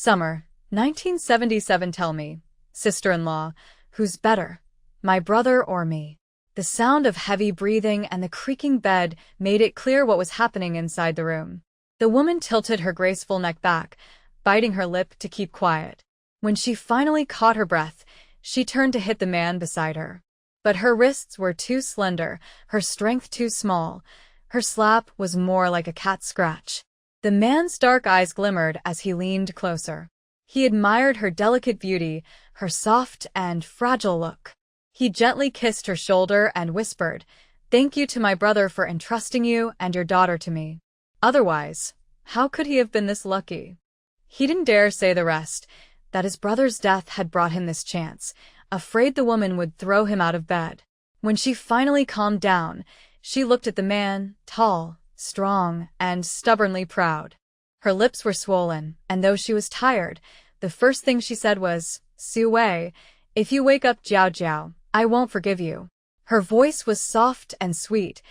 Summer, 1977. Tell me, sister-in-law, who's better, my brother or me? The sound of heavy breathing and the creaking bed made it clear what was happening inside the room. The woman tilted her graceful neck back, biting her lip to keep quiet. When she finally caught her breath, she turned to hit the man beside her. But her wrists were too slender, her strength too small. Her slap was more like a cat scratch. The man's dark eyes glimmered as he leaned closer. He admired her delicate beauty, her soft and fragile look. He gently kissed her shoulder and whispered, "Thank you to my brother for entrusting you and your daughter to me. Otherwise, how could he have been this lucky?" He didn't dare say the rest, that his brother's death had brought him this chance, afraid the woman would throw him out of bed. When she finally calmed down, she looked at the man, tall, strong, and stubbornly proud. Her lips were swollen, and though she was tired, the first thing she said was, "Sui, if you wake up Jiao Jiao, I won't forgive you." Her voice was soft and sweet,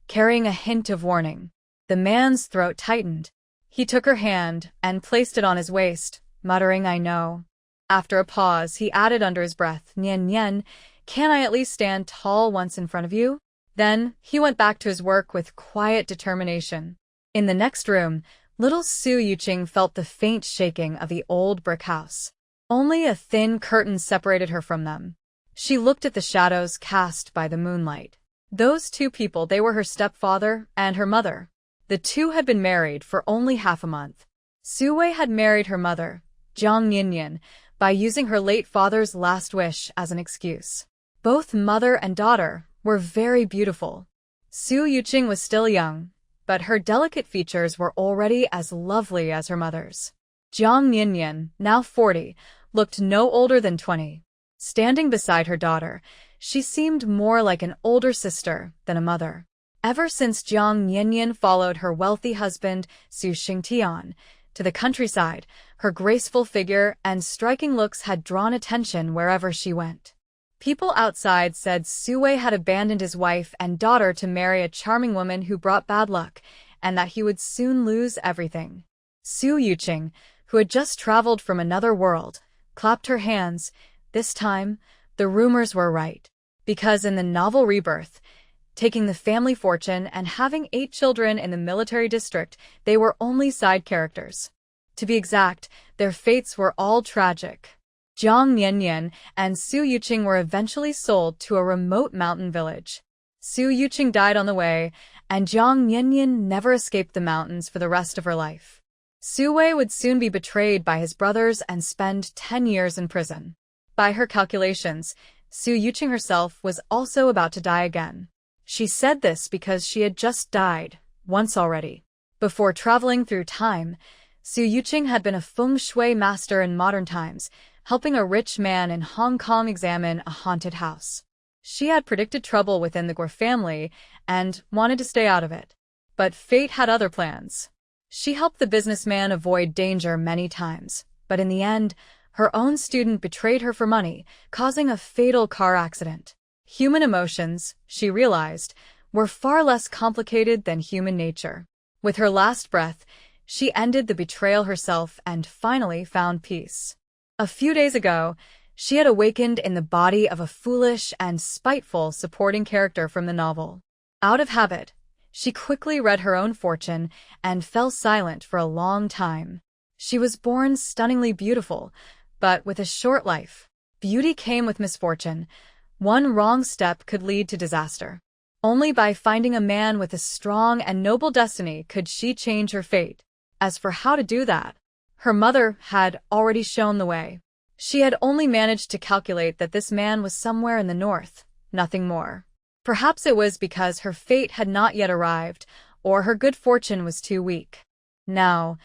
carrying a hint of warning. The man's throat tightened. He took her hand and placed it on his waist, muttering, "I know." After a pause, he added under his breath, "Nian Nian, can I at least stand tall once in front of you?" Then, he went back to his work with quiet determination. In the next room, little Su Yuqing felt the faint shaking of the old brick house. Only a thin curtain separated her from them. She looked at the shadows cast by the moonlight. Those two people, they were her stepfather and her mother. The two had been married for only half a month. Sui had married her mother, Jiang Yinyan, by using her late father's last wish as an excuse. Both mother and daughter were very beautiful. Su Yuqing was still young, but her delicate features were already as lovely as her mother's. Jiang Yinyan, now 40, looked no older than 20. Standing beside her daughter, she seemed more like an older sister than a mother. Ever since Jiang Yinyan followed her wealthy husband, Su Xingtian, to the countryside, her graceful figure and striking looks had drawn attention wherever she went. People outside said Sui had abandoned his wife and daughter to marry a charming woman who brought bad luck, and that he would soon lose everything. Su Yuqing, who had just traveled from another world, clapped her hands. This time, the rumors were right. Because in the novel Rebirth, taking the family fortune and having 8 children in the military district, they were only side characters. To be exact, their fates were all tragic. Jiang Yinyan and Su Yuqing were eventually sold to a remote mountain village. Su Yuqing died on the way, and Jiang Yinyan never escaped the mountains for the rest of her life. Sui would soon be betrayed by his brothers and spend 10 years in prison. By her calculations, Su Yuqing herself was also about to die again. She said this because she had just died, once already. Before traveling through time, Su Yuqing had been a feng shui master in modern times, helping a rich man in Hong Kong examine a haunted house. She had predicted trouble within the Guo family and wanted to stay out of it. But fate had other plans. She helped the businessman avoid danger many times, but in the end, her own student betrayed her for money, causing a fatal car accident. Human emotions, she realized, were far less complicated than human nature. With her last breath, she ended the betrayal herself and finally found peace. A few days ago, she had awakened in the body of a foolish and spiteful supporting character from the novel. Out of habit, she quickly read her own fortune and fell silent for a long time. She was born stunningly beautiful, but with a short life. Beauty came with misfortune. One wrong step could lead to disaster. Only by finding a man with a strong and noble destiny could she change her fate. As for how to do that, her mother had already shown the way. She had only managed to calculate that this man was somewhere in the north, nothing more. Perhaps it was because her fate had not yet arrived, or her good fortune was too weak. Now,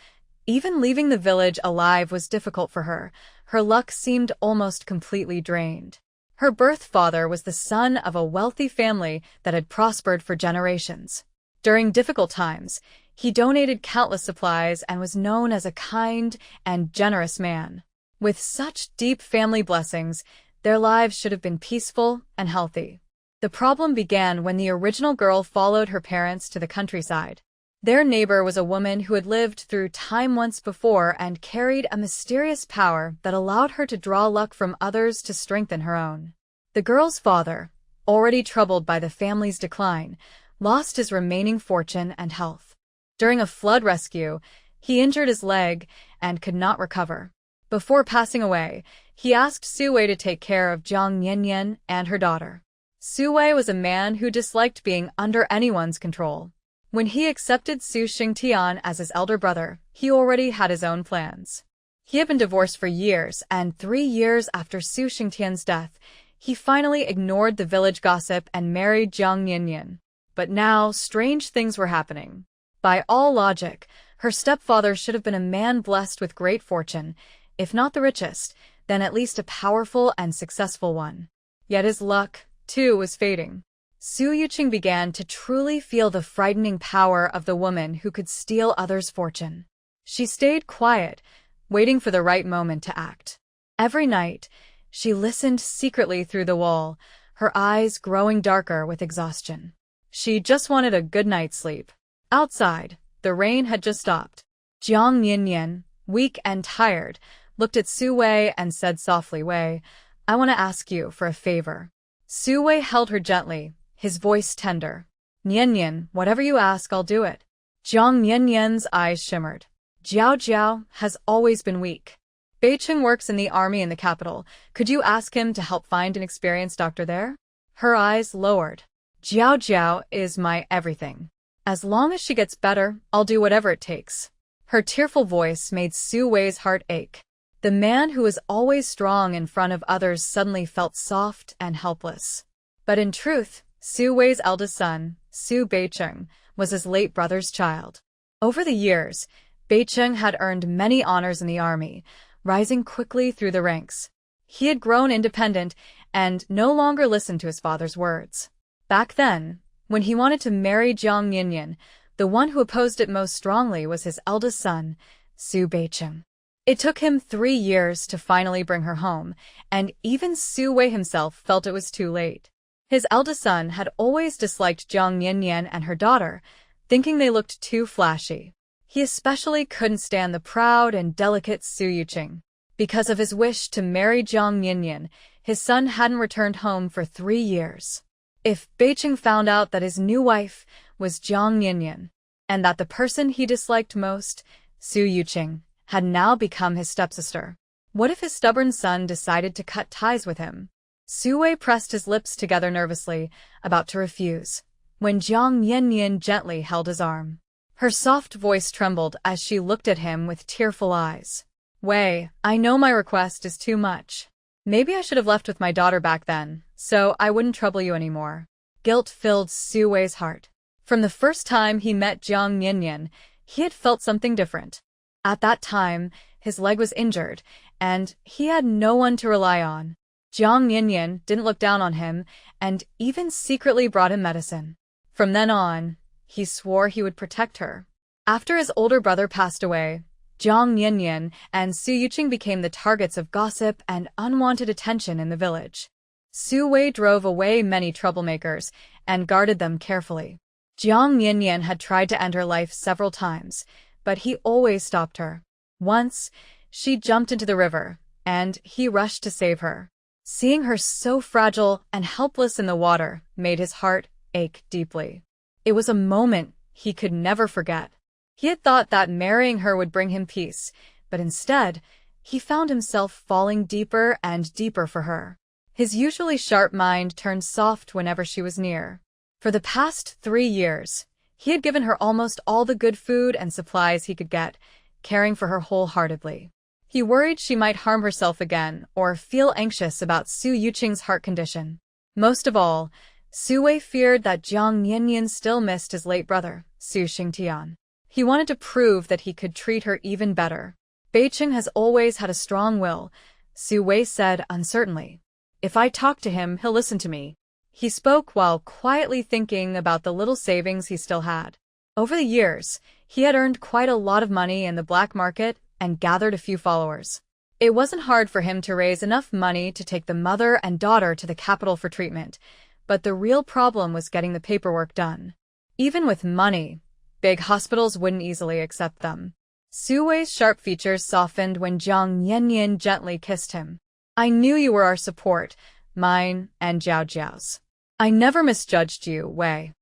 even leaving the village alive was difficult for her. Her luck seemed almost completely drained. Her birth father was the son of a wealthy family that had prospered for generations. During difficult times, he donated countless supplies and was known as a kind and generous man. With such deep family blessings, their lives should have been peaceful and healthy. The problem began when the original girl followed her parents to the countryside. Their neighbor was a woman who had lived through time once before and carried a mysterious power that allowed her to draw luck from others to strengthen her own. The girl's father, already troubled by the family's decline, lost his remaining fortune and health. During a flood rescue, he injured his leg and could not recover. Before passing away, he asked SHUI to take care of Jiang Yanyan and her daughter. SHUI was a man who disliked being under anyone's control. When he accepted Su Xingtian as his elder brother, he already had his own plans. He had been divorced for years, and 3 years after Su Xingtian's death, he finally ignored the village gossip and married Jiang Yanyan. But now, strange things were happening. By all logic, her stepfather should have been a man blessed with great fortune, if not the richest, then at least a powerful and successful one. Yet his luck, too, was fading. Su Yuqing began to truly feel the frightening power of the woman who could steal others' fortune. She stayed quiet, waiting for the right moment to act. Every night, she listened secretly through the wall, her eyes growing darker with exhaustion. She just wanted a good night's sleep. Outside, the rain had just stopped. Jiang Yanyan, weak and tired, looked at SHUI and said softly, "Wei, I want to ask you for a favor." SHUI held her gently, his voice tender. "Yanyan, whatever you ask, I'll do it." Jiang Yanyan's eyes shimmered. "Jiao Jiao has always been weak. Beijing works in the army in the capital. Could you ask him to help find an experienced doctor there?" Her eyes lowered. "Jiao Jiao is my everything. As long as she gets better, I'll do whatever it takes." Her tearful voice made SHUI's heart ache. The man who was always strong in front of others suddenly felt soft and helpless. But in truth, SHUI's eldest son, Su Beijing, was his late brother's child. Over the years, Beijing had earned many honors in the army, rising quickly through the ranks. He had grown independent and no longer listened to his father's words. Back then, when he wanted to marry Jiang Yanyan, the one who opposed it most strongly was his eldest son, Su Beijing. It took him 3 years to finally bring her home, and even SHUI himself felt it was too late. His eldest son had always disliked Jiang Yanyan and her daughter, thinking they looked too flashy. He especially couldn't stand the proud and delicate Su Yuqing. Because of his wish to marry Jiang Yanyan, his son hadn't returned home for 3 years. If Beijing found out that his new wife was Jiang Yanyan, and that the person he disliked most, Su Yuqing, had now become his stepsister, what if his stubborn son decided to cut ties with him? SHUI pressed his lips together nervously, about to refuse, when Jiang Yanyan gently held his arm. Her soft voice trembled as she looked at him with tearful eyes. "Wei, I know my request is too much. Maybe I should have left with my daughter back then, so I wouldn't trouble you anymore." Guilt filled SHUI's heart. From the first time he met Jiang Yanyan, he had felt something different. At that time, his leg was injured, and he had no one to rely on. Jiang Yanyan didn't look down on him, and even secretly brought him medicine. From then on, he swore he would protect her. After his older brother passed away, Jiang Yanyan and Su Yuqing became the targets of gossip and unwanted attention in the village. SHUI drove away many troublemakers and guarded them carefully. Jiang Yanyan had tried to end her life several times, but he always stopped her. Once, she jumped into the river, and he rushed to save her. Seeing her so fragile and helpless in the water made his heart ache deeply. It was a moment he could never forget. He had thought that marrying her would bring him peace, but instead, he found himself falling deeper and deeper for her. His usually sharp mind turned soft whenever she was near. For the past 3 years, he had given her almost all the good food and supplies he could get, caring for her wholeheartedly. He worried she might harm herself again or feel anxious about Su Yuqing's heart condition. Most of all, SHUI feared that Jiang Yanyan still missed his late brother, Su Xingtian. He wanted to prove that he could treat her even better. "Beijing has always had a strong will," SHUI said uncertainly. "If I talk to him, he'll listen to me." He spoke while quietly thinking about the little savings he still had. Over the years, he had earned quite a lot of money in the black market and gathered a few followers. It wasn't hard for him to raise enough money to take the mother and daughter to the capital for treatment, but the real problem was getting the paperwork done. Even with money, Big hospitals wouldn't easily accept them. Su Wei's sharp features softened when Jiang Yanyan gently kissed him. I knew you were our support, mine and Jiao Jiao's. I never misjudged you, Wei.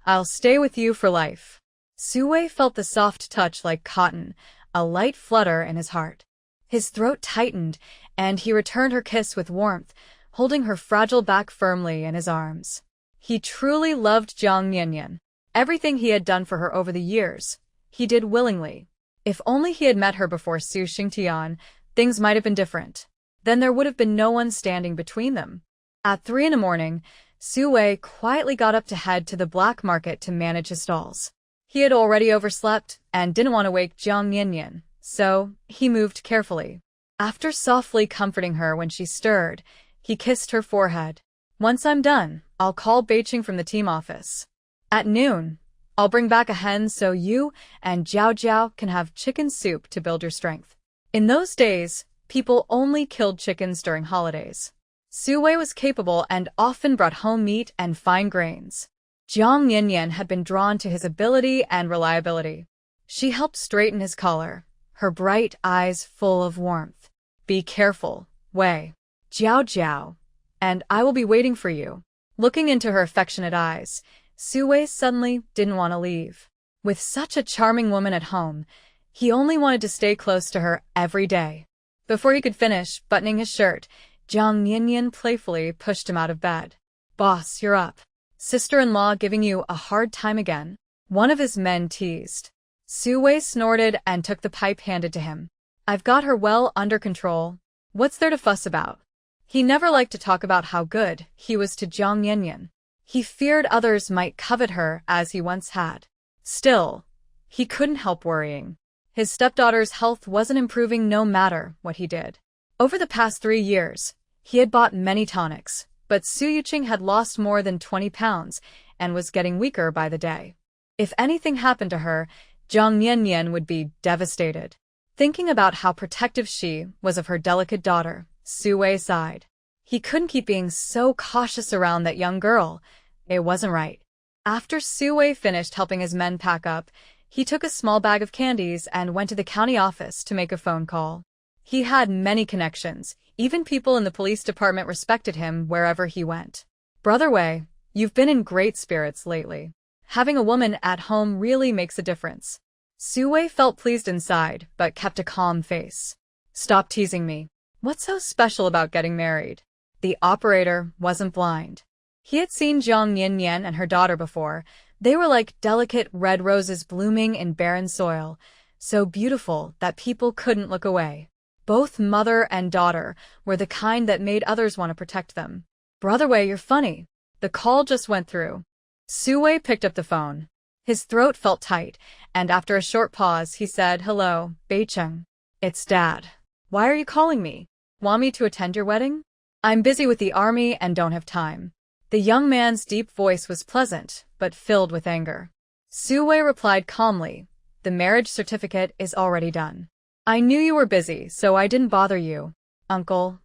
I'll stay with you for life. Su Wei felt the soft touch like cotton, a light flutter in his heart. His throat tightened, and he returned her kiss with warmth, holding her fragile back firmly in his arms. He truly loved Jiang Yanyan. Everything he had done for her over the years, he did willingly. If only he had met her before Su Xingtian, things might have been different. Then there would have been no one standing between them. At 3 a.m, Su Wei quietly got up to head to the black market to manage his stalls. He had already overslept and didn't want to wake Jiang Yanyan, so he moved carefully. After softly comforting her when she stirred, he kissed her forehead. Once I'm done, I'll call Beijing from the team office. At noon, I'll bring back a hen so you and Jiao Jiao can have chicken soup to build your strength. In those days, people only killed chickens during holidays. Su Wei was capable and often brought home meat and fine grains. Jiang Yanyan had been drawn to his ability and reliability. She helped straighten his collar, her bright eyes full of warmth. Be careful, Wei. Jiao Jiao. And I will be waiting for you. Looking into her affectionate eyes, Su Wei suddenly didn't want to leave. With such a charming woman at home, he only wanted to stay close to her every day. Before he could finish buttoning his shirt, Jiang Yanyan playfully pushed him out of bed. Boss, you're up. Sister-in-law giving you a hard time again? One of his men teased. Su Wei snorted and took the pipe handed to him. I've got her well under control. What's there to fuss about? He never liked to talk about how good he was to Jiang Yanyan. He feared others might covet her as he once had. Still, he couldn't help worrying. His stepdaughter's health wasn't improving no matter what he did. Over the past 3 years, he had bought many tonics, but Su Yuqing had lost more than 20 pounds and was getting weaker by the day. If anything happened to her, Jiang Yanyan would be devastated. Thinking about how protective she was of her delicate daughter, Su Wei sighed. He couldn't keep being so cautious around that young girl. It wasn't right. After Su Wei finished helping his men pack up, he took a small bag of candies and went to the county office to make a phone call. He had many connections. Even people in the police department respected him wherever he went. Brother Wei, you've been in great spirits lately. Having a woman at home really makes a difference. Su Wei felt pleased inside, but kept a calm face. Stop teasing me. What's so special about getting married? The operator wasn't blind. He had seen Jiang Yanyan and her daughter before. They were like delicate red roses blooming in barren soil, so beautiful that people couldn't look away. Both mother and daughter were the kind that made others want to protect them. Brother Wei, you're funny. The call just went through. Su Wei picked up the phone. His throat felt tight, and after a short pause, he said, Hello, Beijing. It's Dad. Why are you calling me? Want me to attend your wedding? I'm busy with the army and don't have time. The young man's deep voice was pleasant, but filled with anger. Su Wei replied calmly, The marriage certificate is already done. I knew you were busy, so I didn't bother you. Uncle,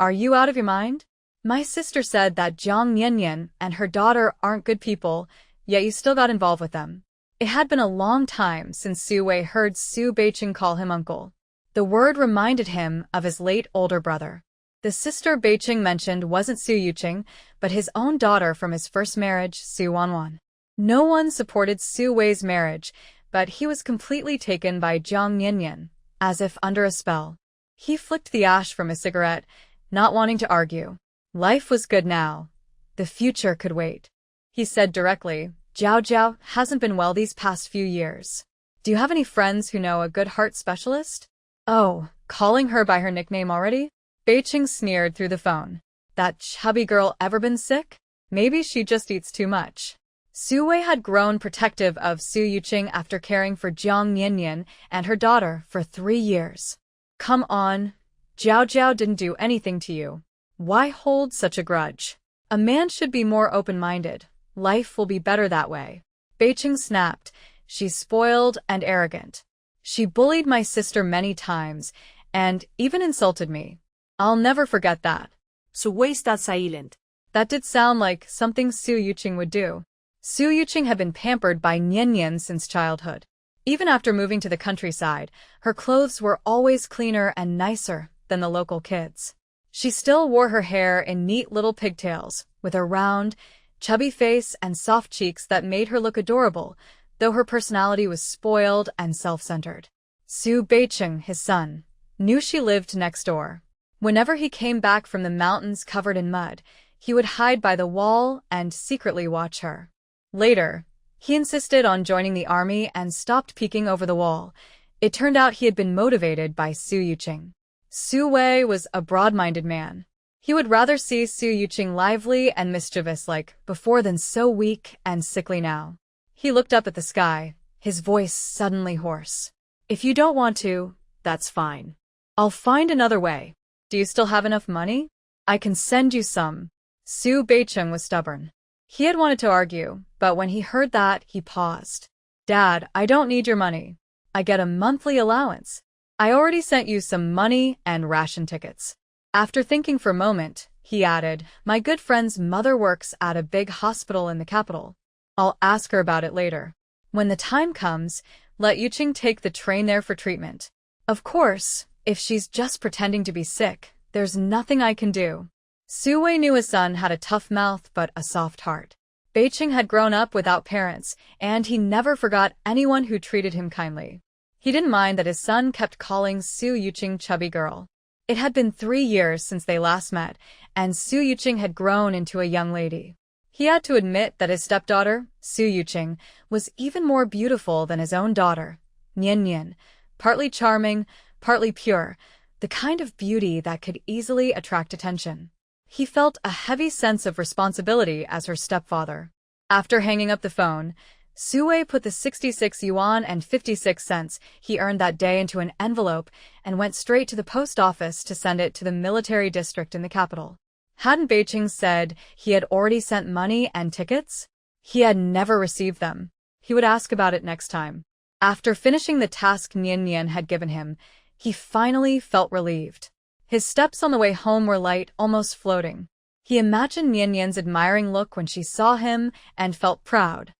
are you out of your mind? My sister said that Jiang Yanyan and her daughter aren't good people, yet you still got involved with them. It had been a long time since Su Wei heard Su Beijing call him uncle. The word reminded him of his late older brother. The sister Beijing mentioned wasn't Su Yuqing, but his own daughter from his first marriage, Su Wanwan. No one supported Su Wei's marriage, but he was completely taken by Jiang Yanyan, as if under a spell. He flicked the ash from his cigarette, not wanting to argue. Life was good now. The future could wait. He said directly, Jiao Jiao hasn't been well these past few years. Do you have any friends who know a good heart specialist? Oh, calling her by her nickname already? Beijing sneered through the phone. That chubby girl ever been sick? Maybe she just eats too much. Su Wei had grown protective of Su Yuqing after caring for Jiang Yanyan and her daughter for 3 years. Come on, Jiao Jiao didn't do anything to you. Why hold such a grudge? A man should be more open-minded. Life will be better that way. Beijing snapped. She's spoiled and arrogant. She bullied my sister many times and even insulted me. I'll never forget that. Su Wei stayed silent. That did sound like something Su Yuqing would do. Su Yuqing had been pampered by Nian since childhood. Even after moving to the countryside, her clothes were always cleaner and nicer than the local kids. She still wore her hair in neat little pigtails, with a round, chubby face and soft cheeks that made her look adorable, though her personality was spoiled and self-centered. Su Beicheng, his son, knew she lived next door. Whenever he came back from the mountains covered in mud, he would hide by the wall and secretly watch her. Later, he insisted on joining the army and stopped peeking over the wall. It turned out he had been motivated by Su Yuqing. Su Wei was a broad-minded man. He would rather see Su Yuqing lively and mischievous like before than so weak and sickly now. He looked up at the sky, his voice suddenly hoarse. If you don't want to, that's fine. I'll find another way. Do you still have enough money? I can send you some. Su Beicheng was stubborn. He had wanted to argue, but when he heard that, he paused. Dad, I don't need your money. I get a monthly allowance. I already sent you some money and ration tickets. After thinking for a moment, he added, my good friend's mother works at a big hospital in the capital. I'll ask her about it later. When the time comes, let Yuqing take the train there for treatment. Of course, if she's just pretending to be sick, there's nothing I can do. Su Wei knew his son had a tough mouth but a soft heart. Beicheng had grown up without parents, and he never forgot anyone who treated him kindly. He didn't mind that his son kept calling Su Yuqing chubby girl. It had been 3 years since they last met, and Su Yuqing had grown into a young lady. He had to admit that his stepdaughter, Su Yuqing, was even more beautiful than his own daughter, Nian, partly charming, partly pure, the kind of beauty that could easily attract attention. He felt a heavy sense of responsibility as her stepfather. After hanging up the phone, Su Wei put the 66 yuan and 56 cents he earned that day into an envelope and went straight to the post office to send it to the military district in the capital. Hadn't Beicheng said he had already sent money and tickets? He had never received them. He would ask about it next time. After finishing the task Nian had given him, he finally felt relieved. His steps on the way home were light, almost floating. He imagined Nian's admiring look when she saw him and felt proud.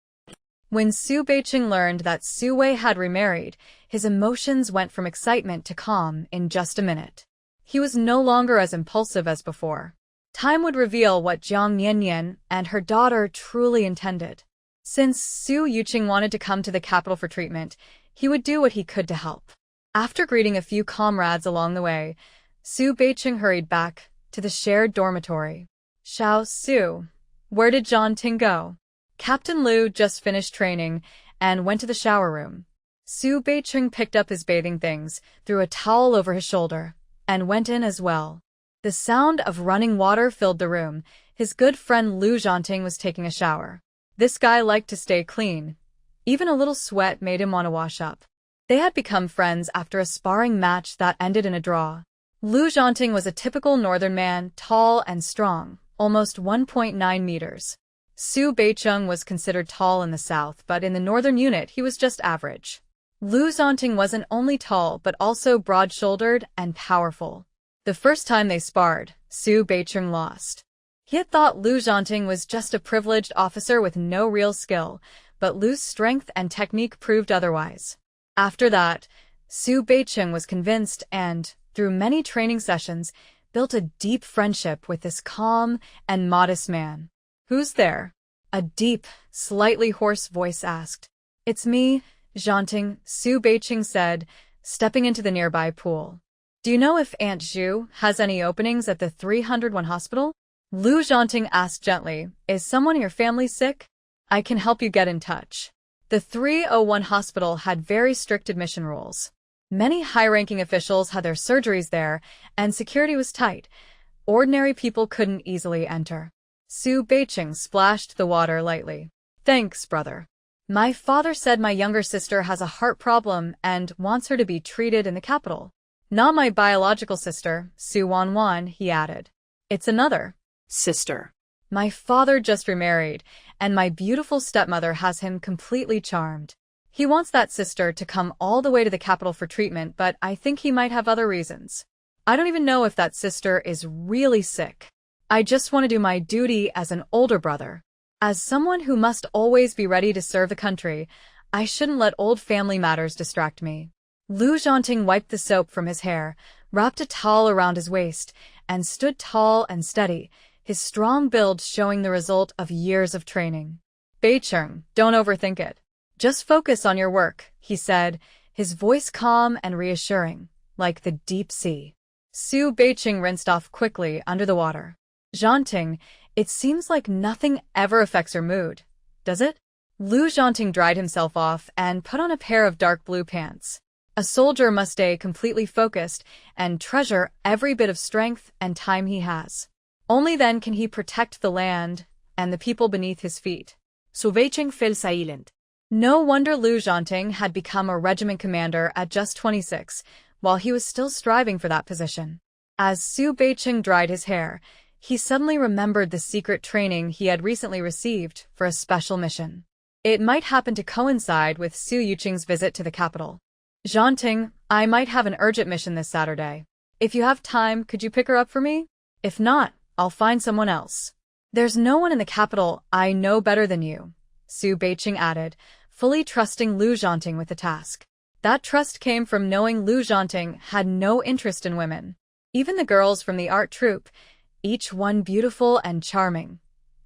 When Su Beicheng learned that Su Wei had remarried, his emotions went from excitement to calm in just a minute. He was no longer as impulsive as before. Time would reveal what Jiang Nian and her daughter truly intended. Since Su Yuqing wanted to come to the capital for treatment, he would do what he could to help. After greeting a few comrades along the way, Su Beicheng hurried back to the shared dormitory. Xiao Su, where did Lu Zhanting go? Captain Lu just finished training and went to the shower room. Su Beicheng picked up his bathing things, threw a towel over his shoulder, and went in as well. The sound of running water filled the room. His good friend Lu Zhanting was taking a shower. This guy liked to stay clean. Even a little sweat made him want to wash up. They had become friends after a sparring match that ended in a draw. Lu Zhanting was a typical northern man, tall and strong, almost 1.9 meters. Su Beicheng was considered tall in the south, but in the northern unit he was just average. Lu Zhanting wasn't only tall but also broad-shouldered and powerful. The first time they sparred, Su Beicheng lost. He had thought Lu Zhanting was just a privileged officer with no real skill, but Lu's strength and technique proved otherwise. After that, Su Beicheng was convinced and, through many training sessions, built a deep friendship with this calm and modest man. Who's there? A deep, slightly hoarse voice asked. It's me, Zhanting, Su Beicheng said, stepping into the nearby pool. Do you know if Aunt Zhu has any openings at the 301 hospital? Lu Zhanting asked gently, is someone in your family sick? I can help you get in touch. The 301 hospital had very strict admission rules. Many high-ranking officials had their surgeries there, and security was tight. Ordinary people couldn't easily enter. Su Beicheng splashed the water lightly. Thanks, brother. My father said my younger sister has a heart problem and wants her to be treated in the capital. Not my biological sister, Su Wanwan, he added. It's another sister. My father just remarried, and my beautiful stepmother has him completely charmed. He wants that sister to come all the way to the capital for treatment, but I think he might have other reasons. I don't even know if that sister is really sick. I just want to do my duty as an older brother. As someone who must always be ready to serve the country, I shouldn't let old family matters distract me. Lu Zhanting wiped the soap from his hair, wrapped a towel around his waist, and stood tall and steady, his strong build showing the result of years of training. Beijing, don't overthink it. Just focus on your work, he said, his voice calm and reassuring, like the deep sea. Su Beijing rinsed off quickly under the water. Zhanting, it seems like nothing ever affects your mood, does it? Lu Zhanting dried himself off and put on a pair of dark blue pants. A soldier must stay completely focused and treasure every bit of strength and time he has. Only then can he protect the land and the people beneath his feet. Su Beijing fell silent. No wonder Lu Zhanting had become a regiment commander at just 26, while he was still striving for that position. As Su Beijing dried his hair, he suddenly remembered the secret training he had recently received for a special mission. It might happen to coincide with Su Yuqing's visit to the capital. Zhanting, I might have an urgent mission this Saturday. If you have time, could you pick her up for me? If not, I'll find someone else. There's no one in the capital I know better than you, Su Beijing added, fully trusting Lu Zhanting with the task. That trust came from knowing Lu Zhanting had no interest in women. Even the girls from the art troupe, each one beautiful and charming,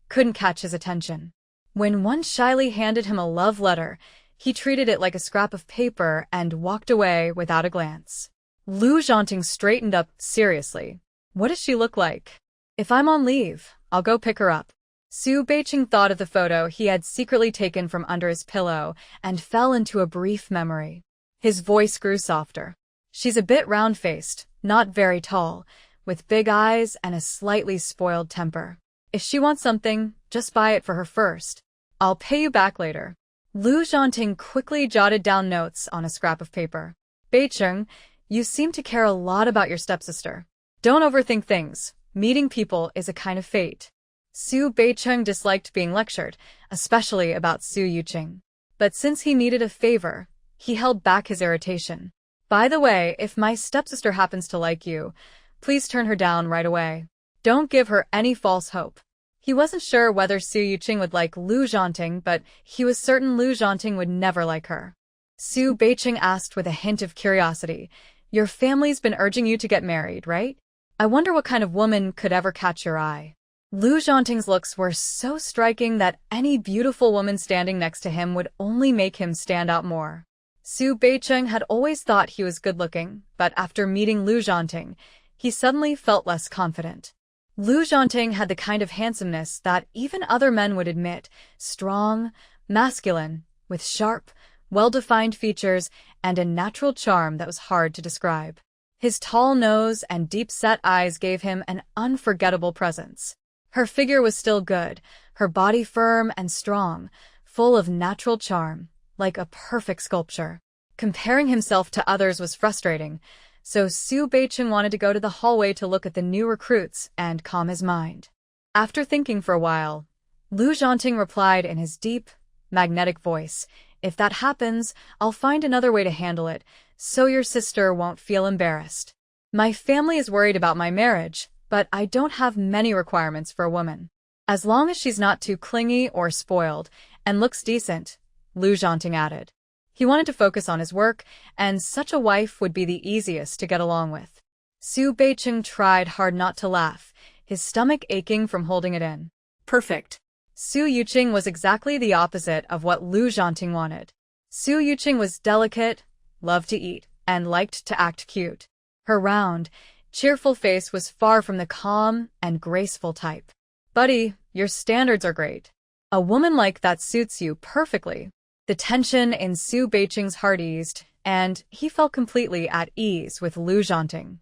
couldn't catch his attention. When one shyly handed him a love letter, he treated it like a scrap of paper and walked away without a glance. Lu Zhanting straightened up seriously. What does she look like? If I'm on leave, I'll go pick her up. Su Beijing thought of the photo he had secretly taken from under his pillow and fell into a brief memory. His voice grew softer. She's a bit round-faced, not very tall, with big eyes and a slightly spoiled temper. If she wants something, just buy it for her first. I'll pay you back later. Lu Zhanting quickly jotted down notes on a scrap of paper. Beijing, you seem to care a lot about your stepsister. Don't overthink things. Meeting people is a kind of fate. Su Beijing disliked being lectured, especially about Su Yuqing. But since he needed a favor, he held back his irritation. By the way, if my stepsister happens to like you, please turn her down right away. Don't give her any false hope. He wasn't sure whether Su Yuqing would like Lu Zhanting, but he was certain Lu Zhanting would never like her. Su Beijing asked with a hint of curiosity, Your family's been urging you to get married, right? I wonder what kind of woman could ever catch your eye. Lu Zhanting's looks were so striking that any beautiful woman standing next to him would only make him stand out more. Su Beijing had always thought he was good-looking, but after meeting Lu Zhanting, he suddenly felt less confident. Lu Zhanting had the kind of handsomeness that even other men would admit, strong, masculine, with sharp, well-defined features and a natural charm that was hard to describe. His tall nose and deep-set eyes gave him an unforgettable presence. Her figure was still good, her body firm and strong, full of natural charm, like a perfect sculpture. Comparing himself to others was frustrating, so Su Beijing wanted to go to the hallway to look at the new recruits and calm his mind. After thinking for a while, Lu Zhanting replied in his deep, magnetic voice, If that happens, I'll find another way to handle it, so your sister won't feel embarrassed. My family is worried about my marriage, but I don't have many requirements for a woman. As long as she's not too clingy or spoiled, and looks decent, Lu Zhanting added. He wanted to focus on his work, and such a wife would be the easiest to get along with. Su Beijing tried hard not to laugh, his stomach aching from holding it in. Perfect. Su Yuqing was exactly the opposite of what Lu Zhanting wanted. Su Yuqing was delicate, loved to eat, and liked to act cute. Her round, cheerful face was far from the calm and graceful type. Buddy, your standards are great. A woman like that suits you perfectly. The tension in Su Beijing's heart eased, and he felt completely at ease with Lu Zhanting.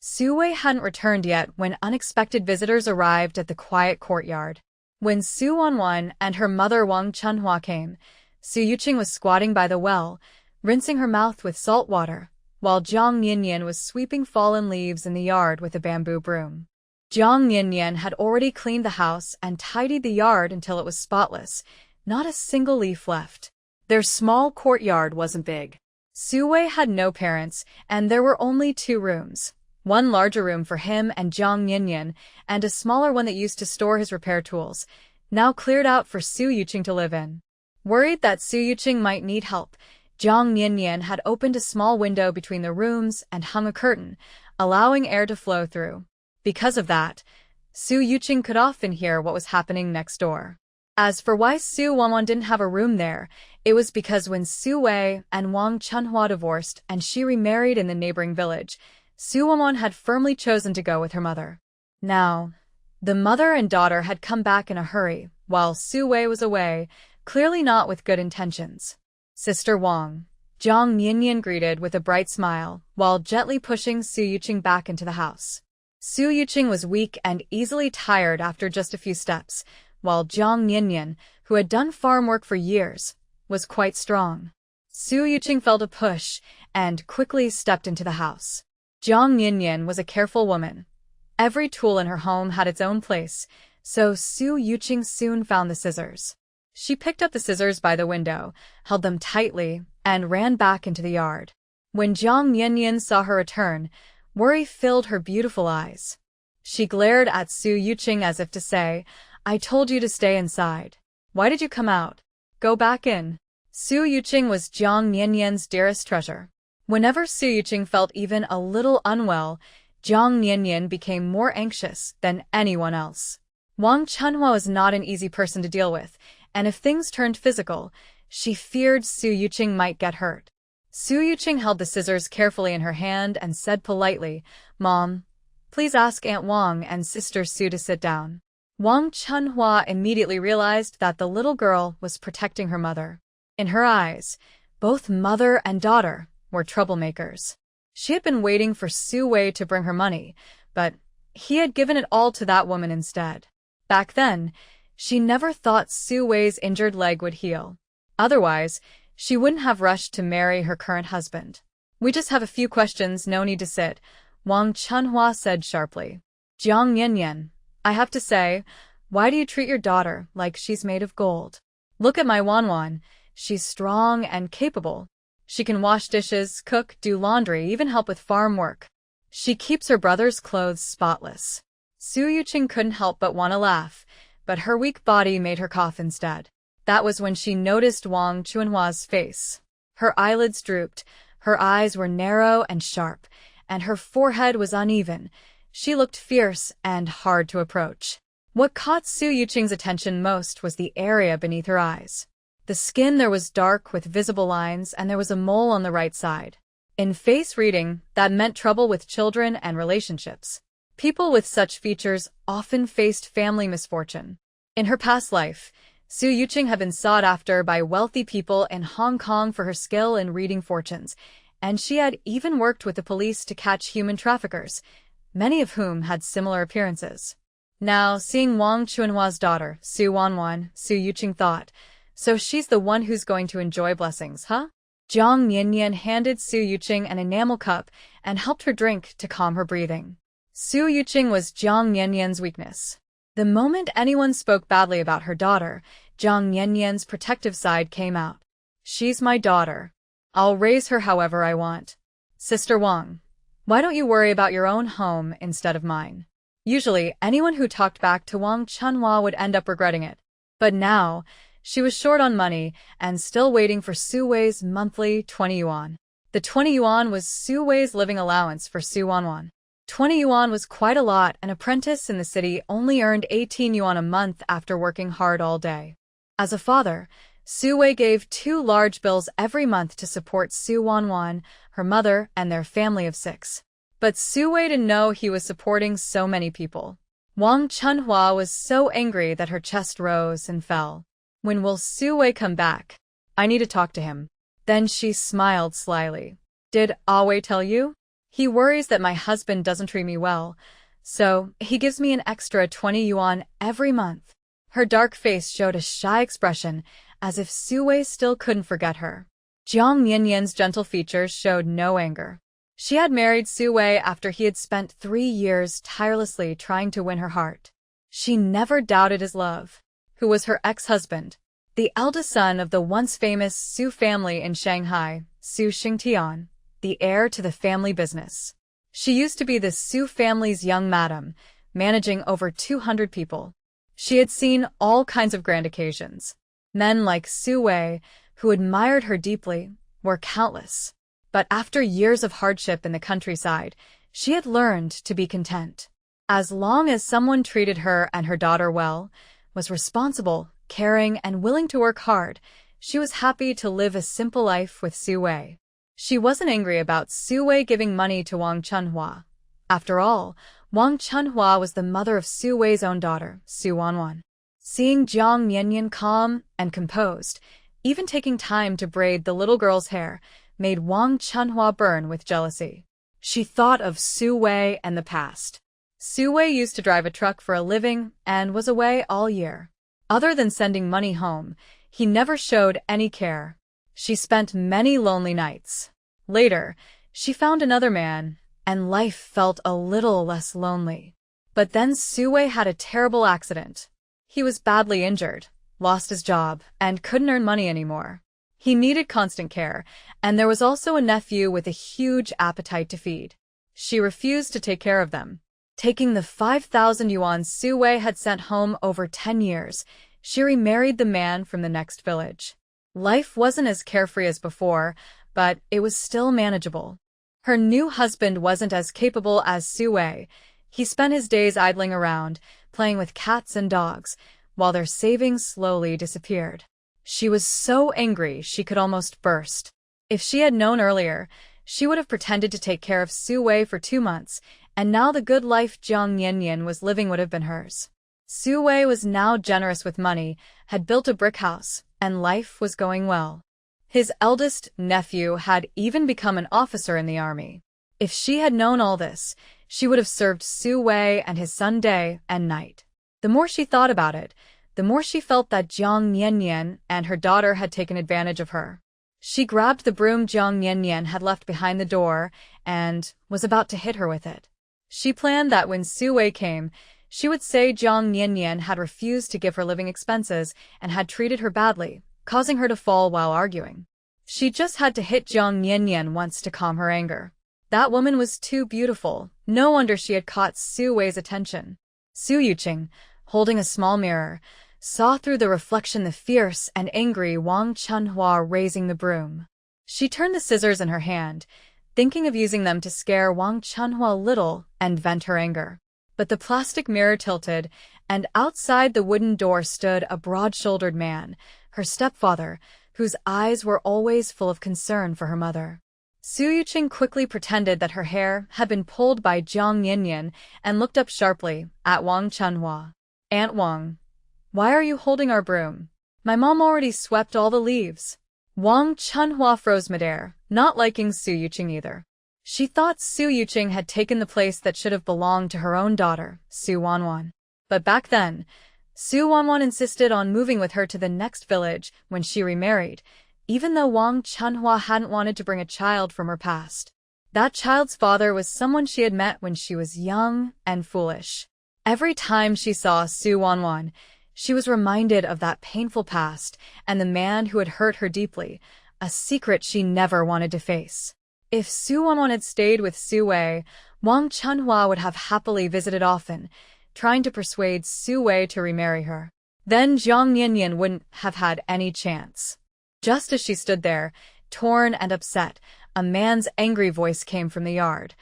SHUI hadn't returned yet when unexpected visitors arrived at the quiet courtyard. When Su Wanwan and her mother Wang Chunhua came, Su Yuqing was squatting by the well, rinsing her mouth with salt water, while Jiang Yinyan was sweeping fallen leaves in the yard with a bamboo broom. Jiang Yinyan had already cleaned the house and tidied the yard until it was spotless, not a single leaf left. Their small courtyard wasn't big. SHUI had no parents, and there were only 2 rooms. One larger room for him and Jiang Yinyan, and a smaller one that used to store his repair tools. now cleared out for Su Yuqing to live in. Worried that Su Yuqing might need help, Jiang Niannian had opened a small window between the rooms and hung a curtain, allowing air to flow through. Because of that, Su Yuqing could often hear what was happening next door. As for why Su Wanwan didn't have a room there, it was because when Su Wei and Wang Chunhua divorced and she remarried in the neighboring village, Su Wanwan had firmly chosen to go with her mother. Now, the mother and daughter had come back in a hurry, while Su Wei was away, clearly not with good intentions. Sister Wang, Jiang Niannian greeted with a bright smile, while gently pushing Su Yuqing back into the house. Su Yuqing was weak and easily tired after just a few steps, while Jiang Niannian, who had done farm work for years, was quite strong. Su Yuqing felt a push and quickly stepped into the house. Jiang Niannian was a careful woman. Every tool in her home had its own place, so Su Yuqing soon found the scissors. She picked up the scissors by the window, held them tightly, and ran back into the yard. When Jiang Niannian saw her return, worry filled her beautiful eyes. She glared at Su Yuqing as if to say, "I told you to stay inside. Why did you come out? Go back in." Su Yuqing was Jiang Niannian's dearest treasure. Whenever Su Yuqing felt even a little unwell, Jiang Niannian became more anxious than anyone else. Wang Chunhua was not an easy person to deal with, and if things turned physical, she feared Su Yuqing might get hurt. Su Yuqing held the scissors carefully in her hand and said politely, "Mom, please ask Aunt Wang and Sister Su to sit down." Wang Chunhua immediately realized that the little girl was protecting her mother. In her eyes, both mother and daughter were troublemakers. She had been waiting for Su Wei to bring her money, but he had given it all to that woman instead. Back then, she never thought Su Wei's injured leg would heal. Otherwise, she wouldn't have rushed to marry her current husband. "We just have a few questions, no need to sit," Wang Chunhua said sharply. "Jiang Niannian, I have to say, why do you treat your daughter like she's made of gold? Look at my Wanwan, she's strong and capable. She can wash dishes, cook, do laundry, even help with farm work. She keeps her brother's clothes spotless." Su Yuqing couldn't help but want to laugh, but her weak body made her cough instead. That was when she noticed Wang Chunhua's face. Her eyelids drooped, her eyes were narrow and sharp, and her forehead was uneven. She looked fierce and hard to approach. What caught Su Yuqing's attention most was the area beneath her eyes. The skin there was dark with visible lines, and there was a mole on the right side. In face reading, that meant trouble with children and relationships. People with such features often faced family misfortune. In her past life, Su Yuqing had been sought after by wealthy people in Hong Kong for her skill in reading fortunes, and she had even worked with the police to catch human traffickers, many of whom had similar appearances. Now, seeing Wang Chunhua's daughter, Su Wanwan, Su Yuqing thought, "So she's the one who's going to enjoy blessings, huh?" Jiang Niannian handed Su Yuqing an enamel cup and helped her drink to calm her breathing. Su Yuqing was Jiang Niannian's weakness. The moment anyone spoke badly about her daughter, Jiang Niannian's protective side came out. "She's my daughter. I'll raise her however I want. Sister Wang, why don't you worry about your own home instead of mine?" Usually, anyone who talked back to Wang Chunhua would end up regretting it. But now, she was short on money and still waiting for Su Wei's monthly 20 yuan. The 20 yuan was Su Wei's living allowance for Su Wanwan. 20 yuan was quite a lot. An apprentice in the city only earned 18 yuan a month after working hard all day. As a father, Su Wei gave 2 large bills every month to support Su Wanwan, her mother, and their family of 6. But Su Wei didn't know he was supporting so many people. Wang Chunhua was so angry that her chest rose and fell. "When will Su Wei come back? I need to talk to him." Then she smiled slyly. "Did Ah Wei tell you? He worries that my husband doesn't treat me well, so he gives me an extra 20 yuan every month." Her dark face showed a shy expression, as if Su Wei still couldn't forget her. Jiang Niannian's gentle features showed no anger. She had married Su Wei after he had spent 3 years tirelessly trying to win her heart. She never doubted his love. Who was her ex-husband, the eldest son of the once famous Su family in Shanghai, Su Xingtian, the heir to the family business. She used to be the Su family's young madam, managing over 200 people. She had seen all kinds of grand occasions. Men like SHUI, who admired her deeply, were countless. But after years of hardship in the countryside, she had learned to be content. As long as someone treated her and her daughter well, was responsible, caring, and willing to work hard, she was happy to live a simple life with SHUI. She wasn't angry about SHUI giving money to Wang Chunhua. After all, Wang Chunhua was the mother of SHUI's own daughter, Su Wanwan. Seeing Jiang Yanyan calm and composed, even taking time to braid the little girl's hair, made Wang Chunhua burn with jealousy. She thought of SHUI and the past. SHUI used to drive a truck for a living and was away all year. Other than sending money home, he never showed any care. She spent many lonely nights. Later, she found another man, and life felt a little less lonely. But then SHUI had a terrible accident. He was badly injured, lost his job, and couldn't earn money anymore. He needed constant care, and there was also a nephew with a huge appetite to feed. She refused to take care of them. Taking the 5,000 yuan SHUI had sent home over 10 years, she remarried the man from the next village. Life wasn't as carefree as before, but it was still manageable. Her new husband wasn't as capable as SHUI. He spent his days idling around, playing with cats and dogs, while their savings slowly disappeared. She was so angry she could almost burst. If she had known earlier, she would have pretended to take care of SHUI for 2 months, and now the good life Jiang Yanyan was living would have been hers. SHUI was now generous with money, had built a brick house, and life was going well. His eldest nephew had even become an officer in the army. If she had known all this, she would have served SHUI and his son day and night. The more she thought about it, the more she felt that Jiang Yanyan and her daughter had taken advantage of her. She grabbed the broom Jiang Yanyan had left behind the door and was about to hit her with it. She planned that when SHUI came, she would say Jiang Yanyan had refused to give her living expenses and had treated her badly, causing her to fall while arguing. She just had to hit Jiang Yanyan once to calm her anger. That woman was too beautiful. No wonder she had caught SHUI's attention. Yuqing, holding a small mirror, saw through the reflection the fierce and angry Wang Chunhua raising the broom. She turned the scissors in her hand, thinking of using them to scare Wang Chunhua a little and vent her anger. But the plastic mirror tilted, and outside the wooden door stood a broad-shouldered man, her stepfather, whose eyes were always full of concern for her mother. Yuqing quickly pretended that her hair had been pulled by Jiang Yanyan and looked up sharply at Wang Chunhua. "Aunt Wang, why are you holding our broom? My mom already swept all the leaves." Wang Chunhua froze midair, not liking Yuqing either. She thought Yuqing had taken the place that should have belonged to her own daughter, Su Wanwan. But back then, Su Wanwan insisted on moving with her to the next village when she remarried, even though Wang Chunhua hadn't wanted to bring a child from her past. That child's father was someone she had met when she was young and foolish. Every time she saw Su Wanwan, she was reminded of that painful past and the man who had hurt her deeply, a secret she never wanted to face. If Su Wanwan had stayed with SHUI, Wang Chunhua would have happily visited often, trying to persuade SHUI to remarry her. Then Jiang Yanyan wouldn't have had any chance. Just as she stood there, torn and upset, a man's angry voice came from the yard.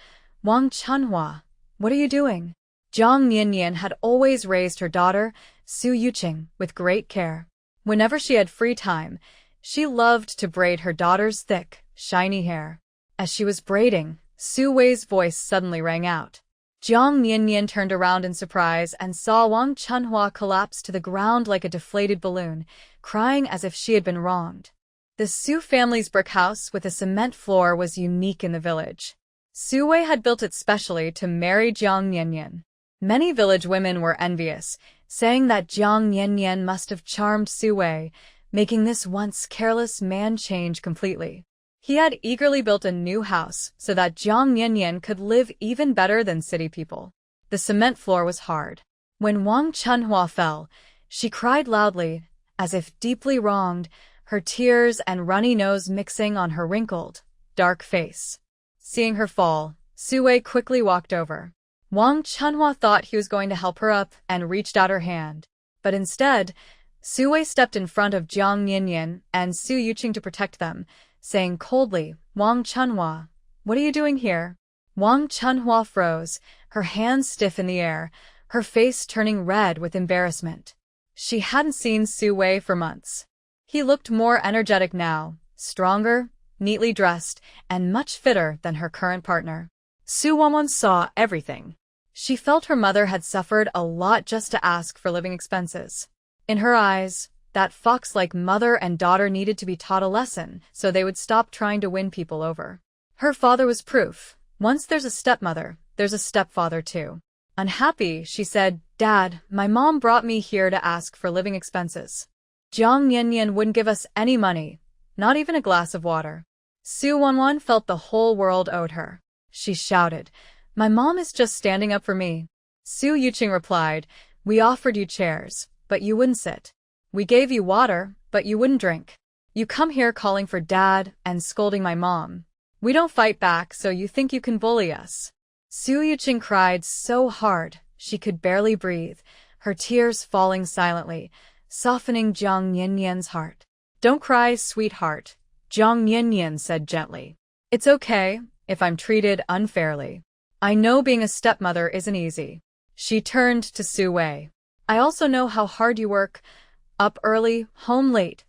"Wang Chunhua, what are you doing?" Jiang Yanyan had always raised her daughter, Yuqing, with great care. Whenever she had free time, she loved to braid her daughter's thick, shiny hair. As she was braiding, SHUI's voice suddenly rang out. Jiang Yanyan turned around in surprise and saw Wang Chunhua collapse to the ground like a deflated balloon, crying as if she had been wronged. The Su family's brick house with a cement floor was unique in the village. SHUI had built it specially to marry Jiang Yanyan. Many village women were envious, saying that Jiang Yanyan must have charmed SHUI, making this once careless man change completely. He had eagerly built a new house so that Jiang Yanyan could live even better than city people. The cement floor was hard. When Wang Chunhua fell, she cried loudly, as if deeply wronged, her tears and runny nose mixing on her wrinkled, dark face. Seeing her fall, SHUI quickly walked over. Wang Chunhua thought he was going to help her up and reached out her hand. But instead, Su Wei stepped in front of Jiang Yinyan and Su Yuqing to protect them, saying coldly, "Wang Chunhua, what are you doing here?" Wang Chunhua froze, her hands stiff in the air, her face turning red with embarrassment. She hadn't seen Su Wei for months. He looked more energetic now, stronger, neatly dressed, and much fitter than her current partner. Su Wanwan saw everything. She felt her mother had suffered a lot just to ask for living expenses. In her eyes, that fox-like mother and daughter needed to be taught a lesson so they would stop trying to win people over. Her father was proof. Once there's a stepmother, there's a stepfather too. Unhappy, she said, "Dad, my mom brought me here to ask for living expenses. Jiang Yinyan wouldn't give us any money, not even a glass of water." Su Wanwan felt the whole world owed her. She shouted, "My mom is just standing up for me." Su Yuqing replied, "We offered you chairs, but you wouldn't sit. We gave you water, but you wouldn't drink. You come here calling for Dad and scolding my mom. We don't fight back, so you think you can bully us." Su Yuqing cried so hard she could barely breathe, her tears falling silently, softening Jiang Yinyan's heart. "Don't cry, sweetheart," Jiang Yinyan said gently. "It's okay if I'm treated unfairly. I know being a stepmother isn't easy." She turned to Su Wei. "I also know how hard you work, up early, home late,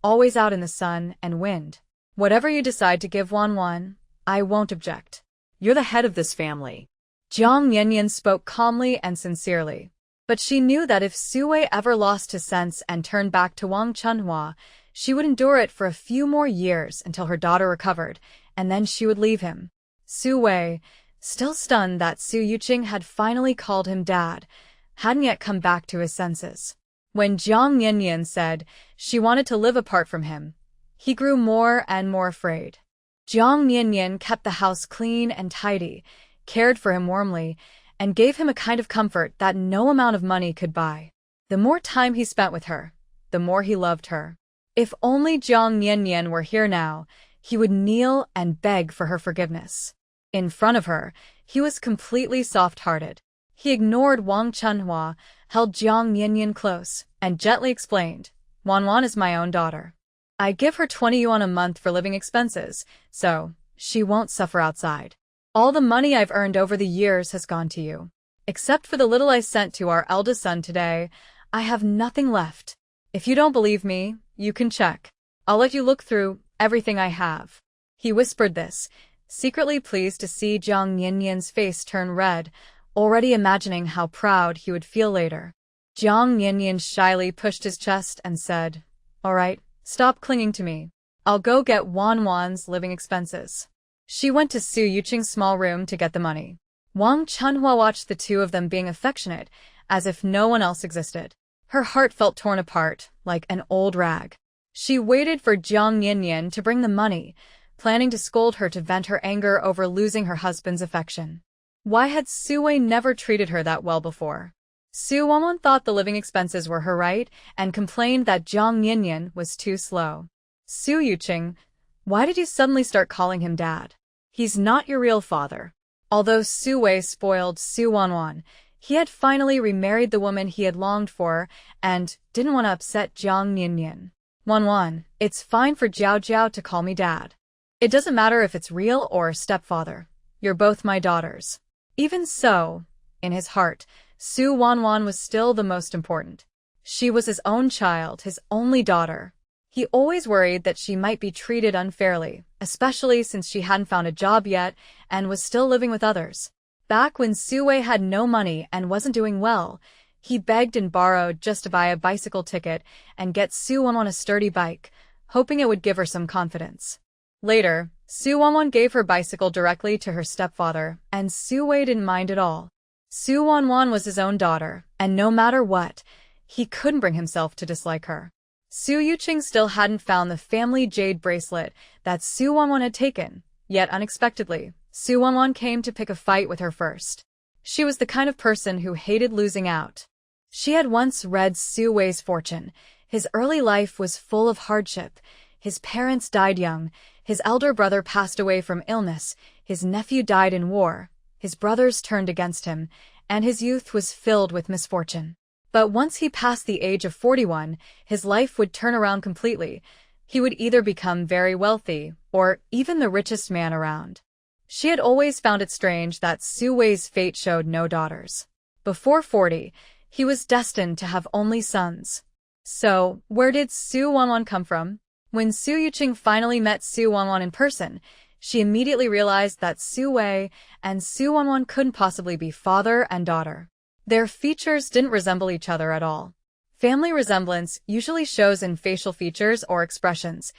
always out in the sun and wind. Whatever you decide to give Wanwan, I won't object. You're the head of this family." Jiang Yinyan spoke calmly and sincerely. But she knew that if Su Wei ever lost his sense and turned back to Wang Chunhua, she would endure it for a few more years until her daughter recovered, and then she would leave him. Su Wei, still stunned that Su Yuqing had finally called him Dad, hadn't yet come back to his senses. When Jiang Yinyan said she wanted to live apart from him, he grew more and more afraid. Jiang Yinyan kept the house clean and tidy, cared for him warmly, and gave him a kind of comfort that no amount of money could buy. The more time he spent with her, the more he loved her. If only Jiang Yinyan were here now, he would kneel and beg for her forgiveness. In front of her, he was completely soft-hearted. He ignored Wang Chunhua, held Jiang Yinyan close, and gently explained, "Wanwan is my own daughter. I give her 20 yuan a month for living expenses, so she won't suffer outside. All the money I've earned over the years has gone to you. Except for the little I sent to our eldest son today, I have nothing left. If you don't believe me, you can check. I'll let you look through everything I have." He whispered this, secretly pleased to see Jiang Yinyan's face turn red, already imagining how proud he would feel later. Jiang Yinyan shyly pushed his chest and said, "All right, stop clinging to me. I'll go get Wanwan's living expenses." She went to Su Yuqing's small room to get the money. Wang Chunhua watched the two of them being affectionate, as if no one else existed. Her heart felt torn apart, like an old rag. She waited for Jiang Yinyan to bring the money, planning to scold her to vent her anger over losing her husband's affection. Why had Su Wei never treated her that well before? Su Wanwan thought the living expenses were her right and complained that Jiang Yinyan was too slow. "Su Yuqing, why did you suddenly start calling him Dad? He's not your real father." Although Su Wei spoiled Su Wanwan, he had finally remarried the woman he had longed for and didn't want to upset Jiang Yinyan. "Wanwan, it's fine for Jiao Jiao to call me Dad. It doesn't matter if it's real or stepfather. You're both my daughters." Even so, in his heart, Su Wanwan was still the most important. She was his own child, his only daughter. He always worried that she might be treated unfairly, especially since she hadn't found a job yet and was still living with others. Back when Su Wei had no money and wasn't doing well, he begged and borrowed just to buy a bicycle ticket and get Su Wanwan a sturdy bike, hoping it would give her some confidence. Later, Su Wanwan gave her bicycle directly to her stepfather, and Su Wei didn't mind at all. Su Wanwan was his own daughter, and no matter what, he couldn't bring himself to dislike her. Su Yuqing still hadn't found the family jade bracelet that Su Wanwan had taken, yet unexpectedly, Su Wanwan came to pick a fight with her first. She was the kind of person who hated losing out. She had once read Su Wei's fortune. His early life was full of hardship. His parents died young, his elder brother passed away from illness, his nephew died in war, his brothers turned against him, and his youth was filled with misfortune. But once he passed the age of 41, his life would turn around completely. He would either become very wealthy, or even the richest man around. She had always found it strange that Su Wei's fate showed no daughters. Before 40, he was destined to have only sons. So, where did Su Wanwan come from? When Su Yuqing finally met Su Wanwan in person, she immediately realized that Su Wei and Su Wanwan couldn't possibly be father and daughter. Their features didn't resemble each other at all. Family resemblance usually shows in facial features or expressions.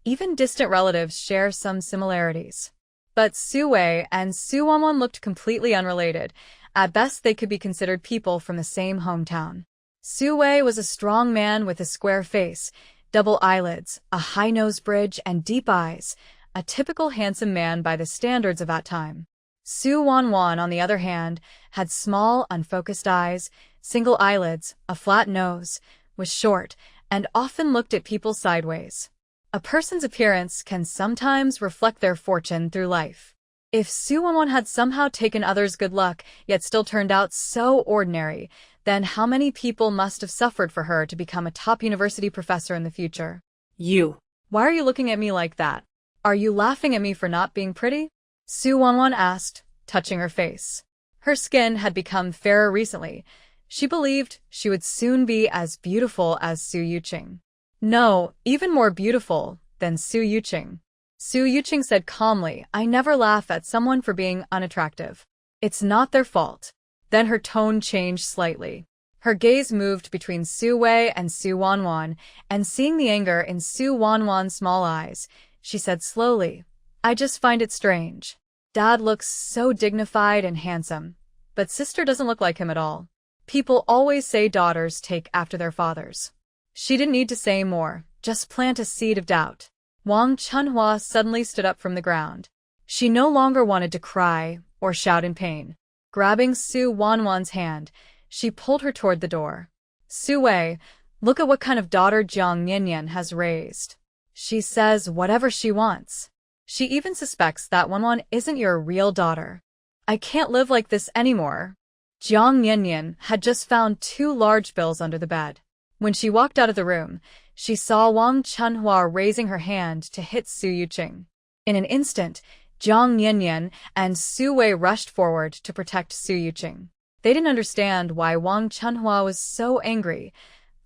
Even distant relatives share some similarities. But Su Wei and Su Wanwan looked completely unrelated. At best, they could be considered people from the same hometown. Su Wei was a strong man with a square face, double eyelids, a high nose bridge, and deep eyes, a typical handsome man by the standards of that time. Su Wanwan, on the other hand, had small, unfocused eyes, single eyelids, a flat nose, was short, and often looked at people sideways. A person's appearance can sometimes reflect their fortune through life. If Su Wanwan had somehow taken others' good luck, yet still turned out so ordinary, then how many people must have suffered for her to become a top university professor in the future? You. Why are you looking at me like that? Are you laughing at me for not being pretty? Su Wanwan asked, touching her face. Her skin had become fairer recently. She believed she would soon be as beautiful as Su Yuqing. No, even more beautiful than Su Yuqing. Su Yuqing said calmly, I never laugh at someone for being unattractive. It's not their fault. Then her tone changed slightly. Her gaze moved between Su Wei and Su Wanwan, and seeing the anger in Su Wanwan's small eyes, she said slowly, I just find it strange. Dad looks so dignified and handsome, but sister doesn't look like him at all. People always say daughters take after their fathers. She didn't need to say more, just plant a seed of doubt. Wang Chunhua suddenly stood up from the ground. She no longer wanted to cry or shout in pain. Grabbing Su Wanwan's hand, she pulled her toward the door. Su Wei, look at what kind of daughter Jiang Nianyan has raised. She says whatever she wants. She even suspects that Wanwan isn't your real daughter. I can't live like this anymore. Jiang Nianyan had just found 2 large bills under the bed. When she walked out of the room, she saw Wang Chunhua raising her hand to hit Su Yuqing. In an instant, Jiang Nianyan and Su Wei rushed forward to protect Su Yuqing. They didn't understand why Wang Chunhua was so angry.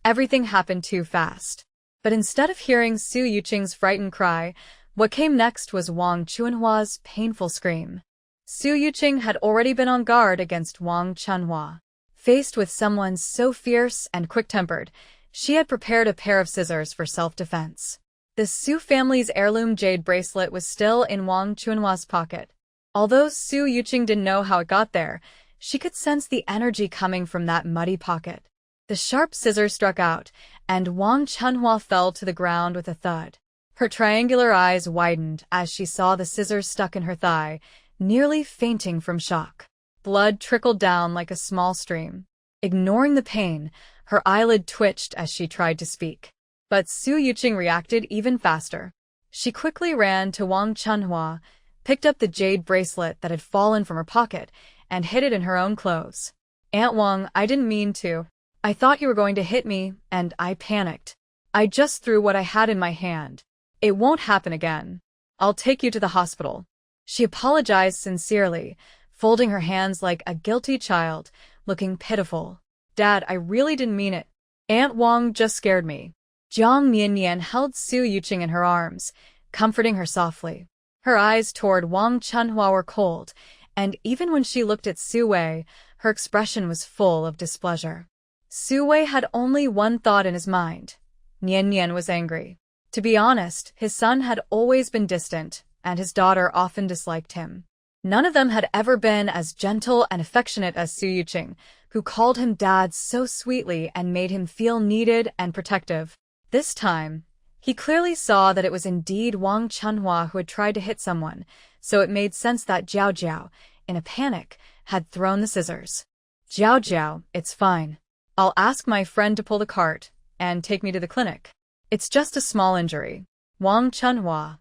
Everything happened too fast. But instead of hearing Su Yuqing's frightened cry, what came next was Wang Chunhua's painful scream. Su Yuqing had already been on guard against Wang Chunhua. Faced with someone so fierce and quick-tempered, she had prepared a pair of scissors for self-defense. The Su family's heirloom jade bracelet was still in Wang Chunhua's pocket. Although Su Yuqing didn't know how it got there, she could sense the energy coming from that muddy pocket. The sharp scissors struck out, and Wang Chunhua fell to the ground with a thud. Her triangular eyes widened as she saw the scissors stuck in her thigh, nearly fainting from shock. Blood trickled down like a small stream. Ignoring the pain, her eyelid twitched as she tried to speak. But Su Yuqing reacted even faster. She quickly ran to Wang Chunhua, picked up the jade bracelet that had fallen from her pocket, and hid it in her own clothes. Aunt Wang, I didn't mean to. I thought you were going to hit me, and I panicked. I just threw what I had in my hand. It won't happen again. I'll take you to the hospital. She apologized sincerely, folding her hands like a guilty child, looking pitiful. Dad, I really didn't mean it. Aunt Wang just scared me. Jiang Nianyan held Su Yuqing in her arms, comforting her softly. Her eyes toward Wang Chunhua were cold, and even when she looked at Su Wei, her expression was full of displeasure. Su Wei had only one thought in his mind. Nianyan was angry. To be honest, his son had always been distant, and his daughter often disliked him. None of them had ever been as gentle and affectionate as Su Yuqing, who called him dad so sweetly and made him feel needed and protective. This time, he clearly saw that it was indeed Wang Chunhua who had tried to hit someone, so it made sense that Jiao Jiao, in a panic, had thrown the scissors. Jiao Jiao, it's fine. I'll ask my friend to pull the cart and take me to the clinic. It's just a small injury. Wang Chunhua.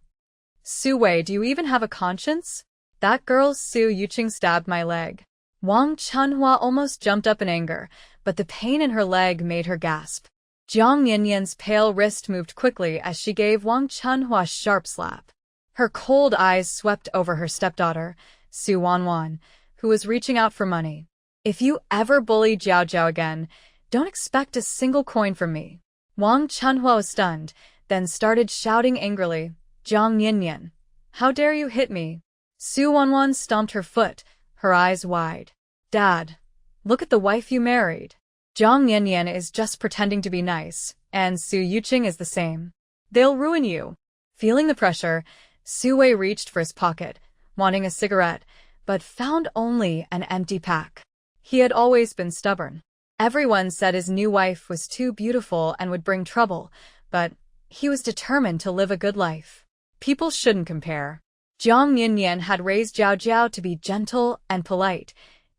Su Wei, do you even have a conscience? That girl Su Yuqing stabbed my leg. Wang Chunhua almost jumped up in anger, but the pain in her leg made her gasp. Jiang Yinyan's pale wrist moved quickly as she gave Wang Chunhua a sharp slap. Her cold eyes swept over her stepdaughter, Su Wanwan, who was reaching out for money. If you ever bully Jiao Jiao again, don't expect a single coin from me. Wang Chunhua was stunned, then started shouting angrily, Jiang Yinyan, how dare you hit me? Su Wanwan stomped her foot, her eyes wide. Dad, look at the wife you married. Jiang Yinyan is just pretending to be nice, and Su Yuqing is the same. They'll ruin you. Feeling the pressure, Su Wei reached for his pocket, wanting a cigarette, but found only an empty pack. He had always been stubborn. Everyone said his new wife was too beautiful and would bring trouble, but he was determined to live a good life. People shouldn't compare. Jiang Yinyan had raised Jiao Jiao to be gentle and polite,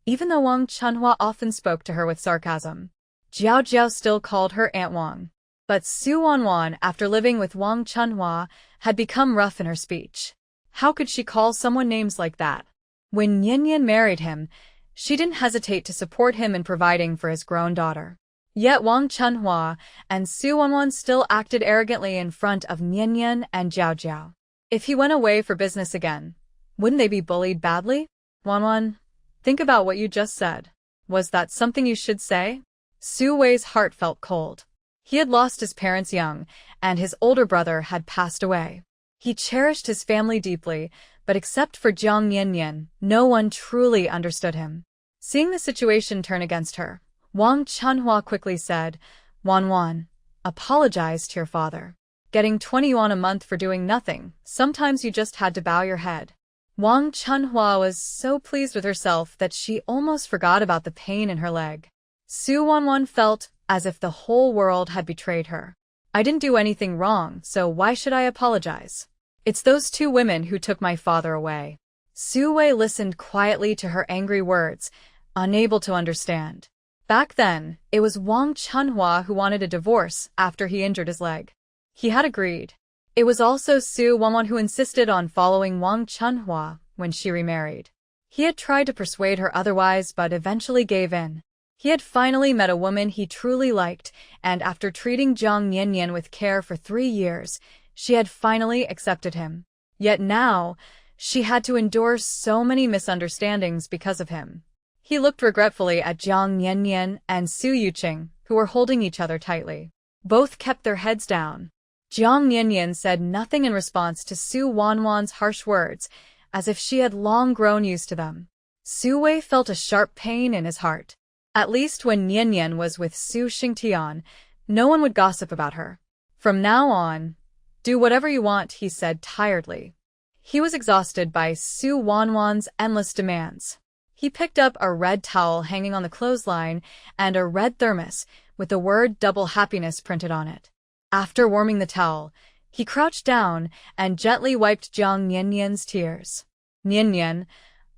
even though Wang Chunhua often spoke to her with sarcasm. Jiao Jiao still called her Aunt Wang. But Su Wanwan, after living with Wang Chunhua, had become rough in her speech. How could she call someone names like that? When Yinyan married him, she didn't hesitate to support him in providing for his grown daughter. Yet Wang Chunhua and Su Wanwan still acted arrogantly in front of Yinyan and Jiao Jiao. If he went away for business again, wouldn't they be bullied badly? Wanwan, think about what you just said. Was that something you should say? Su Wei's heart felt cold. He had lost his parents young, and his older brother had passed away. He cherished his family deeply, but except for Jiang Yinyan, no one truly understood him. Seeing the situation turn against her, Wang Chunhua quickly said, Wanwan, apologize to your father. Getting 20 yuan a month for doing nothing, sometimes you just had to bow your head. Wang Chunhua was so pleased with herself that she almost forgot about the pain in her leg. Su Wanwan felt as if the whole world had betrayed her. I didn't do anything wrong, so why should I apologize? It's those two women who took my father away. Su Wei listened quietly to her angry words, unable to understand. Back then, it was Wang Chunhua who wanted a divorce after he injured his leg. He had agreed. It was also Su Wanwan who insisted on following Wang Chunhua when she remarried. He had tried to persuade her otherwise but eventually gave in. He had finally met a woman he truly liked, and after treating Jiang Yinyan with care for 3 years, she had finally accepted him. Yet now, she had to endure so many misunderstandings because of him. He looked regretfully at Jiang Yinyan and Su Yuqing, who were holding each other tightly. Both kept their heads down. Jiang Yinyan said nothing in response to Su Wanwan's harsh words, as if she had long grown used to them. Su Wei felt a sharp pain in his heart. At least when Yinyan was with Su Xingtian, no one would gossip about her. From now on, do whatever you want, he said tiredly. He was exhausted by Su Wanwan's endless demands. He picked up a red towel hanging on the clothesline and a red thermos with the word double happiness printed on it. After warming the towel, he crouched down and gently wiped Jiang Yinyan's tears. Yinyan,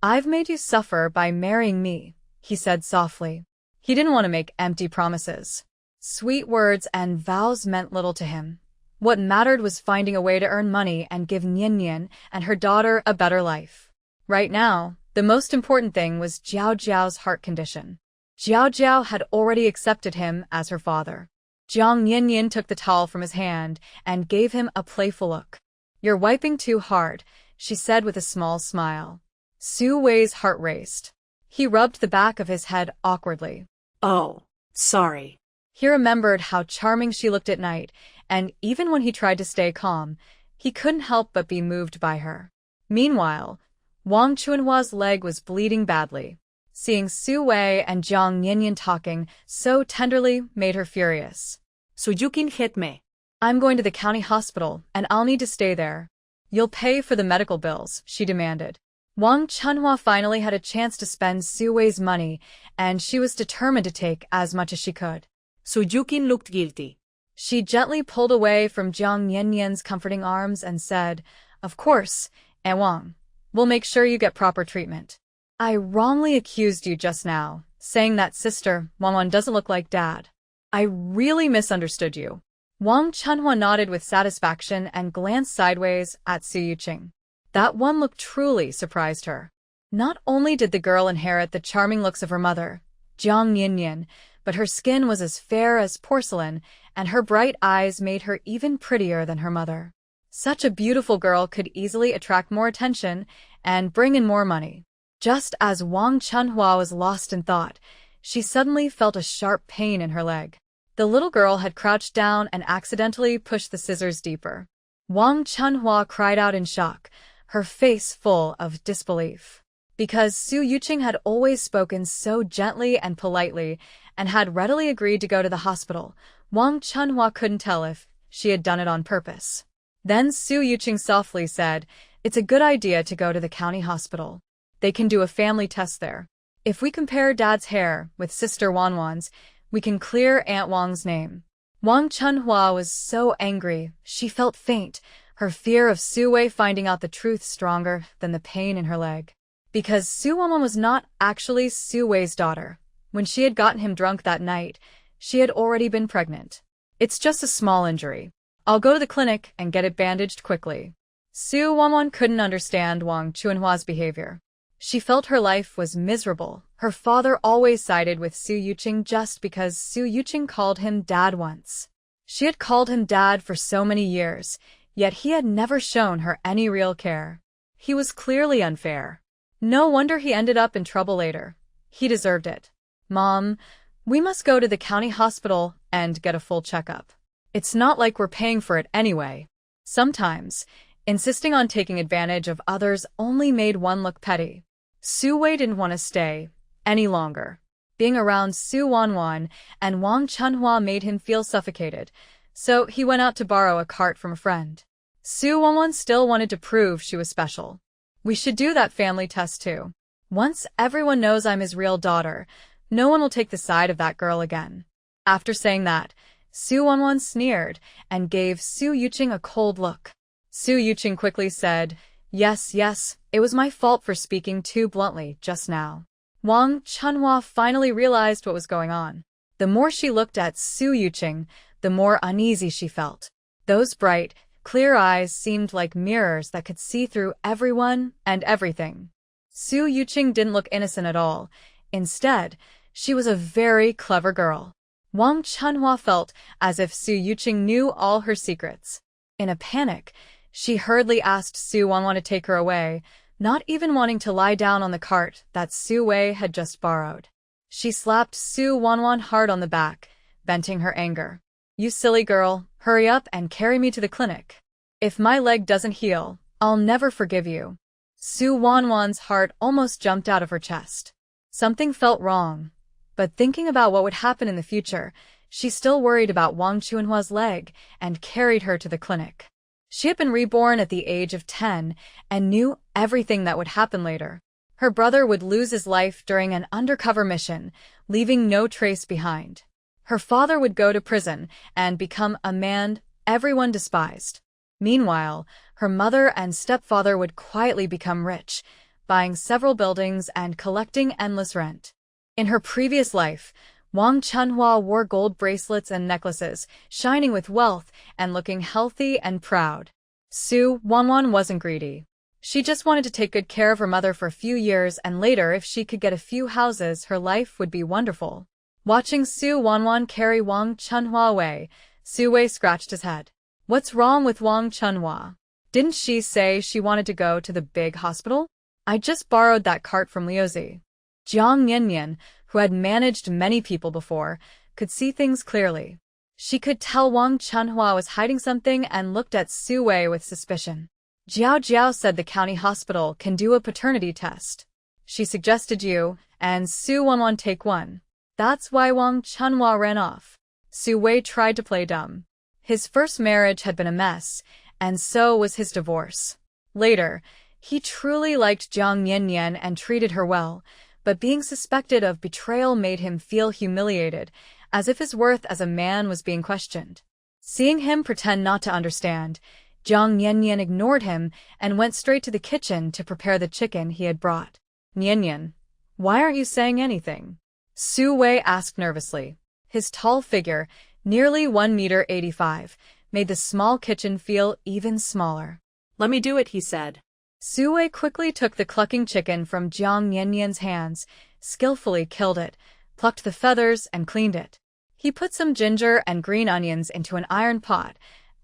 I've made you suffer by marrying me, he said softly. He didn't want to make empty promises. Sweet words and vows meant little to him. What mattered was finding a way to earn money and give Yinyan and her daughter a better life. Right now, the most important thing was Jiao Jiao's heart condition. Jiao Jiao had already accepted him as her father. Jiang Yinyan took the towel from his hand and gave him a playful look. You're wiping too hard, she said with a small smile. Su Wei's heart raced. He rubbed the back of his head awkwardly. Oh, sorry. He remembered how charming she looked at night, and even when he tried to stay calm, he couldn't help but be moved by her. Meanwhile, Wang Chunhua's leg was bleeding badly. Seeing Su Wei and Jiang Yinyan talking so tenderly made her furious. Su Yuqing hit me. I'm going to the county hospital, and I'll need to stay there. You'll pay for the medical bills, she demanded. Wang Chunhua finally had a chance to spend Su Wei's money, and she was determined to take as much as she could. Su Yuqing looked guilty. She gently pulled away from Jiang Yinyan's comforting arms and said, Of course, Aunt Wang. We'll make sure you get proper treatment. I wrongly accused you just now, saying that Sister Wanwan doesn't look like Dad. I really misunderstood you. Wang Chunhua nodded with satisfaction and glanced sideways at Su Yuqing. That one look truly surprised her. Not only did the girl inherit the charming looks of her mother, Jiang Yanyan, but her skin was as fair as porcelain, and her bright eyes made her even prettier than her mother. Such a beautiful girl could easily attract more attention and bring in more money. Just as Wang Chunhua was lost in thought, she suddenly felt a sharp pain in her leg. The little girl had crouched down and accidentally pushed the scissors deeper. Wang Chunhua cried out in shock, her face full of disbelief. Because Su Yuqing had always spoken so gently and politely and had readily agreed to go to the hospital, Wang Chunhua couldn't tell if she had done it on purpose. Then Su Yuqing softly said, "It's a good idea to go to the county hospital. They can do a family test there. If we compare Dad's hair with Sister Wanwan's, we can clear Aunt Wang's name." Wang Chunhua was so angry, she felt faint, her fear of Su Wei finding out the truth stronger than the pain in her leg. Because Su Wanwan was not actually Su Wei's daughter. When she had gotten him drunk that night, she had already been pregnant. "It's just a small injury. I'll go to the clinic and get it bandaged quickly." Su Wanwan couldn't understand Wang Chunhua's behavior. She felt her life was miserable. Her father always sided with Su Yuqing just because Su Yuqing called him Dad once. She had called him Dad for so many years, yet he had never shown her any real care. He was clearly unfair. No wonder he ended up in trouble later. He deserved it. "Mom, we must go to the county hospital and get a full checkup. It's not like we're paying for it anyway." Sometimes, insisting on taking advantage of others only made one look petty. Su Wei didn't want to stay any longer. Being around Su Wanwan and Wang Chunhua made him feel suffocated, so he went out to borrow a cart from a friend. Su Wanwan still wanted to prove she was special. "We should do that family test too. Once everyone knows I'm his real daughter, no one will take the side of that girl again." After saying that, Su Wanwan sneered and gave Su Yuqing a cold look. Su Yuqing quickly said, Yes, it was my fault for speaking too bluntly just now." Wang Chunhua finally realized what was going on. The more she looked at Su Yuqing, the more uneasy she felt. Those bright, clear eyes seemed like mirrors that could see through everyone and everything. Su Yuqing didn't look innocent at all. Instead, she was a very clever girl. Wang Chunhua felt as if Su Yuqing knew all her secrets. In a panic, she hurriedly asked Su Wanwan to take her away, not even wanting to lie down on the cart that Su Wei had just borrowed. She slapped Su Wanwan hard on the back, venting her anger. "You silly girl, hurry up and carry me to the clinic. If my leg doesn't heal, I'll never forgive you." Su Wanwan's heart almost jumped out of her chest. Something felt wrong, but thinking about what would happen in the future, she still worried about Wang Chunhua's leg and carried her to the clinic. She had been reborn at the age of 10 and knew everything that would happen later. Her brother would lose his life during an undercover mission, leaving no trace behind. Her father would go to prison and become a man everyone despised. Meanwhile, her mother and stepfather would quietly become rich, buying several buildings and collecting endless rent. In her previous life, Wang Chunhua wore gold bracelets and necklaces, shining with wealth and looking healthy and proud. Su Wanwan wasn't greedy. She just wanted to take good care of her mother for a few years, and later, if she could get a few houses, her life would be wonderful. Watching Su Wanwan carry Wang Chunhua away, Su Wei scratched his head. What's wrong with Wang Chunhua? Didn't she say she wanted to go to the big hospital? I just borrowed that cart from Liuzi. Jiang Yanyan, who had managed many people before, could see things clearly. She could tell Wang Chunhua was hiding something and looked at Su Wei with suspicion. Jiao said the county hospital can do a paternity test. She suggested you and Su Wanwan take one. That's why Wang Chunhua ran off. Su Wei tried to play dumb. His first marriage had been a mess, and so was his divorce. Later, he truly liked Jiang Yanyan and treated her well, but being suspected of betrayal made him feel humiliated, as if his worth as a man was being questioned. Seeing him pretend not to understand, Jiang Yanyan ignored him and went straight to the kitchen to prepare the chicken he had brought. "Yanyan, why aren't you saying anything?" Su Wei asked nervously. His tall figure, nearly 1.85 meters, made the small kitchen feel even smaller. "Let me do it," he said. Sui quickly took the clucking chicken from Jiang Yanyan's hands, skillfully killed it, plucked the feathers, and cleaned it. He put some ginger and green onions into an iron pot,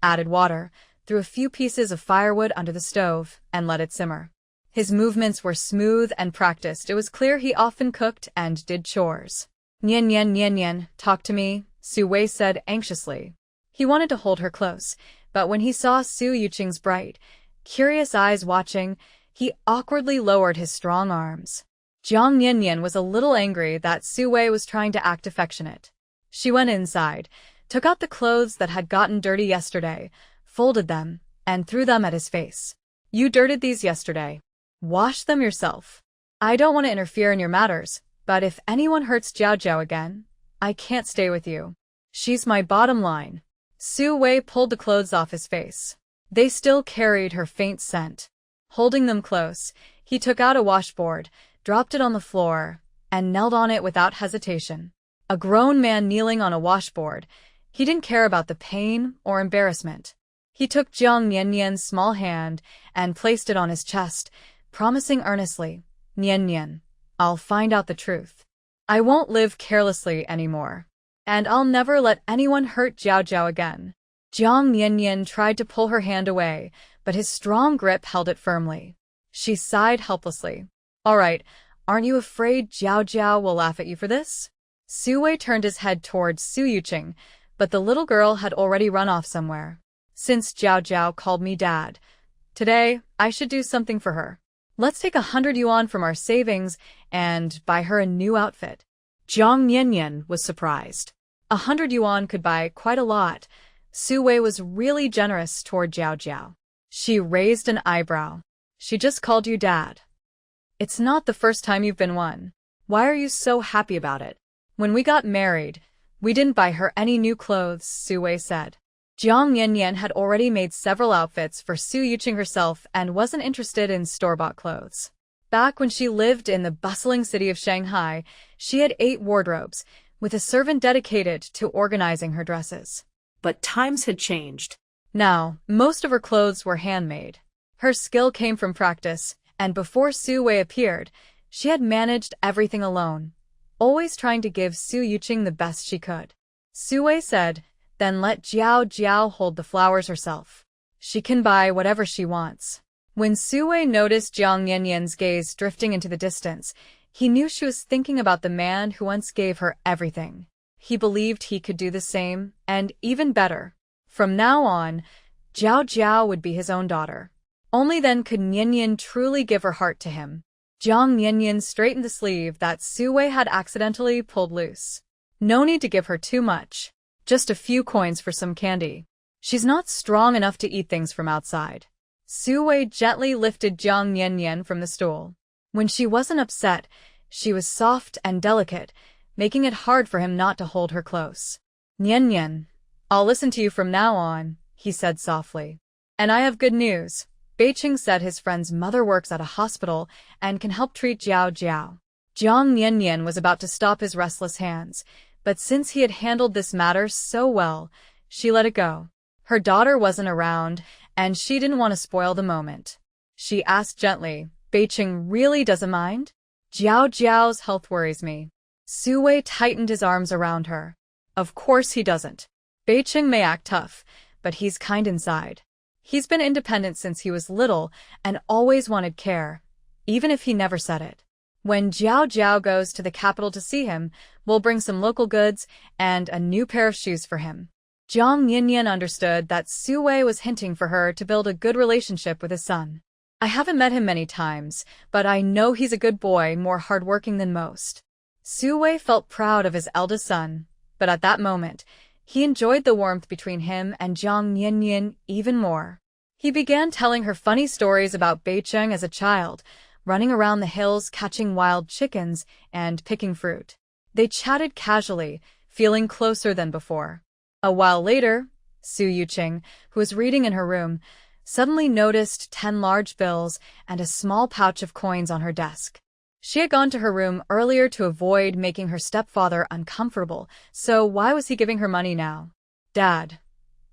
added water, threw a few pieces of firewood under the stove, and let it simmer. His movements were smooth and practiced. It was clear he often cooked and did chores. Nian, talk to me, Sui said anxiously. He wanted to hold her close, but when he saw Su Yuqing's bright, curious eyes watching, he awkwardly lowered his strong arms. Jiang Yanyan was a little angry that Sui was trying to act affectionate. She went inside, took out the clothes that had gotten dirty yesterday, folded them, and threw them at his face. You dirted these yesterday. Wash them yourself. I don't want to interfere in your matters, but if anyone hurts Jiao Jiao again, I can't stay with you. She's my bottom line. Sui pulled the clothes off his face. They still carried her faint scent. Holding them close, he took out a washboard, dropped it on the floor, and knelt on it without hesitation. A grown man kneeling on a washboard, he didn't care about the pain or embarrassment. He took Jiang Yanyan's small hand and placed it on his chest, promising earnestly, Nian, I'll find out the truth. I won't live carelessly anymore. And I'll never let anyone hurt Jiao Jiao again. Jiang Yanyan tried to pull her hand away, but his strong grip held it firmly. She sighed helplessly. All right, aren't you afraid Jiao Jiao will laugh at you for this? Sui turned his head towards Su Yuqing, but the little girl had already run off somewhere. Since Jiao Jiao called me dad, today I should do something for her. Let's take 100 yuan from our savings and buy her a new outfit. Jiang Yanyan was surprised. 100 yuan could buy quite a lot. Sui was really generous toward Jiao Jiao. She raised an eyebrow. She just called you dad. It's not the first time you've been one. Why are you so happy about it? When we got married, we didn't buy her any new clothes, Sui said. Jiang Yanyan had already made several outfits for Su Yuqing herself and wasn't interested in store-bought clothes. Back when she lived in the bustling city of Shanghai, she had 8 wardrobes, with a servant dedicated to organizing her dresses. But times had changed. Now, most of her clothes were handmade. Her skill came from practice, and before Sui appeared, she had managed everything alone, always trying to give Su Yuqing the best she could. Sui said, then let Jiao Jiao hold the flowers herself. She can buy whatever she wants. When Sui noticed Jiang Yanyan's gaze drifting into the distance, he knew she was thinking about the man who once gave her everything. He believed he could do the same, and even better. From now on, Jiao Jiao would be his own daughter. Only then could Yanyan truly give her heart to him. Jiang Yanyan straightened the sleeve that Sui had accidentally pulled loose. No need to give her too much. Just a few coins for some candy. She's not strong enough to eat things from outside. Sui gently lifted Jiang Yanyan from the stool. When she wasn't upset, she was soft and delicate, making it hard for him not to hold her close. Yanyan, I'll listen to you from now on, he said softly. And I have good news. Beijing said his friend's mother works at a hospital and can help treat Jiao Jiao. Jiang Yanyan was about to stop his restless hands, but since he had handled this matter so well, she let it go. Her daughter wasn't around, and she didn't want to spoil the moment. She asked gently, Beijing really doesn't mind? Jiao Jiao's health worries me. Sui tightened his arms around her. Of course he doesn't. Beijing may act tough, but he's kind inside. He's been independent since he was little and always wanted care, even if he never said it. When Jiao Jiao goes to the capital to see him, we'll bring some local goods and a new pair of shoes for him. Jiang Yanyan understood that Sui was hinting for her to build a good relationship with his son. I haven't met him many times, but I know he's a good boy, more hardworking than most. Sui felt proud of his eldest son, but at that moment, he enjoyed the warmth between him and Jiang Yanyan even more. He began telling her funny stories about Beijing as a child, running around the hills catching wild chickens and picking fruit. They chatted casually, feeling closer than before. A while later, Su Yuqing, who was reading in her room, suddenly noticed 10 large bills and a small pouch of coins on her desk. She had gone to her room earlier to avoid making her stepfather uncomfortable, so why was he giving her money now? Dad,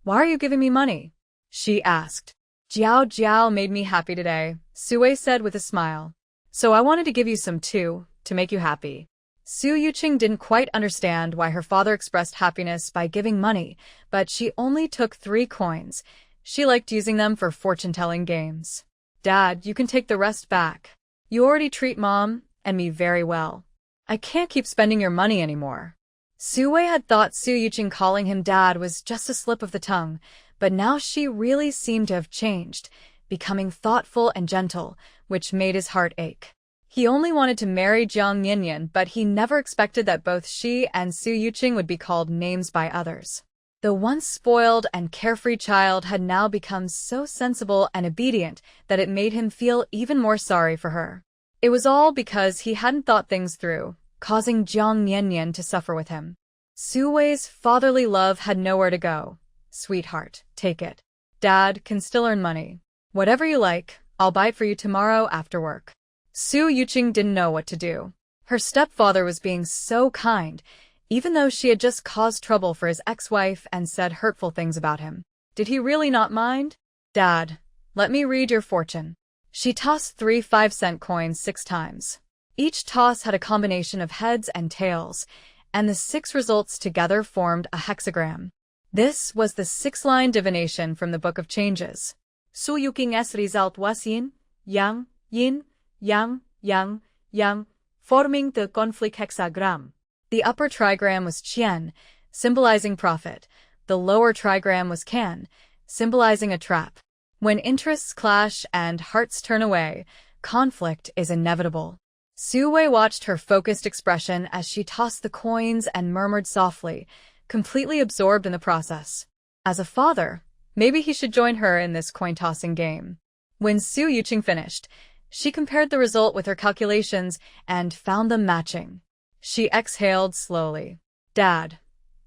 why are you giving me money? She asked. Jiao Jiao made me happy today, Sui said with a smile. So I wanted to give you some too, to make you happy. Su Yuqing didn't quite understand why her father expressed happiness by giving money, but she only took 3 coins. She liked using them for fortune-telling games. Dad, you can take the rest back. You already treat Mom and me very well. I can't keep spending your money anymore. Sui had thought Su Yuqing calling him Dad was just a slip of the tongue, but now she really seemed to have changed, becoming thoughtful and gentle, which made his heart ache. He only wanted to marry Jiang Yinyan, but he never expected that both she and Su Yuqing would be called names by others. The once spoiled and carefree child had now become so sensible and obedient that it made him feel even more sorry for her. It was all because he hadn't thought things through, causing Jiang Yinyan to suffer with him. Sui's fatherly love had nowhere to go. Sweetheart, take it. Dad can still earn money. Whatever you like, I'll buy it for you tomorrow after work. Su Yuqing didn't know what to do. Her stepfather was being so kind, even though she had just caused trouble for his ex-wife and said hurtful things about him. Did he really not mind? Dad, let me read your fortune. She tossed 3 5-cent coins 6 times. Each toss had a combination of heads and tails, and the 6 results together formed a hexagram. This was the 6-line divination from the Book of Changes. Su Yuqing's result was yin, yang, yang, yang, forming the conflict hexagram. The upper trigram was qian, symbolizing profit. The lower trigram was can, symbolizing a trap. When interests clash and hearts turn away, conflict is inevitable. Sui watched her focused expression as she tossed the coins and murmured softly, completely absorbed in the process. As a father, maybe he should join her in this coin-tossing game. When Su Yuqing finished, she compared the result with her calculations and found them matching. She exhaled slowly. Dad,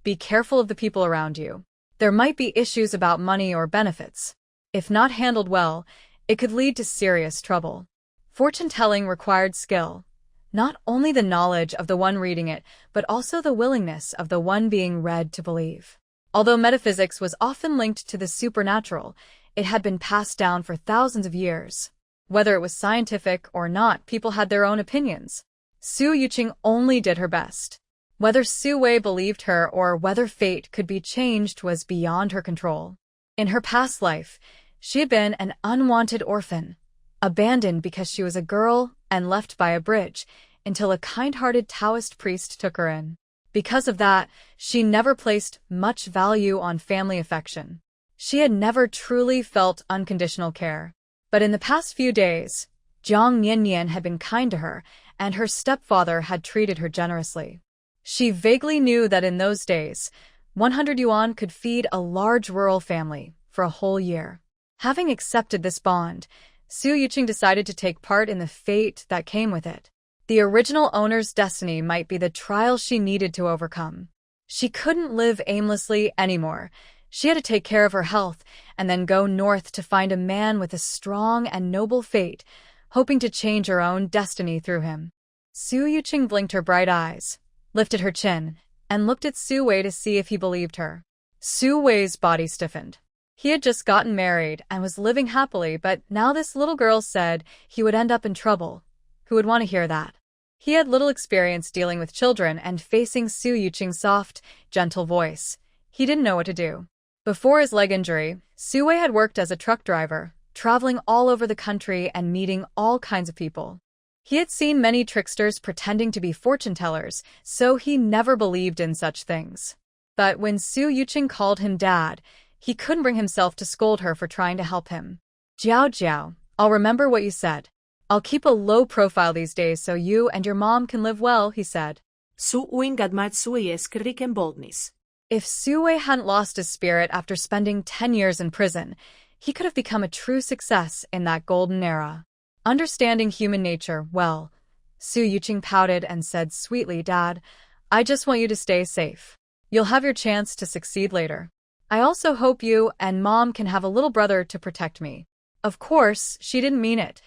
be careful of the people around you. There might be issues about money or benefits. If not handled well, it could lead to serious trouble. Fortune-telling required skill. Not only the knowledge of the one reading it, but also the willingness of the one being read to believe. Although metaphysics was often linked to the supernatural, it had been passed down for thousands of years. Whether it was scientific or not, people had their own opinions. Su Yuqing only did her best. Whether Sui believed her or whether fate could be changed was beyond her control. In her past life, she had been an unwanted orphan, abandoned because she was a girl and left by a bridge, until a kind-hearted Taoist priest took her in. Because of that, she never placed much value on family affection. She had never truly felt unconditional care. But in the past few days, Jiang Yinyan had been kind to her, and her stepfather had treated her generously. She vaguely knew that in those days, 100 yuan could feed a large rural family for a whole year. Having accepted this bond, Su Yuqing decided to take part in the fate that came with it. The original owner's destiny might be the trial she needed to overcome. She couldn't live aimlessly anymore. She had to take care of her health and then go north to find a man with a strong and noble fate, hoping to change her own destiny through him. Su Yuqing blinked her bright eyes, lifted her chin, and looked at Sui to see if he believed her. Sui's body stiffened. He had just gotten married and was living happily, but now this little girl said he would end up in trouble. Who would want to hear that? He had little experience dealing with children and facing Su Yuqing's soft, gentle voice. He didn't know what to do. Before his leg injury, Sui had worked as a truck driver, traveling all over the country and meeting all kinds of people. He had seen many tricksters pretending to be fortune-tellers, so he never believed in such things. But when Su Yuqing called him Dad, he couldn't bring himself to scold her for trying to help him. Jiao Jiao, I'll remember what you said. I'll keep a low profile these days so you and your mom can live well, he said. Su Wing admired Sui's courage and boldness. If Sui hadn't lost his spirit after spending 10 years in prison, he could have become a true success in that golden era. Understanding human nature well, Su Yuqing pouted and said sweetly, Dad, I just want you to stay safe. You'll have your chance to succeed later. I also hope you and Mom can have a little brother to protect me. Of course, she didn't mean it.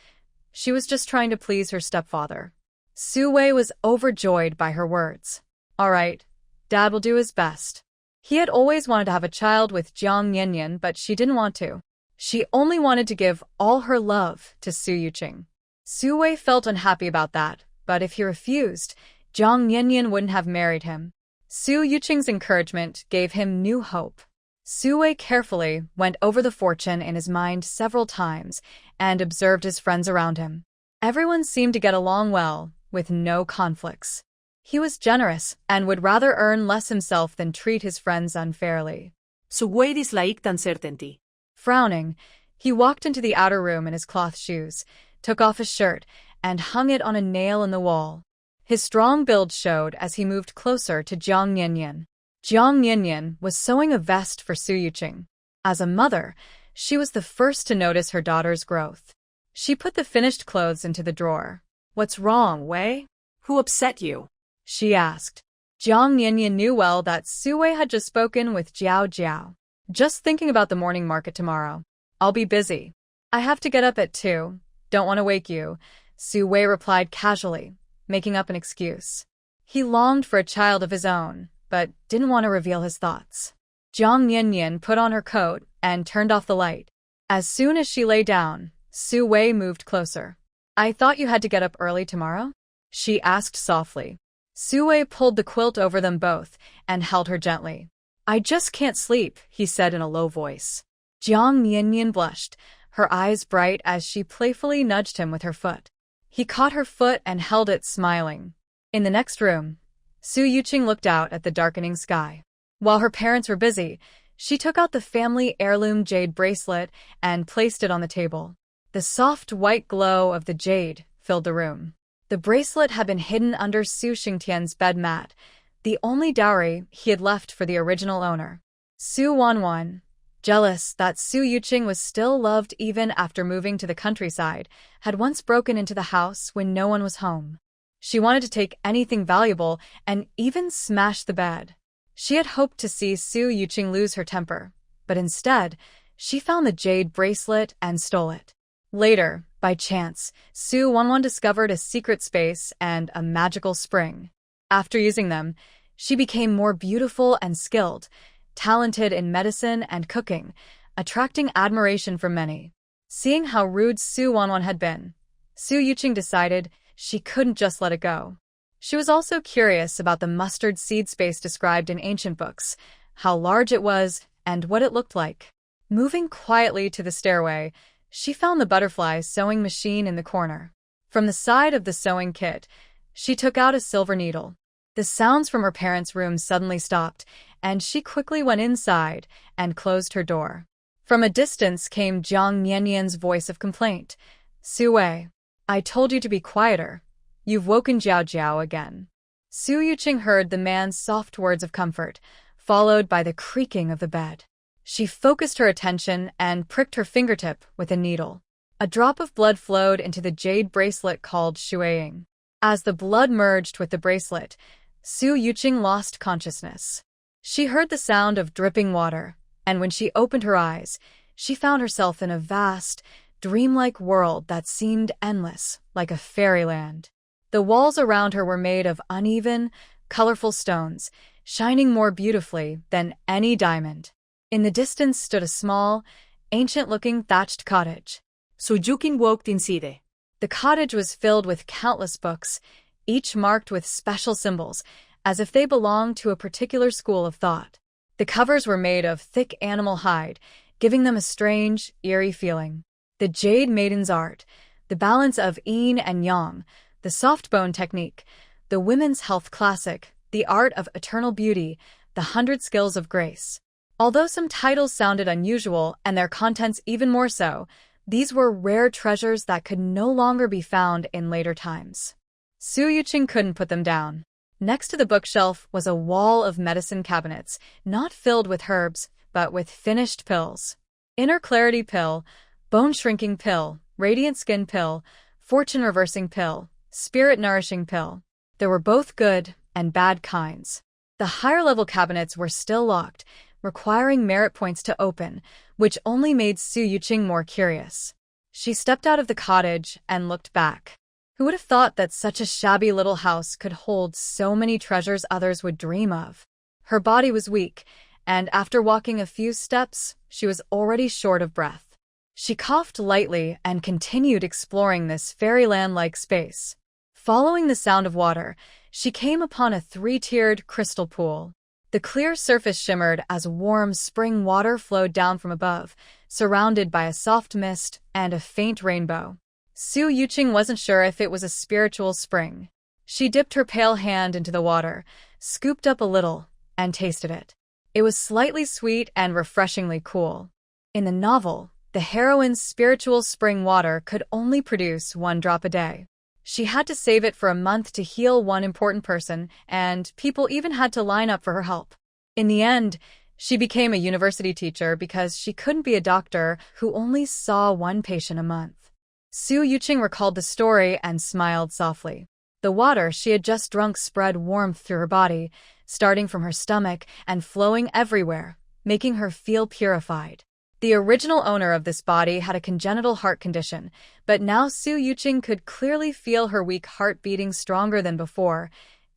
She was just trying to please her stepfather. Sui was overjoyed by her words. All right, Dad will do his best. He had always wanted to have a child with Jiang Yinyan, but she didn't want to. She only wanted to give all her love to Su Yuqing. Su Wei felt unhappy about that, but if he refused, Jiang Yanyan wouldn't have married him. Su Yuqing's encouragement gave him new hope. Su Wei carefully went over the fortune in his mind several times and observed his friends around him. Everyone seemed to get along well, with no conflicts. He was generous and would rather earn less himself than treat his friends unfairly. Su Wei disliked uncertainty. Frowning, he walked into the outer room in his cloth shoes, took off his shirt, and hung it on a nail in the wall. His strong build showed as he moved closer to Jiang Yanyan. Jiang Yanyan was sewing a vest for Su Yuqing. As a mother, she was the first to notice her daughter's growth. She put the finished clothes into the drawer. "What's wrong, Wei?" Who upset you? she asked. Jiang Yanyan knew well that Su Wei had just spoken with Jiao Jiao. "Just thinking about the morning market tomorrow. I'll be busy. I have to get up at 2. Don't want to wake you," Su Wei replied casually, making up an excuse. He longed for a child of his own, but didn't want to reveal his thoughts. Jiang Yanyan put on her coat and turned off the light. As soon as she lay down, Su Wei moved closer. "I thought you had to get up early tomorrow?" she asked softly. Su Wei pulled the quilt over them both and held her gently. "I just can't sleep," he said in a low voice. Jiang Yanyan blushed, her eyes bright as she playfully nudged him with her foot. He caught her foot and held it, smiling. In the next room, Su Yuqing looked out at the darkening sky. While her parents were busy, she took out the family heirloom jade bracelet and placed it on the table. The soft white glow of the jade filled the room. The bracelet had been hidden under Su Xingtian's bed mat, the only dowry he had left for the original owner. Su Wanwan, jealous that Su Yuqing was still loved even after moving to the countryside, had once broken into the house when no one was home. She wanted to take anything valuable and even smash the bed. She had hoped to see Su Yuqing lose her temper, but instead, she found the jade bracelet and stole it. Later, by chance, Su Wanwan discovered a secret space and a magical spring. After using them, she became more beautiful and skilled, talented in medicine and cooking, attracting admiration from many. Seeing how rude Su Wanwan had been, Su Yuqing decided she couldn't just let it go. She was also curious about the mustard seed space described in ancient books, how large it was, and what it looked like. Moving quietly to the stairway, she found the butterfly sewing machine in the corner. From the side of the sewing kit, she took out a silver needle. The sounds from her parents' room suddenly stopped, and she quickly went inside and closed her door. From a distance came Jiang Yanyan's voice of complaint. "Su Wei, I told you to be quieter. You've woken Jiao Jiao again." Su Yuqing heard the man's soft words of comfort, followed by the creaking of the bed. She focused her attention and pricked her fingertip with a needle. A drop of blood flowed into the jade bracelet called shuiying. As the blood merged with the bracelet, Su Yuqing lost consciousness. She heard the sound of dripping water, and when she opened her eyes, she found herself in a vast, dreamlike world that seemed endless, like a fairyland. The walls around her were made of uneven, colorful stones, shining more beautifully than any diamond. In the distance stood a small, ancient-looking thatched cottage. Su Yuqing walked inside. The cottage was filled with countless books, each marked with special symbols, as if they belonged to a particular school of thought. The covers were made of thick animal hide, giving them a strange, eerie feeling. The Jade Maiden's art, the balance of yin and yang, the soft bone technique, the women's health classic, the art of eternal beauty, the 100 skills of grace. Although some titles sounded unusual and their contents even more so, these were rare treasures that could no longer be found in later times. Su Yuqing couldn't put them down. Next to the bookshelf was a wall of medicine cabinets, not filled with herbs, but with finished pills. Inner clarity pill, bone shrinking pill, radiant skin pill, fortune reversing pill, spirit nourishing pill. There were both good and bad kinds. The higher level cabinets were still locked, requiring merit points to open, which only made Su Yuqing more curious. She stepped out of the cottage and looked back. Who would have thought that such a shabby little house could hold so many treasures others would dream of? Her body was weak, and after walking a few steps, she was already short of breath. She coughed lightly and continued exploring this fairyland-like space. Following the sound of water, she came upon a three-tiered crystal pool. The clear surface shimmered as warm spring water flowed down from above, surrounded by a soft mist and a faint rainbow. Su Yuqing wasn't sure if it was a spiritual spring. She dipped her pale hand into the water, scooped up a little, and tasted it. It was slightly sweet and refreshingly cool. In the novel, the heroine's spiritual spring water could only produce 1 drop a day. She had to save it for a month to heal one important person, and people even had to line up for her help. In the end, she became a university teacher because she couldn't be a doctor who only saw 1 patient a month. Su Yuqing recalled the story and smiled softly. The water she had just drunk spread warmth through her body, starting from her stomach and flowing everywhere, making her feel purified. The original owner of this body had a congenital heart condition, but now Su Yuqing could clearly feel her weak heart beating stronger than before,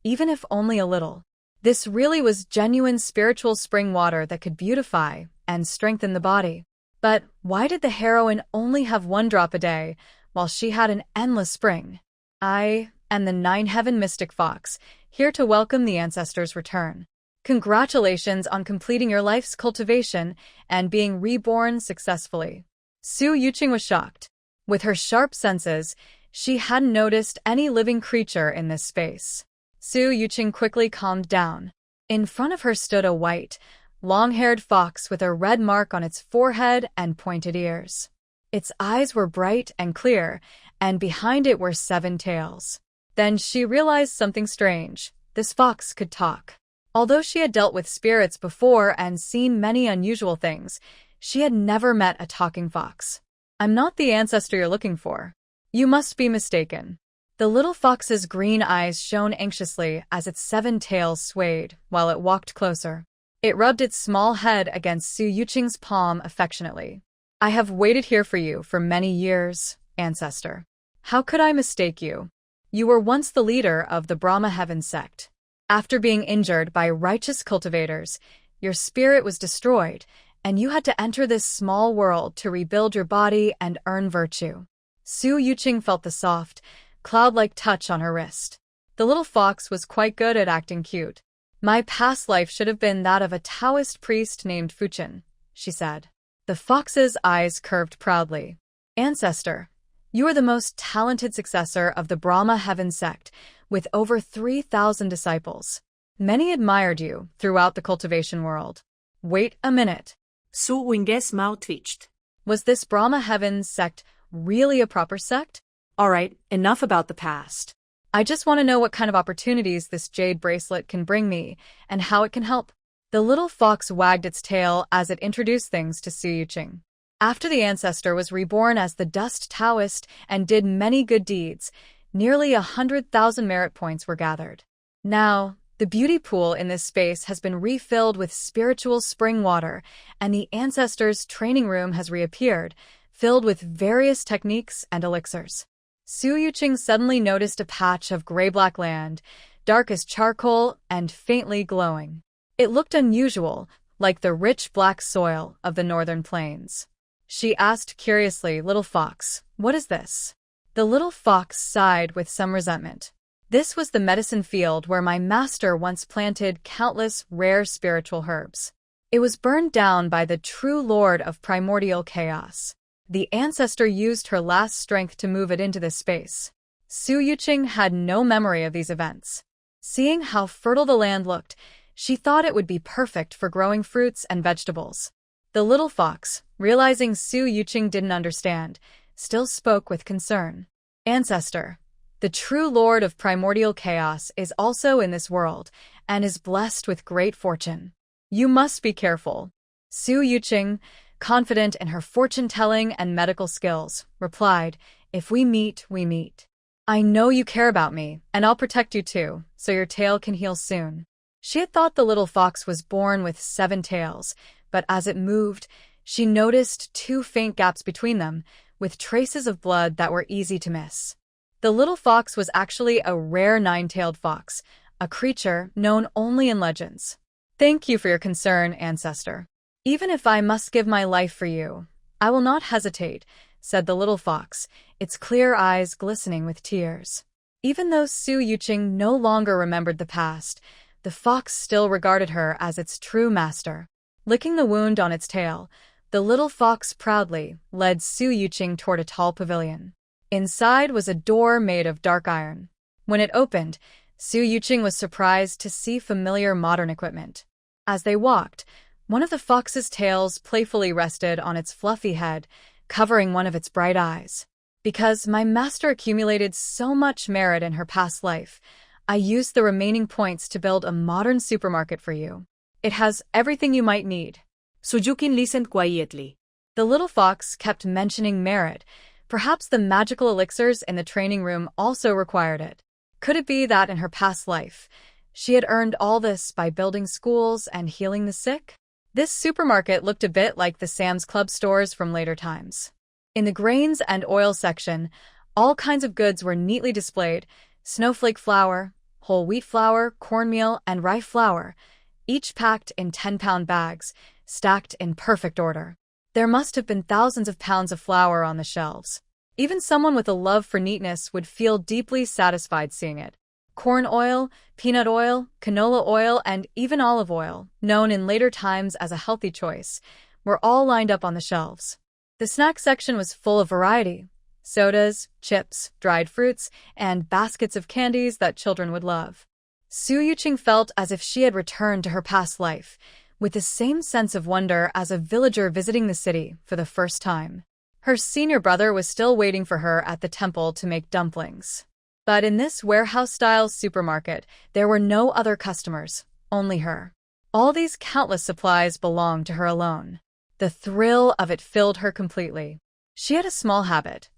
even if only a little. This really was genuine spiritual spring water that could beautify and strengthen the body. But why did the heroine only have 1 drop a day, while she had an endless spring? I am the 9-heaven mystic fox, here to welcome the ancestors' return. Congratulations on completing your life's cultivation and being reborn successfully. Su Yuqing was shocked. With her sharp senses, she hadn't noticed any living creature in this space. Su Yuqing quickly calmed down. In front of her stood a white, long-haired fox with a red mark on its forehead and pointed ears. Its eyes were bright and clear, and behind it were 7 tails. Then she realized something strange. This fox could talk. Although she had dealt with spirits before and seen many unusual things, she had never met a talking fox. I'm not the ancestor you're looking for. You must be mistaken. The little fox's green eyes shone anxiously as its 7 tails swayed while it walked closer. It rubbed its small head against Su Yuqing's palm affectionately. I have waited here for you for many years, ancestor. How could I mistake you? You were once the leader of the Brahma Heaven sect. After being injured by righteous cultivators, your spirit was destroyed, and you had to enter this small world to rebuild your body and earn virtue. Su Yuqing felt the soft, cloud-like touch on her wrist. The little fox was quite good at acting cute. My past life should have been that of a Taoist priest named Fuchen, she said. The fox's eyes curved proudly. Ancestor, you are the most talented successor of the Brahma Heaven sect, with over 3,000 disciples. Many admired you throughout the cultivation world. Wait a minute. Su Yuqing's mouth twitched. Was this Brahma Heaven sect really a proper sect? All right, enough about the past. I just want to know what kind of opportunities this jade bracelet can bring me and how it can help. The little fox wagged its tail as it introduced things to Su Yuqing. After the ancestor was reborn as the Dust Taoist and did many good deeds, nearly 100,000 merit points were gathered. Now, the beauty pool in this space has been refilled with spiritual spring water, and the ancestors' training room has reappeared, filled with various techniques and elixirs. Su Yuqing suddenly noticed a patch of gray-black land, dark as charcoal and faintly glowing. It looked unusual, like the rich black soil of the northern plains. She asked curiously, "Little fox, what is this?" The little fox sighed with some resentment. This was the medicine field where my master once planted countless rare spiritual herbs. It was burned down by the true lord of primordial chaos. The ancestor used her last strength to move it into this space. Su Yuqing had no memory of these events. Seeing how fertile the land looked, she thought it would be perfect for growing fruits and vegetables. The little fox, realizing Su Yuqing didn't understand, still spoke with concern. Ancestor, the true lord of primordial chaos is also in this world and is blessed with great fortune. You must be careful. Su Yuqing, confident in her fortune-telling and medical skills, replied, "If we meet, we meet. I know you care about me, and I'll protect you too, so your tail can heal soon." She had thought the little fox was born with 7 tails, but as it moved, she noticed 2 faint gaps between them, with traces of blood that were easy to miss. The little fox was actually a rare 9-tailed fox, a creature known only in legends. Thank you for your concern, ancestor. Even if I must give my life for you, I will not hesitate, said the little fox, its clear eyes glistening with tears. Even though Su Yuqing no longer remembered the past, the fox still regarded her as its true master. Licking the wound on its tail, the little fox proudly led Su Yuqing toward a tall pavilion. Inside was a door made of dark iron. When it opened, Su Yuqing was surprised to see familiar modern equipment. As they walked, one of the fox's tails playfully rested on its fluffy head, covering one of its bright eyes. Because my master accumulated so much merit in her past life, I used the remaining points to build a modern supermarket for you. It has everything you might need. Yuqing listened quietly. The little fox kept mentioning merit. Perhaps the magical elixirs in the training room also required it. Could it be that in her past life, she had earned all this by building schools and healing the sick? This supermarket looked a bit like the Sam's Club stores from later times. In the grains and oil section, all kinds of goods were neatly displayed: snowflake flour, whole wheat flour, cornmeal, and rye flour, each packed in 10-pound bags, stacked in perfect order. There must have been thousands of pounds of flour on the shelves. Even someone with a love for neatness would feel deeply satisfied seeing it. Corn oil, peanut oil, canola oil, and even olive oil, known in later times as a healthy choice, were all lined up on the shelves. The snack section was full of variety: sodas, chips, dried fruits, and baskets of candies that children would love. Su Yuqing felt as if she had returned to her past life, with the same sense of wonder as a villager visiting the city for the first time. Her senior brother was still waiting for her at the temple to make dumplings. But in this warehouse-style supermarket, there were no other customers, only her. All these countless supplies belonged to her alone. The thrill of it filled her completely. She had a small habit.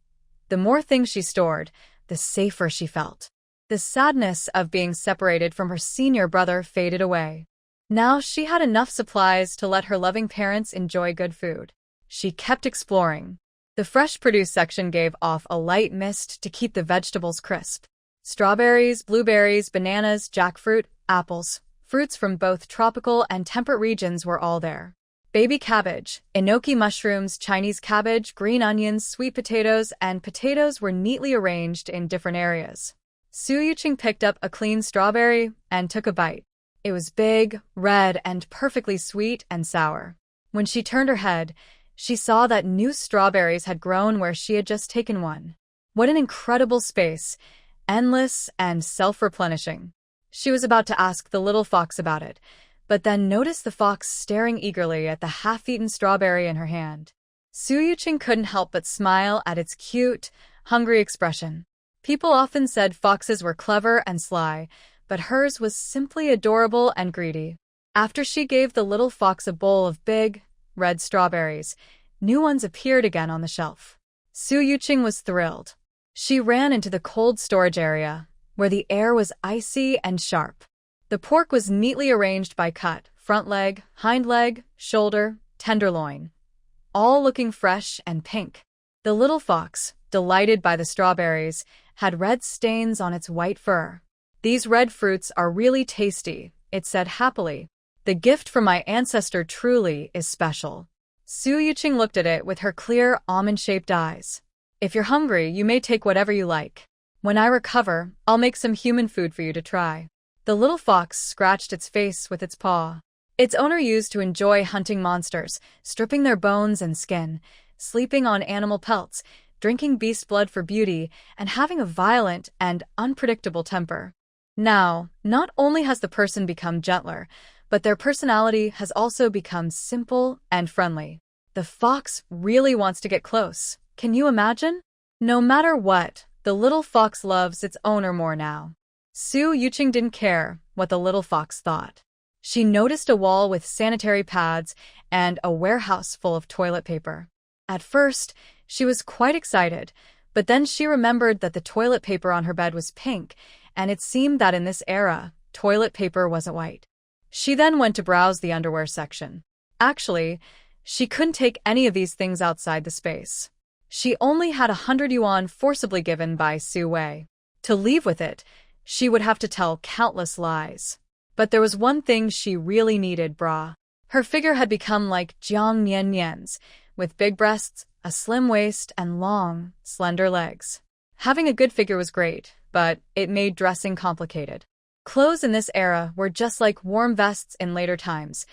The more things she stored, the safer she felt. The sadness of being separated from her senior brother faded away. Now she had enough supplies to let her loving parents enjoy good food. She kept exploring. The fresh produce section gave off a light mist to keep the vegetables crisp. Strawberries, blueberries, bananas, jackfruit, apples, fruits from both tropical and temperate regions were all there. Baby cabbage, enoki mushrooms, Chinese cabbage, green onions, sweet potatoes, and potatoes were neatly arranged in different areas. Su Yuqing picked up a clean strawberry and took a bite. It was big, red, and perfectly sweet and sour. When she turned her head, she saw that new strawberries had grown where she had just taken one. What an incredible space, endless and self-replenishing. She was about to ask the little fox about it, but then noticed the fox staring eagerly at the half-eaten strawberry in her hand. Su Yuqing couldn't help but smile at its cute, hungry expression. People often said foxes were clever and sly, but hers was simply adorable and greedy. After she gave the little fox a bowl of big, red strawberries, new ones appeared again on the shelf. Su Yuqing was thrilled. She ran into the cold storage area, where the air was icy and sharp. The pork was neatly arranged by cut: front leg, hind leg, shoulder, tenderloin, all looking fresh and pink. The little fox, delighted by the strawberries, had red stains on its white fur. "These red fruits are really tasty," it said happily. "The gift from my ancestor truly is special." Su Yuqing looked at it with her clear, almond-shaped eyes. "If you're hungry, you may take whatever you like. When I recover, I'll make some human food for you to try." The little fox scratched its face with its paw. Its owner used to enjoy hunting monsters, stripping their bones and skin, sleeping on animal pelts, drinking beast blood for beauty, and having a violent and unpredictable temper. Now, not only has the person become gentler, but their personality has also become simple and friendly. The fox really wants to get close. Can you imagine? No matter what, the little fox loves its owner more now. Su Yuqing didn't care what the little fox thought. She noticed a wall with sanitary pads and a warehouse full of toilet paper. At first, she was quite excited, but then she remembered that the toilet paper on her bed was pink, and it seemed that in this era, toilet paper wasn't white. She then went to browse the underwear section. Actually, she couldn't take any of these things outside the space. She only had 100 yuan forcibly given by Su Wei. To leave with it, she would have to tell countless lies. But there was one thing she really needed: bra. Her figure had become like Jiang Nian Nian's, with big breasts, a slim waist, and long, slender legs. Having a good figure was great, but it made dressing complicated. Clothes in this era were just like warm vests in later times,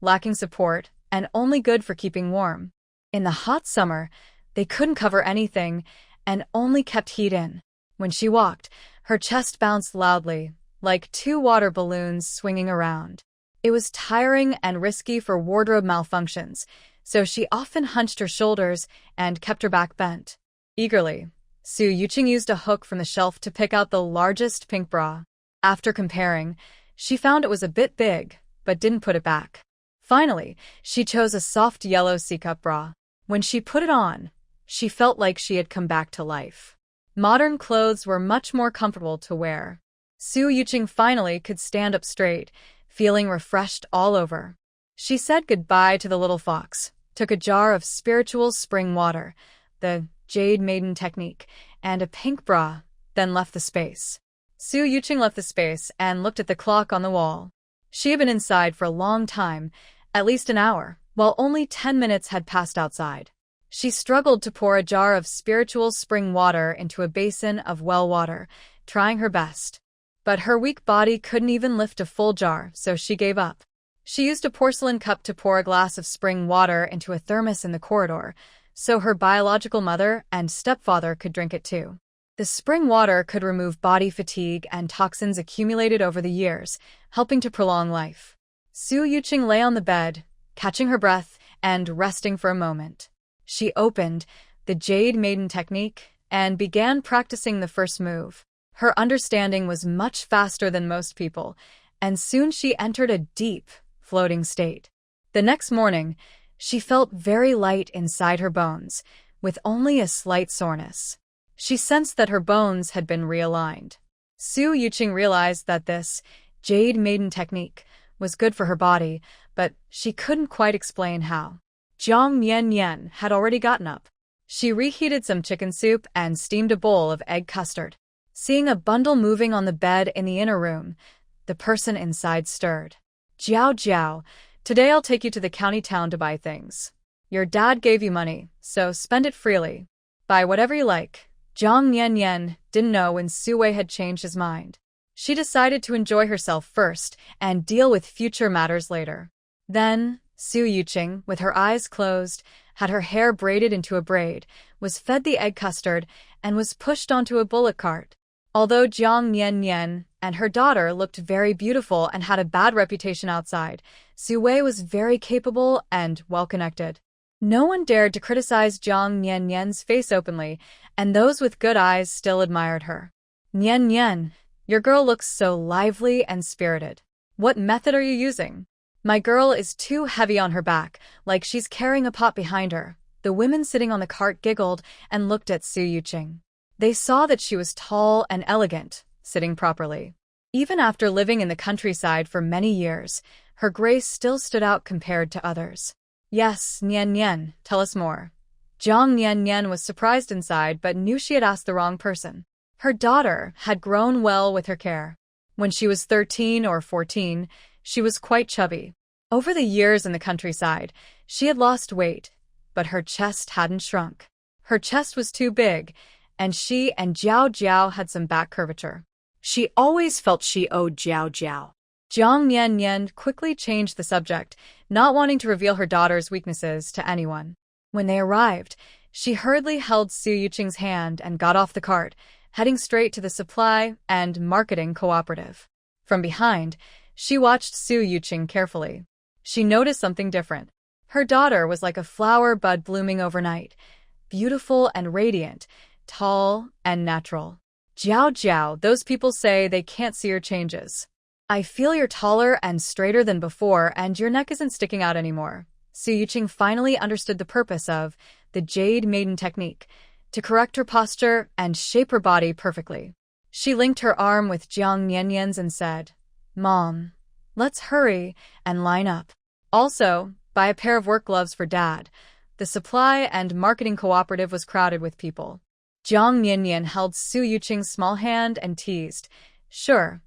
lacking support and only good for keeping warm. In the hot summer, they couldn't cover anything and only kept heat in. When she walked, her chest bounced loudly, like two water balloons swinging around. It was tiring and risky for wardrobe malfunctions, so she often hunched her shoulders and kept her back bent. Eagerly, Su Yuqing used a hook from the shelf to pick out the largest pink bra. After comparing, she found it was a bit big, but didn't put it back. Finally, she chose a soft yellow C-cup bra. When she put it on, she felt like she had come back to life. Modern clothes were much more comfortable to wear. Su Yuqing finally could stand up straight, feeling refreshed all over. She said goodbye to the little fox, took a jar of spiritual spring water, the Jade Maiden technique, and a pink bra, then left the space. Su Yuqing left the space and looked at the clock on the wall. She had been inside for a long time, at least an hour, while only 10 minutes had passed outside. She struggled to pour a jar of spiritual spring water into a basin of well water, trying her best. But her weak body couldn't even lift a full jar, so she gave up. She used a porcelain cup to pour a glass of spring water into a thermos in the corridor, so her biological mother and stepfather could drink it too. The spring water could remove body fatigue and toxins accumulated over the years, helping to prolong life. Su Yuqing lay on the bed, catching her breath and resting for a moment. She opened the Jade Maiden technique and began practicing the first move. Her understanding was much faster than most people, and soon she entered a deep, floating state. The next morning, she felt very light inside her bones, with only a slight soreness. She sensed that her bones had been realigned. Su Yuqing realized that this Jade Maiden technique was good for her body, but she couldn't quite explain how. Jiang Nian had already gotten up. She reheated some chicken soup and steamed a bowl of egg custard. Seeing a bundle moving on the bed in the inner room, the person inside stirred. "Jiao Jiao, today I'll take you to the county town to buy things. Your dad gave you money, so spend it freely. Buy whatever you like." Jiang Nian didn't know when Su Wei had changed his mind. She decided to enjoy herself first and deal with future matters later. Then, Su Yuqing, with her eyes closed, had her hair braided into a braid, was fed the egg custard, and was pushed onto a bullock cart. Although Jiang Nian and her daughter looked very beautiful and had a bad reputation outside, Su Wei was very capable and well-connected. No one dared to criticize Jiang Nian's face openly, and those with good eyes still admired her. "Nian, your girl looks so lively and spirited. What method are you using?" "My girl is too heavy on her back, like she's carrying a pot behind her." The women sitting on the cart giggled and looked at Su Yuqing. They saw that she was tall and elegant, sitting properly. Even after living in the countryside for many years, her grace still stood out compared to others. "Yes, Nian, tell us more." Jiang Nian was surprised inside but knew she had asked the wrong person. Her daughter had grown well with her care. When she was 13 or 14, she was quite chubby. Over the years in the countryside, she had lost weight, but her chest hadn't shrunk. Her chest was too big, and she and Jiao Jiao had some back curvature. She always felt she owed Jiao Jiao. Jiang Nian quickly changed the subject, not wanting to reveal her daughter's weaknesses to anyone. When they arrived, she hurriedly held Su Yuqing's hand and got off the cart, heading straight to the supply and marketing cooperative. From behind, she watched Su Yuqing carefully. She noticed something different. Her daughter was like a flower bud blooming overnight, beautiful and radiant, tall and natural. "Jiao Jiao, those people say they can't see your changes. I feel you're taller and straighter than before, and your neck isn't sticking out anymore." Su Yuqing finally understood the purpose of the Jade Maiden technique, to correct her posture and shape her body perfectly. She linked her arm with Jiang Nian's and said, "Mom, let's hurry and line up. Also, buy a pair of work gloves for Dad." The supply and marketing cooperative was crowded with people. Jiang Nian held Su Yuqing's small hand and teased, Sure.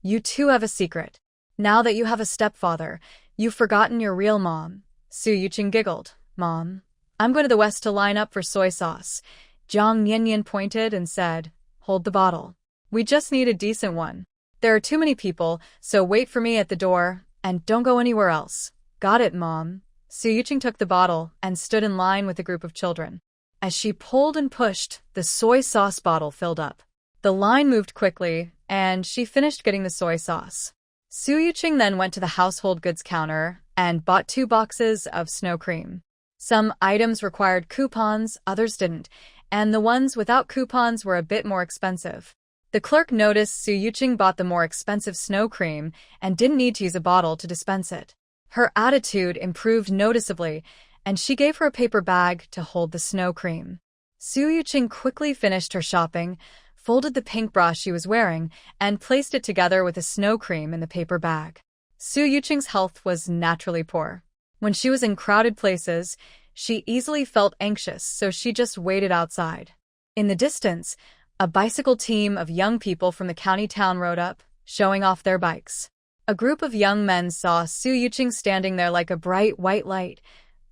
You two have a secret. Now that you have a stepfather, you've forgotten your real mom." Su Yuqing giggled. Mom, I'm going to the west to line up for soy sauce. Jiang Yanyan pointed and said, hold the bottle. We just need a decent one. There are too many people, so wait for me at the door, and don't go anywhere else. Got it, Mom. Su Yuqing took the bottle and stood in line with a group of children. As she pulled and pushed, the soy sauce bottle filled up. The line moved quickly, and she finished getting the soy sauce. Su Yuqing then went to the household goods counter and bought 2 boxes of snow cream. Some items required coupons, others didn't, and the ones without coupons were a bit more expensive. The clerk noticed Su Yuqing bought the more expensive snow cream and didn't need to use a bottle to dispense it. Her attitude improved noticeably, and she gave her a paper bag to hold the snow cream. Su Yuqing quickly finished her shopping, folded the pink bra she was wearing, and placed it together with the snow cream in the paper bag. Su Yuqing's health was naturally poor. When she was in crowded places, she easily felt anxious, so she just waited outside. In the distance, a bicycle team of young people from the county town rode up, showing off their bikes. A group of young men saw Su Yuqing standing there like a bright white light,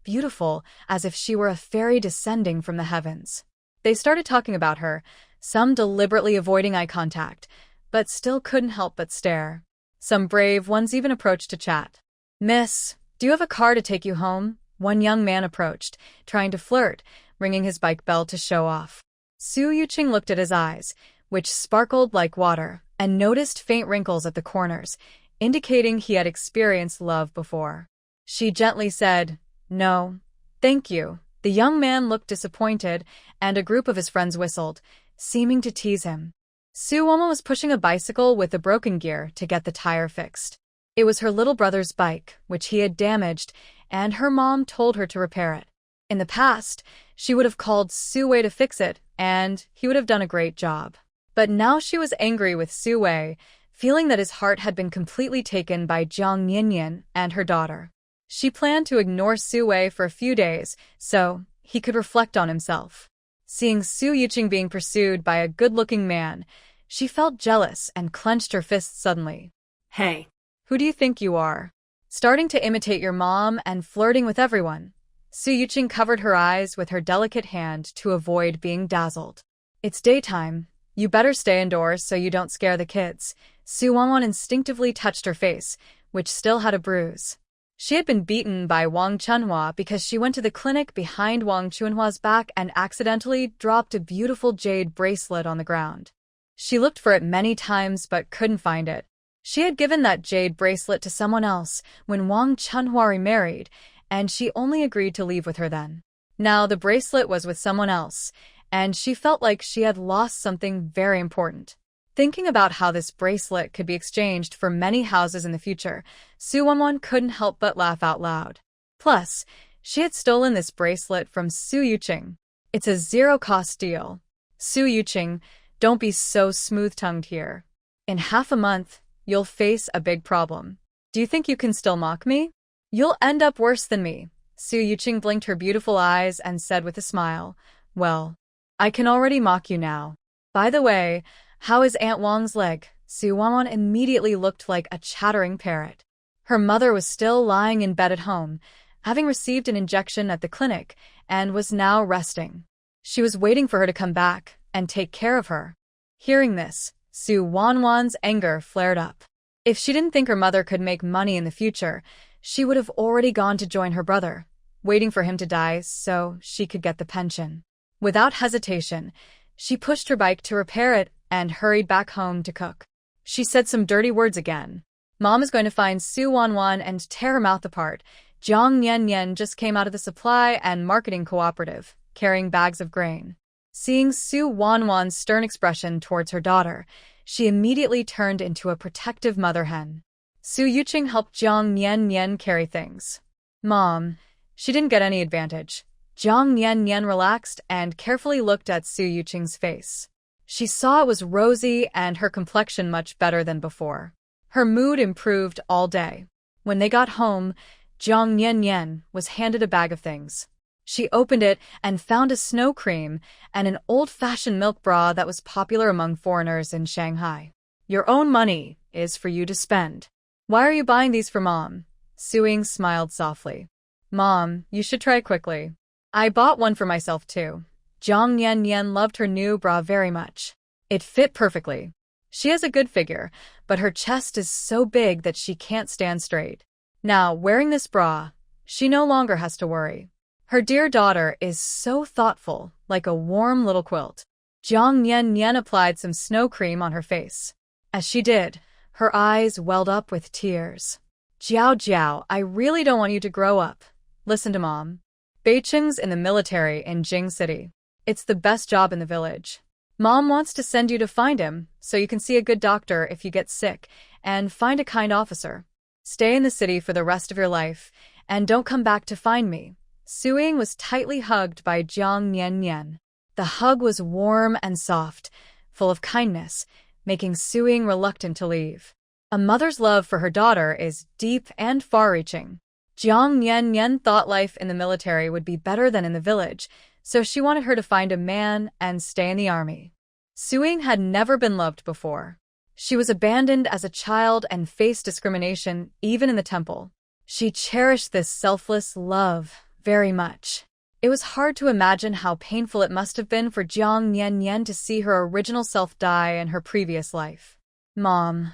beautiful as if she were a fairy descending from the heavens. They started talking about her, some deliberately avoiding eye contact, but still couldn't help but stare. Some brave ones even approached to chat. Miss, do you have a car to take you home? One young man approached, trying to flirt, ringing his bike bell to show off. Su Yuqing looked at his eyes, which sparkled like water, and noticed faint wrinkles at the corners, indicating he had experienced love before. She gently said, no, thank you. The young man looked disappointed, and a group of his friends whistled, seeming to tease him. Su Wanwan was pushing a bicycle with a broken gear to get the tire fixed. It was her little brother's bike, which he had damaged, and her mom told her to repair it. In the past, she would have called Su Wei to fix it, and he would have done a great job. But now she was angry with Su Wei, feeling that his heart had been completely taken by Jiang Yanyan and her daughter. She planned to ignore Su Wei for a few days, so he could reflect on himself. Seeing Su Yuqing being pursued by a good-looking man, she felt jealous and clenched her fists suddenly. Hey. Who do you think you are? Starting to imitate your mom and flirting with everyone. Su Yuqing covered her eyes with her delicate hand to avoid being dazzled. It's daytime. You better stay indoors so you don't scare the kids. Su Wanwan instinctively touched her face, which still had a bruise. She had been beaten by Wang Chunhua because she went to the clinic behind Wang Chunhua's back and accidentally dropped a beautiful jade bracelet on the ground. She looked for it many times but couldn't find it. She had given that jade bracelet to someone else when Wang Chunhua remarried, and she only agreed to leave with her then. Now the bracelet was with someone else, and she felt like she had lost something very important. Thinking about how this bracelet could be exchanged for many houses in the future, Su Wanwan couldn't help but laugh out loud. Plus, she had stolen this bracelet from Su Yuqing. It's a zero-cost deal. Su Yuqing, don't be so smooth-tongued here. In half a month, you'll face a big problem. Do you think you can still mock me? You'll end up worse than me. Su Yuqing blinked her beautiful eyes and said with a smile, well, I can already mock you now. By the way, how is Aunt Wang's leg? Su Wanwan immediately looked like a chattering parrot. Her mother was still lying in bed at home, having received an injection at the clinic, and was now resting. She was waiting for her to come back and take care of her. Hearing this, Su Wanwan's anger flared up. If she didn't think her mother could make money in the future, she would have already gone to join her brother, waiting for him to die so she could get the pension. Without hesitation, she pushed her bike to repair it and hurried back home to cook. She said some dirty words again. Mom is going to find Su Wanwan and tear her mouth apart. Jiang Yanyan just came out of the supply and marketing cooperative, carrying bags of grain. Seeing Su Wanwan's stern expression towards her daughter, she immediately turned into a protective mother hen. Su Yuqing helped Jiang Yanyan carry things. Mom, she didn't get any advantage. Jiang Yanyan relaxed and carefully looked at Su Yuqing's face. She saw it was rosy and her complexion much better than before. Her mood improved all day. When they got home, Jiang Yanyan was handed a bag of things. She opened it and found a snow cream and an old-fashioned milk bra that was popular among foreigners in Shanghai. Your own money is for you to spend. Why are you buying these for Mom? Su Ying smiled softly. Mom, you should try quickly. I bought one for myself too. Jiang Yan Yan loved her new bra very much. It fit perfectly. She has a good figure, but her chest is so big that she can't stand straight. Now, wearing this bra, she no longer has to worry. Her dear daughter is so thoughtful, like a warm little quilt. Jiang Yan Yan applied some snow cream on her face. As she did, her eyes welled up with tears. Jiao Jiao, I really don't want you to grow up. Listen to Mom. Beijing's in the military in Jing City. It's the best job in the village. Mom wants to send you to find him, so you can see a good doctor if you get sick, and find a kind officer. Stay in the city for the rest of your life, and don't come back to find me. Yuqing was tightly hugged by Jiang Yan Yan. The hug was warm and soft, full of kindness, making Yuqing reluctant to leave. A mother's love for her daughter is deep and far-reaching. Jiang Yan Yan thought life in the military would be better than in the village, so she wanted her to find a man and stay in the army. Yuqing had never been loved before. She was abandoned as a child and faced discrimination even in the temple. She cherished this selfless love very much. It was hard to imagine how painful it must have been for Jiang Yan Yan to see her original self die in her previous life. Mom,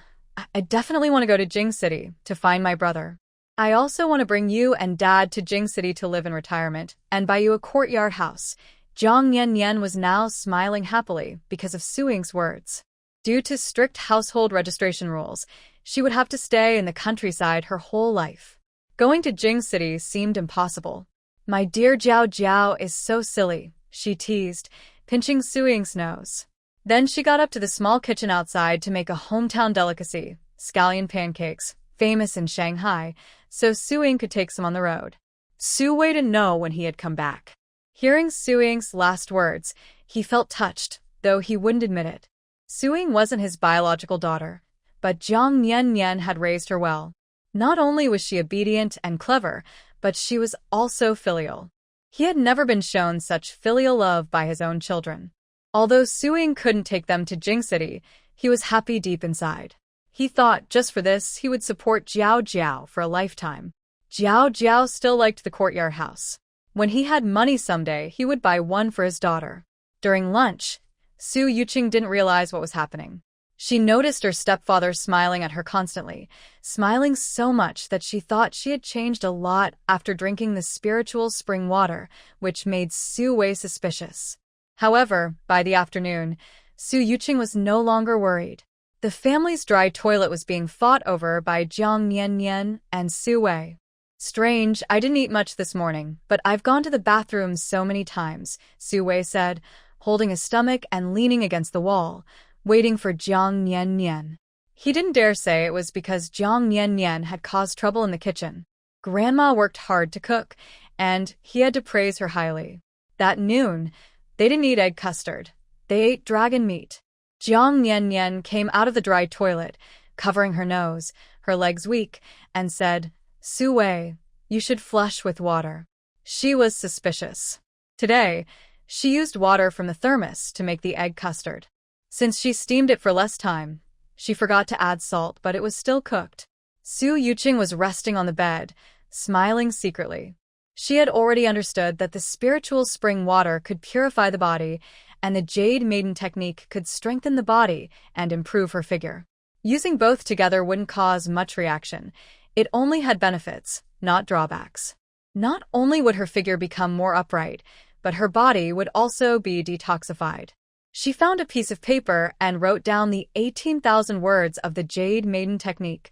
I definitely want to go to Jing City to find my brother. I also want to bring you and Dad to Jing City to live in retirement and buy you a courtyard house. Jiang Yan Yan was now smiling happily because of Yuqing's words. Due to strict household registration rules, she would have to stay in the countryside her whole life. Going to Jing City seemed impossible. My dear Jiao Jiao is so silly, she teased, pinching Yuqing's nose. Then she got up to the small kitchen outside to make a hometown delicacy, scallion pancakes, famous in Shanghai, so Yuqing could take some on the road. Su waited to know when he had come back. Hearing Yuqing's last words, he felt touched, though he wouldn't admit it. Yuqing wasn't his biological daughter, but Jiang Yan Yan had raised her well. Not only was she obedient and clever, but she was also filial. He had never been shown such filial love by his own children. Although Yuqing couldn't take them to Jing City, he was happy deep inside. He thought, just for this, he would support Jiao Jiao for a lifetime. Jiao Jiao still liked the courtyard house. When he had money someday, he would buy one for his daughter. During lunch, Yuqing didn't realize what was happening. She noticed her stepfather smiling at her constantly, smiling so much that she thought she had changed a lot after drinking the spiritual spring water, which made Yuqing suspicious. However, by the afternoon, Yuqing was no longer worried. The family's dry toilet was being fought over by Jiang Yan Yan and Yuqing. Strange, I didn't eat much this morning, but I've gone to the bathroom so many times, Yuqing said, holding his stomach and leaning against the wall, waiting for Jiang Yan Yan. He didn't dare say it was because Jiang Yan Yan had caused trouble in the kitchen. Grandma worked hard to cook, and he had to praise her highly. That noon, they didn't eat egg custard. They ate dragon meat. Jiang Yan Yan came out of the dry toilet, covering her nose, her legs weak, and said, Yuqing, you should flush with water. She was suspicious. Today, she used water from the thermos to make the egg custard. Since she steamed it for less time, she forgot to add salt, but it was still cooked. Yuqing was resting on the bed, smiling secretly. She had already understood that the spiritual spring water could purify the body, and the Jade Maiden technique could strengthen the body and improve her figure. Using both together wouldn't cause much reaction. It only had benefits, not drawbacks. Not only would her figure become more upright, but her body would also be detoxified. She found a piece of paper and wrote down the 18,000 words of the Jade Maiden technique,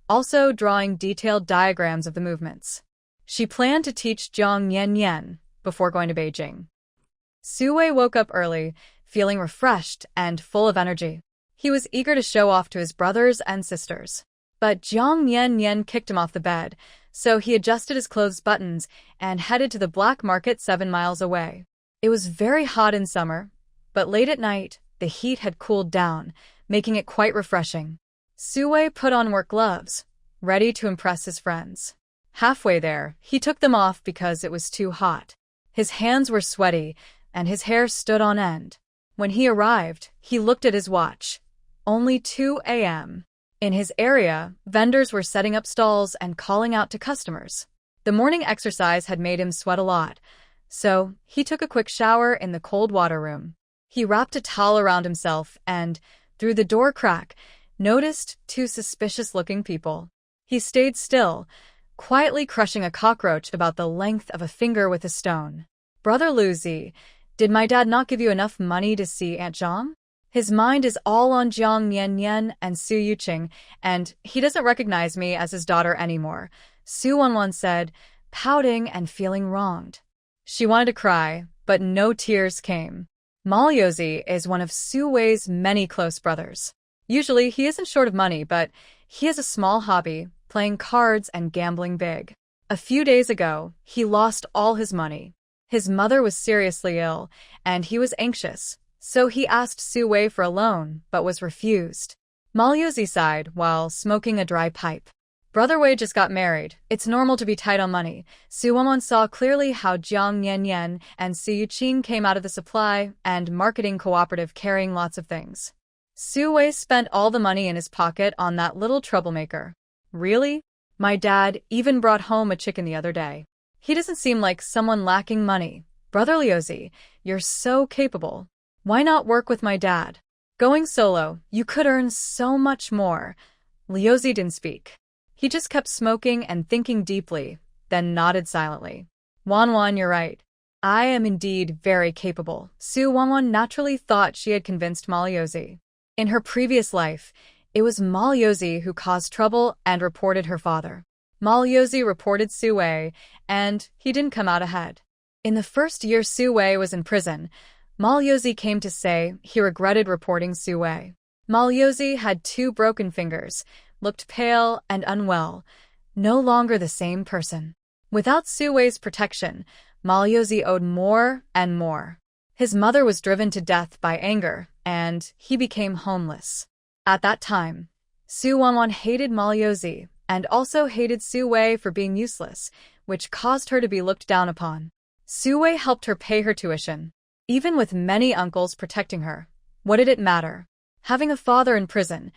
also drawing detailed diagrams of the movements. She planned to teach Jiang Yan Yan before going to Beijing. Yuqing woke up early, feeling refreshed and full of energy. He was eager to show off to his brothers and sisters. But Jiang Yan Yan kicked him off the bed, so he adjusted his clothes buttons and headed to the black market 7 miles away. It was very hot in summer, but late at night, the heat had cooled down, making it quite refreshing. Yuqing put on work gloves, ready to impress his friends. Halfway there, he took them off because it was too hot. His hands were sweaty, and his hair stood on end. When he arrived, he looked at his watch. Only 2 a.m. In his area, vendors were setting up stalls and calling out to customers. The morning exercise had made him sweat a lot, so he took a quick shower in the cold water room. He wrapped a towel around himself and, through the door crack, noticed two suspicious-looking people. He stayed still, quietly crushing a cockroach about the length of a finger with a stone. "Brother Lu Zi, did my dad not give you enough money to see Aunt Zhang? His mind is all on Jiang Nian and Su Yuqing, and he doesn't recognize me as his daughter anymore," Su Wanwan said, pouting and feeling wronged. She wanted to cry, but no tears came. Maoyozi is one of Su Wei's many close brothers. Usually, he isn't short of money, but he has a small hobby, playing cards and gambling big. A few days ago, he lost all his money. His mother was seriously ill, and he was anxious, so he asked Su Wei for a loan, but was refused. Maoyozi sighed while smoking a dry pipe. "Brother Wei just got married. It's normal to be tight on money." Su Wanwan saw clearly how Jiang Nian and Su Yuqing came out of the supply and marketing cooperative carrying lots of things. Su Wei spent all the money in his pocket on that little troublemaker. "Really? My dad even brought home a chicken the other day. He doesn't seem like someone lacking money. Brother Liuzi, you're so capable. Why not work with my dad? Going solo, you could earn so much more." Liuzi didn't speak. He just kept smoking and thinking deeply, then nodded silently. "Wanwan, you're right. I am indeed very capable." Su Wanwan naturally thought she had convinced Maoyozi. In her previous life, it was Maoyozi who caused trouble and reported her father. Maoyozi reported Su Wei, and he didn't come out ahead. In the first year Su Wei was in prison, Maoyozi came to say he regretted reporting Su Wei. Maoyozi had 2 broken fingers, looked pale and unwell, no longer the same person. Without Su Wei's protection, Maoyozi owed more and more. His mother was driven to death by anger, and he became homeless. At that time, Su Wanwan hated Maoyozi and also hated Su Wei for being useless, which caused her to be looked down upon. Su Wei helped her pay her tuition. Even with many uncles protecting her, what did it matter? Having a father in prison,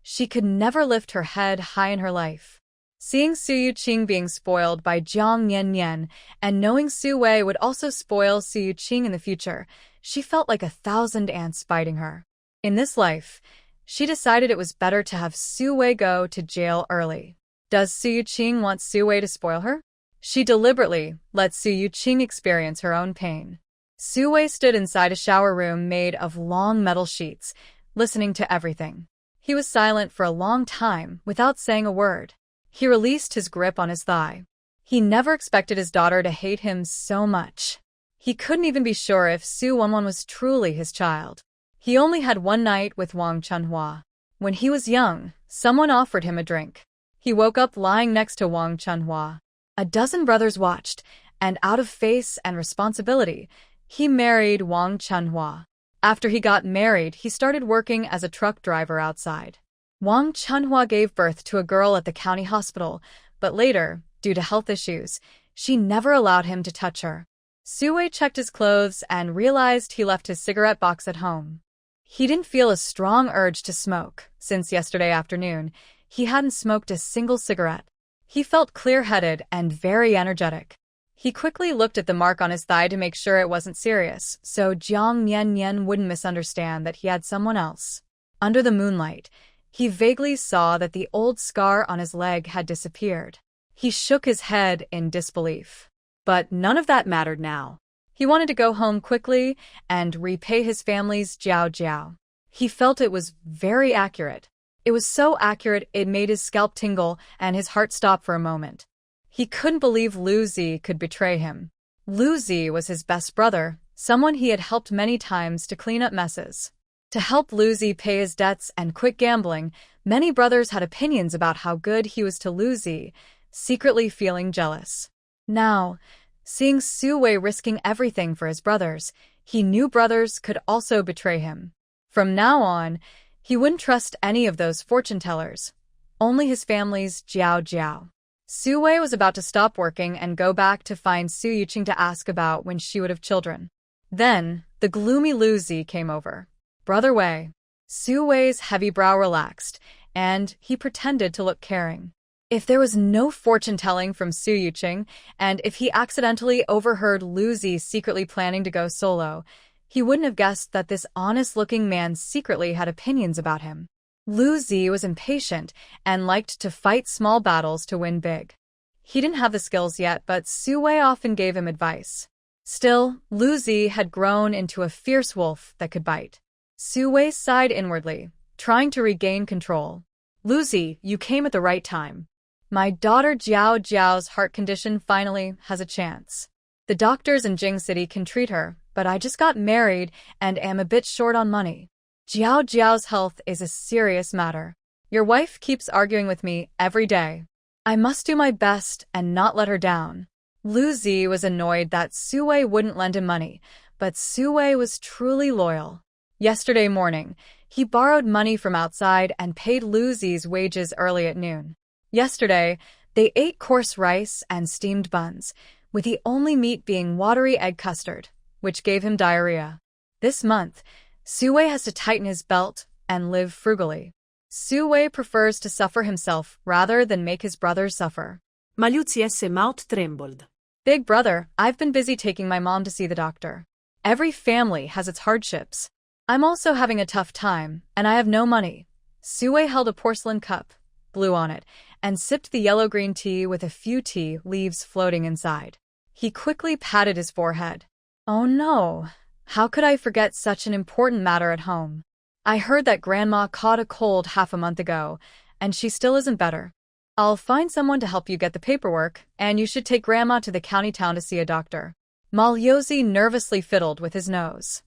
she could never lift her head high in her life. Seeing Su Yuqing being spoiled by Jiang Nian and knowing Su Wei would also spoil Su Yuqing in the future, she felt like 1,000 ants biting her. In this life, she decided it was better to have Su Wei go to jail early. Does Su Yuqing want Su Wei to spoil her? She deliberately let Su Yuqing experience her own pain. Su Wei stood inside a shower room made of long metal sheets, listening to everything. He was silent for a long time without saying a word. He released his grip on his thigh. He never expected his daughter to hate him so much. He couldn't even be sure if Su Wanwan was truly his child. He only had one night with Wang Chunhua. When he was young, someone offered him a drink. He woke up lying next to Wang Chunhua. A dozen brothers watched, and out of face and responsibility, he married Wang Chunhua. After he got married, he started working as a truck driver outside. Wang Chunhua gave birth to a girl at the county hospital, but later, due to health issues, she never allowed him to touch her. Su Wei checked his clothes and realized he left his cigarette box at home. He didn't feel a strong urge to smoke. Since yesterday afternoon, he hadn't smoked a single cigarette. He felt clear-headed and very energetic. He quickly looked at the mark on his thigh to make sure it wasn't serious, so Jiang Nian wouldn't misunderstand that he had someone else. Under the moonlight, he vaguely saw that the old scar on his leg had disappeared. He shook his head in disbelief. But none of that mattered now. He wanted to go home quickly and repay his family's jiao. He felt it was very accurate. It was so accurate it made his scalp tingle and his heart stop for a moment. He couldn't believe Lu Zi could betray him. Lu Zi was his best brother, someone he had helped many times to clean up messes. To help Lu Zi pay his debts and quit gambling, many brothers had opinions about how good he was to Lu Zi, secretly feeling jealous. Now, seeing Su Wei risking everything for his brothers, he knew brothers could also betray him. From now on, he wouldn't trust any of those fortune-tellers, only his family's jiao. Su Wei was about to stop working and go back to find Su Yuqing to ask about when she would have children. Then, the gloomy Lu Zi came over. "Brother Wei." Su Wei's heavy brow relaxed, and he pretended to look caring. If there was no fortune-telling from Su Yuqing, and if he accidentally overheard Lu Zi secretly planning to go solo, he wouldn't have guessed that this honest-looking man secretly had opinions about him. Lu Zi was impatient and liked to fight small battles to win big. He didn't have the skills yet, but Su Wei often gave him advice. Still, Lu Zi had grown into a fierce wolf that could bite. Su Wei sighed inwardly, trying to regain control. Lu Zi, you came at the right time. My daughter Jiao Jiao's heart condition finally has a chance. The doctors in Jing City can treat her, but I just got married and am a bit short on money. Jiao Jiao's health is a serious matter. Your wife keeps arguing with me every day. I must do my best and not let her down. Lu Zi was annoyed that Su Wei wouldn't lend him money, but Su Wei was truly loyal. Yesterday morning, he borrowed money from outside and paid Lu Zi's wages early at noon. Yesterday, they ate coarse rice and steamed buns, with the only meat being watery egg custard, which gave him diarrhea. This month, Su Wei has to tighten his belt and live frugally. Su Wei prefers to suffer himself rather than make his brothers suffer. Ma Liu Zi's mouth trembled. Big brother, I've been busy taking my mom to see the doctor. Every family has its hardships. I'm also having a tough time, and I have no money. Su Wei held a porcelain cup, blew on it, and sipped the yellow-green tea with a few tea leaves floating inside. He quickly patted his forehead. Oh no, how could I forget such an important matter at home? I heard that Grandma caught a cold half a month ago, and she still isn't better. I'll find someone to help you get the paperwork, and you should take Grandma to the county town to see a doctor. Mal Yozi nervously fiddled with his nose.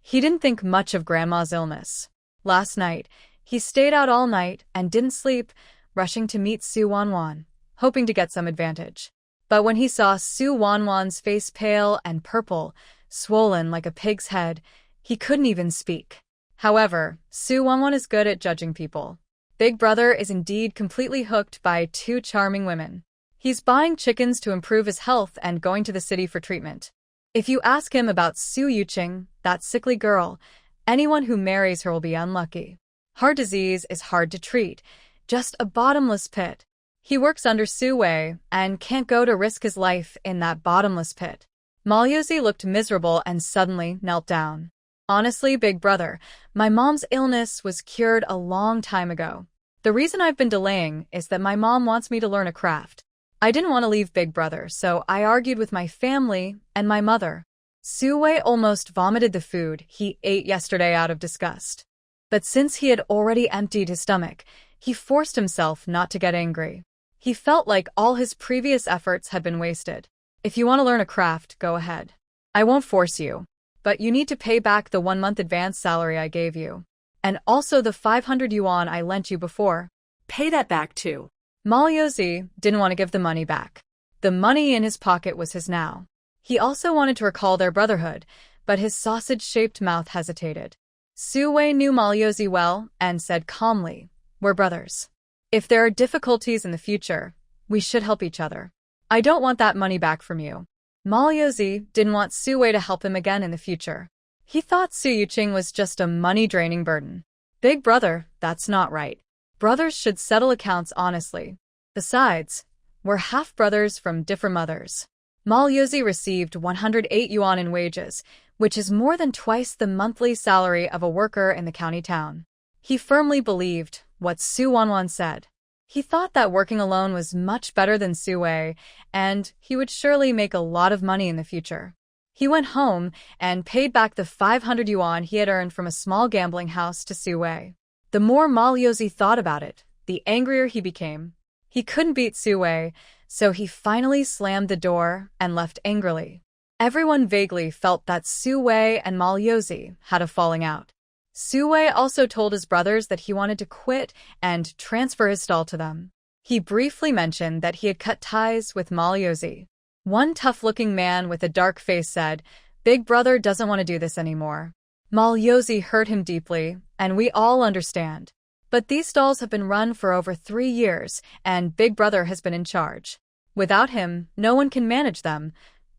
He didn't think much of Grandma's illness. Last night, he stayed out all night and didn't sleep, rushing to meet Su Wanwan, hoping to get some advantage. But when he saw Su Wanwan's face pale and purple, swollen like a pig's head, he couldn't even speak. However, Su Wanwan is good at judging people. Big brother is indeed completely hooked by two charming women. He's buying chickens to improve his health and going to the city for treatment. If you ask him about Su Yuqing, that sickly girl, anyone who marries her will be unlucky. Heart disease is hard to treat, just a bottomless pit. He works under Su Wei and can't go to risk his life in that bottomless pit. Malyozi looked miserable and suddenly knelt down. Honestly, big brother, my mom's illness was cured a long time ago. The reason I've been delaying is that my mom wants me to learn a craft. I didn't want to leave big brother, so I argued with my family and my mother. Su Wei almost vomited the food he ate yesterday out of disgust. But since he had already emptied his stomach, he forced himself not to get angry. He felt like all his previous efforts had been wasted. If you want to learn a craft, go ahead. I won't force you. But you need to pay back the 1-month advance salary I gave you. And also the 500 yuan I lent you before. Pay that back too. Malyozi didn't want to give the money back. The money in his pocket was his now. He also wanted to recall their brotherhood, but his sausage-shaped mouth hesitated. Su Wei knew Malyozi well and said calmly, "We're brothers. If there are difficulties in the future, we should help each other. I don't want that money back from you." Malyozi didn't want Su Wei to help him again in the future. He thought Su Yuqing was just a money-draining burden. Big brother, that's not right. Brothers should settle accounts honestly. Besides, we're half-brothers from different mothers. Malyozi received 108 yuan in wages, which is more than twice the monthly salary of a worker in the county town. He firmly believed what Su Wanwan said. He thought that working alone was much better than Su Wei, and he would surely make a lot of money in the future. He went home and paid back the 500 yuan he had earned from a small gambling house to Su Wei. The more Malyozi thought about it, the angrier he became. He couldn't beat Su Wei, so he finally slammed the door and left angrily. Everyone vaguely felt that Su Wei and Malyozi had a falling out. Su Wei also told his brothers that he wanted to quit and transfer his stall to them. He briefly mentioned that he had cut ties with Malyozi. One tough-looking man with a dark face said, "Big brother doesn't want to do this anymore." Malyozi hurt him deeply, and we all understand. But these stalls have been run for over 3 years, and Big Brother has been in charge. Without him, no one can manage them.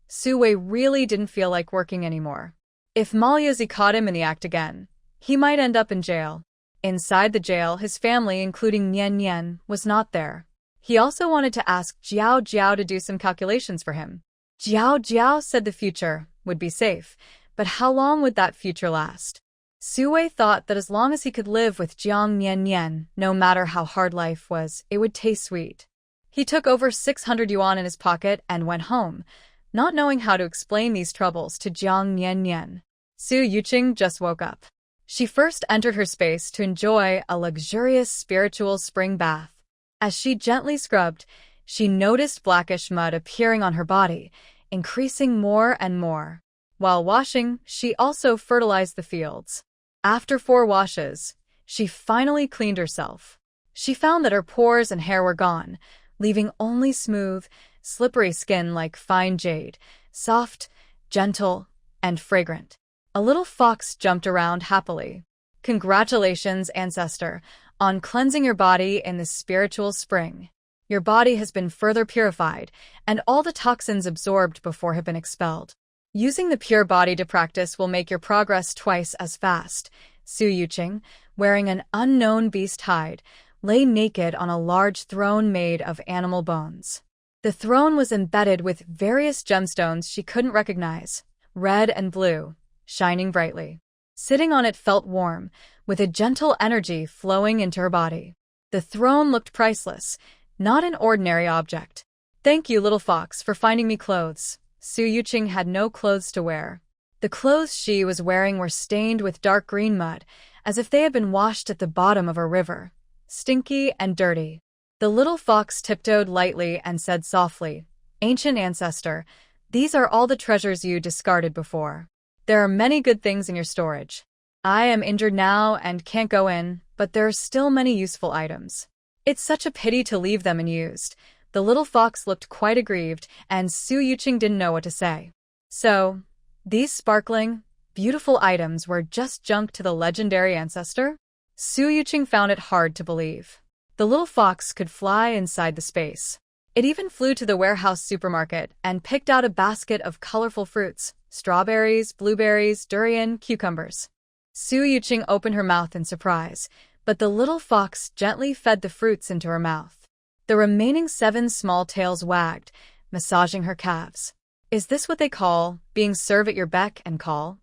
Su Wei really didn't feel like working anymore. If Malyozi caught him in the act again, he might end up in jail. Inside the jail, his family, including Nian Nian, was not there. He also wanted to ask Jiao Jiao to do some calculations for him. Jiao Jiao said the future would be safe, but how long would that future last? Su Wei thought that as long as he could live with Jiang Nian Nian, no matter how hard life was, it would taste sweet. He took over 600 yuan in his pocket and went home, not knowing how to explain these troubles to Jiang Nian Nian. Su Yuqing just woke up. She first entered her space to enjoy a luxurious spiritual spring bath. As she gently scrubbed, she noticed blackish mud appearing on her body, increasing more and more. While washing, she also fertilized the fields. After 4 washes, she finally cleaned herself. She found that her pores and hair were gone, leaving only smooth, slippery skin like fine jade, soft, gentle, and fragrant. A little fox jumped around happily. Congratulations, ancestor, on cleansing your body in the spiritual spring. Your body has been further purified, and all the toxins absorbed before have been expelled. Using the pure body to practice will make your progress twice as fast. Su Yuqing, wearing an unknown beast hide, lay naked on a large throne made of animal bones. The throne was embedded with various gemstones she couldn't recognize, red and blue, shining brightly. Sitting on it felt warm, with a gentle energy flowing into her body. The throne looked priceless, not an ordinary object. Thank you, little fox, for finding me clothes. Su Yuqing had no clothes to wear. The clothes she was wearing were stained with dark green mud, as if they had been washed at the bottom of a river, stinky and dirty. The little fox tiptoed lightly and said softly, "Ancient ancestor, these are all the treasures you discarded before. There are many good things in your storage. I am injured now and can't go in, but there are still many useful items. It's such a pity to leave them unused." The little fox looked quite aggrieved, and Su Yuqing didn't know what to say. So, these sparkling, beautiful items were just junk to the legendary ancestor? Su Yuqing found it hard to believe. The little fox could fly inside the space. It even flew to the warehouse supermarket and picked out a basket of colorful fruits, strawberries, blueberries, durian, cucumbers. Su Yuqing opened her mouth in surprise, but the little fox gently fed the fruits into her mouth. The remaining 7 small tails wagged, massaging her calves. Is this what they call being served at your beck and call?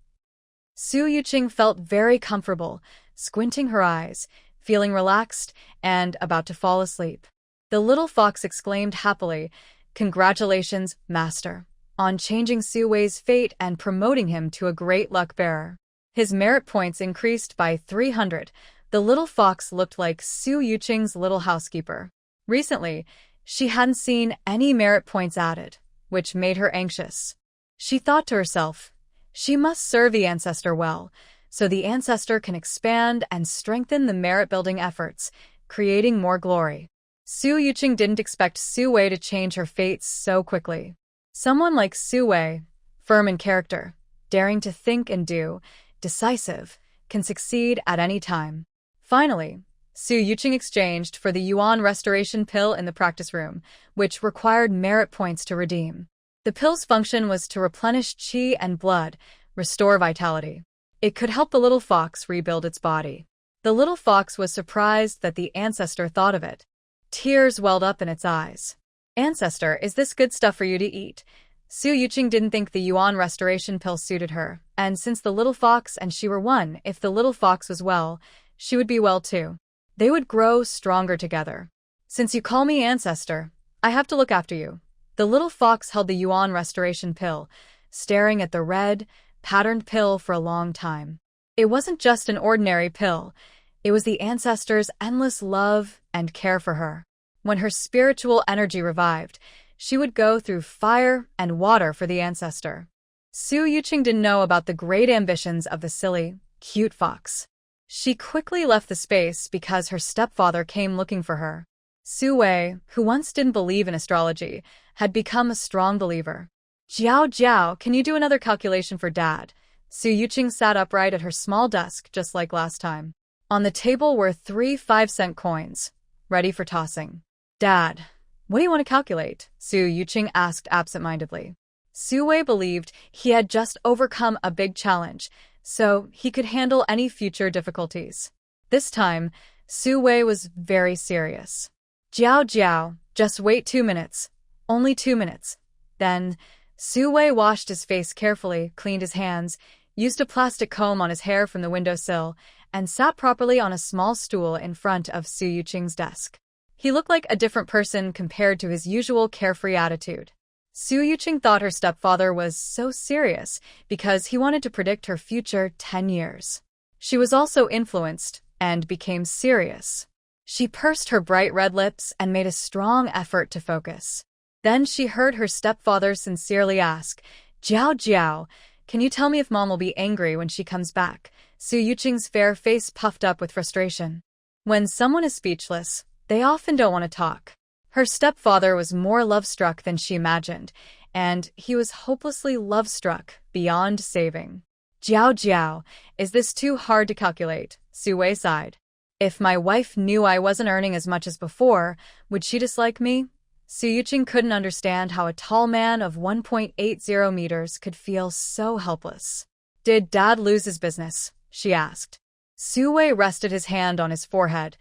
Su Yuqing felt very comfortable, squinting her eyes, feeling relaxed and about to fall asleep. The little fox exclaimed happily, "Congratulations, master, on changing Su Wei's fate and promoting him to a great luck bearer." His merit points increased by 300. The little fox looked like Su Yuqing's little housekeeper. Recently, she hadn't seen any merit points added, which made her anxious. She thought to herself, she must serve the ancestor well, so the ancestor can expand and strengthen the merit-building efforts, creating more glory. Su Yuqing didn't expect Su Wei to change her fates so quickly. Someone like Su Wei, firm in character, daring to think and do, decisive, can succeed at any time. Finally, Su Yuqing exchanged for the Yuan restoration pill in the practice room, which required merit points to redeem. The pill's function was to replenish qi and blood, restore vitality. It could help the little fox rebuild its body. The little fox was surprised that the ancestor thought of it. Tears welled up in its eyes. "Ancestor, is this good stuff for you to eat?" Su Yuqing didn't think the Yuan restoration pill suited her, and since the little fox and she were one, if the little fox was well, she would be well too. They would grow stronger together. "Since you call me ancestor, I have to look after you." The little fox held the Yuan restoration pill, staring at the red, patterned pill for a long time. It wasn't just an ordinary pill. It was the ancestor's endless love and care for her. When her spiritual energy revived, she would go through fire and water for the ancestor. Su Yuqing didn't know about the great ambitions of the silly, cute fox. She quickly left the space because her stepfather came looking for her. Su Wei, who once didn't believe in astrology, had become a strong believer. "Jiao Jiao, can you do another calculation for Dad?" Su Yuqing sat upright at her small desk just like last time. On the table were 3 5-cent coins, ready for tossing. "Dad, what do you want to calculate?" Su Yuqing asked absent-mindedly. Su Wei believed he had just overcome a big challenge, so he could handle any future difficulties. This time, Su Wei was very serious. "Jiao Jiao, Just wait 2 minutes. Only 2 minutes. Then, Su Wei washed his face carefully, cleaned his hands, used a plastic comb on his hair from the windowsill, and sat properly on a small stool in front of Su Yuqing's desk. He looked like a different person compared to his usual carefree attitude. Su Yuqing thought her stepfather was so serious because he wanted to predict her future 10 years. She was also influenced and became serious. She pursed her bright red lips and made a strong effort to focus. Then she heard her stepfather sincerely ask, "Jiao Jiao, can you tell me if Mom will be angry when she comes back?" Su Yuqing's fair face puffed up with frustration. When someone is speechless, they often don't want to talk. Her stepfather was more love-struck than she imagined, and he was hopelessly love-struck beyond saving. "Jiao Jiao, is this too hard to calculate?" Su Wei sighed. "If my wife knew I wasn't earning as much as before, would she dislike me?" Su Yuqing couldn't understand how a tall man of 1.80 meters could feel so helpless. "Did Dad lose his business?" she asked. Su Wei rested his hand on his forehead,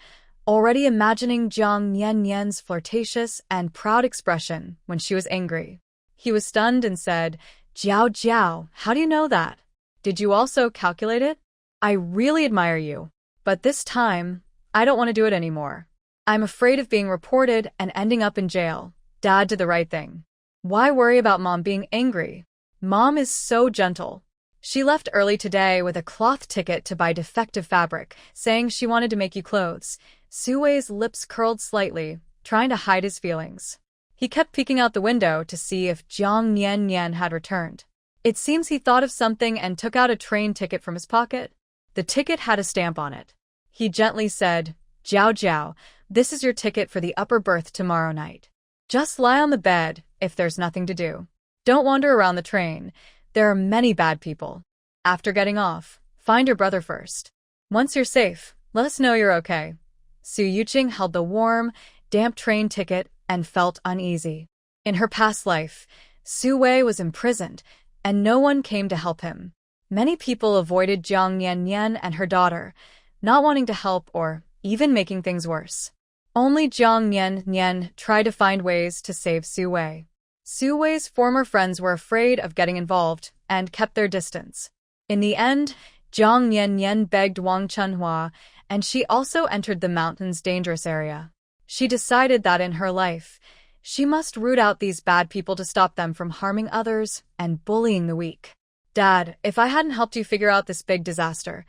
already imagining Jiang Nian's flirtatious and proud expression when she was angry. He was stunned and said, "Jiao Jiao, how do you know that? Did you also calculate it? I really admire you. But this time, I don't want to do it anymore. I'm afraid of being reported and ending up in jail. Dad did the right thing. Why worry about Mom being angry? Mom is so gentle. She left early today with a cloth ticket to buy defective fabric, saying she wanted to make you clothes." Su Wei's lips curled slightly, trying to hide his feelings. He kept peeking out the window to see if Jiang Nian had returned. It seems he thought of something and took out a train ticket from his pocket. The ticket had a stamp on it. He gently said, "Jiao Jiao, this is your ticket for the upper berth tomorrow night. Just lie on the bed if there's nothing to do. Don't wander around the train. There are many bad people. After getting off, find your brother first. Once you're safe, let us know you're okay." Su Yuqing held the warm, damp train ticket and felt uneasy. In her past life, Su Wei was imprisoned, and no one came to help him. Many people avoided Jiang Nian and her daughter, not wanting to help or even making things worse. Only Jiang Nian tried to find ways to save Su Wei. Su Wei's former friends were afraid of getting involved and kept their distance. In the end, Jiang Nian begged Wang Chunhua, and she also entered the mountain's dangerous area. She decided that in her life, she must root out these bad people to stop them from harming others and bullying the weak. "Dad, if I hadn't helped you figure out this big disaster,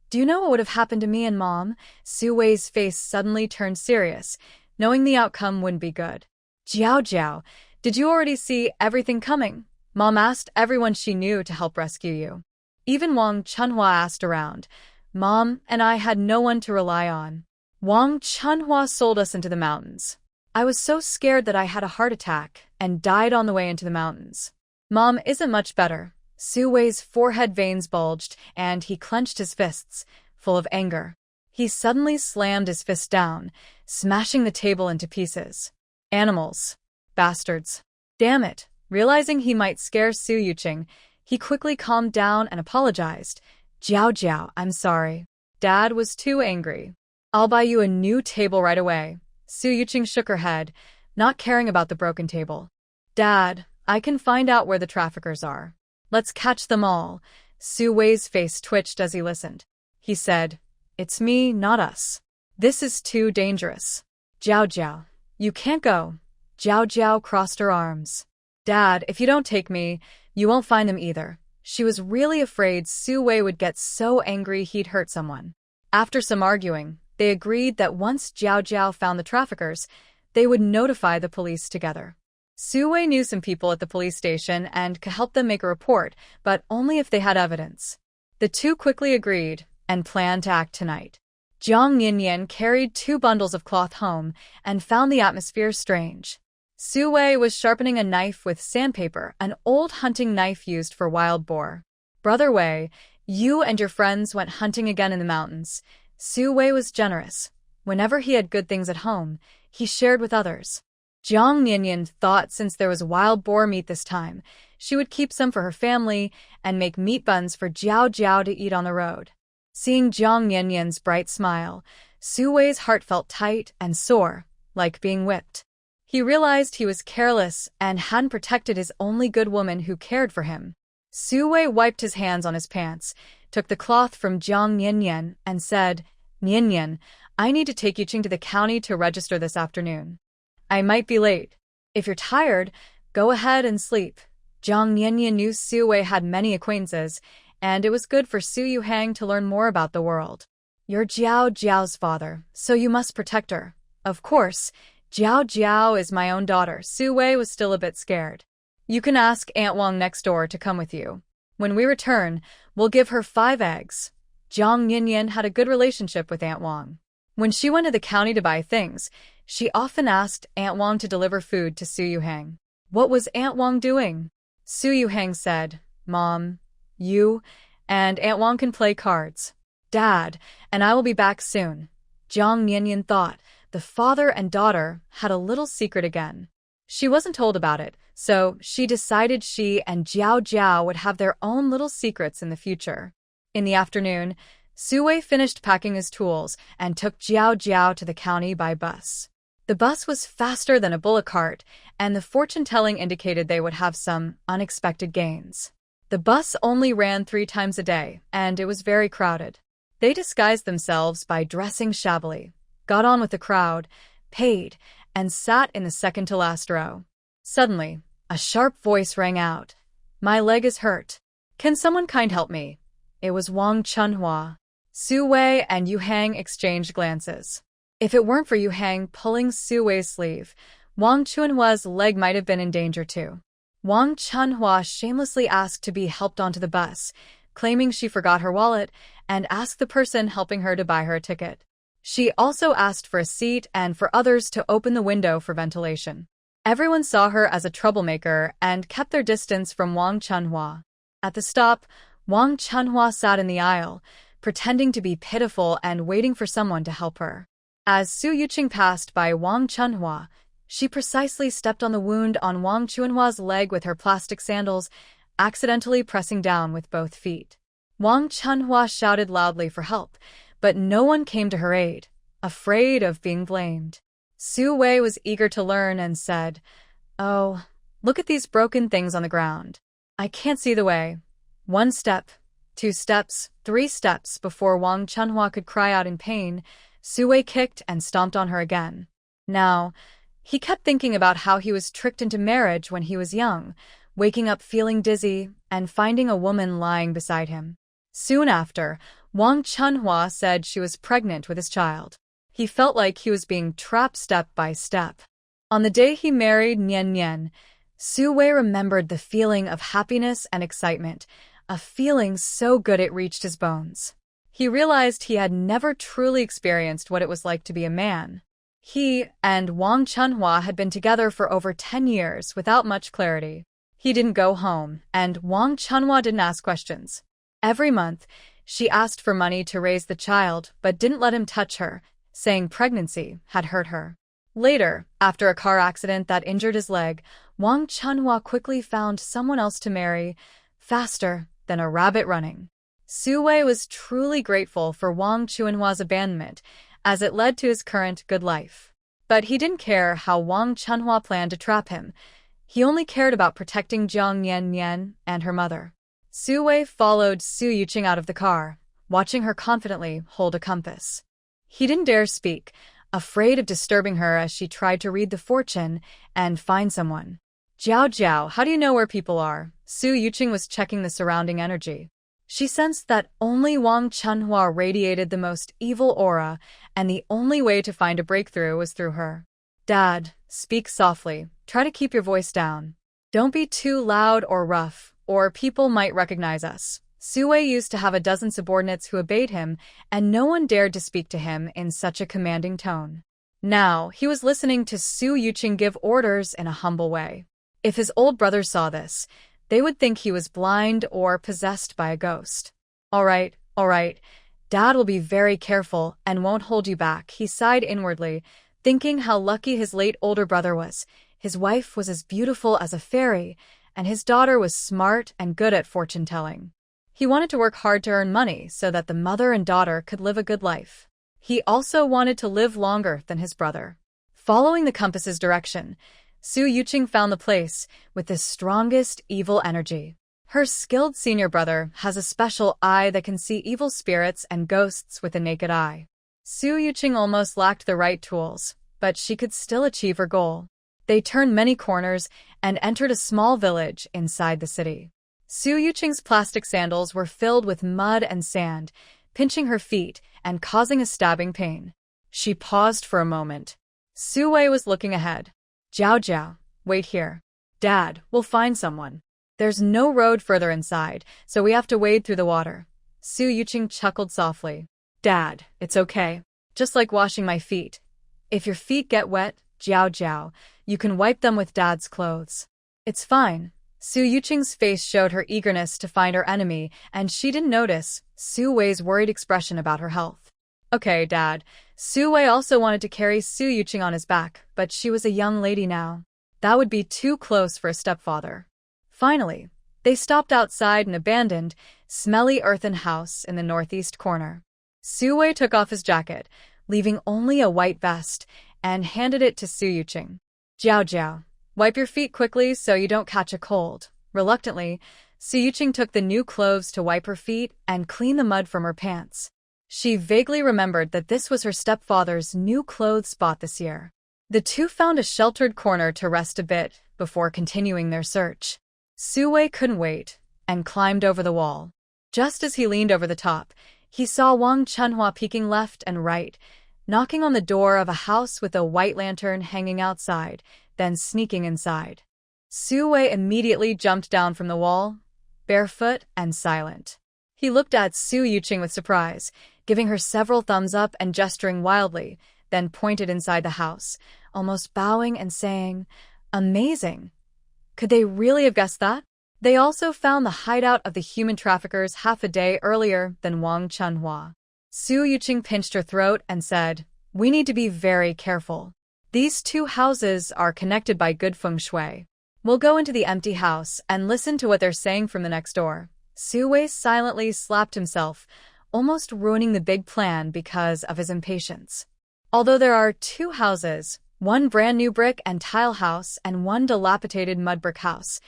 do you know what would have happened to me and Mom?" Su Wei's face suddenly turned serious, knowing the outcome wouldn't be good. "Jiao Jiao, did you already see everything coming? Mom asked everyone she knew to help rescue you. Even Wang Chunhua asked around. Mom and I had no one to rely on. Wang Chunhua sold us into the mountains. I was so scared that I had a heart attack and died on the way into the mountains. Mom isn't much better." Su Wei's forehead veins bulged, and he clenched his fists, full of anger. He suddenly slammed his fist down, smashing the table into pieces. "Animals. Bastards. Damn it." Realizing he might scare Su Yuqing, he quickly calmed down and apologized. "Jiao Jiao, I'm sorry. Dad was too angry. I'll buy you a new table right away." Su Yuqing shook her head, not caring about the broken table. "Dad, I can find out where the traffickers are. Let's catch them all." Su Wei's face twitched as he listened. He said, "It's me, not us. This is too dangerous." "Jiao Jiao, you can't go." Jiao Jiao crossed her arms. "Dad, if you don't take me, you won't find them either." She was really afraid Su Wei would get so angry he'd hurt someone. After some arguing, they agreed that once Jiao Jiao found the traffickers, they would notify the police together. Su Wei knew some people at the police station and could help them make a report, but only if they had evidence. The two quickly agreed and planned to act tonight. Jiang Nian carried 2 bundles of cloth home and found the atmosphere strange. Su Wei was sharpening a knife with sandpaper, an old hunting knife used for wild boar. "Brother Wei, you and your friends went hunting again in the mountains." Su Wei was generous. Whenever he had good things at home, he shared with others. Jiang Nian thought since there was wild boar meat this time, she would keep some for her family and make meat buns for Jiao Jiao to eat on the road. Seeing Jiang Nian's bright smile, Su Wei's heart felt tight and sore, like being whipped. He realized he was careless and hadn't protected his only good woman who cared for him. Su wiped his hands on his pants, took the cloth from Jiang Niannian, and said, "Niannian, I need to take Yuqing to the county to register this afternoon. I might be late. If you're tired, go ahead and sleep." Jiang Niannian knew Su had many acquaintances, and it was good for Su Yuhang to learn more about the world. "You're Jiao Jiao's father, so you must protect her." "Of course. Jiao Jiao is my own daughter." Su was still a bit scared. "You can ask Aunt Wang next door to come with you. When we return, we'll give her 5 eggs." Jiang Niannian had a good relationship with Aunt Wang. When she went to the county to buy things, she often asked Aunt Wang to deliver food to Su Yuhang. What was Aunt Wang doing? Su Yuhang said, "Mom, you and Aunt Wang can play cards. Dad and I will be back soon." Jiang Niannian thought the father and daughter had a little secret again. She wasn't told about it, so she decided she and Jiao Jiao would have their own little secrets in the future. In the afternoon, Su finished packing his tools and took Jiao Jiao to the county by bus. The bus was faster than a bullock cart, and the fortune-telling indicated they would have some unexpected gains. The bus only ran 3 times a day, and it was very crowded. They disguised themselves by dressing shabbily, got on with the crowd, paid, and sat in the second-to-last row. Suddenly, a sharp voice rang out. "My leg is hurt. Can someone kind help me?" It was Wang Chunhua. Su and Yuhang exchanged glances. If it weren't for Yuhang pulling Su sleeve, Wang Chunhua's leg might have been in danger too. Wang Chunhua shamelessly asked to be helped onto the bus, claiming she forgot her wallet, and asked the person helping her to buy her a ticket. She also asked for a seat and for others to open the window for ventilation. Everyone saw her as a troublemaker and kept their distance from Wang Chunhua. At the stop, Wang Chunhua sat in the aisle, pretending to be pitiful and waiting for someone to help her. As Su Yuqing passed by Wang Chunhua, she precisely stepped on the wound on Wang Chunhua's leg with her plastic sandals, accidentally pressing down with both feet. Wang Chunhua shouted loudly for help, but no one came to her aid, afraid of being blamed. Su was eager to learn and said, "Oh, look at these broken things on the ground. I can't see the way." 1 step, 2 steps, 3 steps before Wang Chunhua could cry out in pain, Su kicked and stomped on her again. Now, he kept thinking about how he was tricked into marriage when he was young, waking up feeling dizzy and finding a woman lying beside him. Soon after, Wang Chunhua said she was pregnant with his child. He felt like he was being trapped step by step. On the day he married Nian Nian, Su remembered the feeling of happiness and excitement, a feeling so good it reached his bones. He realized he had never truly experienced what it was like to be a man. He and Wang Chunhua had been together for over 10 years without much clarity. He didn't go home, and Wang Chunhua didn't ask questions. Every month, she asked for money to raise the child but didn't let him touch her, saying pregnancy had hurt her. Later, after a car accident that injured his leg, Wang Chunhua quickly found someone else to marry, faster than a rabbit running. Su was truly grateful for Wang Chunhua's abandonment, as it led to his current good life. But he didn't care how Wang Chunhua planned to trap him. He only cared about protecting Jiang Niannian and her mother. Su followed Su Yuqing out of the car, watching her confidently hold a compass. He didn't dare speak, afraid of disturbing her as she tried to read the fortune and find someone. "Jiao Jiao, how do you know where people are?" Su Yuqing was checking the surrounding energy. She sensed that only Wang Chunhua radiated the most evil aura, and the only way to find a breakthrough was through her. "Dad, speak softly. Try to keep your voice down. Don't be too loud or rough, or people might recognize us." Su used to have a dozen subordinates who obeyed him, and no one dared to speak to him in such a commanding tone. Now, he was listening to Su Yuqing give orders in a humble way. If his old brothers saw this, they would think he was blind or possessed by a ghost. All right. Dad will be very careful and won't hold you back," he sighed inwardly, thinking how lucky his late older brother was. His wife was as beautiful as a fairy, and his daughter was smart and good at fortune-telling. He wanted to work hard to earn money so that the mother and daughter could live a good life. He also wanted to live longer than his brother. Following the compass's direction, Su Yuqing found the place with the strongest evil energy. Her skilled senior brother has a special eye that can see evil spirits and ghosts with the naked eye. Su Yuqing almost lacked the right tools, but she could still achieve her goal. They turned many corners and entered a small village inside the city. Su Yuqing's plastic sandals were filled with mud and sand, pinching her feet and causing a stabbing pain. She paused for a moment. Su Wei was looking ahead. Jiao Jiao, wait here. Dad, we'll find someone. There's no road further inside, so we have to wade through the water. Su Yuqing chuckled softly. Dad, it's okay. Just like washing my feet. If your feet get wet, Jiao Jiao, you can wipe them with Dad's clothes. It's fine. Su Yuqing's face showed her eagerness to find her enemy, and she didn't notice Su Wei's worried expression about her health. Okay, Dad. Su Wei also wanted to carry Su Yuqing on his back, but she was a young lady now. That would be too close for a stepfather. Finally, they stopped outside an abandoned, smelly earthen house in the northeast corner. Su Wei took off his jacket, leaving only a white vest, and handed it to Su Yuqing. Jiao Jiao, wipe your feet quickly so you don't catch a cold. Reluctantly, Su Yuqing took the new clothes to wipe her feet and clean the mud from her pants. She vaguely remembered that this was her stepfather's new clothes bought this year. The two found a sheltered corner to rest a bit before continuing their search. Su Wei couldn't wait and climbed over the wall. Just as he leaned over the top, he saw Wang Chunhua peeking left and right, knocking on the door of a house with a white lantern hanging outside, then sneaking inside. Su Wei immediately jumped down from the wall, barefoot and silent. He looked at Su Yuqing with surprise, giving her several thumbs up and gesturing wildly, then pointed inside the house, almost bowing and saying, "Amazing." Could they really have guessed that? They also found the hideout of the human traffickers half a day earlier than Wang Chunhua. Su Yuqing pinched her throat and said, "We need to be very careful. These two houses are connected by good feng shui. We'll go into the empty house and listen to what they're saying from the next door." Su Wei silently slapped himself, almost ruining the big plan because of his impatience. Although there are two houses, one brand new brick and tile house and one dilapidated mud brick house,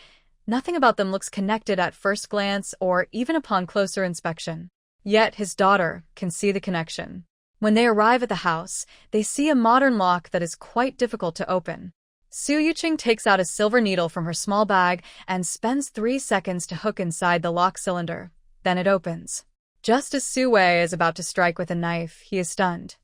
nothing about them looks connected at first glance or even upon closer inspection. Yet his daughter can see the connection. When they arrive at the house, they see a modern lock that is quite difficult to open. Su Yuqing takes out a silver needle from her small bag and spends 3 seconds to hook inside the lock cylinder. Then it opens. Just as Su Wei is about to strike with a knife, he is stunned.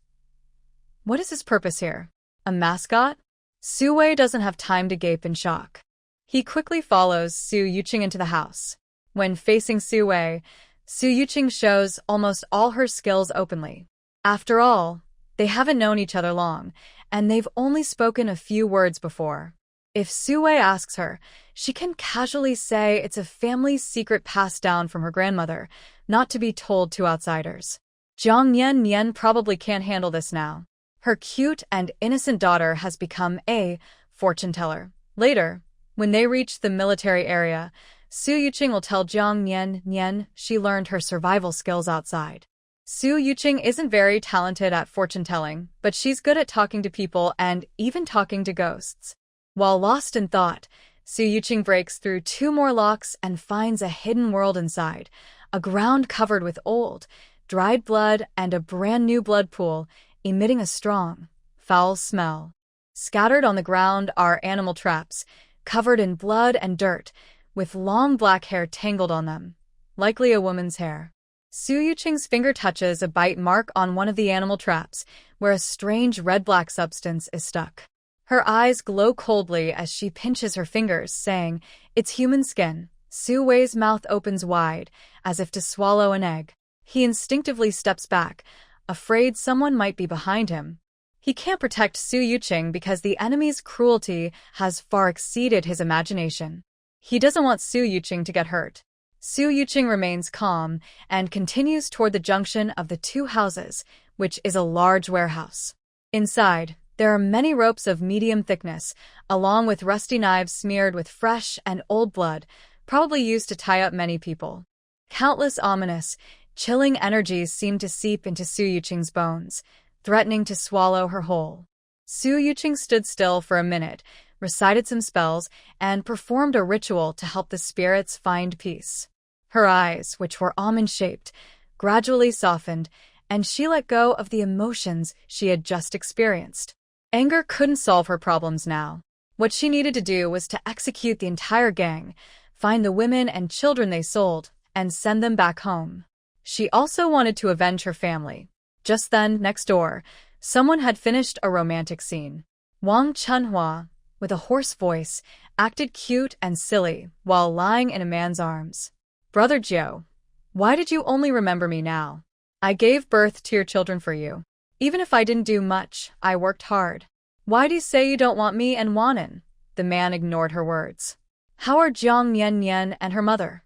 What is his purpose here? A mascot? Su Wei doesn't have time to gape in shock. He quickly follows Su Yuqing into the house. When facing Su Wei, Su Yuqing shows almost all her skills openly. After all, they haven't known each other long, and they've only spoken a few words before. If Su Wei asks her, she can casually say it's a family secret passed down from her grandmother, not to be told to outsiders. Jiang Nian probably can't handle this now. Her cute and innocent daughter has become a fortune teller. Later, when they reach the military area, Su Yuqing will tell Jiang Nian she learned her survival skills outside. Su Yuqing isn't very talented at fortune-telling, but she's good at talking to people and even talking to ghosts. While lost in thought, Su Yuqing breaks through 2 more locks and finds a hidden world inside, a ground covered with old, dried blood and a brand new blood pool, emitting a strong, foul smell. Scattered on the ground are animal traps, covered in blood and dirt, with long black hair tangled on them, likely a woman's hair. Su Yuqing's finger touches a bite mark on one of the animal traps, where a strange red-black substance is stuck. Her eyes glow coldly as she pinches her fingers, saying, "It's human skin." Su Wei's mouth opens wide, as if to swallow an egg. He instinctively steps back, afraid someone might be behind him. He can't protect Su Yuqing because the enemy's cruelty has far exceeded his imagination. He doesn't want Su Yuqing to get hurt. Su Yuqing remains calm and continues toward the junction of the 2 houses, which is a large warehouse. Inside, there are many ropes of medium thickness, along with rusty knives smeared with fresh and old blood, probably used to tie up many people. Countless ominous, chilling energies seem to seep into Su Yuqing's bones, threatening to swallow her whole. Su Yuqing stood still for a minute, recited some spells, and performed a ritual to help the spirits find peace. Her eyes, which were almond-shaped, gradually softened, and she let go of the emotions she had just experienced. Anger couldn't solve her problems now. What she needed to do was to execute the entire gang, find the women and children they sold, and send them back home. She also wanted to avenge her family. Just then, next door, someone had finished a romantic scene. Wang Chunhua, with a hoarse voice, acted cute and silly while lying in a man's arms. "Brother Jiu, why did you only remember me now? I gave birth to your children for you. Even if I didn't do much, I worked hard. Why do you say you don't want me and Wanwan?" The man ignored her words. "How are Jiang Nian Nian and her mother?"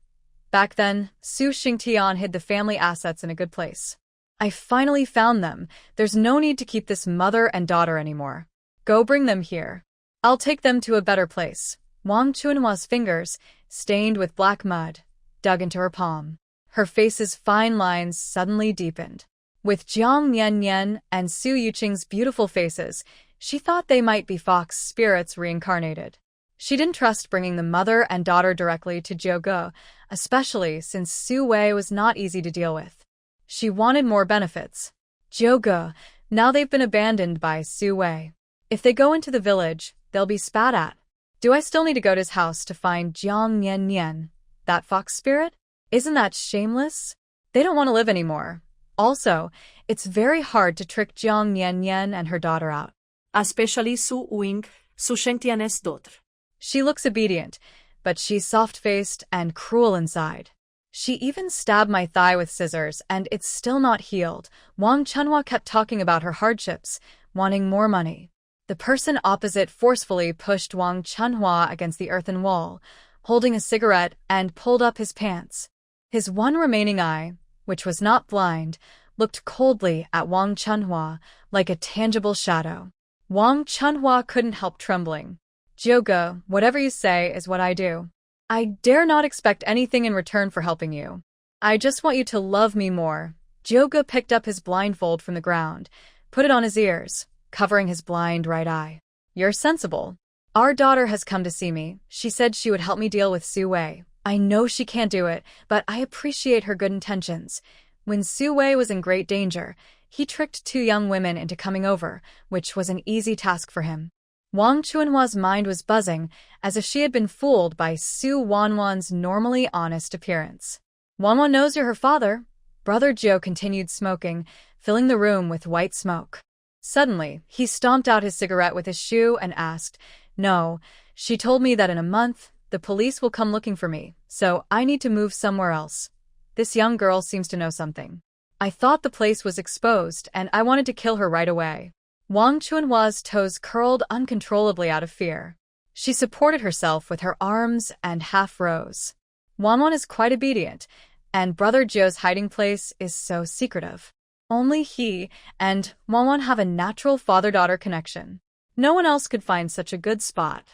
Back then, Su Xingtian hid the family assets in a good place. "I finally found them. There's no need to keep this mother and daughter anymore. Go bring them here. I'll take them to a better place." Wang Chunhua's fingers, stained with black mud, dug into her palm. Her face's fine lines suddenly deepened. With Jiang Nian Nian and Su Yuqing's beautiful faces, she thought they might be fox spirits reincarnated. She didn't trust bringing the mother and daughter directly to Zhouge, especially since Su Wei was not easy to deal with. She wanted more benefits. Zhouge, now they've been abandoned by Su Wei. If they go into the village, they'll be spat at. Do I still need to go to his house to find Jiang Nian Nian, that fox spirit? Isn't that shameless? They don't want to live anymore. Also, it's very hard to trick Jiang Nian Nian and her daughter out. Especially Su Wing, Su Shengtian's daughter. She looks obedient, but she's soft-faced and cruel inside. She even stabbed my thigh with scissors, and it's still not healed. Wang Chunhua kept talking about her hardships, wanting more money. The person opposite forcefully pushed Wang Chunhua against the earthen wall, holding a cigarette, and pulled up his pants. His one remaining eye, which was not blind, looked coldly at Wang Chunhua like a tangible shadow. Wang Chunhua couldn't help trembling. "Zhouge, whatever you say is what I do. I dare not expect anything in return for helping you. I just want you to love me more." Zhouge picked up his blindfold from the ground, put it on his ears, covering his blind right eye. "You're sensible. Our daughter has come to see me. She said she would help me deal with Su Wei. I know she can't do it, but I appreciate her good intentions. When Su Wei was in great danger, he tricked 2 young women into coming over, which was an easy task for him." Wang Chunhua's mind was buzzing, as if she had been fooled by Su Wanwan's normally honest appearance. "Wanwan knows you're her father." Brother Jiu continued smoking, filling the room with white smoke. Suddenly, he stomped out his cigarette with his shoe and asked, "No, she told me that in a month, the police will come looking for me, so I need to move somewhere else. This young girl seems to know something. I thought the place was exposed, and I wanted to kill her right away." Wang Chunhua's toes curled uncontrollably out of fear. She supported herself with her arms and half rose. Wanwan is quite obedient, and Brother Jiu's hiding place is so secretive. Only he and Wanwan have a natural father-daughter connection. No one else could find such a good spot.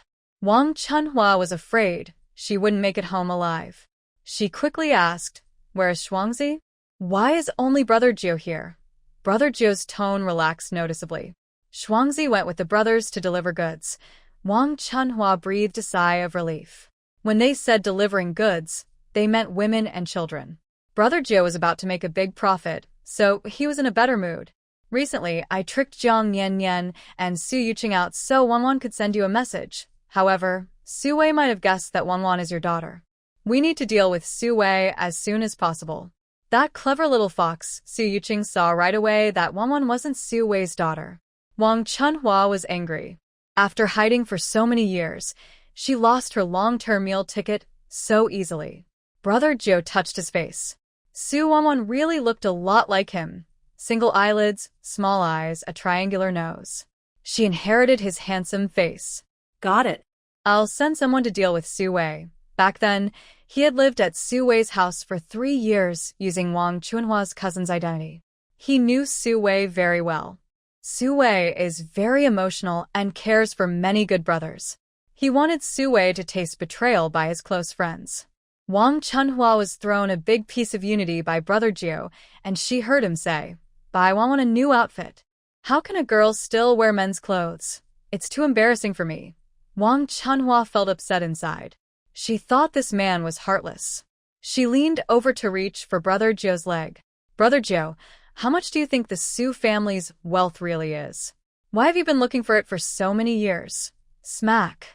Wang Chunhua was afraid she wouldn't make it home alive. She quickly asked, "Where is Shuangzi? Why is only Brother Jiu here?" Brother Jiu's tone relaxed noticeably. Shuangzi went with the brothers to deliver goods. Wang Chunhua breathed a sigh of relief. When they said delivering goods, they meant women and children. Brother Jiu was about to make a big profit, so he was in a better mood. "Recently, I tricked Jiang Nian Nian and Su Yuqing out so Wanwan could send you a message. However, Su Wei might have guessed that Wanwan is your daughter. We need to deal with Su Wei as soon as possible." That clever little fox, Su Yuqing, saw right away that Wanwan wasn't Su Wei's daughter. Wang Chunhua was angry. After hiding for so many years, she lost her long-term meal ticket so easily. Brother Jiu touched his face. Su Wanwan really looked a lot like him. Single eyelids, small eyes, a triangular nose. She inherited his handsome face. "Got it. I'll send someone to deal with Su Wei." Back then, he had lived at Su Wei's house for 3 years using Wang Chunhua's cousin's identity. He knew Su Wei very well. Su Wei is very emotional and cares for many good brothers. He wanted Su Wei to taste betrayal by his close friends. Wang Chunhua was thrown a big piece of unity by Brother Jiu, and she heard him say, "Buy Wanwan a new outfit." How can a girl still wear men's clothes? It's too embarrassing for me. Wang Chunhua felt upset inside. She thought this man was heartless. She leaned over to reach for Brother Zhou's leg. Brother Zhou, how much do you think the Su family's wealth really is? Why have you been looking for it for so many years? Smack.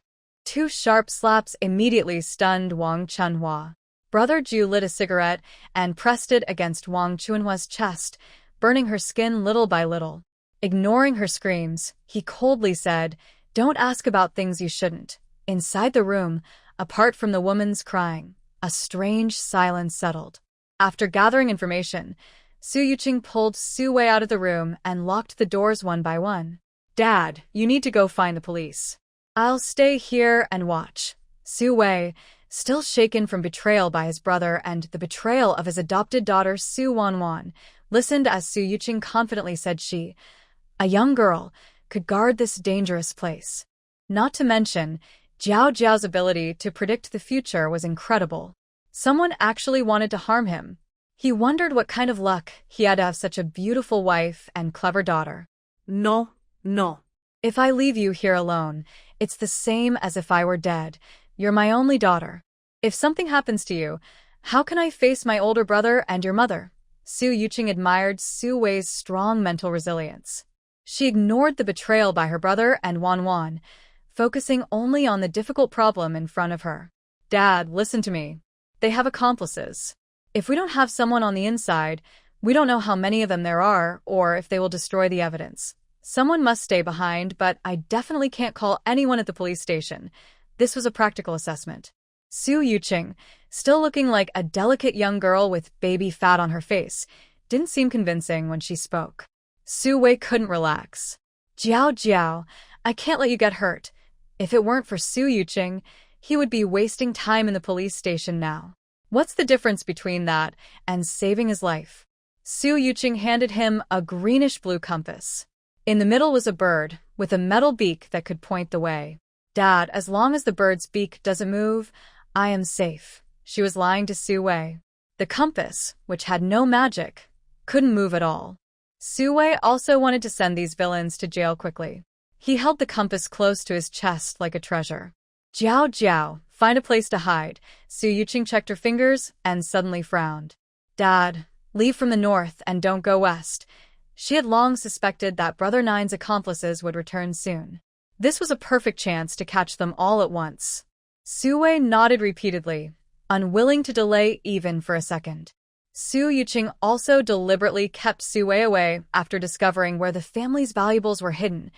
Two sharp slaps immediately stunned Wang Chunhua. Brother Zhou lit a cigarette and pressed it against Wang Chunhua's chest, burning her skin little by little. Ignoring her screams, he coldly said, "Don't ask about things you shouldn't." Inside the room, apart from the woman's crying, a strange silence settled. After gathering information, Su Yuqing pulled Su Wei out of the room and locked the doors one by one. "Dad, you need to go find the police. I'll stay here and watch." Su Wei, still shaken from betrayal by his brother and the betrayal of his adopted daughter Su Wanwan, listened as Su Yuqing confidently said she, a young girl, could guard this dangerous place. Not to mention, Jiao Jiao's ability to predict the future was incredible. Someone actually wanted to harm him. He wondered what kind of luck he had to have such a beautiful wife and clever daughter. No, no. If I leave you here alone, it's the same as if I were dead. You're my only daughter. If something happens to you, how can I face my older brother and your mother? Su Yuqing admired Su Wei's strong mental resilience. She ignored the betrayal by her brother and Wanwan, focusing only on the difficult problem in front of her. "Dad, listen to me. They have accomplices. If we don't have someone on the inside, we don't know how many of them there are or if they will destroy the evidence. Someone must stay behind, but I definitely can't call anyone at the police station." This was a practical assessment. Su Yuqing, still looking like a delicate young girl with baby fat on her face, didn't seem convincing when she spoke. Su Wei couldn't relax. "Jiao Jiao, I can't let you get hurt. If it weren't for Su Yuqing, he would be wasting time in the police station now. What's the difference between that and saving his life?" Su Yuqing handed him a greenish-blue compass. In the middle was a bird with a metal beak that could point the way. "Dad, as long as the bird's beak doesn't move, I am safe." She was lying to Su Wei. The compass, which had no magic, couldn't move at all. Su Wei also wanted to send these villains to jail quickly. He held the compass close to his chest like a treasure. "Jiao Jiao, find a place to hide." Su Yuqing checked her fingers and suddenly frowned. "Dad, leave from the north and don't go west." She had long suspected that Brother Nine's accomplices would return soon. This was a perfect chance to catch them all at once. Su Wei nodded repeatedly, unwilling to delay even for a second. Su Yuqing also deliberately kept Su Wei away after discovering where the family's valuables were hidden.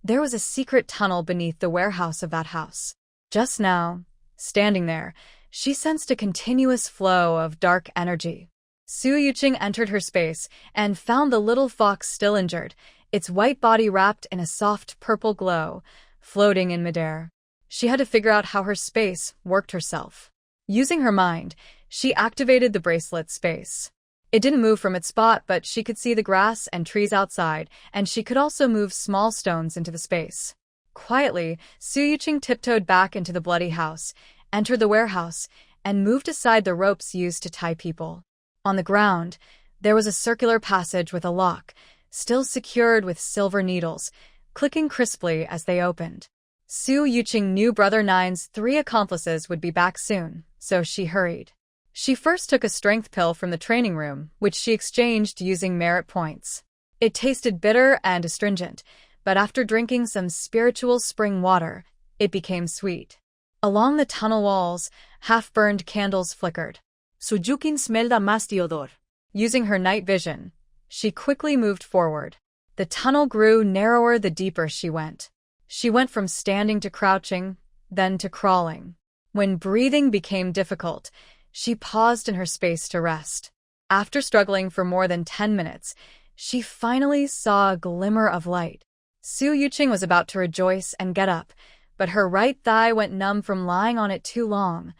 There was a secret tunnel beneath the warehouse of that house. Just now, standing there, she sensed a continuous flow of dark energy. Su Yuqing entered her space and found the little fox still injured, its white body wrapped in a soft purple glow, floating in midair. She had to figure out how her space worked herself. Using her mind, she activated the bracelet space. It didn't move from its spot, but she could see the grass and trees outside, and she could also move small stones into the space. Quietly, Su Yuqing tiptoed back into the bloody house, entered the warehouse, and moved aside the ropes used to tie people. On the ground, there was a circular passage with a lock, still secured with silver needles, clicking crisply as they opened. Su Yuqing knew Brother Nine's 3 accomplices would be back soon, so she hurried. She first took a strength pill from the training room, which she exchanged using merit points. It tasted bitter and astringent, but after drinking some spiritual spring water, it became sweet. Along the tunnel walls, half-burned candles flickered. Su Yuqing smelled a musty odor. Using her night vision, she quickly moved forward. The tunnel grew narrower the deeper she went. She went from standing to crouching, then to crawling. When breathing became difficult, she paused in her space to rest. After struggling for more than 10 minutes, she finally saw a glimmer of light. Su Yuqing was about to rejoice and get up, but her right thigh went numb from lying on it too long,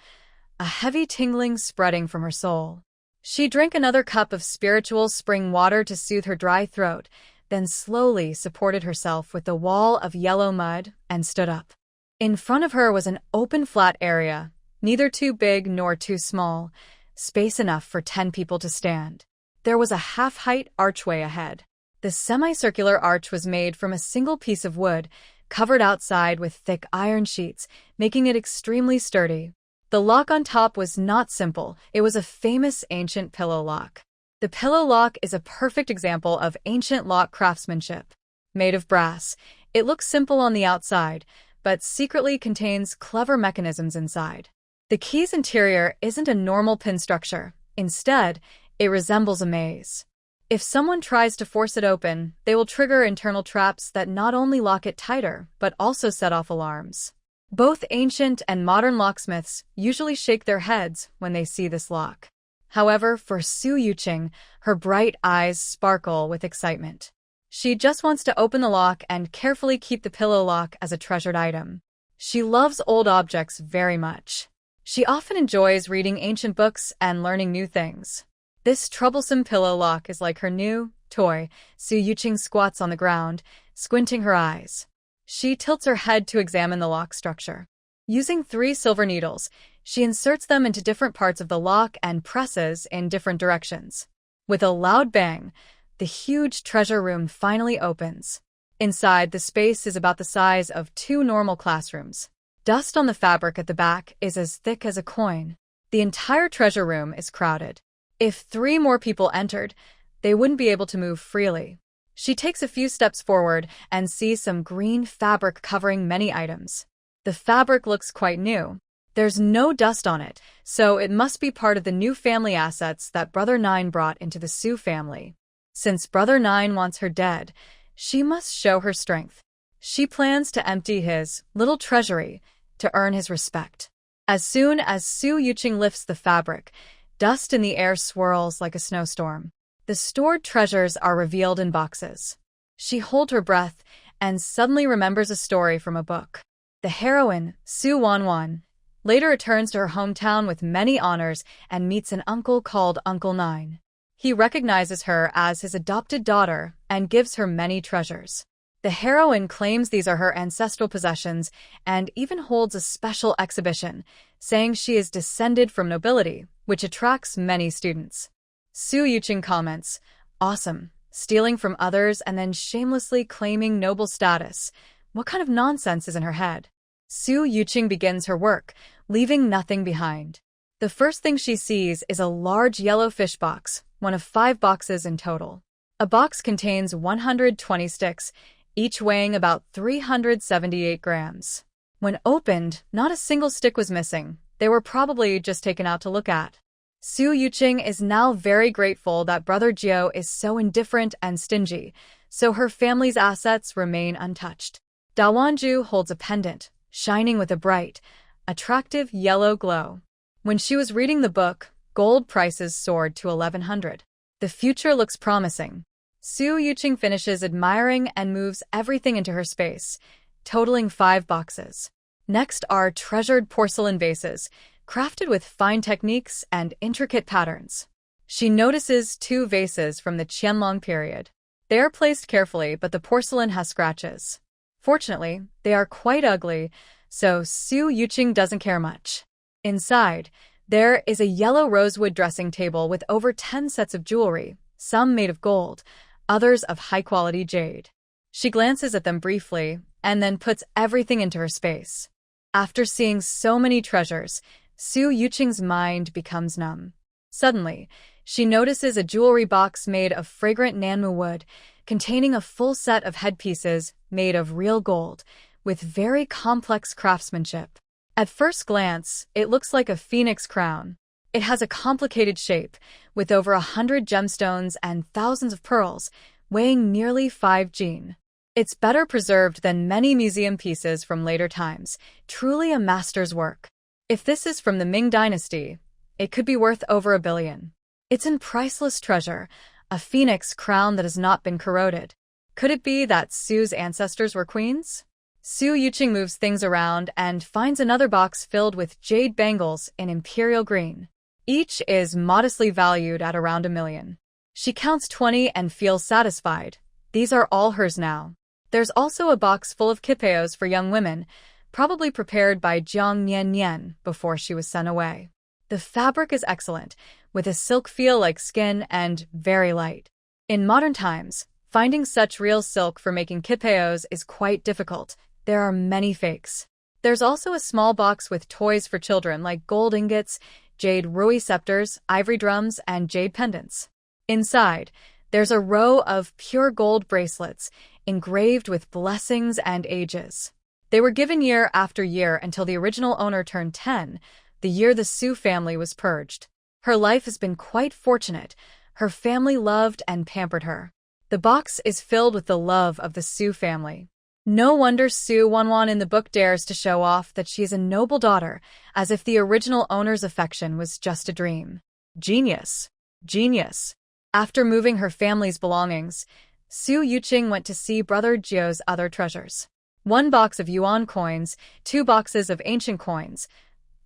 a heavy tingling spreading from her soul. She drank another cup of spiritual spring water to soothe her dry throat, then slowly supported herself with the wall of yellow mud and stood up. In front of her was an open flat area, neither too big nor too small, space enough for 10 people to stand. There was a half-height archway ahead. The semicircular arch was made from a single piece of wood, covered outside with thick iron sheets, making it extremely sturdy. The lock on top was not simple, it was a famous ancient pillow lock. The pillow lock is a perfect example of ancient lock craftsmanship. Made of brass, it looks simple on the outside, but secretly contains clever mechanisms inside. The key's interior isn't a normal pin structure. Instead, it resembles a maze. If someone tries to force it open, they will trigger internal traps that not only lock it tighter, but also set off alarms. Both ancient and modern locksmiths usually shake their heads when they see this lock. However, for Su Yuqing, her bright eyes sparkle with excitement. She just wants to open the lock and carefully keep the pillow lock as a treasured item. She loves old objects very much. She often enjoys reading ancient books and learning new things. This troublesome pillow lock is like her new toy. Su Yuqing squats on the ground, squinting her eyes. She tilts her head to examine the lock structure. Using 3 silver needles, she inserts them into different parts of the lock and presses in different directions. With a loud bang, the huge treasure room finally opens. Inside, the space is about the size of 2 normal classrooms. Dust on the fabric at the back is as thick as a coin. The entire treasure room is crowded. If 3 more people entered, they wouldn't be able to move freely. She takes a few steps forward and sees some green fabric covering many items. The fabric looks quite new. There's no dust on it, so it must be part of the new family assets that Brother Nine brought into the Su family. Since Brother Nine wants her dead, she must show her strength. She plans to empty his little treasury to earn his respect. As soon as Su Yuqing lifts the fabric, dust in the air swirls like a snowstorm. The stored treasures are revealed in boxes. She holds her breath and suddenly remembers a story from a book. The heroine, Su Wanwan, later returns to her hometown with many honors and meets an uncle called Uncle Nine. He recognizes her as his adopted daughter and gives her many treasures. The heroine claims these are her ancestral possessions and even holds a special exhibition, saying she is descended from nobility, which attracts many students. Su Yuqing comments, "Awesome, stealing from others and then shamelessly claiming noble status. What kind of nonsense is in her head?" Su Yuqing begins her work, leaving nothing behind. The first thing she sees is a large yellow fish box, one of 5 boxes in total. A box contains 120 sticks, each weighing about 378 grams. When opened, not a single stick was missing. They were probably just taken out to look at. Su Yuqing is now very grateful that Brother Jiu is so indifferent and stingy, so her family's assets remain untouched. Da Wanju holds a pendant, shining with a bright, attractive yellow glow. When she was reading the book, gold prices soared to 1,100. The future looks promising. Su Yuqing finishes admiring and moves everything into her space, totaling 5 boxes. Next are treasured porcelain vases, crafted with fine techniques and intricate patterns. She notices 2 vases from the Qianlong period. They are placed carefully, but the porcelain has scratches. Fortunately, they are quite ugly, so Su Yuqing doesn't care much. Inside, there is a yellow rosewood dressing table with over 10 sets of jewelry, some made of gold, others of high-quality jade. She glances at them briefly and then puts everything into her space. After seeing so many treasures, Su Yuqing's mind becomes numb. Suddenly, she notices a jewelry box made of fragrant nanmu wood, containing a full set of headpieces made of real gold, with very complex craftsmanship. At first glance, it looks like a phoenix crown. It has a complicated shape, with over 100 gemstones and thousands of pearls, weighing nearly 5 jin. It's better preserved than many museum pieces from later times, truly a master's work. If this is from the Ming Dynasty, it could be worth over 1 billion. It's a priceless treasure, a phoenix crown that has not been corroded. Could it be that Su's ancestors were queens? Su Yuqing moves things around and finds another box filled with jade bangles in imperial green. Each is modestly valued at around 1 million. She counts 20 and feels satisfied. These are all hers now. There's also a box full of kipeos for young women, probably prepared by Jiang Nian Nian before she was sent away. The fabric is excellent, with a silk feel like skin and very light. In modern times, Finding such real silk for making kipeos is quite difficult. There are many fakes. There's also a small box with toys for children like gold ingots, jade rui scepters, ivory drums, and jade pendants. Inside, there's a row of pure gold bracelets engraved with blessings and ages. They were given year after year until the original owner turned 10, the year the Su family was purged. Her life has been quite fortunate. Her family loved and pampered her. The box is filled with the love of the Su family. No wonder Su Wanwan in the book dares to show off that she is a noble daughter, as if the original owner's affection was just a dream. Genius. Genius. After moving her family's belongings, Su Yuqing went to see Brother Jio's other treasures. 1 box of yuan coins, 2 boxes of ancient coins,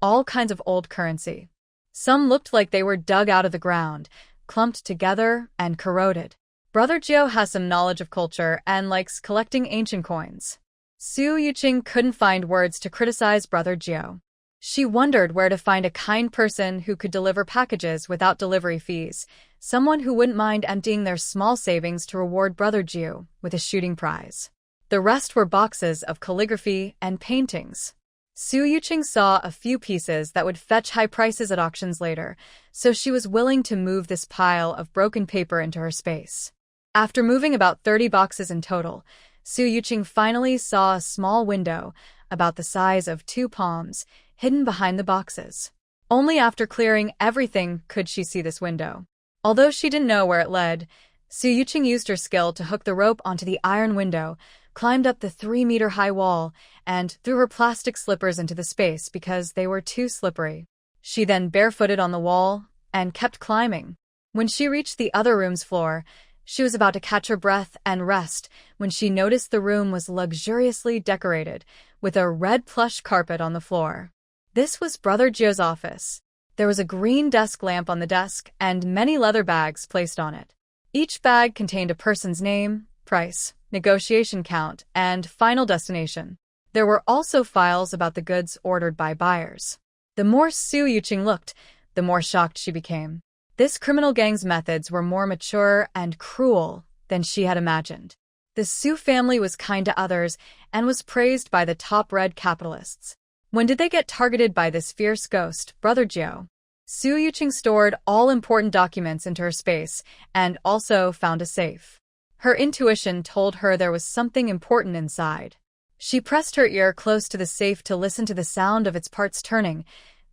all kinds of old currency. Some looked like they were dug out of the ground, clumped together, and corroded. Brother Jio has some knowledge of culture and likes collecting ancient coins. Su Yuqing couldn't find words to criticize Brother Jio. She wondered where to find a kind person who could deliver packages without delivery fees, someone who wouldn't mind emptying their small savings to reward Brother Jio with a shooting prize. The rest were boxes of calligraphy and paintings. Su Yuqing saw a few pieces that would fetch high prices at auctions later, so she was willing to move this pile of broken paper into her space. After moving about 30 boxes in total, Su Yuqing finally saw a small window, about the size of 2 palms, hidden behind the boxes. Only after clearing everything could she see this window. Although she didn't know where it led, Su Yuqing used her skill to hook the rope onto the iron window, climbed up the 3-meter-high wall, and threw her plastic slippers into the space because they were too slippery. She then barefooted on the wall and kept climbing. When she reached the other room's floor, she was about to catch her breath and rest when she noticed the room was luxuriously decorated with a red plush carpet on the floor. This was Brother Jio's office. There was a green desk lamp on the desk and many leather bags placed on it. Each bag contained a person's name, price, negotiation count, and final destination. There were also files about the goods ordered by buyers. The more Su Yuqing looked, the more shocked she became. This criminal gang's methods were more mature and cruel than she had imagined. The Su family was kind to others and was praised by the top red capitalists. When did they get targeted by this fierce ghost, Brother Jio? Su Yuqing stored all important documents into her space and also found a safe. Her intuition told her there was something important inside. She pressed her ear close to the safe to listen to the sound of its parts turning,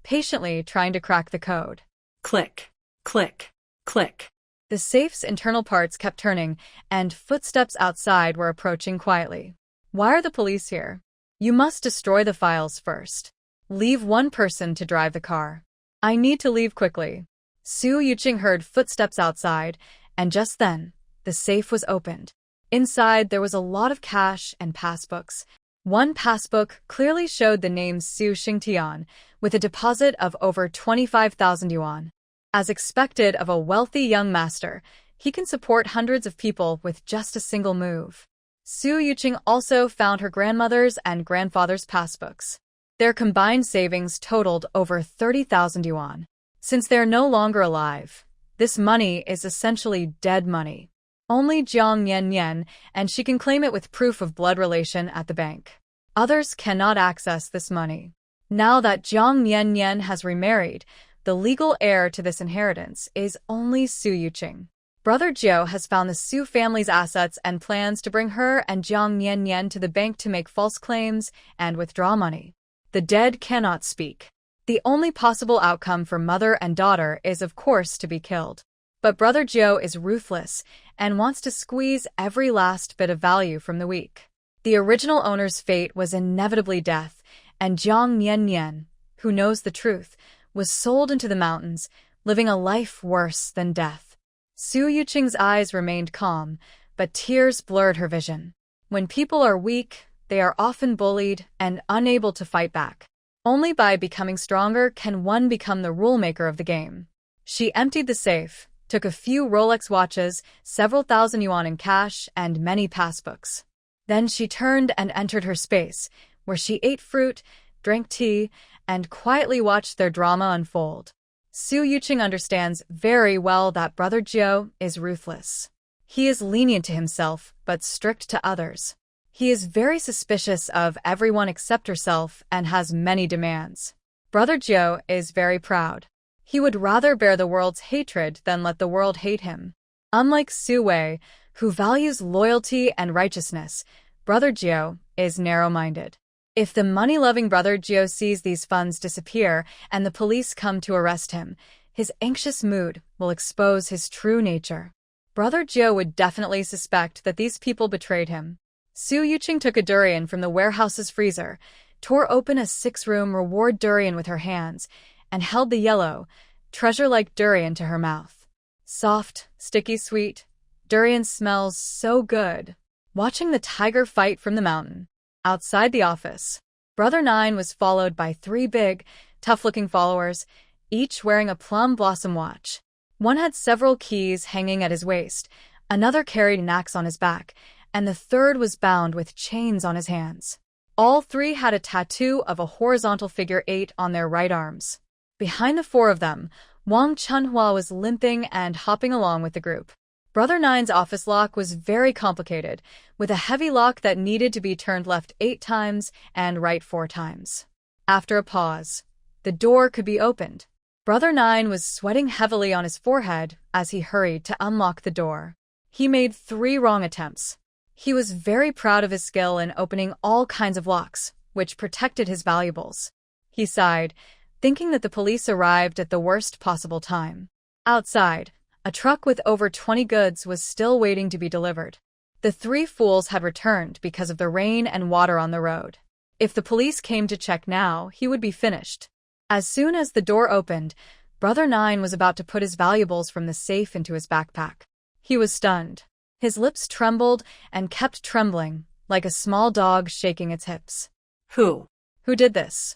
patiently trying to crack the code. Click, click, click. The safe's internal parts kept turning, and footsteps outside were approaching quietly. Why are the police here? You must destroy the files first. Leave 1 person to drive the car. I need to leave quickly. Su Yuqing heard footsteps outside, and just then, the safe was opened. Inside, there was a lot of cash and passbooks. 1 passbook clearly showed the name Su Xingtian, with a deposit of over 25,000 yuan. As expected of a wealthy young master, he can support hundreds of people with just a single move. Su Yuqing also found her grandmother's and grandfather's passbooks. Their combined savings totaled over 30,000 yuan. Since they're no longer alive, this money is essentially dead money. Only Jiang Yan and she can claim it with proof of blood relation at the bank. Others cannot access this money. Now that Jiang Yan has remarried, the legal heir to this inheritance is only Su Yuqing. Brother Jio has found the Su family's assets and plans to bring her and Jiang Yan to the bank to make false claims and withdraw money. The dead cannot speak. The only possible outcome for mother and daughter is, of course, to be killed. But Brother Jio is ruthless and wants to squeeze every last bit of value from the weak. The original owner's fate was inevitably death, and Jiang Yan, who knows the truth, was sold into the mountains, living a life worse than death. Su Yuqing's eyes remained calm, but tears blurred her vision. When people are weak, they are often bullied and unable to fight back. Only by becoming stronger can one become the rule maker of the game. She emptied the safe, took a few Rolex watches, several thousand yuan in cash, and many passbooks. Then she turned and entered her space, where she ate fruit, drank tea, and quietly watched their drama unfold. Su Yuqing understands very well that Brother Jio is ruthless. He is lenient to himself, but strict to others. He is very suspicious of everyone except herself and has many demands. Brother Jiu is very proud. He would rather bear the world's hatred than let the world hate him. Unlike SHUI, who values loyalty and righteousness, Brother Jiu is narrow-minded. If the money-loving Brother Jiu sees these funds disappear and the police come to arrest him, his anxious mood will expose his true nature. Brother Jiu would definitely suspect that these people betrayed him. Yuqing took a durian from the warehouse's freezer, tore open a 6-room reward durian with her hands, and held the yellow, treasure-like durian to her mouth. Soft, sticky sweet, durian smells so good. Watching the tiger fight from the mountain. Outside the office, Brother Nine was followed by 3 big, tough-looking followers, each wearing a plum blossom watch. One had several keys hanging at his waist, another carried an axe on his back, and the third was bound with chains on his hands. All 3 had a tattoo of a horizontal figure 8 on their right arms. Behind the 4 of them, Wang Chunhua was limping and hopping along with the group. Brother Nine's office lock was very complicated, with a heavy lock that needed to be turned left 8 times and right 4 times. After a pause, the door could be opened. Brother Nine was sweating heavily on his forehead as he hurried to unlock the door. He made 3 wrong attempts. He was very proud of his skill in opening all kinds of locks, which protected his valuables. He sighed, thinking that the police arrived at the worst possible time. Outside, a truck with over 20 goods was still waiting to be delivered. The 3 fools had returned because of the rain and water on the road. If the police came to check now, he would be finished. As soon as the door opened, Brother Nine was about to put his valuables from the safe into his backpack. He was stunned. His lips trembled and kept trembling, like a small dog shaking its hips. Who did this?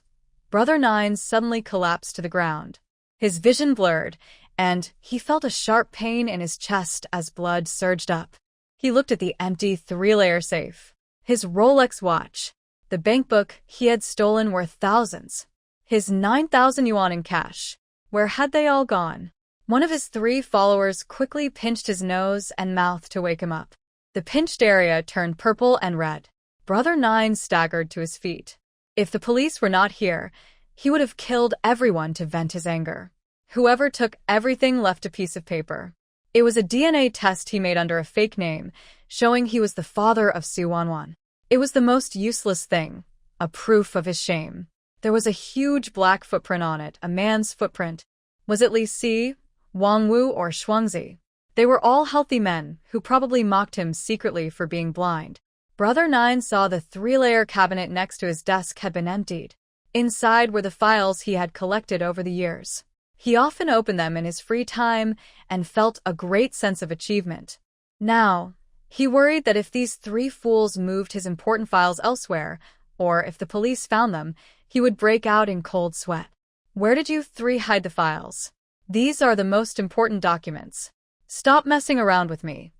Brother Nine suddenly collapsed to the ground. His vision blurred, and he felt a sharp pain in his chest as blood surged up. He looked at the empty 3-layer safe. His Rolex watch, the bank book he had stolen worth thousands, his 9,000 yuan in cash. Where had they all gone? One of his 3 followers quickly pinched his nose and mouth to wake him up. The pinched area turned purple and red. Brother Nine staggered to his feet. If the police were not here, he would have killed everyone to vent his anger. Whoever took everything left a piece of paper. It was a DNA test he made under a fake name, showing he was the father of Su Wanwan. It was the most useless thing, a proof of his shame. There was a huge black footprint on it, a man's footprint. Was it Li Si, Wang Wu, or Shuangzi? They were all healthy men, who probably mocked him secretly for being blind. Brother Nine saw the 3-layer cabinet next to his desk had been emptied. Inside were the files he had collected over the years. He often opened them in his free time and felt a great sense of achievement. Now, he worried that if these 3 fools moved his important files elsewhere, or if the police found them, he would break out in cold sweat. Where did you 3 hide the files? These are the most important documents. Stop messing around with me.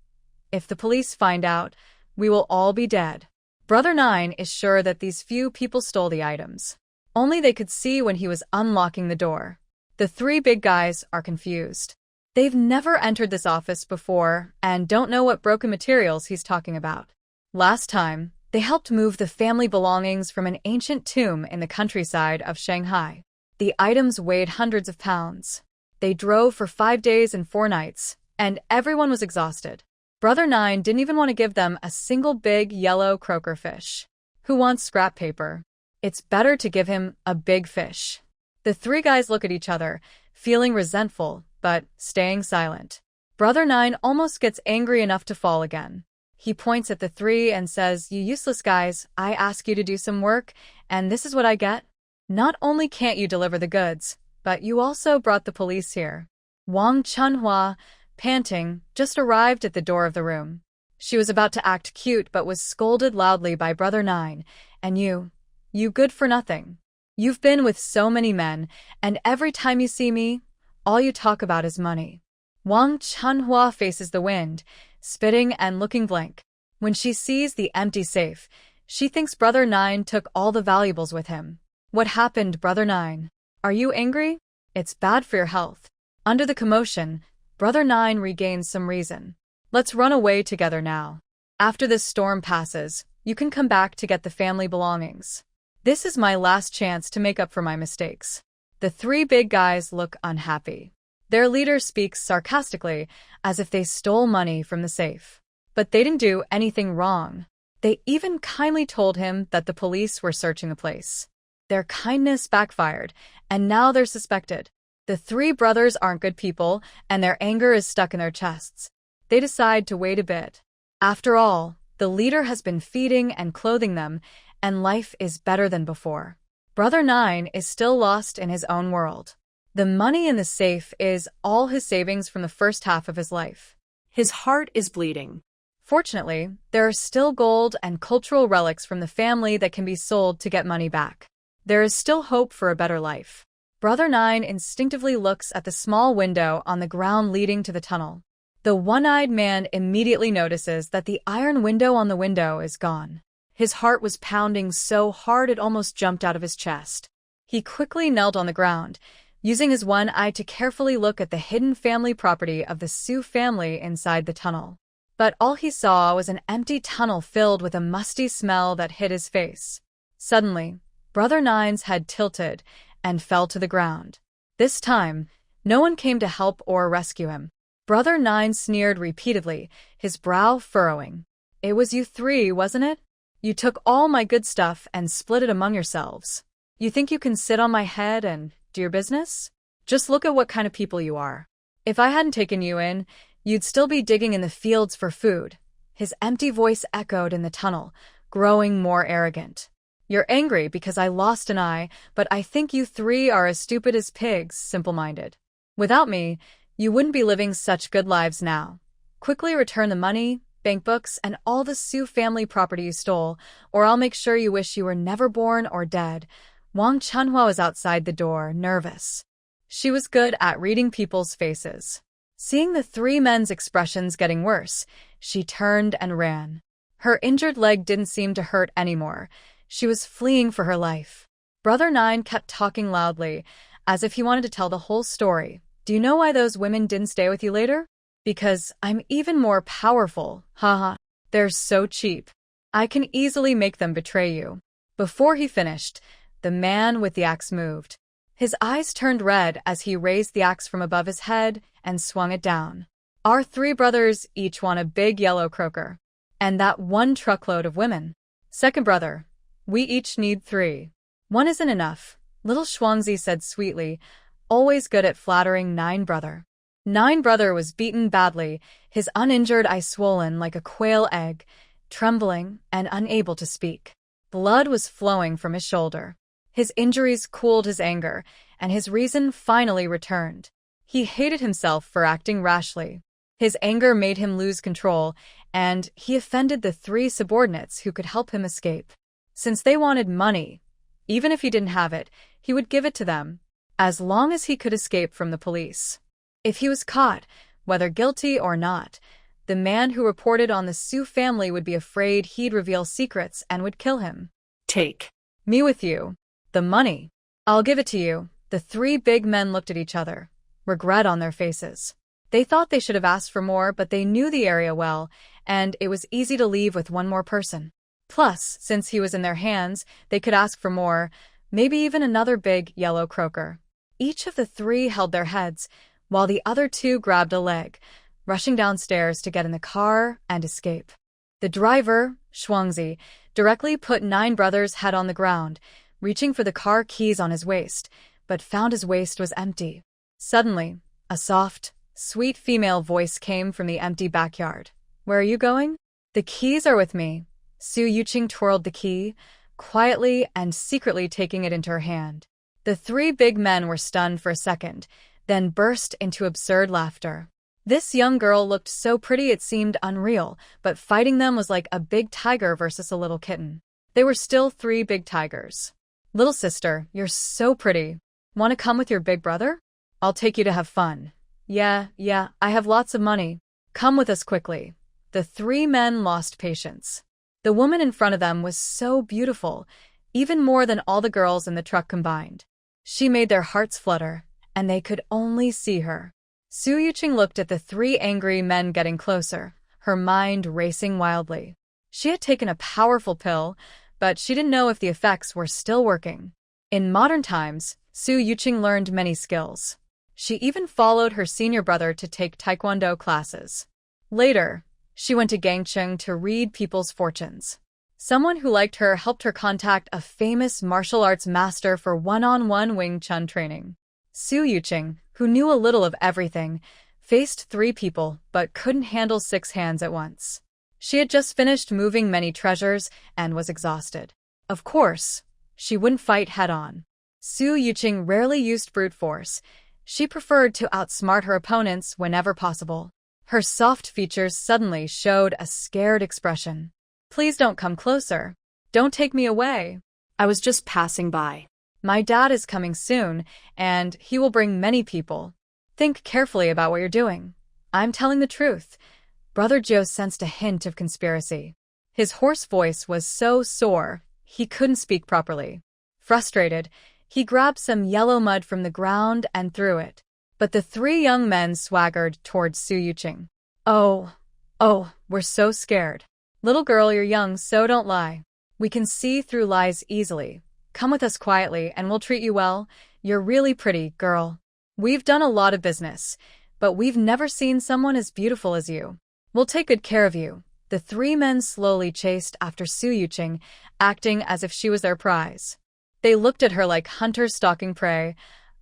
If the police find out, we will all be dead. Brother Nine is sure that these few people stole the items. Only they could see when he was unlocking the door. The 3 big guys are confused. They've never entered this office before and don't know what broken materials he's talking about. Last time, they helped move the family belongings from an ancient tomb in the countryside of Shanghai. The items weighed hundreds of pounds. They drove for 5 days and 4 nights, and everyone was exhausted. Brother Nine didn't even want to give them a single big yellow croaker fish. Who wants scrap paper? It's better to give him a big fish. The 3 guys look at each other, feeling resentful, but staying silent. Brother Nine almost gets angry enough to fall again. He points at the 3 and says, "You useless guys, I ask you to do some work, and this is what I get? Not only can't you deliver the goods, but you also brought the police here." Wang Chunhua, panting, just arrived at the door of the room. She was about to act cute but was scolded loudly by Brother Nine. "And you good for nothing. You've been with so many men, and every time you see me, all you talk about is money." Wang Chunhua faces the wind, spitting and looking blank. When she sees the empty safe, she thinks Brother Nine took all the valuables with him. "What happened, Brother Nine? Are you angry? It's bad for your health." Under the commotion, Brother Nine regains some reason. Let's run away together now. After this storm passes, you can come back to get the family belongings. This is my last chance to make up for my mistakes. The three big guys look unhappy. Their leader speaks sarcastically, as if they stole money from the safe. But they didn't do anything wrong. They even kindly told him that the police were searching the place. Their kindness backfired, and now they're suspected. The three brothers aren't good people, and their anger is stuck in their chests. They decide to wait a bit. After all, the leader has been feeding and clothing them, and life is better than before. Brother 9 is still lost in his own world. The money in the safe is all his savings from the first half of his life. His heart is bleeding. Fortunately, there are still gold and cultural relics from the family that can be sold to get money back. There is still hope for a better life. Brother 9 instinctively looks at the small window on the ground leading to the tunnel. The one-eyed man immediately notices that the iron window on the window is gone. His heart was pounding so hard it almost jumped out of his chest. He quickly knelt on the ground, using his one eye to carefully look at the hidden family property of the Su family inside the tunnel. But all he saw was an empty tunnel filled with a musty smell that hit his face. Suddenly, Brother 9's head tilted and fell to the ground. This time, no one came to help or rescue him. Brother 9 sneered repeatedly, his brow furrowing. "It was you three, wasn't it? You took all my good stuff and split it among yourselves. You think you can sit on my head and do your business? Just look at what kind of people you are. If I hadn't taken you in, you'd still be digging in the fields for food." His empty voice echoed in the tunnel, growing more arrogant. "You're angry because I lost an eye, but I think you three are as stupid as pigs, simple-minded. Without me, you wouldn't be living such good lives now. Quickly return the money, bank books, and all the Su family property you stole, or I'll make sure you wish you were never born or dead." Wang Chunhua was outside the door, nervous. She was good at reading people's faces. Seeing the three men's expressions getting worse, she turned and ran. Her injured leg didn't seem to hurt anymore. She was fleeing for her life. Brother 9 kept talking loudly, as if he wanted to tell the whole story. "Do you know why those women didn't stay with you later? Because I'm even more powerful, haha. They're so cheap. I can easily make them betray you." Before he finished, the man with the axe moved. His eyes turned red as he raised the axe from above his head and swung it down. "Our three brothers each want a big yellow croaker. And that one truckload of women. Second brother, we each need 3. "One isn't enough," little Shuangzi said sweetly, always good at flattering 9 brother. 9 brother was beaten badly, his uninjured eye swollen like a quail egg, trembling and unable to speak. Blood was flowing from his shoulder. His injuries cooled his anger, and his reason finally returned. He hated himself for acting rashly. His anger made him lose control, and he offended the 3 subordinates who could help him escape. Since they wanted money, even if he didn't have it, he would give it to them, as long as he could escape from the police. If he was caught, whether guilty or not, the man who reported on the Su family would be afraid he'd reveal secrets and would kill him. "Take me with you. The money. I'll give it to you." The 3 big men looked at each other, regret on their faces. They thought they should have asked for more, but they knew the area well, and it was easy to leave with one more person. Plus, since he was in their hands, they could ask for more, maybe even another big yellow croaker. Each of the 3 held their heads, while the other 2 grabbed a leg, rushing downstairs to get in the car and escape. The driver, Shuangzi, directly put 9 brothers' head on the ground, reaching for the car keys on his waist, but found his waist was empty. Suddenly, a soft, sweet female voice came from the empty backyard. "Where are you going?" "The keys are with me." Su Yuqing twirled the key, quietly and secretly taking it into her hand. The 3 big men were stunned for a second, then burst into absurd laughter. This young girl looked so pretty it seemed unreal, but fighting them was like a big tiger versus a little kitten. They were still 3 big tigers. "Little sister, you're so pretty. Want to come with your big brother? I'll take you to have fun." Yeah, I have lots of money. Come with us quickly." The 3 men lost patience. The woman in front of them was so beautiful, even more than all the girls in the truck combined. She made their hearts flutter, and they could only see her. Su Yuqing looked at the 3 angry men getting closer, her mind racing wildly. She had taken a powerful pill, but she didn't know if the effects were still working. In modern times, Su Yuqing learned many skills. She even followed her senior brother to take taekwondo classes. Later, she went to Gangcheng to read people's fortunes. Someone who liked her helped her contact a famous martial arts master for one-on-one Wing Chun training. Su Yuqing, who knew a little of everything, faced 3 people but couldn't handle 6 hands at once. She had just finished moving many treasures and was exhausted. Of course, she wouldn't fight head-on. Su Yuqing rarely used brute force. She preferred to outsmart her opponents whenever possible. Her soft features suddenly showed a scared expression. "Please don't come closer. Don't take me away. I was just passing by. My dad is coming soon, and he will bring many people. Think carefully about what you're doing. I'm telling the truth." Brother Joe sensed a hint of conspiracy. His hoarse voice was so sore, he couldn't speak properly. Frustrated, he grabbed some yellow mud from the ground and threw it. But the 3 young men swaggered towards Su Yuqing. Oh, we're so scared. Little girl, you're young, so don't lie. We can see through lies easily. Come with us quietly and we'll treat you well. You're really pretty, girl. We've done a lot of business, but we've never seen someone as beautiful as you. We'll take good care of you. The 3 men slowly chased after Su Yuqing, acting as if she was their prize. They looked at her like hunters stalking prey,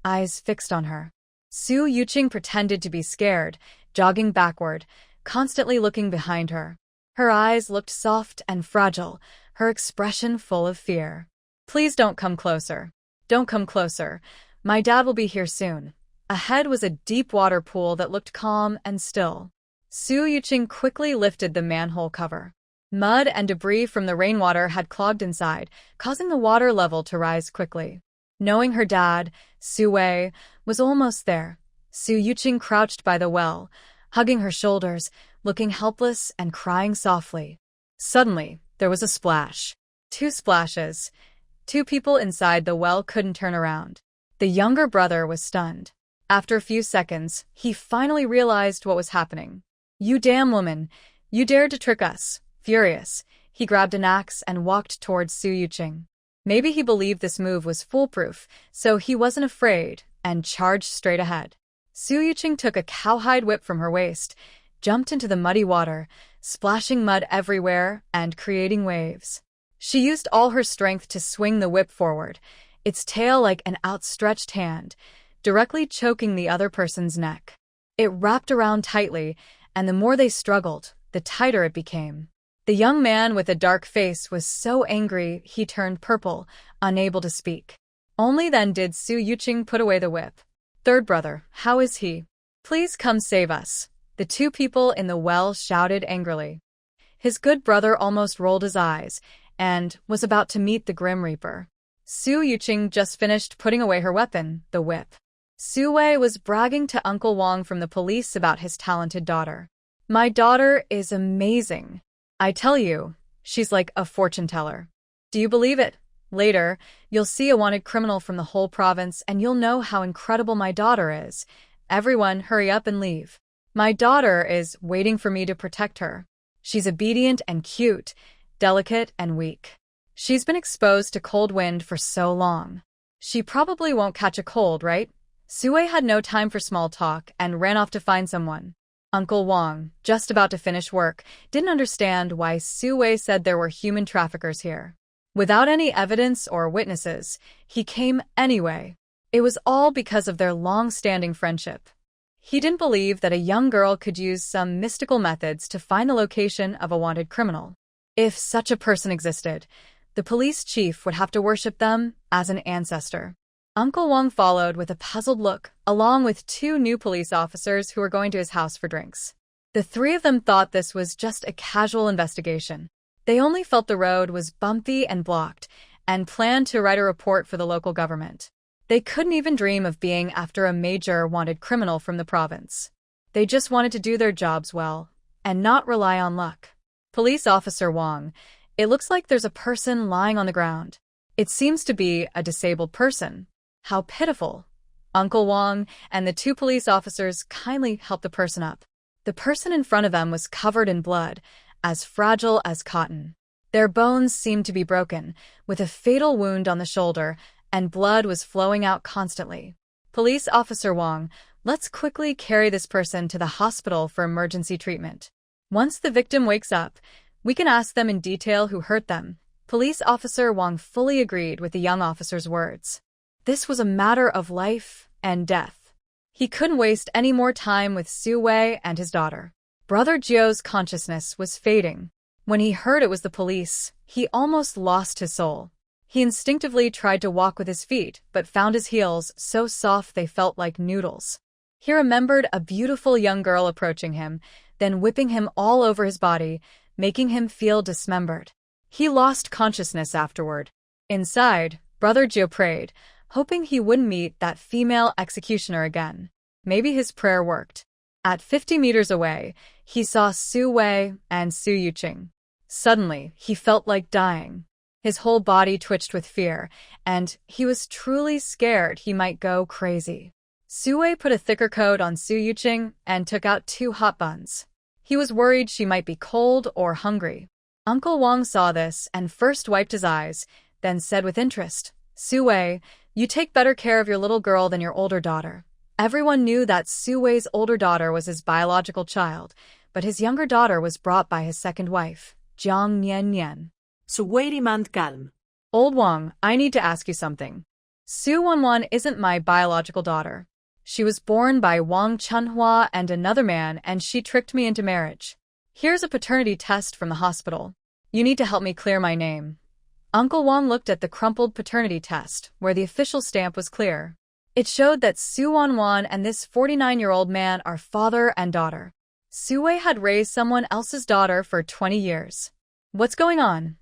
eyes fixed on her. Su Yuqing pretended to be scared, jogging backward, constantly looking behind her. Her eyes looked soft and fragile, her expression full of fear. "Please don't come closer. Don't come closer. My dad will be here soon." Ahead was a deep water pool that looked calm and still. Su Yuqing quickly lifted the manhole cover. Mud and debris from the rainwater had clogged inside, causing the water level to rise quickly. Knowing her dad, SHUI, was almost there, Su Yuqing crouched by the well, hugging her shoulders, looking helpless and crying softly. Suddenly, there was a splash. 2 splashes. 2 people inside the well couldn't turn around. The younger brother was stunned. After a few seconds, he finally realized what was happening. "You damn woman! You dared to trick us!" Furious, he grabbed an axe and walked towards Su Yuqing. Maybe he believed this move was foolproof, so he wasn't afraid and charged straight ahead. Su Yuqing took a cowhide whip from her waist, jumped into the muddy water, splashing mud everywhere and creating waves. She used all her strength to swing the whip forward, its tail like an outstretched hand, directly choking the other person's neck. It wrapped around tightly, and the more they struggled, the tighter it became. The young man with a dark face was so angry he turned purple, unable to speak. Only then did Su Yuqing put away the whip. "Third brother, how is he? Please come save us," the 2 people in the well shouted angrily. His good brother almost rolled his eyes and was about to meet the Grim Reaper. Su Yuqing just finished putting away her weapon, the whip. SHUI was bragging to Uncle Wang from the police about his talented daughter. "My daughter is amazing. I tell you, she's like a fortune teller. Do you believe it? Later, you'll see a wanted criminal from the whole province and you'll know how incredible my daughter is. Everyone, hurry up and leave. My daughter is waiting for me to protect her. She's obedient and cute, delicate and weak. She's been exposed to cold wind for so long. She probably won't catch a cold, right?" SHUI had no time for small talk and ran off to find someone. Uncle Wang, just about to finish work, didn't understand why SHUI said there were human traffickers here. Without any evidence or witnesses, he came anyway. It was all because of their long-standing friendship. He didn't believe that a young girl could use some mystical methods to find the location of a wanted criminal. If such a person existed, the police chief would have to worship them as an ancestor. Uncle Wang followed with a puzzled look, along with 2 new police officers who were going to his house for drinks. The 3 of them thought this was just a casual investigation. They only felt the road was bumpy and blocked, and planned to write a report for the local government. They couldn't even dream of being after a major wanted criminal from the province. They just wanted to do their jobs well, and not rely on luck. "Police Officer Wang, it looks like there's a person lying on the ground. It seems to be a disabled person. How pitiful." Uncle Wang and the 2 police officers kindly helped the person up. The person in front of them was covered in blood, as fragile as cotton. Their bones seemed to be broken, with a fatal wound on the shoulder, and blood was flowing out constantly. Police Officer Wang, let's quickly carry this person to the hospital for emergency treatment. Once the victim wakes up, we can ask them in detail who hurt them. Police Officer Wang fully agreed with the young officer's words. This was a matter of life and death. He couldn't waste any more time with SHUI and his daughter. Brother Jiu's consciousness was fading. When he heard it was the police, he almost lost his soul. He instinctively tried to walk with his feet, but found his heels so soft they felt like noodles. He remembered a beautiful young girl approaching him, then whipping him all over his body, making him feel dismembered. He lost consciousness afterward. Inside, Brother Jiu prayed, hoping he wouldn't meet that female executioner again. Maybe his prayer worked. At 50 meters away, he saw SHUI and Yuqing. Suddenly, he felt like dying. His whole body twitched with fear, and he was truly scared he might go crazy. SHUI put a thicker coat on Yuqing and took out 2 hot buns. He was worried she might be cold or hungry. Uncle Wang saw this and first wiped his eyes, then said with interest, "SHUI, you take better care of your little girl than your older daughter." Everyone knew that SHUI's older daughter was his biological child, but his younger daughter was brought by his second wife, Jiang Nian. Su Wanwan calm. Old Wang, I need to ask you something. Su Wanwan isn't my biological daughter. She was born by Wang Chunhua and another man, and she tricked me into marriage. Here's a paternity test from the hospital. You need to help me clear my name. Uncle Wang looked at the crumpled paternity test, where the official stamp was clear. It showed that Su Wanwan and this 49-year-old man are father and daughter. SHUI had raised someone else's daughter for 20 years. What's going on?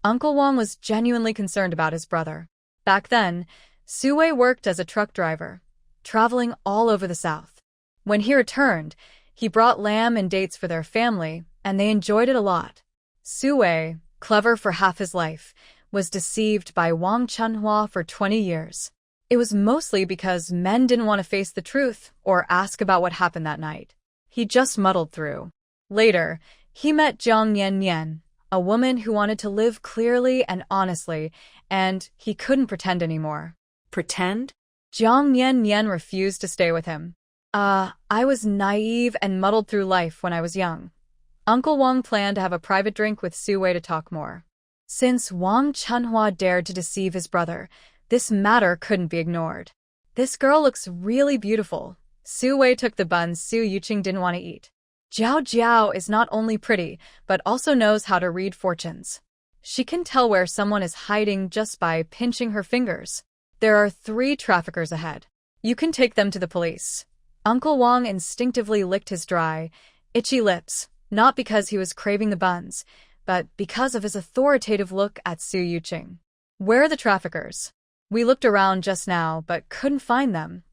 Uncle Wang was genuinely concerned about his brother. Back then, SHUI worked as a truck driver, traveling all over the South. When he returned, he brought lamb and dates for their family, and they enjoyed it a lot. SHUI, clever for half his life, was deceived by Wang Chunhua for 20 years. It was mostly because men didn't want to face the truth or ask about what happened that night. He just muddled through. Later, he met Jiang Nian, a woman who wanted to live clearly and honestly, and he couldn't pretend anymore. Pretend? Jiang Nian refused to stay with him. I was naive and muddled through life when I was young. Uncle Wang planned to have a private drink with SHUI to talk more. Since Wang Chunhua dared to deceive his brother, this matter couldn't be ignored. This girl looks really beautiful. SHUI took the buns Yuqing didn't want to eat. Jiao is not only pretty, but also knows how to read fortunes. She can tell where someone is hiding just by pinching her fingers. There are 3 traffickers ahead. You can take them to the police. Uncle Wang instinctively licked his dry, itchy lips, not because he was craving the buns, but because of his authoritative look at Yuqing. Where are the traffickers? We looked around just now, but couldn't find them.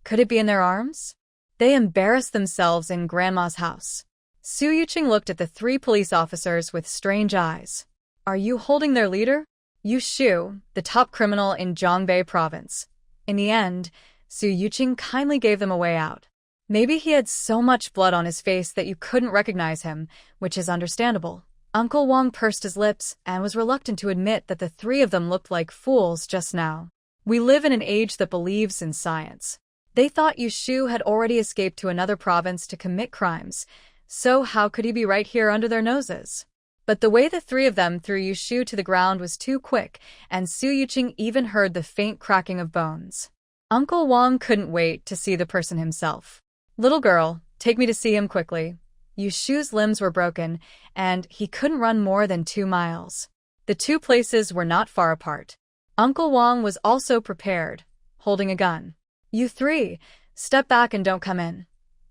Could it be in their arms? They embarrassed themselves in Grandma's house. Yuqing looked at the 3 police officers with strange eyes. Are you holding their leader? Shu, the top criminal in Zhongbei province. In the end, Yuqing kindly gave them a way out. Maybe he had so much blood on his face that you couldn't recognize him, which is understandable. Uncle Wang pursed his lips and was reluctant to admit that the 3 of them looked like fools just now. We live in an age that believes in science. They thought Shu had already escaped to another province to commit crimes, so how could he be right here under their noses? But the way the 3 of them threw Shu to the ground was too quick, and Yuqing even heard the faint cracking of bones. Uncle Wang couldn't wait to see the person himself. Little girl, take me to see him quickly. Shu's limbs were broken, and he couldn't run more than 2 miles. The 2 places were not far apart. Uncle Wang was also prepared, holding a gun. You 3, step back and don't come in.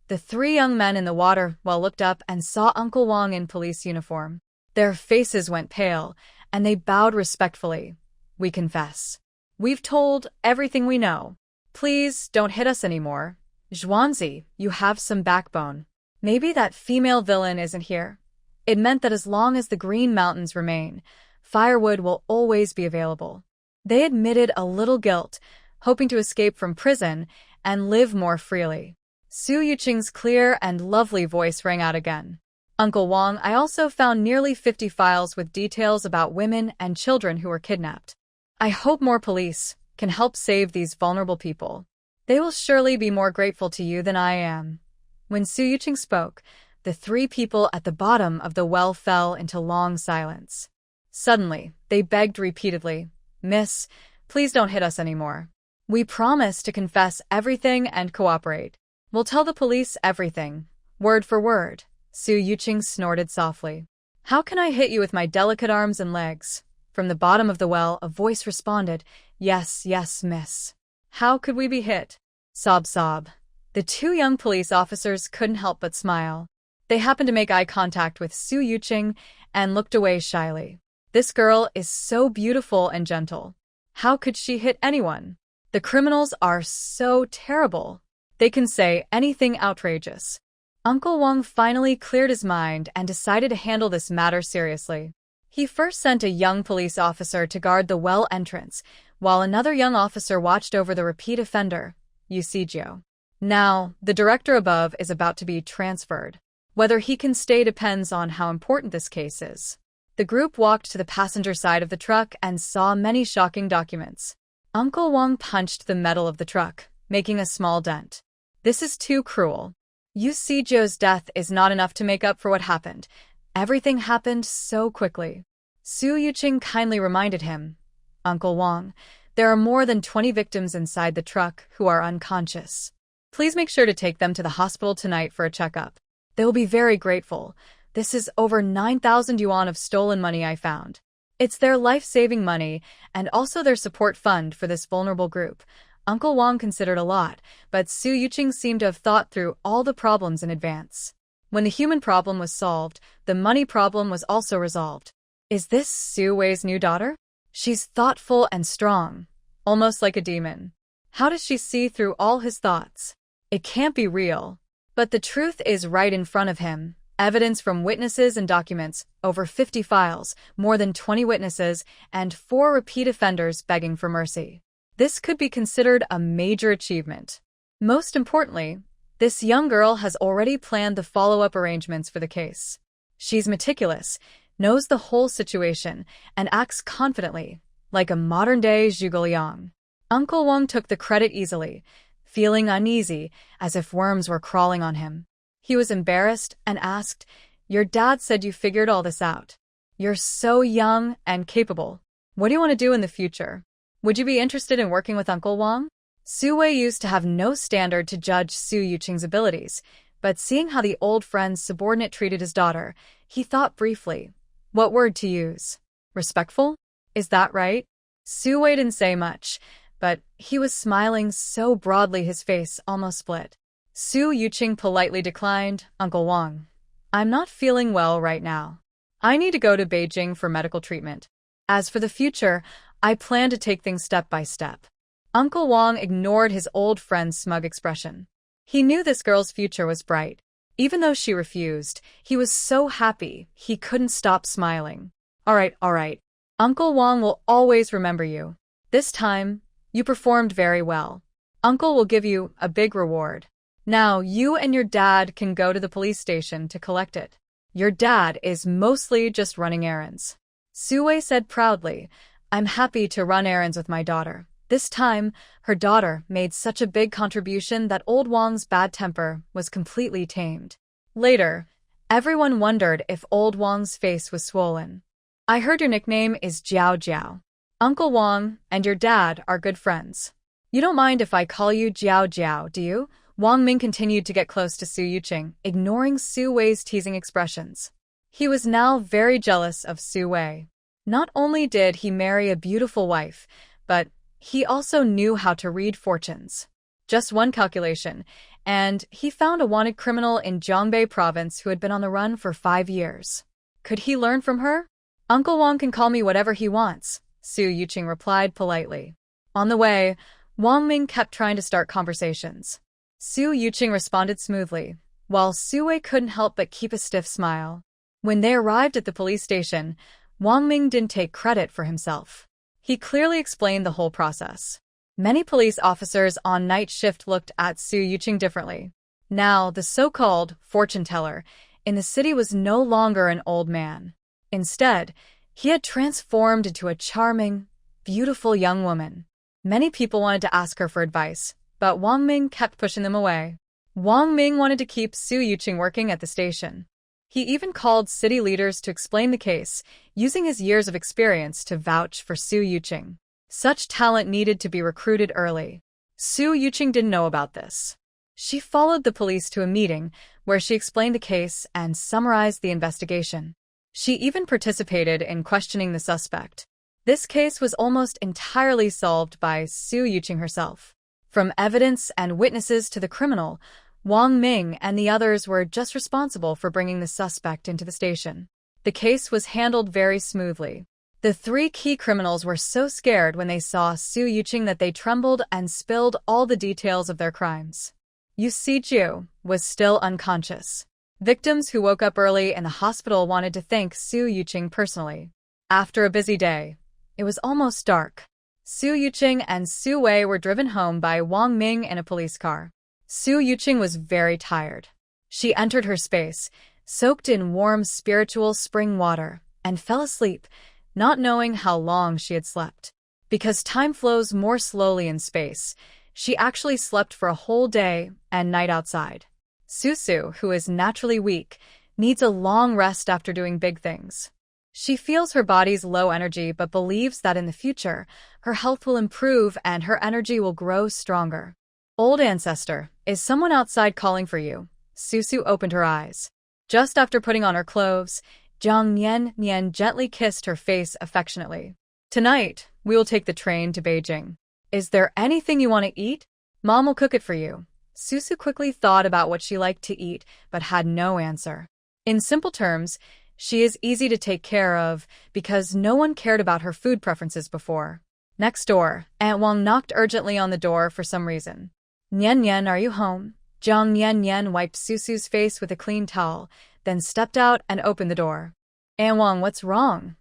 The 3 young men in the water looked up and saw Uncle Wang in police uniform. Their faces went pale, and they bowed respectfully. We confess. We've told everything we know. Please don't hit us anymore. Zhuanzi, you have some backbone. Maybe that female villain isn't here. It meant that as long as the Green Mountains remain, firewood will always be available. They admitted a little guilt, hoping to escape from prison and live more freely. Su Yuqing's clear and lovely voice rang out again. Uncle Wang, I also found nearly 50 files with details about women and children who were kidnapped. I hope more police can help save these vulnerable people. They will surely be more grateful to you than I am. When Su Yuqing spoke, the three people at the bottom of the well fell into long silence. Suddenly, they begged repeatedly, Miss, please don't hit us anymore. We promise to confess everything and cooperate. We'll tell the police everything, word for word. Su Yuqing snorted softly. How can I hit you with my delicate arms and legs? From the bottom of the well, a voice responded, Yes, yes, miss. How could we be hit? Sob, sob. The two young police officers couldn't help but smile. They happened to make eye contact with Su Yuqing and looked away shyly. This girl is so beautiful and gentle. How could she hit anyone? The criminals are so terrible. They can say anything outrageous. Uncle Wang finally cleared his mind and decided to handle this matter seriously. He first sent a young police officer to guard the well entrance, while another young officer watched over the repeat offender, Yuqing. Now, the director above is about to be transferred. Whether he can stay depends on how important this case is. The group walked to the passenger side of the truck and saw many shocking documents. Uncle Wang punched the metal of the truck, making a small dent. This is too cruel. Yuqing's death is not enough to make up for what happened. Everything happened so quickly. Su Yuqing kindly reminded him, Uncle Wang, there are more than 20 victims inside the truck who are unconscious. Please make sure to take them to the hospital tonight for a checkup. They will be very grateful. This is over 9,000 yuan of stolen money I found. It's their life-saving money and also their support fund for this vulnerable group. Uncle Wang considered a lot, but Su Yuqing seemed to have thought through all the problems in advance. When the human problem was solved, the money problem was also resolved. Is this Su Wei's new daughter? She's thoughtful and strong, almost like a demon. How does she see through all his thoughts? It can't be real. But the truth is right in front of him. Evidence from witnesses and documents, over 50 files, more than 20 witnesses, and 4 repeat offenders begging for mercy. This could be considered a major achievement. Most importantly, this young girl has already planned the follow-up arrangements for the case. She's meticulous, knows the whole situation, and acts confidently, like a modern-day Zhuge Liang. Uncle Wang took the credit easily, feeling uneasy, as if worms were crawling on him. He was embarrassed and asked, Your dad said you figured all this out. You're so young and capable. What do you want to do in the future? Would you be interested in working with Uncle Wang? Su Wei used to have no standard to judge Su Yuqing's abilities, but seeing how the old friend's subordinate treated his daughter, he thought briefly. What word to use? Respectful? Is that right? Su Wei didn't say much, but he was smiling so broadly his face almost split. Su Yuqing politely declined, Uncle Wang. I'm not feeling well right now. I need to go to Beijing for medical treatment. As for the future, I plan to take things step by step. Uncle Wang ignored his old friend's smug expression. He knew this girl's future was bright. Even though she refused, he was so happy he couldn't stop smiling. All right. Uncle Wang will always remember you. This time, you performed very well. Uncle will give you a big reward. Now, you and your dad can go to the police station to collect it. Your dad is mostly just running errands. Su Wei said proudly, I'm happy to run errands with my daughter. This time, her daughter made such a big contribution that old Wang's bad temper was completely tamed. Later, everyone wondered if old Wang's face was swollen. I heard your nickname is Jiao Jiao. Uncle Wang and your dad are good friends. You don't mind if I call you Jiao Jiao, do you? Wang Ming continued to get close to Su Yuqing, ignoring Su Wei's teasing expressions. He was now very jealous of Su Wei. Not only did he marry a beautiful wife, but he also knew how to read fortunes. Just one calculation, and he found a wanted criminal in Zhongbei province who had been on the run for 5 years. Could he learn from her? Uncle Wang can call me whatever he wants, Su Yuqing replied politely. On the way, Wang Ming kept trying to start conversations. Su Yuqing responded smoothly, while Su Wei couldn't help but keep a stiff smile. When they arrived at the police station, Wang Ming didn't take credit for himself. He clearly explained the whole process. Many police officers on night shift looked at Su Yuqing differently. Now, the so-called fortune teller in the city was no longer an old man. Instead, he had transformed into a charming, beautiful young woman. Many people wanted to ask her for advice, but Wang Ming kept pushing them away. Wang Ming wanted to keep Su Yuqing working at the station. He even called city leaders to explain the case, using his years of experience to vouch for Su Yuqing. Such talent needed to be recruited early. Su Yuqing didn't know about this. She followed the police to a meeting where she explained the case and summarized the investigation. She even participated in questioning the suspect. This case was almost entirely solved by Su Yuqing herself. From evidence and witnesses to the criminal, Wang Ming and the others were just responsible for bringing the suspect into the station. The case was handled very smoothly. The three key criminals were so scared when they saw Su Yuqing that they trembled and spilled all the details of their crimes. Yu Siju was still unconscious. Victims who woke up early in the hospital wanted to thank Su Yuqing personally. After a busy day, it was almost dark. Su Yuqing and Su Wei were driven home by Wang Ming in a police car. Su Yuqing was very tired. She entered her space, soaked in warm spiritual spring water, and fell asleep, not knowing how long she had slept. Because time flows more slowly in space, she actually slept for a whole day and night outside. Susu, who is naturally weak, needs a long rest after doing big things. She feels her body's low energy but believes that in the future, her health will improve and her energy will grow stronger. Old ancestor, is someone outside calling for you? Susu opened her eyes. Just after putting on her clothes, Jiang Nian gently kissed her face affectionately. Tonight, we will take the train to Beijing. Is there anything you want to eat? Mom will cook it for you. Susu quickly thought about what she liked to eat, but had no answer. In simple terms, she is easy to take care of because no one cared about her food preferences before. Next door, Aunt Wang knocked urgently on the door for some reason. Nian, are you home? Jiang Nian wiped Susu's face with a clean towel, then stepped out and opened the door. Aunt Wang, what's wrong?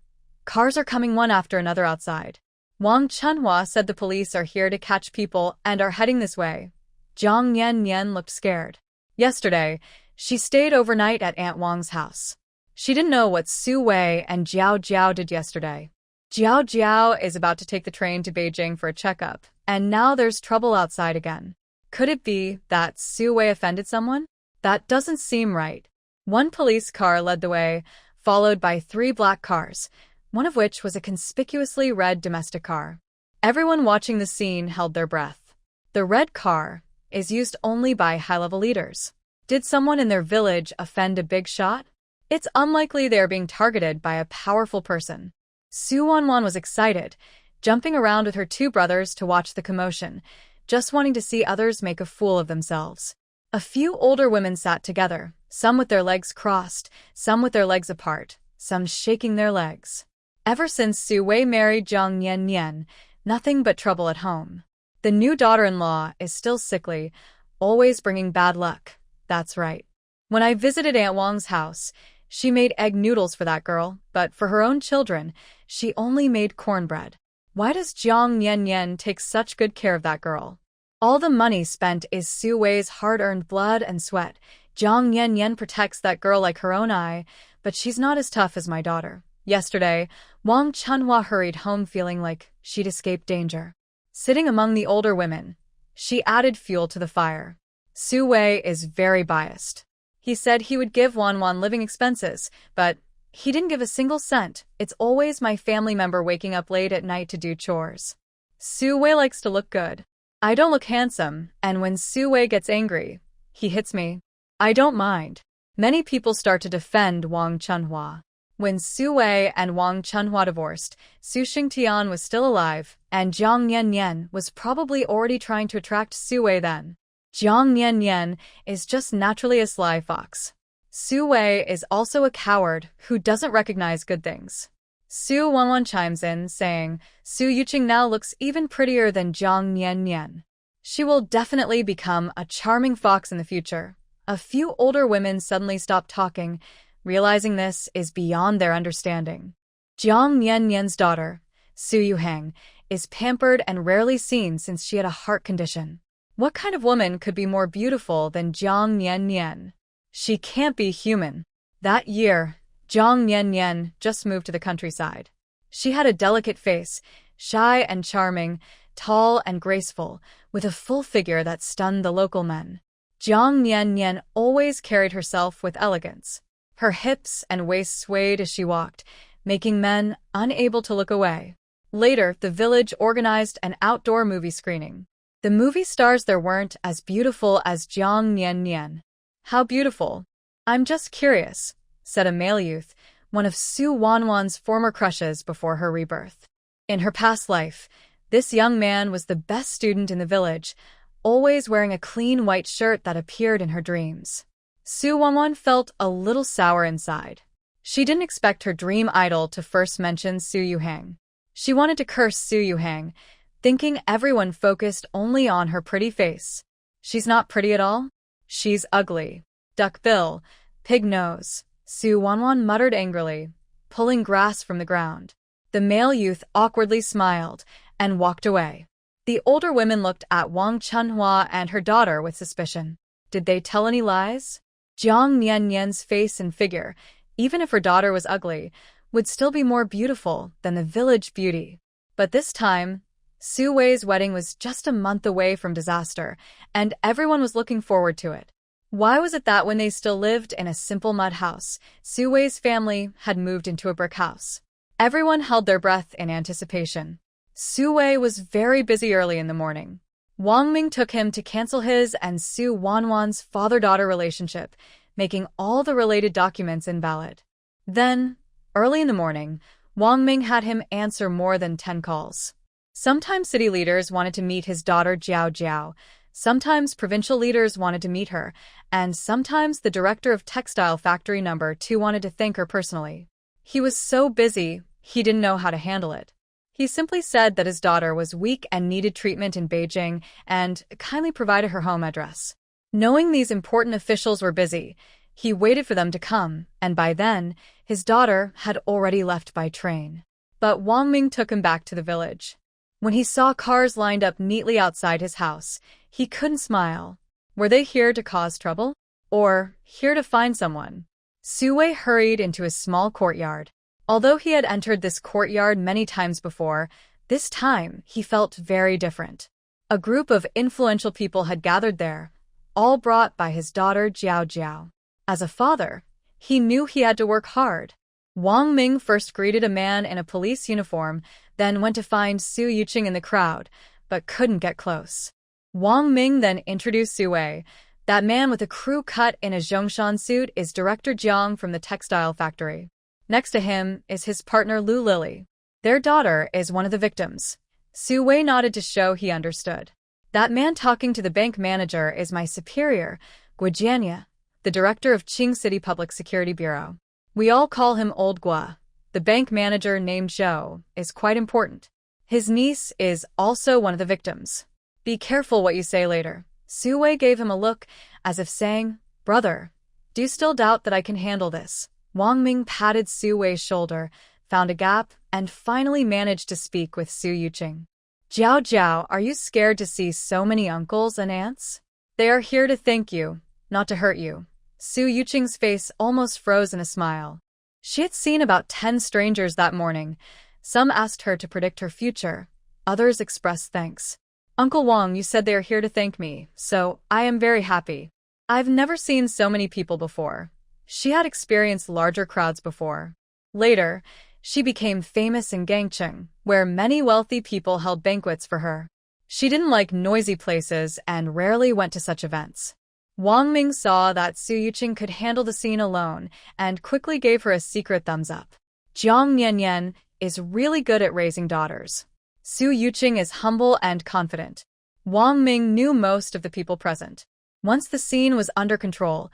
Cars are coming one after another outside. Wang Chunhua said the police are here to catch people and are heading this way. Jiang Nian looked scared. Yesterday, she stayed overnight at Aunt Wang's house. She didn't know what Su Wei and Jiao did yesterday. Jiao is about to take the train to Beijing for a checkup, and now there's trouble outside again. Could it be that Su Wei offended someone? That doesn't seem right. One police car led the way, followed by 3 black cars, one of which was a conspicuously red domestic car. Everyone watching the scene held their breath. The red car is used only by high-level leaders. Did someone in their village offend a big shot? It's unlikely they are being targeted by a powerful person. Su Wanwan was excited, jumping around with her 2 brothers to watch the commotion, just wanting to see others make a fool of themselves. A few older women sat together, some with their legs crossed, some with their legs apart, some shaking their legs. Ever since Su Wei married Jiang Nian, nothing but trouble at home. The new daughter-in-law is still sickly, always bringing bad luck. That's right. When I visited Aunt Wang's house, she made egg noodles for that girl, but for her own children, she only made cornbread. Why does Jiang Nian take such good care of that girl? All the money spent is Su Wei's hard-earned blood and sweat. Jiang Nian protects that girl like her own eye, but she's not as tough as my daughter. Yesterday, Wang Chunhua hurried home feeling like she'd escaped danger. Sitting among the older women, she added fuel to the fire. Su Wei is very biased. He said he would give Wanwan living expenses, but he didn't give a single cent. It's always my family member waking up late at night to do chores. Su Wei likes to look good. I don't look handsome, and when Su Wei gets angry, he hits me. I don't mind. Many people start to defend Wang Chunhua. When Su Wei and Wang Chunhua divorced, Su Xingtian was still alive, and Jiang Nian was probably already trying to attract Su Wei then. Jiang Nian is just naturally a sly fox. Su Wei is also a coward who doesn't recognize good things. Su Wanwan chimes in, saying, Su Yuqing now looks even prettier than Jiang Nian. She will definitely become a charming fox in the future. A few older women suddenly stopped talking, realizing this is beyond their understanding. Jiang Nian's daughter, Su Yuhang, is pampered and rarely seen since she had a heart condition. What kind of woman could be more beautiful than Jiang Nian Nian? She can't be human. That year, Jiang Nian Nian just moved to the countryside. She had a delicate face, shy and charming, tall and graceful, with a full figure that stunned the local men. Jiang Nian Nian always carried herself with elegance. Her hips and waist swayed as she walked, making men unable to look away. Later, the village organized an outdoor movie screening. The movie stars there weren't as beautiful as Jiang Nian Nian. How beautiful? I'm just curious, said a male youth, one of Su Wanwan's former crushes before her rebirth. In her past life, this young man was the best student in the village, always wearing a clean white shirt that appeared in her dreams. Su Wanwan felt a little sour inside. She didn't expect her dream idol to first mention Su Yuqing. She wanted to curse Su Yuqing, thinking everyone focused only on her pretty face. She's not pretty at all? She's ugly. Duck bill, pig nose, Su Wanwan muttered angrily, pulling grass from the ground. The male youth awkwardly smiled and walked away. The older women looked at Wang Chunhua and her daughter with suspicion. Did they tell any lies? Jiang Nian Nian's face and figure, even if her daughter was ugly, would still be more beautiful than the village beauty. But this time, Su Wei's wedding was just a month away from disaster, and everyone was looking forward to it. Why was it that when they still lived in a simple mud house, Su Wei's family had moved into a brick house? Everyone held their breath in anticipation. Su Wei was very busy early in the morning. Wang Ming took him to cancel his and Su Wanwan's father-daughter relationship, making all the related documents invalid. Then, early in the morning, Wang Ming had him answer more than 10 calls. Sometimes city leaders wanted to meet his daughter Jiao Jiao, sometimes provincial leaders wanted to meet her, and sometimes the director of textile factory number 2 wanted to thank her personally. He was so busy, he didn't know how to handle it. He simply said that his daughter was weak and needed treatment in Beijing and kindly provided her home address. Knowing these important officials were busy, he waited for them to come, and by then, his daughter had already left by train. But Wang Ming took him back to the village. When he saw cars lined up neatly outside his house, he couldn't smile. Were they here to cause trouble? Or here to find someone? Su Wei hurried into his small courtyard. Although he had entered this courtyard many times before, this time he felt very different. A group of influential people had gathered there, all brought by his daughter Jiao Jiao. As a father, he knew he had to work hard. Wang Ming first greeted a man in a police uniform, then went to find Su Yuqing in the crowd, but couldn't get close. Wang Ming then introduced Su Wei. That man with a crew cut in a Zhongshan suit is Director Jiang from the textile factory. Next to him is his partner Lu Lily. Their daughter is one of the victims. Su Wei nodded to show he understood. That man talking to the bank manager is my superior, Gua Jianya, the director of Qing City Public Security Bureau. We all call him Old Gua. The bank manager named Zhou is quite important. His niece is also one of the victims. Be careful what you say later. Su Wei gave him a look, as if saying, Brother, do you still doubt that I can handle this? Wang Ming patted Su Wei's shoulder, found a gap, and finally managed to speak with Su Yuqing. Jiao Jiao, are you scared to see so many uncles and aunts? They are here to thank you, not to hurt you. Su Yuqing's face almost froze in a smile. She had seen about 10 strangers that morning. Some asked her to predict her future. Others expressed thanks. Uncle Wang, you said they are here to thank me, so I am very happy. I've never seen so many people before. She had experienced larger crowds before. Later, she became famous in Gangcheng, where many wealthy people held banquets for her. She didn't like noisy places and rarely went to such events. Wang Ming saw that Su Yuqing could handle the scene alone and quickly gave her a secret thumbs up. Jiang Nianyan is really good at raising daughters. Su Yuqing is humble and confident. Wang Ming knew most of the people present. Once the scene was under control,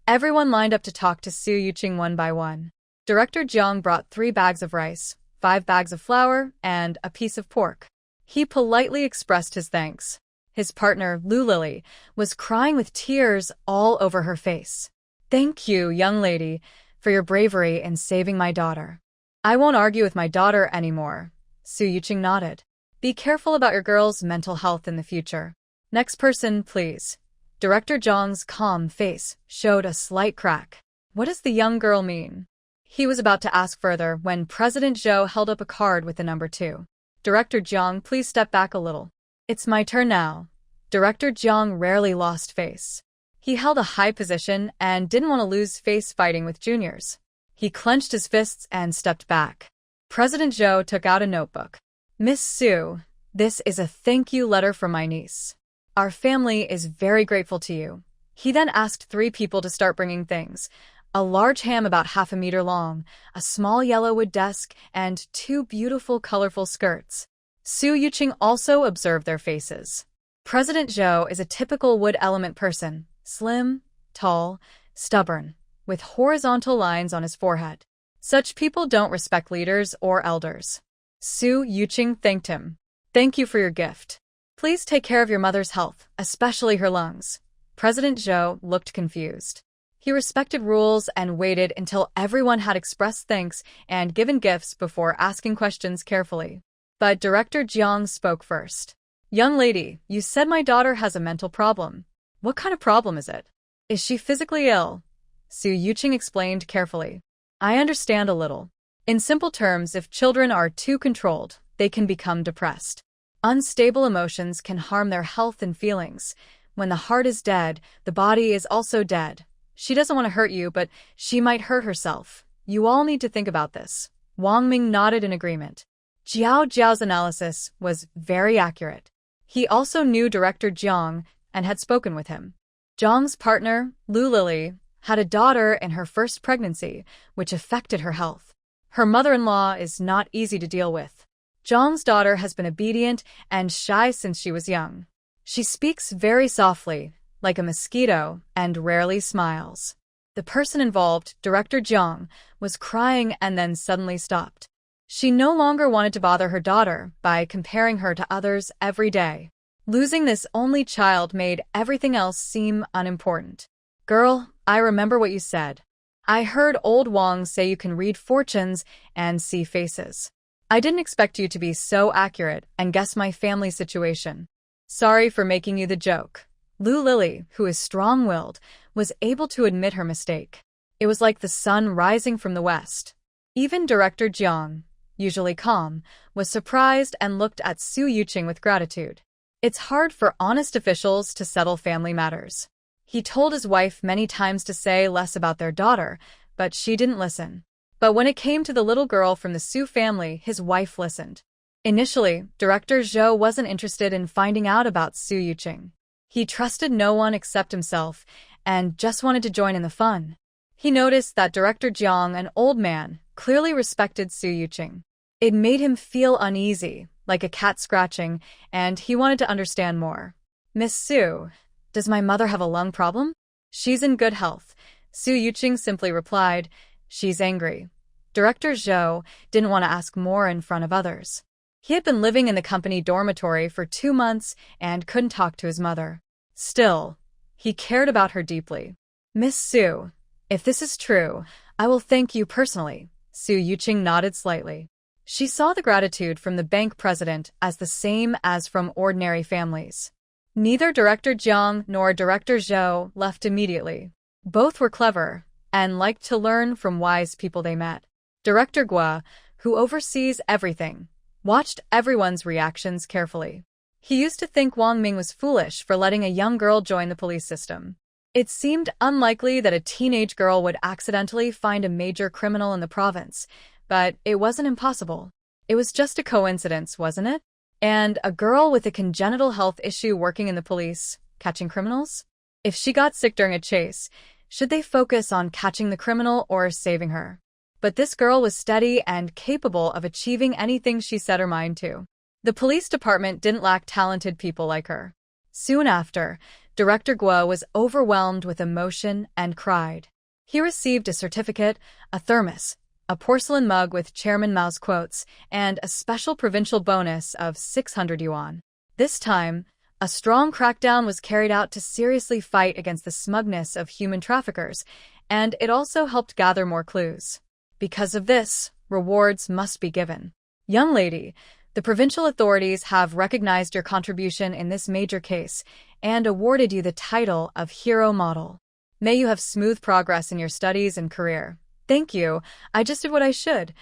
everyone lined up to talk to Su Yuqing one by one. Director Jiang brought 3 bags of rice, 5 bags of flour, and a piece of pork. He politely expressed his thanks. His partner, Lu Lily, was crying with tears all over her face. Thank you, young lady, for your bravery in saving my daughter. I won't argue with my daughter anymore. Su Yuqing nodded. Be careful about your girl's mental health in the future. Next person, please. Director Zhang's calm face showed a slight crack. What does the young girl mean? He was about to ask further when President Zhou held up a card with the number 2. Director Zhang, please step back a little. It's my turn now. Director Zhang rarely lost face. He held a high position and didn't want to lose face fighting with juniors. He clenched his fists and stepped back. President Zhou took out a notebook. Miss Su, this is a thank you letter from my niece. Our family is very grateful to you. He then asked 3 people to start bringing things. A large ham about half a meter long, a small yellow wood desk, and 2 beautiful colorful skirts. Su Yuqing also observed their faces. President Zhou is a typical wood element person, slim, tall, stubborn, with horizontal lines on his forehead. Such people don't respect leaders or elders. Su Yuqing thanked him. Thank you for your gift. Please take care of your mother's health, especially her lungs. President Zhou looked confused. He respected rules and waited until everyone had expressed thanks and given gifts before asking questions carefully. But Director Jiang spoke first. Young lady, you said my daughter has a mental problem. What kind of problem is it? Is she physically ill? Su Yuqing explained carefully. I understand a little. In simple terms, if children are too controlled, they can become depressed. Unstable emotions can harm their health and feelings. When the heart is dead, the body is also dead. She doesn't want to hurt you, but she might hurt herself. You all need to think about this. Wang Ming nodded in agreement. Jiao's analysis was very accurate. He also knew Director Jiang and had spoken with him. Jiang's partner, Lu Lily, had a daughter in her first pregnancy, which affected her health. Her mother-in-law is not easy to deal with. Jiang's daughter has been obedient and shy since she was young. She speaks very softly, like a mosquito, and rarely smiles. The person involved, Director Jiang, was crying and then suddenly stopped. She no longer wanted to bother her daughter by comparing her to others every day. Losing this only child made everything else seem unimportant. Girl, I remember what you said. I heard old Wang say you can read fortunes and see faces. I didn't expect you to be so accurate and guess my family situation. Sorry for making you the joke. Lu Lily, who is strong-willed, was able to admit her mistake. It was like the sun rising from the west. Even Director Jiang, usually calm, was surprised and looked at Su Yuqing with gratitude. It's hard for honest officials to settle family matters. He told his wife many times to say less about their daughter, but she didn't listen. But when it came to the little girl from the Su family, his wife listened. Initially, Director Zhou wasn't interested in finding out about Su Yuqing. He trusted no one except himself and just wanted to join in the fun. He noticed that Director Jiang, an old man, clearly respected Su Yuqing. It made him feel uneasy, like a cat scratching, and he wanted to understand more. Miss Su, does my mother have a lung problem? She's in good health. Su Yuqing simply replied, she's angry. Director Zhou didn't want to ask more in front of others. He had been living in the company dormitory for 2 months and couldn't talk to his mother. Still, he cared about her deeply. Miss Su, if this is true, I will thank you personally. Su Yuqing nodded slightly. She saw the gratitude from the bank president as the same as from ordinary families. Neither Director Jiang nor Director Zhou left immediately. Both were clever and liked to learn from wise people they met. Director Gua, who oversees everything, watched everyone's reactions carefully. He used to think Wang Ming was foolish for letting a young girl join the police system. It seemed unlikely that a teenage girl would accidentally find a major criminal in the province, but it wasn't impossible. It was just a coincidence, wasn't it? And a girl with a congenital health issue working in the police, catching criminals? If she got sick during a chase, should they focus on catching the criminal or saving her? But this girl was steady and capable of achieving anything she set her mind to. The police department didn't lack talented people like her. Soon after, Director Guo was overwhelmed with emotion and cried. He received a certificate, a thermos, a porcelain mug with Chairman Mao's quotes, and a special provincial bonus of 600 yuan. This time, a strong crackdown was carried out to seriously fight against the smugness of human traffickers, and it also helped gather more clues. Because of this, rewards must be given. Young lady, The provincial authorities have recognized your contribution in this major case and awarded you the title of Hero Model. May you have smooth progress in your studies and career. Thank you. I just did what I should.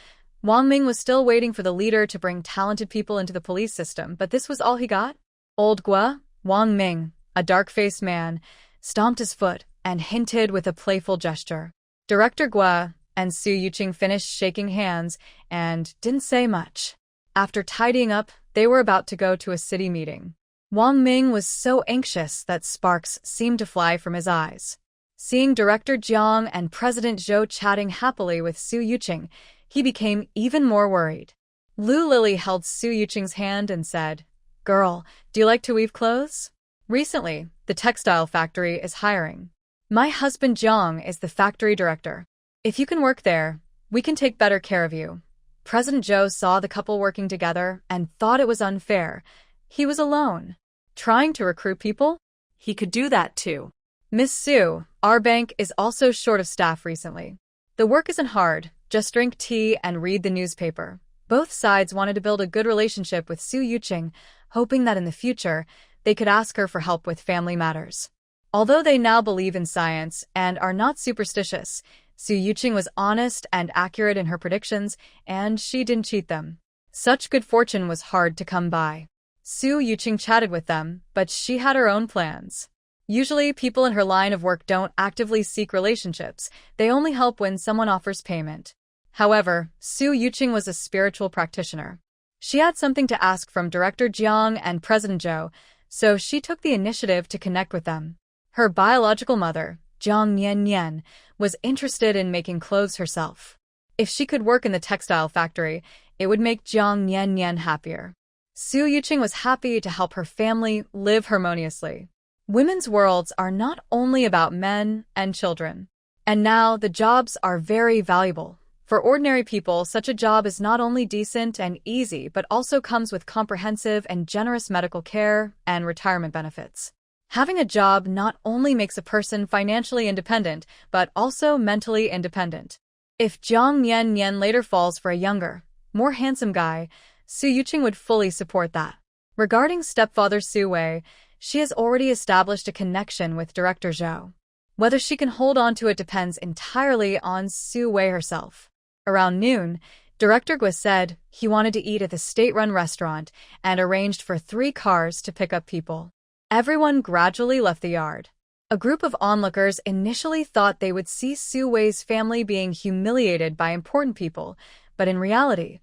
Wang Ming was still waiting for the leader to bring talented people into the police system, but this was all he got? Old Gua, Wang Ming, a dark-faced man, stomped his foot and hinted with a playful gesture. Director Gua and Su Yuqing finished shaking hands and didn't say much. After tidying up, they were about to go to a city meeting. Wang Ming was so anxious that sparks seemed to fly from his eyes. Seeing Director Jiang and President Zhou chatting happily with Su Yuqing, he became even more worried. Lu Lily held Su Yuqing's hand and said, "Girl, do you like to weave clothes? Recently, the textile factory is hiring. My husband Jiang is the factory director. If you can work there, we can take better care of you." President Zhou saw the couple working together and thought it was unfair. He was alone. Trying to recruit people? He could do that too. Miss Su, our bank is also short of staff recently. The work isn't hard, just drink tea and read the newspaper. Both sides wanted to build a good relationship with Su Yuqing, hoping that in the future, they could ask her for help with family matters. Although they now believe in science and are not superstitious, Su Yuqing was honest and accurate in her predictions, and she didn't cheat them. Such good fortune was hard to come by. Su Yuqing chatted with them, but she had her own plans. Usually, people in her line of work don't actively seek relationships, they only help when someone offers payment. However, Su Yuqing was a spiritual practitioner. She had something to ask from Director Jiang and President Zhou, so she took the initiative to connect with them. Her biological mother, Jiang Nian, was interested in making clothes herself. If she could work in the textile factory, it would make Jiang Nian happier. Su Yuqing was happy to help her family live harmoniously. Women's worlds are not only about men and children. And now the jobs are very valuable. For ordinary people, such a job is not only decent and easy, but also comes with comprehensive and generous medical care and retirement benefits. Having a job not only makes a person financially independent, but also mentally independent. If Jiang Nian later falls for a younger, more handsome guy, Su Yuqing would fully support that. Regarding stepfather Su Wei, she has already established a connection with Director Zhou. Whether she can hold on to it depends entirely on Su Wei herself. Around noon, Director Gua said he wanted to eat at the state-run restaurant and arranged for 3 cars to pick up people. Everyone gradually left the yard. A group of onlookers initially thought they would see Su Wei's family being humiliated by important people, but in reality,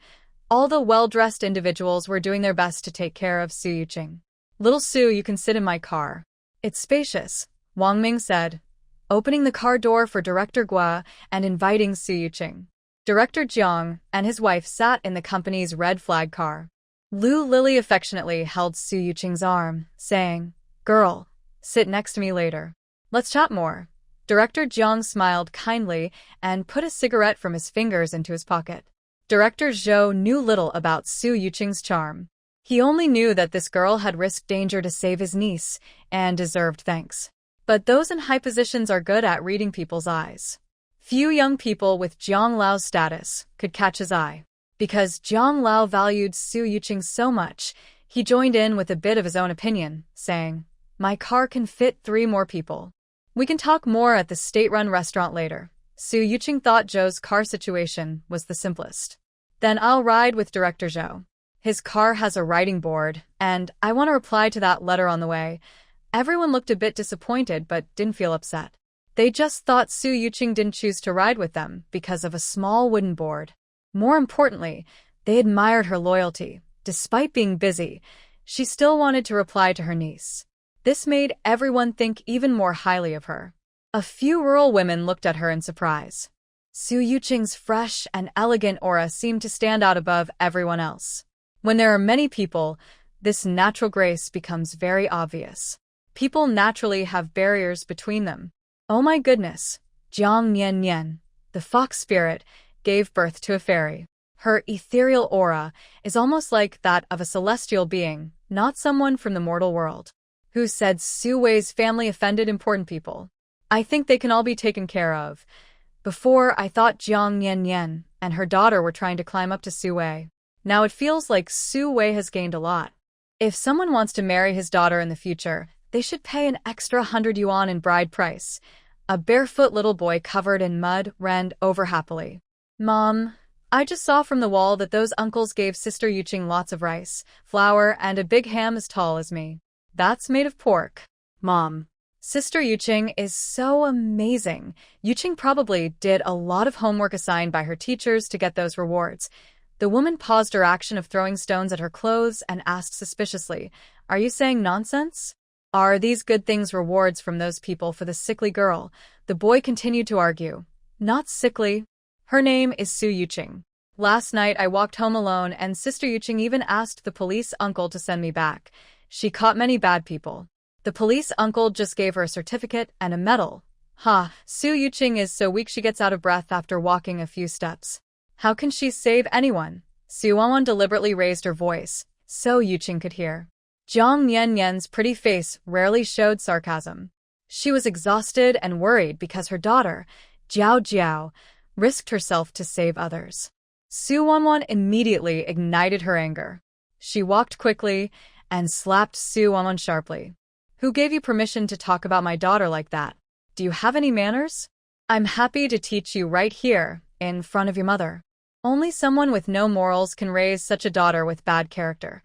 all the well-dressed individuals were doing their best to take care of Su Yuqing. "Little Su, you can sit in my car. It's spacious," Wang Ming said, opening the car door for Director Gua and inviting Su Yuqing. Director Jiang and his wife sat in the company's red flag car. Lu Lily affectionately held Su Yuqing's arm, saying, "Girl, sit next to me later. Let's chat more." Director Jiang smiled kindly and put a cigarette from his fingers into his pocket. Director Zhou knew little about Su Yuqing's charm. He only knew that this girl had risked danger to save his niece and deserved thanks. But those in high positions are good at reading people's eyes. Few young people with Jiang Lao's status could catch his eye. Because Jiang Lao valued Su Yuqing so much, he joined in with a bit of his own opinion, saying, "My car can fit 3 more people. We can talk more at the state-run restaurant later." Su Yuqing thought Zhou's car situation was the simplest. "Then I'll ride with Director Zhou. His car has a writing board, and I want to reply to that letter on the way." Everyone looked a bit disappointed but didn't feel upset. They just thought Su Yuqing didn't choose to ride with them because of a small wooden board. More importantly, they admired her loyalty. Despite being busy, she still wanted to reply to her niece. This made everyone think even more highly of her. A few rural women looked at her in surprise. Su Yuqing's fresh and elegant aura seemed to stand out above everyone else. When there are many people, this natural grace becomes very obvious. People naturally have barriers between them. Oh my goodness, Jiang Nian, the fox spirit, gave birth to a fairy. Her ethereal aura is almost like that of a celestial being, not someone from the mortal world. Who said Su Wei's family offended important people? I think they can all be taken care of. Before, I thought Jiang Nian and her daughter were trying to climb up to Su Wei. Now it feels like Su Wei has gained a lot. If someone wants to marry his daughter in the future, they should pay an extra 100 yuan in bride price. A barefoot little boy covered in mud ran over happily. Mom, I just saw from the wall that those uncles gave Sister Yuqing lots of rice, flour, and a big ham as tall as me. That's made of pork. Mom. Sister Yuqing is so amazing. Yuqing probably did a lot of homework assigned by her teachers to get those rewards. The woman paused her action of throwing stones at her clothes and asked suspiciously, "Are you saying nonsense? Are these good things rewards from those people for the sickly girl?" The boy continued to argue. "Not sickly. Her name is Su Yuqing. Last night I walked home alone and Sister Yuqing even asked the police uncle to send me back. She caught many bad people. The police uncle just gave her a certificate and a medal. Ha, Su Yuqing is so weak she gets out of breath after walking a few steps. How can she save anyone?" Su Wanwan deliberately raised her voice, so Yuqing could hear. Jiang Niannian's pretty face rarely showed sarcasm. She was exhausted and worried because her daughter, Jiao Jiao, risked herself to save others. Su Wanwan immediately ignited her anger. She walked quickly and slapped Su Wanwan sharply. "Who gave you permission to talk about my daughter like that? Do you have any manners? I'm happy to teach you right here, in front of your mother. Only someone with no morals can raise such a daughter with bad character."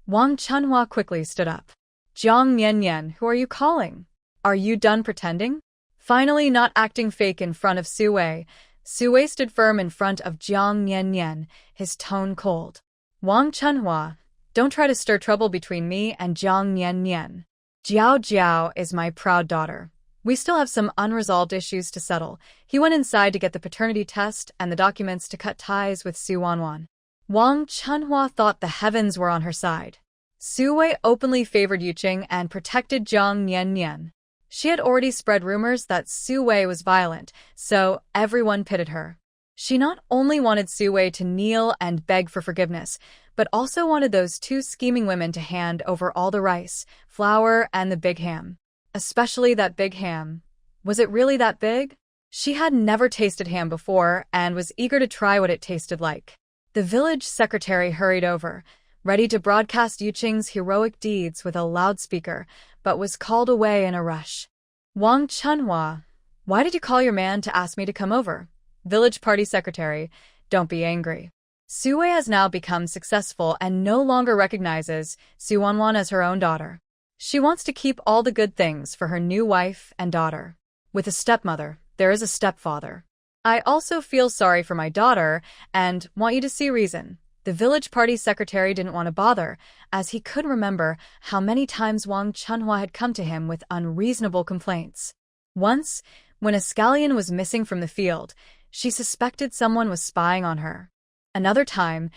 Wang Chunhua quickly stood up. "Jiang Niannian, who are you calling? Are you done pretending?" Finally not acting fake in front of Su Wei, Su Wei stood firm in front of Jiang Niannian, his tone cold. "Wang Chunhua, don't try to stir trouble between me and Jiang Niannian. Jiao Jiao is my proud daughter. We still have some unresolved issues to settle." He went inside to get the paternity test and the documents to cut ties with Su Wanwan. Wang Chunhua thought the heavens were on her side. Su Wei openly favored Yuqing and protected Jiang Niannian. She had already spread rumors that Su Wei was violent, so everyone pitied her. She not only wanted Su Wei to kneel and beg for forgiveness, but also wanted those two scheming women to hand over all the rice, flour, and the big ham. Especially that big ham. Was it really that big? She had never tasted ham before and was eager to try what it tasted like. The village secretary hurried over, ready to broadcast Yuqing's heroic deeds with a loudspeaker, but was called away in a rush. "Wang Chunhua, why did you call your man to ask me to come over?" Village party secretary, "Don't be angry." Su Wei has now become successful and no longer recognizes Su Wanwan as her own daughter. She wants to keep all the good things for her new wife and daughter. With a stepmother, there is a stepfather. "I also feel sorry for my daughter and want you to see reason." The village party secretary didn't want to bother, as he could remember how many times Wang Chunhua had come to him with unreasonable complaints. Once, when a scallion was missing from the field, she suspected someone was spying on her. Another time,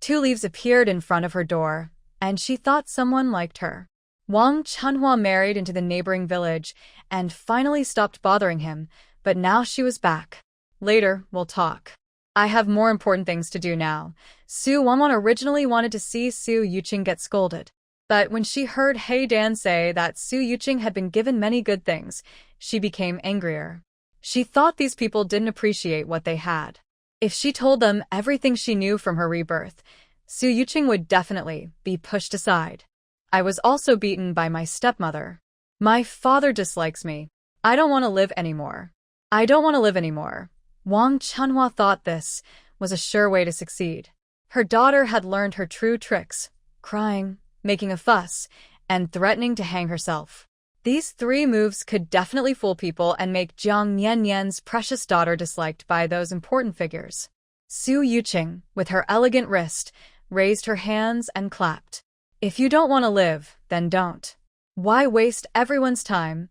2 leaves appeared in front of her door, and she thought someone liked her. Wang Chunhua married into the neighboring village and finally stopped bothering him, but now she was back. "Later, we'll talk. I have more important things to do now." Su Wanwan originally wanted to see Su Yuqing get scolded, but when she heard He Dan say that Su Yuqing had been given many good things, she became angrier. She thought these people didn't appreciate what they had. If she told them everything she knew from her rebirth, Su Yuqing would definitely be pushed aside. "I was also beaten by my stepmother. My father dislikes me. I don't want to live anymore. I don't want to live anymore." Wang Chunhua thought this was a sure way to succeed. Her daughter had learned her true tricks, crying, making a fuss, and threatening to hang herself. These 3 moves could definitely fool people and make Jiang Niannian's precious daughter disliked by those important figures. Su Yuqing, with her elegant wrist, raised her hands and clapped. "If you don't want to live, then don't. Why waste everyone's time?"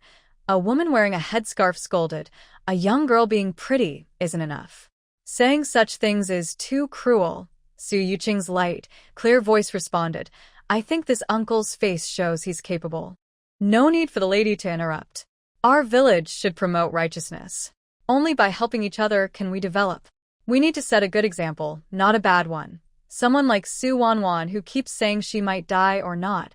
A woman wearing a headscarf scolded. "A young girl being pretty isn't enough. Saying such things is too cruel." Su Yuqing's light, clear voice responded. "I think this uncle's face shows he's capable." No need for the lady to interrupt. "Our village should promote righteousness. Only by helping each other can we develop. We need to set a good example, not a bad one. Someone like Su Wanwan who keeps saying she might die or not,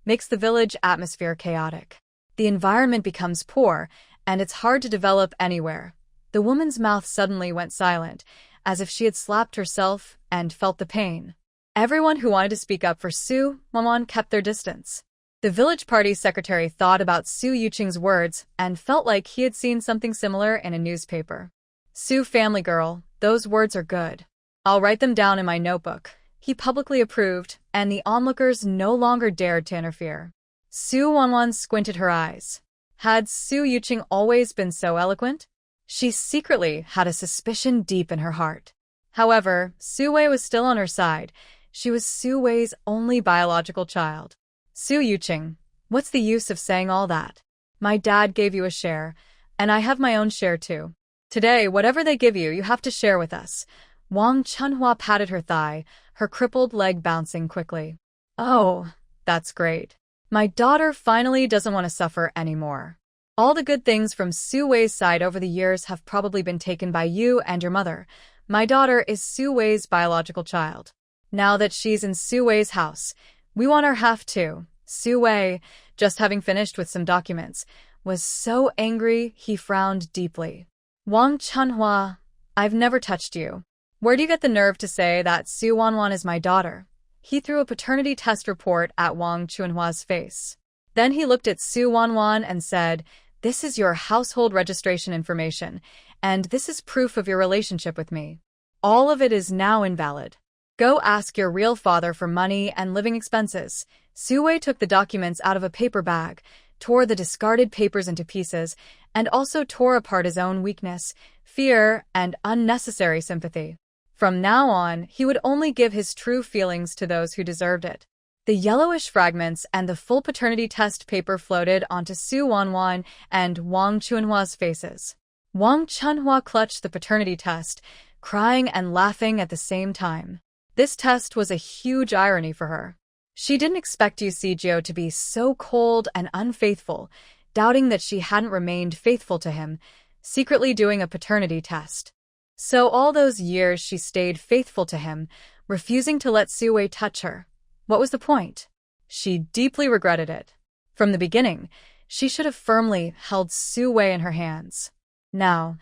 makes the village atmosphere chaotic. The environment becomes poor, and it's hard to develop anywhere." The woman's mouth suddenly went silent, as if she had slapped herself and felt the pain. Everyone who wanted to speak up for Su Wanwan kept their distance. The village party secretary thought about Su Yuqing's words and felt like he had seen something similar in a newspaper. Su family girl, those words are good. I'll write them down in my notebook. He publicly approved, and the onlookers no longer dared to interfere. Su Wanwan squinted her eyes. Had Su Yuqing always been so eloquent? She secretly had a suspicion deep in her heart. However, Su Wei was still on her side. She was Su Wei's only biological child. Su Yuqing, what's the use of saying all that? My dad gave you a share, and I have my own share too. Today, whatever they give you, you have to share with us. Wang Chunhua patted her thigh, her crippled leg bouncing quickly. Oh, that's great. My daughter finally doesn't want to suffer anymore. All the good things from Su Wei's side over the years have probably been taken by you and your mother. My daughter is Su Wei's biological child. Now that she's in Su Wei's house, we want our half too. Su Wei, just having finished with some documents, was so angry he frowned deeply. Wang Chunhua, I've never touched you. Where do you get the nerve to say that Su Wanwan is my daughter? He threw a paternity test report at Wang Chunhua's face. Then he looked at Su Wanwan and said, "This is your household registration information, and this is proof of your relationship with me. All of it is now invalid. Go ask your real father for money and living expenses." Su Wei took the documents out of a paper bag, tore the discarded papers into pieces, and also tore apart his own weakness, fear, and unnecessary sympathy. From now on, he would only give his true feelings to those who deserved it. The yellowish fragments and the full paternity test paper floated onto Su Wanwan and Wang Chunhua's faces. Wang Chunhua clutched the paternity test, crying and laughing at the same time. This test was a huge irony for her. She didn't expect Yu Sijio to be so cold and unfaithful, doubting that she hadn't remained faithful to him, secretly doing a paternity test. So all those years she stayed faithful to him, refusing to let Su Wei touch her. What was the point? She deeply regretted it. From the beginning, she should have firmly held Su Wei in her hands. Now,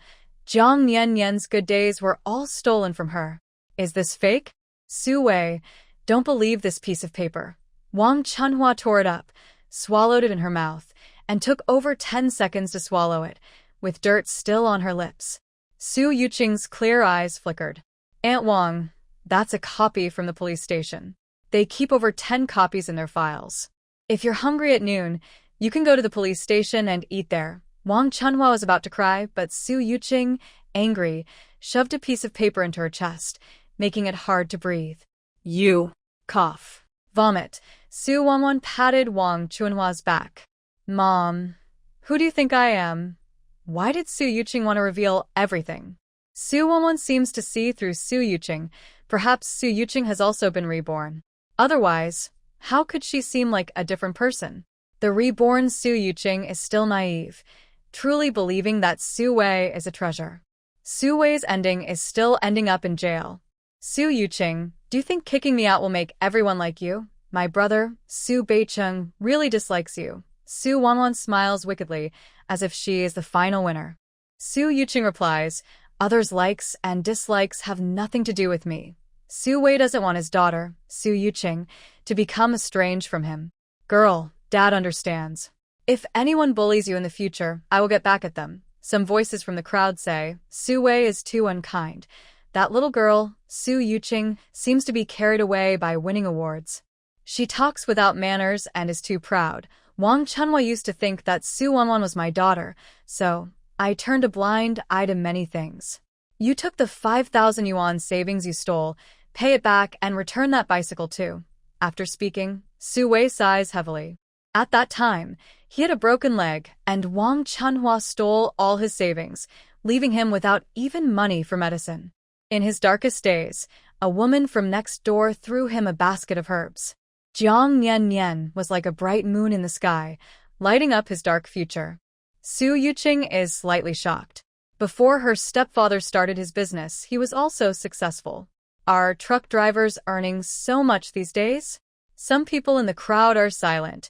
Jiang Nian's good days were all stolen from her. Is this fake? Su Wei, don't believe this piece of paper. Wang Chunhua tore it up, swallowed it in her mouth, and took over 10 seconds to swallow it, with dirt still on her lips. Su Yuqing's clear eyes flickered. Aunt Wang, that's a copy from the police station. They keep over 10 copies in their files. If you're hungry at noon, you can go to the police station and eat there. Wang Chunhua was about to cry, but Su Yuqing, angry, shoved a piece of paper into her chest, making it hard to breathe. You. Cough. Vomit. Su Wanwan patted Wang Chunhua's back. Mom, who do you think I am? Why did Su Yuqing want to reveal everything? Su Wanwan seems to see through Su Yuqing. Perhaps Su Yuqing has also been reborn. Otherwise, how could she seem like a different person? The reborn Su Yuqing is still naive, truly believing that Su Wei is a treasure. Su Wei's ending is still ending up in jail. Su Yuqing, do you think kicking me out will make everyone like you? My brother, Su Beicheng, really dislikes you. Su Wanwan smiles wickedly, as if she is the final winner. Su Yuqing replies, others' likes and dislikes have nothing to do with me. Su Wei doesn't want his daughter, Su Yuqing, to become estranged from him. Girl, Dad understands. If anyone bullies you in the future, I will get back at them. Some voices from the crowd say, Su Wei is too unkind. That little girl, Su Yuqing, seems to be carried away by winning awards. She talks without manners and is too proud. Wang Chunhua used to think that Su Wanwan was my daughter, so I turned a blind eye to many things. You took the 5,000 yuan savings you stole, pay it back and return that bicycle too. After speaking, Su Wei sighs heavily. At that time, he had a broken leg, and Wang Chunhua stole all his savings, leaving him without even money for medicine. In his darkest days, a woman from next door threw him a basket of herbs. Jiang Nian was like a bright moon in the sky, lighting up his dark future. Su Yuqing is slightly shocked. Before her stepfather started his business, he was also successful. Are truck drivers earning so much these days? Some people in the crowd are silent,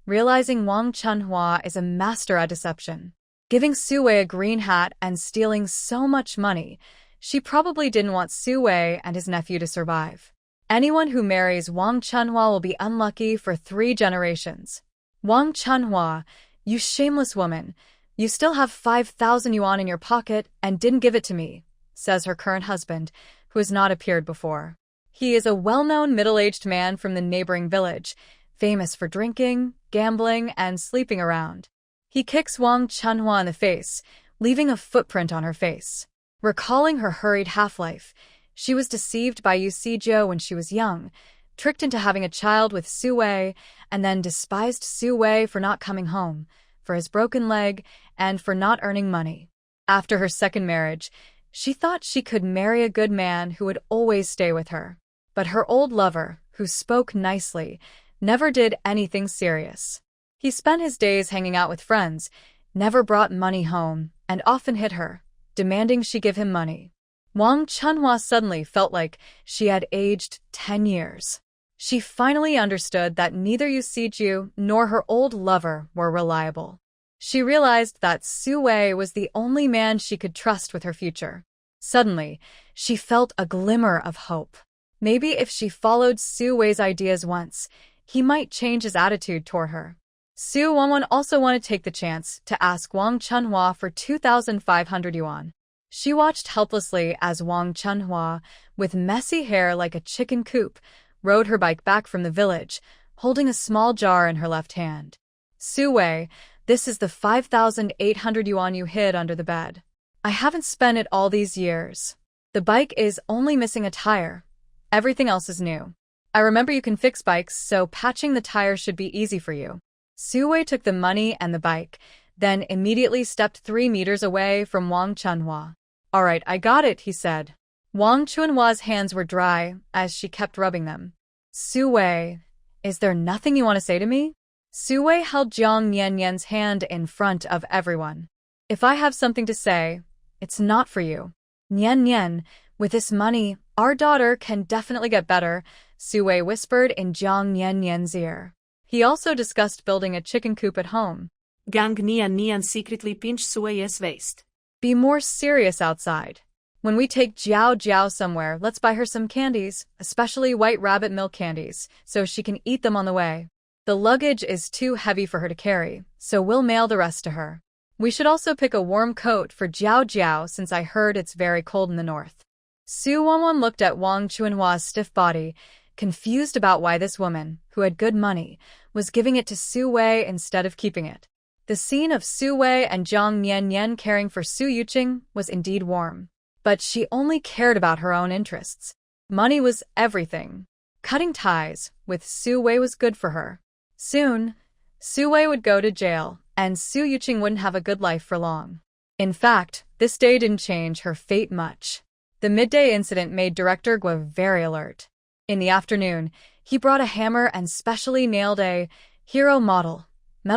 realizing Wang Chunhua is a master at deception. Giving Su Wei a green hat and stealing so much money, she probably didn't want Su Wei and his nephew to survive. Anyone who marries Wang Chunhua will be unlucky for 3 generations. Wang Chunhua, you shameless woman. You still have 5,000 yuan in your pocket and didn't give it to me, says her current husband, who has not appeared before. He is a well-known middle-aged man from the neighboring village, famous for drinking, gambling, and sleeping around. He kicks Wang Chunhua in the face, leaving a footprint on her face. Recalling her hurried half-life, she was deceived by Yu Sijio when she was young, tricked into having a child with SHUI, and then despised SHUI for not coming home, for his broken leg, and for not earning money. After her second marriage, she thought she could marry a good man who would always stay with her. But her old lover, who spoke nicely, never did anything serious. He spent his days hanging out with friends, never brought money home, and often hit her, demanding she give him money. Wang Chunhua suddenly felt like she had aged 10 years. She finally understood that neither Yu Sijio nor her old lover were reliable. She realized that SHUI was the only man she could trust with her future. Suddenly, she felt a glimmer of hope. Maybe if she followed SHUI's ideas once, he might change his attitude toward her. Su Wanwan also wanted to take the chance to ask Wang Chunhua for 2,500 yuan. She watched helplessly as Wang Chunhua, with messy hair like a chicken coop, rode her bike back from the village, holding a small jar in her left hand. SHUI, this is the 5,800 yuan you hid under the bed. I haven't spent it all these years. The bike is only missing a tire. Everything else is new. I remember you can fix bikes, so patching the tire should be easy for you. SHUI took the money and the bike, then immediately stepped 3 meters away from Wang Chunhua. All right, I got it, he said. Wang Chunhua's hands were dry as she kept rubbing them. SHUI, is there nothing you want to say to me? SHUI held Jiang Niannian's hand in front of everyone. If I have something to say, it's not for you. Nian, with this money, our daughter can definitely get better, SHUI whispered in Jiang Niannian's ear. He also discussed building a chicken coop at home. Gang Nian secretly pinched SHUI's waist. Be more serious outside. When we take Jiao somewhere, let's buy her some candies, especially white rabbit milk candies, so she can eat them on the way. The luggage is too heavy for her to carry, so we'll mail the rest to her. We should also pick a warm coat for Jiao since I heard it's very cold in the north. Su Wanwan looked at Wang Chunhua's stiff body, confused about why this woman, who had good money, was giving it to SHUI instead of keeping it. The scene of SHUI and Jiang Niannian caring for Su Yuqing was indeed warm. But she only cared about her own interests. Money was everything. Cutting ties with SHUI was good for her. Soon, SHUI would go to jail, and Su Yuqing wouldn't have a good life for long. In fact, this day didn't change her fate much. The midday incident made Director Guo very alert. In the afternoon, he brought a hammer and specially nailed a hero metal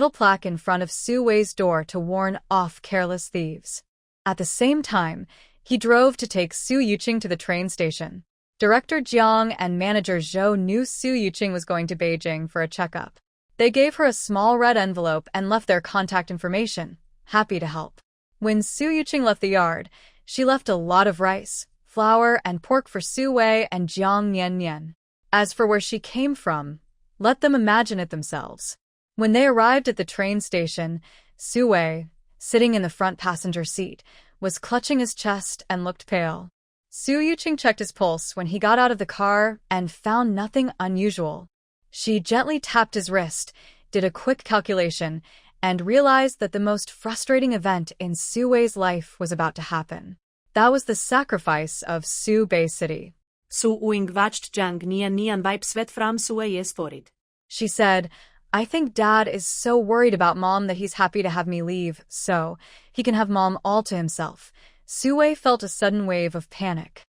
plaque in front of SHUI's door to warn off careless thieves. At the same time, he drove to take Su Yuqing to the train station. Director Jiang and manager Zhou knew Su Yuqing was going to Beijing for a checkup. They gave her a small red envelope and left their contact information, happy to help. When Su Yuqing left the yard, she left a lot of rice, flour, and pork for SHUI and Jiang Niannian. As for where she came from, let them imagine it themselves. When they arrived at the train station, SHUI, sitting in the front passenger seat, was clutching his chest and looked pale. Su Yuqing checked his pulse when he got out of the car and found nothing unusual. She gently tapped his wrist, did a quick calculation, and realized that the most frustrating event in SHUI's life was about to happen. That was the sacrifice of Su Bay City. Su Wing watched Jiang Nian wipe sweat from SHUI's forehead. She said, I think Dad is so worried about Mom that he's happy to have me leave, so he can have Mom all to himself. SHUI felt a sudden wave of panic.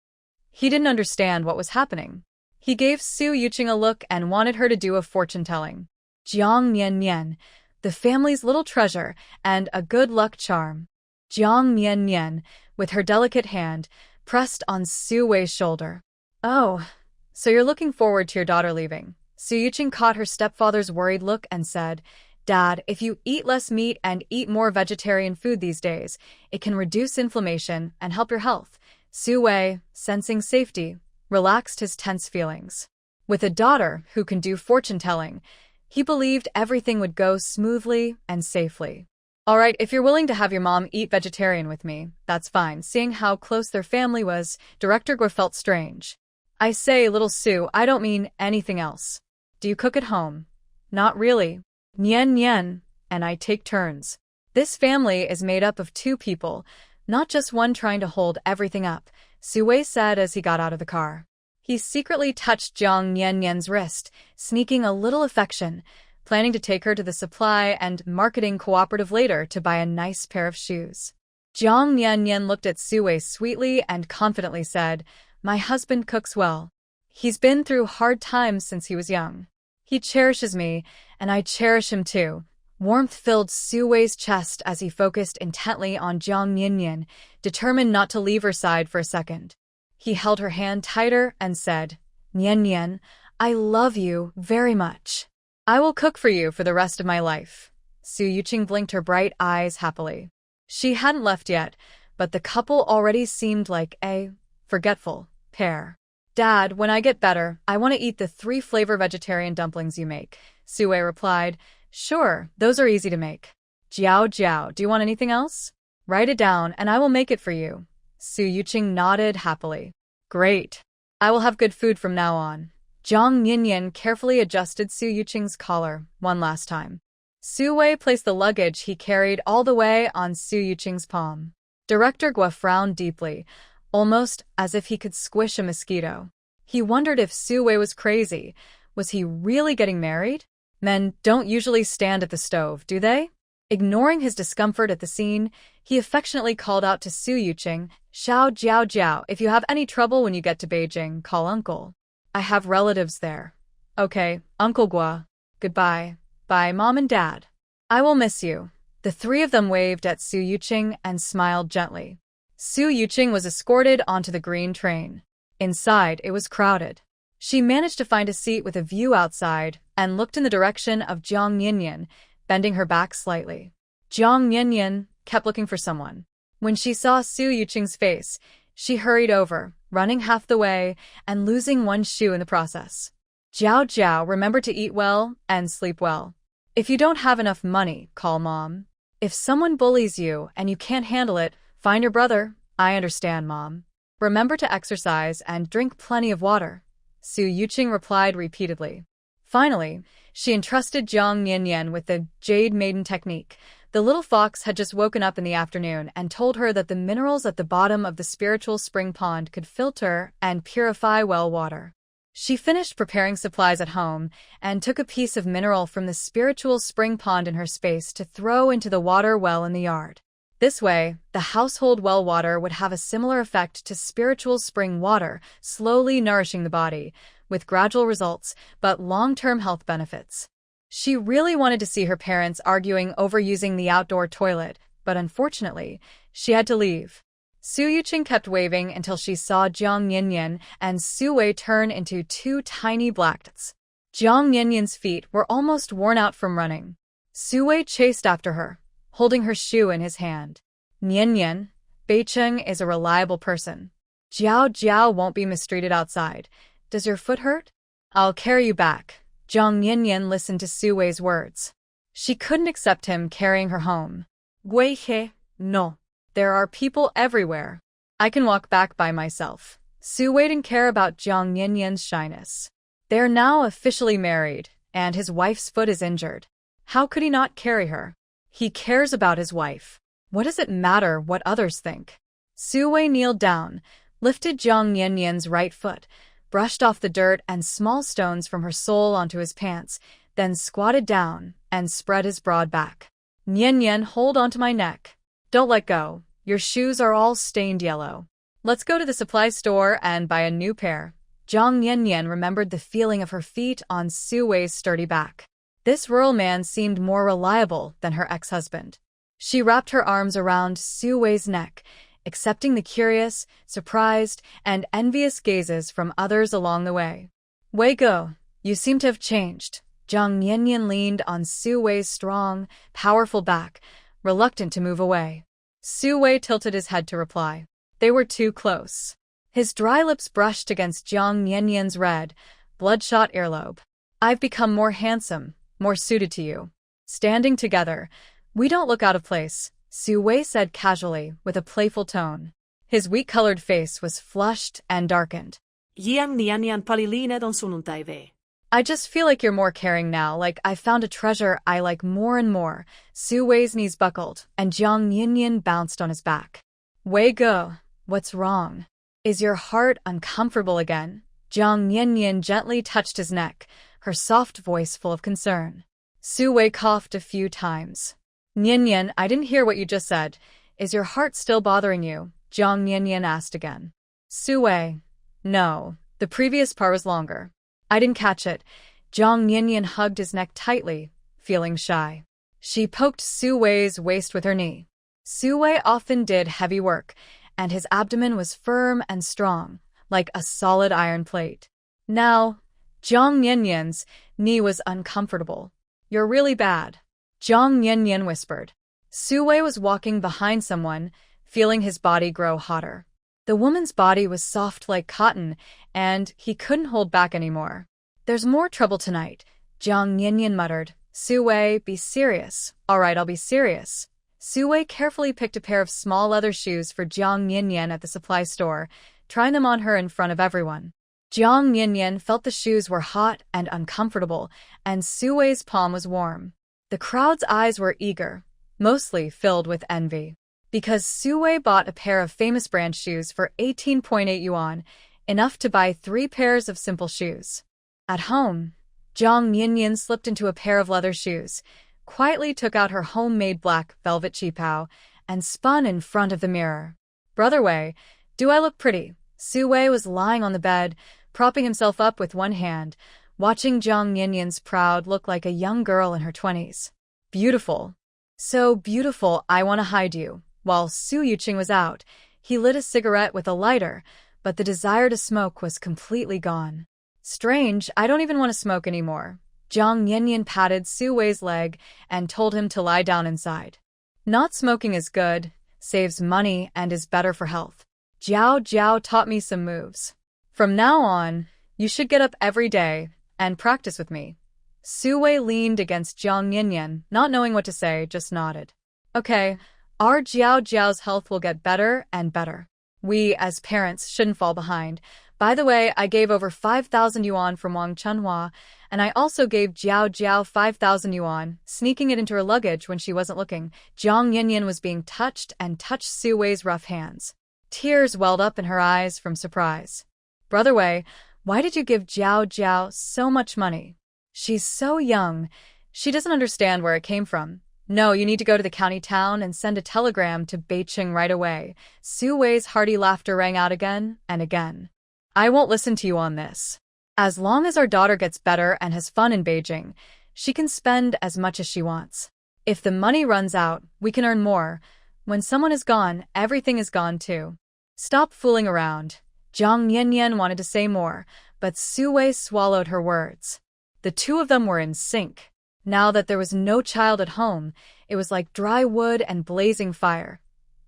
He didn't understand what was happening. He gave Su Yuqing a look and wanted her to do a fortune-telling. Jiang Niannian, the family's little treasure and a good luck charm. Jiang Niannian, with her delicate hand, pressed on SHUI's shoulder. Oh, so you're looking forward to your daughter leaving. Su Yuqing caught her stepfather's worried look and said, Dad, if you eat less meat and eat more vegetarian food these days, it can reduce inflammation and help your health. SHUI, sensing safety, relaxed his tense feelings. With a daughter who can do fortune-telling, he believed everything would go smoothly and safely. Alright, if you're willing to have your mom eat vegetarian with me, that's fine. Seeing how close their family was, Director Guo felt strange. I say, little Sue, I don't mean anything else. Do you cook at home? Not really. Nyen nyen, and I take turns. This family is made up of 2 people, not just one trying to hold everything up, Sue said as he got out of the car. He secretly touched Jiang Nyenyen's wrist, sneaking a little affection, planning to take her to the supply and marketing cooperative later to buy a nice pair of shoes. Jiang Nyenyen looked at Sue sweetly and confidently said, "My husband cooks well. He's been through hard times since he was young. He cherishes me, and I cherish him too." Warmth filled Sue's chest as he focused intently on Jiang Nyenyen, determined not to leave her side for a second. He held her hand tighter and said, "Nyenyen, I love you very much. I will cook for you for the rest of my life." Su Yuqing blinked her bright eyes happily. She hadn't left yet, but the couple already seemed like a forgetful pair. "Dad, when I get better, I want to eat the 3-flavor vegetarian dumplings you make," Sue replied. "Sure, those are easy to make." "Jiao Jiao, do you want anything else?" "Write it down and I will make it for you." Su Yuqing nodded happily. "Great. I will have good food from now on." Jiang Nyenyen carefully adjusted Su Yuqing's collar one last time. Su Wei placed the luggage he carried all the way on Su Yuqing's palm. Director Guo frowned deeply, almost as if he could squish a mosquito. He wondered if Su Wei was crazy. Was he really getting married? Men don't usually stand at the stove, do they? Ignoring his discomfort at the scene, he affectionately called out to Su Yuqing, "Xiao Jiao Jiao, if you have any trouble when you get to Beijing, call Uncle. I have relatives there." "Okay, Uncle Guo. Goodbye. Bye, Mom and Dad. I will miss you." The 3 of them waved at Su Yuqing and smiled gently. Su Yuqing was escorted onto the green train. Inside, it was crowded. She managed to find a seat with a view outside and looked in the direction of Jiang Nyenyen, bending her back slightly. Jiang Nyenyen kept looking for someone. When she saw Su Yuqing's face, she hurried over, running half the way and losing one shoe in the process. "Jiao Jiao, remember to eat well and sleep well. If you don't have enough money, call Mom. If someone bullies you and you can't handle it, find your brother. I understand, Mom. Remember to exercise and drink plenty of water." Su Yuqing replied repeatedly. Finally, she entrusted Jiang Nyenyen with the Jade Maiden technique. The little fox had just woken up in the afternoon and told her that the minerals at the bottom of the spiritual spring pond could filter and purify well water. She finished preparing supplies at home and took a piece of mineral from the spiritual spring pond in her space to throw into the water well in the yard. This way, the household well water would have a similar effect to spiritual spring water, slowly nourishing the body, with gradual results, but long-term health benefits. She really wanted to see her parents arguing over using the outdoor toilet, but unfortunately, she had to leave. Su Yuqing kept waving until she saw Jiang Nyenyen and Su Wei turn into 2 tiny black dots. Jiang Nyenyen's feet were almost worn out from running. Su Wei chased after her, holding her shoe in his hand. "Nyenyen, Beijing is a reliable person. Jiao Jiao won't be mistreated outside. Does your foot hurt? I'll carry you back." Jiang Nyenyen listened to Su Wei's words. She couldn't accept him carrying her home. "Gui he, no. There are people everywhere. I can walk back by myself." Su Wei didn't care about Jiang Nyenyen's shyness. They're now officially married, and his wife's foot is injured. How could he not carry her? He cares about his wife. What does it matter what others think? Su Wei kneeled down, lifted Jiang Nyenyen's right foot, brushed off the dirt and small stones from her sole onto his pants, then squatted down and spread his broad back. "Nyenyen, hold onto my neck. Don't let go. Your shoes are all stained yellow. Let's go to the supply store and buy a new pair." Jiang Nyenyen remembered the feeling of her feet on Su Wei's sturdy back. This rural man seemed more reliable than her ex-husband. She wrapped her arms around Su Wei's neck, accepting the curious, surprised, and envious gazes from others along the way. "Wei Go, you seem to have changed." Jiang Nyenyen leaned on Su Wei's strong, powerful back, reluctant to move away. Su Wei tilted his head to reply. They were too close. His dry lips brushed against Jiang Nyenyen's red, bloodshot earlobe. I've become more handsome, more suited to you. Standing together, we don't look out of place, Su Wei said casually, with a playful tone. His wheat-colored face was flushed and darkened. Jiang nian paliline don sunnuntai. I just feel like you're more caring now, like I found a treasure I like more and more. Su Wei's knees buckled, and Jiang Nian bounced on his back. Wei Ge, what's wrong? Is your heart uncomfortable again? Jiang Nian gently touched his neck, her soft voice full of concern. Su Wei coughed a few times. Nian, I didn't hear what you just said. Is your heart still bothering you? Jiang Nian asked again. Su Wei, no, the previous part was longer. I didn't catch it. Jiang Nian hugged his neck tightly, feeling shy. She poked Su Wei's waist with her knee. Su Wei often did heavy work, and his abdomen was firm and strong, like a solid iron plate. Now, Jiang Nian's knee was uncomfortable. You're really bad, Jiang Nian whispered. Su Wei was walking behind someone, feeling his body grow hotter. The woman's body was soft like cotton, and he couldn't hold back anymore. There's more trouble tonight, Jiang Nian muttered. Su Wei, be serious. All right, I'll be serious. Su Wei carefully picked a pair of small leather shoes for Jiang Nian at the supply store, trying them on her in front of everyone. Jiang Nian felt the shoes were hot and uncomfortable, and Su Wei's palm was warm. The crowd's eyes were eager, mostly filled with envy. Because Su Wei bought a pair of famous brand shoes for 18.8 yuan, enough to buy 3 pairs of simple shoes. At home, Jiang Nian slipped into a pair of leather shoes, quietly took out her homemade black velvet qipao, and spun in front of the mirror. Brother Wei, do I look pretty? Su Wei was lying on the bed, propping himself up with one hand, watching Jiang Nian's proud look like a young girl in her 20s. Beautiful. So beautiful, I want to hide you. While Su Yuqing was out, he lit a cigarette with a lighter, but the desire to smoke was completely gone. Strange, I don't even want to smoke anymore. Jiang Nian patted Su Wei's leg and told him to lie down inside. Not smoking is good, saves money, and is better for health. Jiao taught me some moves. From now on, you should get up every day and practice with me. Su Wei leaned against Jiang Nian, not knowing what to say, just nodded. Okay. Our Jiao's health will get better and better. We, as parents, shouldn't fall behind. By the way, I gave over 5,000 yuan from Wang Chunhua, and I also gave Jiao 5,000 yuan, sneaking it into her luggage when she wasn't looking. Jiang Nian was being touched and touched Su Wei's rough hands. Tears welled up in her eyes from surprise. Brother Wei, why did you give Jiao so much money? She's so young. She doesn't understand where it came from. No, you need to go to the county town and send a telegram to Beijing right away. Su Wei's hearty laughter rang out again and again. I won't listen to you on this. As long as our daughter gets better and has fun in Beijing, she can spend as much as she wants. If the money runs out, we can earn more. When someone is gone, everything is gone too. Stop fooling around. Jiang Nian wanted to say more, but Su Wei swallowed her words. The two of them were in sync. Now that there was no child at home, it was like dry wood and blazing fire.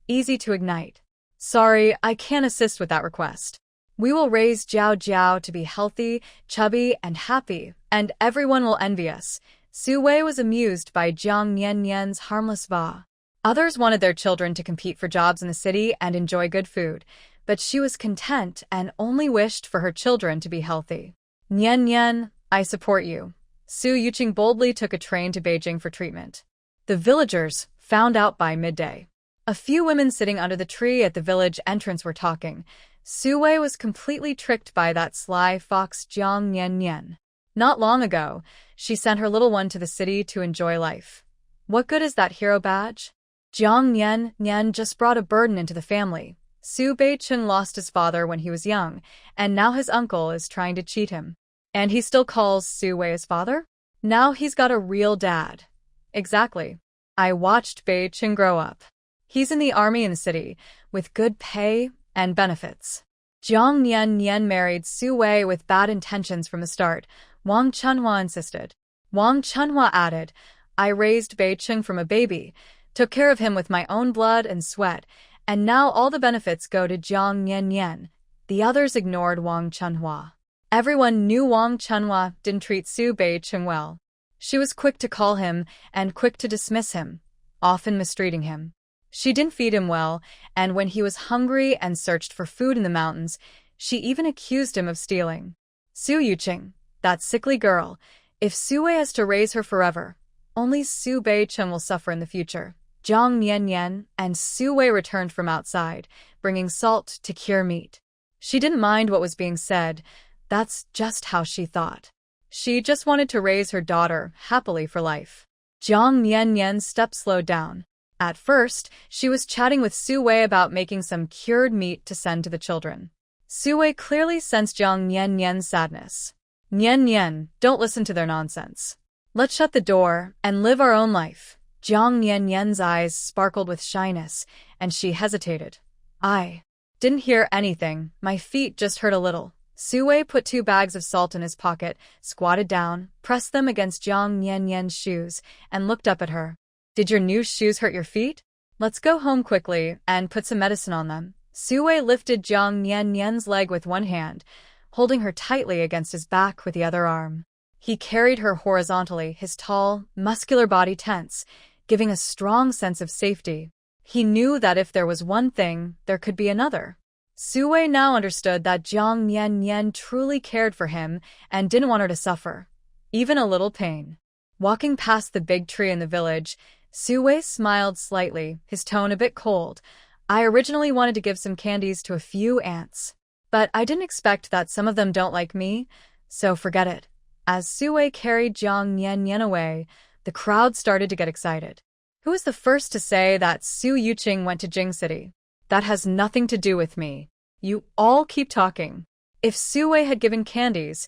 Easy to ignite. Sorry, I can't assist with that request. We will raise Jiao to be healthy, chubby, and happy, and everyone will envy us. Su Wei was amused by Jiang Nian's harmless va. Others wanted their children to compete for jobs in the city and enjoy good food, but she was content and only wished for her children to be healthy. Nian, I support you. Su Yuqing boldly took a train to Beijing for treatment. The villagers found out by midday. A few women sitting under the tree at the village entrance were talking. Su Wei was completely tricked by that sly fox Jiang Nian. Not long ago, she sent her little one to the city to enjoy life. What good is that hero badge? Jiang Nian just brought a burden into the family. Su Beicheng lost his father when he was young, and now his uncle is trying to cheat him. And he still calls Su Wei his father? Now he's got a real dad. Exactly. I watched Beijing grow up. He's in the army in the city, with good pay and benefits. Jiang Nian married Su Wei with bad intentions from the start, Wang Chunhua insisted. Wang Chunhua added, I raised Beijing from a baby, took care of him with my own blood and sweat, and now all the benefits go to Jiang Nian. The others ignored Wang Chunhua. Everyone knew Wang Chunhua didn't treat Su Beicheng well. She was quick to call him and quick to dismiss him, often mistreating him. She didn't feed him well, and when he was hungry and searched for food in the mountains, she even accused him of stealing. Su Yuqing, that sickly girl, if Sui has to raise her forever, only Su Beicheng will suffer in the future. Zhang Niannian and Sui returned from outside, bringing salt to cure meat. She didn't mind what was being said. That's just how she thought. She just wanted to raise her daughter happily for life. Zhang Niannian's steps slowed down. At first, she was chatting with Sui about making some cured meat to send to the children. Sui clearly sensed Zhang Niannian's sadness. Nian, don't listen to their nonsense. Let's shut the door and live our own life. Zhang Niannian's eyes sparkled with shyness, and she hesitated. I didn't hear anything. My feet just hurt a little. Sui put 2 bags of salt in his pocket, squatted down, pressed them against Zhang Niannian's shoes, and looked up at her. Did your new shoes hurt your feet? Let's go home quickly and put some medicine on them. Sui lifted Zhang Niannian's leg with one hand, holding her tightly against his back with the other arm. He carried her horizontally, his tall, muscular body tense, giving a strong sense of safety. He knew that if there was one thing, there could be another. Sui now understood that Zhang Niannian truly cared for him and didn't want her to suffer, even a little pain. Walking past the big tree in the village, Sui smiled slightly, his tone a bit cold. I originally wanted to give some candies to a few ants, but I didn't expect that some of them don't like me, so forget it. As Sui carried Zhang Niannian away, the crowd started to get excited. Who was the first to say that Su Yuqing went to Jing City? That has nothing to do with me. You all keep talking. If Sui had given candies,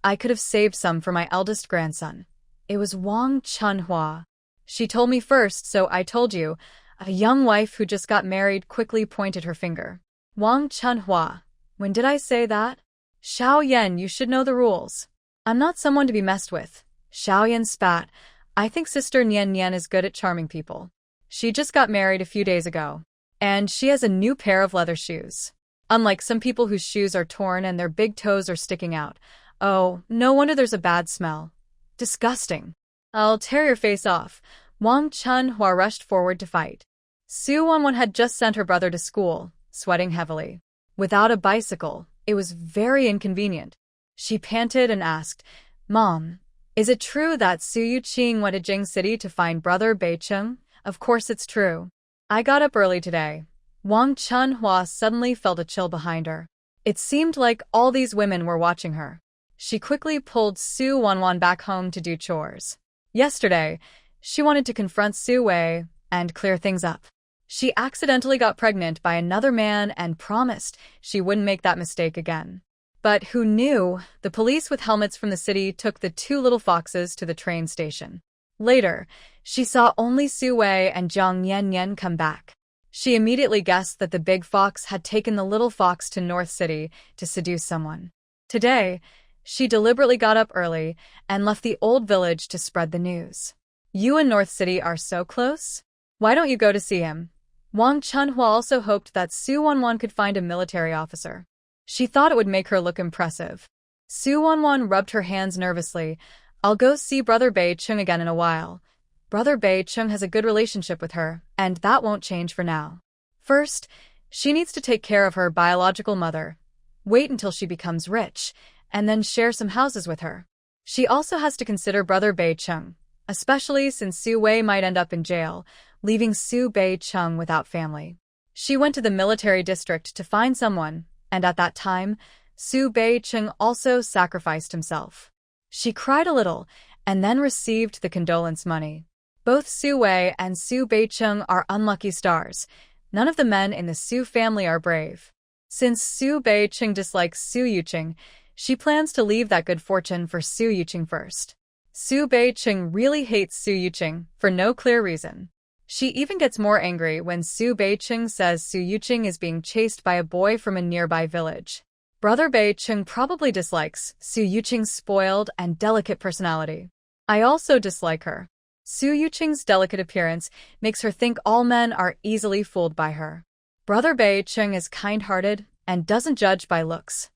I could have saved some for my eldest grandson. It was Wang Chunhua. She told me first, so I told you. A young wife who just got married quickly pointed her finger. Wang Chunhua. When did I say that? Xiaoyan, you should know the rules. I'm not someone to be messed with. Xiaoyan spat. I think Sister Nian is good at charming people. She just got married a few days ago. And she has a new pair of leather shoes. Unlike some people whose shoes are torn and their big toes are sticking out. Oh, no wonder there's a bad smell. Disgusting. I'll tear your face off. Wang Chunhua rushed forward to fight. Su Wanwan had just sent her brother to school, sweating heavily. Without a bicycle, it was very inconvenient. She panted and asked, Mom, is it true that Su Yuqing went to Jing City to find brother Beicheng? Of course it's true. I got up early today. Wang Chunhua suddenly felt a chill behind her. It seemed like all these women were watching her. She quickly pulled Su Wanwan back home to do chores. Yesterday, she wanted to confront Sui and clear things up. She accidentally got pregnant by another man and promised she wouldn't make that mistake again. But who knew? The police with helmets from the city took the 2 little foxes to the train station. Later, she saw only Sui and Zhang Niannian come back. She immediately guessed that the big fox had taken the little fox to North City to seduce someone. Today, she deliberately got up early and left the old village to spread the news. You and North City are so close? Why don't you go to see him? Wang Chunhua also hoped that Su Wanwan could find a military officer. She thought it would make her look impressive. Su Wanwan rubbed her hands nervously. I'll go see Brother Beicheng again in a while. Brother Beicheng has a good relationship with her, and that won't change for now. First, she needs to take care of her biological mother. Wait until she becomes rich, and then share some houses with her. She also has to consider Brother Beicheng, especially since Sui might end up in jail, leaving Su Beicheng without family. She went to the military district to find someone, and at that time, Su Beicheng also sacrificed himself. She cried a little, and then received the condolence money. Both Sui and Su Beicheng are unlucky stars. None of the men in the Su family are brave. Since Su Beicheng dislikes Su Yuqing, she plans to leave that good fortune for Su Yuqing first. Su Beicheng really hates Su Yuqing for no clear reason. She even gets more angry when Su Beicheng says Su Yuqing is being chased by a boy from a nearby village. Brother Beicheng probably dislikes Su Yuqing's spoiled and delicate personality. I also dislike her. Su Yuqing's delicate appearance makes her think all men are easily fooled by her. Brother Beicheng is kind-hearted and doesn't judge by looks.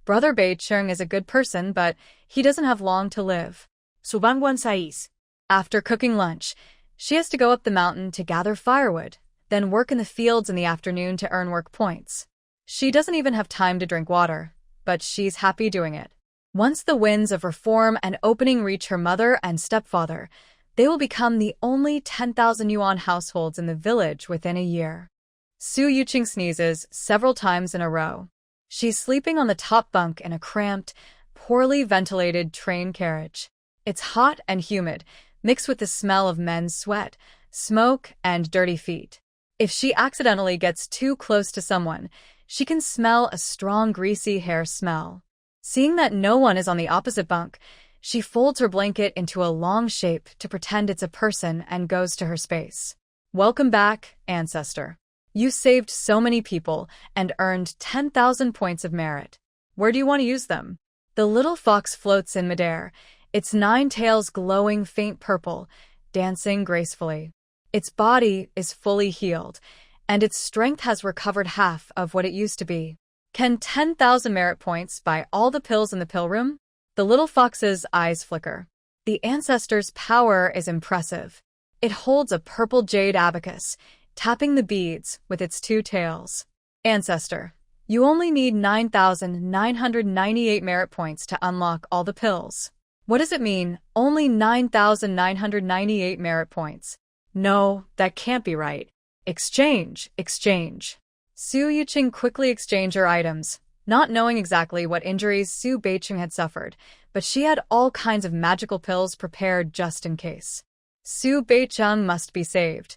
Brother Beijing is a good person, but he doesn't have long to live. Su Wanwan 6. After cooking lunch, she has to go up the mountain to gather firewood, then work in the fields in the afternoon to earn work points. She doesn't even have time to drink water, but she's happy doing it. Once the winds of reform and opening reach her mother and stepfather, they will become the only 10,000 yuan households in the village within a year. Su Yuqing sneezes several times in a row. She's sleeping on the top bunk in a cramped, poorly ventilated train carriage. It's hot and humid, mixed with the smell of men's sweat, smoke, and dirty feet. If she accidentally gets too close to someone, she can smell a strong greasy hair smell. Seeing that no one is on the opposite bunk, she folds her blanket into a long shape to pretend it's a person and goes to her space. Welcome back, ancestor. You saved so many people and earned 10,000 points of merit. Where do you want to use them? The little fox floats in midair, its 9 tails glowing faint purple, dancing gracefully. Its body is fully healed, and its strength has recovered half of what it used to be. Can 10,000 merit points buy all the pills in the pill room? The little fox's eyes flicker. The ancestor's power is impressive. It holds a purple jade abacus, tapping the beads with its 2 tails. Ancestor, you only need 9,998 merit points to unlock all the pills. What does it mean, only 9,998 merit points? No, that can't be right. Exchange, exchange. Su Yuqing quickly exchanged her items, not knowing exactly what injuries Su Beijing had suffered, but she had all kinds of magical pills prepared just in case. Su Beijing must be saved.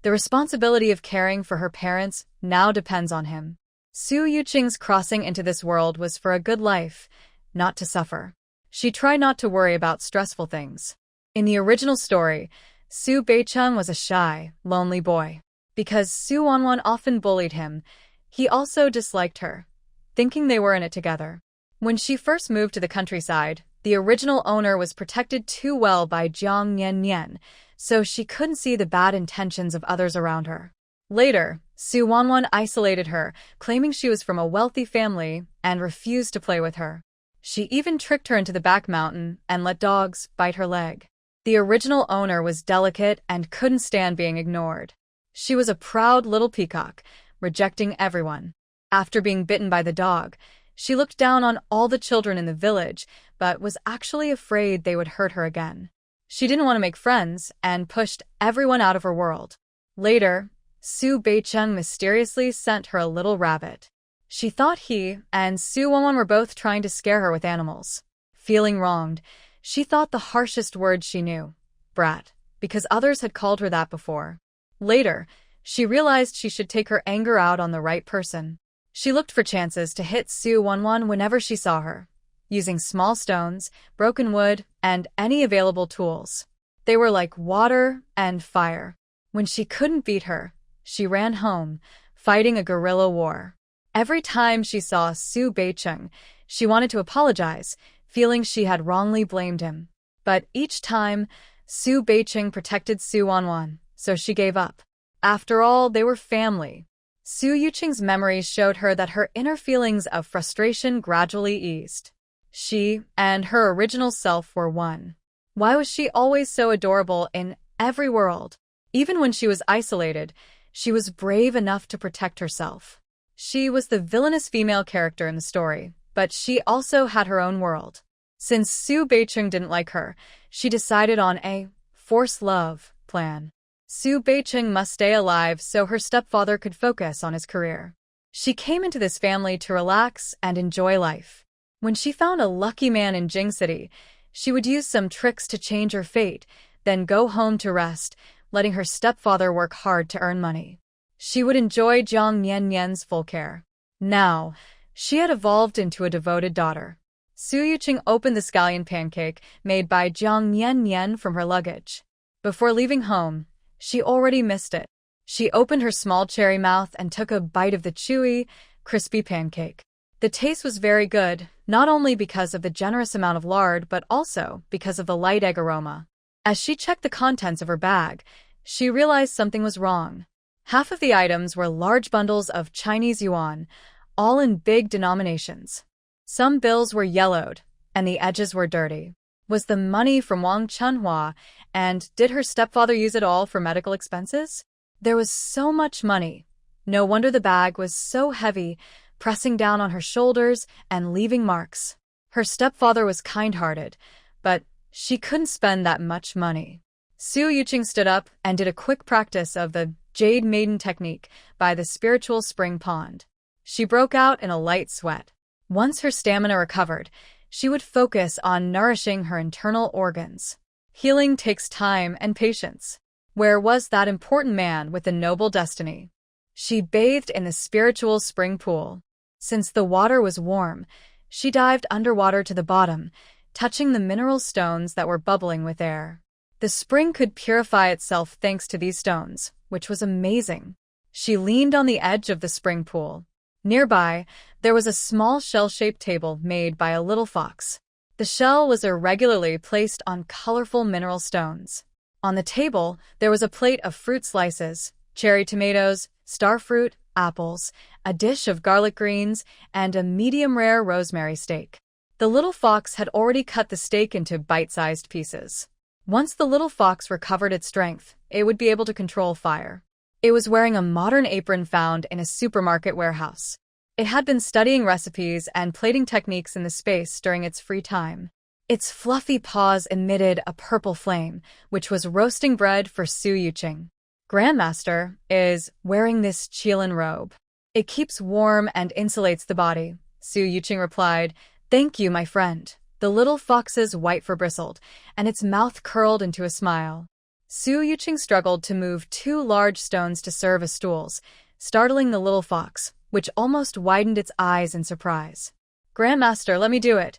The responsibility of caring for her parents now depends on him. Su Yuqing's crossing into this world was for a good life, not to suffer. She tried not to worry about stressful things. In the original story, Su Beijing was a shy, lonely boy. Because Su Wanwan often bullied him, he also disliked her, thinking they were in it together. When she first moved to the countryside, the original owner was protected too well by Jiang Nian, so she couldn't see the bad intentions of others around her. Later, Su Wanwan isolated her, claiming she was from a wealthy family and refused to play with her. She even tricked her into the back mountain and let dogs bite her leg. The original owner was delicate and couldn't stand being ignored. She was a proud little peacock, rejecting everyone. After being bitten by the dog, she looked down on all the children in the village, but was actually afraid they would hurt her again. She didn't want to make friends and pushed everyone out of her world. Later, Su Beijing mysteriously sent her a little rabbit. She thought he and Su Wanwan were both trying to scare her with animals. Feeling wronged, she thought the harshest word she knew, brat, because others had called her that before. Later, she realized she should take her anger out on the right person. She looked for chances to hit Su Wanwan whenever she saw her, using small stones, broken wood, and any available tools. They were like water and fire. When she couldn't beat her, she ran home, fighting a guerrilla war. Every time she saw Su Beijing, she wanted to apologize, feeling she had wrongly blamed him. But each time, Su Beijing protected Su Wanwan, so she gave up. After all, they were family. Su Yuqing's memories showed her that her inner feelings of frustration gradually eased. She and her original self were one. Why was she always so adorable in every world? Even when she was isolated, she was brave enough to protect herself. She was the villainous female character in the story, but she also had her own world. Since Su Beijing didn't like her, she decided on a forced love plan. Su Beijing must stay alive so her stepfather could focus on his career. She came into this family to relax and enjoy life. When she found a lucky man in Jing City, she would use some tricks to change her fate, then go home to rest, letting her stepfather work hard to earn money. She would enjoy Jiang Nian's full care. Now, she had evolved into a devoted daughter. Su Yuqing opened the scallion pancake made by Jiang Nian from her luggage. Before leaving home, she already missed it. She opened her small cherry mouth and took a bite of the chewy, crispy pancake. The taste was very good, not only because of the generous amount of lard but also because of the light egg aroma. As she checked the contents of her bag, she realized something was wrong. Half of the items were large bundles of Chinese yuan, all in big denominations. Some bills were yellowed, and the edges were dirty. Was the money from Wang Chunhua, and did her stepfather use it all for medical expenses? There was so much money. No wonder the bag was so heavy, pressing down on her shoulders and leaving marks. Her stepfather was kind-hearted, but she couldn't spend that much money. Su Yuqing stood up and did a quick practice of the Jade Maiden technique by the spiritual spring pond. She broke out in a light sweat. Once her stamina recovered, she would focus on nourishing her internal organs. Healing takes time and patience. Where was that important man with the noble destiny? She bathed in the spiritual spring pool. Since the water was warm, she dived underwater to the bottom, touching the mineral stones that were bubbling with air. The spring could purify itself thanks to these stones, which was amazing. She leaned on the edge of the spring pool. Nearby, there was a small shell-shaped table made by a little fox. The shell was irregularly placed on colorful mineral stones. On the table, there was a plate of fruit slices, cherry tomatoes, starfruit, apples, a dish of garlic greens, and a medium-rare rosemary steak. The little fox had already cut the steak into bite-sized pieces. Once the little fox recovered its strength, it would be able to control fire. It was wearing a modern apron found in a supermarket warehouse. It had been studying recipes and plating techniques in the space during its free time. Its fluffy paws emitted a purple flame, which was roasting bread for Su Yuqing. Grandmaster is wearing this Qilin robe. It keeps warm and insulates the body, Su Yuqing replied. Thank you, my friend. The little fox's white fur bristled, and its mouth curled into a smile. Su Yuqing struggled to move two large stones to serve as stools, startling the little fox, which almost widened its eyes in surprise. Grandmaster, let me do it.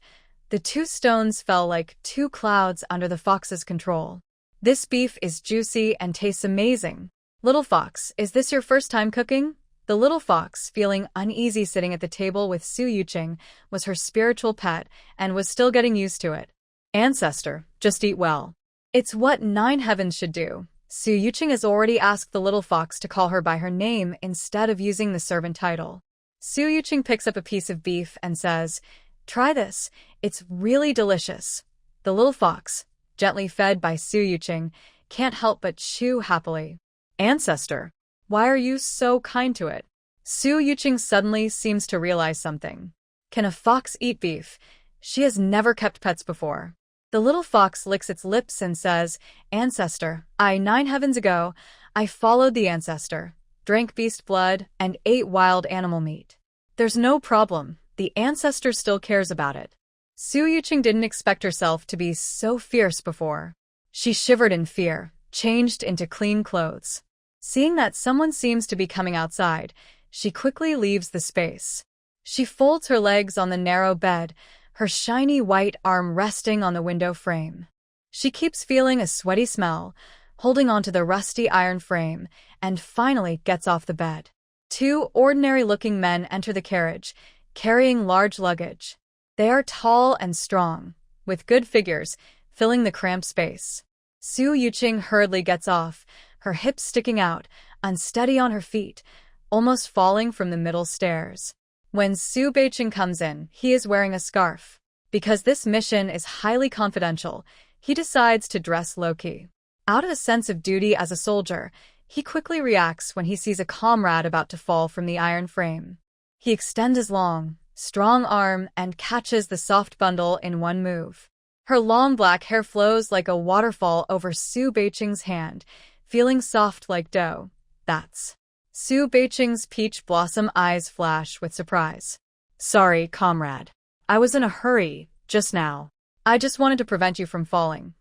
The two stones fell like two clouds under the fox's control. This beef is juicy and tastes amazing. Little fox, is this your first time cooking? The little fox, feeling uneasy sitting at the table with Su Yuqing, was her spiritual pet and was still getting used to it. Ancestor, just eat well. It's what 9 heavens should do. Su Yuqing has already asked the little fox to call her by her name instead of using the servant title. Su Yuqing picks up a piece of beef and says, "Try this, it's really delicious." The little fox, gently fed by Su Yuqing, can't help but chew happily. Ancestor, why are you so kind to it? Su Yuqing suddenly seems to realize something. Can a fox eat beef? She has never kept pets before. The little fox licks its lips and says, Ancestor, 9 heavens ago, I followed the ancestor, drank beast blood, and ate wild animal meat. There's no problem, the ancestor still cares about it. Su Yuqing didn't expect herself to be so fierce before. She shivered in fear, changed into clean clothes. Seeing that someone seems to be coming outside, she quickly leaves the space. She folds her legs on the narrow bed, her shiny white arm resting on the window frame. She keeps feeling a sweaty smell, holding onto the rusty iron frame, and finally gets off the bed. 2 ordinary-looking men enter the carriage, carrying large luggage. They are tall and strong, with good figures, filling the cramped space. Su Yuqing hurriedly gets off, her hips sticking out, unsteady on her feet, almost falling from the middle stairs. When Su Beijing comes in, he is wearing a scarf. Because this mission is highly confidential, he decides to dress low-key. Out of a sense of duty as a soldier, he quickly reacts when he sees a comrade about to fall from the iron frame. He extends his long, strong arm and catches the soft bundle in one move. Her long black hair flows like a waterfall over Su Beijing's hand, feeling soft like dough. That's Su Beijing's peach blossom eyes flash with surprise. Sorry, comrade. I was in a hurry, just now. I just wanted to prevent you from falling.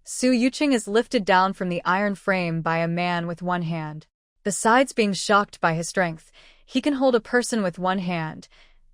Su Yuqing is lifted down from the iron frame by a man with one hand. Besides being shocked by his strength, he can hold a person with one hand.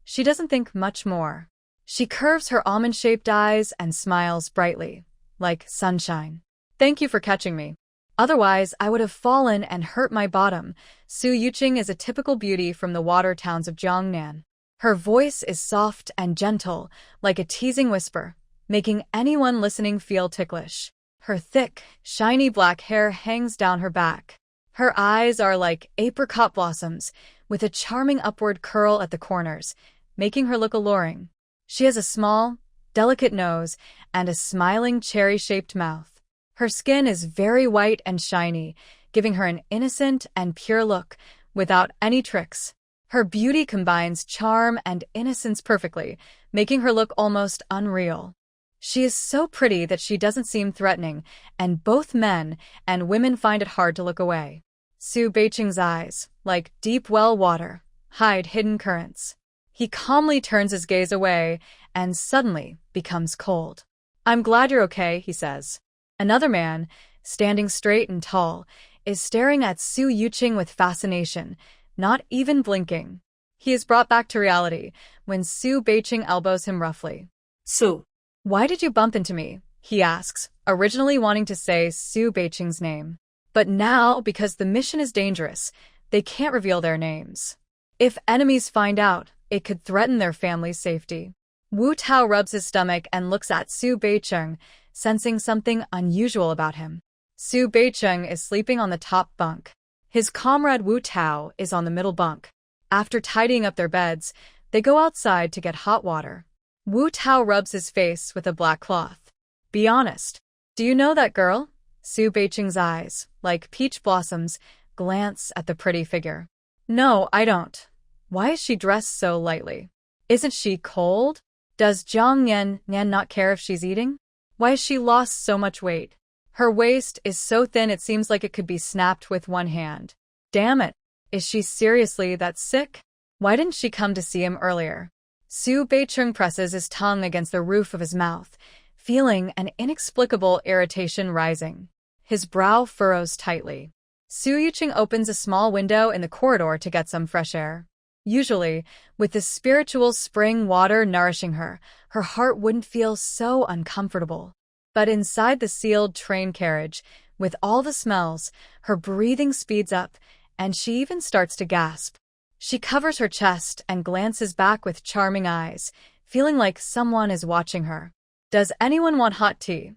She doesn't think much more. She curves her almond-shaped eyes and smiles brightly, like sunshine. Thank you for catching me. Otherwise, I would have fallen and hurt my bottom. Su Yuqing is a typical beauty from the water towns of Jiangnan. Her voice is soft and gentle, like a teasing whisper, making anyone listening feel ticklish. Her thick, shiny black hair hangs down her back. Her eyes are like apricot blossoms, with a charming upward curl at the corners, making her look alluring. She has a small, delicate nose and a smiling cherry-shaped mouth. Her skin is very white and shiny, giving her an innocent and pure look without any tricks. Her beauty combines charm and innocence perfectly, making her look almost unreal. She is so pretty that she doesn't seem threatening, and both men and women find it hard to look away. Su Beiqing's eyes, like deep well water, hide hidden currents. He calmly turns his gaze away and suddenly becomes cold. "I'm glad you're okay," he says. Another man, standing straight and tall, is staring at Su Yuqing with fascination, not even blinking. He is brought back to reality when Su Beiqing elbows him roughly. Su. "Why did you bump into me?" he asks, originally wanting to say Su Beiqing's name. But now, because the mission is dangerous, they can't reveal their names. If enemies find out, it could threaten their family's safety. Wu Tao rubs his stomach and looks at Su Beiqing, sensing something unusual about him. Su Beiqing is sleeping on the top bunk. His comrade Wu Tao is on the middle bunk. After tidying up their beds, they go outside to get hot water. Wu Tao rubs his face with a black cloth. "Be honest. Do you know that girl?" Su Beiqing's eyes, like peach blossoms, glance at the pretty figure. "No, I don't. Why is she dressed so lightly? Isn't she cold? Does Jiang Yan not care if she's eating? Why has she lost so much weight? Her waist is so thin it seems like it could be snapped with one hand. Damn it. Is she seriously that sick? Why didn't she come to see him earlier?" Su Beiqing presses his tongue against the roof of his mouth, feeling an inexplicable irritation rising. His brow furrows tightly. Su Yuqing opens a small window in the corridor to get some fresh air. Usually, with the spiritual spring water nourishing her, her heart wouldn't feel so uncomfortable. But inside the sealed train carriage, with all the smells, her breathing speeds up, and she even starts to gasp. She covers her chest and glances back with charming eyes, feeling like someone is watching her. "Does anyone want hot tea?"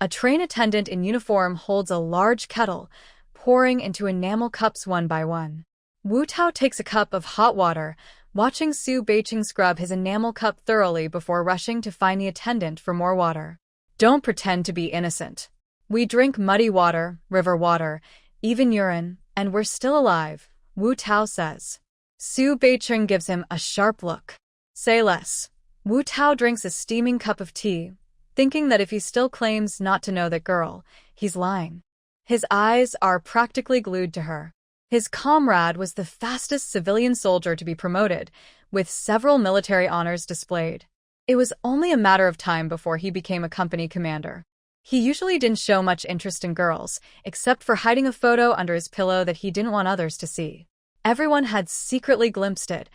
A train attendant in uniform holds a large kettle, pouring into enamel cups one by one. Wu Tao takes a cup of hot water, watching Su Beiqing scrub his enamel cup thoroughly before rushing to find the attendant for more water. "Don't pretend to be innocent. We drink muddy water, river water, even urine, and we're still alive," Wu Tao says. Su Beiqing gives him a sharp look. "Say less." Wu Tao drinks a steaming cup of tea, thinking that if he still claims not to know that girl, he's lying. His eyes are practically glued to her. His comrade was the fastest civilian soldier to be promoted, with several military honors displayed. It was only a matter of time before he became a company commander. He usually didn't show much interest in girls, except for hiding a photo under his pillow that he didn't want others to see. Everyone had secretly glimpsed it,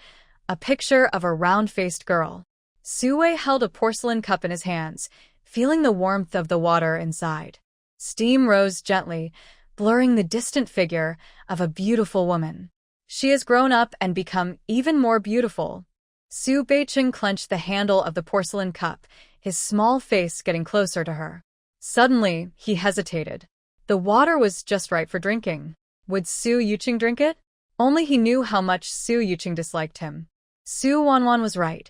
a picture of a round-faced girl. Sui held a porcelain cup in his hands, feeling the warmth of the water inside. Steam rose gently, blurring the distant figure of a beautiful woman. She has grown up and become even more beautiful. Su Beiqing clenched the handle of the porcelain cup, his small face getting closer to her. Suddenly, he hesitated. The water was just right for drinking. Would Su Yuqing drink it? Only he knew how much Su Yuqing disliked him. Su Wanwan was right.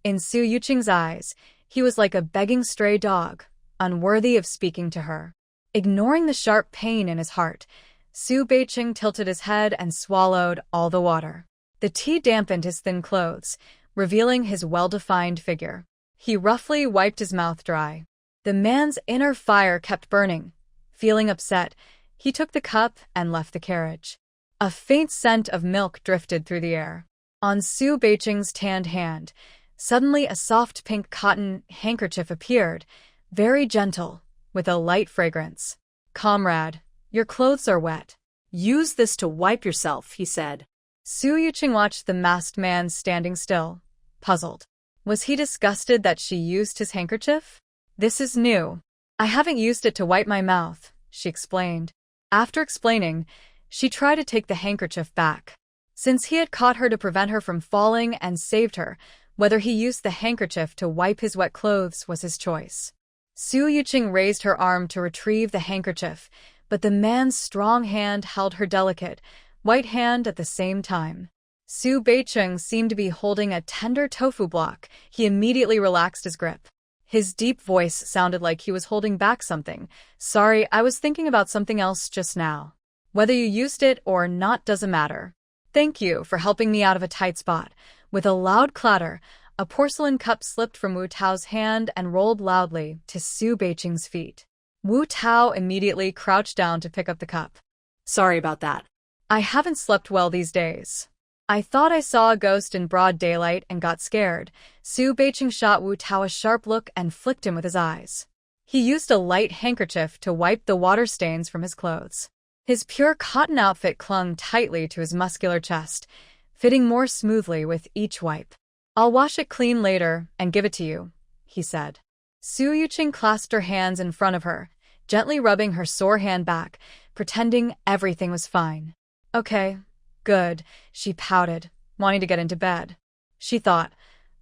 In Su Yuqing's eyes, he was like a begging stray dog, unworthy of speaking to her. Ignoring the sharp pain in his heart, Su Beiqing tilted his head and swallowed all the water. The tea dampened his thin clothes, revealing his well-defined figure. He roughly wiped his mouth dry. The man's inner fire kept burning. Feeling upset, he took the cup and left the carriage. A faint scent of milk drifted through the air. On Su Beiqing's tanned hand, suddenly a soft pink cotton handkerchief appeared, very gentle, with a light fragrance. "Comrade, your clothes are wet. Use this to wipe yourself," he said. Su Yuqing watched the masked man standing still, puzzled. Was he disgusted that she used his handkerchief? "This is new. I haven't used it to wipe my mouth," she explained. After explaining, she tried to take the handkerchief back. Since he had caught her to prevent her from falling and saved her, whether he used the handkerchief to wipe his wet clothes was his choice. Su Yuqing raised her arm to retrieve the handkerchief, but the man's strong hand held her delicate, white hand at the same time. Su Beicheng seemed to be holding a tender tofu block. He immediately relaxed his grip. His deep voice sounded like he was holding back something. Sorry, I was thinking about something else just now. Whether you used it or not doesn't matter. Thank you for helping me out of a tight spot. With a loud clatter, a porcelain cup slipped from Wu Tao's hand and rolled loudly to Su Beicheng's feet. Wu Tao immediately crouched down to pick up the cup. Sorry about that. I haven't slept well these days. I thought I saw a ghost in broad daylight and got scared. Su Beicheng shot Wu Tao a sharp look and flicked him with his eyes. He used a light handkerchief to wipe the water stains from his clothes. His pure cotton outfit clung tightly to his muscular chest, fitting more smoothly with each wipe. I'll wash it clean later and give it to you, he said. Su Yuqing clasped her hands in front of her, gently rubbing her sore hand back, pretending everything was fine. Okay, good, she pouted, wanting to get into bed. She thought,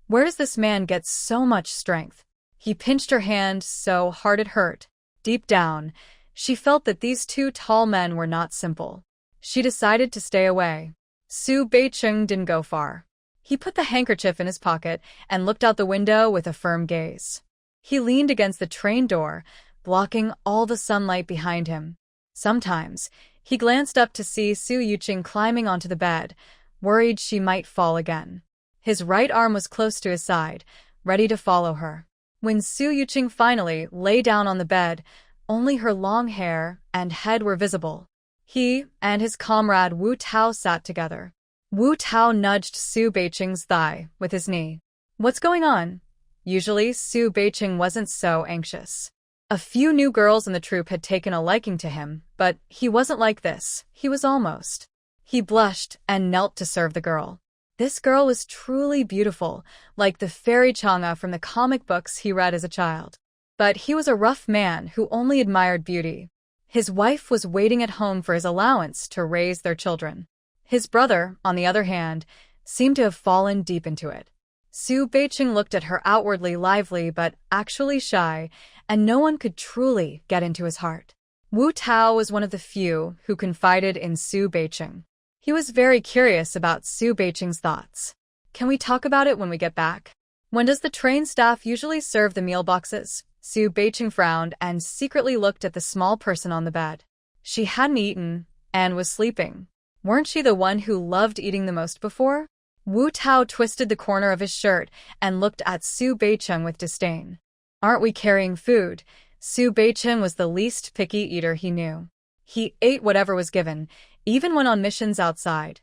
where does this man get so much strength? He pinched her hand so hard it hurt. Deep down, she felt that these two tall men were not simple. She decided to stay away. Su Beicheng didn't go far. He put the handkerchief in his pocket and looked out the window with a firm gaze. He leaned against the train door, blocking all the sunlight behind him. Sometimes, he glanced up to see Su Yuqing climbing onto the bed, worried she might fall again. His right arm was close to his side, ready to follow her. When Su Yuqing finally lay down on the bed, only her long hair and head were visible. He and his comrade Wu Tao sat together. Wu Tao nudged Su Beicheng's thigh with his knee. What's going on? Usually, Su Beicheng wasn't so anxious. A few new girls in the troupe had taken a liking to him, but he wasn't like this. He was almost. He blushed and knelt to serve the girl. This girl was truly beautiful, like the fairy Chang'e from the comic books he read as a child. But he was a rough man who only admired beauty. His wife was waiting at home for his allowance to raise their children. His brother, on the other hand, seemed to have fallen deep into it. Su Beicheng looked at her outwardly lively but actually shy, and no one could truly get into his heart. Wu Tao was one of the few who confided in Su Beicheng. He was very curious about Su Beicheng's thoughts. Can we talk about it when we get back? When does the train staff usually serve the meal boxes? Su Beicheng frowned and secretly looked at the small person on the bed. She hadn't eaten and was sleeping. Weren't she the one who loved eating the most before? Wu Tao twisted the corner of his shirt and looked at Su Beicheng with disdain. Aren't we carrying food? Su Beicheng was the least picky eater he knew. He ate whatever was given, even when on missions outside,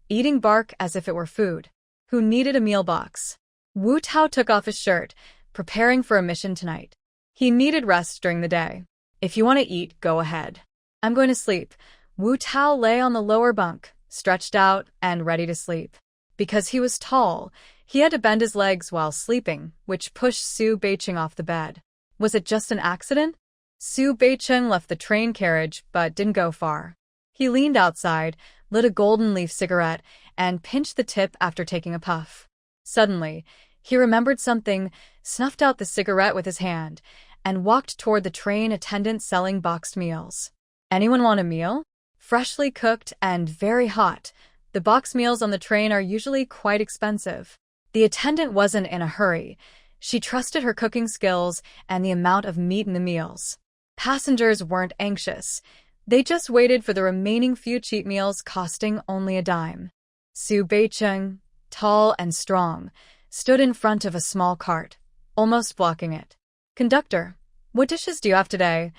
eating bark as if it were food. Who needed a meal box? Wu Tao took off his shirt, preparing for a mission tonight. He needed rest during the day. If you want to eat, go ahead. I'm going to sleep. Wu Tao lay on the lower bunk, stretched out and ready to sleep. Because he was tall, he had to bend his legs while sleeping, which pushed Su Beicheng off the bed. Was it just an accident? Su Beicheng left the train carriage but didn't go far. He leaned outside, lit a golden leaf cigarette, and pinched the tip after taking a puff. Suddenly, he remembered something, snuffed out the cigarette with his hand, and walked toward the train attendant selling boxed meals. Anyone want a meal? Freshly cooked and very hot. The box meals on the train are usually quite expensive. The attendant wasn't in a hurry. She trusted her cooking skills and the amount of meat in the meals. Passengers weren't anxious. They just waited for the remaining few cheap meals costing only a dime. Su Beicheng, tall and strong, stood in front of a small cart, almost blocking it. Conductor, what dishes do you have today?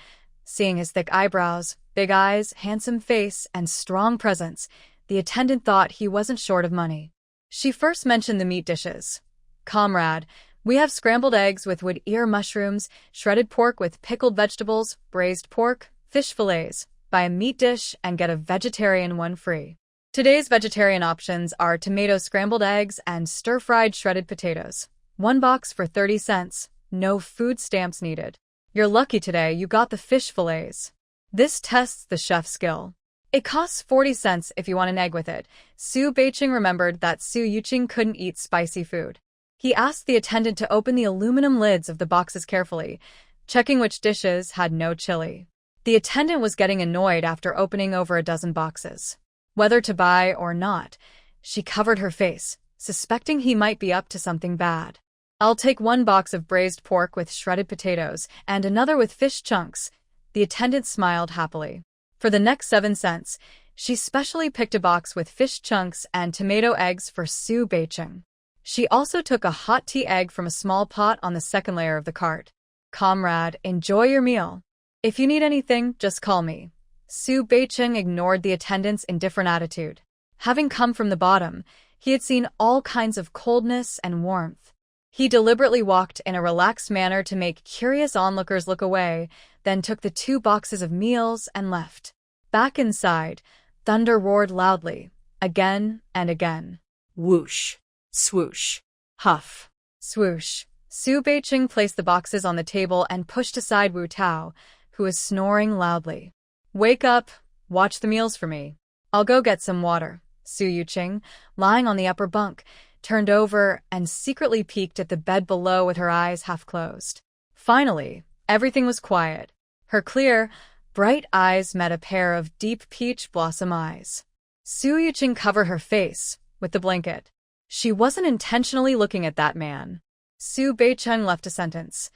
Seeing his thick eyebrows, big eyes, handsome face, and strong presence, the attendant thought he wasn't short of money. She first mentioned the meat dishes. Comrade, we have scrambled eggs with wood ear mushrooms, shredded pork with pickled vegetables, braised pork, fish fillets. Buy a meat dish and get a vegetarian one free. Today's vegetarian options are tomato scrambled eggs and stir-fried shredded potatoes. One box for 30 cents. No food stamps needed. You're lucky today you got the fish fillets. This tests the chef's skill. It costs 40 cents if you want an egg with it. Su Beicheng remembered that Su Yuqing couldn't eat spicy food. He asked the attendant to open the aluminum lids of the boxes carefully, checking which dishes had no chili. The attendant was getting annoyed after opening over a dozen boxes. Whether to buy or not, She covered her face, suspecting he might be up to something bad. "I'll take 1 box of braised pork with shredded potatoes and another with fish chunks." The attendant smiled happily. For the next 7 cents, she specially picked a box with fish chunks and tomato eggs for Su Beicheng. She also took a hot tea egg from a small pot on the second layer of the cart. "Comrade, enjoy your meal. If you need anything, just call me." Su Beicheng ignored the attendant's indifferent attitude. Having come from the bottom, he had seen all kinds of coldness and warmth. He deliberately walked in a relaxed manner to make curious onlookers look away, then took the 2 boxes of meals and left. Back inside, thunder roared loudly, again and again. Whoosh. Swoosh. Huff. Swoosh. Su Beicheng placed the boxes on the table and pushed aside Wu Tao, who was snoring loudly. "Wake up, watch the meals for me. I'll go get some water." Su Yuqing, lying on the upper bunk, turned over and secretly peeked at the bed below with her eyes half closed. Finally, everything was quiet. Her clear, bright eyes met a pair of deep peach blossom eyes. Su Yuqing covered her face with the blanket. She wasn't intentionally looking at that man. Su Beicheng left a sentence.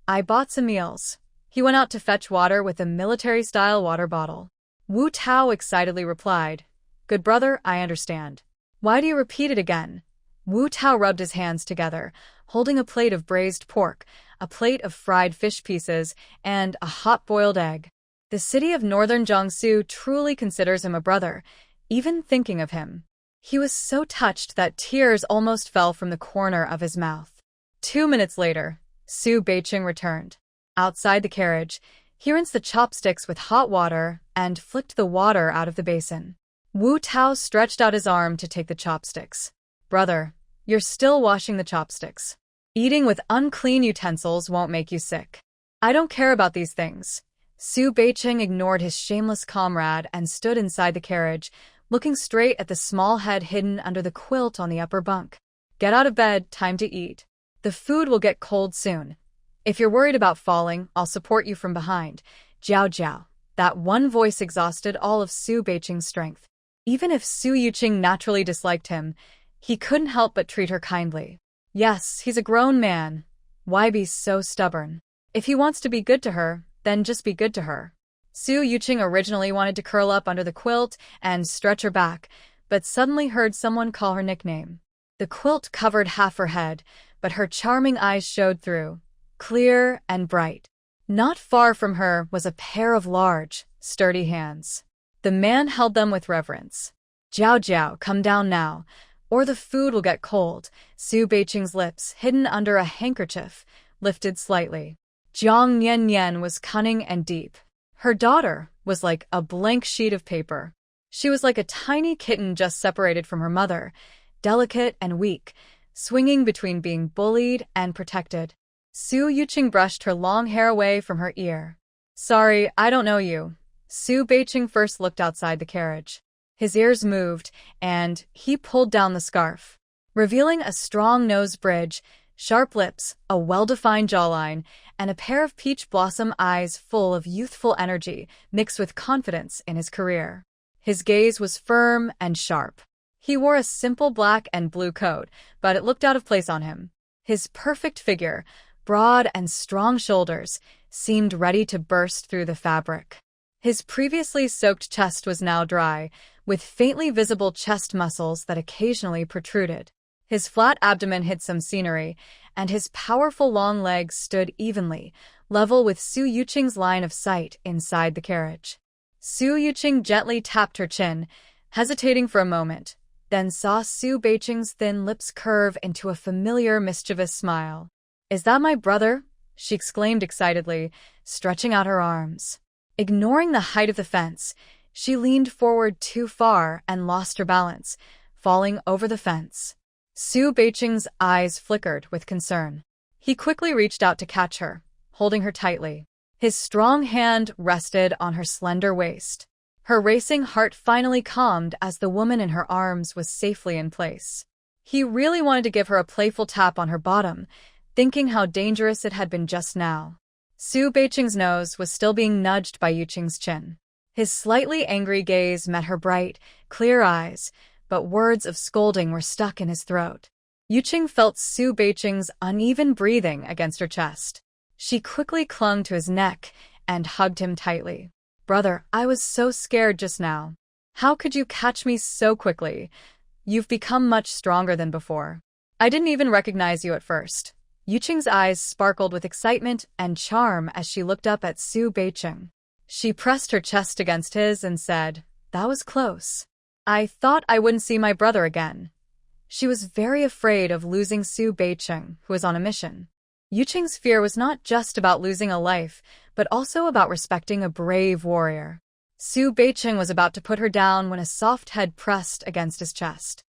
"I bought some meals." He went out to fetch water with a military-style water bottle. Wu Tao excitedly replied, "Good brother, I understand. Why do you repeat it again?" Wu Tao rubbed his hands together, holding a plate of braised pork, a plate of fried fish pieces, and a hot-boiled egg. The city of northern Jiangsu truly considers him a brother, even thinking of him. He was so touched that tears almost fell from the corner of his mouth. 2 minutes later, Su Beicheng returned. Outside the carriage, he rinsed the chopsticks with hot water and flicked the water out of the basin. Wu Tao stretched out his arm to take the chopsticks. "Brother, you're still washing the chopsticks. Eating with unclean utensils won't make you sick." "I don't care about these things." Su Beicheng ignored his shameless comrade and stood inside the carriage, looking straight at the small head hidden under the quilt on the upper bunk. "Get out of bed, time to eat. The food will get cold soon. If you're worried about falling, I'll support you from behind." Jiao Jiao. That one voice exhausted all of Su Beicheng's strength. Even if Su Yuqing naturally disliked him, he couldn't help but treat her kindly. Yes, he's a grown man. Why be so stubborn? If he wants to be good to her, then just be good to her. Su Yuqing originally wanted to curl up under the quilt and stretch her back, but suddenly heard someone call her nickname. The quilt covered half her head, but her charming eyes showed through, clear and bright. Not far from her was a pair of large, sturdy hands. The man held them with reverence. "Jiao Jiao, come down now, or the food will get cold." Su Beicheng's lips, hidden under a handkerchief, lifted slightly. Jiang Nian Nian was cunning and deep. Her daughter was like a blank sheet of paper. She was like a tiny kitten just separated from her mother, delicate and weak, swinging between being bullied and protected. Su Yuqing brushed her long hair away from her ear. "Sorry, I don't know you." Su Beicheng first looked outside the carriage. His ears moved, and he pulled down the scarf, revealing a strong nose bridge, sharp lips, a well-defined jawline, and a pair of peach blossom eyes full of youthful energy mixed with confidence in his career. His gaze was firm and sharp. He wore a simple black and blue coat, but it looked out of place on him. His perfect figure, broad and strong shoulders, seemed ready to burst through the fabric. His previously soaked chest was now dry, with faintly visible chest muscles that occasionally protruded. His flat abdomen hid some scenery, and his powerful long legs stood evenly, level with Su Yuqing's line of sight inside the carriage. Su Yuqing gently tapped her chin, hesitating for a moment, then saw Su Beicheng's thin lips curve into a familiar, mischievous smile. "Is that my brother?" she exclaimed excitedly, stretching out her arms. Ignoring the height of the fence, she leaned forward too far and lost her balance, falling over the fence. Su Beicheng's eyes flickered with concern. He quickly reached out to catch her, holding her tightly. His strong hand rested on her slender waist. Her racing heart finally calmed as the woman in her arms was safely in place. He really wanted to give her a playful tap on her bottom, thinking how dangerous it had been just now. Su Beicheng's nose was still being nudged by Yuqing's chin. His slightly angry gaze met her bright, clear eyes, but words of scolding were stuck in his throat. Yuqing felt Su Beiqing's uneven breathing against her chest. She quickly clung to his neck and hugged him tightly. "Brother, I was so scared just now. How could you catch me so quickly? You've become much stronger than before. I didn't even recognize you at first." Yuqing's eyes sparkled with excitement and charm as she looked up at Su Beiqing. She pressed her chest against his and said, "That was close. I thought I wouldn't see my brother again." She was very afraid of losing Su Beiqing, who was on a mission. Yuqing's fear was not just about losing a life, but also about respecting a brave warrior. Su Beiqing was about to put her down when a soft head pressed against his chest.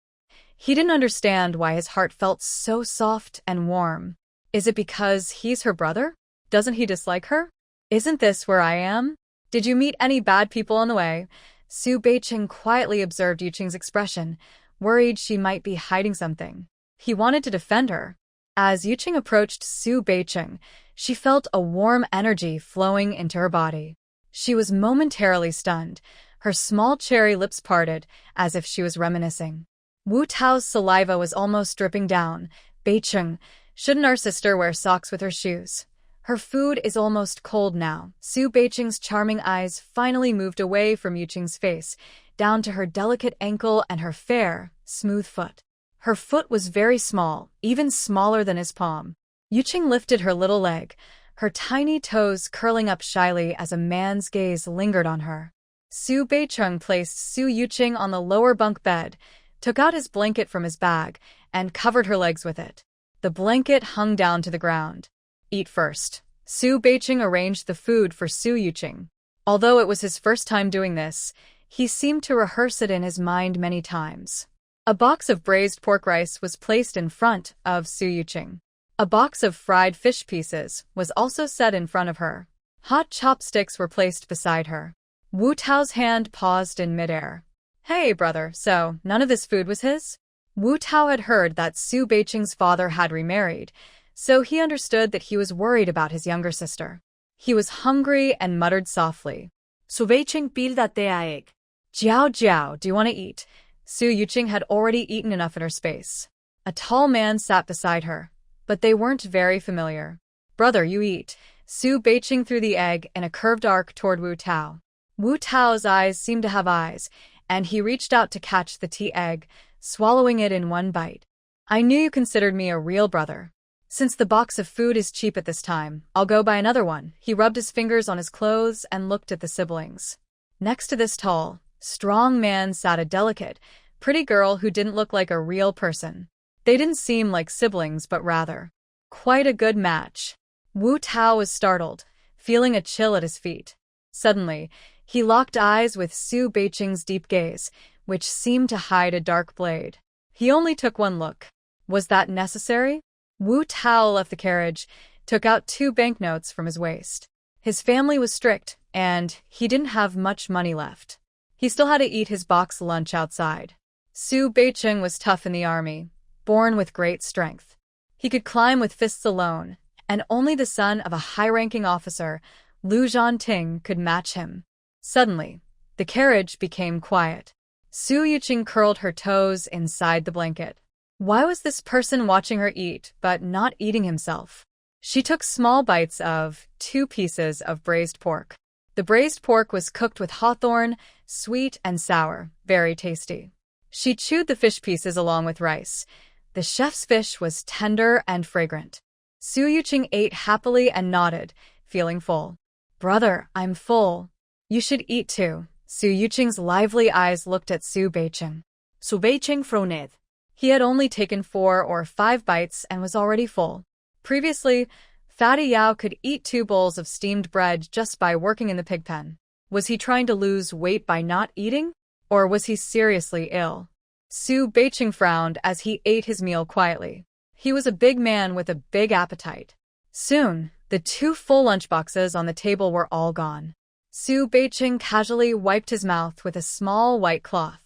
He didn't understand why his heart felt so soft and warm. Is it because he's her brother? Doesn't he dislike her? "Isn't this where I am? Did you meet any bad people on the way?" Su Beiqing quietly observed Yuqing's expression, worried she might be hiding something. He wanted to defend her. As Yuqing approached Su Beiqing, she felt a warm energy flowing into her body. She was momentarily stunned. Her small cherry lips parted, as if she was reminiscing. Wu Tao's saliva was almost dripping down. "Beiqing, shouldn't our sister wear socks with her shoes? Her food is almost cold now." Su Beiqing's charming eyes finally moved away from Yuqing's face, down to her delicate ankle and her fair, smooth foot. Her foot was very small, even smaller than his palm. Yuqing lifted her little leg, her tiny toes curling up shyly as a man's gaze lingered on her. Su Beiqing placed Su Yuqing on the lower bunk bed, took out his blanket from his bag, and covered her legs with it. The blanket hung down to the ground. "Eat first." Su Beiqing arranged the food for Su Yuqing. Although it was his first time doing this, he seemed to rehearse it in his mind many times. A box of braised pork rice was placed in front of Su Yuqing. A box of fried fish pieces was also set in front of her. Hot chopsticks were placed beside her. Wu Tao's hand paused in midair. "Hey, brother, so none of this food was his?" Wu Tao had heard that Su Beiqing's father had remarried, so he understood that he was worried about his younger sister. He was hungry and muttered softly, Su Beiqing pil da te a egg. "Jiao Jiao, do you want to eat?" Su Yuqing had already eaten enough in her space. A tall man sat beside her, but they weren't very familiar. "Brother, you eat." Su Beiqing threw the egg in a curved arc toward Wu Tao. Wu Tao's eyes seemed to have eyes, and he reached out to catch the tea egg, swallowing it in one bite. "I knew you considered me a real brother. Since the box of food is cheap at this time, I'll go buy another one." He rubbed his fingers on his clothes and looked at the siblings. Next to this tall, strong man sat a delicate, pretty girl who didn't look like a real person. They didn't seem like siblings, but rather quite a good match. Wu Tao was startled, feeling a chill at his feet. Suddenly, he locked eyes with Su Beiqing's deep gaze, which seemed to hide a dark blade. He only took one look. Was that necessary? Wu Tao left the carriage, took out 2 banknotes from his waist. His family was strict, and he didn't have much money left. He still had to eat his box lunch outside. Su Beiqing was tough in the army, born with great strength. He could climb with fists alone, and only the son of a high-ranking officer, Lu Zhanting, could match him. Suddenly, the carriage became quiet. Su Yuqing curled her toes inside the blanket. Why was this person watching her eat, but not eating himself? She took small bites of 2 pieces of braised pork. The braised pork was cooked with hawthorn, sweet and sour, very tasty. She chewed the fish pieces along with rice. The chef's fish was tender and fragrant. Su Yuqing ate happily and nodded, feeling full. "Brother, I'm full. You should eat too." Su Yuqing's lively eyes looked at Su Beiqing. Su Beiqing frowned. He had only taken 4 or 5 bites and was already full. Previously, Fatty Yao could eat 2 bowls of steamed bread just by working in the pig pen. Was he trying to lose weight by not eating? Or was he seriously ill? Su Beiqing frowned as he ate his meal quietly. He was a big man with a big appetite. Soon, the 2 full lunchboxes on the table were all gone. Su Beiqing casually wiped his mouth with a small white cloth.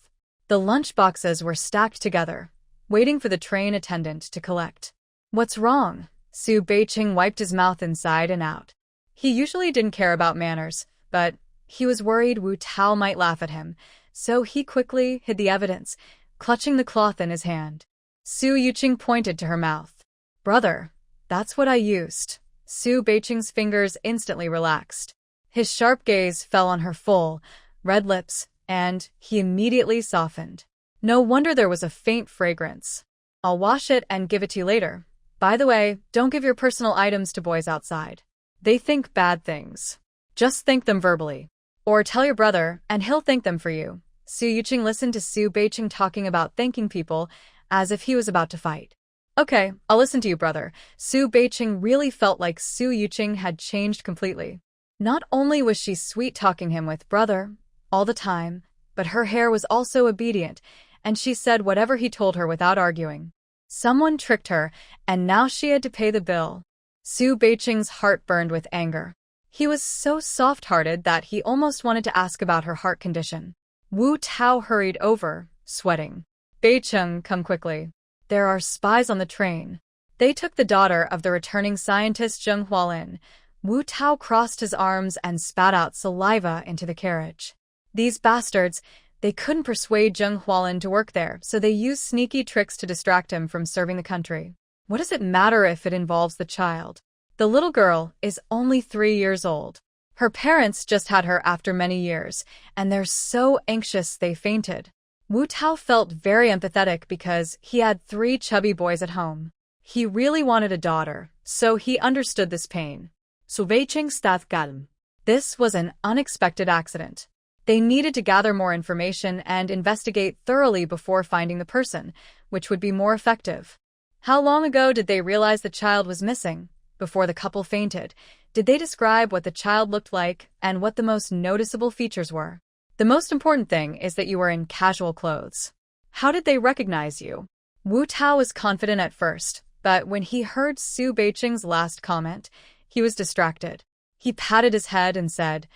The lunchboxes were stacked together, waiting for the train attendant to collect. "What's wrong?" Su Beiqing wiped his mouth inside and out. He usually didn't care about manners, but he was worried Wu Tao might laugh at him, so he quickly hid the evidence, clutching the cloth in his hand. Su Yuqing pointed to her mouth. Brother, that's what I used. Su Beiqing's fingers instantly relaxed. His sharp gaze fell on her full, red lips, and he immediately softened. No wonder there was a faint fragrance. I'll wash it and give it to you later. By the way, don't give your personal items to boys outside. They think bad things. Just thank them verbally. Or tell your brother, and he'll thank them for you. Su Yuqing listened to Su Beiqing talking about thanking people as if he was about to fight. Okay, I'll listen to you, brother. Su Beiqing really felt like Su Yuqing had changed completely. Not only was she sweet-talking him with brother all the time, but her hair was also obedient, and she said whatever he told her without arguing. Someone tricked her, and now she had to pay the bill. Su Beiqing's heart burned with anger. He was so soft-hearted that he almost wanted to ask about her heart condition. Wu Tao hurried over, sweating. Beiqing, come quickly. There are spies on the train. They took the daughter of the returning scientist Zheng Hualin. Wu Tao crossed his arms and spat out saliva into the carriage. These bastards, they couldn't persuade Zheng Hualin to work there, so they used sneaky tricks to distract him from serving the country. What does it matter if it involves the child? The little girl is only 3 years old. Her parents just had her after many years, and they're so anxious they fainted. Wu Tao felt very empathetic because he had 3 chubby boys at home. He really wanted a daughter, so he understood this pain. Su Beiqing stayed calm. This was an unexpected accident. They needed to gather more information and investigate thoroughly before finding the person, which would be more effective. How long ago did they realize the child was missing? Before the couple fainted, did they describe what the child looked like and what the most noticeable features were? The most important thing is that you were in casual clothes. How did they recognize you? Wu Tao was confident at first, but when he heard Su Beiqing's last comment, he was distracted. He patted his head and said,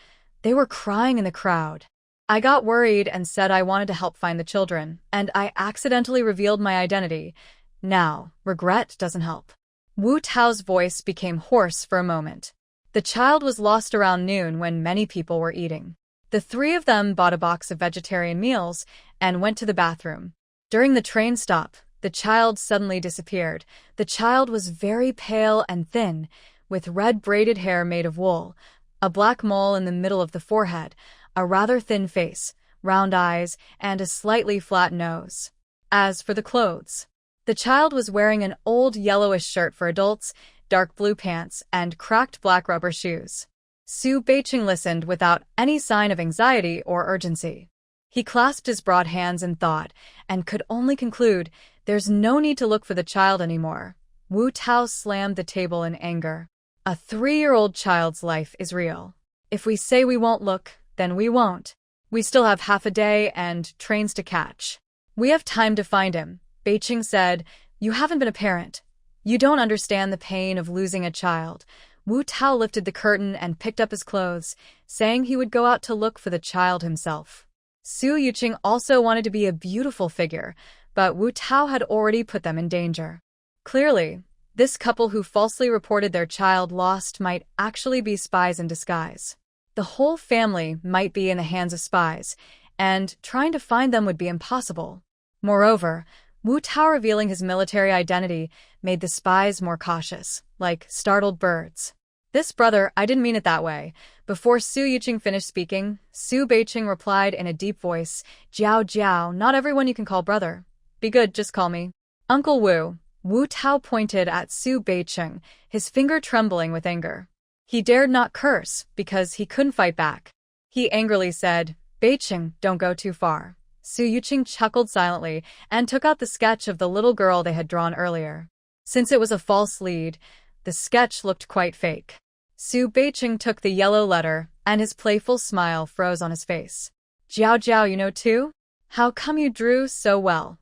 "They were crying in the crowd. I got worried and said I wanted to help find the children, and I accidentally revealed my identity. Now, regret doesn't help." Wu Tao's voice became hoarse for a moment. The child was lost around noon when many people were eating. The 3 of them bought a box of vegetarian meals and went to the bathroom. During the train stop, the child suddenly disappeared. The child was very pale and thin, with red braided hair made of wool, a black mole in the middle of the forehead, a rather thin face, round eyes, and a slightly flat nose. As for the clothes, the child was wearing an old yellowish shirt for adults, dark blue pants, and cracked black rubber shoes. Su Beiqing listened without any sign of anxiety or urgency. He clasped his broad hands in thought and could only conclude there's no need to look for the child anymore. Wu Tao slammed the table in anger. A 3-year-old child's life is real. If we say we won't look, then we won't. We still have half a day and trains to catch. We have time to find him. Beiqing said, "You haven't been a parent. You don't understand the pain of losing a child." Wu Tao lifted the curtain and picked up his clothes, saying he would go out to look for the child himself. Su Yuqing also wanted to be a beautiful figure, but Wu Tao had already put them in danger. Clearly, this couple who falsely reported their child lost might actually be spies in disguise. The whole family might be in the hands of spies, and trying to find them would be impossible. Moreover, Wu Tao revealing his military identity made the spies more cautious, like startled birds. "This brother, I didn't mean it that way." Before Su Yuqing finished speaking, Su Beiqing replied in a deep voice, "Jiao Jiao, not everyone you can call brother. Be good, just call me Uncle Wu." Wu Tao pointed at Su Beiqing, his finger trembling with anger. He dared not curse because he couldn't fight back. He angrily said, "Beiqing, don't go too far." Su Yuqing chuckled silently and took out the sketch of the little girl they had drawn earlier. Since it was a false lead, the sketch looked quite fake. Su Beiqing took the yellow letter, and his playful smile froze on his face. "Jiao Jiao, you know too? How come you drew so well?"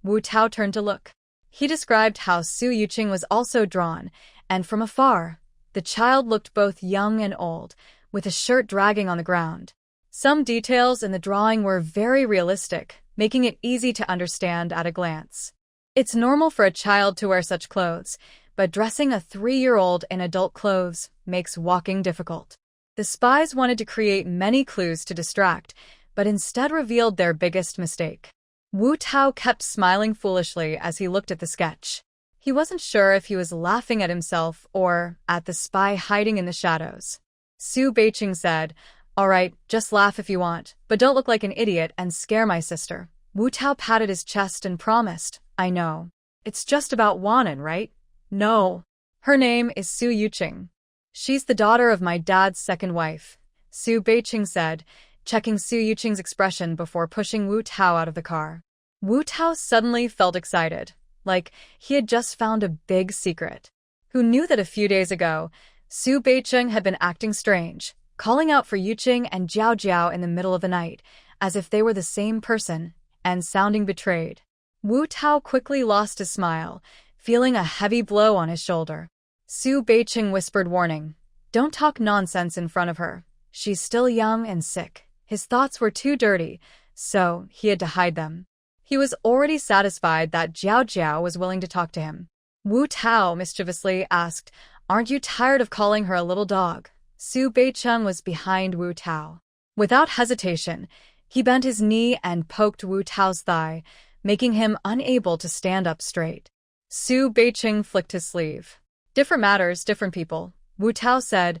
Wu Tao turned to look. He described how Su Yuqing was also drawn, and from afar, the child looked both young and old, with a shirt dragging on the ground. Some details in the drawing were very realistic, making it easy to understand at a glance. It's normal for a child to wear such clothes, but dressing a 3-year-old in adult clothes makes walking difficult. The spies wanted to create many clues to distract, but instead revealed their biggest mistake. Wu Tao kept smiling foolishly as he looked at the sketch. He wasn't sure if he was laughing at himself or at the spy hiding in the shadows. Su Beiqing said, "All right, just laugh if you want, but don't look like an idiot and scare my sister." Wu Tao patted his chest and promised, "I know. It's just about Wanwan, right?" "No. Her name is Su Yuqing. She's the daughter of my dad's second wife," Su Beiqing said, checking Su Yuqing's expression before pushing Wu Tao out of the car. Wu Tao suddenly felt excited, like he had just found a big secret. Who knew that a few days ago, Su Beiqing had been acting strange, calling out for Yuqing and Jiao Jiao in the middle of the night, as if they were the same person, and sounding betrayed. Wu Tao quickly lost his smile, feeling a heavy blow on his shoulder. Su Beiqing whispered warning, "Don't talk nonsense in front of her. She's still young and sick." His thoughts were too dirty, so he had to hide them. He was already satisfied that Jiao Jiao was willing to talk to him. Wu Tao mischievously asked, "Aren't you tired of calling her a little dog?" Su Beiqing was behind Wu Tao. Without hesitation, he bent his knee and poked Wu Tao's thigh, making him unable to stand up straight. Su Beiqing flicked his sleeve. "Different matters, different people," Wu Tao said.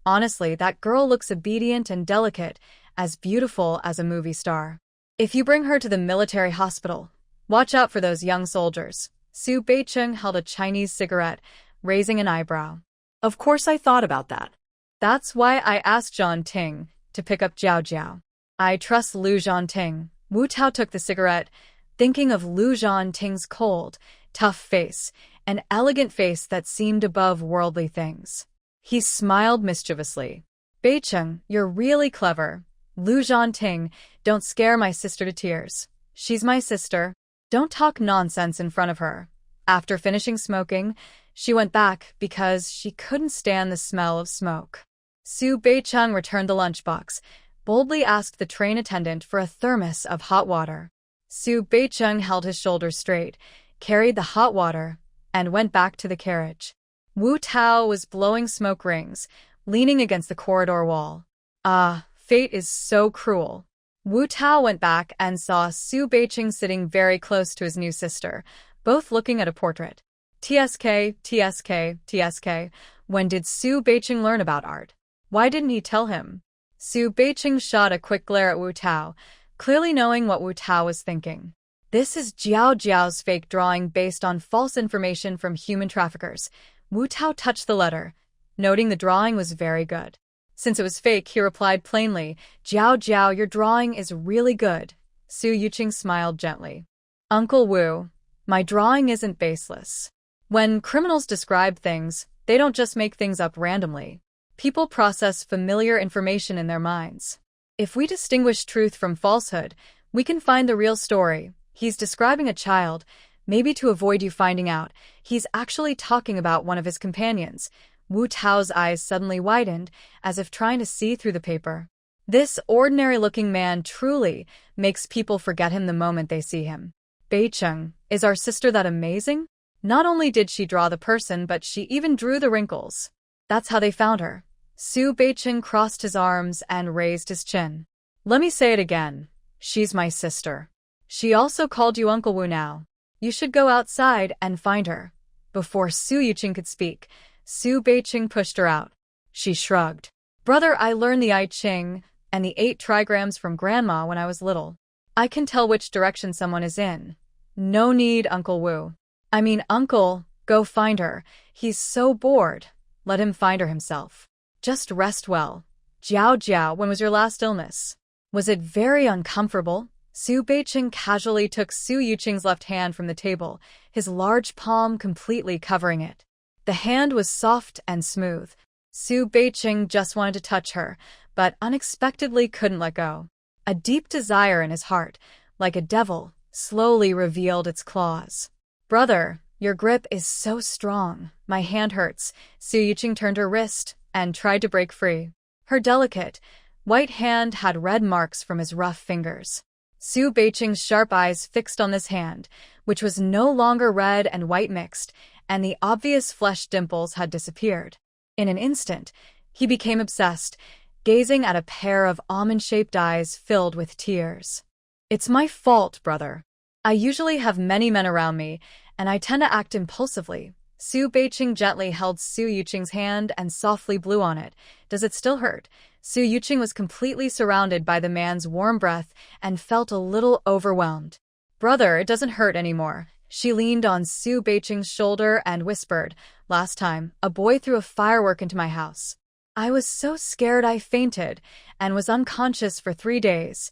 "Honestly, that girl looks obedient and delicate, as beautiful as a movie star. If you bring her to the military hospital, watch out for those young soldiers." Su Beiqing held a Chinese cigarette, raising an eyebrow. Of course I thought about that. "That's why I asked Zhanting to pick up Jiao Jiao. I trust Lu Zhanting." Wu Tao took the cigarette, thinking of Lu Zhanting's cold, tough face, an elegant face that seemed above worldly things. He smiled mischievously. "Beiqing, you're really clever. Lu Zhanting, don't scare my sister to tears. She's my sister. Don't talk nonsense in front of her." After finishing smoking, she went back because she couldn't stand the smell of smoke. Su Beiqing returned the lunchbox, boldly asked the train attendant for a thermos of hot water. Su Beiqing held his shoulders straight, carried the hot water, and went back to the carriage. Wu Tao was blowing smoke rings, leaning against the corridor wall. Ah, fate is so cruel. Wu Tao went back and saw Su Beiqing sitting very close to his new sister, both looking at a portrait. TSK, TSK, TSK. When did Su Beiqing learn about art? Why didn't he tell him? Su Beiqing shot a quick glare at Wu Tao, clearly knowing what Wu Tao was thinking. This is Jiao Jiao's fake drawing based on false information from human traffickers. Wu Tao touched the letter, noting the drawing was very good. Since it was fake, he replied plainly, "Jiao Jiao, your drawing is really good." Su Yuqing smiled gently. "Uncle Wu, my drawing isn't baseless. When criminals describe things, they don't just make things up randomly. People process familiar information in their minds. If we distinguish truth from falsehood, we can find the real story. He's describing a child. Maybe to avoid you finding out, he's actually talking about one of his companions." Wu Tao's eyes suddenly widened, as if trying to see through the paper. This ordinary-looking man truly makes people forget him the moment they see him. "Beiqing, is our sister that amazing? Not only did she draw the person, but she even drew the wrinkles. That's how they found her." Su Beiqing crossed his arms and raised his chin. "Let me say it again. She's my sister. She also called you Uncle Wu now. You should go outside and find her." Before Su Yuqing could speak, Su Beiqing pushed her out. She shrugged. "Brother, I learned the I Ching and the 8 trigrams from Grandma when I was little. I can tell which direction someone is in. No need, Uncle Wu. I mean, Uncle, go find her. He's so bored. Let him find her himself. Just rest well." "Jiao Jiao, when was your last illness? Was it very uncomfortable?" Su Beiqing casually took Su Yuqing's left hand from the table, his large palm completely covering it. The hand was soft and smooth. Su Beiqing just wanted to touch her, but unexpectedly couldn't let go. A deep desire in his heart, like a devil, slowly revealed its claws. "Brother, your grip is so strong. My hand hurts." Su Yuqing turned her wrist and tried to break free. Her delicate, white hand had red marks from his rough fingers. Su Beiqing's sharp eyes fixed on this hand, which was no longer red and white mixed, and the obvious flesh dimples had disappeared. In an instant, he became obsessed, gazing at a pair of almond-shaped eyes filled with tears. "It's my fault, brother. I usually have many men around me, and I tend to act impulsively. Su Beiqing gently held Su Yuqing's hand and softly blew on it. Does it still hurt? Su Yuqing was completely surrounded by the man's warm breath and felt a little overwhelmed. Brother, it doesn't hurt anymore. She leaned on Su Beiqing's shoulder and whispered, last time, a boy threw a firework into my house. I was so scared I fainted and was unconscious for 3 days.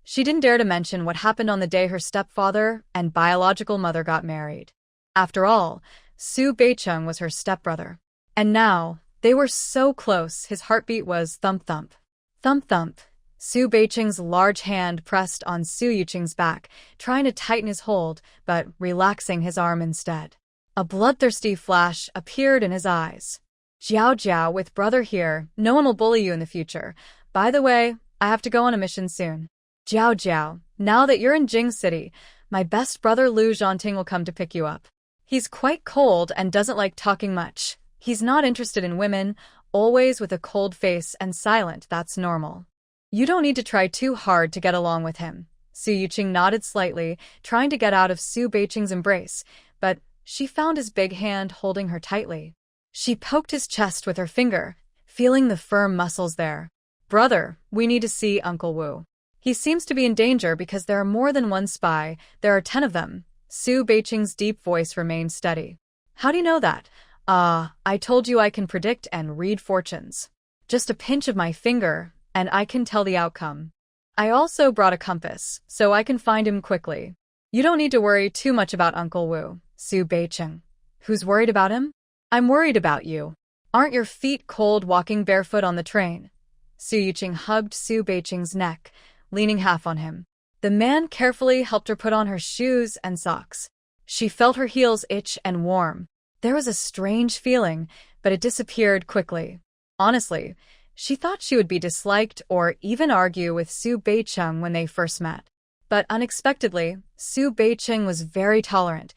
She didn't dare to mention what happened on the day her stepfather and biological mother got married. After all, Su Beiqing was her stepbrother. And now, they were so close, his heartbeat was thump-thump. Thump-thump. Su Beiqing's large hand pressed on Su Yuqing's back, trying to tighten his hold, but relaxing his arm instead. A bloodthirsty flash appeared in his eyes. Jiao Jiao, with brother here, no one will bully you in the future. By the way, I have to go on a mission soon. Jiao Jiao, now that you're in Jing City, my best brother Lu Zhanting will come to pick you up. He's quite cold and doesn't like talking much. He's not interested in women, always with a cold face and silent, that's normal. You don't need to try too hard to get along with him. Su Yuqing nodded slightly, trying to get out of Su Beiqing's embrace, but she found his big hand holding her tightly. She poked his chest with her finger, feeling the firm muscles there. Brother, we need to see Uncle Wu. He seems to be in danger because there are more than one spy. There are 10 of them. Su Beiqing's deep voice remained steady. How do you know that? I told you I can predict and read fortunes. Just a pinch of my finger, and I can tell the outcome. I also brought a compass, so I can find him quickly. You don't need to worry too much about Uncle Wu, Su Beiqing. Who's worried about him? I'm worried about you. Aren't your feet cold walking barefoot on the train? Su Yuqing hugged Su Beiqing's neck, leaning half on him. The man carefully helped her put on her shoes and socks. She felt her heels itch and warm. There was a strange feeling, but it disappeared quickly. Honestly, she thought she would be disliked or even argue with Su Beiqing when they first met. But unexpectedly, Su Beiqing was very tolerant,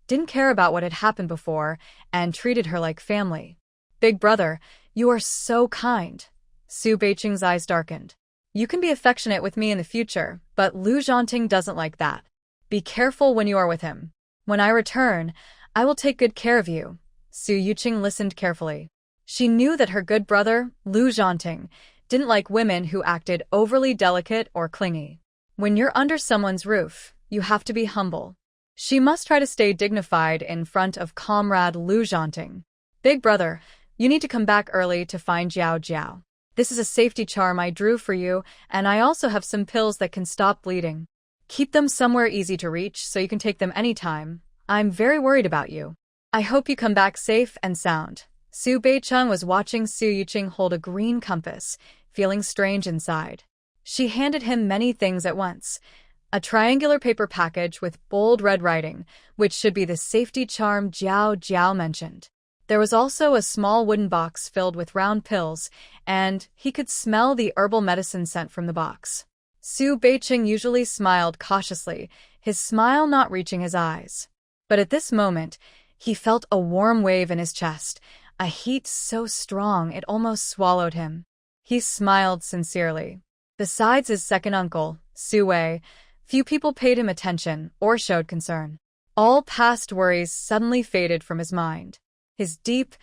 didn't care about what had happened before, and treated her like family. Big brother, you are so kind. Su Beiqing's eyes darkened. You can be affectionate with me in the future, but Lu Zhanting doesn't like that. Be careful when you are with him. When I return, I will take good care of you. Su Yuqing listened carefully. She knew that her good brother, Lu Zhanting, didn't like women who acted overly delicate or clingy. When you're under someone's roof, you have to be humble. She must try to stay dignified in front of comrade Lu Zhanting. Big brother, you need to come back early to find Jiao Jiao. This is a safety charm I drew for you, and I also have some pills that can stop bleeding. Keep them somewhere easy to reach so you can take them anytime. I'm very worried about you. I hope you come back safe and sound. Su Beiqing was watching Su Yuqing hold a green compass, feeling strange inside. She handed him many things at once. A triangular paper package with bold red writing, which should be the safety charm Jiao Jiao mentioned. There was also a small wooden box filled with round pills, and he could smell the herbal medicine scent from the box. Su Beiqing usually smiled cautiously, his smile not reaching his eyes. But at this moment, he felt a warm wave in his chest, a heat so strong it almost swallowed him. He smiled sincerely. Besides his second uncle, Su Wei, few people paid him attention or showed concern. All past worries suddenly faded from his mind. His deep,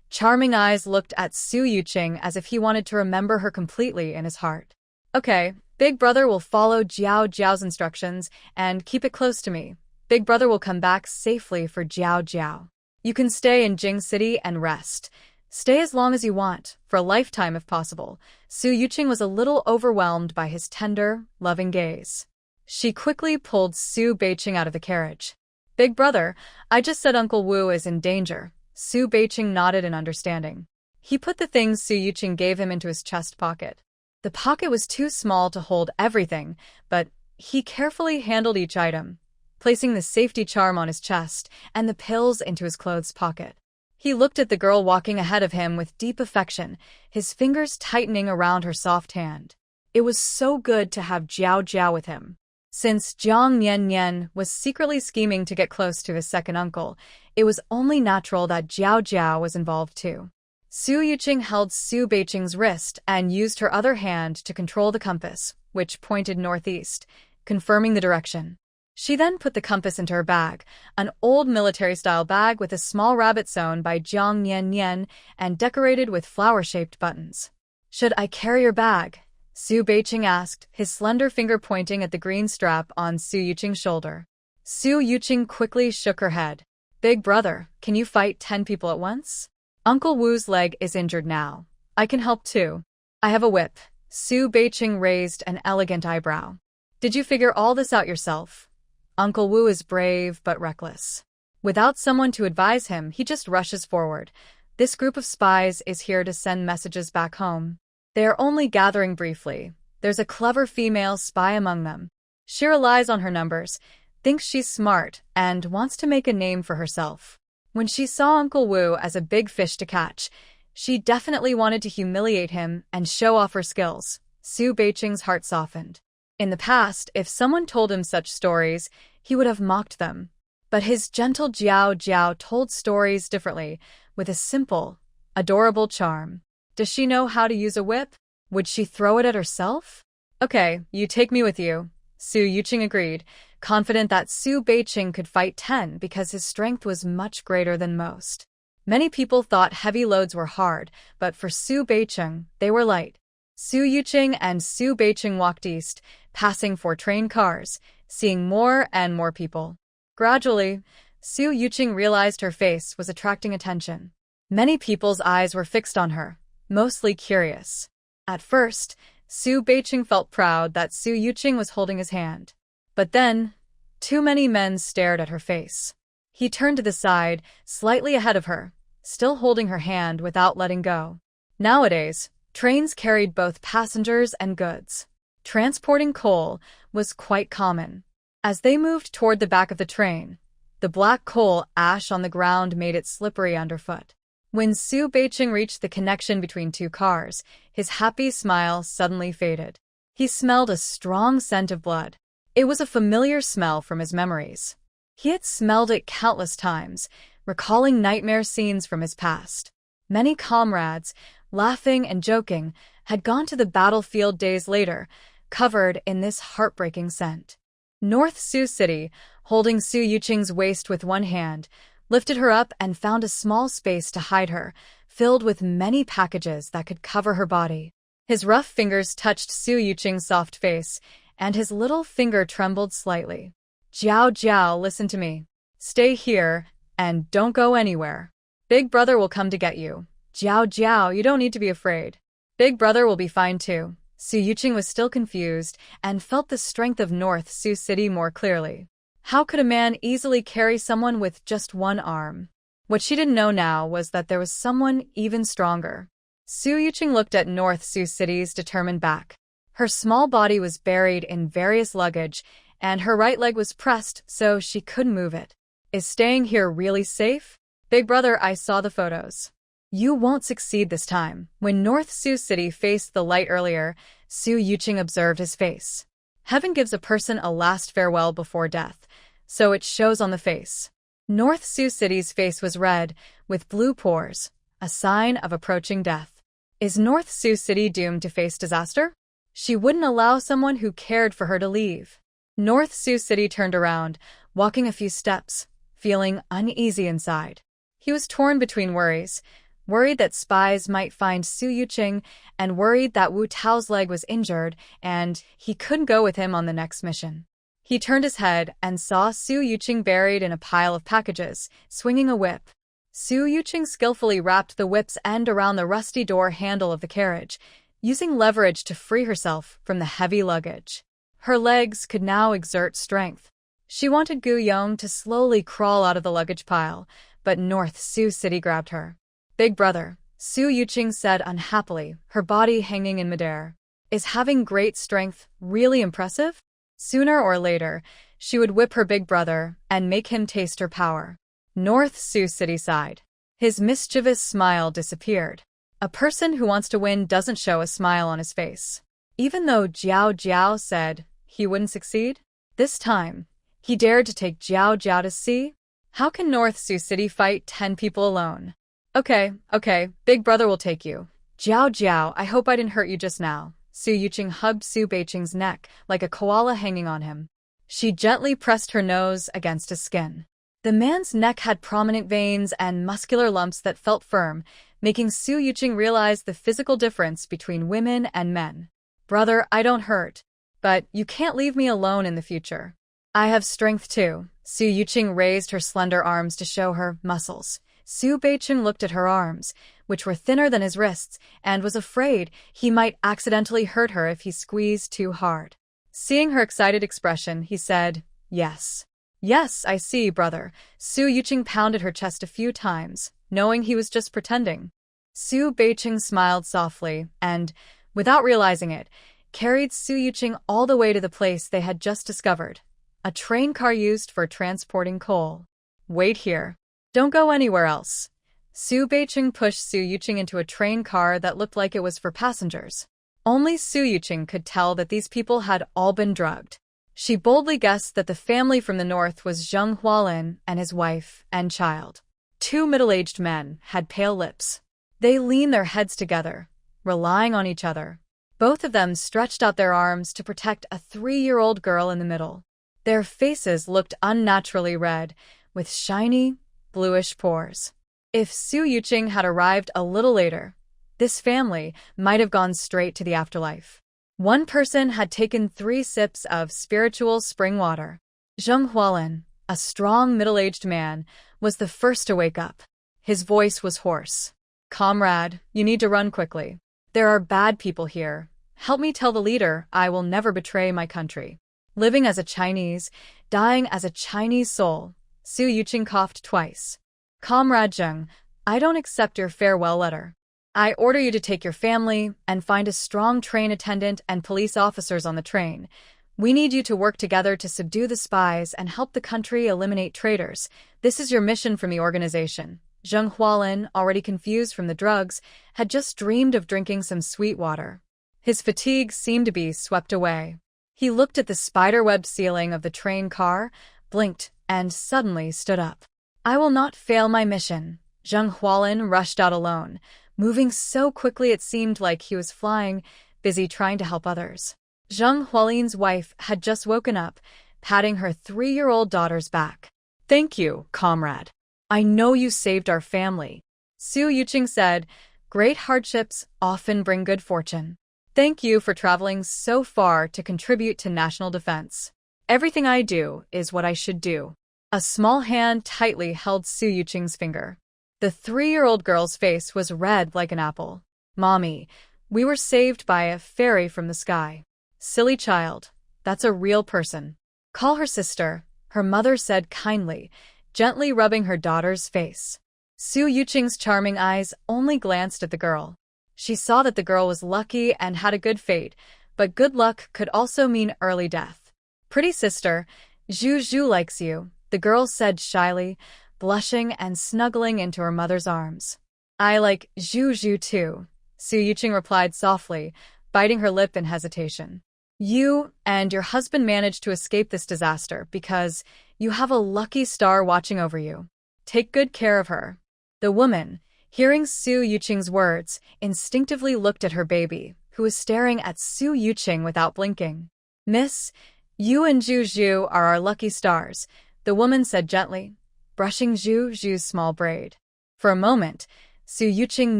charming eyes looked at Su Yuqing as if he wanted to remember her completely in his heart. Okay, Big Brother will follow Jiao Jiao's instructions and keep it close to me. Big Brother will come back safely for Jiao Jiao. You can stay in Jing City and rest. Stay as long as you want, for a lifetime if possible. Su Yuqing was a little overwhelmed by his tender, loving gaze. She quickly pulled Su Beiqing out of the carriage. Big Brother, I just said Uncle Wu is in danger. Su Beiqing nodded in understanding. He put the things Su Yuqing gave him into his chest pocket. The pocket was too small to hold everything, but he carefully handled each item, placing the safety charm on his chest and the pills into his clothes pocket. He looked at the girl walking ahead of him with deep affection, his fingers tightening around her soft hand. It was so good to have Jiao Jiao with him. Since Jiang Nian Nian was secretly scheming to get close to his second uncle, it was only natural that Jiao Jiao was involved too. Su Yuqing held Su Beiqing's wrist and used her other hand to control the compass, which pointed northeast, confirming the direction. She then put the compass into her bag, an old military-style bag with a small rabbit sewn by Jiang Nian Nian and decorated with flower-shaped buttons. "Should I carry your bag?" Su Beiqing asked, his slender finger pointing at the green strap on Su Yuqing's shoulder. Su Yuqing quickly shook her head. "Big brother, can you fight 10 people at once? Uncle Wu's leg is injured now. I can help too. I have a whip." Su Beiqing raised an elegant eyebrow. "Did you figure all this out yourself?" Uncle Wu is brave but reckless. Without someone to advise him, he just rushes forward. This group of spies is here to send messages back home. They are only gathering briefly. There's a clever female spy among them. She relies on her numbers, thinks she's smart, and wants to make a name for herself. When she saw Uncle Wu as a big fish to catch, she definitely wanted to humiliate him and show off her skills. Su Beiqing's heart softened. In the past, if someone told him such stories, he would have mocked them. But his gentle Jiao Jiao told stories differently, with a simple, adorable charm. Does she know how to use a whip? Would she throw it at herself? "Okay, you take me with you," Su Yuqing agreed, confident that Su Beiqing could fight 10 because his strength was much greater than most. Many people thought heavy loads were hard, but for Su Beiqing, they were light. Su Yuqing and Su Beiqing walked east, passing 4 train cars, seeing more and more people. Gradually, Su Yuqing realized her face was attracting attention. Many people's eyes were fixed on her, mostly curious. At first, Su Beiqing felt proud that Su Yuqing was holding his hand. But then, too many men stared at her face. He turned to the side, slightly ahead of her, still holding her hand without letting go. Nowadays, trains carried both passengers and goods. Transporting coal was quite common. As they moved toward the back of the train, the black coal ash on the ground made it slippery underfoot. When Su Beiqing reached the connection between 2 cars, his happy smile suddenly faded. He smelled a strong scent of blood. It was a familiar smell from his memories. He had smelled it countless times, recalling nightmare scenes from his past. Many comrades, laughing and joking, had gone to the battlefield days later, covered in this heartbreaking scent. North Su City, holding Su Yuqing's waist with one hand, lifted her up and found a small space to hide her, filled with many packages that could cover her body. His rough fingers touched Su Yuqing's soft face, and his little finger trembled slightly. "Jiao Jiao, listen to me. Stay here, and don't go anywhere. Big brother will come to get you. Jiao Jiao, you don't need to be afraid. Big brother will be fine too." Su Yuqing was still confused and felt the strength of North Su City more clearly. How could a man easily carry someone with just one arm? What she didn't know now was that there was someone even stronger. Su Yuqing looked at North Su City's determined back. Her small body was buried in various luggage, and her right leg was pressed so she couldn't move it. "Is staying here really safe? Big brother, I saw the photos. You won't succeed this time." When North Su City faced the light earlier, Su Yuqing observed his face. Heaven gives a person a last farewell before death, so it shows on the face. North Su City's face was red, with blue pores, a sign of approaching death. Is North Su City doomed to face disaster? She wouldn't allow someone who cared for her to leave. North Su City turned around, walking a few steps, feeling uneasy inside. He was torn between worries that spies might find Su Yuqing, and worried that Wu Tao's leg was injured and he couldn't go with him on the next mission. He turned his head and saw Su Yuqing buried in a pile of packages, swinging a whip. Su Yuqing skillfully wrapped the whip's end around the rusty door handle of the carriage, using leverage to free herself from the heavy luggage. Her legs could now exert strength. She wanted Gu Yong to slowly crawl out of the luggage pile, but North Su City grabbed her. "Big brother," Su Yuqing said unhappily, her body hanging in midair. "Is having great strength really impressive?" Sooner or later, she would whip her big brother and make him taste her power. North Su City sighed. His mischievous smile disappeared. A person who wants to win doesn't show a smile on his face. Even though Jiao Jiao said he wouldn't succeed, this time, he dared to take Jiao Jiao to see. How can North Su City fight 10 people alone? Okay, big brother will take you. Jiao Jiao, I hope I didn't hurt you just now." Su Yuqing hugged Su Beiqing's neck like a koala hanging on him. She gently pressed her nose against his skin. The man's neck had prominent veins and muscular lumps that felt firm, making Su Yuqing realize the physical difference between women and men. "Brother, I don't hurt, but you can't leave me alone in the future. I have strength too." Su Yuqing raised her slender arms to show her muscles. Su Beicheng looked at her arms, which were thinner than his wrists, and was afraid he might accidentally hurt her if he squeezed too hard. Seeing her excited expression, he said, "Yes. Yes, I see, brother." Su Yuqing pounded her chest a few times, knowing he was just pretending. Su Beicheng smiled softly and, without realizing it, carried Su Yuqing all the way to the place they had just discovered, a train car used for transporting coal. "Wait here. Don't go anywhere else." Su Beicheng pushed Su Yuqing into a train car that looked like it was for passengers. Only Su Yuqing could tell that these people had all been drugged. She boldly guessed that the family from the north was Zheng Hualin and his wife and child. Two middle-aged men had pale lips. They leaned their heads together, relying on each other. Both of them stretched out their arms to protect a 3-year-old girl in the middle. Their faces looked unnaturally red, with shiny, bluish pores. If Su Yuqing had arrived a little later, this family might have gone straight to the afterlife. One person had taken 3 sips of spiritual spring water. Zheng Hualin, a strong middle-aged man, was the first to wake up. His voice was hoarse. "Comrade, you need to run quickly. There are bad people here. Help me tell the leader I will never betray my country." Living as a Chinese, dying as a Chinese soul, Su Yuqing coughed twice. "Comrade Zheng, I don't accept your farewell letter. I order you to take your family and find a strong train attendant and police officers on the train. We need you to work together to subdue the spies and help the country eliminate traitors. This is your mission from the organization." Zheng Hualin, already confused from the drugs, had just dreamed of drinking some sweet water. His fatigue seemed to be swept away. He looked at the spiderweb ceiling of the train car, blinked, and suddenly stood up. "I will not fail my mission." Zheng Hualin rushed out alone, moving so quickly it seemed like he was flying, busy trying to help others. Zheng Hualin's wife had just woken up, patting her 3-year-old daughter's back. "Thank you, comrade. I know you saved our family." Su Yuqing said, "Great hardships often bring good fortune. Thank you for traveling so far to contribute to national defense. Everything I do is what I should do." A small hand tightly held Su Yuqing's finger. The 3-year-old girl's face was red like an apple. "Mommy, we were saved by a fairy from the sky." "Silly child, that's a real person. Call her sister," her mother said kindly, gently rubbing her daughter's face. Su Yuqing's charming eyes only glanced at the girl. She saw that the girl was lucky and had a good fate, but good luck could also mean early death. "Pretty sister, Zhu likes you," the girl said shyly, blushing and snuggling into her mother's arms. "I like Zhu too," Su Yuqing replied softly, biting her lip in hesitation. "You and your husband managed to escape this disaster because you have a lucky star watching over you. Take good care of her." The woman, hearing Su Yuqing's words, instinctively looked at her baby, who was staring at Su Yuqing without blinking. "Miss, you and Zhu are our lucky stars," the woman said gently, brushing Zhu's small braid. For a moment, Su Yuqing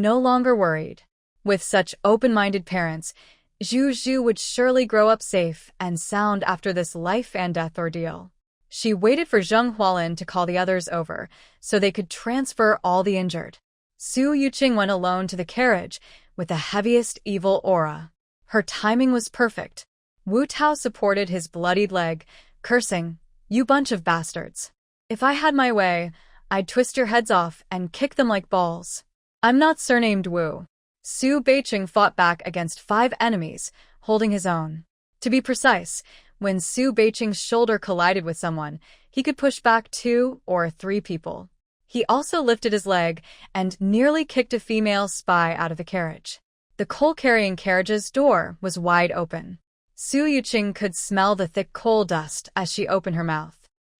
no longer worried. With such open-minded parents, Zhu would surely grow up safe and sound after this life-and-death ordeal. She waited for Zheng Hualin to call the others over, so they could transfer all the injured. Su Yuqing went alone to the carriage, with the heaviest evil aura. Her timing was perfect. Wu Tao supported his bloodied leg, cursing, "You bunch of bastards. If I had my way, I'd twist your heads off and kick them like balls." "I'm not surnamed Wu." Su Beicheng fought back against 5 enemies, holding his own. To be precise, when Su Beicheng's shoulder collided with someone, he could push back 2 or 3 people. He also lifted his leg and nearly kicked a female spy out of the carriage. The coal-carrying carriage's door was wide open. Su Yuqing could smell the thick coal dust as she opened her mouth.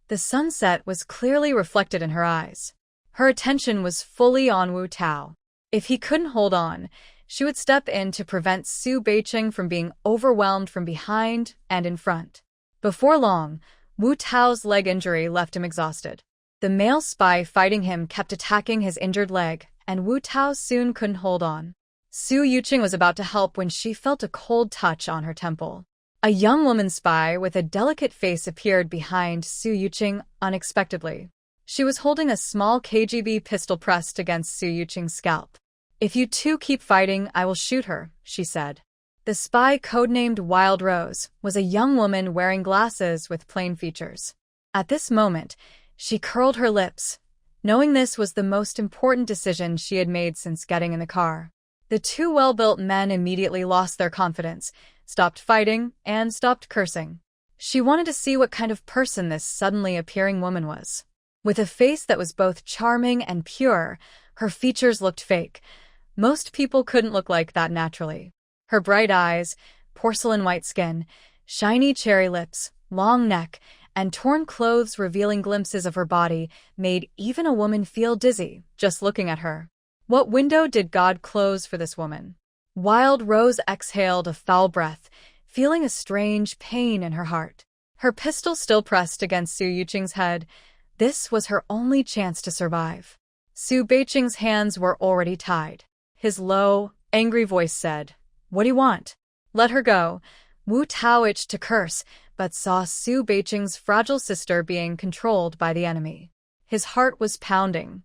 The sunset was clearly reflected in her eyes. Her attention was fully on Wu Tao. If he couldn't hold on, she would step in to prevent Su Beicheng from being overwhelmed from behind and in front. Before long, Wu Tao's leg injury left him exhausted. The male spy fighting him kept attacking his injured leg, and Wu Tao soon couldn't hold on. Su Yuqing was about to help when she felt a cold touch on her temple. A young woman spy with a delicate face appeared behind Su Yuqing unexpectedly. She was holding a small KGB pistol pressed against Su Yuqing's scalp. "If you two keep fighting, I will shoot her," she said. The spy, codenamed Wild Rose, was a young woman wearing glasses with plain features. At this moment, she curled her lips, knowing this was the most important decision she had made since getting in the car. The two well-built men immediately lost their confidence, stopped fighting, and stopped cursing. She wanted to see what kind of person this suddenly appearing woman was. With a face that was both charming and pure, her features looked fake. Most people couldn't look like that naturally. Her bright eyes, porcelain-white skin, shiny cherry lips, long neck, and torn clothes revealing glimpses of her body made even a woman feel dizzy just looking at her. What window did God close for this woman? Wild Rose exhaled a foul breath, feeling a strange pain in her heart. Her pistol still pressed against Su Yuqing's head. This was her only chance to survive. Su Beiqing's hands were already tied. His low, angry voice said, "What do you want?" "Let her go." Wu Tao itched to curse, but saw Su Beiqing's fragile sister being controlled by the enemy. His heart was pounding.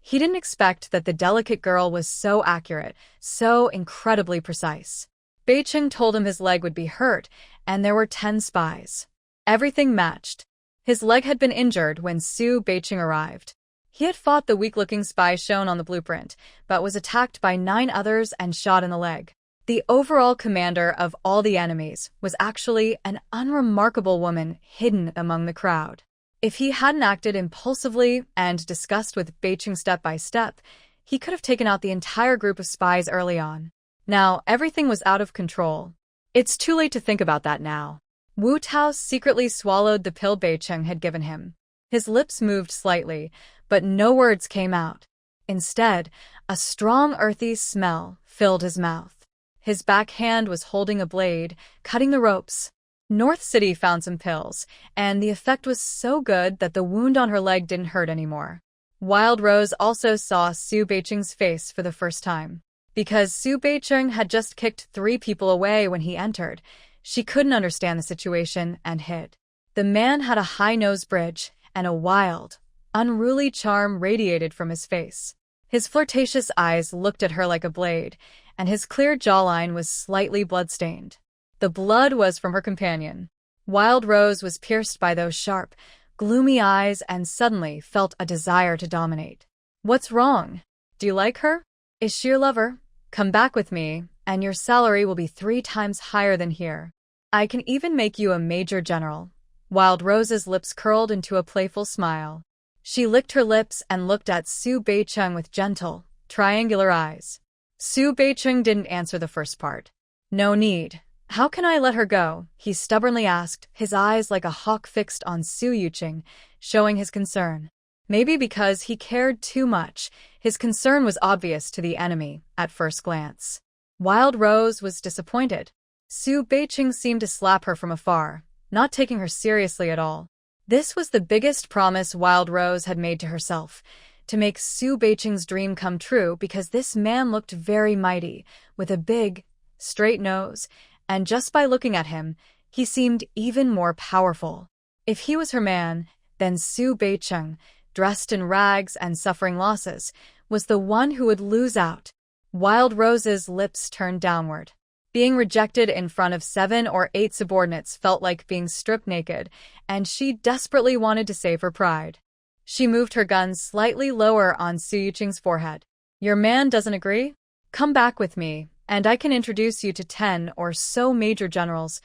He didn't expect that the delicate girl was so accurate, so incredibly precise. Beiqing told him his leg would be hurt, and there were 10 spies. Everything matched. His leg had been injured when Su Beiqing arrived. He had fought the weak-looking spy shown on the blueprint, but was attacked by 9 others and shot in the leg. The overall commander of all the enemies was actually an unremarkable woman hidden among the crowd. If he hadn't acted impulsively and discussed with Beiqing step by step, he could have taken out the entire group of spies early on. Now, everything was out of control. It's too late to think about that now. Wu Tao secretly swallowed the pill Beiqing had given him. His lips moved slightly, but no words came out. Instead, a strong earthy smell filled his mouth. His backhand was holding a blade, cutting the ropes. North City found some pills, and the effect was so good that the wound on her leg didn't hurt anymore. Wild Rose also saw Su Beiqing's face for the first time. Because Su Beiqing had just kicked 3 people away when he entered, she couldn't understand the situation and hid. The man had a high nose bridge, and a wild, unruly charm radiated from his face. His flirtatious eyes looked at her like a blade, and his clear jawline was slightly blood-stained. The blood was from her companion. Wild Rose was pierced by those sharp, gloomy eyes and suddenly felt a desire to dominate. "What's wrong? Do you like her? Is she your lover? Come back with me, and your salary will be 3 times higher than here. I can even make you a major general." Wild Rose's lips curled into a playful smile. She licked her lips and looked at Su Beiqing with gentle, triangular eyes. Su Beiqing didn't answer the first part. "No need. How can I let her go?" he stubbornly asked, his eyes like a hawk fixed on Su Yuqing, showing his concern. Maybe because he cared too much, his concern was obvious to the enemy at first glance. Wild Rose was disappointed. Su Beiqing seemed to slap her from afar, not taking her seriously at all. This was the biggest promise Wild Rose had made to herself, to make Su Beiqing's dream come true, because this man looked very mighty, with a big, straight nose, and just by looking at him, he seemed even more powerful. If he was her man, then Su Beiqing, dressed in rags and suffering losses, was the one who would lose out. Wild Rose's lips turned downward. Being rejected in front of 7 or 8 subordinates felt like being stripped naked, and she desperately wanted to save her pride. She moved her gun slightly lower on Su Yuqing's forehead. "Your man doesn't agree? Come back with me, and I can introduce you to 10 or so major generals,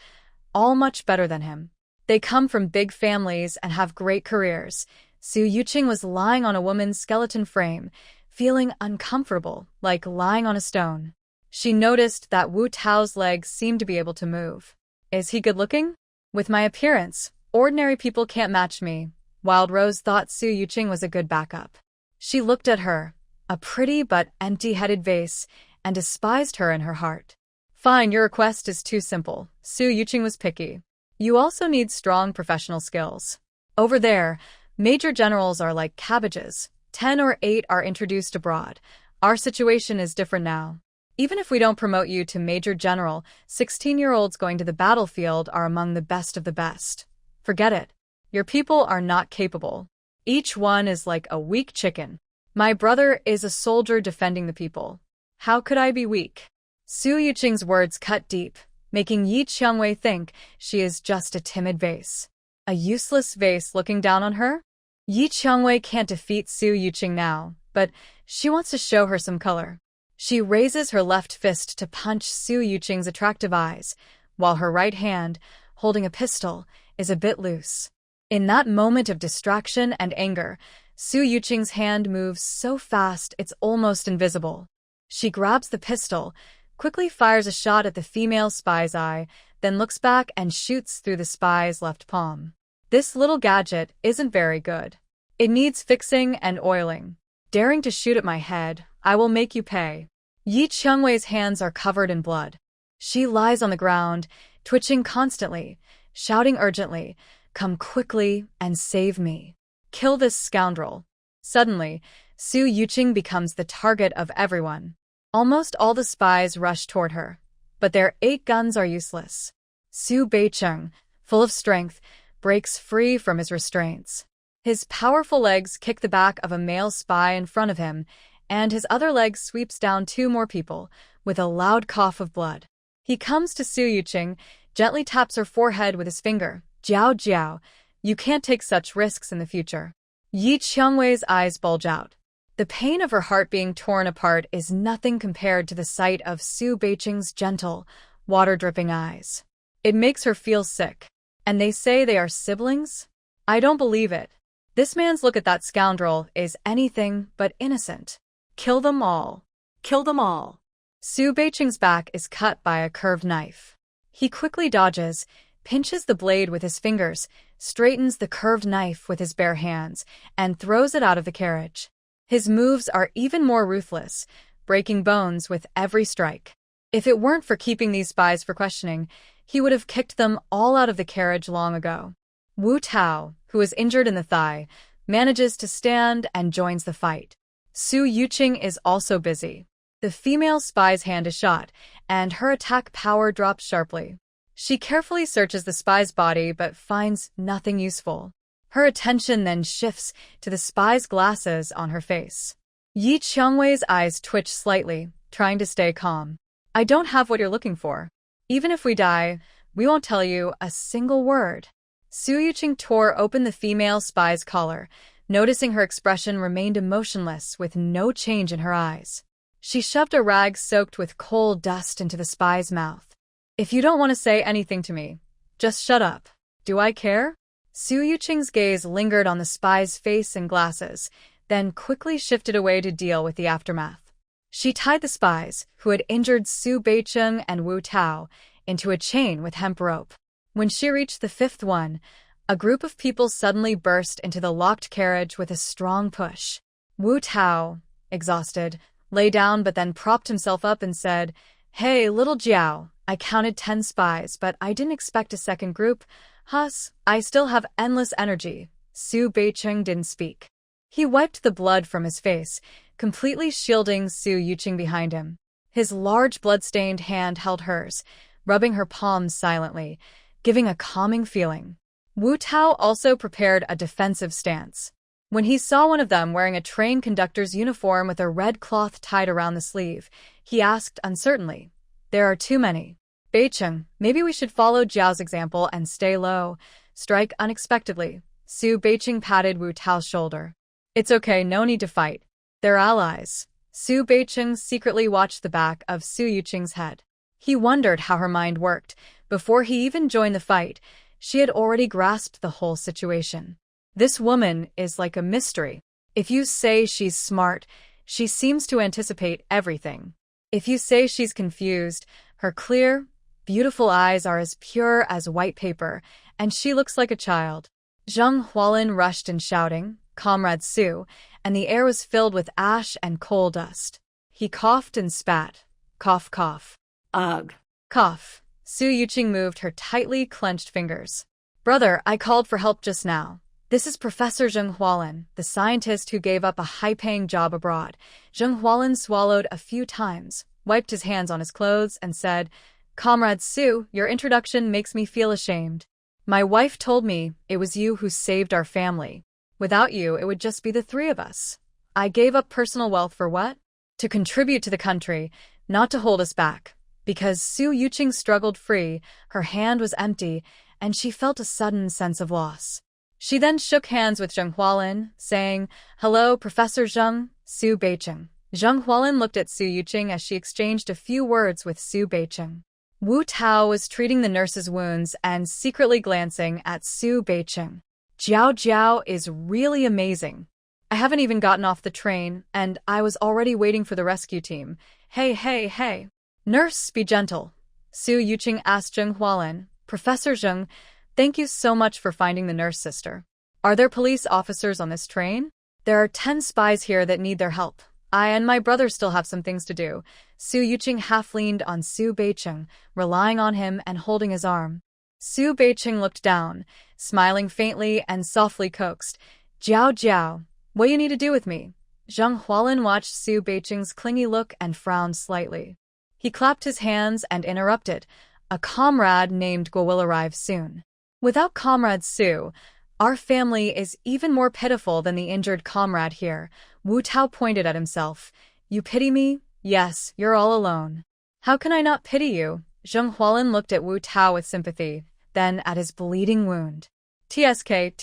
all much better than him. They come from big families and have great careers." Su Yuqing was lying on a woman's skeleton frame, feeling uncomfortable, like lying on a stone. She noticed that Wu Tao's legs seemed to be able to move. "Is he good-looking? With my appearance, ordinary people can't match me." Wild Rose thought Su Yuqing was a good backup. She looked at her, a pretty but empty-headed vase, and despised her in her heart. "Fine, your request is too simple." Su Yuqing was picky. You also need strong professional skills. Over there, major generals are like cabbages. 10 or 8 are introduced abroad. Our situation is different now. Even if we don't promote you to Major General, 16-year-olds going to the battlefield are among the best of the best. Forget it. Your people are not capable. Each one is like a weak chicken. My brother is a soldier defending the people. How could I be weak? Su Yuqing's words cut deep, making Yi Qiangwei think she is just a timid vase. A useless vase looking down on her? Yi Qiangwei can't defeat Su Yuqing now, but she wants to show her some color. She raises her left fist to punch Su Yuqing's attractive eyes, while her right hand, holding a pistol, is a bit loose. In that moment of distraction and anger, Su Yuqing's hand moves so fast it's almost invisible. She grabs the pistol, quickly fires a shot at the female spy's eye, then looks back and shoots through the spy's left palm. This little gadget isn't very good. It needs fixing and oiling. Daring to shoot at my head, I will make you pay. Yi Qiangwei's hands are covered in blood. She lies on the ground, twitching constantly, shouting urgently, "Come quickly and save me. Kill this scoundrel." Suddenly, Su Yuqing becomes the target of everyone. Almost all the spies rush toward her, but their 8 guns are useless. Su Beicheng, full of strength, breaks free from his restraints. His powerful legs kick the back of a male spy in front of him, and his other leg sweeps down 2 more people, with a loud cough of blood. He comes to Su Yuqing, gently taps her forehead with his finger. "Jiao Jiao, you can't take such risks in the future." Yi Qiangwei's eyes bulge out. The pain of her heart being torn apart is nothing compared to the sight of Su Beicheng's gentle, water-dripping eyes. It makes her feel sick. And they say they are siblings? I don't believe it. This man's look at that scoundrel is anything but innocent. Kill them all. Kill them all. Su Beicheng's back is cut by a curved knife. He quickly dodges, pinches the blade with his fingers, straightens the curved knife with his bare hands, and throws it out of the carriage. His moves are even more ruthless, breaking bones with every strike. If it weren't for keeping these spies for questioning, he would have kicked them all out of the carriage long ago. Wu Tao, who is injured in the thigh, manages to stand and joins the fight. Su Yuqing is also busy. The female spy's hand is shot, and her attack power drops sharply. She carefully searches the spy's body but finds nothing useful. Her attention then shifts to the spy's glasses on her face. Yi Qiangwei's eyes twitch slightly, trying to stay calm. "I don't have what you're looking for. Even if we die, we won't tell you a single word." Su Yuqing tore open the female spy's collar, noticing her expression remained emotionless with no change in her eyes. She shoved a rag soaked with coal dust into the spy's mouth. "If you don't want to say anything to me, just shut up. Do I care?" Su Yuqing's gaze lingered on the spy's face and glasses, then quickly shifted away to deal with the aftermath. She tied the spies, who had injured Su Beicheng and Wu Tao, into a chain with hemp rope. When she reached the 5th one, a group of people suddenly burst into the locked carriage with a strong push. Wu Tao, exhausted, lay down but then propped himself up and said, "Hey, little Jiao, I counted 10 spies, but I didn't expect a second group. Huss, I still have endless energy." Su Beicheng didn't speak. He wiped the blood from his face, completely shielding Su Yuqing behind him. His large blood-stained hand held hers, rubbing her palms silently, giving a calming feeling. Wu Tao also prepared a defensive stance. When he saw one of them wearing a train conductor's uniform with a red cloth tied around the sleeve, he asked uncertainly, "There are too many. Beicheng, maybe we should follow Jiao's example and stay low, strike unexpectedly." Su Beicheng patted Wu Tao's shoulder. "It's okay, no need to fight. They're allies." Su Beicheng secretly watched the back of Su Yuqing's head. He wondered how her mind worked. Before he even joined the fight, she had already grasped the whole situation. This woman is like a mystery. If you say she's smart, she seems to anticipate everything. If you say she's confused, her clear, beautiful eyes are as pure as white paper, and she looks like a child. Zheng Hualin rushed in shouting, "Comrade Su," and the air was filled with ash and coal dust. He coughed and spat. Cough, cough. Ugh. Cough. Su Yuqing moved her tightly clenched fingers. Brother, I called for help just now. This is Professor Zheng Hualin, the scientist who gave up a high-paying job abroad. Zheng Hualin swallowed a few times, wiped his hands on his clothes, and said, Comrade Su, your introduction makes me feel ashamed. My wife told me it was you who saved our family. Without you, it would just be the three of us. I gave up personal wealth for what? To contribute to the country, not to hold us back. Because Su Yuqing struggled free, her hand was empty, and she felt a sudden sense of loss. She then shook hands with Zheng Hualin, saying, Hello, Professor Zheng, Su Beicheng. Zheng Hualin looked at Su Yuqing as she exchanged a few words with Su Beicheng. Wu Tao was treating the nurse's wounds and secretly glancing at Su Beicheng. Jiao Jiao is really amazing. I haven't even gotten off the train, and I was already waiting for the rescue team. Hey. Nurse, be gentle. Su Yuqing asked Zheng Hualin. Professor Zheng, thank you so much for finding the nurse sister. Are there police officers on this train? There are 10 spies here that need their help. I and my brother still have some things to do. Su Yuqing half leaned on Su Beicheng, relying on him and holding his arm. Su Beicheng looked down, smiling faintly and softly coaxed. Jiao, what do you need to do with me? Zheng Hualin watched Su Beicheng's clingy look and frowned slightly. He clapped his hands and interrupted. A comrade named Guo will arrive soon. Without Comrade Su, our family is even more pitiful than the injured comrade here. Wu Tao pointed at himself. You pity me? Yes, you're all alone. How can I not pity you? Zheng Hualin looked at Wu Tao with sympathy, then at his bleeding wound. TSK.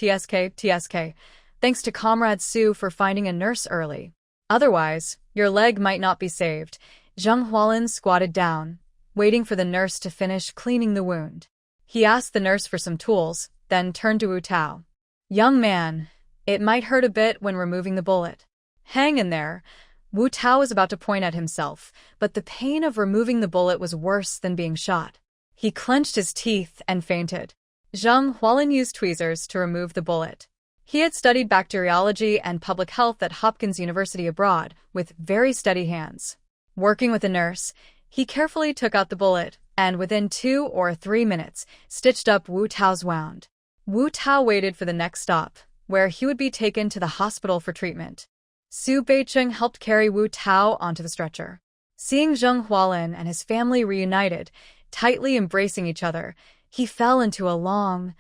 Thanks to Comrade Su for finding a nurse early. Otherwise, your leg might not be saved. Zheng Hualin squatted down, waiting for the nurse to finish cleaning the wound. He asked the nurse for some tools, then turned to Wu Tao. Young man, it might hurt a bit when removing the bullet. Hang in there. Wu Tao was about to point at himself, but the pain of removing the bullet was worse than being shot. He clenched his teeth and fainted. Zheng Hualin used tweezers to remove the bullet. He had studied bacteriology and public health at Hopkins University abroad, with very steady hands. Working with a nurse, he carefully took out the bullet, and within 2 or 3 minutes, stitched up Wu Tao's wound. Wu Tao waited for the next stop, where he would be taken to the hospital for treatment. Su Beicheng helped carry Wu Tao onto the stretcher. Seeing Zheng Hualin and his family reunited, tightly embracing each other, he fell into a long,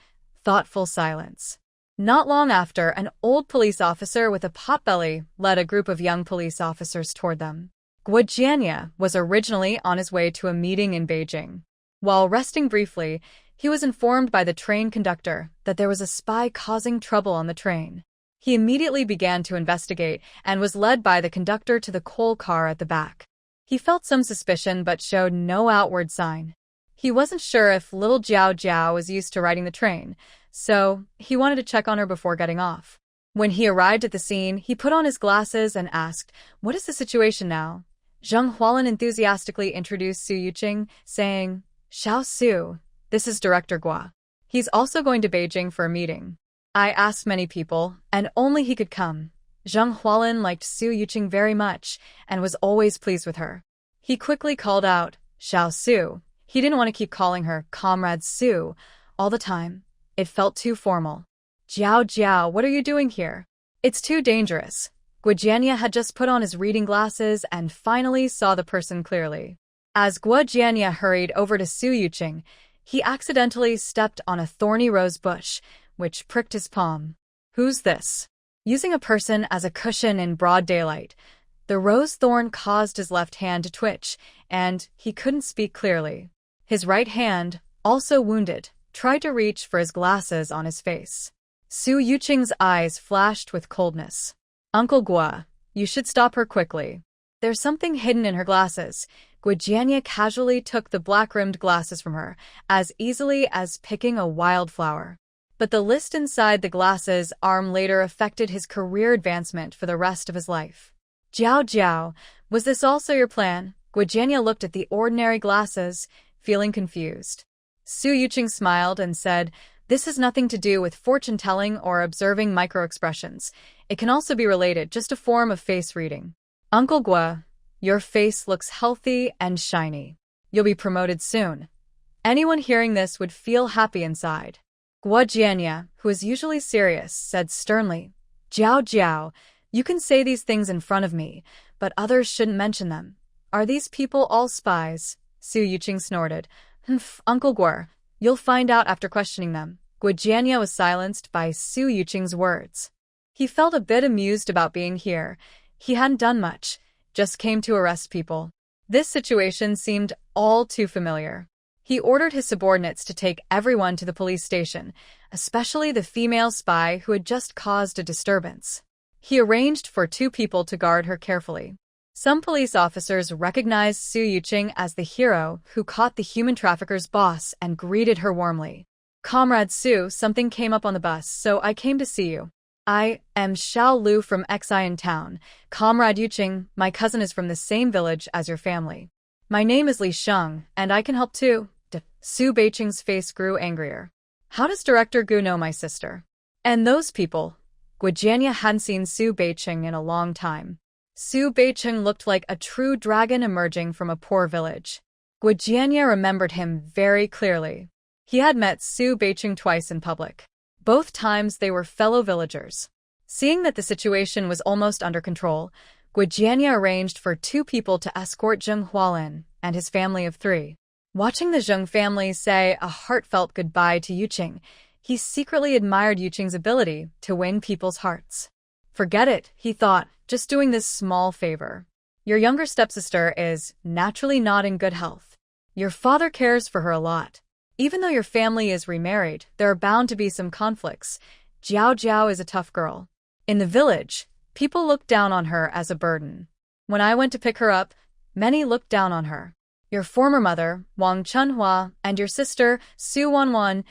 thoughtful silence. Not long after, an old police officer with a potbelly led a group of young police officers toward them. Guo Jianye was originally on his way to a meeting in Beijing. While resting briefly, he was informed by the train conductor that there was a spy causing trouble on the train. He immediately began to investigate and was led by the conductor to the coal car at the back. He felt some suspicion but showed no outward sign. He wasn't sure if little Jiao Jiao was used to riding the train, so he wanted to check on her before getting off. When he arrived at the scene, he put on his glasses and asked, "What is the situation now?" Zheng Hualin enthusiastically introduced Su Yuqing, saying, "Xiao Su, this is Director Guo. He's also going to Beijing for a meeting. I asked many people, and only he could come." Zheng Hualin liked Su Yuqing very much, and was always pleased with her. He quickly called out, "Xiao Su." He didn't want to keep calling her Comrade Su all the time. It felt too formal. "Jiao Jiao, what are you doing here?" "It's too dangerous." Guo Jianye had just put on his reading glasses and finally saw the person clearly. As Guo Jianye hurried over to Su Yuqing, he accidentally stepped on a thorny rose bush, which pricked his palm. "Who's this?" Using a person as a cushion in broad daylight, the rose thorn caused his left hand to twitch, and he couldn't speak clearly. His right hand, also wounded, tried to reach for his glasses on his face. Su Yuqing's eyes flashed with coldness. "Uncle Guo, you should stop her quickly. There's something hidden in her glasses." Guo Jianye casually took the black-rimmed glasses from her, as easily as picking a wildflower. But the list inside the glasses' arm later affected his career advancement for the rest of his life. "Jiao Jiao, was this also your plan?" Guo Jianye looked at the ordinary glasses, feeling confused. Su Yuqing smiled and said, "This has nothing to do with fortune-telling or observing micro-expressions. It can also be related, just a form of face reading. Uncle Guo, your face looks healthy and shiny. You'll be promoted soon. Anyone hearing this would feel happy inside. Guo Jianya, who is usually serious, said sternly, "Jiao Jiao, you can say these things in front of me, but others shouldn't mention them. Are these people all spies?" Su Yuqing snorted. "Humph, Uncle Guo, you'll find out after questioning them." Guo Jianya was silenced by Su Yuqing's words. He felt a bit amused about being here. He hadn't done much, just came to arrest people. This situation seemed all too familiar. He ordered his subordinates to take everyone to the police station, especially the female spy who had just caused a disturbance. He arranged for 2 people to guard her carefully. Some police officers recognized Su Yuqing as the hero who caught the human trafficker's boss and greeted her warmly. "Comrade Su, something came up on the bus, so I came to see you. I am Xiao Lu from Xian Town. Comrade Yuqing, my cousin is from the same village as your family. My name is Li Sheng, and I can help too." Su Beiqing's face grew angrier. "How does Director Gu know my sister?" "And those people?" Guo Jianya hadn't seen Su Beiqing in a long time. Su Beiqing looked like a true dragon emerging from a poor village. Guo Jianya remembered him very clearly. He had met Su Beiqing twice in public. Both times they were fellow villagers. Seeing that the situation was almost under control, Guo Jianya arranged for 2 people to escort Zheng Hualin and his family of 3. Watching the Zheng family say a heartfelt goodbye to Yuqing, he secretly admired Yuqing's ability to win people's hearts. Forget it, he thought, just doing this small favor. Your younger stepsister is naturally not in good health. Your father cares for her a lot. Even though your family is remarried, there are bound to be some conflicts. Jiao Jiao is a tough girl. In the village, people looked down on her as a burden. When I went to pick her up, many looked down on her. Your former mother, Wang Chunhua, and your sister, Su Wanwan,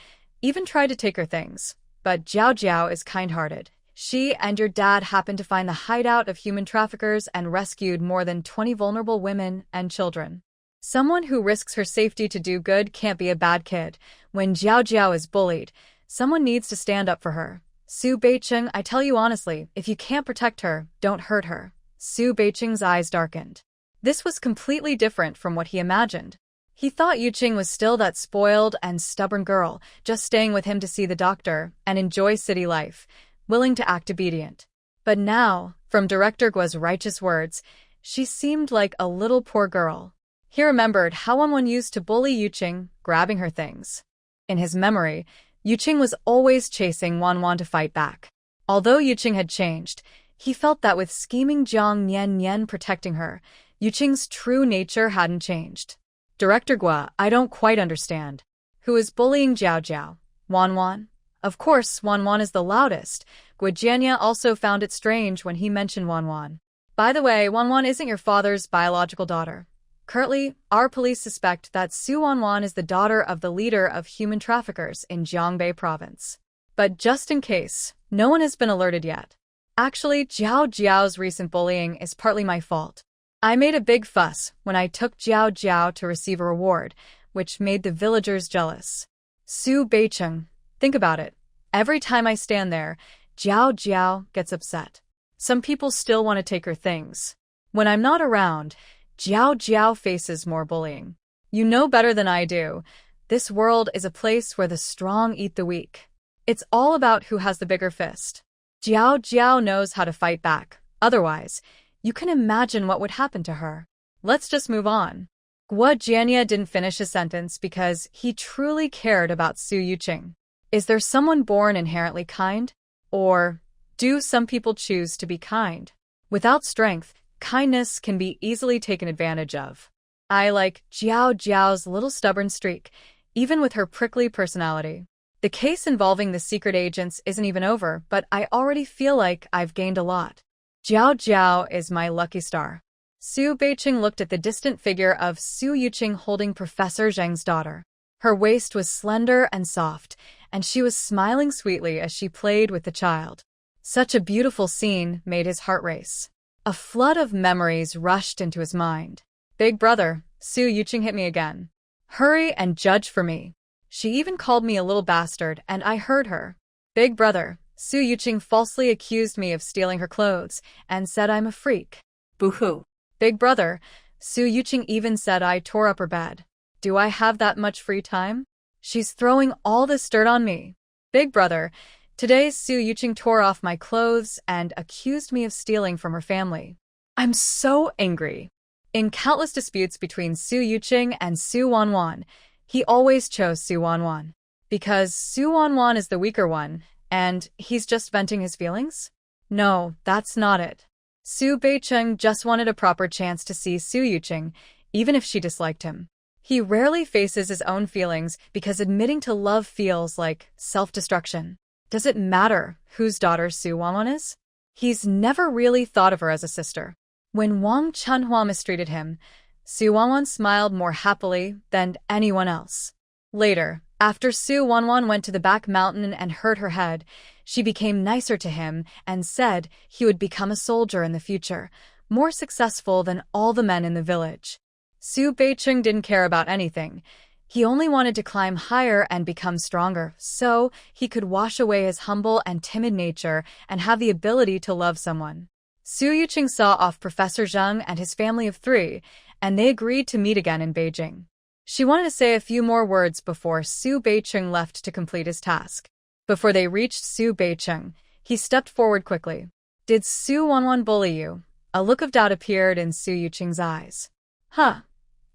even tried to take her things. But Jiao Jiao is kind-hearted. She and your dad happened to find the hideout of human traffickers and rescued more than 20 vulnerable women and children. Someone who risks her safety to do good can't be a bad kid. When Jiao Jiao is bullied, someone needs to stand up for her. Su Beiqing, I tell you honestly, if you can't protect her, don't hurt her. Su Beiqing's eyes darkened. This was completely different from what he imagined. He thought Yuqing was still that spoiled and stubborn girl, just staying with him to see the doctor and enjoy city life, willing to act obedient. But now, from Director Guo's righteous words, she seemed like a little poor girl. He remembered how Wanwan used to bully Yuqing, grabbing her things. In his memory, Yuqing was always chasing Wanwan to fight back. Although Yuqing had changed, he felt that with scheming Jiang Nian protecting her, Yuqing's true nature hadn't changed. Director Guo, I don't quite understand. Who is bullying Jiao Jiao? Wanwan? Of course, Wanwan is the loudest. Guo Jianya also found it strange when he mentioned Wanwan. By the way, Wanwan isn't your father's biological daughter. Currently, our police suspect that Su Wanwan is the daughter of the leader of human traffickers in Jiangbei province. But just in case, no one has been alerted yet. Actually, Jiao Jiao's recent bullying is partly my fault. I made a big fuss when I took Jiao Jiao to receive a reward, which made the villagers jealous. Su Beiqing, think about it. Every time I stand there, Jiao Jiao gets upset. Some people still want to take her things. When I'm not around, Jiao Jiao faces more bullying. You know better than I do. This world is a place where the strong eat the weak. It's all about who has the bigger fist. Jiao Jiao knows how to fight back. Otherwise, you can imagine what would happen to her. Let's just move on. Guo Jianya didn't finish his sentence because he truly cared about Su Yuqing. Is there someone born inherently kind? Or do some people choose to be kind? Without strength, kindness can be easily taken advantage of. I like Jiao Jiao's little stubborn streak, even with her prickly personality. The case involving the secret agents isn't even over, but I already feel like I've gained a lot. Jiao Jiao is my lucky star. Su Beiqing looked at the distant figure of Su Yuqing holding Professor Zheng's daughter. Her waist was slender and soft, and she was smiling sweetly as she played with the child. Such a beautiful scene made his heart race. A flood of memories rushed into his mind. Big brother, Su Yuqing hit me again. Hurry and judge for me. She even called me a little bastard, and I heard her. Big brother, Su Yuqing falsely accused me of stealing her clothes and said I'm a freak. Boo-hoo. Big brother, Su Yuqing even said I tore up her bed. Do I have that much free time? She's throwing all this dirt on me. Big brother, today Su Yuqing tore off my clothes and accused me of stealing from her family. I'm so angry. In countless disputes between Su Yuqing and Su Wanwan, he always chose Su Wanwan. Because Su Wanwan is the weaker one, and he's just venting his feelings? No, that's not it. Su Beicheng just wanted a proper chance to see Su Yuqing, even if she disliked him. He rarely faces his own feelings because admitting to love feels like self-destruction. Does it matter whose daughter Su Wanwan is? He's never really thought of her as a sister. When Wang Chunhua mistreated him, Su Wanwan smiled more happily than anyone else. Later, after Su Wanwan went to the back mountain and hurt her head, she became nicer to him and said he would become a soldier in the future, more successful than all the men in the village. Su Beicheng didn't care about anything. He only wanted to climb higher and become stronger, so he could wash away his humble and timid nature and have the ability to love someone. Su Yuqing saw off Professor Zheng and his family of 3, and they agreed to meet again in Beijing. She wanted to say a few more words before Su Beicheng left to complete his task. Before they reached Su Beicheng, he stepped forward quickly. Did Su Wanwan bully you? A look of doubt appeared in Su Yuqing's eyes. Huh.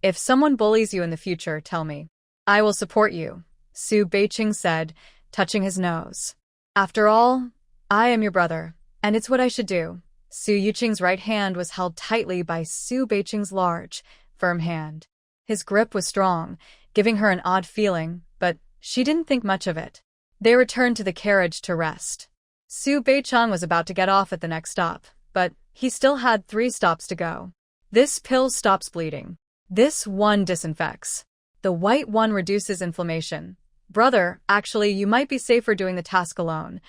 If someone bullies you in the future, tell me. I will support you, Su Beicheng said, touching his nose. After all, I am your brother, and it's what I should do. Su Yuqing's right hand was held tightly by Su Beicheng's large, firm hand. His grip was strong, giving her an odd feeling, but she didn't think much of it. They returned to the carriage to rest. Su Beicheng was about to get off at the next stop, but he still had 3 stops to go. This pill stops bleeding. This one disinfects. The white one reduces inflammation. Brother, actually, you might be safer doing the task alone.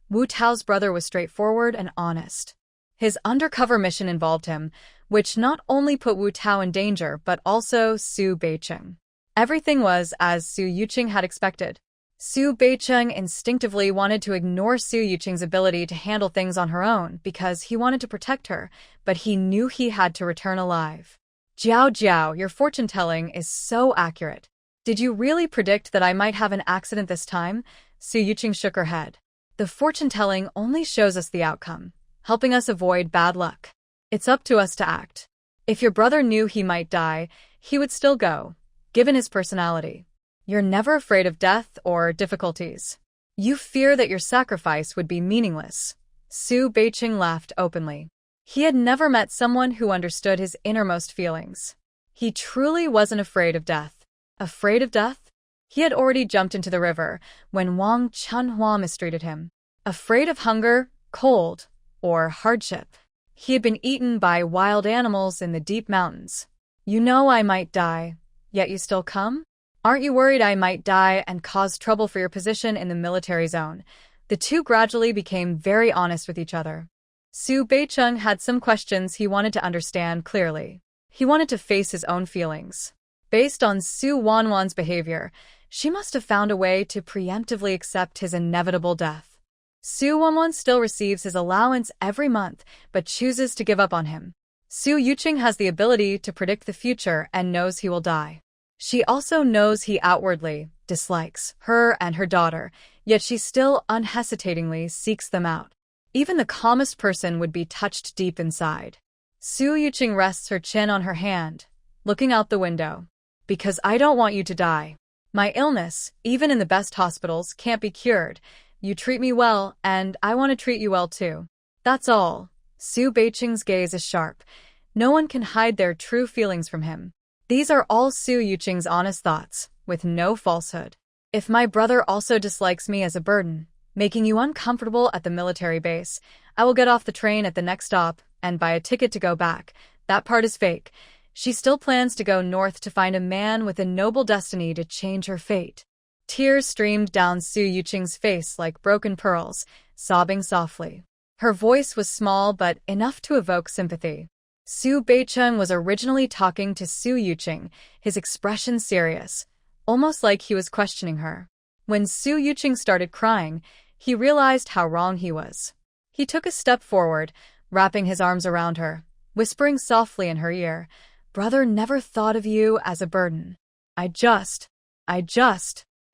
Wu Tao's brother was straightforward and honest. His undercover mission involved him, which not only put Wu Tao in danger, but also Su Beicheng. Everything was as Su Yuqing had expected. Su Beicheng instinctively wanted to ignore Su Yuqing's ability to handle things on her own because he wanted to protect her, but he knew he had to return alive. Jiao Jiao, your fortune-telling is so accurate. Did you really predict that I might have an accident this time? Su Yuqing shook her head. The fortune-telling only shows us the outcome, helping us avoid bad luck. It's up to us to act. If your brother knew he might die, he would still go, given his personality. You're never afraid of death or difficulties. You fear that your sacrifice would be meaningless. Su Beicheng laughed openly. He had never met someone who understood his innermost feelings. He truly wasn't afraid of death. Afraid of death? He had already jumped into the river when Wang Chunhua mistreated him. Afraid of hunger, cold, or hardship. He had been eaten by wild animals in the deep mountains. You know I might die, yet you still come? Aren't you worried I might die and cause trouble for your position in the military zone? The two gradually became very honest with each other. Su Beicheng had some questions he wanted to understand clearly. He wanted to face his own feelings. Based on Su Wanwan's behavior, she must have found a way to preemptively accept his inevitable death. Su Wanwan still receives his allowance every month, but chooses to give up on him. Su Yuqing has the ability to predict the future and knows he will die. She also knows he outwardly dislikes her and her daughter, yet she still unhesitatingly seeks them out. Even the calmest person would be touched deep inside. Su Yuqing rests her chin on her hand, looking out the window. Because I don't want you to die. My illness, even in the best hospitals, can't be cured. You treat me well, and I want to treat you well too. That's all. Su Beicheng's gaze is sharp. No one can hide their true feelings from him. These are all Su Yuqing's honest thoughts, with no falsehood. If my brother also dislikes me as a burden, making you uncomfortable at the military base, I will get off the train at the next stop and buy a ticket to go back. That part is fake. She still plans to go north to find a man with a noble destiny to change her fate. Tears streamed down Su Yuqing's face like broken pearls, sobbing softly. Her voice was small but enough to evoke sympathy. Su Beicheng was originally talking to Su Yuqing, his expression serious, almost like he was questioning her. When Su Yuqing started crying, he realized how wrong he was. He took a step forward, wrapping his arms around her, whispering softly in her ear, "Brother never thought of you as a burden. I just.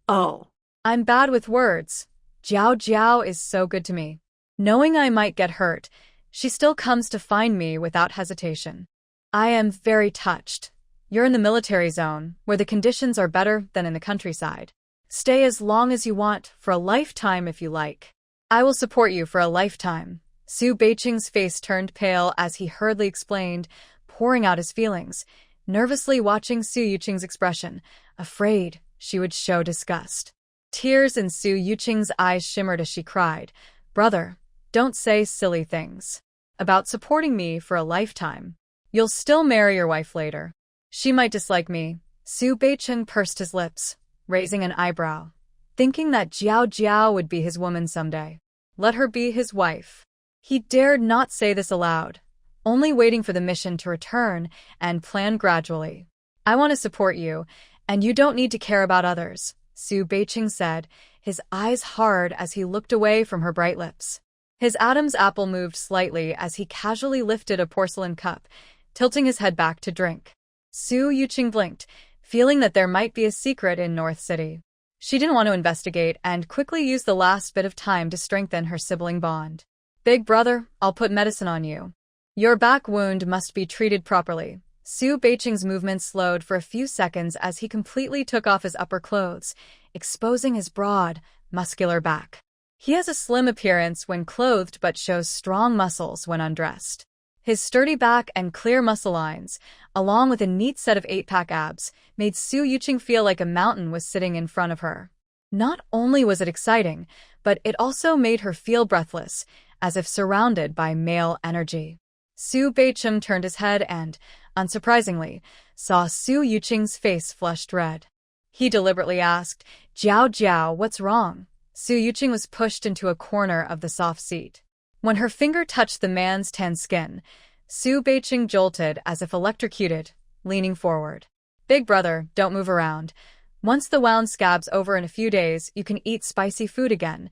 Oh. I'm bad with words. Jiao Jiao is so good to me. Knowing I might get hurt, she still comes to find me without hesitation. I am very touched. You're in the military zone, where the conditions are better than in the countryside. Stay as long as you want, for a lifetime if you like. I will support you for a lifetime. Su Beiqing's face turned pale as he hurriedly explained, pouring out his feelings, nervously watching Su Yuqing's expression, afraid she would show disgust. Tears in Su Yuqing's eyes shimmered as she cried, "Brother, don't say silly things about supporting me for a lifetime. You'll still marry your wife later. She might dislike me." Su Beiqing pursed his lips, raising an eyebrow, thinking that Jiao Jiao would be his woman someday. Let her be his wife. He dared not say this aloud, only waiting for the mission to return and plan gradually. "I want to support you, and you don't need to care about others," Su Beiqing said, his eyes hard as he looked away from her bright lips. His Adam's apple moved slightly as he casually lifted a porcelain cup, tilting his head back to drink. Su Yuqing blinked, feeling that there might be a secret in North City. She didn't want to investigate and quickly used the last bit of time to strengthen her sibling bond. "Big brother, I'll put medicine on you. Your back wound must be treated properly." Su Beiqing's movements slowed for a few seconds as he completely took off his upper clothes, exposing his broad, muscular back. He has a slim appearance when clothed but shows strong muscles when undressed. His sturdy back and clear muscle lines, along with a neat set of 8-pack abs, made Su Yuqing feel like a mountain was sitting in front of her. Not only was it exciting, but it also made her feel breathless, as if surrounded by male energy. Su Beiqing turned his head and, unsurprisingly, saw Su Yuqing's face flushed red. He deliberately asked, "Jiao Jiao, what's wrong?" Su Yuqing was pushed into a corner of the soft seat. When her finger touched the man's tan skin, Su Beiqing jolted as if electrocuted, leaning forward. "Big brother, don't move around. Once the wound scab's over in a few days, you can eat spicy food again."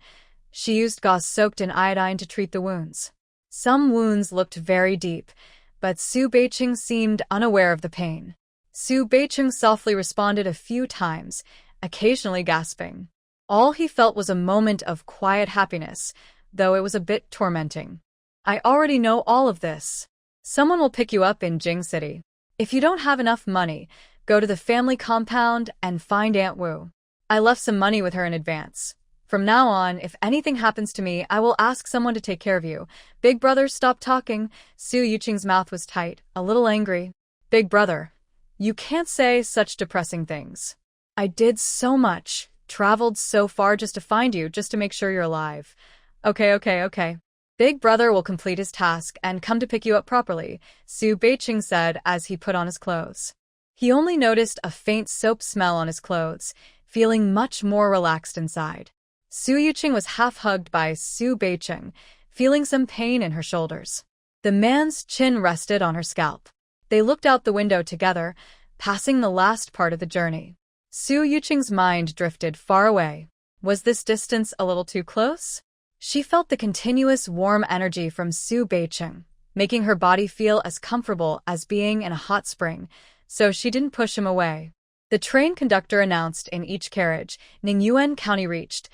She used gauze soaked in iodine to treat the wounds. Some wounds looked very deep, but Su Beiqing seemed unaware of the pain. Su Beiqing softly responded a few times, occasionally gasping. All he felt was a moment of quiet happiness, though it was a bit tormenting. "I already know all of this. Someone will pick you up in Jing City. If you don't have enough money, go to the family compound and find Aunt Wu. I left some money with her in advance. From now on, if anything happens to me, I will ask someone to take care of you." "Big brother, stop talking." Su Yuqing's mouth was tight, a little angry. "Big brother, you can't say such depressing things. I did so much, traveled so far just to find you, just to make sure you're alive." Okay. "Big brother will complete his task and come to pick you up properly," Su Beiqing said as he put on his clothes. He only noticed a faint soap smell on his clothes, feeling much more relaxed inside. Su Yuqing was half-hugged by Su Beiqing, feeling some pain in her shoulders. The man's chin rested on her scalp. They looked out the window together, passing the last part of the journey. Su Yuqing's mind drifted far away. Was this distance a little too close? She felt the continuous warm energy from Su Beiqing, making her body feel as comfortable as being in a hot spring, so she didn't push him away. The train conductor announced in each carriage, "Ningyuan County reached.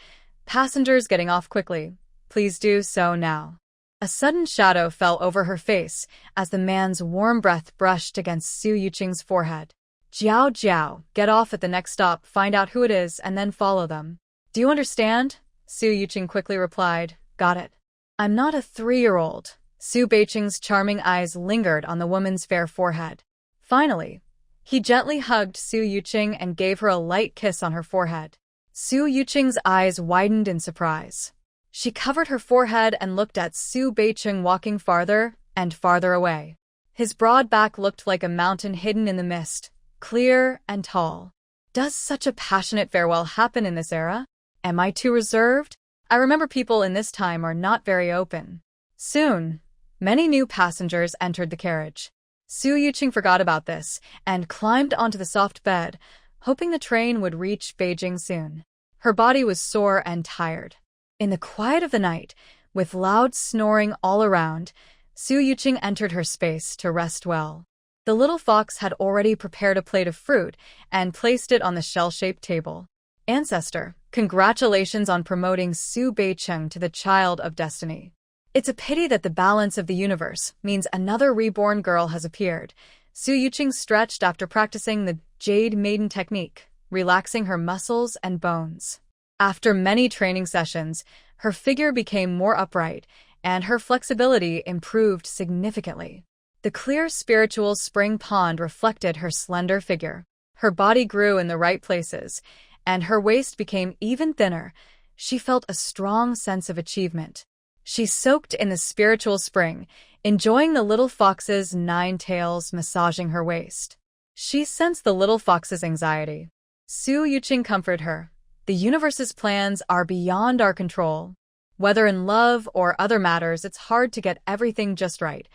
Passengers getting off quickly. Please do so now." A sudden shadow fell over her face as the man's warm breath brushed against Su Yuqing's forehead. "Jiao Jiao, get off at the next stop, find out who it is, and then follow them." "Do you understand?" Su Yuqing quickly replied, "Got it." "I'm not a 3-year-old. Su Beiqing's charming eyes lingered on the woman's fair forehead. Finally, he gently hugged Su Yuqing and gave her a light kiss on her forehead. Su Yuqing's eyes widened in surprise. She covered her forehead and looked at Su Beiqing walking farther and farther away. His broad back looked like a mountain hidden in the mist, clear and tall. Does such a passionate farewell happen in this era? Am I too reserved? I remember people in this time are not very open. Soon, many new passengers entered the carriage. Su Yuqing forgot about this and climbed onto the soft bed, hoping the train would reach Beijing soon. Her body was sore and tired. In the quiet of the night, with loud snoring all around, Su Yuqing entered her space to rest well. The little fox had already prepared a plate of fruit and placed it on the shell-shaped table. Ancestor, congratulations on promoting Su Beicheng to the Child of Destiny. It's a pity that the balance of the universe means another reborn girl has appeared. Su Yuqing stretched after practicing the Jade Maiden technique, relaxing her muscles and bones. After many training sessions, her figure became more upright, and her flexibility improved significantly. The clear spiritual spring pond reflected her slender figure. Her body grew in the right places, and her waist became even thinner. She felt a strong sense of achievement. She soaked in the spiritual spring, enjoying the little fox's 9 tails massaging her waist. She sensed the little fox's anxiety. Su Yuqing comforted her. The universe's plans are beyond our control. Whether in love or other matters, it's hard to get everything just right.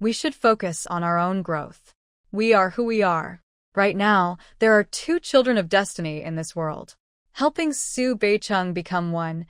We should focus on our own growth. We are who we are. Right now, there are 2 children of destiny in this world. Helping Su Beicheng become one.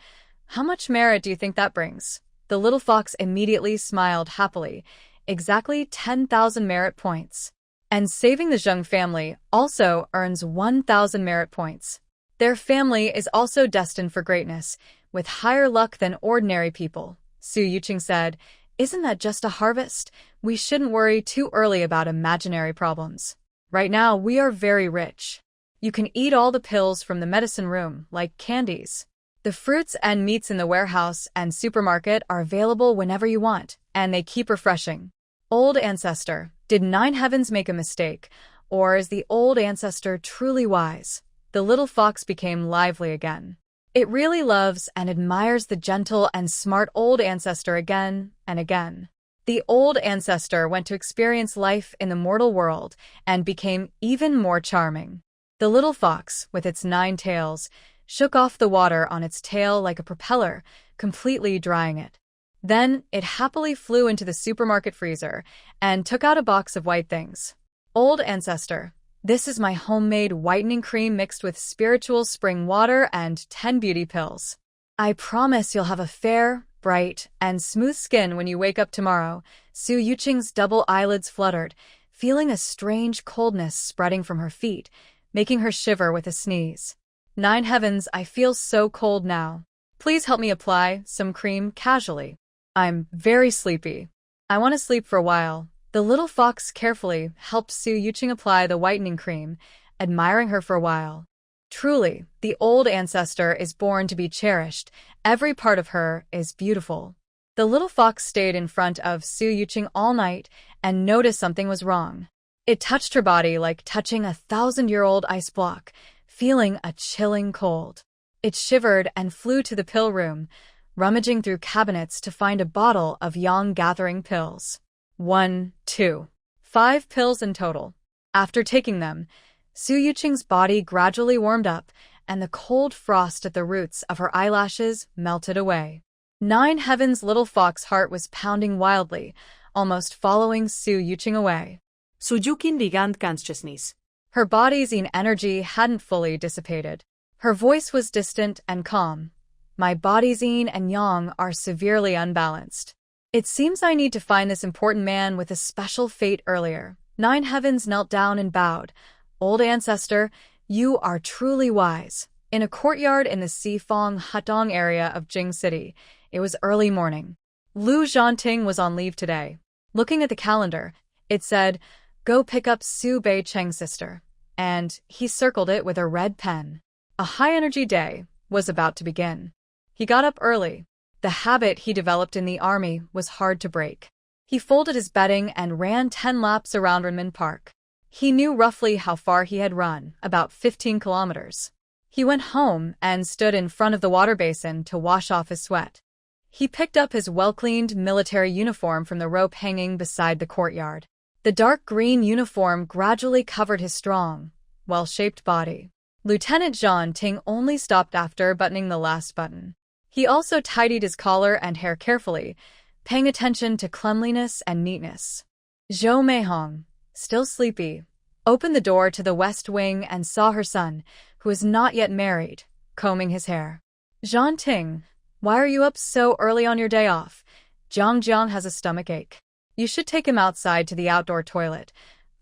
How much merit do you think that brings? The little fox immediately smiled happily. Exactly 10,000 merit points. And saving the Zheng family also earns 1,000 merit points. Their family is also destined for greatness, with higher luck than ordinary people. Su Yuqing said, "Isn't that just a harvest? We shouldn't worry too early about imaginary problems. Right now, we are very rich. You can eat all the pills from the medicine room, like candies. The fruits and meats in the warehouse and supermarket are available whenever you want, and they keep refreshing." Old ancestor, did 9 heavens make a mistake, or is the old ancestor truly wise? The little fox became lively again. It really loves and admires the gentle and smart old ancestor again and again. The old ancestor went to experience life in the mortal world and became even more charming. The little fox, with its 9 tails, shook off the water on its tail like a propeller, completely drying it. Then it happily flew into the supermarket freezer and took out a box of white things. Old ancestor, this is my homemade whitening cream mixed with spiritual spring water and 10 beauty pills. I promise you'll have a fair, bright, and smooth skin when you wake up tomorrow. Su Yuqing's double eyelids fluttered, feeling a strange coldness spreading from her feet, making her shiver with a sneeze. 9 heavens, I feel so cold now. Please help me apply some cream casually. I'm very sleepy. I want to sleep for a while. The little fox carefully helped Su Yuqing apply the whitening cream, admiring her for a while. Truly, the old ancestor is born to be cherished. Every part of her is beautiful. The little fox stayed in front of Su Yuqing all night and noticed something was wrong. It touched her body like touching a 1,000-year-old ice block, feeling a chilling cold. It shivered and flew to the pill room, rummaging through cabinets to find a bottle of Yang Gathering pills. 1, 2, 5 pills in total. After taking them, Su Yuqing's body gradually warmed up, and the cold frost at the roots of her eyelashes melted away. 9 heavens, little fox heart was pounding wildly, almost following Su Yuqing away. Su Yuqing regained consciousness. Her body's energy hadn't fully dissipated. Her voice was distant and calm. My body's yin and yang are severely unbalanced. It seems I need to find this important man with a special fate earlier. 9 heavens knelt down and bowed. Old ancestor, you are truly wise. In a courtyard in the Sifang Hutong area of Jing City, it was early morning. Lu Zhanting was on leave today. Looking at the calendar, it said, "Go pick up Su Beicheng's sister," and he circled it with a red pen. A high-energy day was about to begin. He got up early. The habit he developed in the army was hard to break. He folded his bedding and ran 10 laps around Renmin Park. He knew roughly how far he had run, about 15 kilometers. He went home and stood in front of the water basin to wash off his sweat. He picked up his well-cleaned military uniform from the rope hanging beside the courtyard. The dark green uniform gradually covered his strong, well-shaped body. Lieutenant Zhanting only stopped after buttoning the last button. He also tidied his collar and hair carefully, paying attention to cleanliness and neatness. Zhou Meihong, still sleepy, opened the door to the west wing and saw her son, who was not yet married, combing his hair. "Zhanting, why are you up so early on your day off? Jiang has a stomach ache. You should take him outside to the outdoor toilet.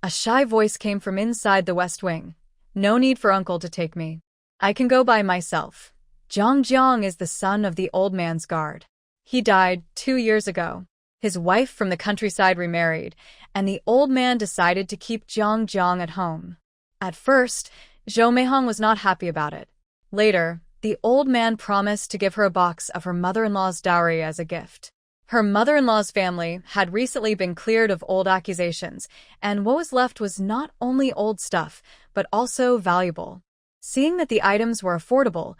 A shy voice came from inside the West Wing. No need for uncle to take me. I can go by myself. Jiang is the son of the old man's guard. He died 2 years ago. His wife from the countryside remarried, and the old man decided to keep Jiang at home. At first, Zhou Meihong was not happy about it. Later, the old man promised to give her a box of her mother-in-law's dowry as a gift. Her mother-in-law's family had recently been cleared of old accusations, and what was left was not only old stuff, but also valuable. Seeing that the items were affordable,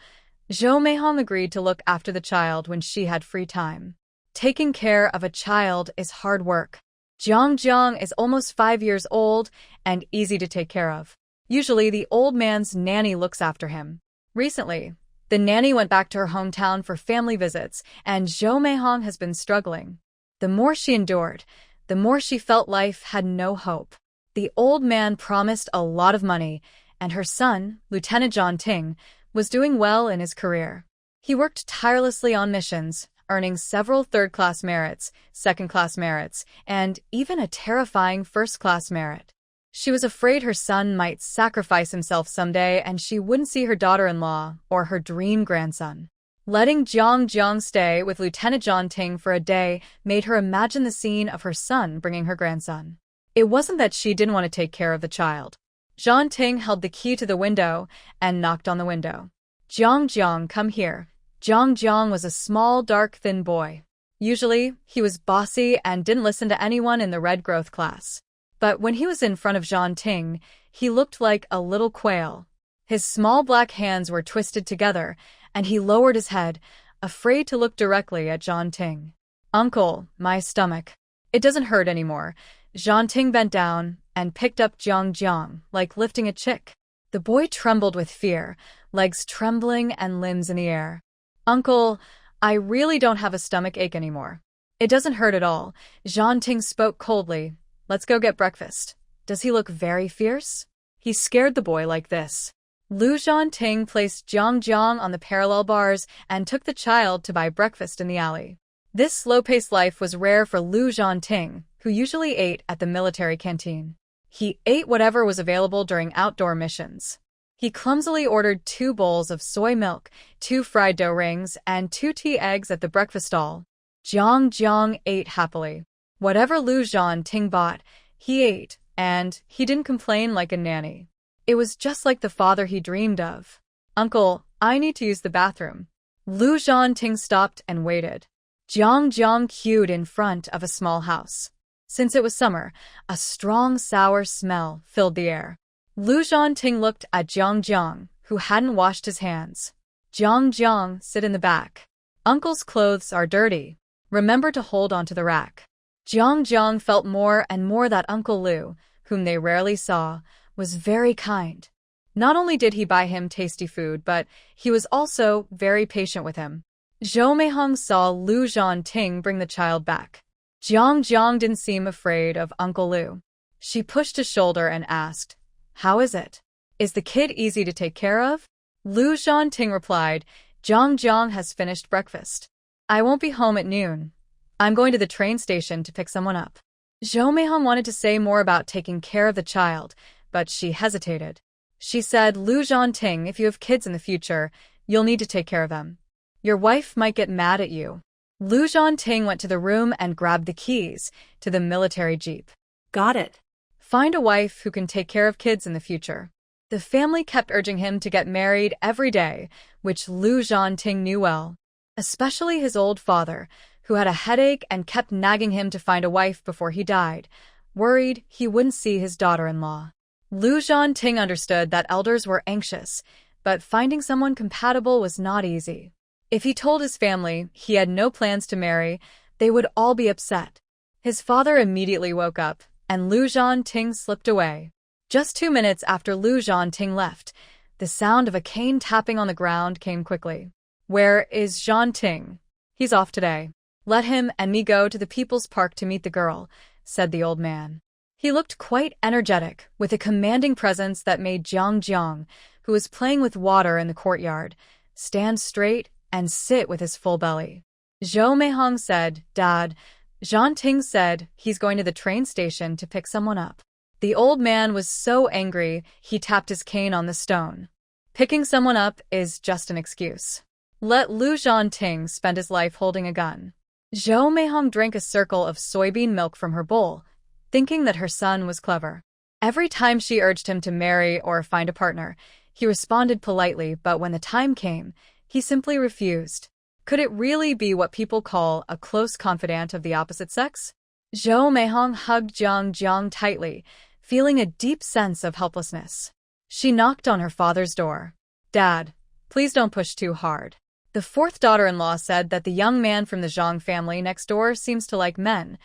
Zhou Meihong agreed to look after the child when she had free time. Taking care of a child is hard work. Jiang is almost 5 years old and easy to take care of. Usually, the old man's nanny looks after him. Recently, the nanny went back to her hometown for family visits, and Zhou Meihong has been struggling. The more she endured, the more she felt life had no hope. The old man promised a lot of money, and her son, Lieutenant Zhanting, was doing well in his career. He worked tirelessly on missions, earning several third-class merits, second-class merits, and even a terrifying first-class merit. She was afraid her son might sacrifice himself someday and she wouldn't see her daughter-in-law or her dream grandson. Letting Jiang stay with Lieutenant Zhanting for a day made her imagine the scene of her son bringing her grandson. It wasn't that she didn't want to take care of the child. Zhanting held the key to the window and knocked on the window. Jiang, come here. Jiang was a small, dark, thin boy. Usually, he was bossy and didn't listen to anyone in the red growth class. But when he was in front of Zhanting, he looked like a little quail. His small black hands were twisted together, and he lowered his head, afraid to look directly at Zhanting. Uncle, my stomach. It doesn't hurt anymore. Zhanting bent down and picked up Jiang, like lifting a chick. The boy trembled with fear, legs trembling and limbs in the air. Uncle, I really don't have a stomach ache anymore. It doesn't hurt at all. Zhanting spoke coldly. Let's go get breakfast. Does he look very fierce? He scared the boy like this. Lu Zhanting placed Jiang on the parallel bars and took the child to buy breakfast in the alley. This slow-paced life was rare for Lu Zhanting, who usually ate at the military canteen. He ate whatever was available during outdoor missions. He clumsily ordered 2 bowls of soy milk, 2 fried dough rings, and 2 tea eggs at the breakfast stall. Jiang ate happily. Whatever Lu Zhanting bought, he ate, and he didn't complain like a nanny. It was just like the father he dreamed of. Uncle, I need to use the bathroom. Lu Zhanting stopped and waited. Jiang queued in front of a small house. Since it was summer, a strong sour smell filled the air. Lu Zhanting looked at Jiang, who hadn't washed his hands. Jiang, sit in the back. Uncle's clothes are dirty. Remember to hold onto the rack. Jiang felt more and more that Uncle Lu, whom they rarely saw, was very kind. Not only did he buy him tasty food, but he was also very patient with him. Zhou Meihong saw Lu Zhanting bring the child back. Jiang didn't seem afraid of Uncle Lu. She pushed his shoulder and asked, "How is it? Is the kid easy to take care of?" Lu Zhanting replied, Jiang has finished breakfast. I won't be home at noon. I'm going to the train station to pick someone up. Zhou Meihong wanted to say more about taking care of the child, but she hesitated. She said, Lu Zhanting, if you have kids in the future, you'll need to take care of them. Your wife might get mad at you. Lu Zhanting went to the room and grabbed the keys to the military jeep. Got it. Find a wife who can take care of kids in the future. The family kept urging him to get married every day, which Lu Zhanting knew well. Especially his old father, who had a headache and kept nagging him to find a wife before he died, worried he wouldn't see his daughter-in-law. Lu Zhanting understood that elders were anxious, but finding someone compatible was not easy. If he told his family he had no plans to marry, they would all be upset. His father immediately woke up, and Lu Zhanting slipped away. Just 2 minutes after Lu Zhanting left, the sound of a cane tapping on the ground came quickly. Where is Zhanting? He's off today. Let him and me go to the People's Park to meet the girl, said the old man. He looked quite energetic, with a commanding presence that made Jiang, who was playing with water in the courtyard, stand straight and sit with his full belly. Zhou Meihong said, Dad, Zhanting said he's going to the train station to pick someone up. The old man was so angry, he tapped his cane on the stone. Picking someone up is just an excuse. Let Lu Zhanting spend his life holding a gun. Zhou Meihong drank a circle of soybean milk from her bowl, thinking that her son was clever. Every time she urged him to marry or find a partner, he responded politely, but when the time came, he simply refused. Could it really be what people call a close confidant of the opposite sex? Zhou Meihong hugged Jiang Jiang tightly, feeling a deep sense of helplessness. She knocked on her father's door. "Dad, please don't push too hard." The fourth daughter-in-law said that the young man from the Zhang family next door seems to like men.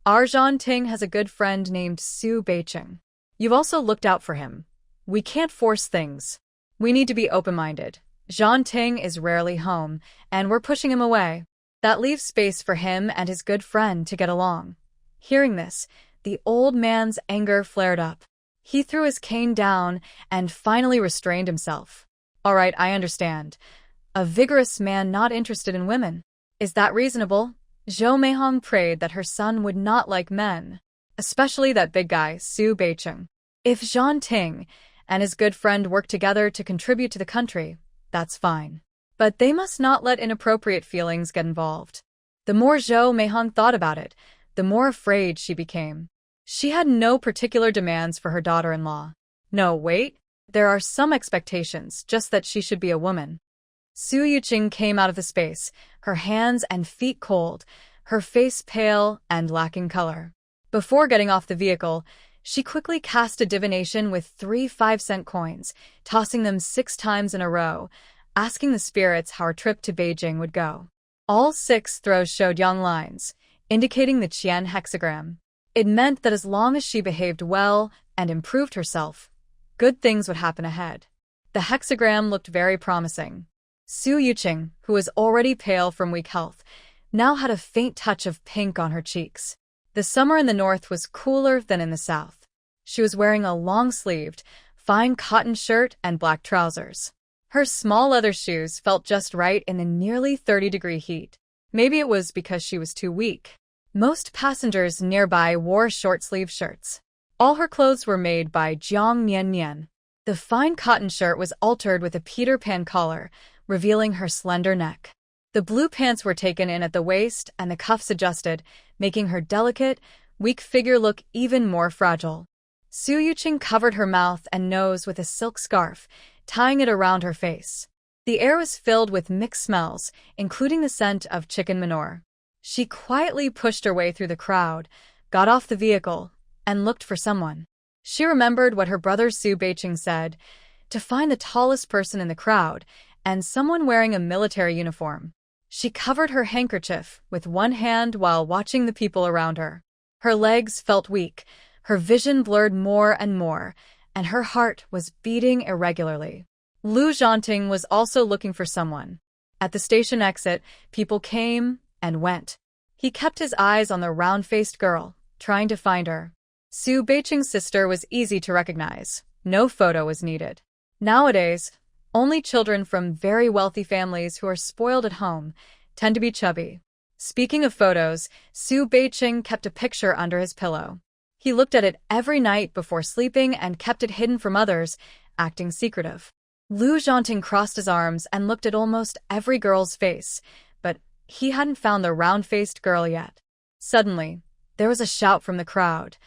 Our Zhanting has a good friend named Su Beiqing. You've also looked out for him. We can't force things. We need to be open-minded. Zhanting is rarely home, and we're pushing him away. That leaves space for him and his good friend to get along. Hearing this, the old man's anger flared up. He threw his cane down and finally restrained himself. "All right, I understand. A vigorous man not interested in women. Is that reasonable?" Zhou Meihong prayed that her son would not like men, especially that big guy, Su Beiqing. If Zhanting and his good friend work together to contribute to the country, that's fine. But they must not let inappropriate feelings get involved. The more Zhou Meihong thought about it, the more afraid she became. She had no particular demands for her daughter-in-law. No, wait, there are some expectations, just that she should be a woman. Su Yuqing came out of the space, her hands and feet cold, her face pale and lacking color. Before getting off the vehicle, she quickly cast a divination with 3 5-cent coins, tossing them 6 times in a row, asking the spirits how her trip to Beijing would go. All 6 throws showed yang lines, indicating the Qian hexagram. It meant that as long as she behaved well and improved herself, good things would happen ahead. The hexagram looked very promising. Su Yuqing, who was already pale from weak health, now had a faint touch of pink on her cheeks. The summer in the north was cooler than in the south. She was wearing a long-sleeved, fine cotton shirt and black trousers. Her small leather shoes felt just right in the nearly 30-degree heat. Maybe it was because she was too weak. Most passengers nearby wore short-sleeve shirts. All her clothes were made by Jiang Nian Nian. The fine cotton shirt was altered with a Peter Pan collar, revealing her slender neck. The blue pants were taken in at the waist and the cuffs adjusted, making her delicate, weak figure look even more fragile. Su Yuqing covered her mouth and nose with a silk scarf, tying it around her face. The air was filled with mixed smells, including the scent of chicken manure. She quietly pushed her way through the crowd, got off the vehicle, and looked for someone. She remembered what her brother Su Beiqing said, to find the tallest person in the crowd, and someone wearing a military uniform. She covered her handkerchief with one hand while watching the people around her. Her legs felt weak, her vision blurred more and more, and her heart was beating irregularly. Lu Zhanting was also looking for someone. At the station exit, people came and went. He kept his eyes on the round-faced girl, trying to find her. Su Beiqing's sister was easy to recognize. No photo was needed. Nowadays, only children from very wealthy families who are spoiled at home tend to be chubby. Speaking of photos, Su Beiqing kept a picture under his pillow. He looked at it every night before sleeping and kept it hidden from others, acting secretive. Lu Zhanting crossed his arms and looked at almost every girl's face, but he hadn't found the round-faced girl yet. Suddenly, there was a shout from the crowd.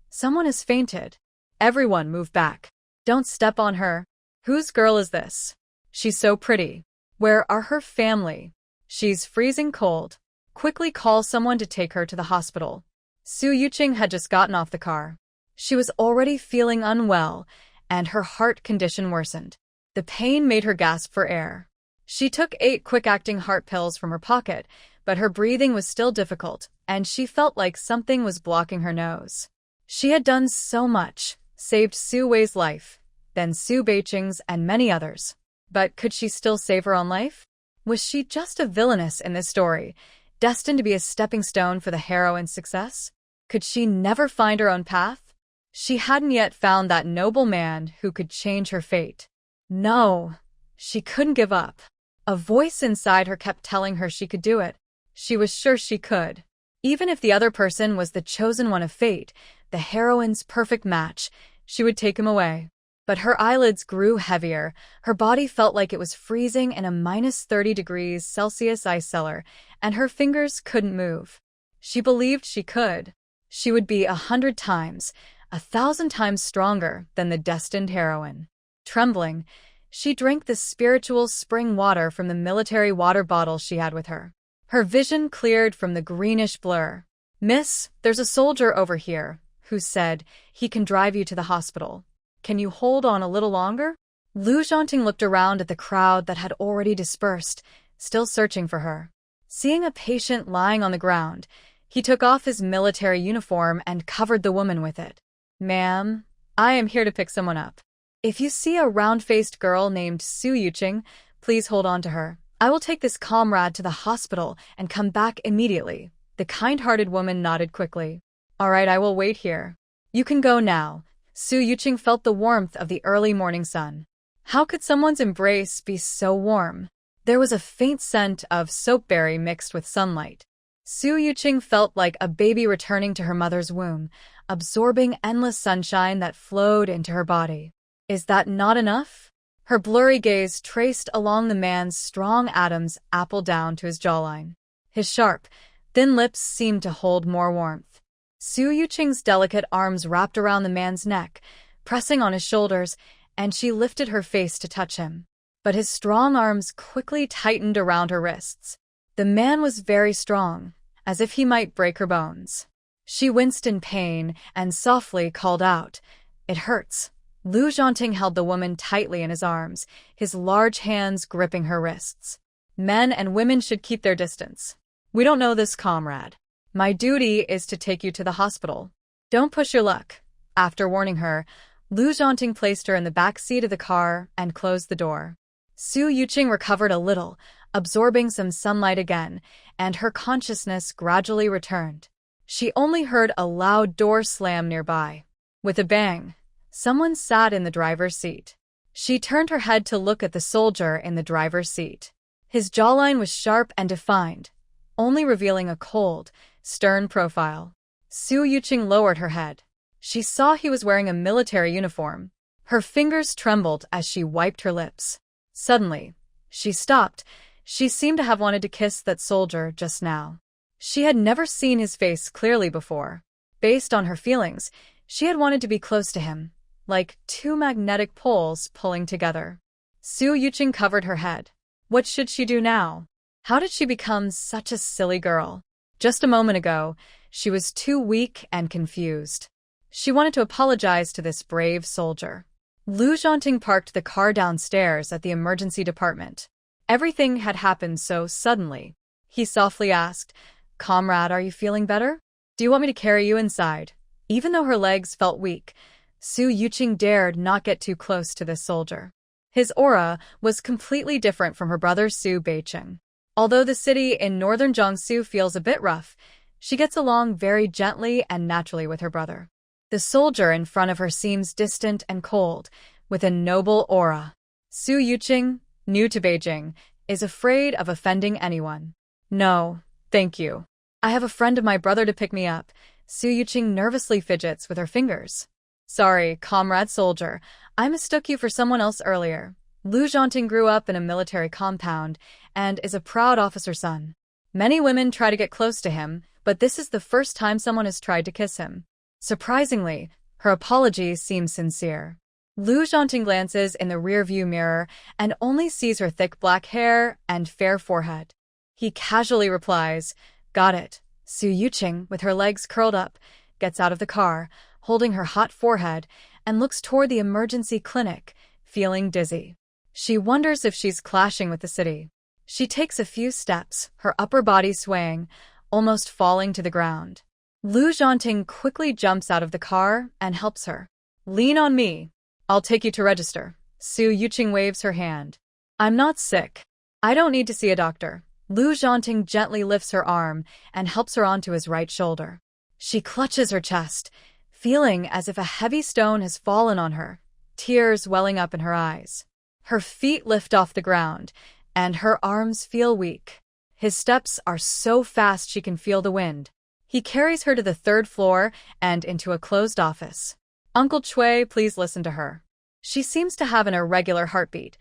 "Someone has fainted." Everyone moved back. "Don't step on her. Whose girl is this? She's so pretty. Where are her family? She's freezing cold. Quickly call someone to take her to the hospital." Su Yuqing had just gotten off the car. She was already feeling unwell, and her heart condition worsened. The pain made her gasp for air. She took 8 quick-acting heart pills from her pocket, but her breathing was still difficult, and she felt like something was blocking her nose. She had done so much, saved Su Wei's life, then Su Beiqing's and many others. But could she still save her own life? Was she just a villainess in this story, destined to be a stepping stone for the heroine's success? Could she never find her own path? She hadn't yet found that noble man who could change her fate. No, she couldn't give up. A voice inside her kept telling her she could do it. She was sure she could. Even if the other person was the chosen one of fate, the heroine's perfect match, she would take him away. But her eyelids grew heavier, her body felt like it was freezing in a -30 degrees Celsius ice cellar, and her fingers couldn't move. She believed she could. She would be 100 times, 1,000 times stronger than the destined heroine. Trembling, she drank the spiritual spring water from the military water bottle she had with her. Her vision cleared from the greenish blur. "Miss, there's a soldier over here," who said, "he can drive you to the hospital. Can you hold on a little longer?" Lu Zhanting looked around at the crowd that had already dispersed, still searching for her. Seeing a patient lying on the ground, he took off his military uniform and covered the woman with it. "Ma'am, I am here to pick someone up. If you see a round-faced girl named Su Yuqing, please hold on to her. I will take this comrade to the hospital and come back immediately." The kind-hearted woman nodded quickly. "All right, I will wait here. You can go now." Su Yuqing felt the warmth of the early morning sun. How could someone's embrace be so warm? There was a faint scent of soapberry mixed with sunlight. Su Yuqing felt like a baby returning to her mother's womb, absorbing endless sunshine that flowed into her body. Is that not enough? Her blurry gaze traced along the man's strong atoms apple down to his jawline. His sharp, thin lips seemed to hold more warmth. Su Yuqing's delicate arms wrapped around the man's neck, pressing on his shoulders, and she lifted her face to touch him. But his strong arms quickly tightened around her wrists. The man was very strong, as if he might break her bones. She winced in pain and softly called out, "It hurts." Lu Zhanting held the woman tightly in his arms, his large hands gripping her wrists. "Men and women should keep their distance. We don't know this comrade. My duty is to take you to the hospital. Don't push your luck." After warning her, Lu Zhanting placed her in the back seat of the car and closed the door. Su Yuqing recovered a little, absorbing some sunlight again, and her consciousness gradually returned. She only heard a loud door slam nearby. With a bang, someone sat in the driver's seat. She turned her head to look at the soldier in the driver's seat. His jawline was sharp and defined, only revealing a cold, stern profile. Su Yuqing lowered her head. She saw he was wearing a military uniform. Her fingers trembled as she wiped her lips. Suddenly, she stopped. She seemed to have wanted to kiss that soldier just now. She had never seen his face clearly before. Based on her feelings, she had wanted to be close to him, like two magnetic poles pulling together. Su Yuqing covered her head. What should she do now? How did she become such a silly girl? Just a moment ago, she was too weak and confused. She wanted to apologize to this brave soldier. Lu Zhanting parked the car downstairs at the emergency department. Everything had happened so suddenly. He softly asked, "Comrade, are you feeling better? Do you want me to carry you inside?" Even though her legs felt weak, Su Yuqing dared not get too close to this soldier. His aura was completely different from her brother Su Beijing. Although the city in northern Jiangsu feels a bit rough, she gets along very gently and naturally with her brother. The soldier in front of her seems distant and cold, with a noble aura. Su Yuqing, new to Beijing, is afraid of offending anyone. "No, thank you. I have a friend of my brother to pick me up." Su Yuqing nervously fidgets with her fingers. "Sorry, comrade soldier, I mistook you for someone else earlier." Lu Zhanting grew up in a military compound and is a proud officer's son. Many women try to get close to him, but this is the first time someone has tried to kiss him. Surprisingly, her apologies seem sincere. Lu Zhanting glances in the rearview mirror and only sees her thick black hair and fair forehead. He casually replies, "Got it." Su Yuqing, with her legs curled up, gets out of the car, holding her hot forehead, and looks toward the emergency clinic, feeling dizzy. She wonders if she's clashing with the city. She takes a few steps, her upper body swaying, almost falling to the ground. Lu Zhanting quickly jumps out of the car and helps her. "Lean on me. I'll take you to register." Su Yuqing waves her hand. "I'm not sick. I don't need to see a doctor." Lu Zhanting gently lifts her arm and helps her onto his right shoulder. She clutches her chest, feeling as if a heavy stone has fallen on her, tears welling up in her eyes. Her feet lift off the ground, and her arms feel weak. His steps are so fast she can feel the wind. He carries her to the third floor and into a closed office. Uncle Chui, please listen to her. She seems to have an irregular heartbeat.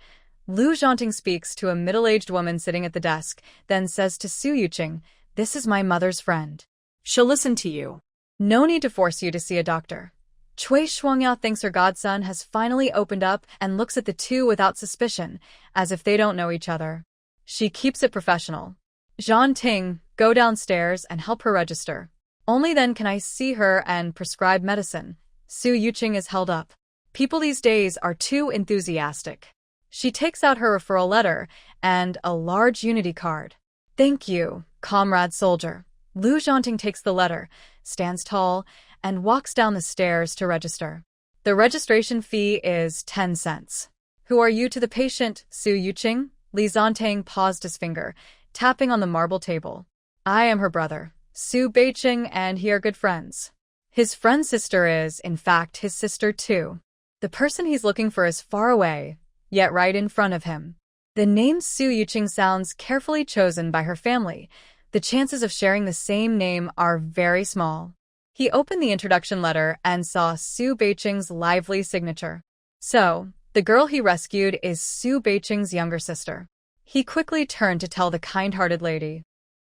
Lu Zhanting speaks to a middle-aged woman sitting at the desk, then says to Su Yuqing, "This is my mother's friend. She'll listen to you. No need to force you to see a doctor." Chui Shuangya thinks her godson has finally opened up and looks at the two without suspicion, as if they don't know each other. She keeps it professional. Zhanting, go downstairs and help her register. Only then can I see her and prescribe medicine. Su Yuqing is held up. People these days are too enthusiastic. She takes out her referral letter and a large unity card. Thank you, comrade soldier. Lu Zhanting takes the letter, stands tall, and walks down the stairs to register. The registration fee is 10 cents. Who are you to the patient, Su Yuqing? Lu Zhanting paused his finger, tapping on the marble table. I am her brother, Su Beijing, and he are good friends. His friend's sister is, in fact, his sister too. The person he's looking for is far away, yet right in front of him. The name Su Yuqing sounds carefully chosen by her family. The chances of sharing the same name are very small. He opened the introduction letter and saw Su Beijing's lively signature. So, the girl he rescued is Su Beijing's younger sister. He quickly turned to tell the kind-hearted lady.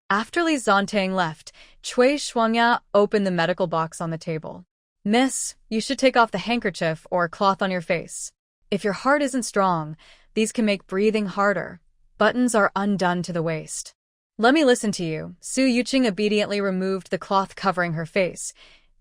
After Lu Zhanting left, Chui Shuangya opened the medical box on the table. Miss, you should take off the handkerchief or cloth on your face. If your heart isn't strong, these can make breathing harder. Buttons are undone to the waist. Let me listen to you. Su Yuqing obediently removed the cloth covering her face,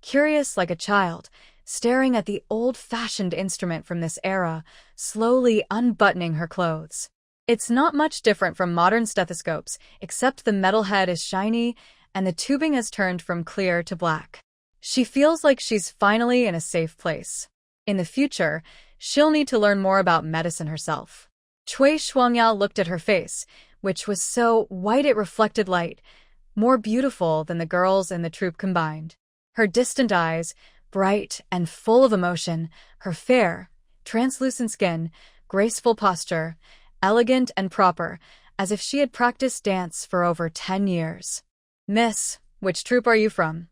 curious like a child, staring at the old-fashioned instrument from this era, slowly unbuttoning her clothes. It's not much different from modern stethoscopes, except the metal head is shiny and the tubing has turned from clear to black. She feels like she's finally in a safe place. In the future, she'll need to learn more about medicine herself. Chui Shuangya looked at her face, which was so white it reflected light, more beautiful than the girls in the troupe combined. Her distant eyes, bright and full of emotion, her fair, translucent skin, graceful posture, elegant and proper, as if she had practiced dance for over 10 years. Miss, which troupe are you from?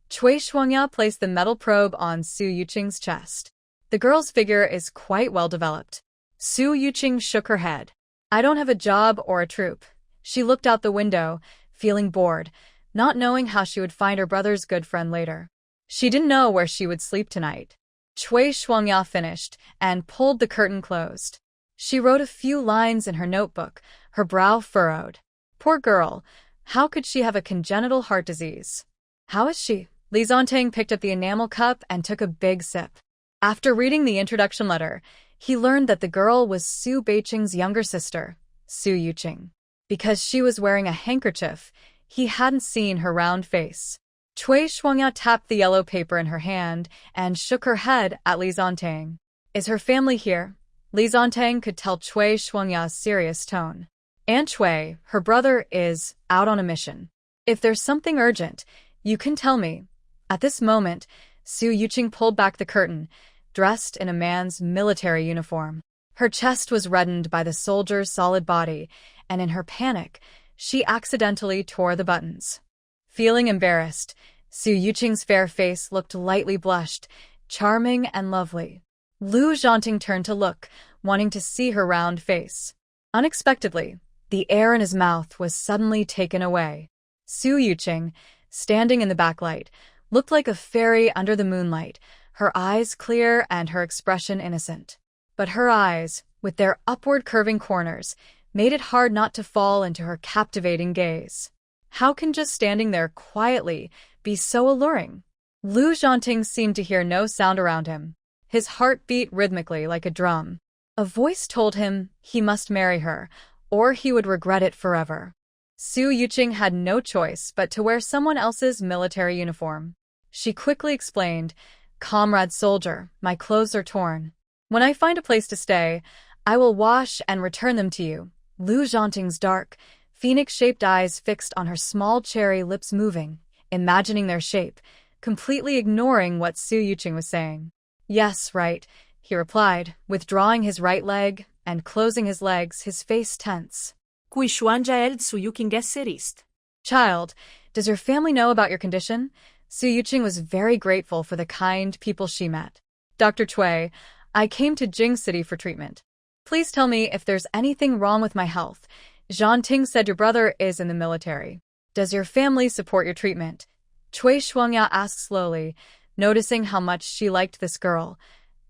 Chui Shuangya placed the metal probe on Su Yuqing's chest. The girl's figure is quite well developed. Su Yuqing shook her head. I don't have a job or a troupe. She looked out the window, feeling bored, not knowing how she would find her brother's good friend later. She didn't know where she would sleep tonight. Chui Shuangya finished and pulled the curtain closed. She wrote a few lines in her notebook, her brow furrowed. Poor girl, how could she have a congenital heart disease? How is she? Lu Zhanting picked up the enamel cup and took a big sip. After reading the introduction letter, he learned that the girl was Su Beijing's younger sister, Su Yuqing. Because she was wearing a handkerchief, he hadn't seen her round face. Chui Shuangya tapped the yellow paper in her hand and shook her head at Lu Zhanting. Is her family here? Lu Zhanting could tell Chui Shuangya's serious tone. Aunt Chui, her brother, is out on a mission. If there's something urgent, you can tell me. At this moment, Su Yuqing pulled back the curtain, dressed in a man's military uniform. Her chest was reddened by the soldier's solid body, and in her panic, she accidentally tore the buttons. Feeling embarrassed, Su Yuqing's fair face looked lightly blushed, charming and lovely. Lu Zhanting turned to look, wanting to see her round face. Unexpectedly, the air in his mouth was suddenly taken away. Su Yuqing, standing in the backlight, looked like a fairy under the moonlight, her eyes clear and her expression innocent. But her eyes, with their upward curving corners, made it hard not to fall into her captivating gaze. How can just standing there quietly be so alluring? Lu Zhanting seemed to hear no sound around him. His heart beat rhythmically like a drum. A voice told him he must marry her, or he would regret it forever. Su Yuqing had no choice but to wear someone else's military uniform. She quickly explained, "Comrade soldier, my clothes are torn. When I find a place to stay, I will wash and return them to you." Lu Zhanting's dark, phoenix-shaped eyes fixed on her small cherry lips moving, imagining their shape, completely ignoring what Su Yuqing was saying. "Yes, right," he replied, withdrawing his right leg and closing his legs, his face tense. Kui Shuanja eld Su Yuqing serist. Child, Does your family know about your condition? Su Yuqing was very grateful for the kind people she met. Dr. Chui, I came to Jing City for treatment. Please tell me if there's anything wrong with my health. Zhanting said your brother is in the military. Does your family support your treatment? Chui Shuangya asked slowly, noticing how much she liked this girl.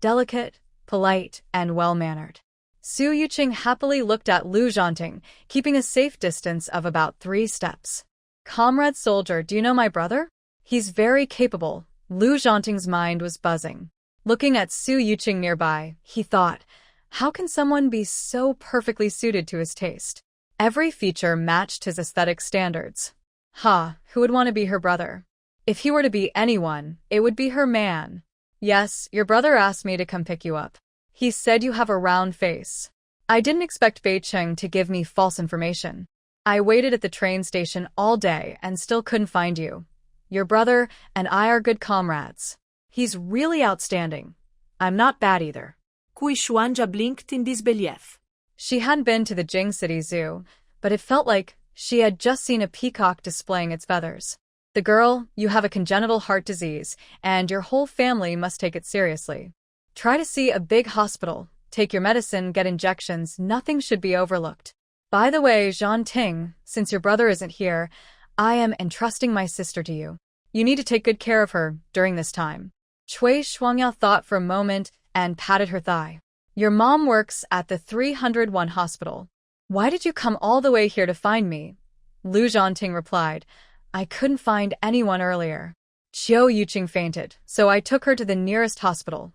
Delicate, polite, and well-mannered. Su Yuqing happily looked at Lu Zhanting, keeping a safe distance of about 3 steps. Comrade soldier, do you know my brother? He's very capable. Lu Zhanting's mind was buzzing. Looking at Su Yuqing nearby, he thought, how can someone be so perfectly suited to his taste? Every feature matched his aesthetic standards. Who would want to be her brother? If he were to be anyone, it would be her man. Yes, your brother asked me to come pick you up. He said you have a round face. I didn't expect Beijing to give me false information. I waited at the train station all day and still couldn't find you. Your brother and I are good comrades. He's really outstanding. I'm not bad either. Cui Shuanja blinked in disbelief. She hadn't been to the Jing City Zoo, but it felt like she had just seen a peacock displaying its feathers. The girl, you have a congenital heart disease, and your whole family must take it seriously. Try to see a big hospital, take your medicine, get injections, nothing should be overlooked. By the way, Zhanting, since your brother isn't here, I am entrusting my sister to you. You need to take good care of her during this time. Chui Shuangya thought for a moment and patted her thigh. Your mom works at the 301 hospital. Why did you come all the way here to find me? Lu Zhanting replied, I couldn't find anyone earlier. Qiu Yuqing fainted, so I took her to the nearest hospital.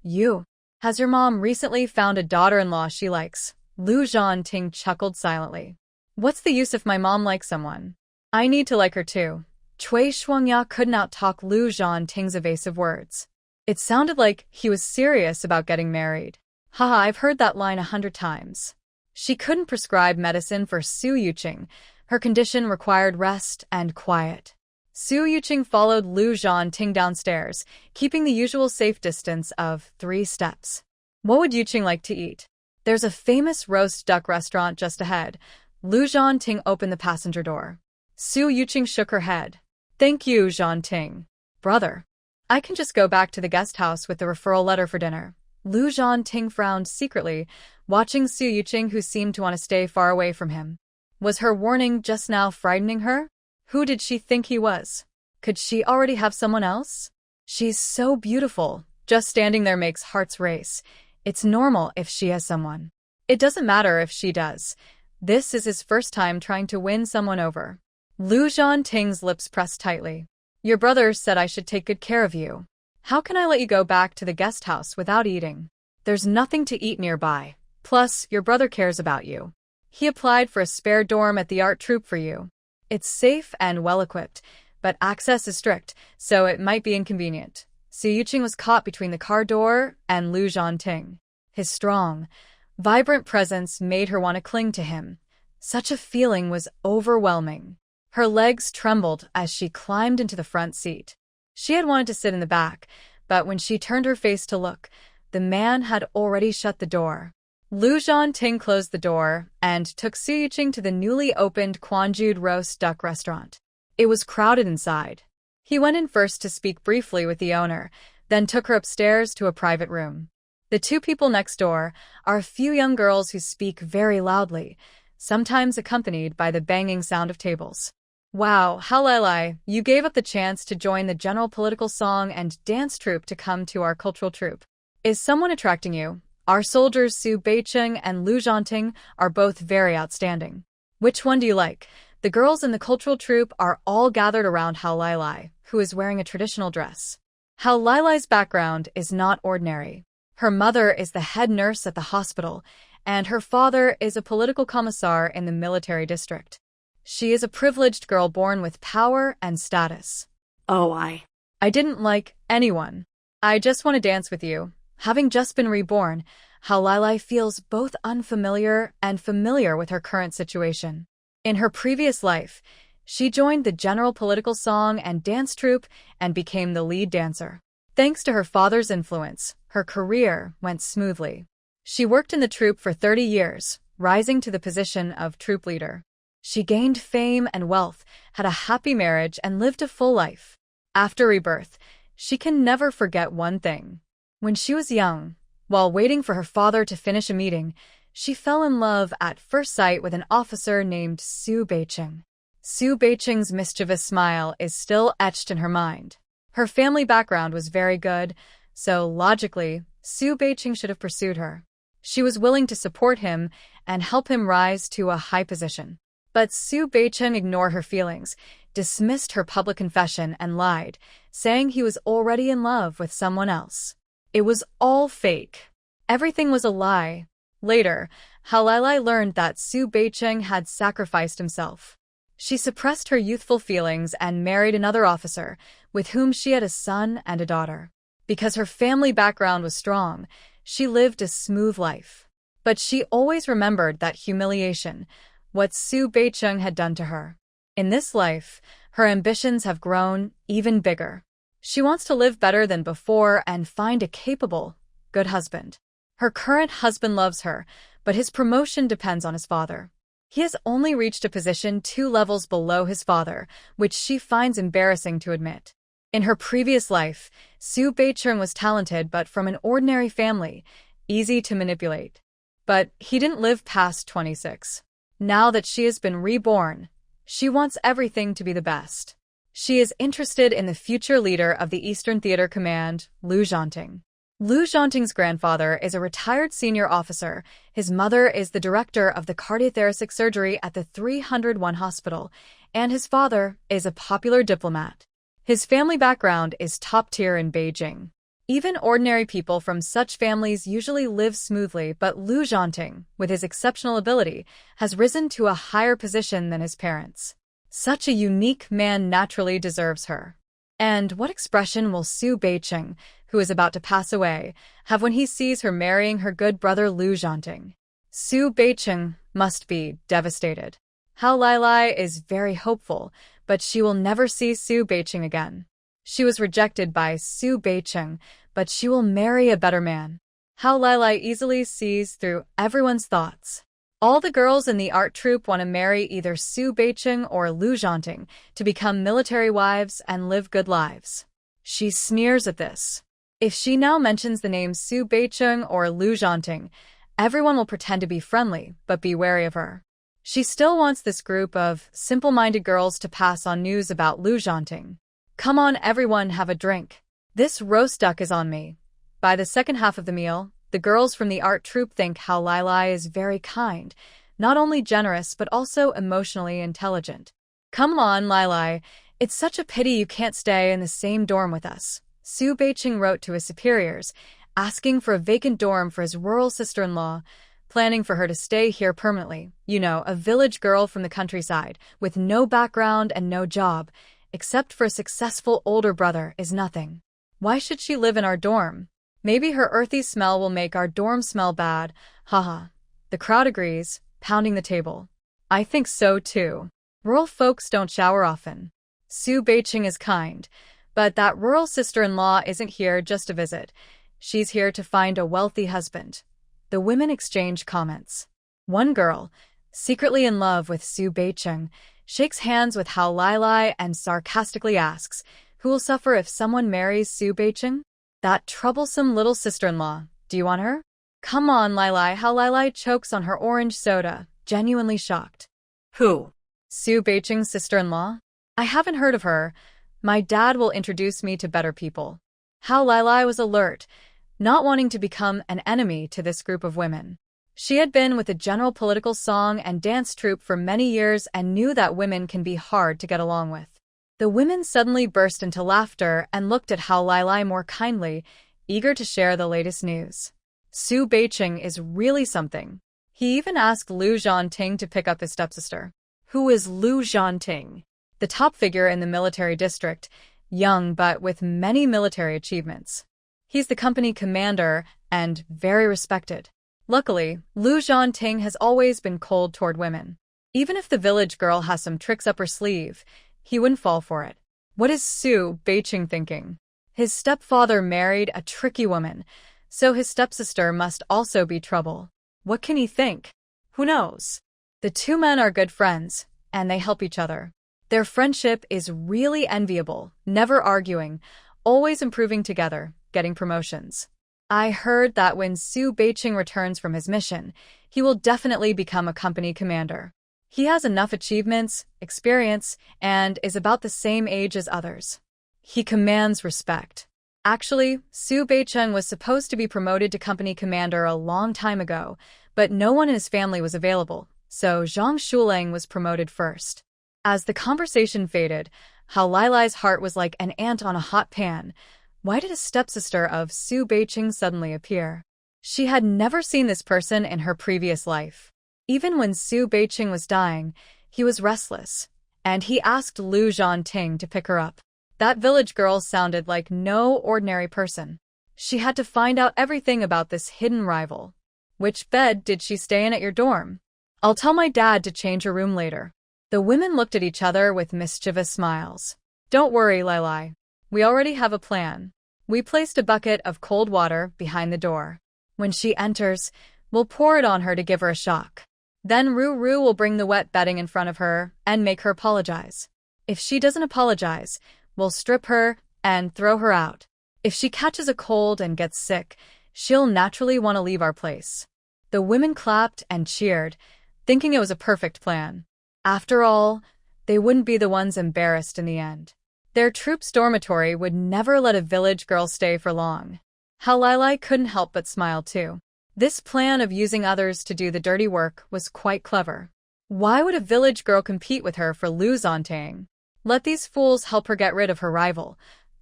You. Has your mom recently found a daughter-in-law she likes? Lu Zhanting chuckled silently. What's the use if my mom likes someone? I need to like her too. Chui Shuangya couldn't out-talk Lu Zhanting's evasive words. It sounded like he was serious about getting married. I've heard that line 100 times. She couldn't prescribe medicine for Su Yuqing. Her condition required rest and quiet. Su Yuqing followed Lu Zhanting downstairs, keeping the usual safe distance of 3 steps. What would Yuqing like to eat? There's a famous roast duck restaurant just ahead. Lu Zhanting opened the passenger door. Su Yuqing shook her head. Thank you, Zhanting. Brother, I can just go back to the guest house with the referral letter for dinner. Lu Zhanting frowned secretly, watching Su Yuqing, who seemed to want to stay far away from him. Was her warning just now frightening her? Who did she think he was? Could she already have someone else? She's so beautiful. Just standing there makes hearts race. It's normal if she has someone. It doesn't matter if she does. This is his first time trying to win someone over. Lu Zhanting's lips pressed tightly. Your brother said I should take good care of you. How can I let you go back to the guest house without eating? There's nothing to eat nearby. Plus, your brother cares about you. He applied for a spare dorm at the art troupe for you. It's safe and well-equipped, but access is strict, so it might be inconvenient. Su Yuqing was caught between the car door and Lu Zhanting. His strong, vibrant presence made her want to cling to him. Such a feeling was overwhelming. Her legs trembled as she climbed into the front seat. She had wanted to sit in the back, but when she turned her face to look, the man had already shut the door. Lu Zhanting closed the door and took Su Yuqing to the newly opened Quanjude roast duck restaurant. It was crowded inside. He went in first to speak briefly with the owner, then took her upstairs to a private room. The 2 people next door are a few young girls who speak very loudly, sometimes accompanied by the banging sound of tables. Wow, Halalai, you gave up the chance to join the general political song and dance troupe to come to our cultural troupe. Is someone attracting you? Our soldiers Su Beijing and Lu Zhanting are both very outstanding. Which one do you like? The girls in the cultural troupe are all gathered around Halalai, who is wearing a traditional dress. Halalai's background is not ordinary. Her mother is the head nurse at the hospital, and her father is a political commissar in the military district. She is a privileged girl born with power and status. Oh, I didn't like anyone. I just want to dance with you. Having just been reborn, Halalai feels both unfamiliar and familiar with her current situation. In her previous life, she joined the general political song and dance troupe and became the lead dancer. Thanks to her father's influence, her career went smoothly. She worked in the troupe for 30 years, rising to the position of troupe leader. She gained fame and wealth, had a happy marriage, and lived a full life. After rebirth, she can never forget one thing. When she was young, while waiting for her father to finish a meeting, she fell in love at first sight with an officer named Su Beiqing. Su Beiqing's mischievous smile is still etched in her mind. Her family background was very good, so logically, Su Beiqing should have pursued her. She was willing to support him and help him rise to a high position. But Su Beiqing ignored her feelings, dismissed her public confession, and lied, saying he was already in love with someone else. It was all fake. Everything was a lie. Later, Halalai learned that Su Beiqing had sacrificed himself. She suppressed her youthful feelings and married another officer, with whom she had a son and a daughter. Because her family background was strong, she lived a smooth life. But she always remembered that humiliation, what Su Beiqing had done to her. In this life, her ambitions have grown even bigger. She wants to live better than before and find a capable, good husband. Her current husband loves her, but his promotion depends on his father. He has only reached a position 2 levels below his father, which she finds embarrassing to admit. In her previous life, Su Beiqing was talented but from an ordinary family, easy to manipulate. But he didn't live past 26. Now that she has been reborn, she wants everything to be the best. She is interested in the future leader of the Eastern Theater Command, Lu Zhanting. Lu Zhanting's grandfather is a retired senior officer, his mother is the director of the cardiothoracic surgery at the 301 hospital, and his father is a popular diplomat. His family background is top tier in Beijing. Even ordinary people from such families usually live smoothly, but Lu Zhanting, with his exceptional ability, has risen to a higher position than his parents. Such a unique man naturally deserves her. And what expression will Su Beiqing, who is about to pass away, have when he sees her marrying her good brother Lu Zhanting? Su Beiqing must be devastated. Hao Lailai is very hopeful, but she will never see Su Beiqing again. She was rejected by Su Beiqing, but she will marry a better man. Hao Lailai easily sees through everyone's thoughts. All the girls in the art troupe want to marry either Su Beiqing or Lu Zhanting to become military wives and live good lives. She sneers at this. If she now mentions the names Su Beiqing or Lu Zhanting, everyone will pretend to be friendly, but be wary of her. She still wants this group of simple-minded girls to pass on news about Lu Zhanting. Come on, everyone, have a drink. This roast duck is on me. By the second half of the meal, the girls from the art troupe think Hao Lailai is very kind, not only generous but also emotionally intelligent. Come on, Lailai, it's such a pity you can't stay in the same dorm with us. Su Beiqing wrote to his superiors, asking for a vacant dorm for his rural sister-in-law, planning for her to stay here permanently. You know, a village girl from the countryside, with no background and no job, except for a successful older brother, is nothing. Why should she live in our dorm? Maybe her earthy smell will make our dorm smell bad. Haha. The crowd agrees, pounding the table. I think so too. Rural folks don't shower often. Su Beiqing is kind, but that rural sister-in-law isn't here just to visit. She's here to find a wealthy husband. The women exchange comments. One girl, secretly in love with Su Beiqing, shakes hands with Hao Lailai and sarcastically asks, who will suffer if someone marries Su Beiqing? That troublesome little sister-in-law. Do you want her? Come on, Lailai. Hao Lailai chokes on her orange soda, genuinely shocked. Who? Su Beiqing's sister-in-law? I haven't heard of her. My dad will introduce me to better people. Hao Lailai was alert, not wanting to become an enemy to this group of women. She had been with the general political song and dance troupe for many years and knew that women can be hard to get along with. The women suddenly burst into laughter and looked at Hao Lailai more kindly, eager to share the latest news. Su Beiqing is really something. He even asked Lu Zhanting to pick up his stepsister. Who is Lu Zhanting? The top figure in the military district, young but with many military achievements. He's the company commander and very respected. Luckily, Lu Zhanting has always been cold toward women. Even if the village girl has some tricks up her sleeve, he wouldn't fall for it. What is Su Beiqing thinking? His stepfather married a tricky woman, so his stepsister must also be trouble. What can he think? Who knows? The two men are good friends, and they help each other. Their friendship is really enviable, never arguing, always improving together, getting promotions. I heard that when Su Beiqing returns from his mission, he will definitely become a company commander. He has enough achievements, experience, and is about the same age as others. He commands respect. Actually, Su Beiqing was supposed to be promoted to company commander a long time ago, but no one in his family was available, so Zhang Shulang was promoted first. As the conversation faded, Hao Lailai's heart was like an ant on a hot pan. Why did a stepsister of Su Beiqing suddenly appear? She had never seen this person in her previous life. Even when Su Beiqing was dying, he was restless, and he asked Lu Zhanting to pick her up. That village girl sounded like no ordinary person. She had to find out everything about this hidden rival. Which bed did she stay in at your dorm? I'll tell my dad to change her room later. The women looked at each other with mischievous smiles. Don't worry, Lailai. We already have a plan. We placed a bucket of cold water behind the door. When she enters, we'll pour it on her to give her a shock. Then Ruru will bring the wet bedding in front of her and make her apologize. If she doesn't apologize, we'll strip her and throw her out. If she catches a cold and gets sick, she'll naturally want to leave our place. The women clapped and cheered, thinking it was a perfect plan. After all, they wouldn't be the ones embarrassed in the end. Their troop's dormitory would never let a village girl stay for long. Hao Lailai couldn't help but smile too. This plan of using others to do the dirty work was quite clever. Why would a village girl compete with her for Lu Zhanting? Let these fools help her get rid of her rival.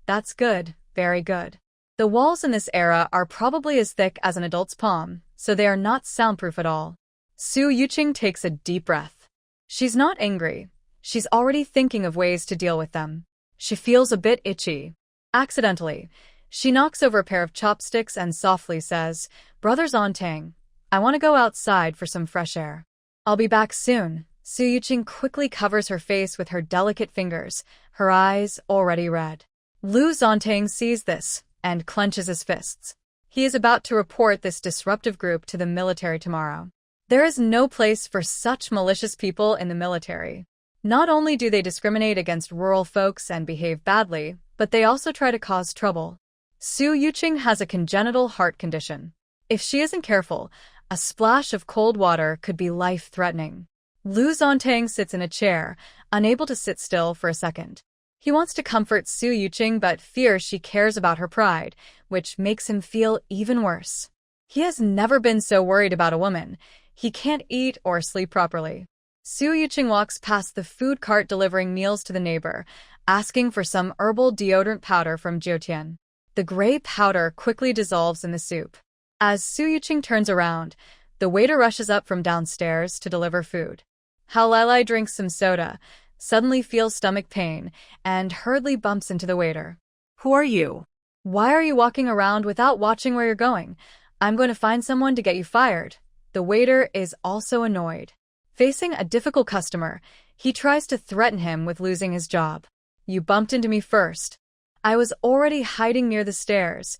That's good, very good. The walls in this era are probably as thick as an adult's palm, so they are not soundproof at all. Su Yuqing takes a deep breath. She's not angry. She's already thinking of ways to deal with them. She feels a bit itchy. Accidentally, she knocks over a pair of chopsticks and softly says, "Brother Zhanting, I want to go outside for some fresh air. I'll be back soon." Su Yuqing quickly covers her face with her delicate fingers, her eyes already red. Lu Zhanting sees this and clenches his fists. He is about to report this disruptive group to the military tomorrow. There is no place for such malicious people in the military. Not only do they discriminate against rural folks and behave badly, but they also try to cause trouble. Su Yuqing has a congenital heart condition. If she isn't careful, a splash of cold water could be life-threatening. Lu Zhanting sits in a chair, unable to sit still for a second. He wants to comfort Su Yuqing but fears she cares about her pride, which makes him feel even worse. He has never been so worried about a woman. He can't eat or sleep properly. Su Yuqing walks past the food cart delivering meals to the neighbor, asking for some herbal deodorant powder from Jiutian. The gray powder quickly dissolves in the soup. As Su Yuqing turns around, the waiter rushes up from downstairs to deliver food. Hao Lailai drinks some soda, suddenly feels stomach pain, and hurriedly bumps into the waiter. Who are you? Why are you walking around without watching where you're going? I'm going to find someone to get you fired. The waiter is also annoyed. Facing a difficult customer, he tries to threaten him with losing his job. You bumped into me first. I was already hiding near the stairs.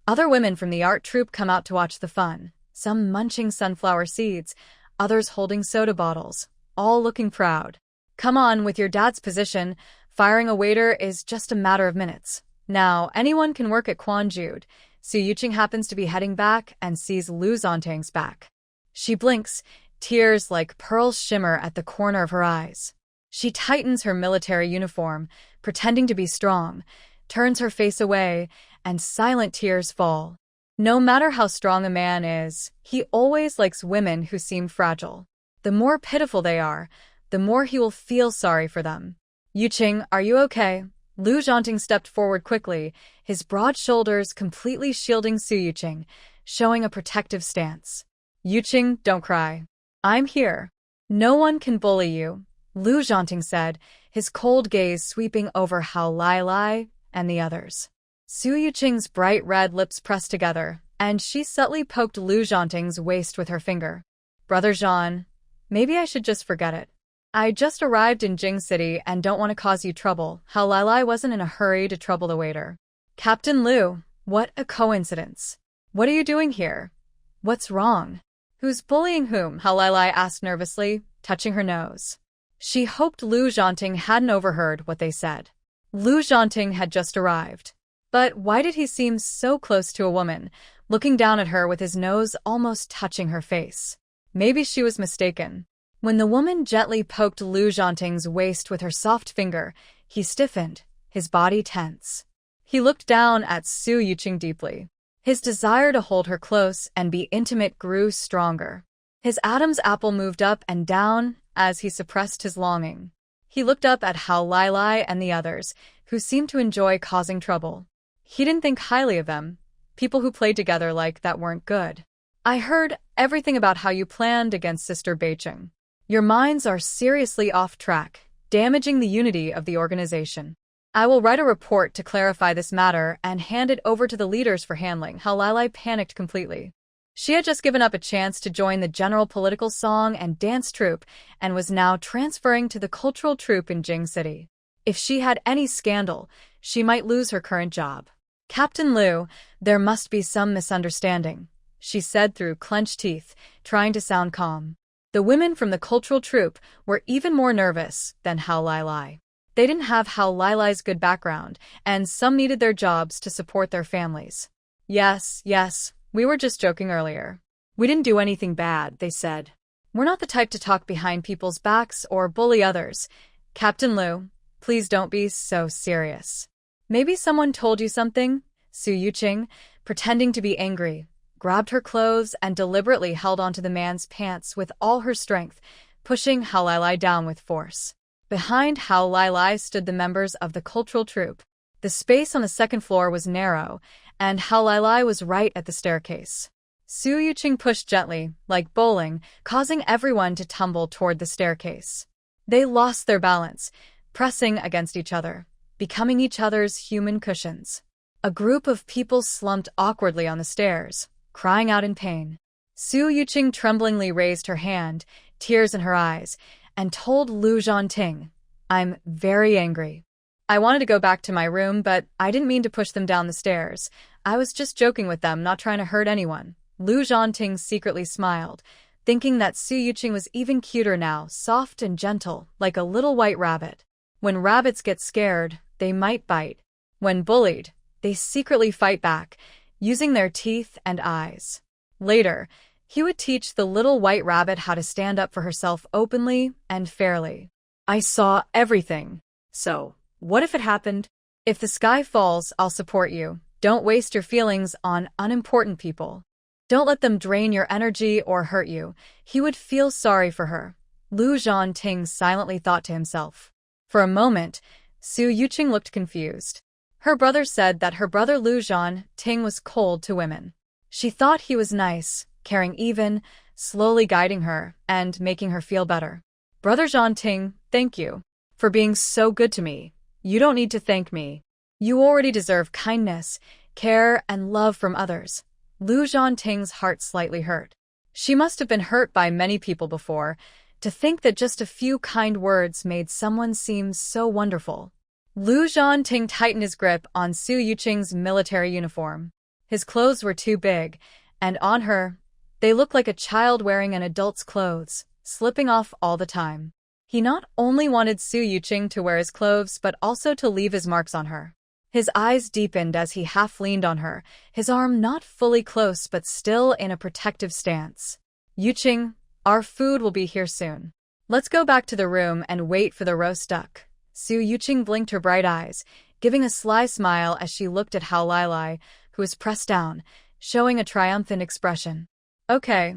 Other women from the art troupe come out to watch the fun, some munching sunflower seeds, others holding soda bottles, all looking proud. Come on, with your dad's position, firing a waiter is just a matter of minutes. Now, anyone can work at Quanjude. Su Yuqing happens to be heading back and sees Lu Zhanting's back. She blinks, tears like pearls shimmer at the corner of her eyes. She tightens her military uniform, pretending to be strong, turns her face away, and silent tears fall. No matter how strong a man is, he always likes women who seem fragile. The more pitiful they are, the more he will feel sorry for them. Yuqing, are you okay? Lu Zhanting stepped forward quickly, his broad shoulders completely shielding Su Yuqing, showing a protective stance. Yuqing, don't cry. I'm here. No one can bully you, Lu Zhanting said, his cold gaze sweeping over Hao Lailai and the others. Su Yuqing's bright red lips pressed together, and she subtly poked Lu Zhanting's waist with her finger. Brother Zhan, maybe I should just forget it. I just arrived in Jing City and don't want to cause you trouble. Hao Lailai wasn't in a hurry to trouble the waiter. Captain Lu, what a coincidence. What are you doing here? What's wrong? Who's bullying whom? Hao Lailai asked nervously, touching her nose. She hoped Lu Zhanting hadn't overheard what they said. Lu Zhanting had just arrived. But why did he seem so close to a woman, looking down at her with his nose almost touching her face? Maybe she was mistaken. When the woman gently poked Lu Zhanting's waist with her soft finger, he stiffened, his body tense. He looked down at Su Yuqing deeply. His desire to hold her close and be intimate grew stronger. His Adam's apple moved up and down as he suppressed his longing. He looked up at Hao Lai and the others, who seemed to enjoy causing trouble. He didn't think highly of them. People who played together like that weren't good. I heard everything about how you planned against Sister Beijing. Your minds are seriously off track, damaging the unity of the organization. I will write a report to clarify this matter and hand it over to the leaders for handling. Hao Lai panicked completely. She had just given up a chance to join the general political song and dance troupe and was now transferring to the cultural troupe in Jing City. If she had any scandal, she might lose her current job. Captain Lu, there must be some misunderstanding, she said through clenched teeth, trying to sound calm. The women from the cultural troupe were even more nervous than Hao Lai. They didn't have Hao Lai's good background, and some needed their jobs to support their families. Yes, we were just joking earlier. We didn't do anything bad, they said. We're not the type to talk behind people's backs or bully others. Captain Lu, please don't be so serious. Maybe someone told you something? Su Yuqing, pretending to be angry, grabbed her clothes and deliberately held onto the man's pants with all her strength, pushing Hao Lai down with force. Behind Hao Lai stood the members of the cultural troupe. The space on the second floor was narrow, and Hao Lai was right at the staircase. Su Yuqing pushed gently, like bowling, causing everyone to tumble toward the staircase. They lost their balance, pressing against each other, becoming each other's human cushions. A group of people slumped awkwardly on the stairs, crying out in pain. Su Yuqing tremblingly raised her hand, tears in her eyes, and told Lu Zhanting, "I'm very angry. I wanted to go back to my room, but I didn't mean to push them down the stairs. I was just joking with them, not trying to hurt anyone." Lu Zhanting secretly smiled, thinking that Su Yuqing was even cuter now, soft and gentle, like a little white rabbit. When rabbits get scared, they might bite. When bullied, they secretly fight back, using their teeth and eyes. Later, he would teach the little white rabbit how to stand up for herself openly and fairly. I saw everything. So, what if it happened? If the sky falls, I'll support you. Don't waste your feelings on unimportant people. Don't let them drain your energy or hurt you. He would feel sorry for her. Lu Zhanting silently thought to himself. For a moment, Su Yuqing looked confused. Her brother said that her brother Lu Zhanting was cold to women. She thought he was nice, caring even, slowly guiding her and making her feel better. Brother Zhanting, thank you for being so good to me. You don't need to thank me. You already deserve kindness, care, and love from others. Lu Zhanting's heart slightly hurt. She must have been hurt by many people before, to think that just a few kind words made someone seem so wonderful. Lu Zhanting tightened his grip on Su Yuqing's military uniform. His clothes were too big, and on her, they looked like a child wearing an adult's clothes, slipping off all the time. He not only wanted Su Yuqing to wear his clothes but also to leave his marks on her. His eyes deepened as he half-leaned on her, his arm not fully close but still in a protective stance. Yuqing, our food will be here soon. Let's go back to the room and wait for the roast duck. Su Yuqing blinked her bright eyes, giving a sly smile as she looked at Hao Lai, who was pressed down, showing a triumphant expression. Okay,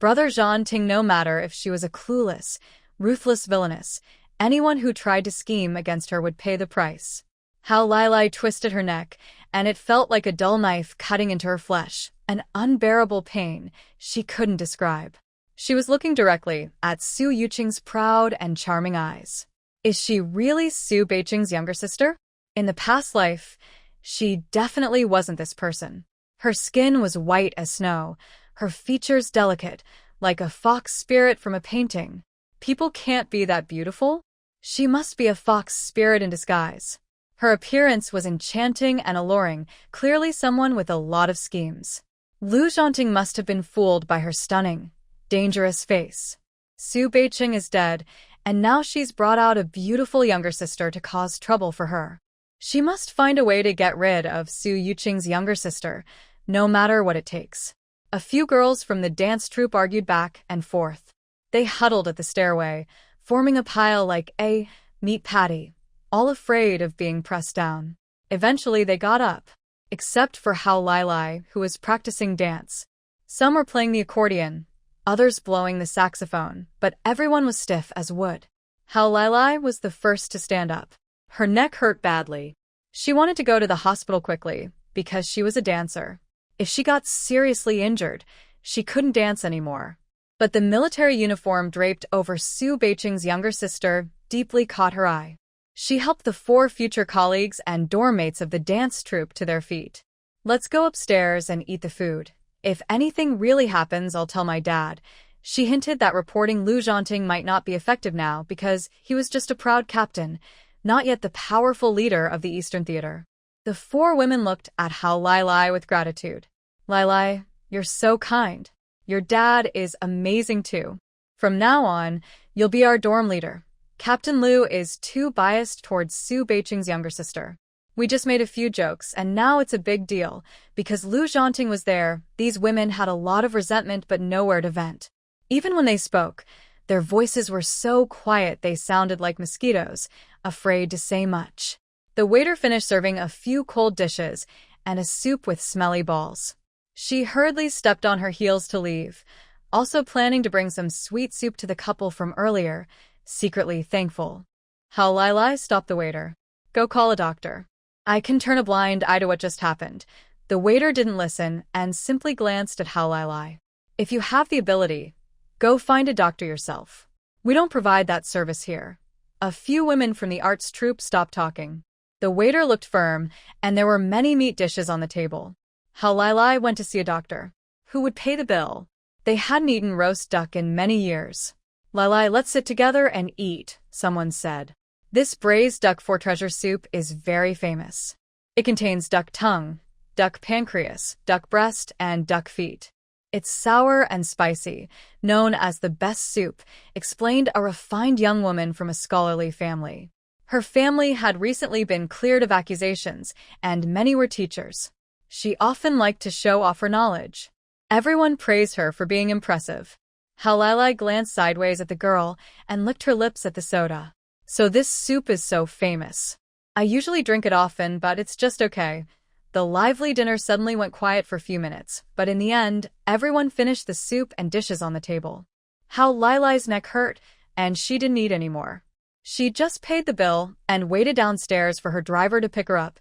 Brother Zhanting, no matter if she was a clueless, ruthless villainess, anyone who tried to scheme against her would pay the price. Hao Lai twisted her neck, and it felt like a dull knife cutting into her flesh, an unbearable pain she couldn't describe. She was looking directly at Su Yuqing's proud and charming eyes. Is she really Su Beijing's younger sister? In the past life, she definitely wasn't this person. Her skin was white as snow, her features delicate, like a fox spirit from a painting. People can't be that beautiful? She must be a fox spirit in disguise. Her appearance was enchanting and alluring, clearly someone with a lot of schemes. Lu Zhanting must have been fooled by her stunning, dangerous face. Su Beijing is dead, and now she's brought out a beautiful younger sister to cause trouble for her. She must find a way to get rid of Su Yuqing's younger sister, no matter what it takes. A few girls from the dance troupe argued back and forth. They huddled at the stairway, forming a pile like a meat patty, all afraid of being pressed down. Eventually they got up, except for Hao Lai, who was practicing dance. Some were playing the accordion, others blowing the saxophone, but everyone was stiff as wood. Hao Lai was the first to stand up. Her neck hurt badly. She wanted to go to the hospital quickly, because she was a dancer. If she got seriously injured, she couldn't dance anymore. But the military uniform draped over Su Beiqing's younger sister deeply caught her eye. She helped the 4 future colleagues and dorm mates of the dance troupe to their feet. "Let's go upstairs and eat the food. If anything really happens, I'll tell my dad." She hinted that reporting Lu Zhanting might not be effective now because he was just a proud captain, not yet the powerful leader of the Eastern Theater. The 4 women looked at Hao Lai with gratitude. "Lai, you're so kind. Your dad is amazing too. From now on, you'll be our dorm leader. Captain Lu is too biased towards Su Beiqing's younger sister. We just made a few jokes, and now it's a big deal. Because Lu Zhanting was there, these women had a lot of resentment but nowhere to vent. Even when they spoke, their voices were so quiet they sounded like mosquitoes, afraid to say much." The waiter finished serving a few cold dishes and a soup with smelly balls. She hurriedly stepped on her heels to leave, also planning to bring some sweet soup to the couple from earlier, secretly thankful. Hao Lai stopped the waiter. "Go call a doctor." "I can turn a blind eye to what just happened." The waiter didn't listen and simply glanced at Hao Lai. "If you have the ability, go find a doctor yourself. We don't provide that service here." A few women from the arts troupe stopped talking. The waiter looked firm, and there were many meat dishes on the table. Hao Lai went to see a doctor. Who would pay the bill? They hadn't eaten roast duck in many years. "Lai, let's sit together and eat," someone said. "This braised duck for treasure soup is very famous. It contains duck tongue, duck pancreas, duck breast, and duck feet. It's sour and spicy, known as the best soup," explained a refined young woman from a scholarly family. Her family had recently been cleared of accusations, and many were teachers. She often liked to show off her knowledge. Everyone praised her for being impressive. Hao Lai glanced sideways at the girl and licked her lips at the soda. "So this soup is so famous. I usually drink it often, but it's just okay." The lively dinner suddenly went quiet for a few minutes, but in the end, everyone finished the soup and dishes on the table. Hao Lai's neck hurt, and she didn't eat anymore. She just paid the bill and waited downstairs for her driver to pick her up,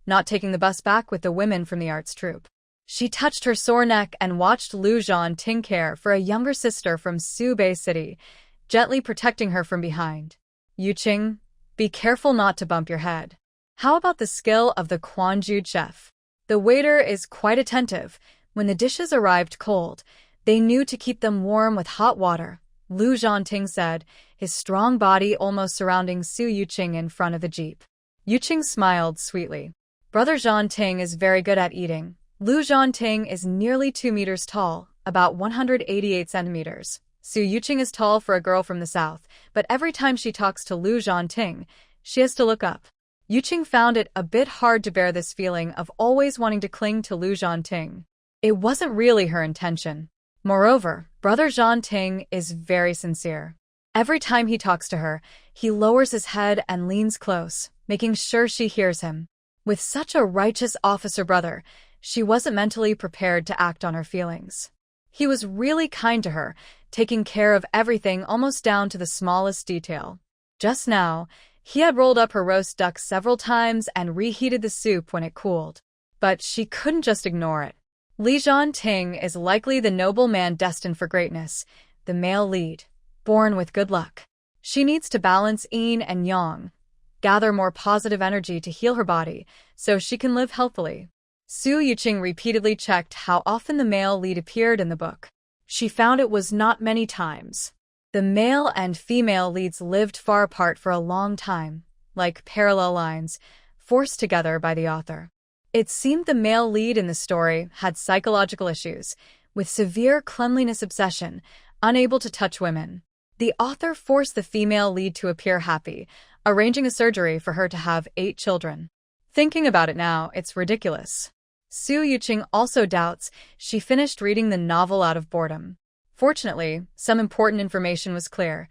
not taking the bus back with the women from the arts troupe. She touched her sore neck and watched Lu Zhanting care for a younger sister from Subei City, gently protecting her from behind. "Yuqing, be careful not to bump your head. How about the skill of the Quanju chef?" The waiter is quite attentive. When the dishes arrived cold, they knew to keep them warm with hot water, Lu Zhanting said, his strong body almost surrounding Su Yuqing in front of the jeep. Yuqing smiled sweetly. "Brother Zhanting is very good at eating." Lu Zhanting is nearly 2 meters tall, about 188 centimeters. Su Yuqing is tall for a girl from the south, but every time she talks to Lu Zhanting, she has to look up. Yuqing found it a bit hard to bear this feeling of always wanting to cling to Lu Zhanting. It wasn't really her intention. Moreover, Brother Zhanting is very sincere. Every time he talks to her, he lowers his head and leans close, making sure she hears him. With such a righteous officer brother, she wasn't mentally prepared to act on her feelings. He was really kind to her, taking care of everything almost down to the smallest detail. Just now, he had rolled up her roast duck several times and reheated the soup when it cooled. But she couldn't just ignore it. Lu Zhanting is likely the noble man destined for greatness, the male lead, born with good luck. She needs to balance yin and yang, gather more positive energy to heal her body, so she can live healthily. Su Yuqing repeatedly checked how often the male lead appeared in the book. She found it was not many times. The male and female leads lived far apart for a long time, like parallel lines, forced together by the author. It seemed the male lead in the story had psychological issues, with severe cleanliness obsession, unable to touch women. The author forced the female lead to appear happy, arranging a surgery for her to have 8 children. Thinking about it now, it's ridiculous. Su Yuqing also doubts she finished reading the novel out of boredom. Fortunately, some important information was clear.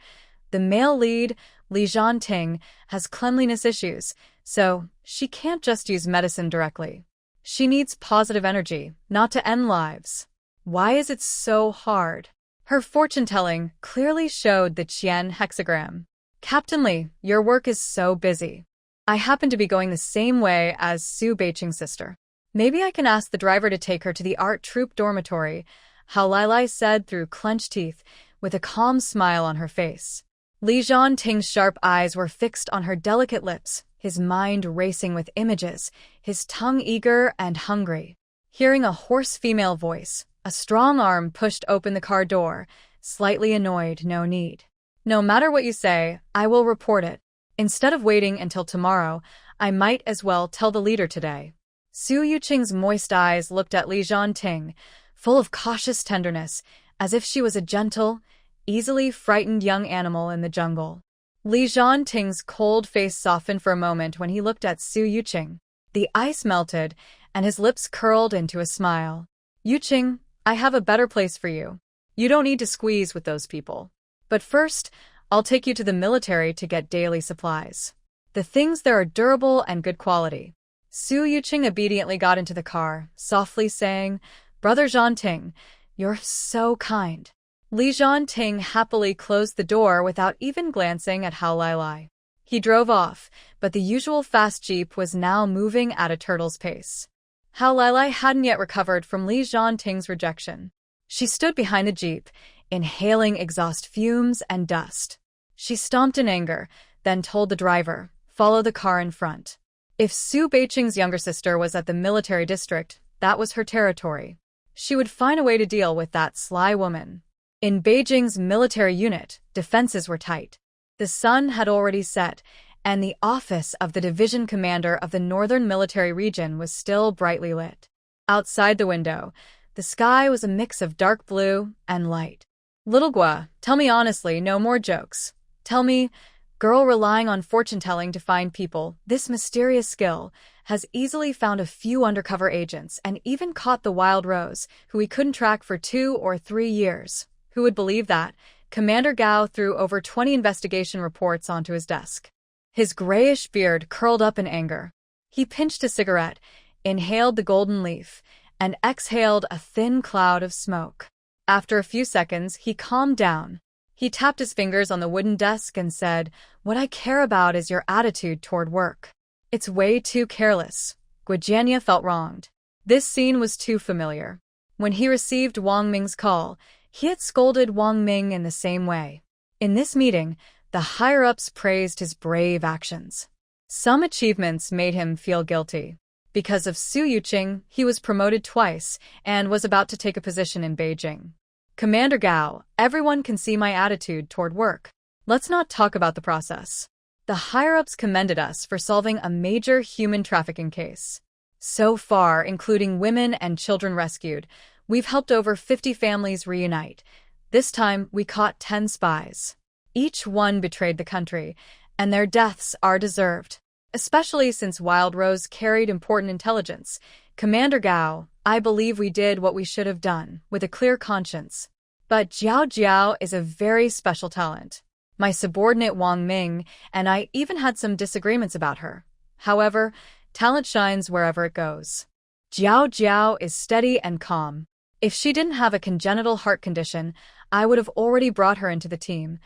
The male lead, Lu Zhanting, has cleanliness issues, so she can't just use medicine directly. She needs positive energy, not to end lives. Why is it so hard? Her fortune-telling clearly showed the Qian hexagram. Captain Li, your work is so busy. I happen to be going the same way as Su Beiqing's sister. Maybe I can ask the driver to take her to the art troupe dormitory, Hao Lai said through clenched teeth, with a calm smile on her face. Lu Zhanting's sharp eyes were fixed on her delicate lips, his mind racing with images, his tongue eager and hungry. Hearing a hoarse female voice, a strong arm pushed open the car door, slightly annoyed, no need. No matter what you say, I will report it. Instead of waiting until tomorrow, I might as well tell the leader today. Su Yuqing's moist eyes looked at Lu Zhanting, full of cautious tenderness, as if she was a gentle, easily frightened young animal in the jungle. Lu Zhanting's cold face softened for a moment when he looked at Su Yuqing. The ice melted, and his lips curled into a smile. Yuqing, I have a better place for you. You don't need to squeeze with those people. But first, I'll take you to the military to get daily supplies. The things there are durable and good quality. Su Yuqing obediently got into the car, softly saying, Brother Zhanting, you're so kind. Lu Zhanting happily closed the door without even glancing at Hao Lai. He drove off, but the usual fast jeep was now moving at a turtle's pace. Hao Lai hadn't yet recovered from Lu Zhanting's rejection. She stood behind the jeep, inhaling exhaust fumes and dust. She stomped in anger, then told the driver, follow the car in front. If Su Beiqing's younger sister was at the military district, that was her territory. She would find a way to deal with that sly woman. In Beijing's military unit, defenses were tight. The sun had already set, and the office of the division commander of the northern military region was still brightly lit. Outside the window, the sky was a mix of dark blue and light. Little Gua, tell me honestly, no more jokes. Tell me, girl relying on fortune-telling to find people, this mysterious skill, has easily found a few undercover agents and even caught the Wild Rose, who he couldn't track for 2 or 3 years. Who would believe that? Commander Gao threw over 20 investigation reports onto his desk. His grayish beard curled up in anger. He pinched a cigarette, inhaled the golden leaf, and exhaled a thin cloud of smoke. After a few seconds, he calmed down. He tapped his fingers on the wooden desk and said, What I care about is your attitude toward work. It's way too careless. Gujianya felt wronged. This scene was too familiar. When he received Wang Ming's call, he had scolded Wang Ming in the same way. In this meeting, the higher-ups praised his brave actions. Some achievements made him feel guilty. Because of Su Yuqing, he was promoted twice and was about to take a position in Beijing. Commander Gao, everyone can see my attitude toward work. Let's not talk about the process. The higher-ups commended us for solving a major human trafficking case. So far, including women and children rescued, we've helped over 50 families reunite. This time, we caught 10 spies. Each one betrayed the country, and their deaths are deserved. Especially since Wild Rose carried important intelligence. Commander Gao, I believe we did what we should have done, with a clear conscience. But Jiao Jiao is a very special talent. My subordinate Wang Ming and I even had some disagreements about her. However, talent shines wherever it goes. Jiao Jiao is steady and calm. If she didn't have a congenital heart condition, I would have already brought her into the team.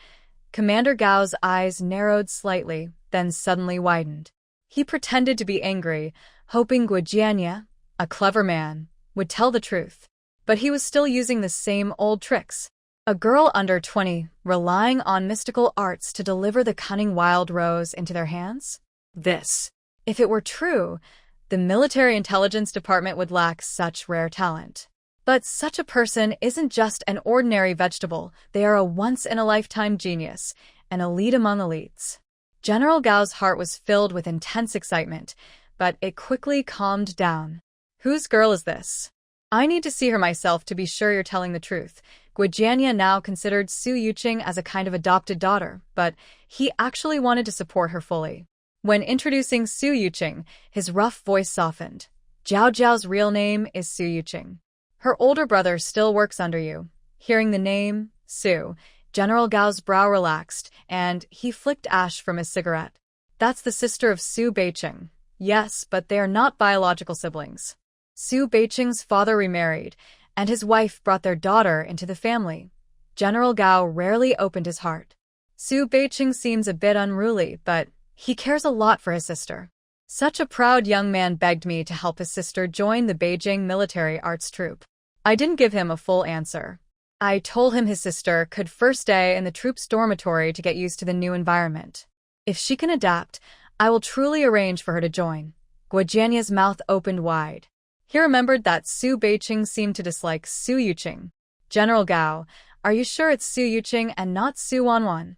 Commander Gao's eyes narrowed slightly, then suddenly widened. He pretended to be angry, hoping Gujianya, a clever man, would tell the truth. But he was still using the same old tricks. A girl under 20, relying on mystical arts to deliver the cunning Wild Rose into their hands? This. If it were true, the military intelligence department would lack such rare talent. But such a person isn't just an ordinary vegetable, they are a once-in-a-lifetime genius, an elite among elites. General Gao's heart was filled with intense excitement, but it quickly calmed down. Whose girl is this? I need to see her myself to be sure you're telling the truth. Guijania now considered Su Yuqing as a kind of adopted daughter, but he actually wanted to support her fully. When introducing Su Yuqing, his rough voice softened. Jiao Jiao's real name is Su Yuqing. Her older brother still works under you. Hearing the name, Su, General Gao's brow relaxed, and he flicked ash from his cigarette. That's the sister of Su Beiqing. Yes, but they are not biological siblings. Su Beiqing's father remarried, and his wife brought their daughter into the family. General Gao rarely opened his heart. Su Beiqing seems a bit unruly, but he cares a lot for his sister. Such a proud young man begged me to help his sister join the Beijing military arts troupe. I didn't give him a full answer. I told him his sister could first stay in the troupe's dormitory to get used to the new environment. If she can adapt, I will truly arrange for her to join. Guijiania's mouth opened wide. He remembered that Su Beiqing seemed to dislike Su Yuqing. General Gao, are you sure it's Su Yuqing and not Su Wanwan?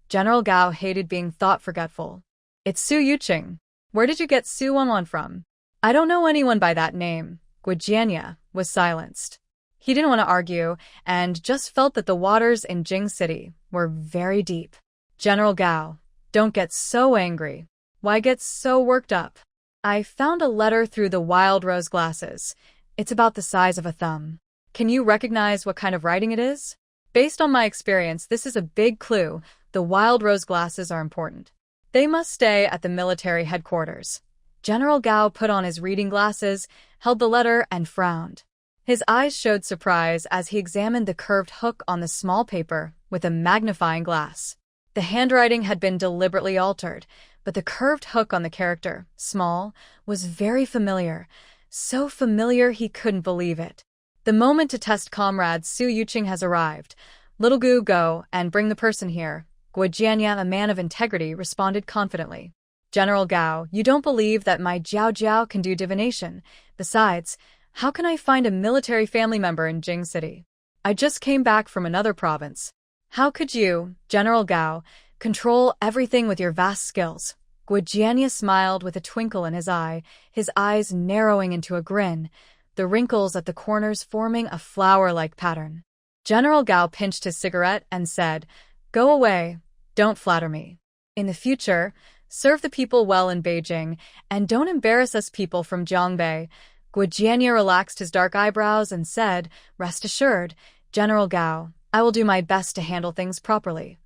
General Gao hated being thought-forgetful. It's Su Yuqing. Where did you get Su Wanwan from? I don't know anyone by that name. Guijiania was silenced. He didn't want to argue, and just felt that the waters in Jing City were very deep. General Gao, don't get so angry. Why get so worked up? I found a letter through the wild rose glasses. It's about the size of a thumb. Can you recognize what kind of writing it is? Based on my experience, this is a big clue. The wild rose glasses are important. They must stay at the military headquarters. General Gao put on his reading glasses, held the letter, and frowned. His eyes showed surprise as he examined the curved hook on the small paper with a magnifying glass. The handwriting had been deliberately altered, but the curved hook on the character, small, was very familiar. So familiar he couldn't believe it. The moment to test comrade Su Yuqing has arrived. Little Gu, go and bring the person here. Guijiania, a man of integrity, responded confidently. General Gao, you don't believe that my Jiao Jiao can do divination. Besides, how can I find a military family member in Jing City? I just came back from another province. How could you, General Gao, control everything with your vast skills? Guijiania smiled with a twinkle in his eye, his eyes narrowing into a grin, the wrinkles at the corners forming a flower-like pattern. General Gao pinched his cigarette and said, Go away, don't flatter me. In the future, serve the people well in Beijing, and don't embarrass us people from Jiangbei. Guijiania relaxed his dark eyebrows and said, Rest assured, General Gao, I will do my best to handle things properly.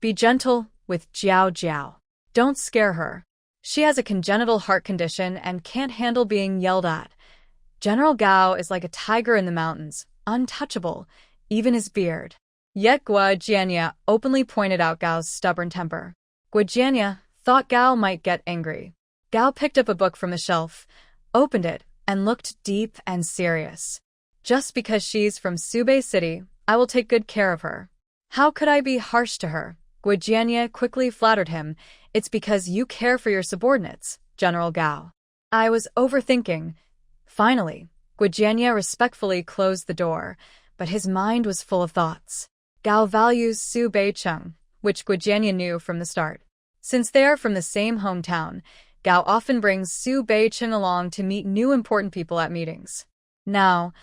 Be gentle with Jiao Jiao. Don't scare her. She has a congenital heart condition and can't handle being yelled at. General Gao is like a tiger in the mountains, untouchable, even his beard. Yet Guijiania openly pointed out Gao's stubborn temper. Guijiania thought Gao might get angry. Gao picked up a book from the shelf, opened it, and looked deep and serious. Just because she's from Subei City, I will take good care of her. How could I be harsh to her? Guijiania quickly flattered him. It's because you care for your subordinates, General Gao. I was overthinking. Finally, Guijiania respectfully closed the door, but his mind was full of thoughts. Gao values Su Beiqing, which Guijiania knew from the start. Since they are from the same hometown, Gao often brings Su Beiqing along to meet new important people at meetings. Now,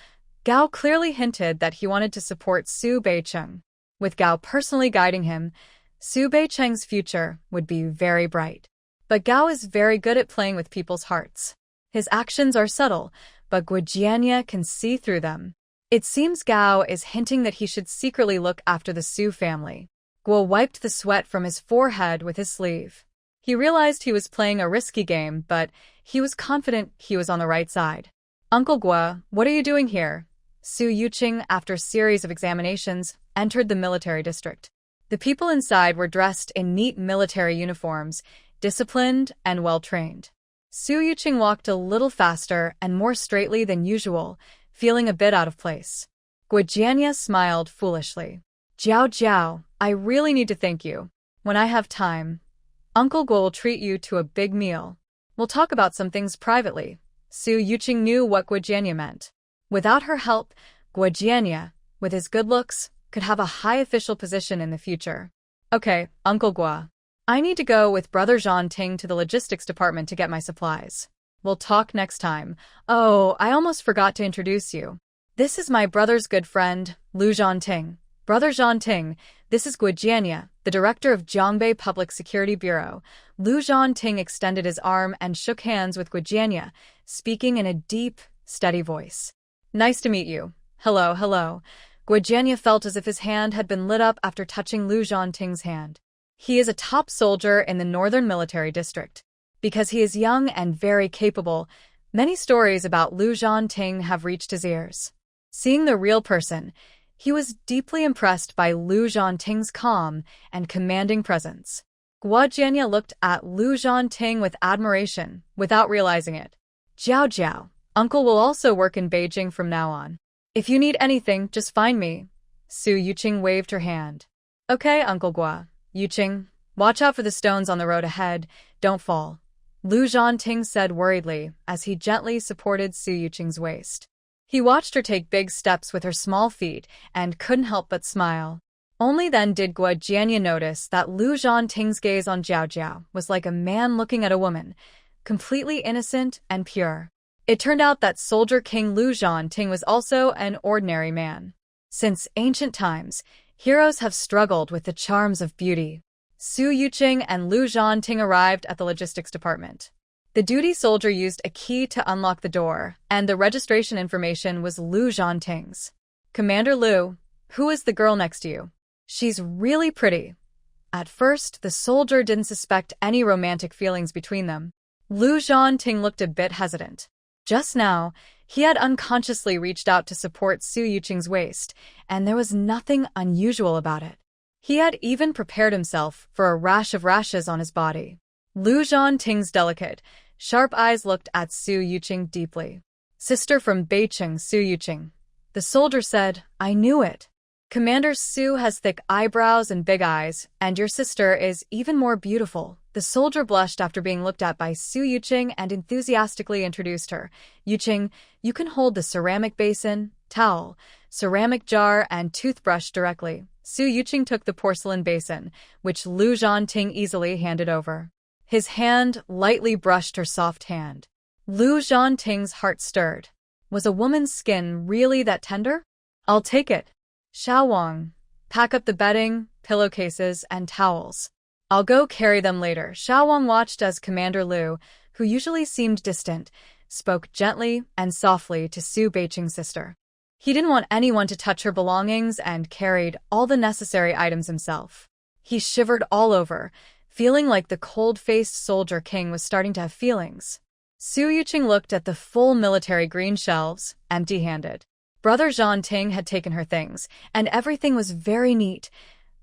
Gao clearly hinted that he wanted to support Su Beiqing. With Gao personally guiding him, Su Beiqing's future would be very bright. But Gao is very good at playing with people's hearts. His actions are subtle, but Guijiania can see through them. It seems Gao is hinting that he should secretly look after the Su family. Guo wiped the sweat from his forehead with his sleeve. He realized he was playing a risky game, but he was confident he was on the right side. Uncle Guo, what are you doing here? Su Yuqing, after a series of examinations, entered the military district. The people inside were dressed in neat military uniforms, disciplined and well-trained. Su Yuqing walked a little faster and more straightly than usual, feeling a bit out of place. Guijiania smiled foolishly. Jiao Jiao, I really need to thank you. When I have time, Uncle Guo will treat you to a big meal. We'll talk about some things privately. Su Yuqing knew what Guijiania meant. Without her help, Guijiania, with his good looks, could have a high official position in the future. Okay, Uncle Guo. I need to go with Brother Zhanting to the logistics department to get my supplies. We'll talk next time. Oh, I almost forgot to introduce you. This is my brother's good friend, Lu Zhanting. Brother Zhanting, this is Guojianya, the director of Jiangbei Public Security Bureau. Lu Zhanting extended his arm and shook hands with Guojianya, speaking in a deep, steady voice. Nice to meet you. Hello, hello. Guojianya felt as if his hand had been lit up after touching Lu Zhanting's hand. He is a top soldier in the Northern Military District. Because he is young and very capable, many stories about Lu Zhanting have reached his ears. Seeing the real person, he was deeply impressed by Lu Zhanting's calm and commanding presence. Guojianya looked at Lu Zhanting with admiration, without realizing it. Jiao Jiao, uncle will also work in Beijing from now on. If you need anything, just find me. Su Yuqing waved her hand. Okay, Uncle Gua. Yuqing, watch out for the stones on the road ahead, don't fall. Lu Zhanting said worriedly as he gently supported Su Yuqing's waist. He watched her take big steps with her small feet and couldn't help but smile. Only then did Guojianya notice that Lu Zhanting's gaze on Jiao Jiao was like a man looking at a woman, completely innocent and pure. It turned out that Soldier King Lu Zhanting was also an ordinary man. Since ancient times, heroes have struggled with the charms of beauty. Su Yuqing and Lu Zhanting arrived at the logistics department. The duty soldier used a key to unlock the door, and the registration information was Lu Zhanting's. Commander Lu, who is the girl next to you? She's really pretty. At first, the soldier didn't suspect any romantic feelings between them. Lu Zhanting looked a bit hesitant. Just now, he had unconsciously reached out to support Su Yuqing's waist, and there was nothing unusual about it. He had even prepared himself for a rash of rashes on his body. Lu Zhanting's delicate, sharp eyes looked at Su Yuqing deeply. Sister from Beijing, Su Yuqing. The soldier said, I knew it. Commander Su has thick eyebrows and big eyes, and your sister is even more beautiful. The soldier blushed after being looked at by Su Yuqing and enthusiastically introduced her. Yuqing, you can hold the ceramic basin, towel, ceramic jar, and toothbrush directly. Su Yuqing took the porcelain basin, which Lu Zhanting easily handed over. His hand lightly brushed her soft hand. Lu Zhanting's heart stirred. Was a woman's skin really that tender? I'll take it. Xiaowang, pack up the bedding, pillowcases, and towels. I'll go carry them later. Xiaowang watched as Commander Lu, who usually seemed distant, spoke gently and softly to Su Beijing's sister. He didn't want anyone to touch her belongings and carried all the necessary items himself. He shivered all over, feeling like the cold-faced soldier king was starting to have feelings. Su Yuqing looked at the full military green shelves, empty-handed. Brother Zhanting had taken her things, and everything was very neat.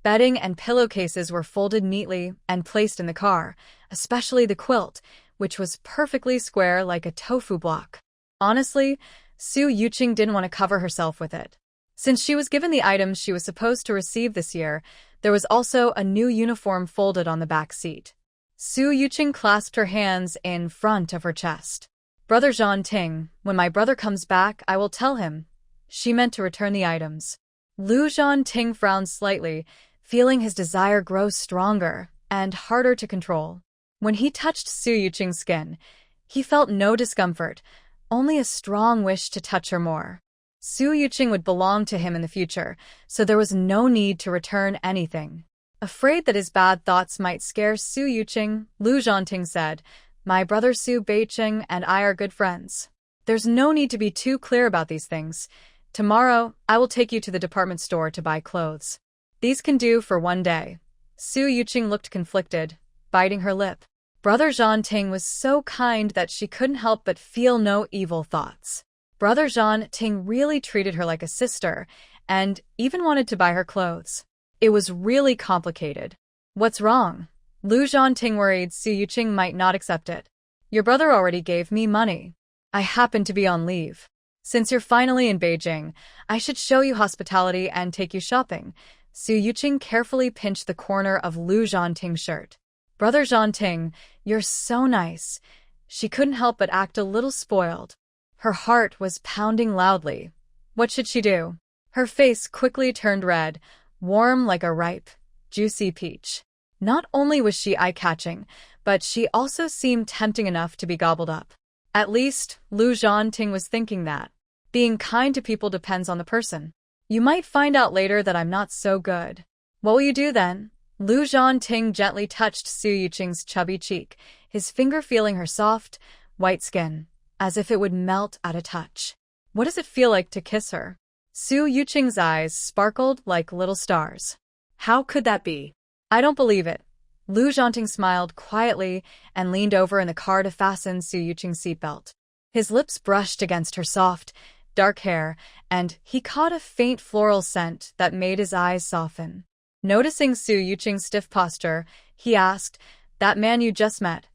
Bedding and pillowcases were folded neatly and placed in the car, especially the quilt, which was perfectly square like a tofu block. Honestly, Su Yuqing didn't want to cover herself with it. Since she was given the items she was supposed to receive this year, there was also a new uniform folded on the back seat. Su Yuqing clasped her hands in front of her chest. Brother Zhanting, when my brother comes back, I will tell him. She meant to return the items. Lu Zhanting frowned slightly, feeling his desire grow stronger and harder to control. When he touched Su Yuqing's skin, he felt no discomfort, only a strong wish to touch her more. Su Yuqing would belong to him in the future, so there was no need to return anything. Afraid that his bad thoughts might scare Su Yuqing, Lu Zhanting said, My brother Su Beijing and I are good friends. There's no need to be too clear about these things. Tomorrow, I will take you to the department store to buy clothes. These can do for one day. Su Yuqing looked conflicted, biting her lip. Brother Zhanting was so kind that she couldn't help but feel no evil thoughts. Brother Zhanting really treated her like a sister, and even wanted to buy her clothes. It was really complicated. What's wrong? Lu Zhanting worried Su Yuqing might not accept it. Your brother already gave me money. I happen to be on leave. Since you're finally in Beijing, I should show you hospitality and take you shopping. Su Yuqing carefully pinched the corner of Lu Zhanting's shirt. Brother Zhanting, you're so nice. She couldn't help but act a little spoiled. Her heart was pounding loudly. What should she do? Her face quickly turned red, warm like a ripe, juicy peach. Not only was she eye-catching, but she also seemed tempting enough to be gobbled up. At least, Lu Zhanting was thinking that. Being kind to people depends on the person. You might find out later that I'm not so good. What will you do then? Lu Zhanting gently touched Su Yuqing's chubby cheek, his finger feeling her soft, white skin, as if it would melt at a touch. What does it feel like to kiss her? Su Yuqing's eyes sparkled like little stars. How could that be? I don't believe it. Lu Zhanting smiled quietly and leaned over in the car to fasten Su Yuqing's seatbelt. His lips brushed against her soft, dark hair, and he caught a faint floral scent that made his eyes soften. Noticing Su Yuqing's stiff posture, he asked, "That man you just met,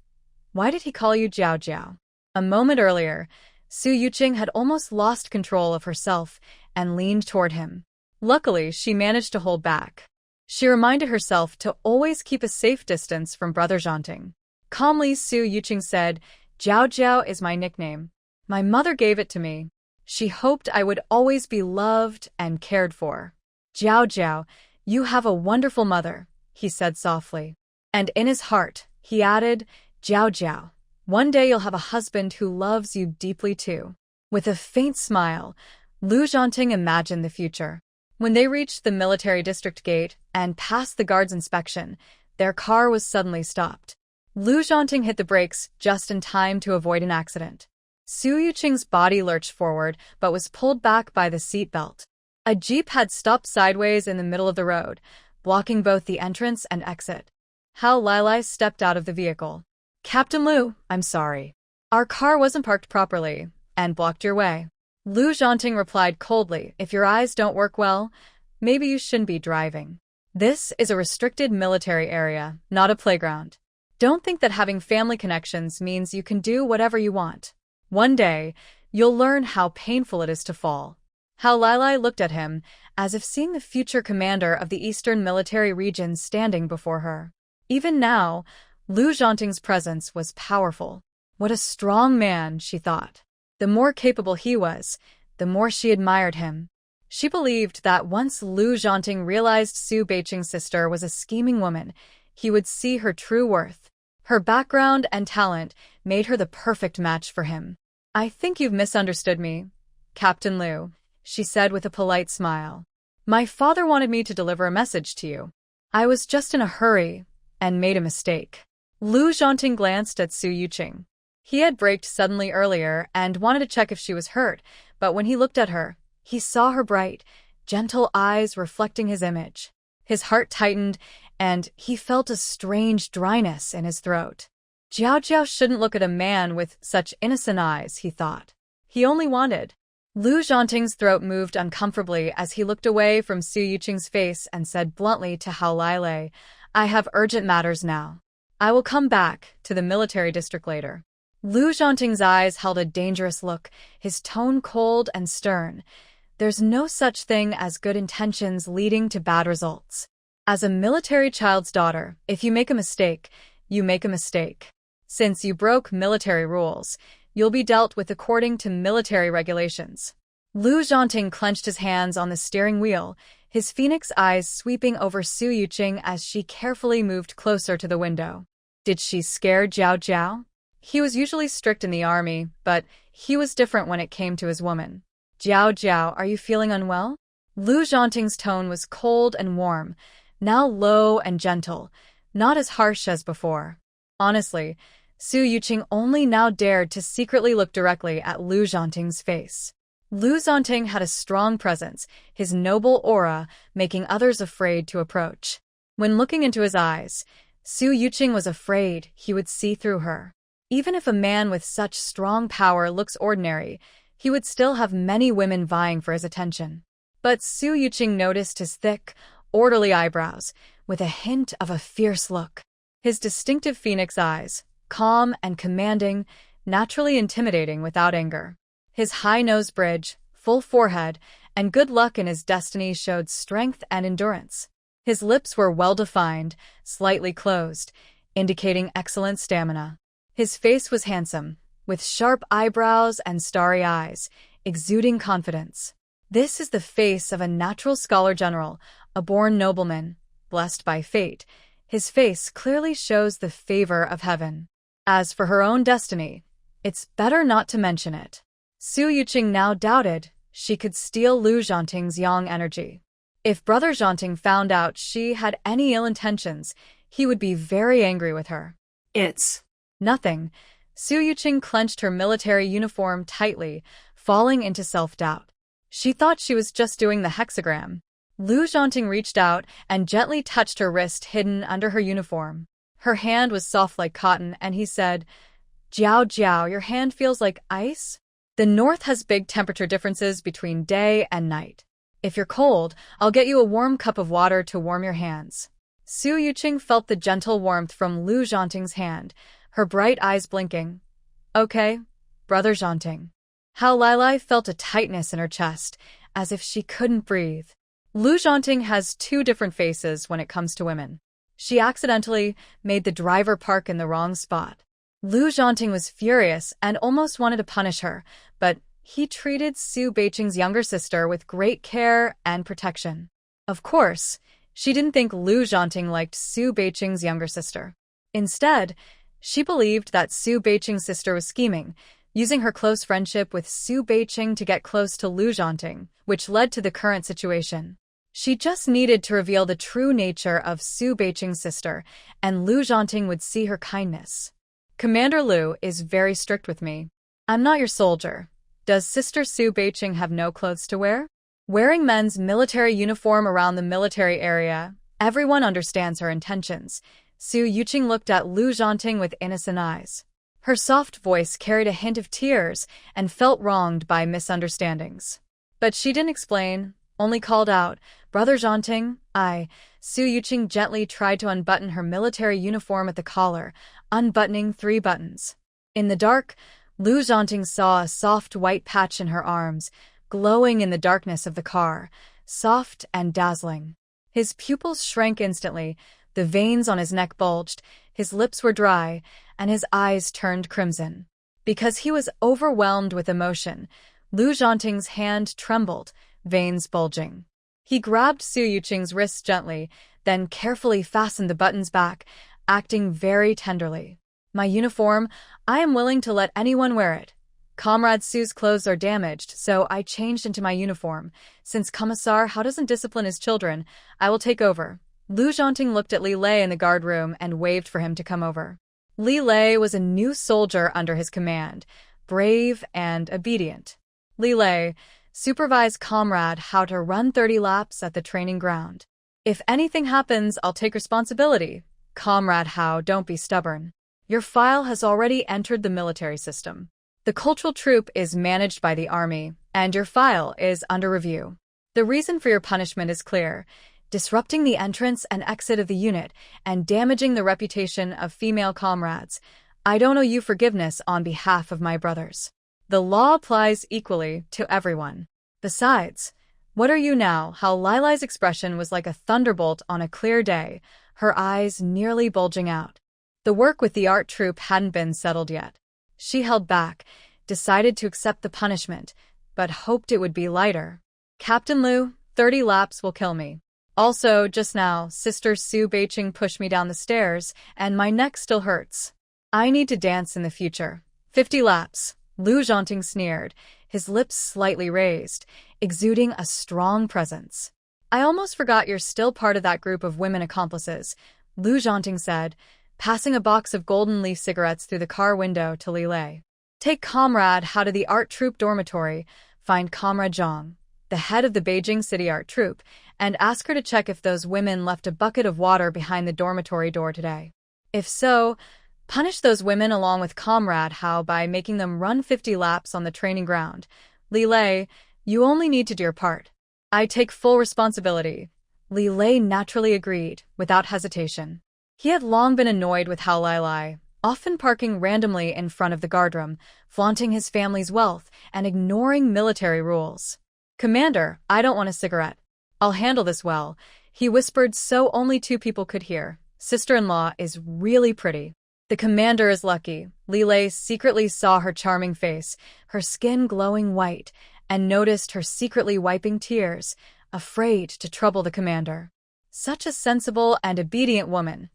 why did he call you Jiao Jiao?" A moment earlier, Su Yuqing had almost lost control of herself and leaned toward him. Luckily, she managed to hold back. She reminded herself to always keep a safe distance from Brother Zhanting. Calmly, Su Yuqing said, "Jiao Jiao is my nickname. My mother gave it to me. She hoped I would always be loved and cared for." "Jiao Jiao, you have a wonderful mother," he said softly. And in his heart, he added, "Jiao Jiao, one day you'll have a husband who loves you deeply too." With a faint smile, Lu Zhanting imagined the future. When they reached the military district gate and passed the guard's inspection, their car was suddenly stopped. Lu Zhanting hit the brakes just in time to avoid an accident. Su Yuqing's body lurched forward but was pulled back by the seatbelt. A jeep had stopped sideways in the middle of the road, blocking both the entrance and exit. Hao Lilai stepped out of the vehicle. "Captain Lu, I'm sorry. Our car wasn't parked properly and blocked your way." Lu Zhanting replied coldly, "If your eyes don't work well, maybe you shouldn't be driving. This is a restricted military area, not a playground. Don't think that having family connections means you can do whatever you want. One day, you'll learn how painful it is to fall." Hao Lilai looked at him, as if seeing the future commander of the Eastern Military Region standing before her. Even now, Lu Zhanting's presence was powerful. What a strong man, she thought. The more capable he was, the more she admired him. She believed that once Lu Zhanting realized Su Beiqing's sister was a scheming woman, he would see her true worth. Her background and talent made her the perfect match for him. "I think you've misunderstood me, Captain Lu," she said with a polite smile. "My father wanted me to deliver a message to you. I was just in a hurry and made a mistake." Lu Zhanting glanced at Su Yuqing. He had braked suddenly earlier and wanted to check if she was hurt, but when he looked at her, he saw her bright, gentle eyes reflecting his image. His heart tightened, and he felt a strange dryness in his throat. Jiao Jiao shouldn't look at a man with such innocent eyes, he thought. He only wanted. Lu Zhanting's throat moved uncomfortably as he looked away from Su Yuqing's face and said bluntly to Hao Lilai, "I have urgent matters now. I will come back to the military district later." Lu Zhanting's eyes held a dangerous look, his tone cold and stern. There's no such thing as good intentions leading to bad results. As a military child's daughter, if you make a mistake, you make a mistake. Since you broke military rules, you'll be dealt with according to military regulations. Lu Zhanting clenched his hands on the steering wheel, his phoenix eyes sweeping over Su Yuqing as she carefully moved closer to the window. Did she scare Jiao Jiao? He was usually strict in the army, but he was different when it came to his woman. "Jiao Jiao, are you feeling unwell?" Lu Zhanting's tone was cold and warm, now low and gentle, not as harsh as before. Honestly, Su Yuqing only now dared to secretly look directly at Lu Zhanting's face. Lu Zhanting had a strong presence, his noble aura making others afraid to approach. When looking into his eyes, Su Yuqing was afraid he would see through her. Even if a man with such strong power looks ordinary, he would still have many women vying for his attention. But Su Yuqing noticed his thick, orderly eyebrows, with a hint of a fierce look. His distinctive phoenix eyes, calm and commanding, naturally intimidating without anger. His high nose bridge, full forehead, and good luck in his destiny showed strength and endurance. His lips were well-defined, slightly closed, indicating excellent stamina. His face was handsome, with sharp eyebrows and starry eyes, exuding confidence. This is the face of a natural scholar general, a born nobleman, blessed by fate. His face clearly shows the favor of heaven. As for her own destiny, it's better not to mention it. Su Yuqing now doubted she could steal Lu Zhanting's yang energy. If Brother Zhanting found out she had any ill intentions, he would be very angry with her. It's Nothing. Su Yuqing clenched her military uniform tightly, falling into self-doubt. She thought she was just doing the hexagram. Lu Zhanting reached out and gently touched her wrist hidden under her uniform. Her hand was soft like cotton, and he said, "Jiao Jiao, your hand feels like ice?" The north has big temperature differences between day and night. If you're cold, I'll get you a warm cup of water to warm your hands. Su Yuqing felt the gentle warmth from Lu Zhanting's hand, her bright eyes blinking. Okay, Brother Zhanting. How Lilai felt a tightness in her chest, as if she couldn't breathe. Lu Zhanting has two different faces when it comes to women. She accidentally made the driver park in the wrong spot. Lu Zhanting was furious and almost wanted to punish her, but he treated Su Beiqing's younger sister with great care and protection. Of course, she didn't think Lu Zhanting liked Su Beiqing's younger sister. Instead, she believed that Su Beiqing's sister was scheming, using her close friendship with Su Beiqing to get close to Lu Zhanting, which led to the current situation. She just needed to reveal the true nature of Su Beiqing's sister, and Lu Zhanting would see her kindness. Commander Lu is very strict with me. I'm not your soldier. Does Sister Su Beiqing have no clothes to wear? Wearing men's military uniform around the military area, everyone understands her intentions. Su Yuqing looked at Lu Zhanting with innocent eyes. Her soft voice carried a hint of tears and felt wronged by misunderstandings. But she didn't explain, only called out, "Brother Zhanting, Su Yuqing gently tried to unbutton her military uniform at the collar, unbuttoning 3 buttons. In the dark, Lu Zhanting saw a soft white patch in her arms, glowing in the darkness of the car, soft and dazzling. His pupils shrank instantly, the veins on his neck bulged, his lips were dry, and his eyes turned crimson. Because he was overwhelmed with emotion, Lu Zhanting's hand trembled, veins bulging. He grabbed Su Yuqing's wrist gently, then carefully fastened the buttons back, acting very tenderly. "My uniform, I am willing to let anyone wear it. Comrade Su's clothes are damaged, so I changed into my uniform. Since Commissar Hao doesn't discipline his children, I will take over." Lu Zhanting looked at Li Lei in the guard room and waved for him to come over. Li Lei was a new soldier under his command, brave and obedient. Li Lei, supervise Comrade Hao to run 30 laps at the training ground. If anything happens, I'll take responsibility. Comrade Hao, don't be stubborn. Your file has already entered the military system. The cultural troop is managed by the army, and your file is under review. The reason for your punishment is clear: disrupting the entrance and exit of the unit and damaging the reputation of female comrades. I don't owe you forgiveness on behalf of my brothers. The law applies equally to everyone. Besides, what are you now? How Lilai's expression was like a thunderbolt on a clear day, her eyes nearly bulging out. The work with the art troupe hadn't been settled yet. She held back, decided to accept the punishment, but hoped it would be lighter. "Captain Lu, 30 laps will kill me. Also, just now, Sister Su Beiqing pushed me down the stairs, and my neck still hurts. I need to dance in the future. 50 laps. Lu Zhanting sneered, his lips slightly raised, exuding a strong presence. "I almost forgot you're still part of that group of women accomplices," Lu Zhanting said, passing a box of golden leaf cigarettes through the car window to Li Lei. "Take Comrade Hao to the art troupe dormitory, find Comrade Zhang, the head of the Beijing City Art Troupe, and ask her to check if those women left a bucket of water behind the dormitory door today. If so, punish those women along with Comrade Hao by making them run 50 laps on the training ground. Li Lei, you only need to do your part. I take full responsibility." Li Lei naturally agreed, without hesitation. He had long been annoyed with Hao Lilai, often parking randomly in front of the guardroom, flaunting his family's wealth, and ignoring military rules. "Commander, I don't want a cigarette. I'll handle this well," he whispered so only 2 people could hear. "Sister-in-law is really pretty." "The commander is lucky." Li Lei secretly saw her charming face, her skin glowing white, and noticed her secretly wiping tears, afraid to trouble the commander. Such a sensible and obedient woman.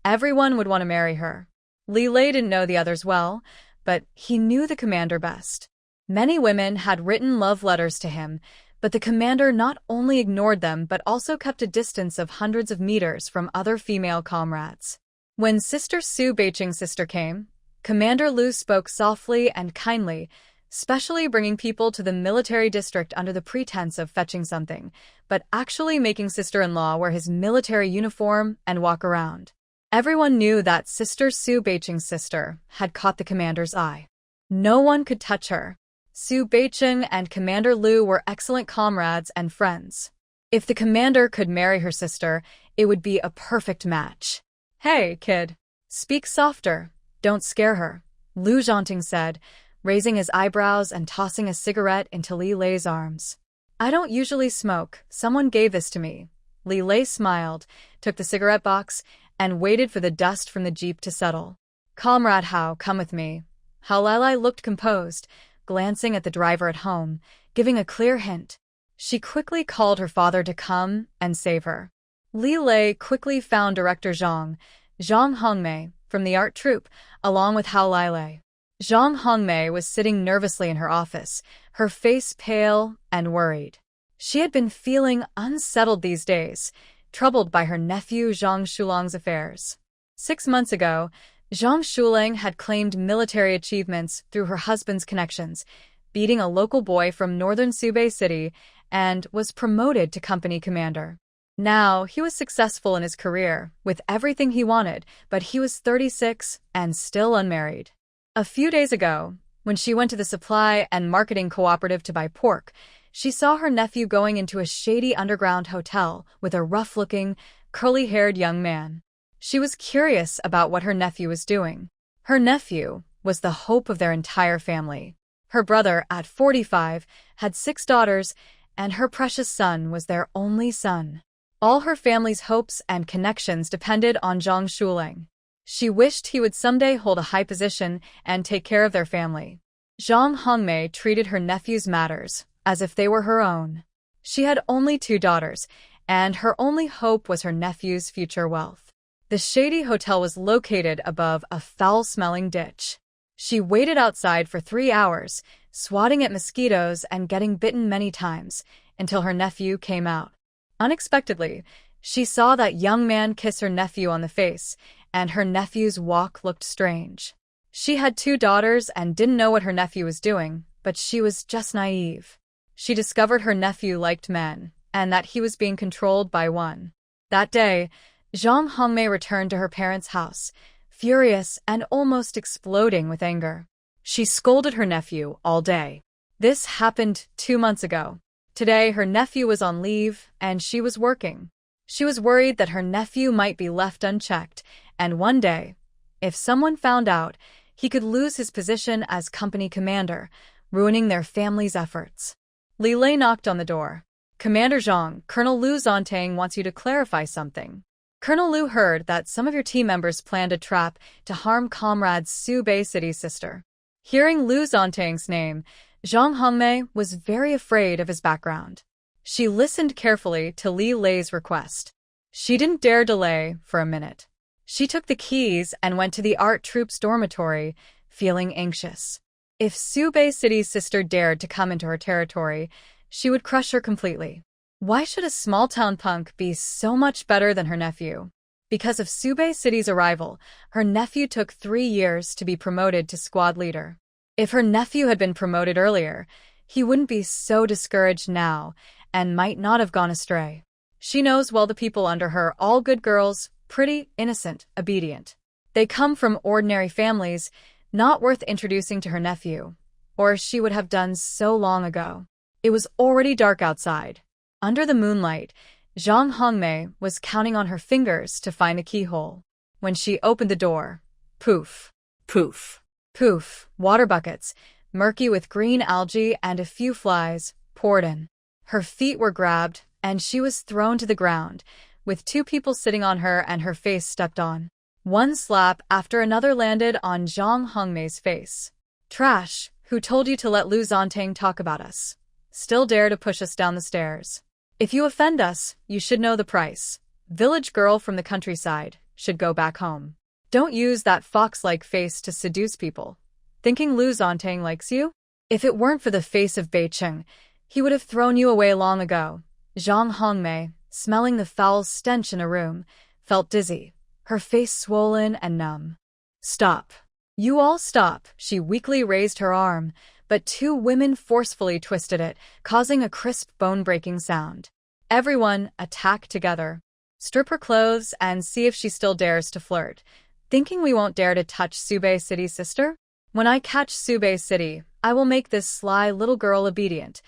Everyone would want to marry her. Li Lei didn't know the others well, but he knew the commander best. Many women had written love letters to him, but the commander not only ignored them but also kept a distance of hundreds of meters from other female comrades. When Sister Su Beijing's sister came, Commander Lu spoke softly and kindly, specially bringing people to the military district under the pretense of fetching something, but actually making sister-in-law wear his military uniform and walk around. Everyone knew that Sister Su Beijing's sister had caught the commander's eye. No one could touch her. Su Beijing and Commander Lu were excellent comrades and friends. If the commander could marry her sister, it would be a perfect match. "Hey, kid. Speak softer. Don't scare her," Lu Zhanting said, raising his eyebrows and tossing a cigarette into Li Lei's arms. "I don't usually smoke. Someone gave this to me." Li Lei smiled, took the cigarette box, and waited for the dust from the jeep to settle. "Comrade Hao, come with me." Hao Lilai looked composed, glancing at the driver at home, giving a clear hint. She quickly called her father to come and save her. Li Lei quickly found Director Zhang Hongmei, from the art troupe, along with Hao Lilai. Zhang Hongmei was sitting nervously in her office, her face pale and worried. She had been feeling unsettled these days, troubled by her nephew Zhang Shulang's affairs. 6 months ago, Zhang Shulang had claimed military achievements through her husband's connections, beating a local boy from northern Subei City, and was promoted to company commander. Now, he was successful in his career, with everything he wanted, but he was 36 and still unmarried. A few days ago, when she went to the supply and marketing cooperative to buy pork, she saw her nephew going into a shady underground hotel with a rough-looking, curly-haired young man. She was curious about what her nephew was doing. Her nephew was the hope of their entire family. Her brother, at 45, had 6 daughters, and her precious son was their only son. All her family's hopes and connections depended on Zhang Shulang. She wished he would someday hold a high position and take care of their family. Zhang Hongmei treated her nephew's matters as if they were her own. She had only 2 daughters, and her only hope was her nephew's future wealth. The shady hotel was located above a foul-smelling ditch. She waited outside for 3 hours, swatting at mosquitoes and getting bitten many times, until her nephew came out. Unexpectedly, she saw that young man kiss her nephew on the face, and her nephew's walk looked strange. She had 2 daughters and didn't know what her nephew was doing, but she was just naive. She discovered her nephew liked men, and that he was being controlled by one. That day, Zhang Hongmei returned to her parents' house, furious and almost exploding with anger. She scolded her nephew all day. This happened 2 months ago. Today, her nephew was on leave, and she was working. She was worried that her nephew might be left unchecked, and one day, if someone found out, he could lose his position as company commander, ruining their family's efforts. Li Lei knocked on the door. "Commander Zhang, Colonel Lu Zhanting wants you to clarify something. Colonel Lu heard that some of your team members planned a trap to harm comrade Subei City's sister." Hearing Lu Zhanting's name, Zhang Hongmei was very afraid of his background. She listened carefully to Li Lei's request. She didn't dare delay for a minute. She took the keys and went to the art troupe's dormitory, feeling anxious. If Subei City's sister dared to come into her territory, she would crush her completely. Why should a small-town punk be so much better than her nephew? Because of Subei City's arrival, her nephew took 3 years to be promoted to squad leader. If her nephew had been promoted earlier, he wouldn't be so discouraged now and might not have gone astray. She knows well the people under her, all good girls, pretty, innocent, obedient. They come from ordinary families, not worth introducing to her nephew, or she would have done so long ago. It was already dark outside. Under the moonlight, Zhang Hongmei was counting on her fingers to find the keyhole. When she opened the door, poof, poof, poof, water buckets, murky with green algae and a few flies, poured in. Her feet were grabbed, and she was thrown to the ground, with 2 people sitting on her and her face stepped on. One slap after another landed on Zhang Hongmei's face. "Trash, who told you to let Lu Zhanting talk about us? Still dare to push us down the stairs? If you offend us, you should know the price. Village girl from the countryside should go back home. Don't use that fox-like face to seduce people. Thinking Lu Zhanting likes you? If it weren't for the face of Beijing, he would have thrown you away long ago. Zhang Hongmei, smelling the foul stench in a room, felt dizzy, her face swollen and numb. Stop. You all stop. She weakly raised her arm, but two women forcefully twisted it, causing a crisp bone-breaking sound. Everyone, attack together. Strip her clothes and see if she still dares to flirt. Thinking we won't dare to touch Subei City's sister? When I catch Subei City, I will make this sly little girl obedient.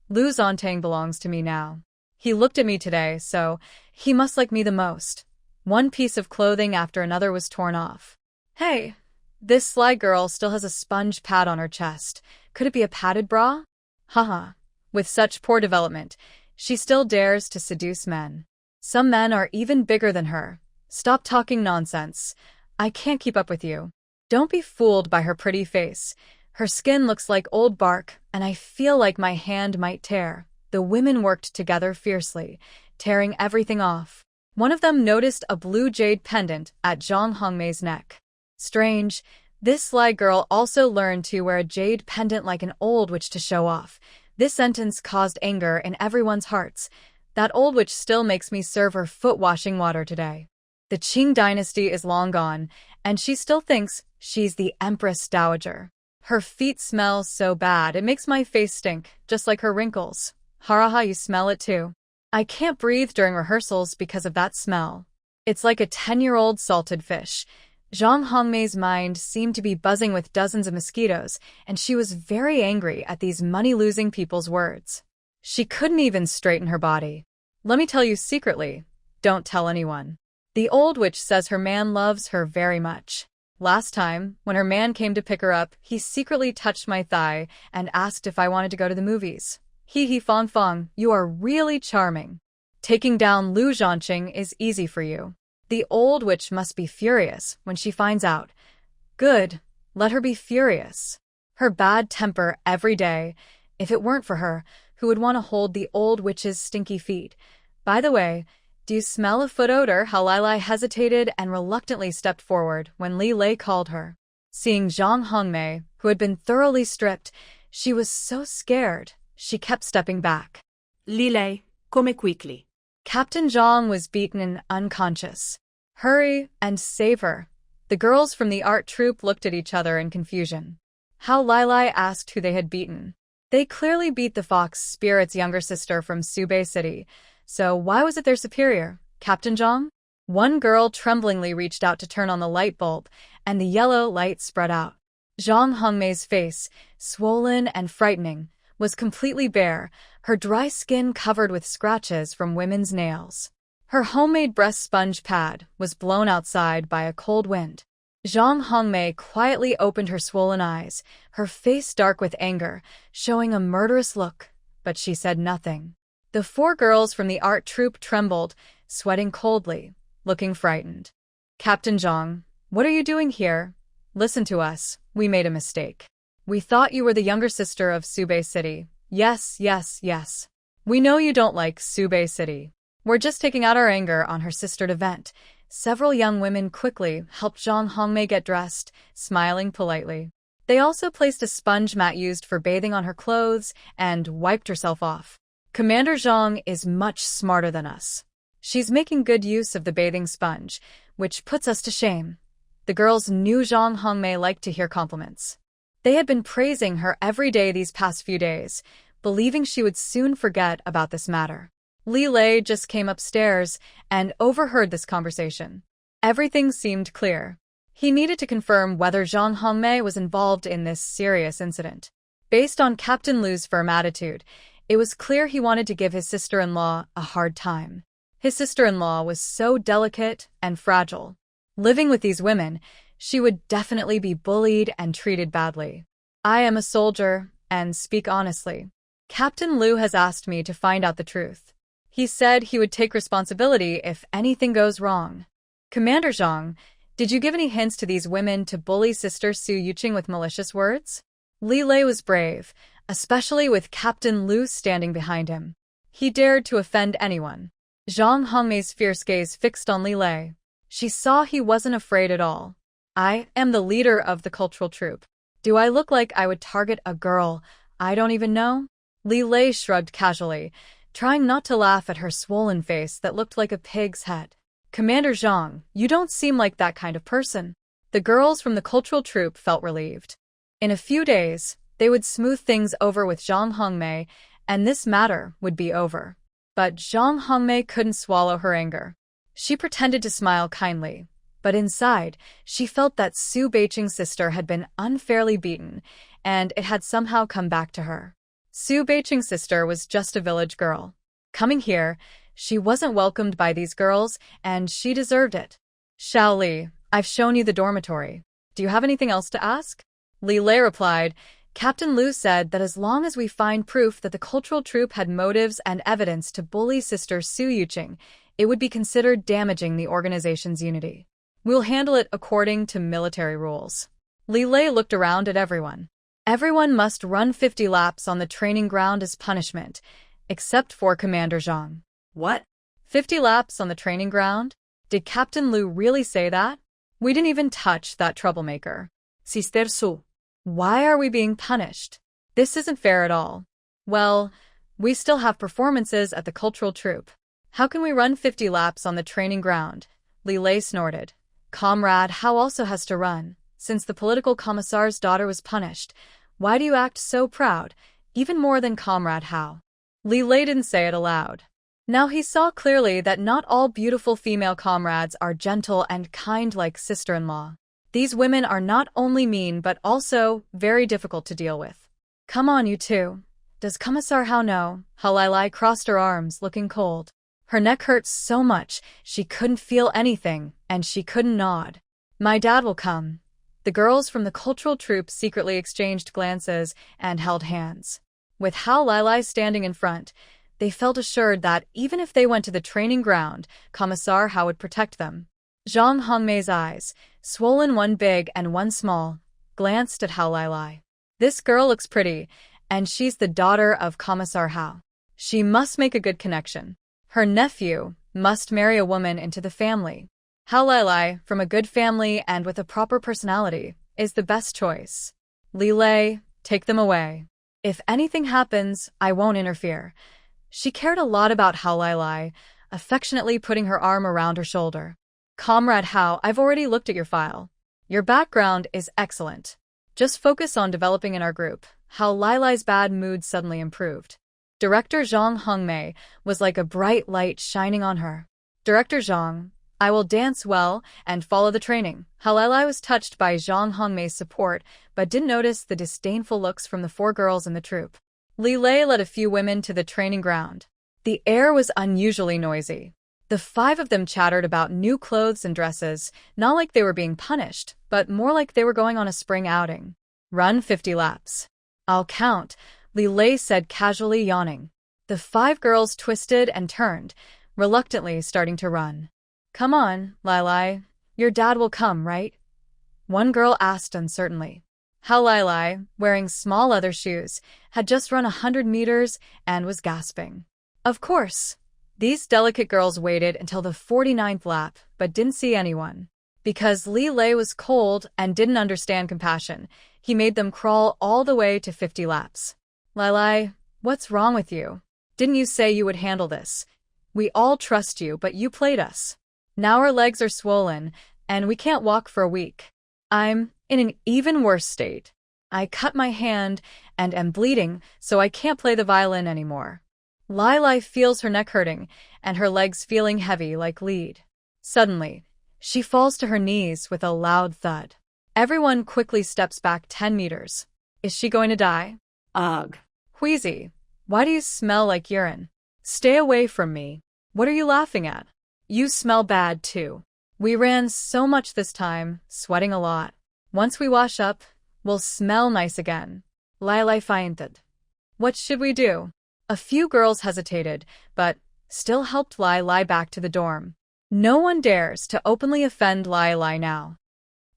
Lu Zhanting belongs to me now. He looked at me today, so he must like me the most. One piece of clothing after another was torn off. Hey, this sly girl still has a sponge pad on her chest. Could it be a padded bra? Haha. With such poor development, she still dares to seduce men. Some men are even bigger than her. Stop talking nonsense. I can't keep up with you. Don't be fooled by her pretty face. Her skin looks like old bark, and I feel like my hand might tear. The women worked together fiercely, tearing everything off. One of them noticed a blue jade pendant at Zhang Hongmei's neck. Strange, this sly girl also learned to wear a jade pendant like an old witch to show off. This sentence caused anger in everyone's hearts. That old witch still makes me serve her foot-washing water today. The Qing dynasty is long gone, and she still thinks she's the Empress Dowager. Her feet smell so bad it makes my face stink, just like her wrinkles. Haraha, you smell it too. I can't breathe during rehearsals because of that smell. It's like a 10-year-old salted fish. Zhang Hongmei's mind seemed to be buzzing with dozens of mosquitoes, and she was very angry at these money-losing people's words. She couldn't even straighten her body. Let me tell you secretly, don't tell anyone. The old witch says her man loves her very much. Last time, when her man came to pick her up, he secretly touched my thigh and asked if I wanted to go to the movies. Hee Fong Fong, you are really charming. Taking down Lu Zhanting is easy for you. The old witch must be furious when she finds out. Good, let her be furious. Her bad temper every day. If it weren't for her, who would want to hold the old witch's stinky feet? By the way, do you smell a foot odor? How Lilai hesitated and reluctantly stepped forward when Li Lei called her. Seeing Zhang Hongmei, who had been thoroughly stripped, she was so scared. She kept stepping back. Li Lei, come quickly. Captain Zhang was beaten and unconscious. Hurry and save her. The girls from the art troupe looked at each other in confusion. How Lilai asked who they had beaten. They clearly beat the fox spirit's younger sister from Subei City, so why was it their superior, Captain Zhang? One girl tremblingly reached out to turn on the light bulb, and the yellow light spread out. Zhang Hongmei's face, swollen and frightening, was completely bare, her dry skin covered with scratches from women's nails. Her homemade breast sponge pad was blown outside by a cold wind. Zhang Hongmei quietly opened her swollen eyes, her face dark with anger, showing a murderous look, but she said nothing. The four girls from the art troupe trembled, sweating coldly, looking frightened. Captain Zhang, what are you doing here? Listen to us, we made a mistake. We thought you were the younger sister of Subei City. Yes. We know you don't like Subei City. We're just taking out our anger on her sister to vent. Several young women quickly helped Zhang Hongmei get dressed, smiling politely. They also placed a sponge mat used for bathing on her clothes and wiped herself off. Commander Zhang is much smarter than us. She's making good use of the bathing sponge, which puts us to shame. The girls knew Zhang Hongmei liked to hear compliments. They had been praising her every day these past few days, believing she would soon forget about this matter. Li Lei just came upstairs and overheard this conversation. Everything seemed clear. He needed to confirm whether Zhang Hongmei was involved in this serious incident. Based on Captain Lu's firm attitude, it was clear he wanted to give his sister-in-law a hard time. His sister-in-law was so delicate and fragile. Living with these women, she would definitely be bullied and treated badly. I am a soldier and speak honestly. Captain Lu has asked me to find out the truth. He said he would take responsibility if anything goes wrong. Commander Zhang, did you give any hints to these women to bully Sister Su Yuqing with malicious words? Li Lei was brave, especially with Captain Lu standing behind him. He dared to offend anyone. Zhang Hongmei's fierce gaze fixed on Li Lei. She saw he wasn't afraid at all. I am the leader of the cultural troupe. Do I look like I would target a girl I don't even know? Li Lei shrugged casually, trying not to laugh at her swollen face that looked like a pig's head. Commander Zhang, you don't seem like that kind of person. The girls from the cultural troupe felt relieved. In a few days, they would smooth things over with Zhang Hongmei, and this matter would be over. But Zhang Hongmei couldn't swallow her anger. She pretended to smile kindly, but inside, she felt that Su Beiqing's sister had been unfairly beaten, and it had somehow come back to her. Su Beiqing's sister was just a village girl. Coming here, she wasn't welcomed by these girls, and she deserved it. Xiao Li, I've shown you the dormitory. Do you have anything else to ask? Li Lei replied, Captain Lu said that as long as we find proof that the cultural troupe had motives and evidence to bully Sister Su Yuqing, it would be considered damaging the organization's unity. We'll handle it according to military rules. Li Lei looked around at everyone. Everyone must run 50 laps on the training ground as punishment, except for Commander Zhang. What? 50 laps on the training ground? Did Captain Lu really say that? We didn't even touch that troublemaker. Sister Su. Why are we being punished? This isn't fair at all. Well, we still have performances at the cultural troupe. How can we run 50 laps on the training ground? Li Lei snorted. Comrade Hao also has to run. Since the political commissar's daughter was punished, why do you act so proud, even more than Comrade Hao? Li Lei didn't say it aloud. Now he saw clearly that not all beautiful female comrades are gentle and kind like sister-in-law. These women are not only mean but also very difficult to deal with. Come on, you two. Does Commissar Hao know? Halilai crossed her arms, looking cold. Her neck hurt so much, she couldn't feel anything, and she couldn't nod. My dad will come. The girls from the cultural troupe secretly exchanged glances and held hands. With Hao Lilai standing in front, they felt assured that even if they went to the training ground, Commissar Hao would protect them. Zhang Hongmei's eyes, swollen one big and one small, glanced at Hao Lilai. This girl looks pretty, and she's the daughter of Commissar Hao. She must make a good connection. Her nephew must marry a woman into the family. Hao Lilai, from a good family and with a proper personality, is the best choice. Li Lei, take them away. If anything happens, I won't interfere. She cared a lot about Hao Lilai, affectionately putting her arm around her shoulder. Comrade Hao, I've already looked at your file. Your background is excellent. Just focus on developing in our group. Hao Lilai's bad mood suddenly improved. Director Zhang Hongmei was like a bright light shining on her. Director Zhang, I will dance well and follow the training. Hao Lilai was touched by Zhang Hongmei's support, but didn't notice the disdainful looks from the 4 girls in the troupe. Li Lei led a few women to the training ground. The air was unusually noisy. The 5 of them chattered about new clothes and dresses, not like they were being punished, but more like they were going on a spring outing. Run 50 laps. I'll count, Li Lei said casually, yawning. The 5 girls twisted and turned, reluctantly starting to run. Come on, Lilai. Your dad will come, right? One girl asked uncertainly. Hao Lilai, wearing small leather shoes, had just run 100 meters and was gasping. Of course. These delicate girls waited until the 49th lap, but didn't see anyone. Because Li Lei was cold and didn't understand compassion, he made them crawl all the way to 50 laps. Lilai, what's wrong with you? Didn't you say you would handle this? We all trust you, but you played us. Now our legs are swollen, and we can't walk for a week. I'm in an even worse state. I cut my hand and am bleeding, so I can't play the violin anymore. Lilai feels her neck hurting and her legs feeling heavy like lead. Suddenly, she falls to her knees with a loud thud. Everyone quickly steps back 10 meters. Is she going to die? Ugh. Wheezy, why do you smell like urine? Stay away from me. What are you laughing at? You smell bad too. We ran so much this time, sweating a lot. Once we wash up, we'll smell nice again. Lilai fainted. What should we do? A few girls hesitated, but still helped Lilai back to the dorm. No one dares to openly offend Lilai now.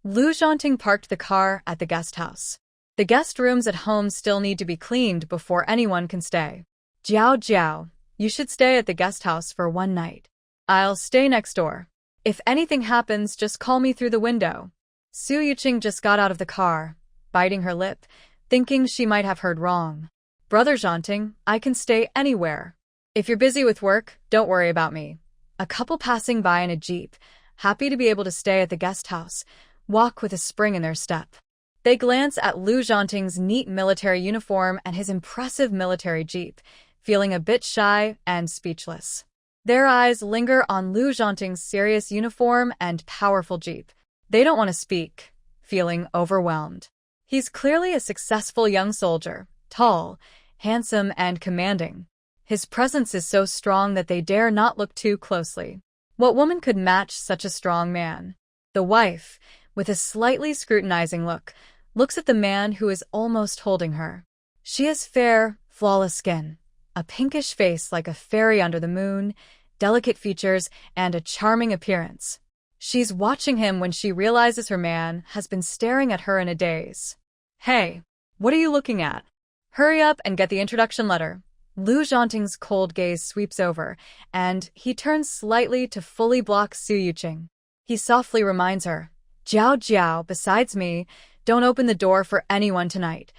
Lu Zhanting parked the car at the guest house. The guest rooms at home still need to be cleaned before anyone can stay. Jiao, you should stay at the guest house for 1 night. I'll stay next door. If anything happens, just call me through the window. Su Yuqing just got out of the car, biting her lip, thinking she might have heard wrong. "Brother Zhanting, I can stay anywhere. If you're busy with work, don't worry about me." A couple passing by in a jeep, happy to be able to stay at the guest house, walk with a spring in their step. They glance at Lu Zhanting's neat military uniform and his impressive military jeep, feeling a bit shy and speechless. Their eyes linger on Lu Zhanting's serious uniform and powerful jeep. They don't want to speak, feeling overwhelmed. He's clearly a successful young soldier, tall, handsome, and commanding. His presence is so strong that they dare not look too closely. What woman could match such a strong man? The wife, with a slightly scrutinizing look, looks at the man who is almost holding her. She has fair, flawless skin, a pinkish face like a fairy under the moon, delicate features, and a charming appearance. She's watching him when she realizes her man has been staring at her in a daze. "Hey, what are you looking at? Hurry up and get the introduction letter." Lu Zhanting's cold gaze sweeps over, and he turns slightly to fully block Su Yuqing. He softly reminds her, "Jiao Jiao, besides me, don't open the door for anyone tonight."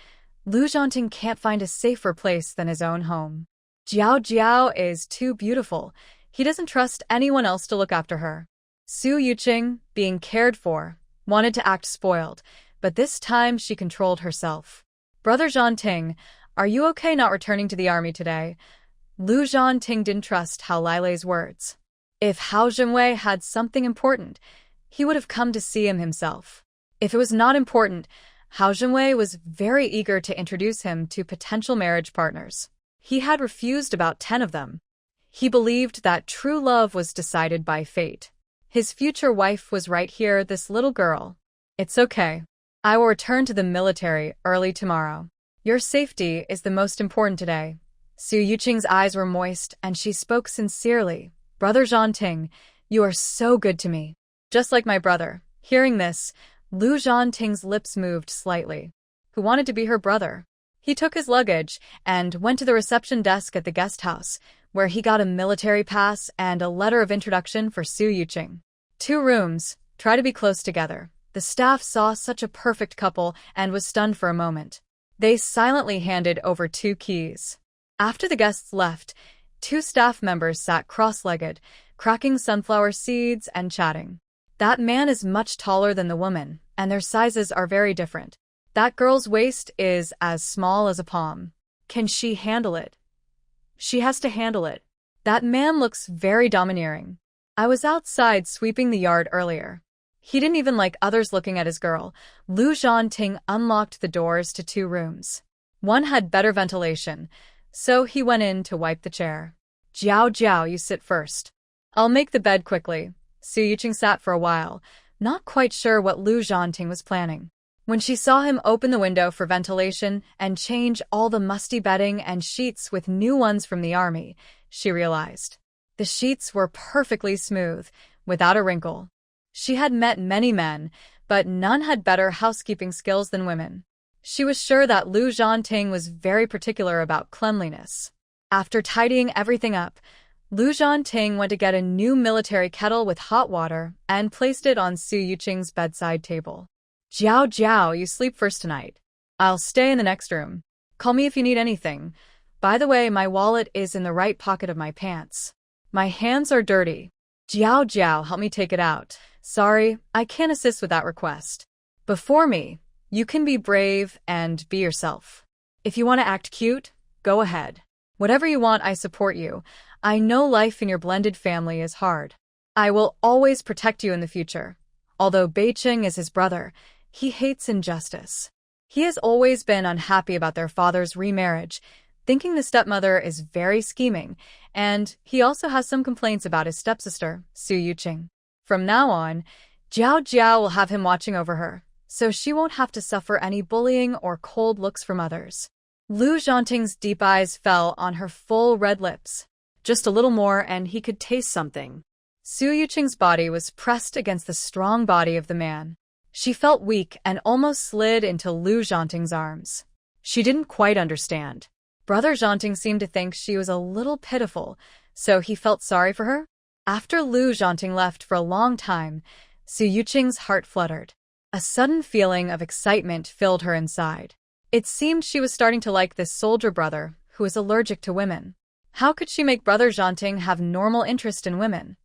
Lu Zhanting can't find a safer place than his own home. Jiao Jiao is too beautiful. He doesn't trust anyone else to look after her. Su Yuqing, being cared for, wanted to act spoiled, but this time she controlled herself. "Brother Zhanting, are you okay not returning to the army today?" Lu Zhanting didn't trust Hao Lilei's words. If Hao Zhenwei had something important, he would have come to see him himself. If it was not important, Hao Zhenwei was very eager to introduce him to potential marriage partners. He had refused about 10 of them. He believed that true love was decided by fate. His future wife was right here, this little girl. "It's okay. I will return to the military early tomorrow. Your safety is the most important today." Su Yuqing's eyes were moist, and she spoke sincerely. "Brother Zhanting, you are so good to me. Just like my brother." Hearing this, Lu Zhanting's lips moved slightly. Who wanted to be her brother? He took his luggage and went to the reception desk at the guest house, where he got a military pass and a letter of introduction for Su Yuqing. 2 rooms, try to be close together. The staff saw such a perfect couple and was stunned for a moment. They silently handed over 2 keys. After the guests left, 2 staff members sat cross-legged, cracking sunflower seeds and chatting. That man is much taller than the woman, and their sizes are very different. That girl's waist is as small as a palm. Can she handle it? She has to handle it. That man looks very domineering. I was outside sweeping the yard earlier. He didn't even like others looking at his girl. Lu Zhanting unlocked the doors to 2 rooms. One had better ventilation, so he went in to wipe the chair. "Jiao Jiao, you sit first. I'll make the bed quickly." Su Yuqing sat for a while, not quite sure what Lu Zhanting was planning. When she saw him open the window for ventilation and change all the musty bedding and sheets with new ones from the army, she realized. The sheets were perfectly smooth, without a wrinkle. She had met many men, but none had better housekeeping skills than women. She was sure that Lu Zhanting was very particular about cleanliness. After tidying everything up, Lu Zhanting went to get a new military kettle with hot water and placed it on Su Yuqing's bedside table. "Jiao Jiao, you sleep first tonight. I'll stay in the next room. Call me if you need anything. By the way, my wallet is in the right pocket of my pants. My hands are dirty. Jiao Jiao, help me take it out. Sorry, I can't assist with that request. Before me, you can be brave and be yourself. If you want to act cute, go ahead. Whatever you want, I support you. I know life in your blended family is hard. I will always protect you in the future. Although Beijing is his brother, he hates injustice. He has always been unhappy about their father's remarriage, thinking the stepmother is very scheming, and he also has some complaints about his stepsister, Su Yuqing. From now on, Jiao Jiao will have him watching over her, so she won't have to suffer any bullying or cold looks from others." Lu Zhanting's deep eyes fell on her full red lips. Just a little more and he could taste something. Su Yuqing's body was pressed against the strong body of the man. She felt weak and almost slid into Lu Zhanting's arms. She didn't quite understand. Brother Zhanting seemed to think she was a little pitiful, so he felt sorry for her. After Lu Zhanting left for a long time, Su Yuqing's heart fluttered. A sudden feeling of excitement filled her inside. It seemed she was starting to like this soldier brother who was allergic to women. How could she make Brother Zhanting have normal interest in women?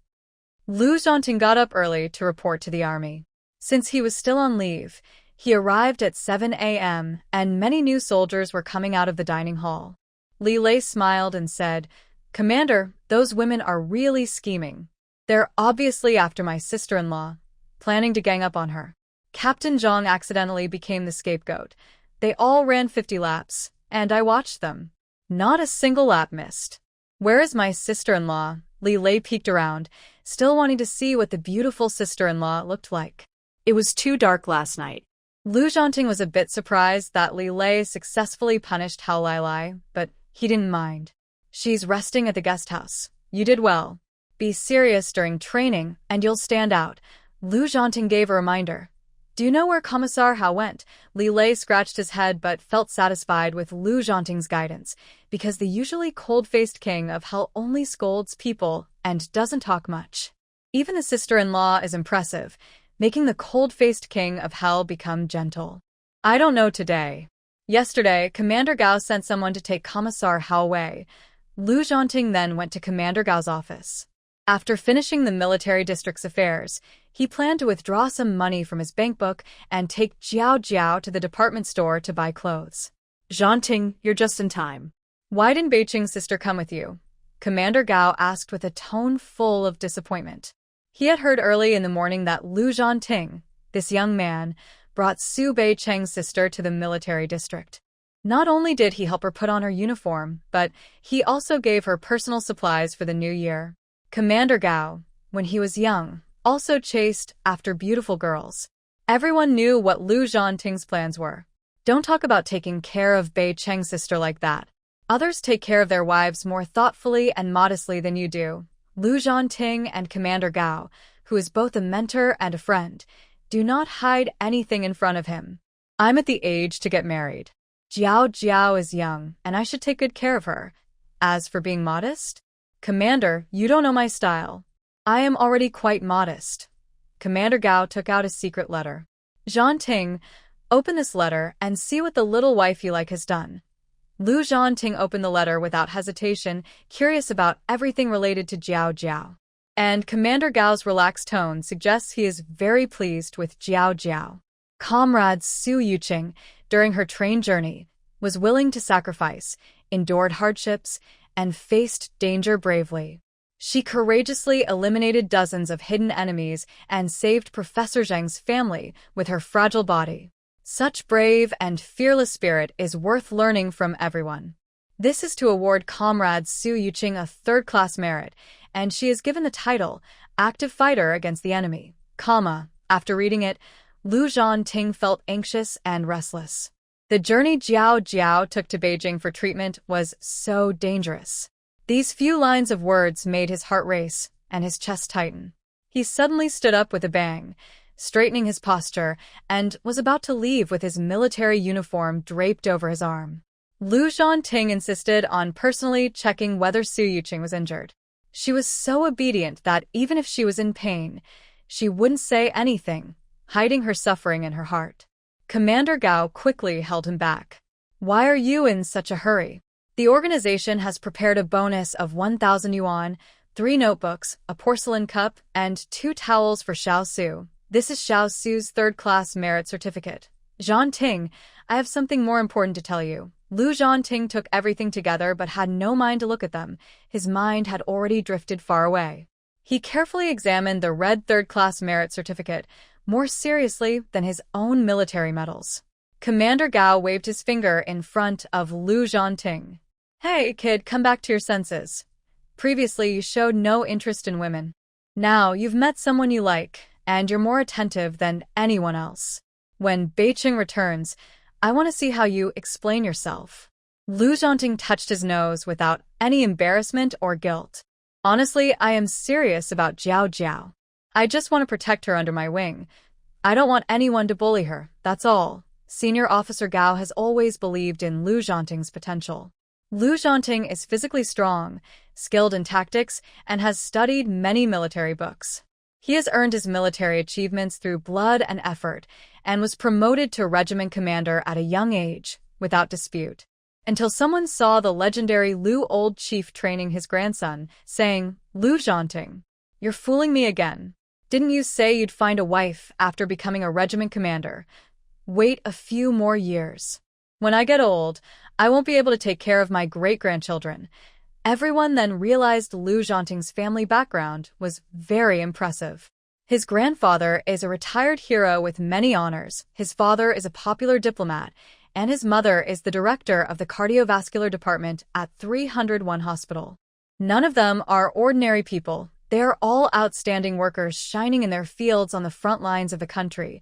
Lu Zhanting got up early to report to the army. Since he was still on leave, he arrived at 7 a.m., and many new soldiers were coming out of the dining hall. Li Lei smiled and said, "Commander, those women are really scheming. They're obviously after my sister-in-law, planning to gang up on her." Captain Zhang accidentally became the scapegoat. They all ran 50 laps, and I watched them. Not a single lap missed. "Where is my sister-in-law?" Li Lei peeked around, still wanting to see what the beautiful sister-in-law looked like. It was too dark last night. Lu Zhanting was a bit surprised that Li Lei successfully punished Hao Lai, but he didn't mind. "She's resting at the guest house. You did well. Be serious during training, and you'll stand out." Lu Zhanting gave a reminder. "Do you know where Commissar Hao went?" Li Lei scratched his head but felt satisfied with Lu Zhanting's guidance, because the usually cold-faced king of Hell only scolds people and doesn't talk much. Even the sister-in-law is impressive, making the cold-faced king of Hell become gentle. "I don't know today. Yesterday, Commander Gao sent someone to take Commissar Hao away." Lu Zhanting then went to Commander Gao's office. After finishing the military district's affairs, he planned to withdraw some money from his bank book and take Jiao Jiao to the department store to buy clothes. "Zhanting, you're just in time." "Why didn't Beijing's sister come with you?" Commander Gao asked with a tone full of disappointment. He had heard early in the morning that Lu Zhanting, this young man, brought Su Beicheng's sister to the military district. Not only did he help her put on her uniform, but he also gave her personal supplies for the new year. Commander Gao, when he was young, also chased after beautiful girls. Everyone knew what Lu Zhanting's plans were. Don't talk about taking care of Beicheng's sister like that. Others take care of their wives more thoughtfully and modestly than you do. Lu Zhanting and Commander Gao, who is both a mentor and a friend, do not hide anything in front of him. "I'm at the age to get married. Jiao Jiao is young, and I should take good care of her. As for being modest? Commander, you don't know my style. I am already quite modest." Commander Gao took out a secret letter. "Zhanting, open this letter and see what the little wife you like has done." Lu Zhanting opened the letter without hesitation, curious about everything related to Jiao Jiao. And Commander Gao's relaxed tone suggests he is very pleased with Jiao Jiao. Comrade Su Yuqing, during her train journey, was willing to sacrifice, endured hardships, and faced danger bravely. She courageously eliminated dozens of hidden enemies and saved Professor Zheng's family with her fragile body. Such brave and fearless spirit is worth learning from everyone. This is to award Comrade Su Yuqing a third-class merit, and she is given the title Active Fighter Against the Enemy, After reading it, Lu Zhanting felt anxious and restless. The journey Jiao Jiao took to Beijing for treatment was so dangerous. These few lines of words made his heart race and his chest tighten. He suddenly stood up with a bang, straightening his posture, and was about to leave with his military uniform draped over his arm. Lu Zhanting insisted on personally checking whether Su Yuqing was injured. She was so obedient that even if she was in pain, she wouldn't say anything, hiding her suffering in her heart. Commander Gao quickly held him back. "Why are you in such a hurry? The organization has prepared a bonus of 1,000 yuan, 3 notebooks, a porcelain cup, and 2 towels for Xiao Su. This is Xiao Su's third-class merit certificate. Zhanting, I have something more important to tell you." Lu Zhanting took everything together but had no mind to look at them. His mind had already drifted far away. He carefully examined the red third-class merit certificate, more seriously than his own military medals. Commander Gao waved his finger in front of Lu Zhanting. "Hey, kid, come back to your senses. Previously, you showed no interest in women. Now, you've met someone you like, and you're more attentive than anyone else. When Beijing returns, I want to see how you explain yourself." Lu Zhanting touched his nose without any embarrassment or guilt. "Honestly, I am serious about Jiao Jiao. I just want to protect her under my wing. I don't want anyone to bully her, that's all." Senior Officer Gao has always believed in Lu Zhanting's potential. Lu Zhanting is physically strong, skilled in tactics, and has studied many military books. He has earned his military achievements through blood and effort, and was promoted to regiment commander at a young age, without dispute. Until someone saw the legendary Lu old chief training his grandson, saying, "Lu Zhanting, you're fooling me again. Didn't you say you'd find a wife after becoming a regiment commander? Wait a few more years. When I get old, I won't be able to take care of my great-grandchildren." Everyone then realized Lu Zhanting's family background was very impressive. His grandfather is a retired hero with many honors, his father is a popular diplomat, and his mother is the director of the cardiovascular department at 301 Hospital. None of them are ordinary people. They are all outstanding workers shining in their fields on the front lines of the country,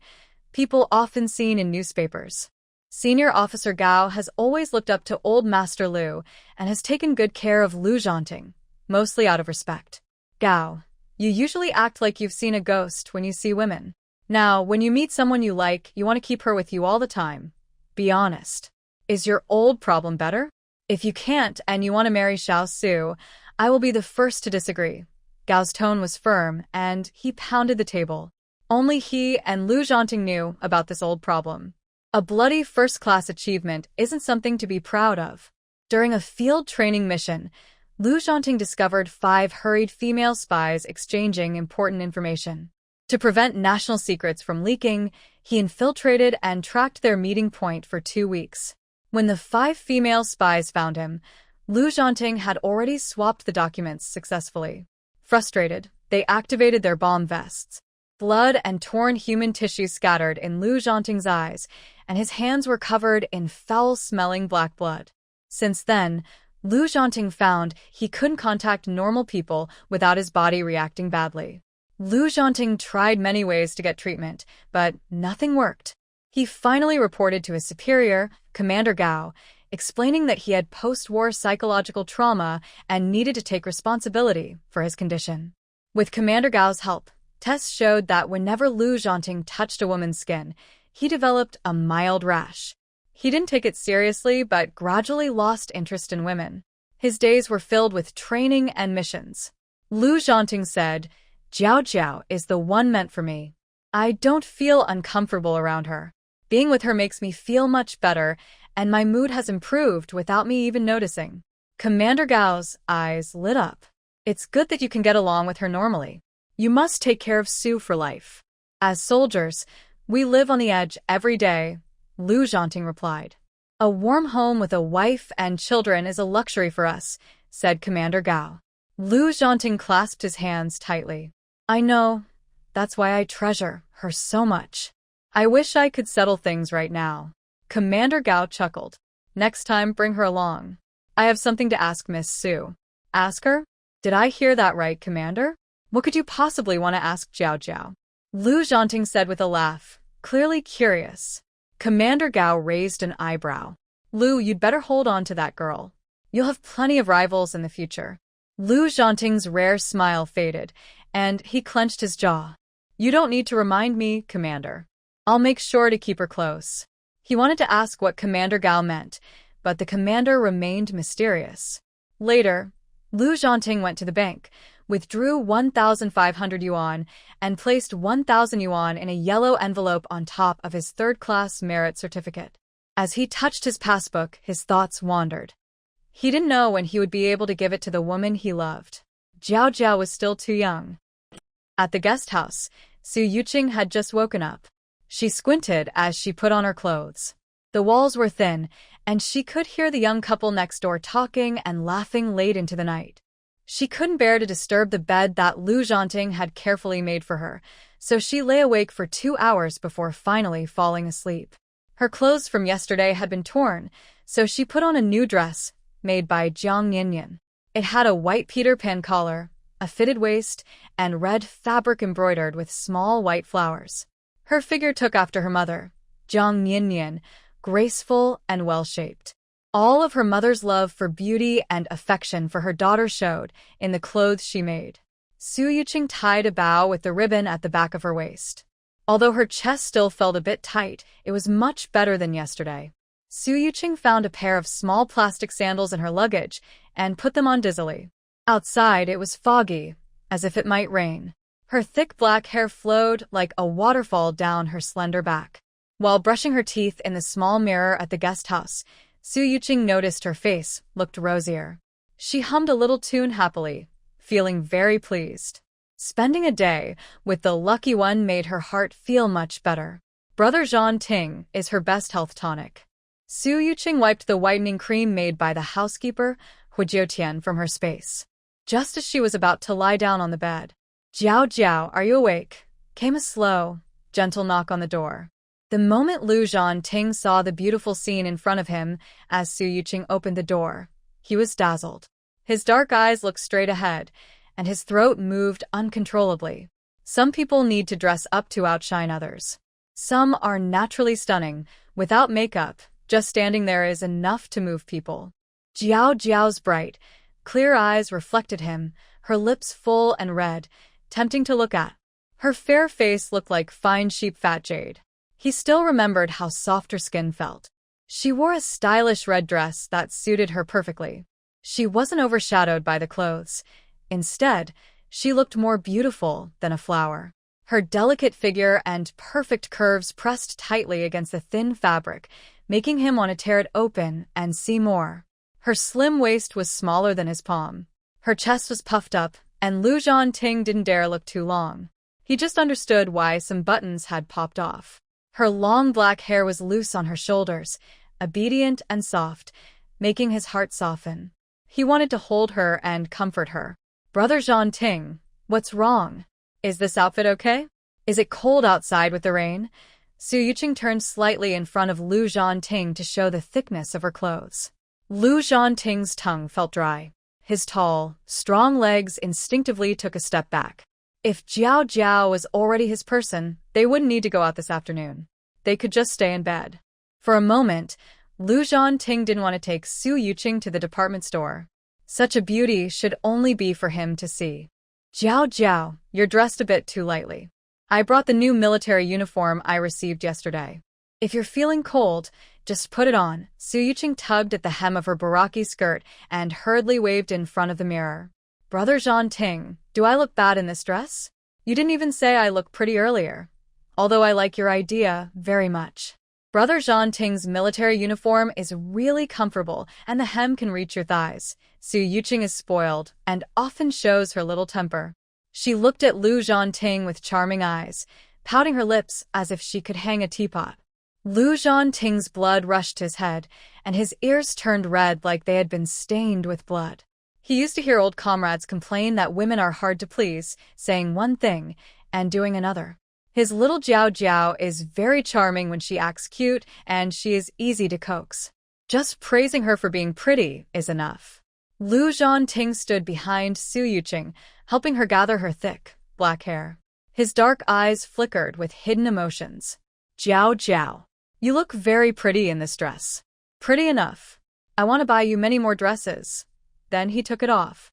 people often seen in newspapers. Senior Officer Gao has always looked up to Old Master Lu and has taken good care of Lu Zhanting, mostly out of respect. "Gao, you usually act like you've seen a ghost when you see women. Now, when you meet someone you like, you want to keep her with you all the time. Be honest. Is your old problem better? If you can't and you want to marry Xiao Su, I will be the first to disagree." Gao's tone was firm, and he pounded the table. Only he and Lu Zhanting knew about this old problem. A bloody first-class achievement isn't something to be proud of. During a field training mission, Lu Zhanting discovered 5 hurried female spies exchanging important information. To prevent national secrets from leaking, he infiltrated and tracked their meeting point for 2 weeks. When the 5 female spies found him, Lu Zhanting had already swapped the documents successfully. Frustrated, they activated their bomb vests. Blood and torn human tissue scattered in Lu Zhanting's eyes, and his hands were covered in foul-smelling black blood. Since then, Lu Zhanting found he couldn't contact normal people without his body reacting badly. Lu Zhanting tried many ways to get treatment, but nothing worked. He finally reported to his superior, Commander Gao, explaining that he had post-war psychological trauma and needed to take responsibility for his condition. With Commander Gao's help, tests showed that whenever Lu Zhanting touched a woman's skin, he developed a mild rash. He didn't take it seriously, but gradually lost interest in women. His days were filled with training and missions. Lu Zhanting said, "Jiao Jiao is the one meant for me. I don't feel uncomfortable around her. Being with her makes me feel much better, and my mood has improved without me even noticing." Commander Gao's eyes lit up. "It's good that you can get along with her normally. You must take care of Su for life. As soldiers, we live on the edge every day," Lu Zhanting replied. "A warm home with a wife and children is a luxury for us," said Commander Gao. Lu Zhanting clasped his hands tightly. "I know. That's why I treasure her so much. I wish I could settle things right now." Commander Gao chuckled. "Next time, bring her along. I have something to ask Miss Su." "Ask her? Did I hear that right, Commander? What could you possibly want to ask Jiao Jiao?" Lu Zhanting said with a laugh, clearly curious. Commander Gao raised an eyebrow. "Lu, you'd better hold on to that girl. You'll have plenty of rivals in the future." Lu Zhanting's rare smile faded, and he clenched his jaw. "You don't need to remind me, Commander. I'll make sure to keep her close." He wanted to ask what Commander Gao meant, but the commander remained mysterious. Later, Lu Zhanting went to the bank, withdrew 1,500 yuan, and placed 1,000 yuan in a yellow envelope on top of his third-class merit certificate. As he touched his passbook, his thoughts wandered. He didn't know when he would be able to give it to the woman he loved. Jiao Jiao was still too young. At the guest house, Su Yuqing had just woken up. She squinted as she put on her clothes. The walls were thin, and she could hear the young couple next door talking and laughing late into the night. She couldn't bear to disturb the bed that Lu Zhanting had carefully made for her, so she lay awake for 2 hours before finally falling asleep. Her clothes from yesterday had been torn, so she put on a new dress, made by Jiang Yinyan. It had a white Peter Pan collar, a fitted waist, and red fabric embroidered with small white flowers. Her figure took after her mother, Jiang Yinyan, graceful and well-shaped. All of her mother's love for beauty and affection for her daughter showed in the clothes she made. Su Yuqing tied a bow with the ribbon at the back of her waist. Although her chest still felt a bit tight, it was much better than yesterday. Su Yuqing found a pair of small plastic sandals in her luggage and put them on dizzily. Outside, it was foggy, as if it might rain. Her thick black hair flowed like a waterfall down her slender back. While brushing her teeth in the small mirror at the guest house, Su Yuqing noticed her face looked rosier. She hummed a little tune happily, feeling very pleased. Spending a day with the lucky one made her heart feel much better. Brother Zhanting is her best health tonic. Su Yuqing wiped the whitening cream made by the housekeeper, Huijiotian, from her space. Just as she was about to lie down on the bed, "Jiao Jiao, are you awake?" came a slow, gentle knock on the door. The moment Lu Zhanting saw the beautiful scene in front of him as Su Yuqing opened the door, he was dazzled. His dark eyes looked straight ahead, and his throat moved uncontrollably. Some people need to dress up to outshine others. Some are naturally stunning, without makeup, just standing there is enough to move people. Jiao Jiao's bright, clear eyes reflected him, her lips full and red, tempting to look at. Her fair face looked like fine sheep fat jade. He still remembered how soft her skin felt. She wore a stylish red dress that suited her perfectly. She wasn't overshadowed by the clothes. Instead, she looked more beautiful than a flower. Her delicate figure and perfect curves pressed tightly against the thin fabric, making him want to tear it open and see more. Her slim waist was smaller than his palm. Her chest was puffed up, and Lu Zhanting didn't dare look too long. He just understood why some buttons had popped off. Her long black hair was loose on her shoulders, obedient and soft, making his heart soften. He wanted to hold her and comfort her. "Brother Zhanting, what's wrong? Is this outfit okay? Is it cold outside with the rain?" Su Yuqing turned slightly in front of Lu Zhanting to show the thickness of her clothes. Lu Zhanting's tongue felt dry. His tall, strong legs instinctively took a step back. If Jiao Jiao was already his person, they wouldn't need to go out this afternoon. They could just stay in bed. For a moment, Lu Zhanting didn't want to take Su Yuqing to the department store. Such a beauty should only be for him to see. "Jiao Jiao, you're dressed a bit too lightly. I brought the new military uniform I received yesterday. If you're feeling cold, just put it on." Su Yuqing tugged at the hem of her baraki skirt and hurriedly waved in front of the mirror. "Brother Zhanting, do I look bad in this dress? You didn't even say I look pretty earlier. Although I like your idea very much. Brother Zhanting's military uniform is really comfortable and the hem can reach your thighs. Su Yuqing is spoiled and often shows her little temper." She looked at Lu Zhanting with charming eyes, pouting her lips as if she could hang a teapot. Lu Zhanting's blood rushed to his head, and his ears turned red like they had been stained with blood. He used to hear old comrades complain that women are hard to please, saying one thing and doing another. His little Jiao Jiao is very charming when she acts cute, and she is easy to coax. Just praising her for being pretty is enough. Lu Zhanting stood behind Su Yuqing, helping her gather her thick, black hair. His dark eyes flickered with hidden emotions. "Jiao Jiao, you look very pretty in this dress. Pretty enough. I want to buy you many more dresses." Then he took it off.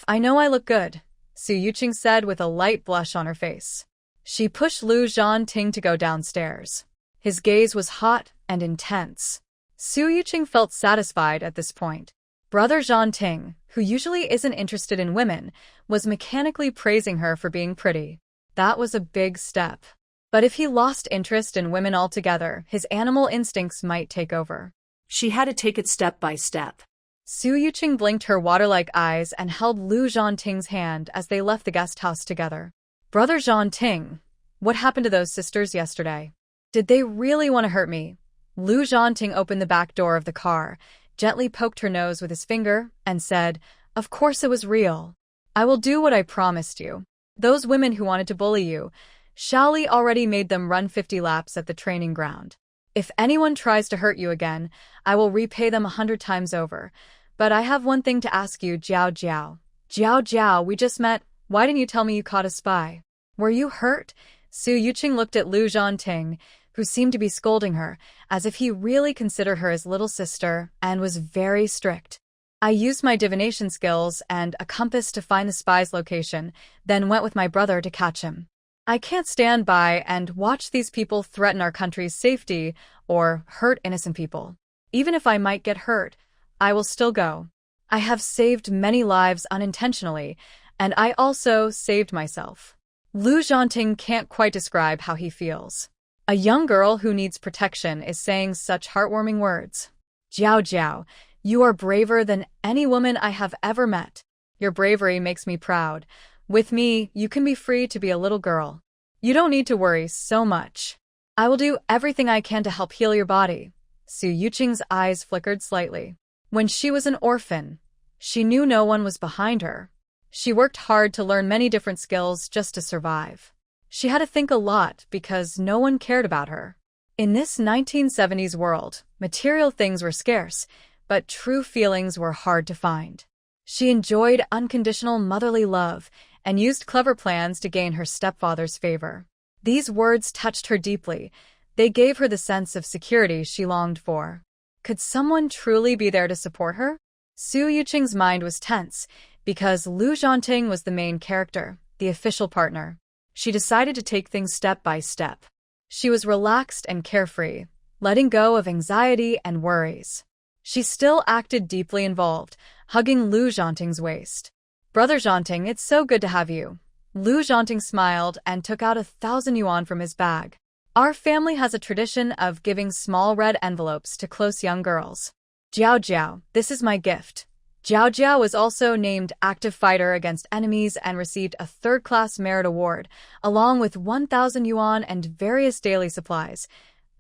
"I know I look good," Su Yuqing said with a light blush on her face. She pushed Lu Zhanting to go downstairs. His gaze was hot and intense. Su Yuqing felt satisfied at this point. Brother Zhanting, who usually isn't interested in women, was mechanically praising her for being pretty. That was a big step. But if he lost interest in women altogether, his animal instincts might take over. She had to take it step by step. Su Yuqing blinked her water-like eyes and held Lu Zhanting's hand as they left the guest house together. "Brother Zhanting, what happened to those sisters yesterday? Did they really want to hurt me?" Lu Zhanting opened the back door of the car, gently poked her nose with his finger, and said, "Of course it was real. I will do what I promised you. Those women who wanted to bully you, SHUI already made them run 50 laps at the training ground. If anyone tries to hurt you again, I will repay them 100 times over. But I have one thing to ask you, Jiao Jiao. Jiao Jiao, we just met. Why didn't you tell me you caught a spy? Were you hurt?" Su Yuqing looked at Lu Zhanting, who seemed to be scolding her, as if he really considered her his little sister and was very strict. "I used my divination skills and a compass to find the spy's location, then went with my brother to catch him. I can't stand by and watch these people threaten our country's safety or hurt innocent people. Even if I might get hurt, I will still go. I have saved many lives unintentionally, and I also saved myself. Lu Zhanting can't quite describe how he feels. A young girl who needs protection is saying such heartwarming words. Jiao Jiao, you are braver than any woman I have ever met. Your bravery makes me proud. With me, you can be free to be a little girl. You don't need to worry so much. I will do everything I can to help heal your body. Su Yuqing's eyes flickered slightly. When she was an orphan, she knew no one was behind her. She worked hard to learn many different skills just to survive. She had to think a lot because no one cared about her. In this 1970s world, material things were scarce, but true feelings were hard to find. She enjoyed unconditional motherly love and used clever plans to gain her stepfather's favor. These words touched her deeply. They gave her the sense of security she longed for. Could someone truly be there to support her? Su Yuqing's mind was tense because Lu Zhanting was the main character, the official partner. She decided to take things step by step. She was relaxed and carefree, letting go of anxiety and worries. She still acted deeply involved, hugging Lu Zhanting's waist. Brother Zhanting, it's so good to have you. Lu Zhanting smiled and took out 1,000 yuan from his bag. Our family has a tradition of giving small red envelopes to close young girls. Jiao Jiao, this is my gift. Jiao Jiao was also named active fighter against enemies and received a third-class merit award, along with 1,000 yuan and various daily supplies.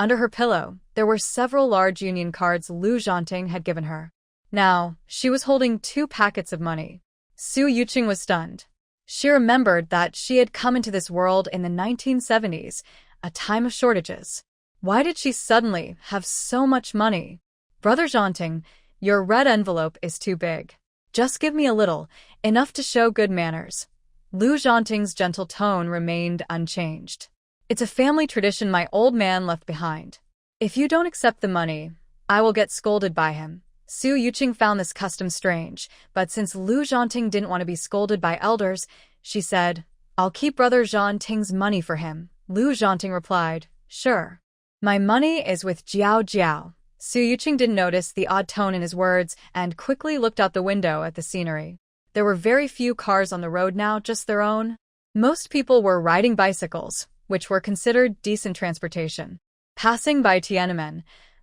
Under her pillow, there were several large union cards Lu Zhanting had given her. Now, she was holding 2 packets of money. Su Yuqing was stunned. She remembered that she had come into this world in the 1970s, a time of shortages. Why did she suddenly have so much money? Brother Zhanting, your red envelope is too big. Just give me a little, enough to show good manners. Lu Zhanting's gentle tone remained unchanged. It's a family tradition my old man left behind. If you don't accept the money, I will get scolded by him. Su Yuqing found this custom strange, but since Lu Zhanting didn't want to be scolded by elders, she said, I'll keep Brother Zhanting's money for him. Lu Zhanting replied, sure. My money is with Jiao Jiao. Su Yuqing didn't notice the odd tone in his words and quickly looked out the window at the scenery. There were very few cars on the road now, just their own. Most people were riding bicycles, which were considered decent transportation. Passing by Tiananmen,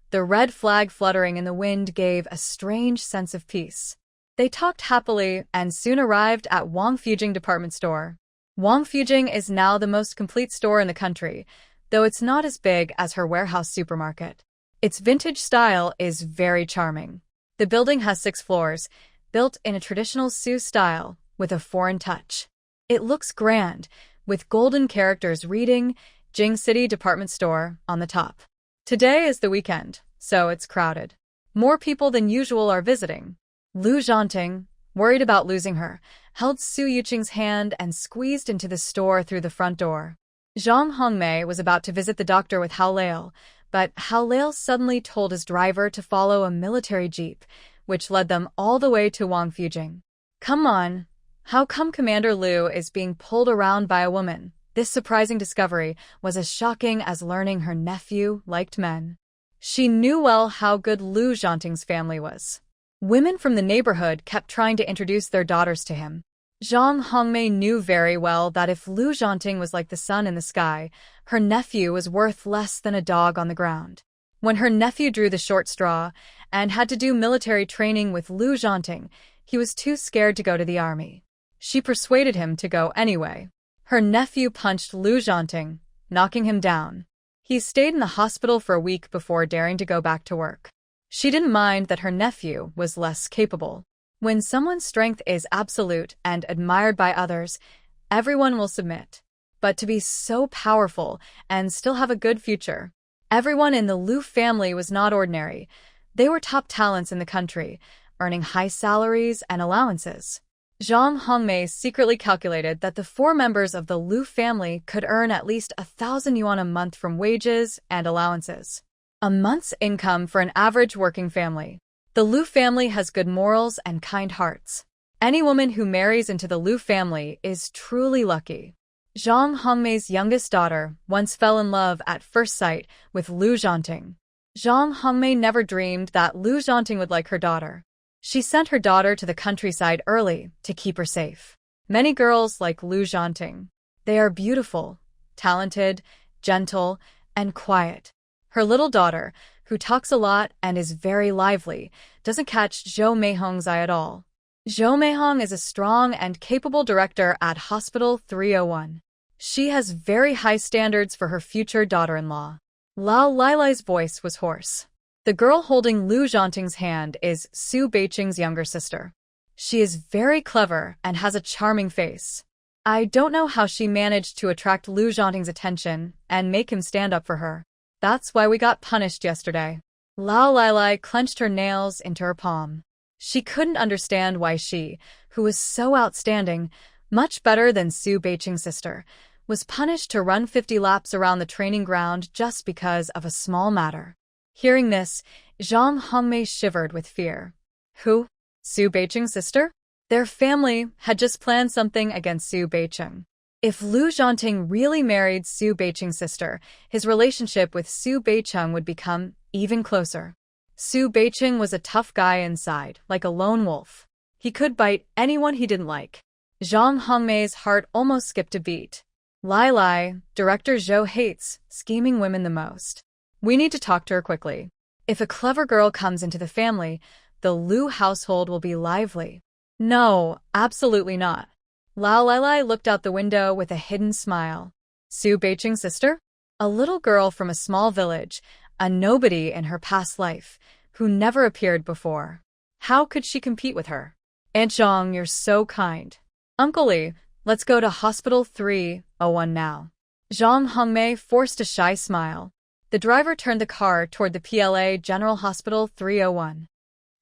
the red flag fluttering in the wind gave a strange sense of peace. They talked happily and soon arrived at Wang Fujing department store. Wang Fujing is now the most complete store in the country, though it's not as big as her warehouse supermarket. Its vintage style is very charming. The building has 6 floors, built in a traditional Su style with a foreign touch. It looks grand, with golden characters reading Jing City Department Store on the top. Today is the weekend, so it's crowded. More people than usual are visiting. Lu Zhanting, worried about losing her, held Su Yuqing's hand and squeezed into the store through the front door. Zhang Hongmei was about to visit the doctor with Hao Leil, but Hao Leil suddenly told his driver to follow a military jeep, which led them all the way to Wang Fujing. Come on. How come Commander Lu is being pulled around by a woman? This surprising discovery was as shocking as learning her nephew liked men. She knew well how good Lu Zhanting's family was. Women from the neighborhood kept trying to introduce their daughters to him. Zhang Hongmei knew very well that if Lu Zhanting was like the sun in the sky, her nephew was worth less than a dog on the ground. When her nephew drew the short straw and had to do military training with Lu Zhanting, he was too scared to go to the army. She persuaded him to go anyway. Her nephew punched Lu Zhanting, knocking him down. He stayed in the hospital for a week before daring to go back to work. She didn't mind that her nephew was less capable. When someone's strength is absolute and admired by others, everyone will submit. But to be so powerful and still have a good future. Everyone in the Lu family was not ordinary. They were top talents in the country, earning high salaries and allowances. Zhang Hongmei secretly calculated that the 4 members of the Lu family could earn at least 1,000 yuan a month from wages and allowances. A month's income for an average working family. The Lu family has good morals and kind hearts. Any woman who marries into the Lu family is truly lucky. Zhang Hongmei's youngest daughter once fell in love at first sight with Lu Zhanting. Zhang Hongmei never dreamed that Lu Zhanting would like her daughter. She sent her daughter to the countryside early to keep her safe. Many girls like Lu Zhanting. They are beautiful, talented, gentle, and quiet. Her little daughter, who talks a lot and is very lively, doesn't catch Zhou Meihong's eye at all. Zhou Meihong is a strong and capable director at Hospital 301. She has very high standards for her future daughter-in-law. Lao Lailai's voice was hoarse. The girl holding Lu Zhanting's hand is Su Beiqing's younger sister. She is very clever and has a charming face. I don't know how she managed to attract Lu Zhanting's attention and make him stand up for her. That's why we got punished yesterday. Lao Lailai clenched her nails into her palm. She couldn't understand why she, who was so outstanding, much better than Su Beiqing's sister, was punished to run 50 laps around the training ground just because of a small matter. Hearing this, Zhang Hongmei shivered with fear. Who? Su Beiqing's sister? Their family had just planned something against Su Beiqing. If Lu Zhanting really married Su Beiqing's sister, his relationship with Su Beiqing would become even closer. Su Beiqing was a tough guy inside, like a lone wolf. He could bite anyone he didn't like. Zhang Hongmei's heart almost skipped a beat. Lai Lai, Director Zhou hates scheming women the most. We need to talk to her quickly. If a clever girl comes into the family, the Lu household will be lively. No, absolutely not. Lao Lailai looked out the window with a hidden smile. Su Beiqing's sister? A little girl from a small village, a nobody in her past life, who never appeared before. How could she compete with her? Aunt Zhang, you're so kind. Uncle Li, let's go to Hospital 301 now. Zhang Hongmei forced a shy smile. The driver turned the car toward the PLA General Hospital 301.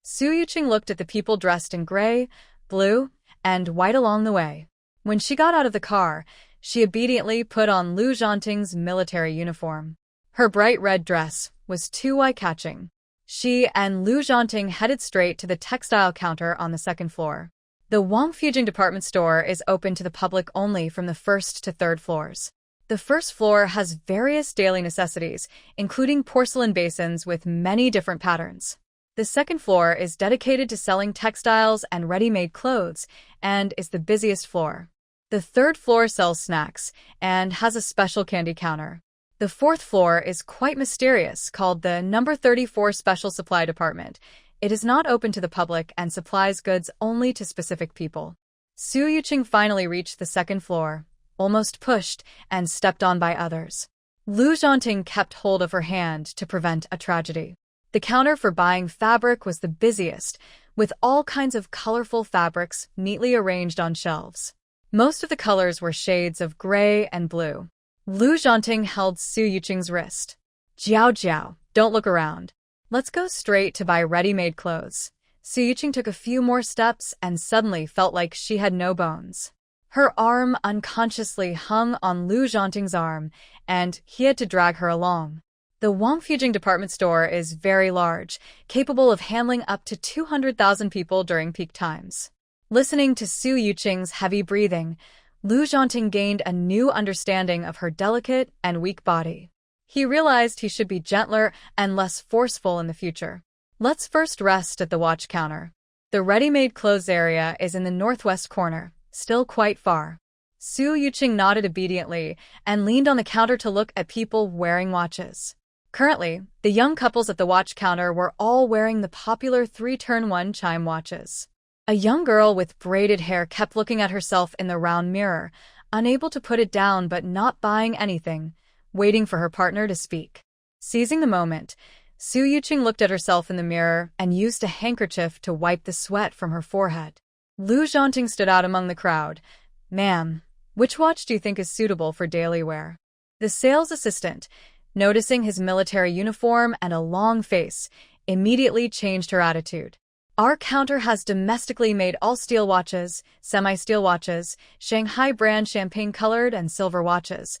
Su Yuqing looked at the people dressed in gray, blue, and white along the way. When she got out of the car, she obediently put on Lu Zhanting's military uniform. Her bright red dress was too eye-catching. She and Lu Zhanting headed straight to the textile counter on the second floor. The Wang Fujing department store is open to the public only from the first to third floors. The first floor has various daily necessities, including porcelain basins with many different patterns. The second floor is dedicated to selling textiles and ready-made clothes, and is the busiest floor. The third floor sells snacks, and has a special candy counter. The fourth floor is quite mysterious, called the No. 34 Special Supply Department. It is not open to the public and supplies goods only to specific people. Su Yuqing finally reached the second floor, almost pushed and stepped on by others. Lu Zhanting kept hold of her hand to prevent a tragedy. The counter for buying fabric was the busiest, with all kinds of colorful fabrics neatly arranged on shelves. Most of the colors were shades of gray and blue. Lu Zhanting held Su Yuqing's wrist. Jiao Jiao, don't look around. Let's go straight to buy ready-made clothes. Su Yuqing took a few more steps and suddenly felt like she had no bones. Her arm unconsciously hung on Lu Zhanting's arm, and he had to drag her along. The Wang Fujing department store is very large, capable of handling up to 200,000 people during peak times. Listening to Su Yuqing's heavy breathing, Lu Zhanting gained a new understanding of her delicate and weak body. He realized he should be gentler and less forceful in the future. Let's first rest at the watch counter. The ready-made clothes area is in the northwest corner, still quite far. Su Yuqing nodded obediently and leaned on the counter to look at people wearing watches. Currently, the young couples at the watch counter were all wearing the popular 3-turn-1 chime watches. A young girl with braided hair kept looking at herself in the round mirror, unable to put it down but not buying anything, waiting for her partner to speak. Seizing the moment, Su Yuqing looked at herself in the mirror and used a handkerchief to wipe the sweat from her forehead. Lu Zhanting stood out among the crowd. Ma'am, which watch do you think is suitable for daily wear? The sales assistant, noticing his military uniform and a long face, immediately changed her attitude. Our counter has domestically made all-steel watches, semi-steel watches, Shanghai brand champagne-colored and silver watches,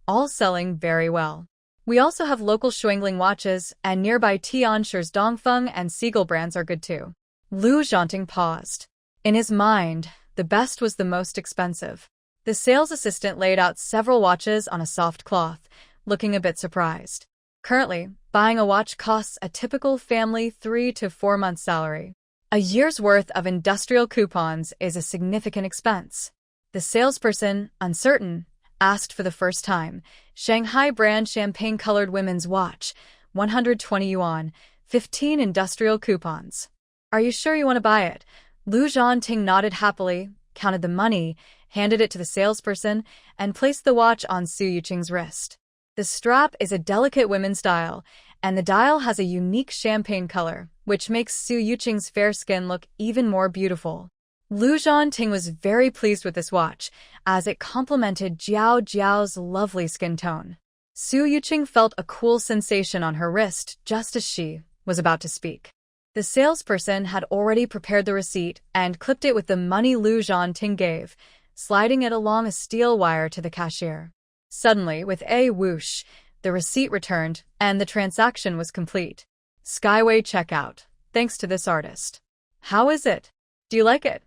all selling very well. We also have local Shuangling watches, and nearby Tianshi's Dongfeng and Siegel brands are good too. Lu Zhanting paused. In his mind, the best was the most expensive. The sales assistant laid out several watches on a soft cloth, looking a bit surprised. Currently, buying a watch costs a typical family 3 to 4 months' salary. A year's worth of industrial coupons is a significant expense. The salesperson, uncertain, asked for the first time. Shanghai brand champagne-colored women's watch, 120 yuan, 15 industrial coupons. Are you sure you want to buy it? Lu Zhanting nodded happily, counted the money, handed it to the salesperson, and placed the watch on Su Yuqing's wrist. The strap is a delicate women's style, and the dial has a unique champagne color, which makes Su Yuqing's fair skin look even more beautiful. Lu Zhanting was very pleased with this watch, as it complemented Jiao Jiao's lovely skin tone. Su Yuqing felt a cool sensation on her wrist just as she was about to speak. The salesperson had already prepared the receipt and clipped it with the money Lu Zhanting gave, sliding it along a steel wire to the cashier. Suddenly, with a whoosh, the receipt returned, and the transaction was complete. Skyway checkout, thanks to this artist. How is it? Do you like it?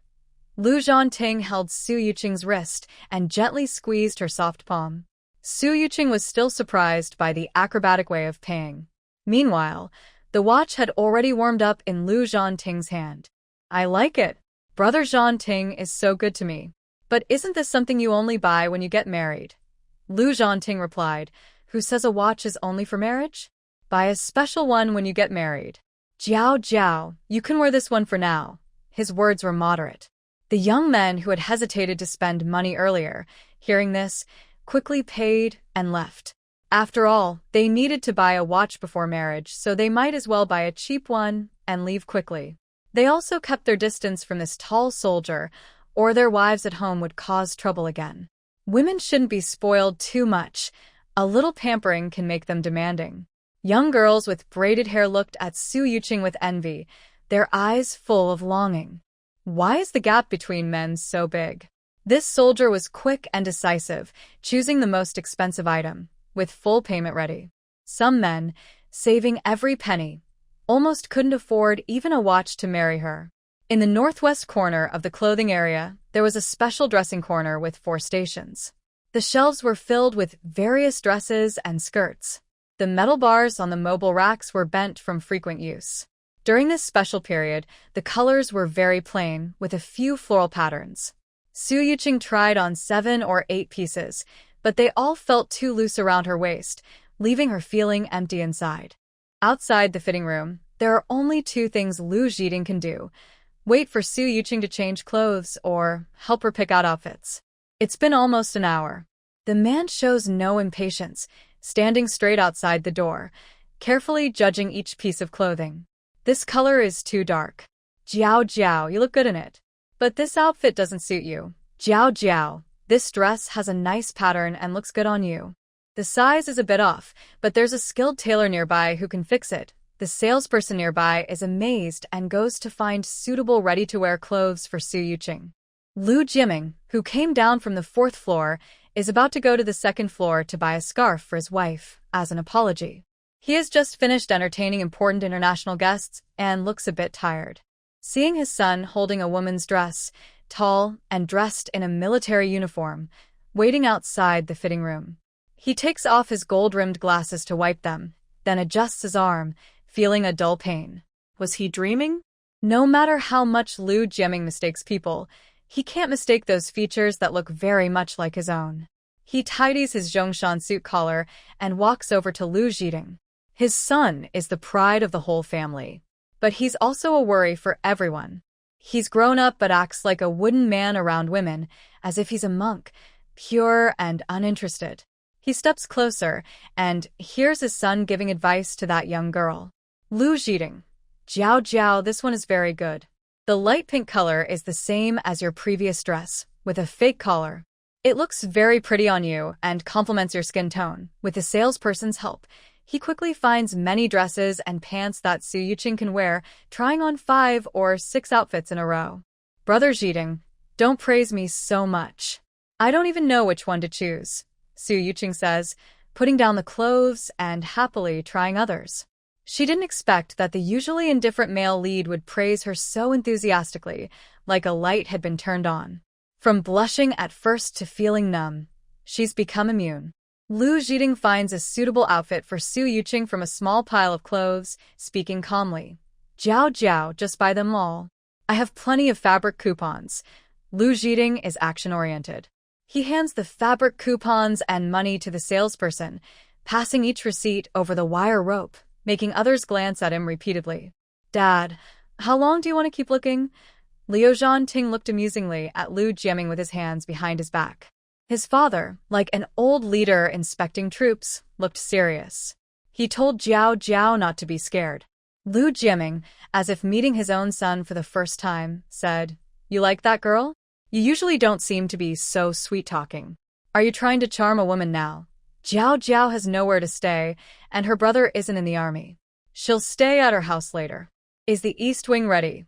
Lu Zhanting held Su Yuqing's wrist and gently squeezed her soft palm. Su Yuqing was still surprised by the acrobatic way of paying. Meanwhile, the watch had already warmed up in Lu Zhanting's hand. I like it. Brother Zhanting is so good to me. But isn't this something you only buy when you get married? Lu Zhanting replied, who says a watch is only for marriage? Buy a special one when you get married. Jiao Jiao, you can wear this one for now. His words were moderate. The young men who had hesitated to spend money earlier, hearing this, quickly paid and left. After all, they needed to buy a watch before marriage, so they might as well buy a cheap one and leave quickly. They also kept their distance from this tall soldier, or their wives at home would cause trouble again. Women shouldn't be spoiled too much. A little pampering can make them demanding. Young girls with braided hair looked at Su Yuqing with envy, their eyes full of longing. Why is the gap between men so big? This soldier was quick and decisive, choosing the most expensive item, with full payment ready. Some men, saving every penny, almost couldn't afford even a watch to marry her. In the northwest corner of the clothing area, there was a special dressing corner with 4 stations. The shelves were filled with various dresses and skirts. The metal bars on the mobile racks were bent from frequent use. During this special period, the colors were very plain, with a few floral patterns. Su Yuqing tried on 7 or 8 pieces, but they all felt too loose around her waist, leaving her feeling empty inside. Outside the fitting room, there are only 2 things Lu Zhanting can do: wait for Su Yuqing to change clothes or help her pick out outfits. It's been almost an hour. The man shows no impatience, standing straight outside the door, carefully judging each piece of clothing. This color is too dark. Jiao Jiao, you look good in it. But this outfit doesn't suit you. Jiao Jiao, this dress has a nice pattern and looks good on you. The size is a bit off, but there's a skilled tailor nearby who can fix it. The salesperson nearby is amazed and goes to find suitable ready-to-wear clothes for Su Yuqing. Lu Zhanting, who came down from the 4th floor, is about to go to the 2nd floor to buy a scarf for his wife, as an apology. He has just finished entertaining important international guests and looks a bit tired. Seeing his son holding a woman's dress, tall and dressed in a military uniform, waiting outside the fitting room. He takes off his gold-rimmed glasses to wipe them, then adjusts his arm, feeling a dull pain. Was he dreaming? No matter how much Lu Zhanting mistakes people, he can't mistake those features that look very much like his own. He tidies his Zhongshan suit collar and walks over to Lu Zhanting. His son is the pride of the whole family, but he's also a worry for everyone. He's grown up but acts like a wooden man around women, as if he's a monk, pure and uninterested. He steps closer and hears his son giving advice to that young girl. Lu Zhanting, Jiao Jiao, this one is very good. The light pink color is the same as your previous dress, with a fake collar. It looks very pretty on you and complements your skin tone. With the salesperson's help, he quickly finds many dresses and pants that Su Yuqing can wear, trying on 5 or 6 outfits in a row. Brother Zhanting, don't praise me so much. I don't even know which one to choose, Su Yuqing says, putting down the clothes and happily trying others. She didn't expect that the usually indifferent male lead would praise her so enthusiastically, like a light had been turned on. From blushing at first to feeling numb, she's become immune. Lu Zhanting finds a suitable outfit for Su Yuqing from a small pile of clothes, speaking calmly. Jiao Jiao, just buy them all. I have plenty of fabric coupons. Lu Zhanting is action-oriented. He hands the fabric coupons and money to the salesperson, passing each receipt over the wire rope, making others glance at him repeatedly. Dad, how long do you want to keep looking? Lu Zhanting looked amusingly at Lu Zhanting with his hands behind his back. His father, like an old leader inspecting troops, looked serious. He told Jiao Jiao not to be scared. Lu Zhanting, as if meeting his own son for the first time, said, "You like that girl? You usually don't seem to be so sweet-talking. Are you trying to charm a woman now? Jiao Jiao has nowhere to stay, and her brother isn't in the army. She'll stay at her house later. Is the East Wing ready?"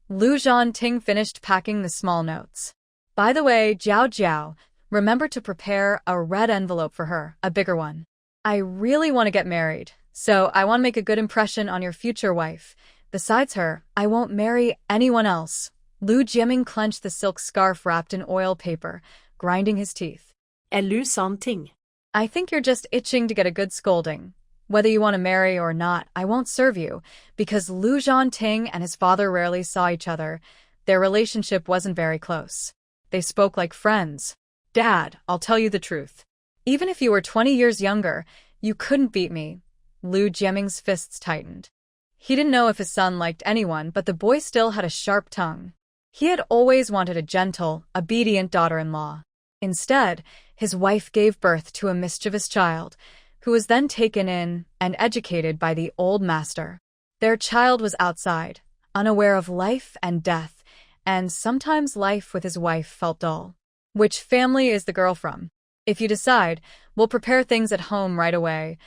Lu Zhanting finished packing the small notes. "By the way, Jiao Jiao, remember to prepare a red envelope for her, a bigger one. I really want to get married, so I want to make a good impression on your future wife. Besides her, I won't marry anyone else." Lu Zhanting clenched the silk scarf wrapped in oil paper, grinding his teeth. Lu Zhanting. "I think you're just itching to get a good scolding. Whether you want to marry or not, I won't serve you," because Lu Zhanting and his father rarely saw each other. Their relationship wasn't very close. They spoke like friends. "Dad, I'll tell you the truth. Even if you were 20 years younger, you couldn't beat me." Lu Zhanting's fists tightened. He didn't know if his son liked anyone, but the boy still had a sharp tongue. He had always wanted a gentle, obedient daughter-in-law. Instead, his wife gave birth to a mischievous child, who was then taken in and educated by the old master. Their child was outside, unaware of life and death, and sometimes life with his wife felt dull. "Which family is the girl from? If you decide, we'll prepare things at home right away."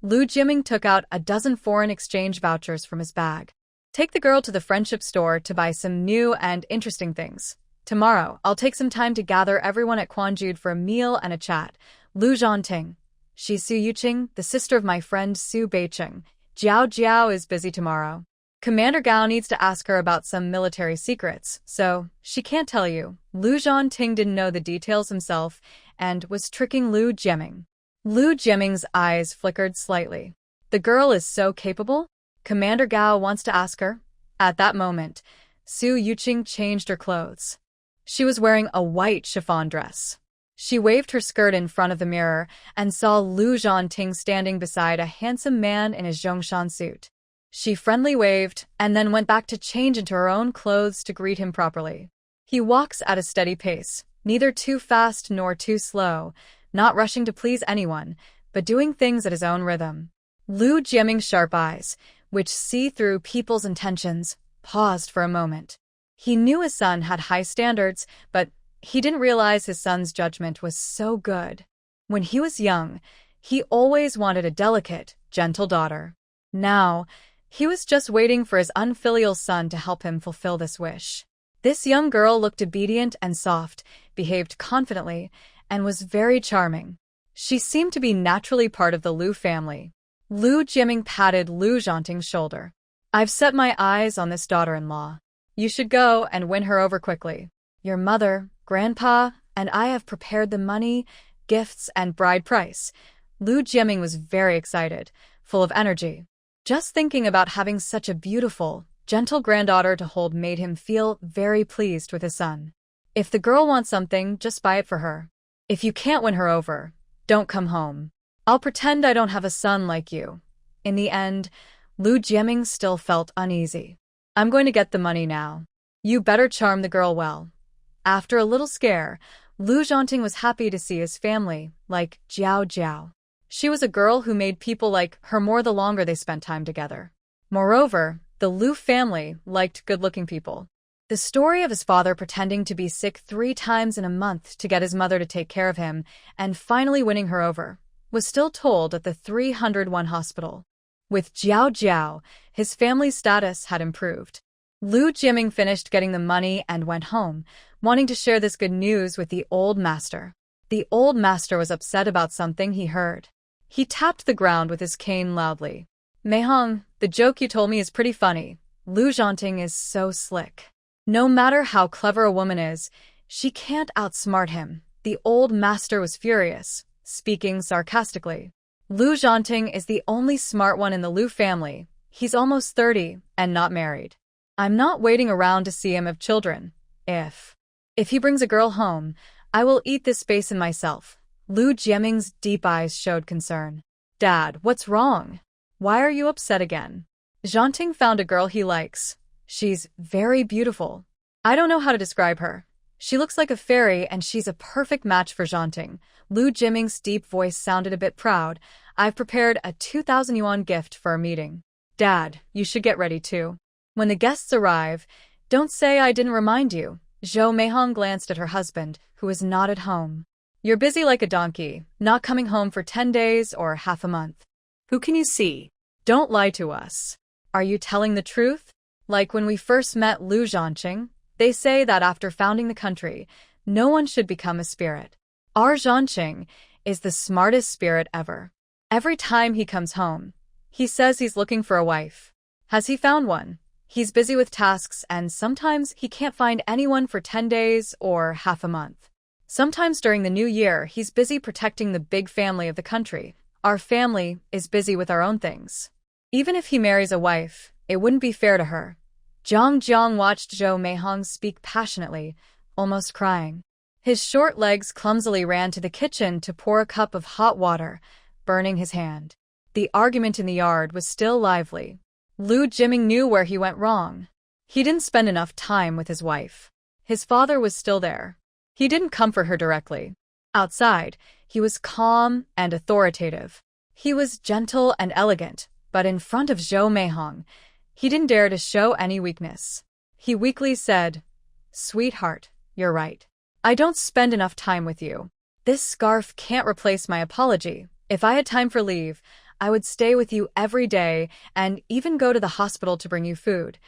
Lu Zhanting took out a dozen foreign exchange vouchers from his bag. "Take the girl to the friendship store to buy some new and interesting things. Tomorrow, I'll take some time to gather everyone at Quanjude for a meal and a chat. Lu Zhanting. She's Su Yuqing, the sister of my friend Su Beijing. Jiao Jiao is busy tomorrow. Commander Gao needs to ask her about some military secrets, so she can't tell you." Lu Zhanting didn't know the details himself and was tricking Lu Zhanting. Lu Zhanting's eyes flickered slightly. The girl is so capable? Commander Gao wants to ask her? At that moment, Su Yuqing changed her clothes. She was wearing a white chiffon dress. She waved her skirt in front of the mirror and saw Lu Zhanting standing beside a handsome man in his Zhongshan suit. She friendly waved and then went back to change into her own clothes to greet him properly. He walks at a steady pace, neither too fast nor too slow, not rushing to please anyone, but doing things at his own rhythm. Lu Zhanting's sharp eyes, which see through people's intentions, paused for a moment. He knew his son had high standards, but he didn't realize his son's judgment was so good. When he was young, he always wanted a delicate, gentle daughter. Now, he was just waiting for his unfilial son to help him fulfill this wish. This young girl looked obedient and soft, behaved confidently, and was very charming. She seemed to be naturally part of the Lu family. Lu Zhanting patted Lu Zhanting's shoulder. "I've set my eyes on this daughter-in-law. You should go and win her over quickly. Your mother, grandpa, and I have prepared the money, gifts, and bride price." Lu Zhanting was very excited, full of energy. Just thinking about having such a beautiful, gentle granddaughter to hold made him feel very pleased with his son. If the girl wants something, just buy it for her. If you can't win her over, don't come home. I'll pretend I don't have a son like you. In the end, Lu Zhanting still felt uneasy. "I'm going to get the money now. You better charm the girl well." After a little scare, Lu Zhanting was happy to see his family, like Jiao Jiao. She was a girl who made people like her more the longer they spent time together. Moreover, the Lu family liked good-looking people. The story of his father pretending to be sick 3 times in a month to get his mother to take care of him and finally winning her over was still told at the 301 hospital. With Jiao Jiao, his family's status had improved. Lu Zhanting finished getting the money and went home, wanting to share this good news with the old master. The old master was upset about something he heard. He tapped the ground with his cane loudly. "Meihong, the joke you told me is pretty funny. Lu Zhanting is so slick. No matter how clever a woman is, she can't outsmart him." The old master was furious, speaking sarcastically. "Lu Zhanting is the only smart one in the Lu family. He's almost 30 and not married. I'm not waiting around to see him have children. If he brings a girl home, I will eat this basin myself. Lu Zhanting's deep eyes showed concern. Dad, what's wrong? Why are you upset again? Zhanting found a girl he likes. She's very beautiful. I don't know how to describe her. She looks like a fairy and she's a perfect match for Zhanting. Lu Zhanting's deep voice sounded a bit proud. I've prepared a 2,000 yuan gift for our meeting. Dad, you should get ready too. When the guests arrive, don't say I didn't remind you. Zhou Meihong glanced at her husband, who was not at home. You're busy like a donkey, not coming home for 10 days or half a month. Who can you see? Don't lie to us. Are you telling the truth? Like when we first met Lu Zhanting, they say that after founding the country, no one should become a spirit. Our Zhanting is the smartest spirit ever. Every time he comes home, he says he's looking for a wife. Has he found one? He's busy with tasks and sometimes he can't find anyone for 10 days or half a month. Sometimes during the new year, he's busy protecting the big family of the country. Our family is busy with our own things. Even if he marries a wife, it wouldn't be fair to her. Zhang watched Zhou Meihong speak passionately, almost crying. His short legs clumsily ran to the kitchen to pour a cup of hot water, burning his hand. The argument in the yard was still lively. Lu Zhanting knew where he went wrong. He didn't spend enough time with his wife. His father was still there. He didn't comfort her directly. Outside, he was calm and authoritative. He was gentle and elegant, but in front of Zhou Meihong, he didn't dare to show any weakness. He weakly said, Sweetheart, you're right. I don't spend enough time with you. This scarf can't replace my apology. If I had time for leave, I would stay with you every day and even go to the hospital to bring you food.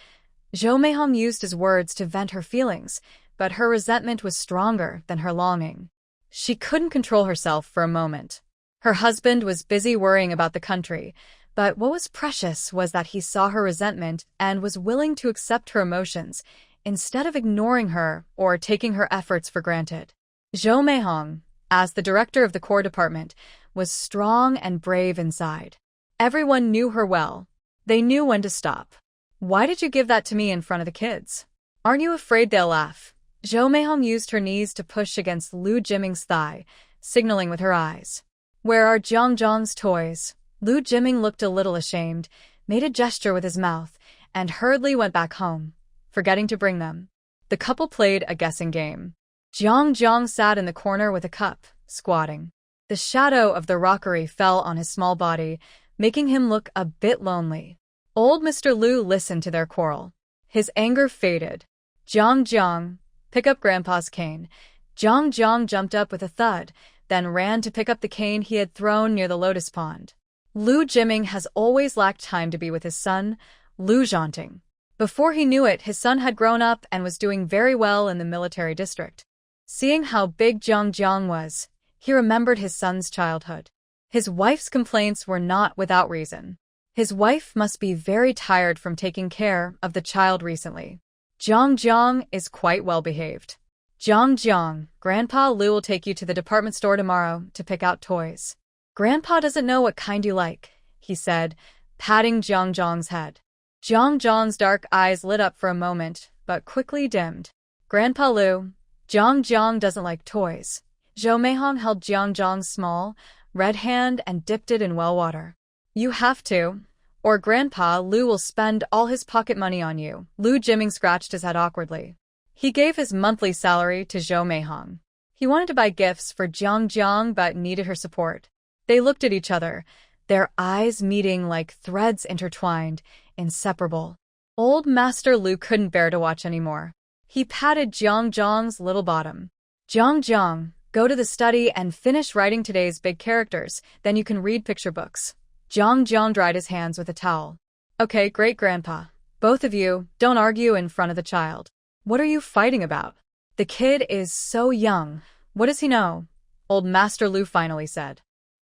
Zhou Meihong used his words to vent her feelings, but her resentment was stronger than her longing. She couldn't control herself for a moment. Her husband was busy worrying about the country, but what was precious was that he saw her resentment and was willing to accept her emotions instead of ignoring her or taking her efforts for granted. Zhou Meihong, as the director of the core department, was strong and brave inside. Everyone knew her well. They knew when to stop. Why did you give that to me in front of the kids? Aren't you afraid they'll laugh? Zhou Meihong used her knees to push against Lu Zhanting's thigh, signaling with her eyes. Where are Zhang's toys? Lu Zhanting looked a little ashamed, made a gesture with his mouth, and hurriedly went back home, forgetting to bring them. The couple played a guessing game. Zhang sat in the corner with a cup, squatting. The shadow of the rockery fell on his small body, making him look a bit lonely. Old Mr. Lu listened to their quarrel. His anger faded. Zhang, pick up Grandpa's cane. Zhang jumped up with a thud, then ran to pick up the cane he had thrown near the lotus pond. Lu Zhanting has always lacked time to be with his son, Lu Zhanting. Before he knew it, his son had grown up and was doing very well in the military district. Seeing how big Zhang was, he remembered his son's childhood. His wife's complaints were not without reason. His wife must be very tired from taking care of the child recently. Zhang is quite well behaved. Zhang, Grandpa Lu will take you to the department store tomorrow to pick out toys. Grandpa doesn't know what kind you like, he said, patting Zhang's head. Zhang's dark eyes lit up for a moment, but quickly dimmed. Grandpa Lu, Zhang doesn't like toys. Zhou Meihong held Zhang's small, red hand and dipped it in well water. You have to, or Grandpa Lu will spend all his pocket money on you. Lu Zhanting scratched his head awkwardly. He gave his monthly salary to Zhou Meihong. He wanted to buy gifts for Zhang but needed her support. They looked at each other, their eyes meeting like threads intertwined, inseparable. Old Master Lu couldn't bear to watch anymore. He patted Zhang's little bottom. Zhang, go to the study and finish writing today's big characters, then you can read picture books. Zhang dried his hands with a towel. Okay, great Grandpa. Both of you, don't argue in front of the child. What are you fighting about? The kid is so young. What does he know? Old Master Lu finally said.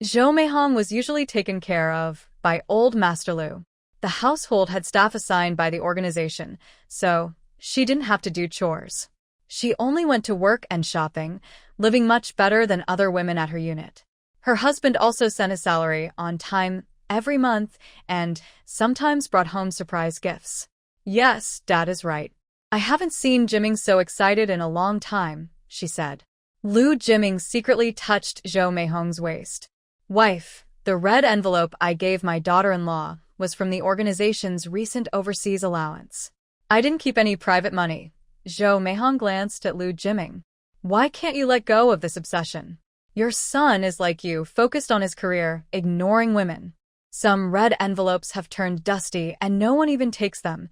Zhou Meihong was usually taken care of by Old Master Lu. The household had staff assigned by the organization, so she didn't have to do chores. She only went to work and shopping, living much better than other women at her unit. Her husband also sent his salary on time every month and sometimes brought home surprise gifts. Yes, Dad is right. I haven't seen Zhanting so excited in a long time, she said. Lu Zhanting secretly touched Zhou Meihong's waist. Wife, the red envelope I gave my daughter-in-law was from the organization's recent overseas allowance. I didn't keep any private money. Zhou Meihong glanced at Lu Zhanting. Why can't you let go of this obsession? Your son is like you, focused on his career, ignoring women. Some red envelopes have turned dusty and no one even takes them.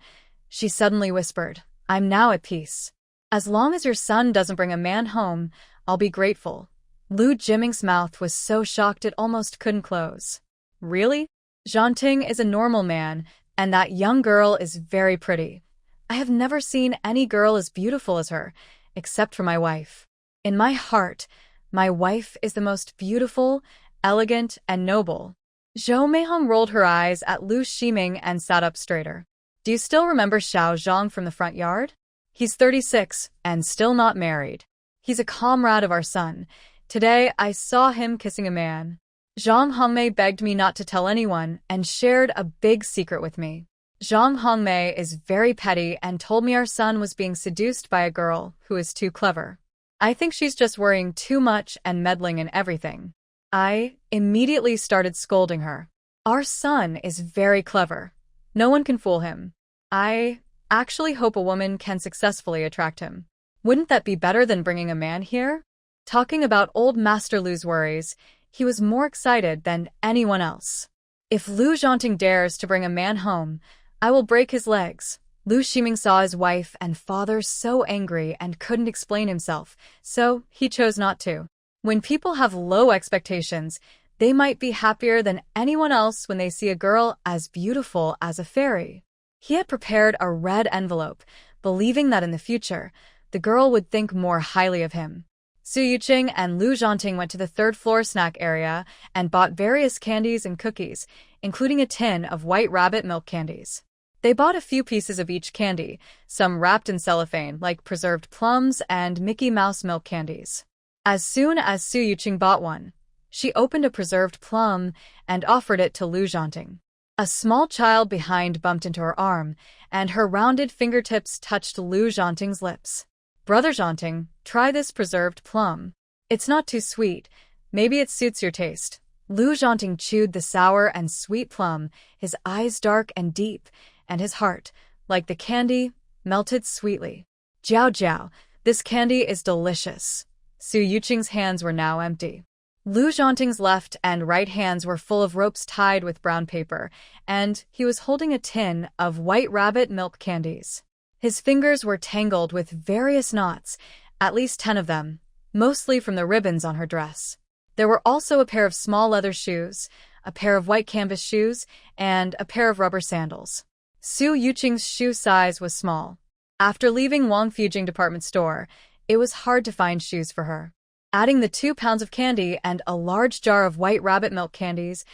She suddenly whispered, I'm now at peace. As long as your son doesn't bring a man home, I'll be grateful. Lu Zhanting's mouth was so shocked it almost couldn't close. Really? Zhanting is a normal man, and that young girl is very pretty. I have never seen any girl as beautiful as her, except for my wife. In my heart, my wife is the most beautiful, elegant, and noble. Zhou Meihong rolled her eyes at Lu Zhanting and sat up straighter. Do you still remember Xiao Zhang from the front yard? He's 36 and still not married. He's a comrade of our son. Today, I saw him kissing a man. Zhang Hongmei begged me not to tell anyone and shared a big secret with me. Zhang Hongmei is very petty and told me our son was being seduced by a girl who is too clever. I think she's just worrying too much and meddling in everything. I immediately started scolding her. Our son is very clever. No one can fool him. I actually hope a woman can successfully attract him. Wouldn't that be better than bringing a man here? Talking about old Master Lu's worries, he was more excited than anyone else. If Lu Zhanting dares to bring a man home, I will break his legs. Lu Zhanting saw his wife and father so angry and couldn't explain himself, so he chose not to. When people have low expectations, they might be happier than anyone else when they see a girl as beautiful as a fairy. He had prepared a red envelope, believing that in the future, the girl would think more highly of him. Su Yuqing and Lu Zhanting went to the third-floor snack area and bought various candies and cookies, including a tin of white rabbit milk candies. They bought a few pieces of each candy, some wrapped in cellophane like preserved plums and Mickey Mouse milk candies. As soon as Su Yuqing bought one, she opened a preserved plum and offered it to Lu Zhanting. A small child behind bumped into her arm, and her rounded fingertips touched Lu Zhanting's lips. Brother Zhanting, try this preserved plum. It's not too sweet. Maybe it suits your taste. Lu Zhanting chewed the sour and sweet plum, his eyes dark and deep, and his heart, like the candy, melted sweetly. Jiao Jiao, this candy is delicious. Su Yuqing's hands were now empty. Lu Zhanting's left and right hands were full of ropes tied with brown paper, and he was holding a tin of white rabbit milk candies. His fingers were tangled with various knots, at least 10 of them, mostly from the ribbons on her dress. There were also a pair of small leather shoes, a pair of white canvas shoes, and a pair of rubber sandals. Su Yuqing's shoe size was small. After leaving Wang Fujing department store, it was hard to find shoes for her. Adding the 2 pounds of candy and a large jar of white rabbit milk candies,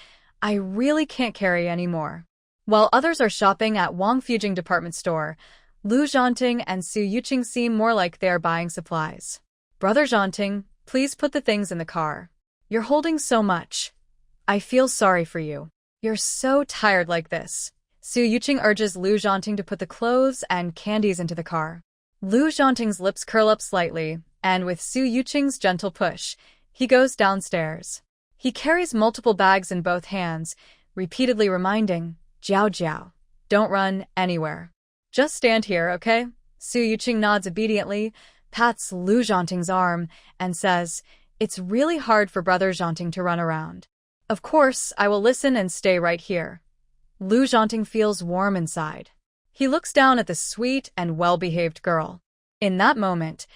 I really can't carry any more. While others are shopping at Wang Fujing department store, Lu Zhanting and Su Yuqing seem more like they are buying supplies. Brother Zhanting, please put the things in the car. You're holding so much. I feel sorry for you. You're so tired like this. Su Yuqing urges Lu Zhanting to put the clothes and candies into the car. Lu Zhanting's lips curl up slightly, and with Su Yuqing's gentle push, he goes downstairs. He carries multiple bags in both hands, repeatedly reminding, Jiao Jiao, don't run anywhere. Just stand here, okay? Su Yuqing nods obediently, pats Lu Zhanting's arm, and says, it's really hard for Brother Zhanting to run around. Of course, I will listen and stay right here. Lu Zhanting feels warm inside. He looks down at the sweet and well-behaved girl. In that moment,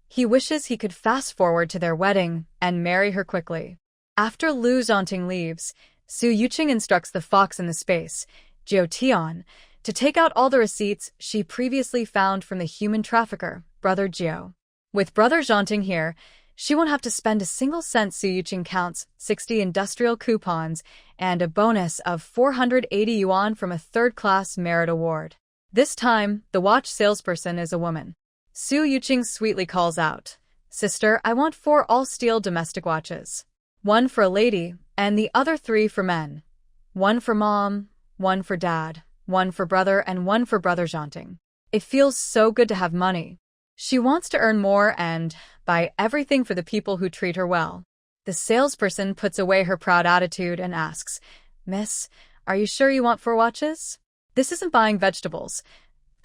he wishes he could fast forward to their wedding and marry her quickly. After Lu Zhanting leaves, Su Yuqing instructs the fox in the space, Jiao Tian, to take out all the receipts she previously found from the human trafficker, Brother Jiao. With Brother Zhanting here, she won't have to spend a single cent. Su Yuqing counts 60 industrial coupons and a bonus of 480 yuan from a third-class merit award. This time, the watch salesperson is a woman. Su Yuqing sweetly calls out, Sister, I want 4 all-steel domestic watches. 1 for a lady, and the other 3 for men. 1 for mom, 1 for dad, 1 for brother, and 1 for Brother Zhanting. It feels so good to have money. She wants to earn more and buy everything for the people who treat her well. The salesperson puts away her proud attitude and asks, "Miss, are you sure you want 4 watches? This isn't buying vegetables."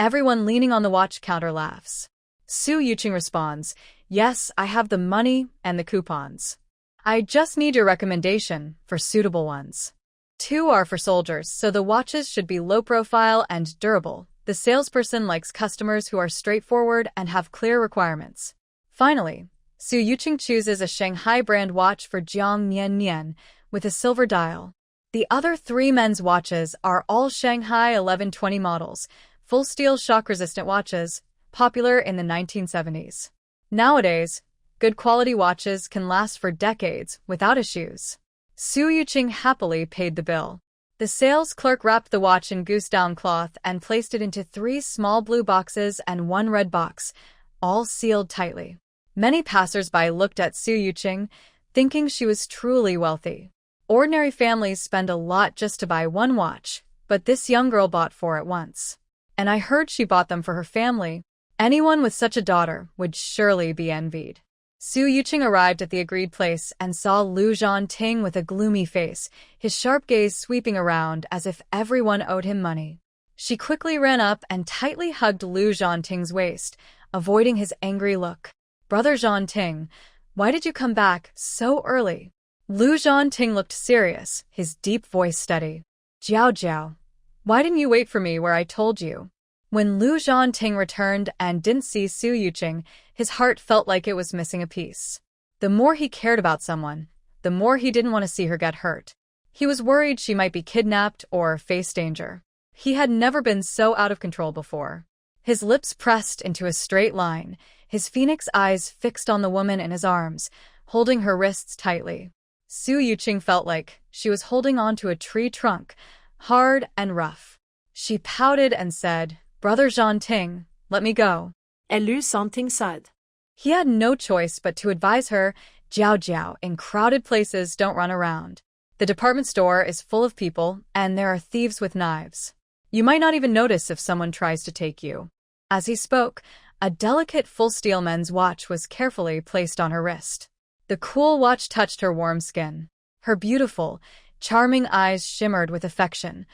Everyone leaning on the watch counter laughs. Su Yuqing responds, "Yes, I have the money and the coupons. I just need your recommendation for suitable ones. 2 are for soldiers, so the watches should be low profile and durable. The salesperson likes customers who are straightforward and have clear requirements." Finally, Su Yuqing chooses a Shanghai brand watch for Jiang Nian Nian with a silver dial. The other 3 men's watches are all Shanghai 1120 models, full steel shock-resistant watches, popular in the 1970s. Nowadays, good quality watches can last for decades without issues. Su Yuqing happily paid the bill. The sales clerk wrapped the watch in goose-down cloth and placed it into 3 small blue boxes and 1 red box, all sealed tightly. Many passers-by looked at Su Yuqing, thinking she was truly wealthy. Ordinary families spend a lot just to buy 1 watch, but this young girl bought 4 at once. And I heard she bought them for her family. Anyone with such a daughter would surely be envied. Su Yuqing arrived at the agreed place and saw Lu Zhanting with a gloomy face, his sharp gaze sweeping around as if everyone owed him money. She quickly ran up and tightly hugged Lu Zhanting's waist, avoiding his angry look. "Brother Zhanting, why did you come back so early?" Lu Zhanting looked serious, his deep voice steady. "Jiao Jiao, why didn't you wait for me where I told you?" When Lu Zhanting returned and didn't see Su Yuqing, his heart felt like it was missing a piece. The more he cared about someone, the more he didn't want to see her get hurt. He was worried she might be kidnapped or face danger. He had never been so out of control before. His lips pressed into a straight line, his phoenix eyes fixed on the woman in his arms, holding her wrists tightly. Su Yuqing felt like she was holding on to a tree trunk, hard and rough. She pouted and said, "Brother Zhanting, let me go." Lu Zhanting sighed. He had no choice but to advise her, "Jiao Jiao, in crowded places don't run around. The department store is full of people, and there are thieves with knives. You might not even notice if someone tries to take you." As he spoke, a delicate full-steel men's watch was carefully placed on her wrist. The cool watch touched her warm skin. Her beautiful, charming eyes shimmered with affection,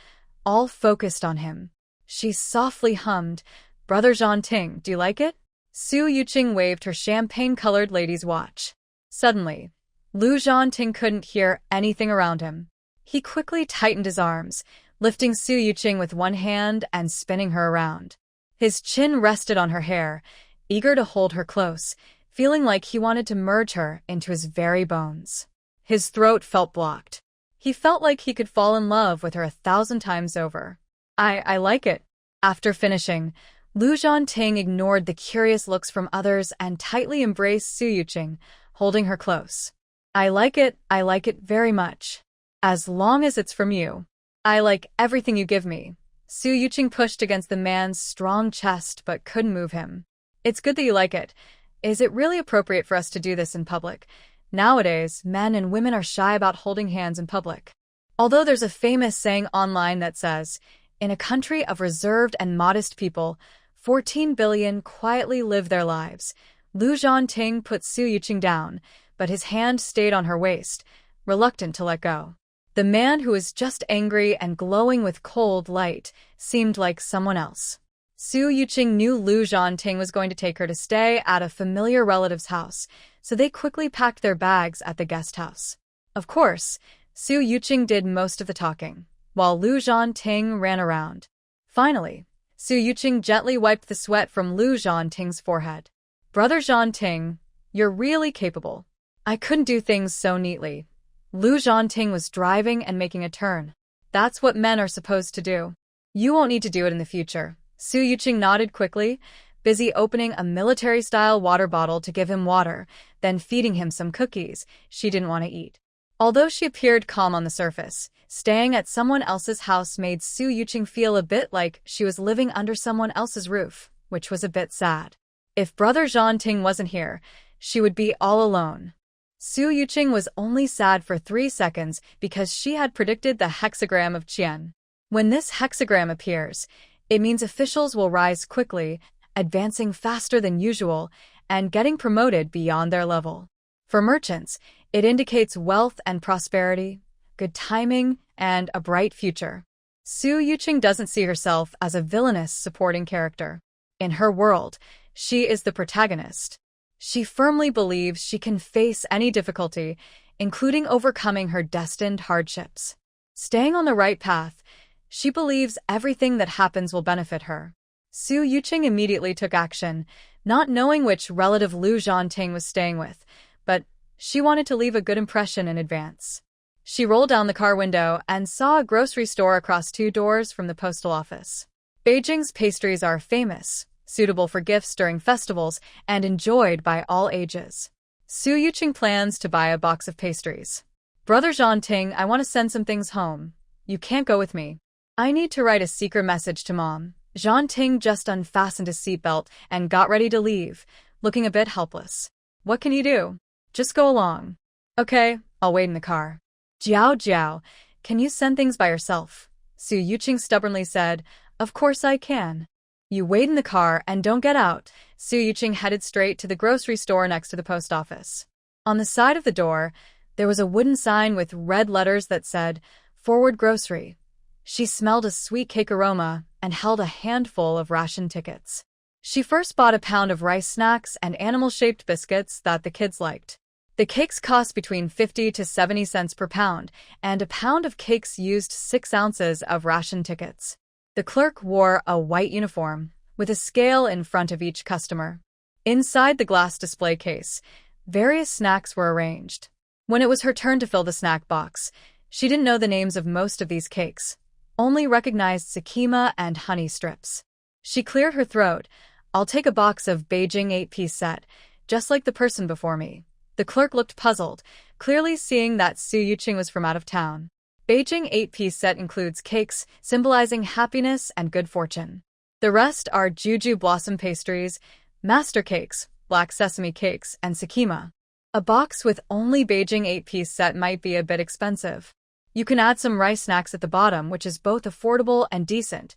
all focused on him. She softly hummed, "Brother Zhanting, do you like it?" Su Yuqing waved her champagne-colored lady's watch. Suddenly, Lu Zhanting couldn't hear anything around him. He quickly tightened his arms, lifting Su Yuqing with one hand and spinning her around. His chin rested on her hair, eager to hold her close, feeling like he wanted to merge her into his very bones. His throat felt blocked. He felt like he could fall in love with her 1,000 times over. I like it." After finishing, Lu Zhanting ignored the curious looks from others and tightly embraced Su Yuqing, holding her close. I like it very much. As long as it's from you. I like everything you give me." Su Yuqing pushed against the man's strong chest but couldn't move him. "It's good that you like it. Is it really appropriate for us to do this in public? Nowadays, men and women are shy about holding hands in public. Although there's a famous saying online that says, in a country of reserved and modest people, 14 billion quietly live their lives." Lu Zhanting put Su Yuqing down, but his hand stayed on her waist, reluctant to let go. The man who was just angry and glowing with cold light seemed like someone else. Su Yuqing knew Lu Zhanting was going to take her to stay at a familiar relative's house, so they quickly packed their bags at the guest house. Of course, Su Yuqing did most of the talking, while Lu Zhanting ran around. Finally, Su Yuqing gently wiped the sweat from Lu Zhanting's forehead. "Brother Zhanting, you're really capable. I couldn't do things so neatly." Lu Zhanting was driving and making a turn. "That's what men are supposed to do. You won't need to do it in the future." Su Yuqing nodded quickly, busy opening a military-style water bottle to give him water, then feeding him some cookies she didn't want to eat. Although she appeared calm on the surface, staying at someone else's house made Su Yuqing feel a bit like she was living under someone else's roof, which was a bit sad. If Brother Zhanting wasn't here, she would be all alone. Su Yuqing was only sad for 3 seconds because she had predicted the hexagram of Qian. When this hexagram appears, it means officials will rise quickly advancing faster than usual and getting promoted beyond their level. For merchants, it indicates wealth and prosperity, good timing, and a bright future. Su Yuqing doesn't see herself as a villainous supporting character. In her world, she is the protagonist. She firmly believes she can face any difficulty, including overcoming her destined hardships. Staying on the right path, she believes everything that happens will benefit her. Su Yuqing immediately took action, not knowing which relative Lu Zhanting was staying with, but she wanted to leave a good impression in advance. She rolled down the car window and saw a grocery store across 2 doors from the postal office. Beijing's pastries are famous, suitable for gifts during festivals, and enjoyed by all ages. Su Yuqing plans to buy a box of pastries. Brother Zhanting, I want to send some things home. You can't go with me. I need to write a secret message to Mom. Zhanting just unfastened his seatbelt and got ready to leave, looking a bit helpless. What can you do? Just go along. Okay, I'll wait in the car. Jiao, can you send things by yourself? Su Yuqing stubbornly said, Of course I can. You wait in the car and don't get out. Su Yuqing headed straight to the grocery store next to the post office. On the side of the door, there was a wooden sign with red letters that said, Forward Grocery. She smelled a sweet cake aroma and held a handful of ration tickets. She first bought a pound of rice snacks and animal-shaped biscuits that the kids liked. The cakes cost between 50 to 70 cents per pound, and a pound of cakes used 6 ounces of ration tickets. The clerk wore a white uniform, with a scale in front of each customer. Inside the glass display case, various snacks were arranged. When it was her turn to fill the snack box, she didn't know the names of most of these cakes, only recognized sakima and honey strips. She cleared her throat. I'll take a box of Beijing 8-piece set, just like the person before me. The clerk looked puzzled, clearly seeing that Su Yuqing was from out of town. Beijing 8-piece set includes cakes, symbolizing happiness and good fortune. The rest are juju blossom pastries, master cakes, black sesame cakes, and sakima. A box with only Beijing 8-piece set might be a bit expensive. You can add some rice snacks at the bottom, which is both affordable and decent.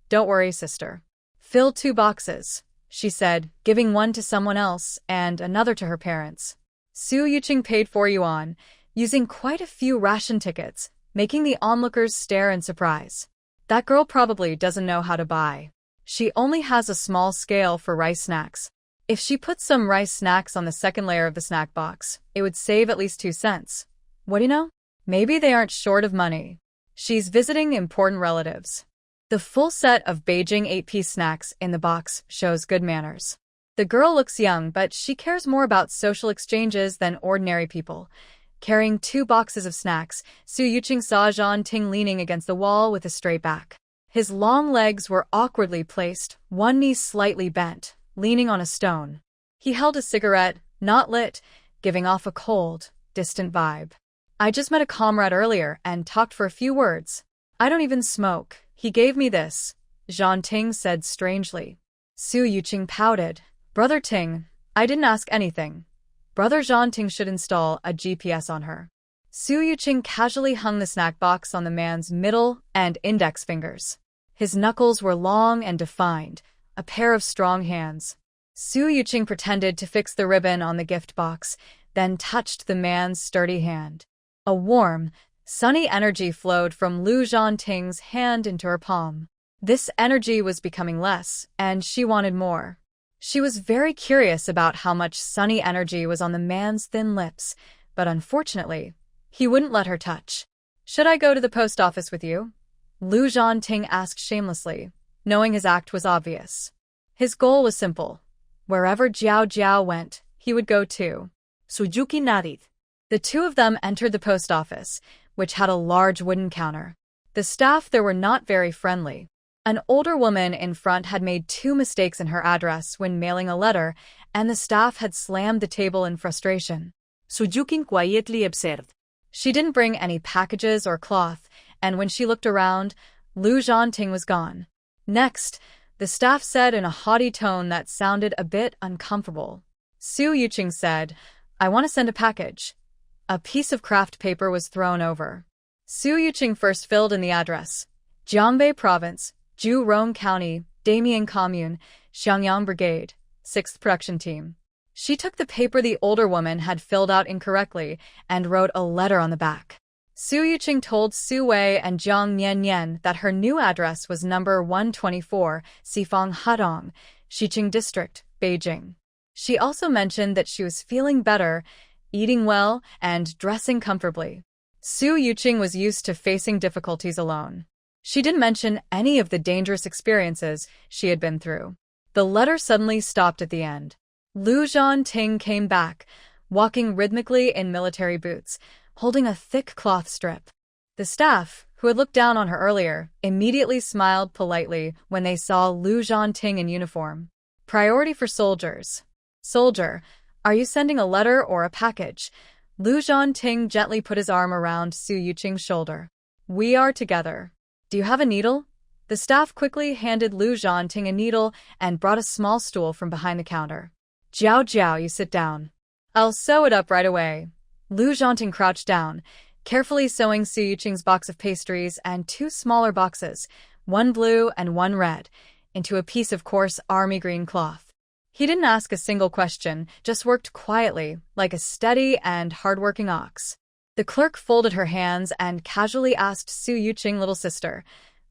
Don't worry, sister. Fill 2 boxes, she said, giving one to someone else and another to her parents. Su Yuqing paid 4 yuan, using quite a few ration tickets, making the onlookers stare in surprise. That girl probably doesn't know how to buy. She only has a small scale for rice snacks. If she put some rice snacks on the second layer of the snack box, it would save at least 2 cents. What do you know? Maybe they aren't short of money. She's visiting important relatives. The full set of Beijing 8-piece snacks in the box shows good manners. The girl looks young, but she cares more about social exchanges than ordinary people. Carrying 2 boxes of snacks, Su Yuqing saw Zhanting leaning against the wall with a straight back. His long legs were awkwardly placed, one knee slightly bent, leaning on a stone. He held a cigarette, not lit, giving off a cold, distant vibe. I just met a comrade earlier and talked for a few words. I don't even smoke. He gave me this, Zhanting said strangely. Su Yuqing pouted. Brother Ting, I didn't ask anything. Brother Zhanting should install a GPS on her. Su Yuqing casually hung the snack box on the man's middle and index fingers. His knuckles were long and defined, a pair of strong hands. Su Yuqing pretended to fix the ribbon on the gift box, then touched the man's sturdy hand. A warm, sunny energy flowed from Lu Zhanting's hand into her palm. This energy was becoming less, and she wanted more. She was very curious about how much sunny energy was on the man's thin lips, but unfortunately, he wouldn't let her touch. Should I go to the post office with you? Lu Zhanting asked shamelessly, knowing his act was obvious. His goal was simple. Wherever Jiao went, he would go too. Su Yuqing nodded. The 2 of them entered the post office, which had a large wooden counter. The staff there were not very friendly. An older woman in front had made 2 mistakes in her address when mailing a letter, and the staff had slammed the table in frustration. Su Yuqing quietly observed. She didn't bring any packages or cloth, and when she looked around, Lu Zhanting was gone. Next, the staff said in a haughty tone that sounded a bit uncomfortable. Su Yuqing said, I want to send a package. A piece of craft paper was thrown over. Su Yuqing first filled in the address. Jiangbei Province, Zhurong County, Damian Commune, Xiangyang Brigade, 6th Production Team. She took the paper the older woman had filled out incorrectly and wrote a letter on the back. Su Yuqing told Su Wei and Jiang Niannian that her new address was number 124, Sifang Hadong, Xiqing District, Beijing. She also mentioned that she was feeling better, eating well, and dressing comfortably. Su Yuqing was used to facing difficulties alone. She didn't mention any of the dangerous experiences she had been through. The letter suddenly stopped at the end. Lu Zhanting came back, walking rhythmically in military boots, holding a thick cloth strip. The staff, who had looked down on her earlier, immediately smiled politely when they saw Lu Zhanting in uniform. Priority for soldiers. Soldier, are you sending a letter or a package? Lu Zhanting gently put his arm around Su Yuqing's shoulder. We are together. Do you have a needle? The staff quickly handed Lu Zhanting a needle and brought a small stool from behind the counter. Jiao Jiao, you sit down. I'll sew it up right away. Lu Zhanting crouched down, carefully sewing Su Yuqing's box of pastries and 2 smaller boxes, one blue and one red, into a piece of coarse army green cloth. He didn't ask a single question, just worked quietly, like a steady and hard-working ox. The clerk folded her hands and casually asked Su Yuqing, little sister,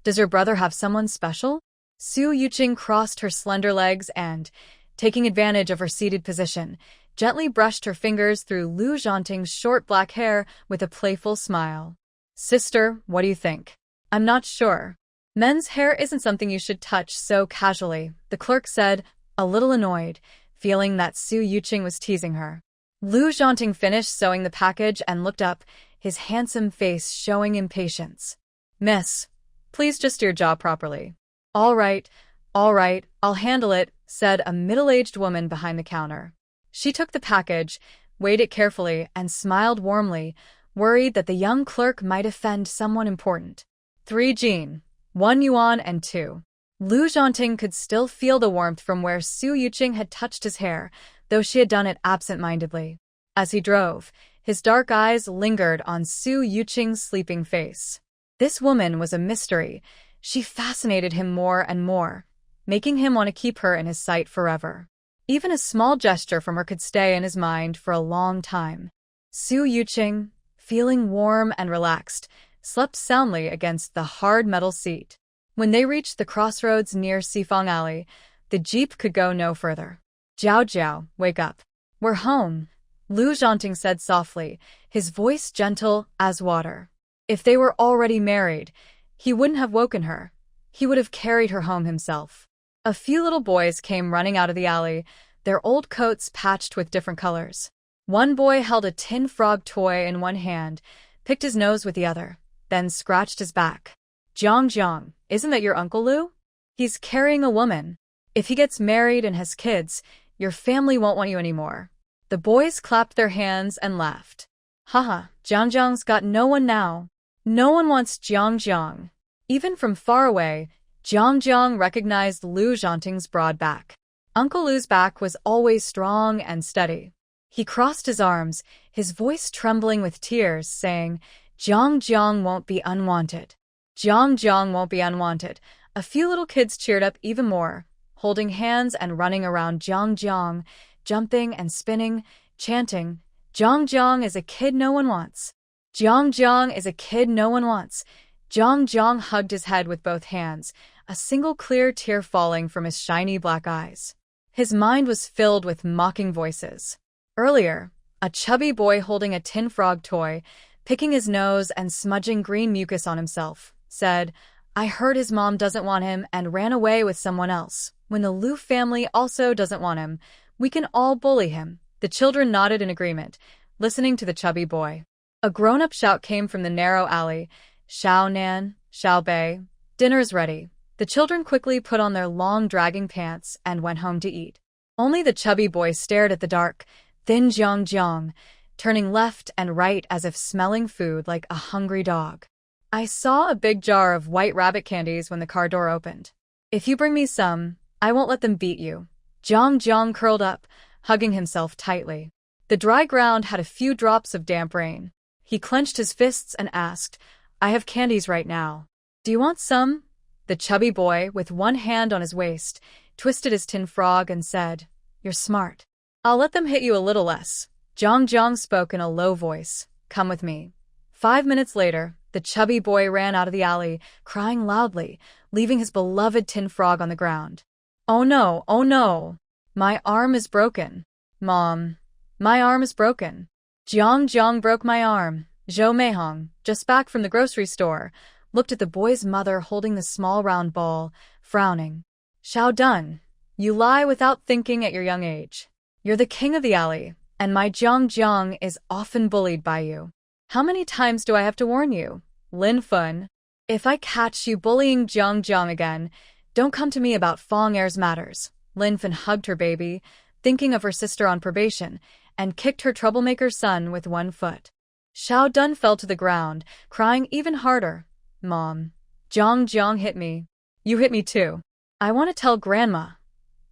does your brother have someone special? Su Yuqing crossed her slender legs and, taking advantage of her seated position, gently brushed her fingers through Lu Zhanting's short black hair with a playful smile. Sister, what do you think? I'm not sure. Men's hair isn't something you should touch so casually, the clerk said, a little annoyed, feeling that Su Yuqing was teasing her. Lu Zhanting finished sewing the package and looked up, his handsome face showing impatience. Miss, please just do your job properly. All right, I'll handle it, said a middle-aged woman behind the counter. She took the package, weighed it carefully, and smiled warmly, worried that the young clerk might offend someone important. 3 Jin, 1 yuan and 2. Lu Zhanting could still feel the warmth from where Su Yuqing had touched his hair, though she had done it absent-mindedly. As he drove, his dark eyes lingered on Su Yuqing's sleeping face. This woman was a mystery. She fascinated him more and more, making him want to keep her in his sight forever. Even a small gesture from her could stay in his mind for a long time. Su Yuqing, feeling warm and relaxed, slept soundly against the hard metal seat. When they reached the crossroads near Sifang Alley, the jeep could go no further. Jiao Jiao, wake up. We're home, Lu Zhanting said softly, his voice gentle as water. If they were already married, he wouldn't have woken her. He would have carried her home himself. A few little boys came running out of the alley, their old coats patched with different colors. One boy held a tin frog toy in one hand, picked his nose with the other, then scratched his back. Jiang, isn't that your Uncle Lu? He's carrying a woman. If he gets married and has kids, your family won't want you anymore. The boys clapped their hands and laughed. Haha, Jiang's got no one now. No one wants Jiang. Even from far away, Jiang recognized Lu Zhanting's broad back. Uncle Lu's back was always strong and steady. He crossed his arms, his voice trembling with tears, saying, Jiang won't be unwanted. Jiang won't be unwanted. A few little kids cheered up even more, holding hands and running around Jiang, jumping and spinning, chanting, Jiang is a kid no one wants. Jiang is a kid no one wants. Jiang hugged his head with both hands, a single clear tear falling from his shiny black eyes. His mind was filled with mocking voices. Earlier, a chubby boy holding a tin frog toy, picking his nose and smudging green mucus on himself, said, I heard his mom doesn't want him and ran away with someone else. When the Lu family also doesn't want him, we can all bully him. The children nodded in agreement, listening to the chubby boy. A grown-up shout came from the narrow alley. Shao Nan, Shao Bei, dinner's ready. The children quickly put on their long dragging pants and went home to eat. Only the chubby boy stared at the dark, thin Jiang, turning left and right as if smelling food like a hungry dog. I saw a big jar of white rabbit candies when the car door opened. If you bring me some, I won't let them beat you. Jiang curled up, hugging himself tightly. The dry ground had a few drops of damp rain. He clenched his fists and asked, I have candies right now. Do you want some? The chubby boy, with one hand on his waist, twisted his tin frog and said, "You're smart. I'll let them hit you a little less." Zhang spoke in a low voice. "Come with me." 5 minutes later, the chubby boy ran out of the alley, crying loudly, leaving his beloved tin frog on the ground. "Oh no, oh no! My arm is broken. Mom, my arm is broken. Zhang broke my arm." Zhou Meihong, just back from the grocery store, looked at the boy's mother holding the small round ball, frowning. "Showdown, you lie without thinking at your young age. You're the king of the alley, and my Zhang is often bullied by you. How many times do I have to warn you? Lin Fun, if I catch you bullying Zhang again, don't come to me about Feng Er's matters." Lin Fun hugged her baby, thinking of her sister on probation, and kicked her troublemaker son with one foot. Showdown fell to the ground, crying even harder. "Mom, Zhang hit me. You hit me too. I want to tell Grandma."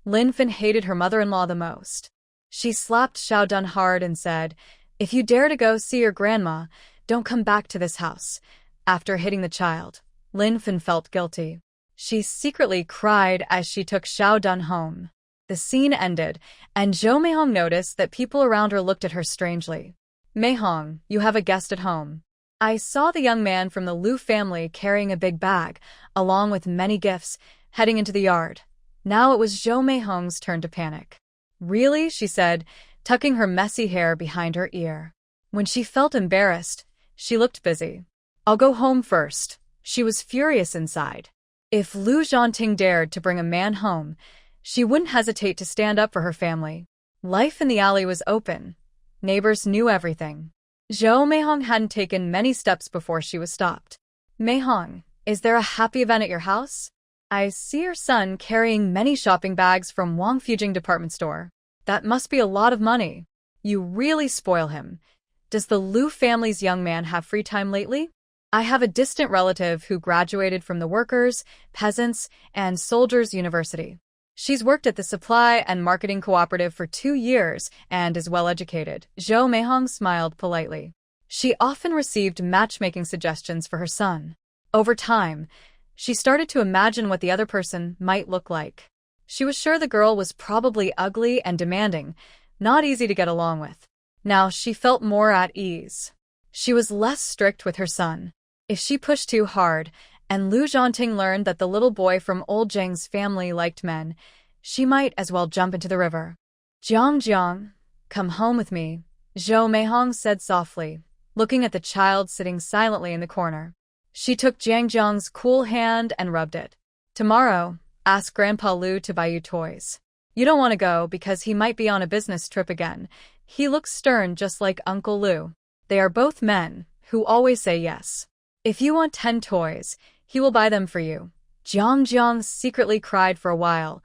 Lin Fun hated her mother-in-law the most. She slapped Showdown hard and said, "If you dare to go see your grandma, don't come back to this house." After hitting the child, Lin Fun felt guilty. She secretly cried as she took Showdown home. The scene ended, and Zhou Meihong noticed that people around her looked at her strangely. "Meihong, you have a guest at home." I saw the young man from the Lu family carrying a big bag, along with many gifts, heading into the yard. Now it was Zhou Meihong's turn to panic. "Really?" she said, tucking her messy hair behind her ear. When she felt embarrassed, she looked busy. "I'll go home first." She was furious inside. If Lu Zhanting dared to bring a man home, she wouldn't hesitate to stand up for her family. Life in the alley was open. Neighbors knew everything. Zhou Meihong hadn't taken many steps before she was stopped. "Meihong, is there a happy event at your house? I see your son carrying many shopping bags from Wang Fujing department store. That must be a lot of money. You really spoil him. Does the Lu family's young man have free time lately? I have a distant relative who graduated from the Workers, Peasants, and Soldiers University. She's worked at the Supply and Marketing Cooperative for 2 years and is well-educated." Zhou Meihong smiled politely. She often received matchmaking suggestions for her son. Over time, she started to imagine what the other person might look like. She was sure the girl was probably ugly and demanding, not easy to get along with. Now she felt more at ease. She was less strict with her son. If she pushed too hard, and Lu Zhanting learned that the little boy from old Zhang's family liked men, she might as well jump into the river. "Zhang, come home with me," Zhou Meihong said softly, looking at the child sitting silently in the corner. She took Zhang's cool hand and rubbed it. "Tomorrow, ask Grandpa Lu to buy you toys. You don't want to go because he might be on a business trip again. He looks stern just like Uncle Lu. They are both men who always say yes. If you want 10 toys, he will buy them for you." Zhang secretly cried for a while,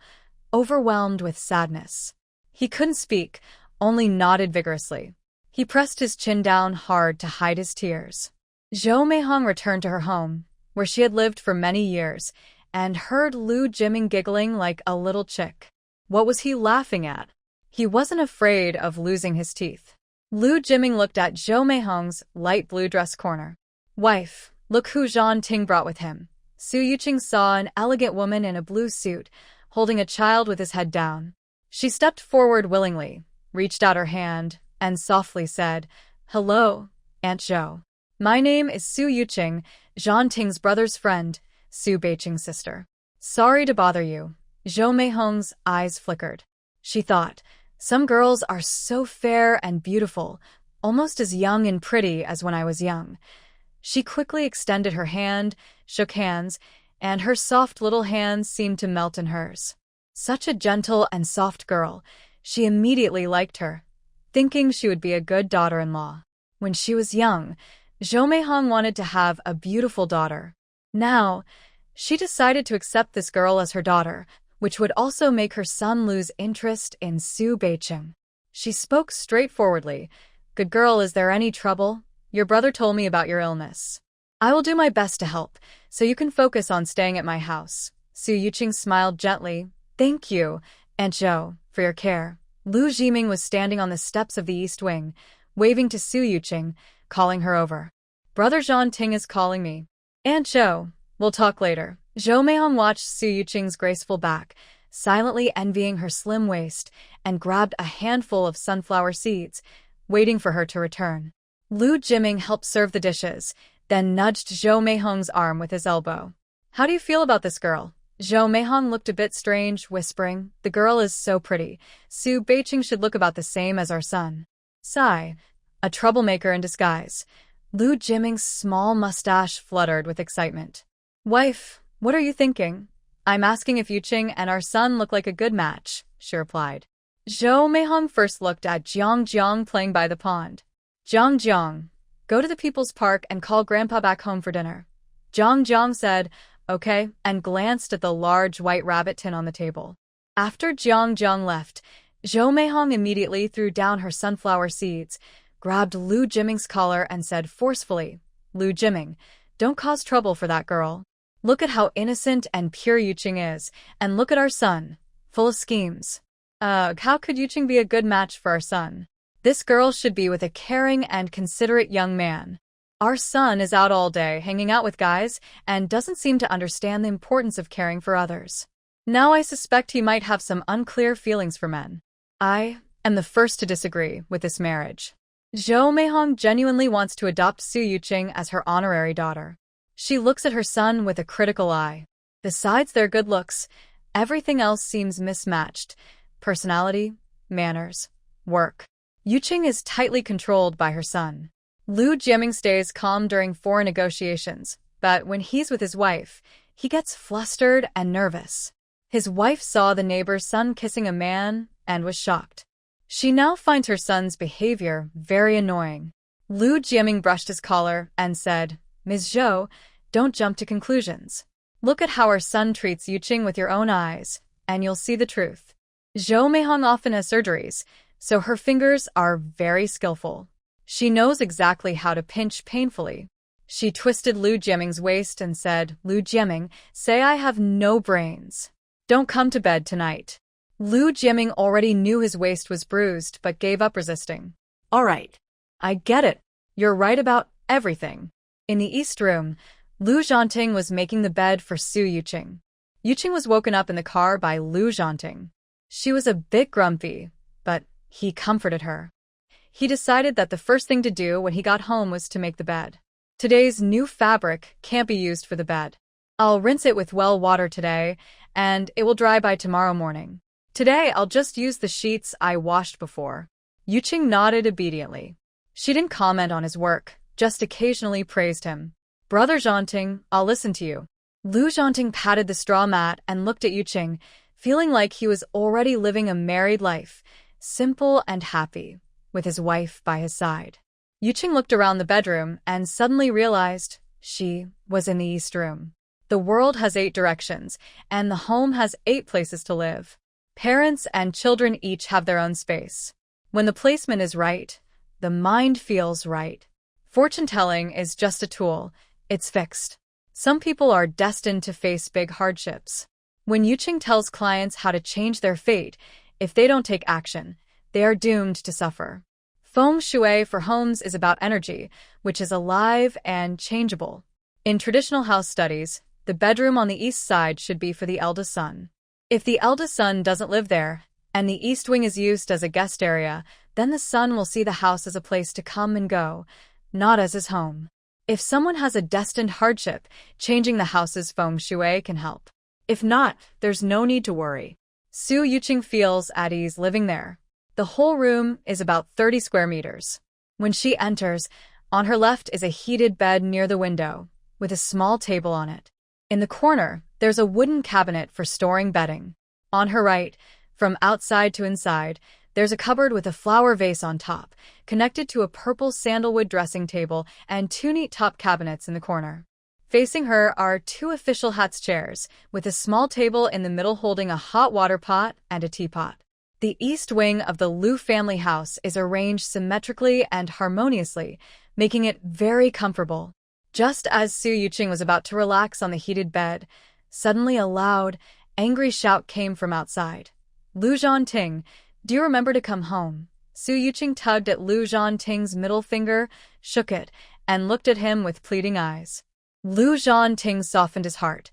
overwhelmed with sadness. He couldn't speak, only nodded vigorously. He pressed his chin down hard to hide his tears. Zhou Meihong returned to her home, where she had lived for many years, and heard Lu Zhanting giggling like a little chick. What was he laughing at? He wasn't afraid of losing his teeth. Lu Zhanting looked at Zhou Meihong's light blue dress corner. "Wife, look who Zhanting brought with him." Su Yuqing saw an elegant woman in a blue suit, holding a child with his head down. She stepped forward willingly, reached out her hand, and softly said, "Hello, Aunt Zhou. My name is Su Yuqing, Zhanting's brother's friend, Su Beiqing's sister. Sorry to bother you." Zhou Meihong's eyes flickered. She thought, some girls are so fair and beautiful, almost as young and pretty as when I was young. She quickly extended her hand, shook hands, and her soft little hands seemed to melt in hers. Such a gentle and soft girl, she immediately liked her, thinking she would be a good daughter-in-law. When she was young, Zhou Meihong wanted to have a beautiful daughter. Now, she decided to accept this girl as her daughter, which would also make her son lose interest in Su Beiqing. She spoke straightforwardly. "Good girl, is there any trouble? Your brother told me about your illness. I will do my best to help, so you can focus on staying at my house." Su Yuqing smiled gently. "Thank you, Aunt Zhou, for your care." Lu Zhanting was standing on the steps of the East Wing, waving to Su Yuqing, calling her over. "Brother Zhanting is calling me." "Aunt Zhou, we'll talk later." Zhou Meihong watched Su Yuqing's graceful back, silently envying her slim waist, and grabbed a handful of sunflower seeds, waiting for her to return. Lu Zhanting helped serve the dishes, then nudged Zhou Meihong's arm with his elbow. "How do you feel about this girl?" Zhou Meihong looked a bit strange, whispering, "The girl is so pretty. Su Beiqing should look about the same as our son." Sigh, a troublemaker in disguise. Lu Zhanting's small mustache fluttered with excitement. "Wife, what are you thinking?" "I'm asking if Yuqing and our son look like a good match," she replied. Zhou Meihong first looked at Jiang playing by the pond. Jiang, go to the People's Park and call Grandpa back home for dinner." Jiang said, "Okay," and glanced at the large white rabbit tin on the table. After Jiang left, Zhou Meihong immediately threw down her sunflower seeds, grabbed Lu Zhanting's collar and said forcefully, "Lu Zhanting, don't cause trouble for that girl. Look at how innocent and pure Yuqing is, and look at our son, full of schemes. How could Yuqing be a good match for our son? This girl should be with a caring and considerate young man. Our son is out all day hanging out with guys and doesn't seem to understand the importance of caring for others. Now I suspect he might have some unclear feelings for men. I am the first to disagree with this marriage." Zhou Meihong genuinely wants to adopt Su Yuqing as her honorary daughter. She looks at her son with a critical eye. Besides their good looks, everything else seems mismatched. Personality, manners, work. Yuqing is tightly controlled by her son. Lu Zhanting stays calm during foreign negotiations, but when he's with his wife, he gets flustered and nervous. His wife saw the neighbor's son kissing a man and was shocked. She now finds her son's behavior very annoying. Lu Zhanting brushed his collar and said, "Ms. Zhou, don't jump to conclusions. Look at how our son treats Yuqing with your own eyes, and you'll see the truth." Zhou Meihong often has surgeries, so her fingers are very skillful. She knows exactly how to pinch painfully. She twisted Lu Zhanting's waist and said, "Lu Zhanting, say I have no brains. Don't come to bed tonight." Lu Zhanting already knew his waist was bruised but gave up resisting. "All right. "I get it. You're right about everything." In the East Room, Lu Zhanting was making the bed for Su Yuqing. Yuqing was woken up in the car by Lu Zhanting. She was a bit grumpy, but he comforted her. He decided that the first thing to do when he got home was to make the bed. "Today's new fabric can't be used for the bed. I'll rinse it with well water today, and it will dry by tomorrow morning. Today I'll just use the sheets I washed before." Yuqing nodded obediently. She didn't comment on his work, just occasionally praised him. "Brother Zhanting, I'll listen to you." Lu Zhanting patted the straw mat and looked at Yuqing, feeling like he was already living a married life, simple and happy, with his wife by his side. Yuqing looked around the bedroom and suddenly realized she was in the East Room. The world has 8 directions, and the home has 8 places to live. Parents and children each have their own space. When the placement is right, the mind feels right. Fortune-telling is just a tool. It's fixed. Some people are destined to face big hardships. When Yuqing tells clients how to change their fate, if they don't take action, they are doomed to suffer. Feng Shui for homes is about energy, which is alive and changeable. In traditional house studies, the bedroom on the east side should be for the eldest son. If the eldest son doesn't live there, and the east wing is used as a guest area, then the son will see the house as a place to come and go, not as his home. If someone has a destined hardship, changing the house's Feng Shui can help. If not, there's no need to worry. Su Yuqing feels at ease living there. The whole room is about 30 square meters. When she enters, on her left is a heated bed near the window, with a small table on it. In the corner, there's a wooden cabinet for storing bedding. On her right, from outside to inside, there's a cupboard with a flower vase on top, connected to a purple sandalwood dressing table and 2 neat top cabinets in the corner. Facing her are 2 official hats chairs, with a small table in the middle holding a hot water pot and a teapot. The east wing of the Lu family house is arranged symmetrically and harmoniously, making it very comfortable. Just as Su Yuqing was about to relax on the heated bed, suddenly a loud, angry shout came from outside. "Lu Zhanting, do you remember to come home?" Su Yuqing tugged at Lu Zhanting's middle finger, shook it, and looked at him with pleading eyes. Lu Zhanting softened his heart.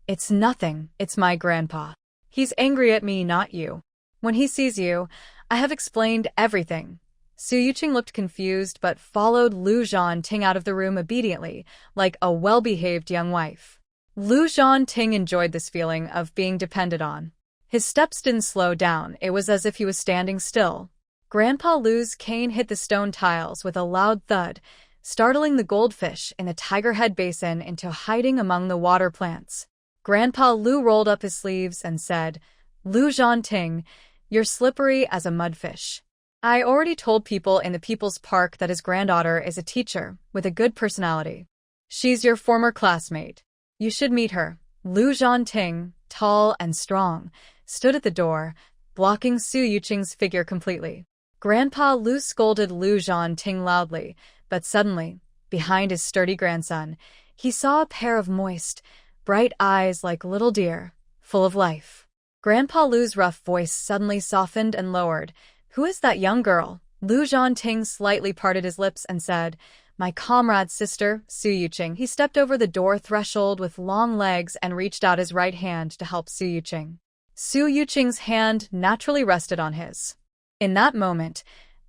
It's nothing, it's my grandpa. He's angry at me, not you. When he sees you, I have explained everything. Su Yuqing looked confused but followed Lu Zhanting out of the room obediently, like a well-behaved young wife. Lu Zhanting enjoyed this feeling of being depended on. His steps didn't slow down, it was as if he was standing still. Grandpa Lu's cane hit the stone tiles with a loud thud, startling the goldfish in the tiger head basin into hiding among the water plants. Grandpa Lu rolled up his sleeves and said, "Lu Zhanting, you're slippery as a mudfish. I already told people in the People's Park that his granddaughter is a teacher with a good personality. She's your former classmate. You should meet her." Lu Zhanting, tall and strong, stood at the door, blocking Su Yuqing's figure completely. Grandpa Lu scolded Lu Zhanting loudly, but suddenly, behind his sturdy grandson, he saw a pair of moist, bright eyes like little deer, full of life. Grandpa Lu's rough voice suddenly softened and lowered. "Who is that young girl?" Lu Zhanting slightly parted his lips and said, "My comrade's sister, Su Yuqing." He stepped over the door threshold with long legs and reached out his right hand to help Su Yuqing. Su Yuqing's hand naturally rested on his. In that moment,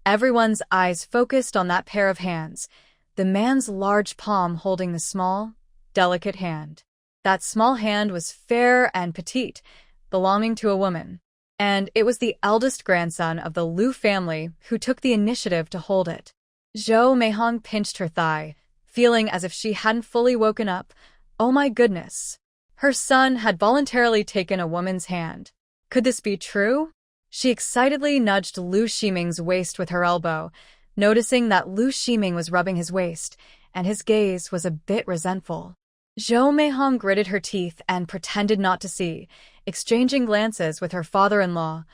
everyone's eyes focused on that pair of hands, the man's large palm holding the small, delicate hand. That small hand was fair and petite, belonging to a woman. And it was the eldest grandson of the Lu family who took the initiative to hold it. Zhou Meihong pinched her thigh, feeling as if she hadn't fully woken up. Oh my goodness. Her son had voluntarily taken a woman's hand. Could this be true? She excitedly nudged Lu Ximing's waist with her elbow, noticing that Lu Ximing was rubbing his waist, and his gaze was a bit resentful. Zhou Meihong gritted her teeth and pretended not to see, exchanging glances with her father-in-law,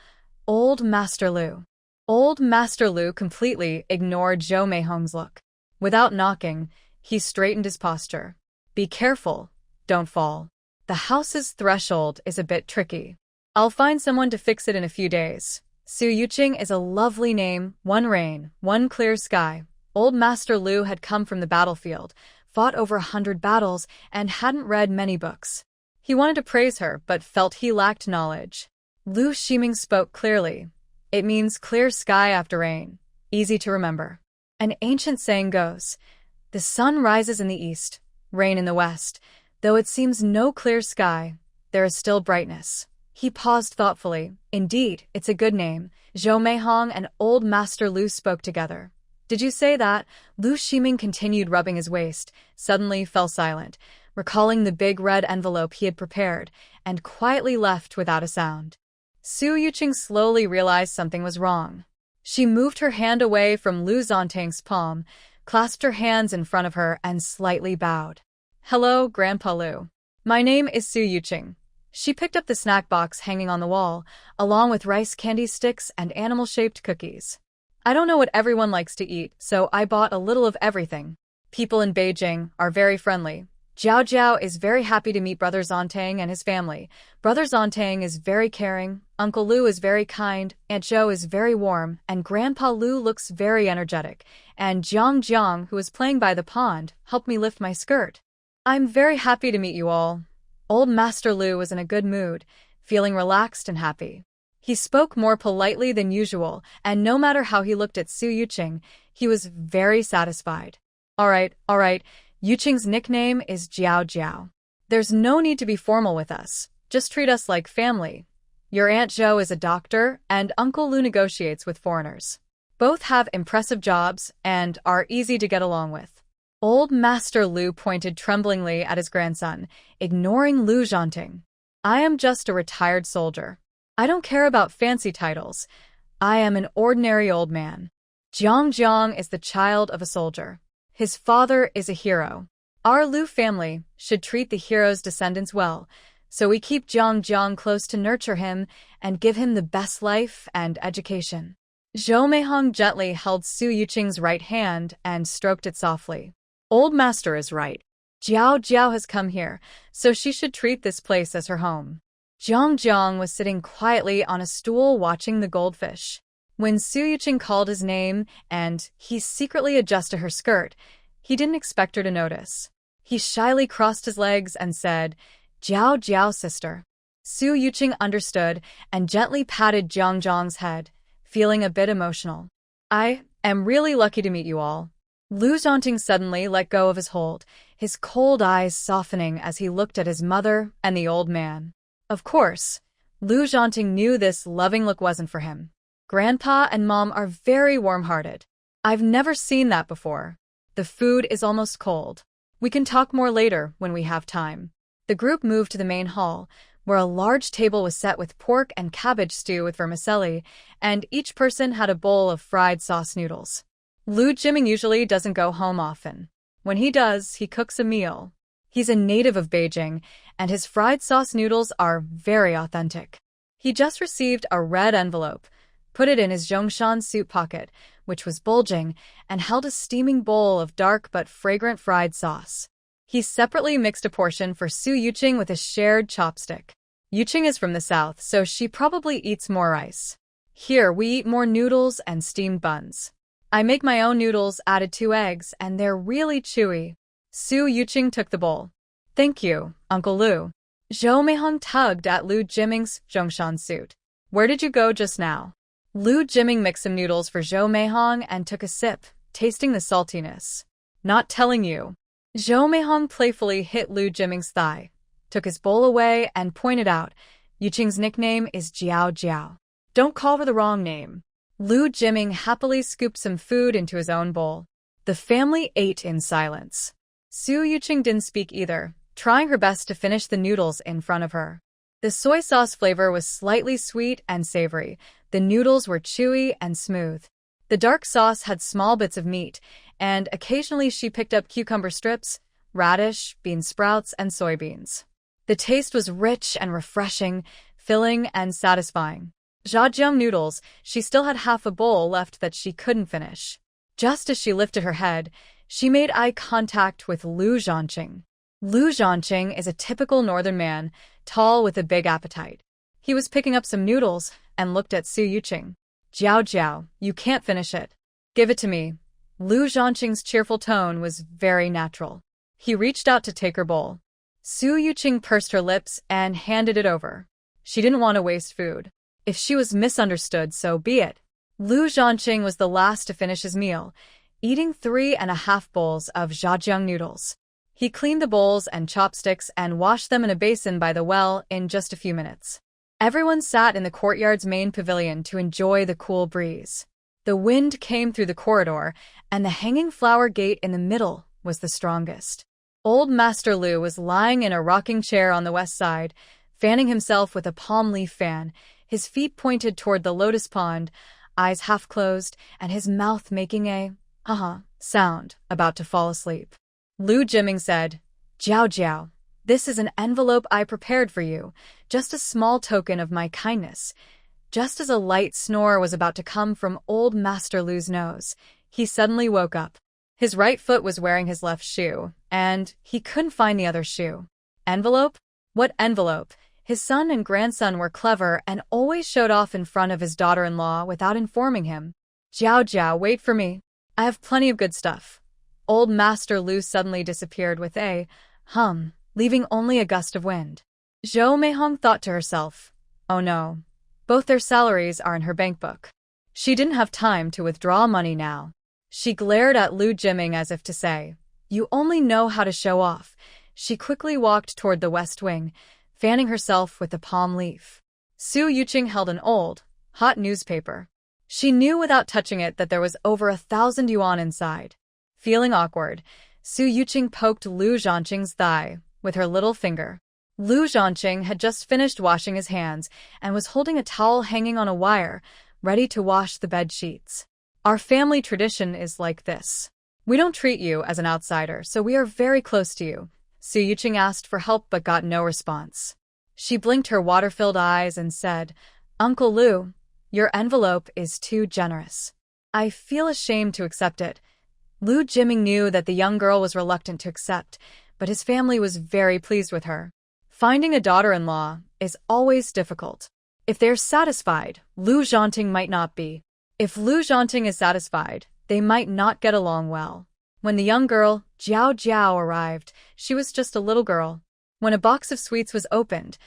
Old Master Lu. Old Master Lu completely ignored Zhou Meihong's look. Without knocking, he straightened his posture. "Be careful, don't fall. The house's threshold is a bit tricky. I'll find someone to fix it in a few days. Su Yuqing is a lovely name, one rain, one clear sky." Old Master Lu had come from the battlefield, fought over 100 battles, and hadn't read many books. He wanted to praise her, but felt he lacked knowledge. Lu Ximing spoke clearly. "It means clear sky after rain. Easy to remember. An ancient saying goes, the sun rises in the east, rain in the west. Though it seems no clear sky, there is still brightness." He paused thoughtfully. Indeed, it's a good name. Zhou Meihong and Old Master Lu spoke together. "Did you say that?" Lu Ximing continued rubbing his waist, suddenly fell silent, recalling the big red envelope he had prepared, and quietly left without a sound. Su Yuqing slowly realized something was wrong. She moved her hand away from Lu Zhanting's palm, clasped her hands in front of her, and slightly bowed. "Hello, Grandpa Lu. My name is Su Yuqing." She picked up the snack box hanging on the wall, along with rice candy sticks and animal-shaped cookies. "I don't know what everyone likes to eat, so I bought a little of everything. People in Beijing are very friendly. Jiao Jiao is very happy to meet Brother Zhanting and his family. Brother Zhanting is very caring, Uncle Lu is very kind, Aunt Zhou is very warm, and Grandpa Lu looks very energetic, and Jiang Jiang, who is playing by the pond, helped me lift my skirt. I'm very happy to meet you all." Old Master Lu was in a good mood, feeling relaxed and happy. He spoke more politely than usual, and no matter how he looked at Su Yuqing, he was very satisfied. All right, Yuqing's nickname is Jiao Jiao. There's no need to be formal with us. Just treat us like family. Your Aunt Zhou is a doctor, and Uncle Lu negotiates with foreigners. Both have impressive jobs and are easy to get along with. Old Master Lu pointed tremblingly at his grandson, ignoring Lu Zhanting. "I am just a retired soldier. I don't care about fancy titles. I am an ordinary old man. Jiang Jiang is the child of a soldier. His father is a hero. Our Lu family should treat the hero's descendants well, so we keep Jiang Jiang close to nurture him and give him the best life and education." Zhou Meihong gently held Su Yuqing's right hand and stroked it softly. "Old Master is right. Jiao Jiao has come here, so she should treat this place as her home." Jiang Jiang was sitting quietly on a stool watching the goldfish. When Su Yuqing called his name and he secretly adjusted her skirt, he didn't expect her to notice. He shyly crossed his legs and said, Jiao Jiao, sister. Su Yuqing understood and gently patted Jiang Zhang's head, feeling a bit emotional. I am really lucky to meet you all. Lu Zhanting suddenly let go of his hold, his cold eyes softening as he looked at his mother and the old man. Of course, Lu Zhanting knew this loving look wasn't for him. Grandpa and Mom are very warm-hearted. I've never seen that before. The food is almost cold. We can talk more later when we have time. The group moved to the main hall, where a large table was set with pork and cabbage stew with vermicelli, and each person had a bowl of fried sauce noodles. Lu Zhanting usually doesn't go home often. When he does, he cooks a meal. He's a native of Beijing, and his fried sauce noodles are very authentic. He just received a red envelope, put it in his Zhongshan suit pocket, which was bulging, and held a steaming bowl of dark but fragrant fried sauce. He separately mixed a portion for Su Yuqing with a shared chopstick. Yuqing is from the south, so she probably eats more rice. Here, we eat more noodles and steamed buns. I make my own noodles, added 2 eggs, and they're really chewy. Su Yuqing took the bowl. Thank you, Uncle Lu. Zhou Meihong tugged at Lu Zhanting's Zhongshan suit. Where did you go just now? Lu Zhanting mixed some noodles for Zhou Meihong and took a sip, tasting the saltiness. Not telling you. Zhou Meihong playfully hit Lu Zhanting's thigh, took his bowl away, and pointed out, Yuqing's nickname is Jiao Jiao. Don't call her the wrong name. Lu Zhanting happily scooped some food into his own bowl. The family ate in silence. Su Yuqing didn't speak either, trying her best to finish the noodles in front of her. The soy sauce flavor was slightly sweet and savory. The noodles were chewy and smooth. The dark sauce had small bits of meat, and occasionally she picked up cucumber strips, radish, bean sprouts, and soybeans. The taste was rich and refreshing, filling and satisfying. Zhajiang noodles, she still had half a bowl left that she couldn't finish. Just as she lifted her head, she made eye contact with Lu Zhanting. Lu Zhanting is a typical northern man, tall with a big appetite. He was picking up some noodles and looked at Su Yuqing. Jiao Jiao, you can't finish it. Give it to me. Lu Zhanting's cheerful tone was very natural. He reached out to take her bowl. Su Yuqing pursed her lips and handed it over. She didn't want to waste food. If she was misunderstood, so be it. Lu Zhanting was the last to finish his meal, eating 3.5 bowls of zhajiang noodles. He cleaned the bowls and chopsticks and washed them in a basin by the well in just a few minutes. Everyone sat in the courtyard's main pavilion to enjoy the cool breeze. The wind came through the corridor, and the hanging flower gate in the middle was the strongest. Old Master Lu was lying in a rocking chair on the west side, fanning himself with a palm leaf fan, his feet pointed toward the lotus pond, eyes half closed, and his mouth making a sound, about to fall asleep. Lu Zhanting said, Jiao Jiao, this is an envelope I prepared for you, just a small token of my kindness. Just as a light snore was about to come from old Master Lu's nose, he suddenly woke up. His right foot was wearing his left shoe, and he couldn't find the other shoe. Envelope? What envelope? His son and grandson were clever and always showed off in front of his daughter-in-law without informing him. Jiao Jiao, wait for me. I have plenty of good stuff. Old Master Lu suddenly disappeared with a leaving only a gust of wind. Zhou Meihong thought to herself, oh no. Both their salaries are in her bank book. She didn't have time to withdraw money now. She glared at Lu Zhanting as if to say, you only know how to show off. She quickly walked toward the west wing, fanning herself with the palm leaf. Su Yuqing held an old, hot newspaper. She knew without touching it that there was over 1,000 yuan inside. Feeling awkward, Su Yuqing poked Lu Zhanting's thigh with her little finger. Lu Zhanting had just finished washing his hands and was holding a towel hanging on a wire, ready to wash the bed sheets. Our family tradition is like this. We don't treat you as an outsider, so we are very close to you. Su Yuqing asked for help but got no response. She blinked her water-filled eyes and said, Uncle Lu, your envelope is too generous. I feel ashamed to accept it. Lu Zhanting knew that the young girl was reluctant to accept, but his family was very pleased with her. Finding a daughter-in-law is always difficult. If they're satisfied, Lu Zhanting might not be. If Lu Zhanting is satisfied, they might not get along well. When the young girl, Jiao Jiao, arrived, she was just a little girl. When a box of sweets was opened,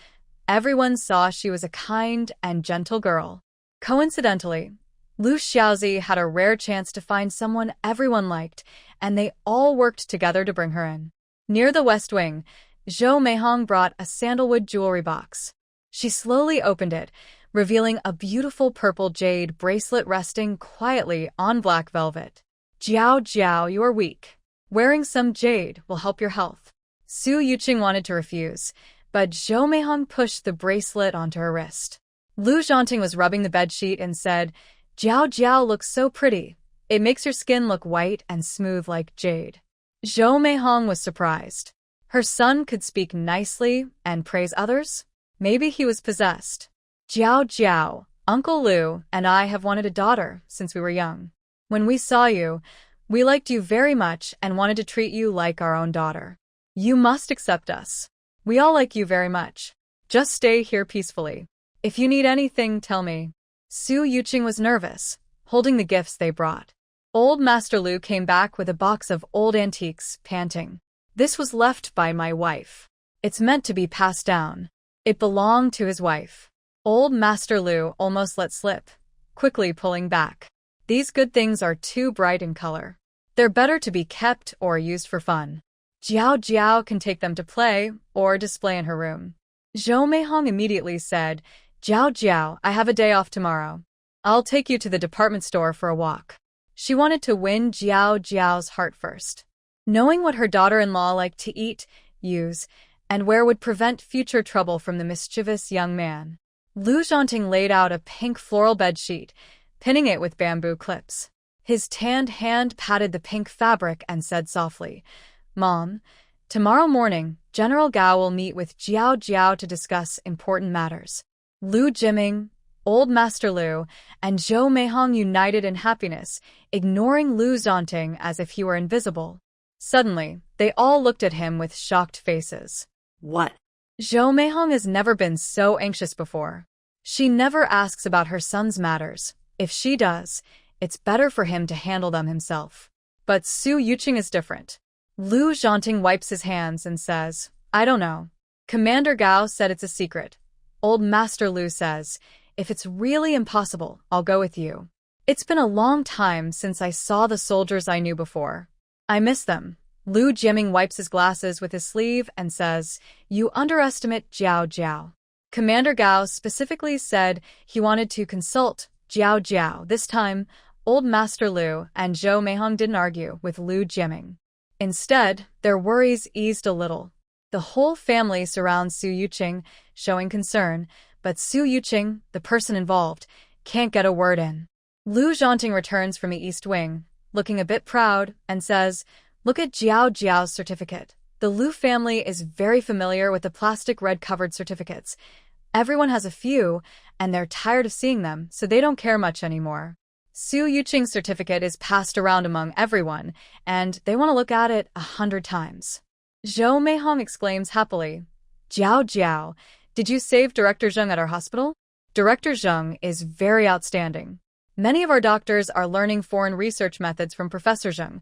everyone saw she was a kind and gentle girl. Coincidentally, Lu Xiaozi had a rare chance to find someone everyone liked, and they all worked together to bring her in. Near the West Wing, Zhou Meihong brought a sandalwood jewelry box. She slowly opened it, revealing a beautiful purple jade bracelet resting quietly on black velvet. Jiao Jiao, you are weak. Wearing some jade will help your health. Su Yuqing wanted to refuse, but Zhou Meihong pushed the bracelet onto her wrist. Lu Zhanting was rubbing the bedsheet and said, Jiao Jiao looks so pretty. It makes your skin look white and smooth like jade. Zhou Meihong was surprised. Her son could speak nicely and praise others? Maybe he was possessed. Jiao Jiao, Uncle Lu and I have wanted a daughter since we were young. When we saw you, we liked you very much and wanted to treat you like our own daughter. You must accept us. We all like you very much. Just stay here peacefully. If you need anything, tell me. Su Yuqing was nervous, holding the gifts they brought. Old Master Lu came back with a box of old antiques, panting. This was left by my wife. It's meant to be passed down. It belonged to his wife. Old Master Lu almost let slip, quickly pulling back. These good things are too bright in color. They're better to be kept or used for fun. Jiao Jiao can take them to play or display in her room. Zhou Meihong immediately said, Jiao Jiao, I have a day off tomorrow. I'll take you to the department store for a walk. She wanted to win Jiao Jiao's heart first. Knowing what her daughter-in-law liked to eat, use, and wear would prevent future trouble from the mischievous young man. Lu Zhanting laid out a pink floral bedsheet, pinning it with bamboo clips. His tanned hand patted the pink fabric and said softly, Mom, tomorrow morning, General Gao will meet with Jiao Jiao to discuss important matters. Lu Jiming, Old Master Lu, and Zhou Meihong united in happiness, ignoring Lu Zhanting as if he were invisible. Suddenly, they all looked at him with shocked faces. What? Zhou Meihong has never been so anxious before. She never asks about her son's matters. If she does, it's better for him to handle them himself. But Su Yuqing is different. Lu Zhanting wipes his hands and says, I don't know. Commander Gao said it's a secret. Old Master Lu says, if it's really impossible, I'll go with you. It's been a long time since I saw the soldiers I knew before. I miss them. Lu Jiming wipes his glasses with his sleeve and says, you underestimate Jiao Jiao. Commander Gao specifically said he wanted to consult Jiao Jiao. This time, Old Master Lu and Zhou Meihong didn't argue with Lu Jiming. Instead, their worries eased a little. The whole family surrounds Su Yuqing, showing concern, but Su Yuqing, the person involved, can't get a word in. Lu Zhanting returns from the East Wing, looking a bit proud, and says, look at Jiao Jiao's certificate. The Lu family is very familiar with the plastic red-covered certificates. Everyone has a few, and they're tired of seeing them, so they don't care much anymore. Su Yuqing's certificate is passed around among everyone, and they want to look at it 100 times. Zhou Meihong exclaims happily, Jiao Jiao, did you save Director Zheng at our hospital? Director Zheng is very outstanding. Many of our doctors are learning foreign research methods from Professor Zheng.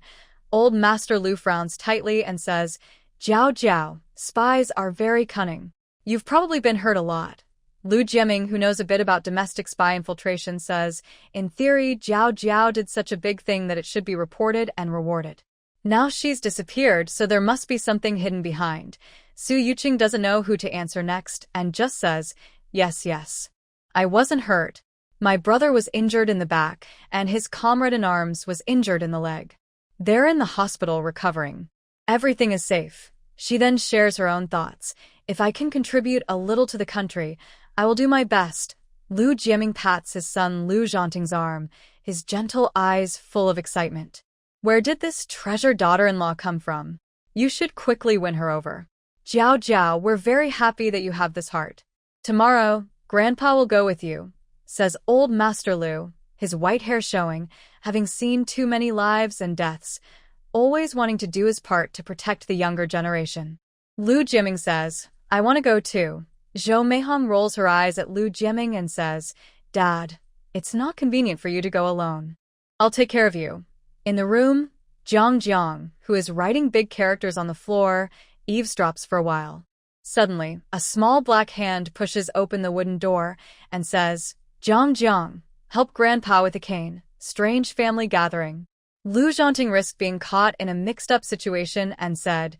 Old Master Lu frowns tightly and says, Jiao Jiao, spies are very cunning. You've probably been hurt a lot. Lu Jiming, who knows a bit about domestic spy infiltration, says, in theory, Jiao Jiao did such a big thing that it should be reported and rewarded. Now she's disappeared, so there must be something hidden behind. Su Yuqing doesn't know who to answer next and just says, yes, yes. I wasn't hurt. My brother was injured in the back, and his comrade-in-arms was injured in the leg. They're in the hospital recovering. Everything is safe. She then shares her own thoughts. If I can contribute a little to the country, I will do my best. Lu Jiming pats his son Lu Zhanting's arm, his gentle eyes full of excitement. Where did this treasured daughter-in-law come from? You should quickly win her over. Jiao Jiao, we're very happy that you have this heart. Tomorrow, Grandpa will go with you, says Old Master Lu, his white hair showing, having seen too many lives and deaths, always wanting to do his part to protect the younger generation. Lu Jiming says, I want to go too. Zhou Meihong rolls her eyes at Lu Jiming and says, Dad, it's not convenient for you to go alone. I'll take care of you. In the room, Jiang Jiang, who is writing big characters on the floor, eavesdrops for a while. Suddenly, a small black hand pushes open the wooden door and says, "Jiang Jiang, help Grandpa with a cane. Strange family gathering." Lu Zhanting risked being caught in a mixed-up situation and said,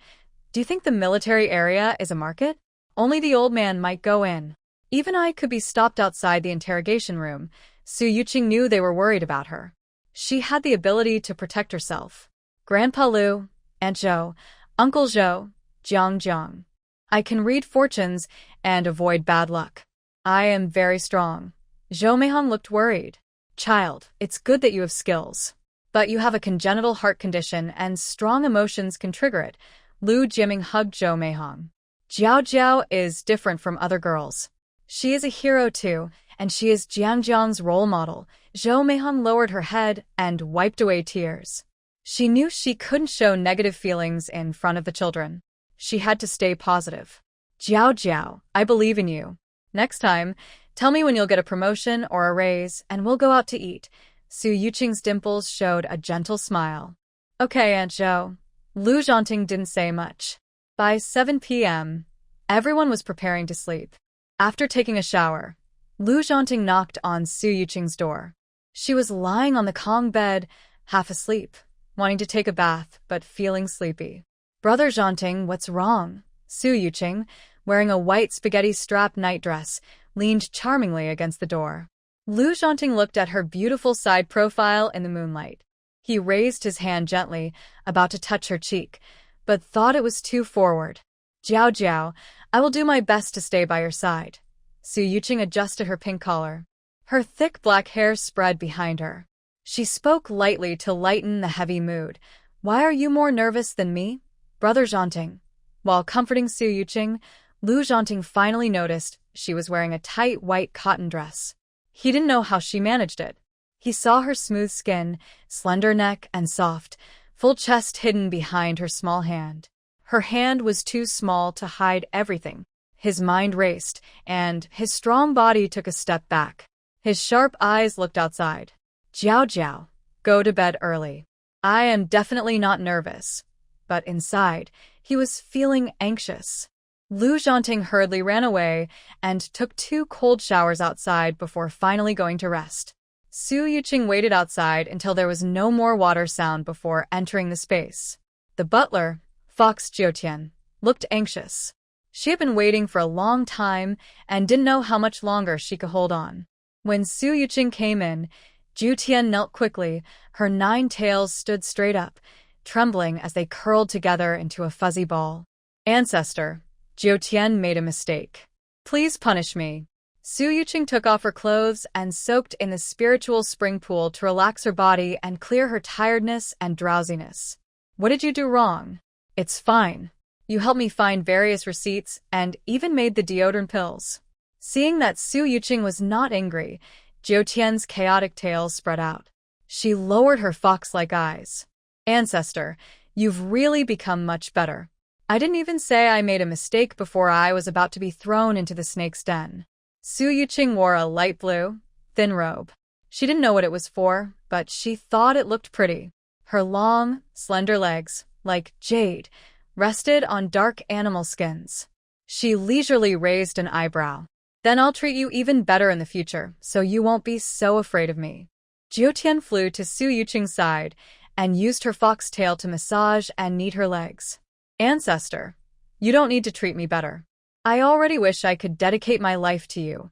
"Do you think the military area is a market? Only the old man might go in. Even I could be stopped outside the interrogation room." Su Yuqing knew they were worried about her. She had the ability to protect herself. "Grandpa Lu, Aunt Zhou, Uncle Zhou, Jiang Jiang. I can read fortunes and avoid bad luck. I am very strong." Zhou Meihong looked worried. "Child, it's good that you have skills. But you have a congenital heart condition and strong emotions can trigger it." Lu Jiaming hugged Zhou Meihong. "Jiao Jiao is different from other girls. She is a hero too, and she is Jiang Jiang's role model." Zhou Meihong lowered her head and wiped away tears. She knew she couldn't show negative feelings in front of the children. She had to stay positive. "Jiao Jiao, I believe in you. Next time, tell me when you'll get a promotion or a raise, and we'll go out to eat." Su Yuqing's dimples showed a gentle smile. "Okay, Aunt Zhou." Lu Zhanting didn't say much. By 7 p.m., everyone was preparing to sleep. After taking a shower, Lu Zhanting knocked on Su Yuqing's door. She was lying on the Kong bed, half asleep, wanting to take a bath, but feeling sleepy. "Brother Zhanting, what's wrong?" Su Yuqing, wearing a white spaghetti-strap nightdress, leaned charmingly against the door. Lu Zhanting looked at her beautiful side profile in the moonlight. He raised his hand gently, about to touch her cheek, but thought it was too forward. "Jiao Jiao, I will do my best to stay by your side." Su Yuqing adjusted her pink collar. Her thick black hair spread behind her. She spoke lightly to lighten the heavy mood. "Why are you more nervous than me, Brother Zhanting?" While comforting Su Yuqing, Lu Zhanting finally noticed she was wearing a tight white cotton dress. He didn't know how she managed it. He saw her smooth skin, slender neck, and soft, full chest hidden behind her small hand. Her hand was too small to hide everything. His mind raced, and his strong body took a step back. His sharp eyes looked outside. "Jiao Jiao, go to bed early." "I am definitely not nervous." But inside, he was feeling anxious. Lu Zhanting hurriedly ran away and took 2 cold showers outside before finally going to rest. Su Yuqing waited outside until there was no more water sound before entering the space. The butler, Fox Jiutian, looked anxious. She had been waiting for a long time and didn't know how much longer she could hold on. When Su Yuqing came in, Jiutian knelt quickly. Her 9 tails stood straight up, trembling as they curled together into a fuzzy ball. "Ancestor, Jiutian made a mistake. Please punish me." Su Yuqing took off her clothes and soaked in the spiritual spring pool to relax her body and clear her tiredness and drowsiness. "What did you do wrong?" "It's fine. You helped me find various receipts and even made the deodorant pills." Seeing that Su Yuqing was not angry, Jiutian's chaotic tail spread out. She lowered her fox-like eyes. "Ancestor, you've really become much better. I didn't even say I made a mistake before I was about to be thrown into the snake's den." Su Yuqing wore a light blue, thin robe. She didn't know what it was for, but she thought it looked pretty. Her long, slender legs, like jade, rested on dark animal skins. She leisurely raised an eyebrow. "Then I'll treat you even better in the future, so you won't be so afraid of me." Jiutian flew to Su Yuqing's side and used her foxtail to massage and knead her legs. "Ancestor, you don't need to treat me better. I already wish I could dedicate my life to you,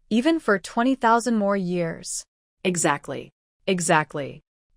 even for 20,000 more years." Exactly.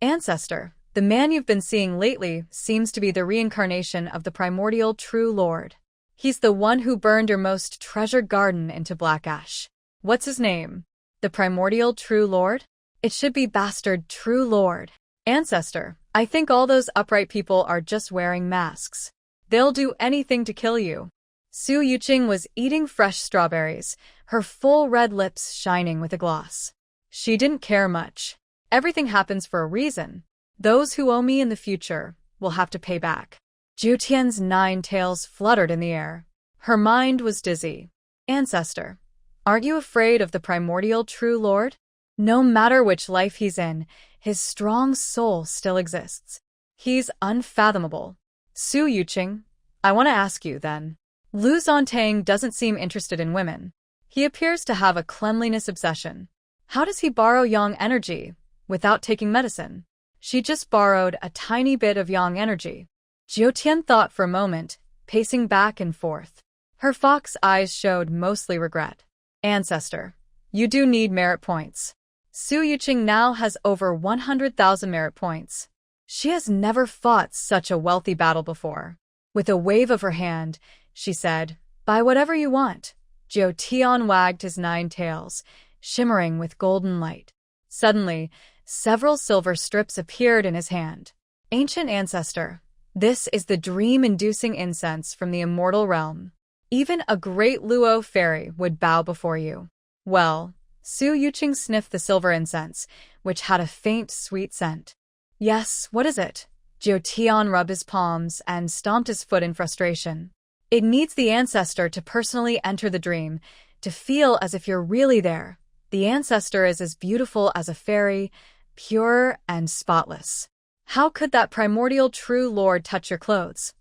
"Ancestor, the man you've been seeing lately seems to be the reincarnation of the primordial true lord. He's the one who burned your most treasured garden into black ash." "What's his name?" "The primordial true lord? It should be bastard true lord." "Ancestor, I think all those upright people are just wearing masks. They'll do anything to kill you." Su Yuqing was eating fresh strawberries, her full red lips shining with a gloss. She didn't care much. Everything happens for a reason. Those who owe me in the future will have to pay back. Jiutian's 9 tails fluttered in the air. Her mind was dizzy. "Ancestor, aren't you afraid of the primordial true lord? No matter which life he's in, his strong soul still exists. He's unfathomable." "Su Yuqing, I want to ask you then. Lu Zhanting doesn't seem interested in women. He appears to have a cleanliness obsession. How does he borrow yang energy without taking medicine? She just borrowed a tiny bit of yang energy. Jiu Tian thought for a moment, pacing back and forth. Her fox eyes showed mostly regret. Ancestor, you do need merit points. Su Yuqing now has over 100,000 merit points. She has never fought such a wealthy battle before. With a wave of her hand, she said, "Buy whatever you want." Jiu Tian wagged his 9 tails, shimmering with golden light. Suddenly, several silver strips appeared in his hand. Ancient ancestor, this is the dream-inducing incense from the immortal realm. Even a great Luo fairy would bow before you. Well, Su Yuqing sniffed the silver incense, which had a faint, sweet scent. Yes, what is it? Jiu Tian rubbed his palms and stomped his foot in frustration. It needs the ancestor to personally enter the dream, to feel as if you're really there. The ancestor is as beautiful as a fairy, pure and spotless. How could that primordial true lord touch your clothes?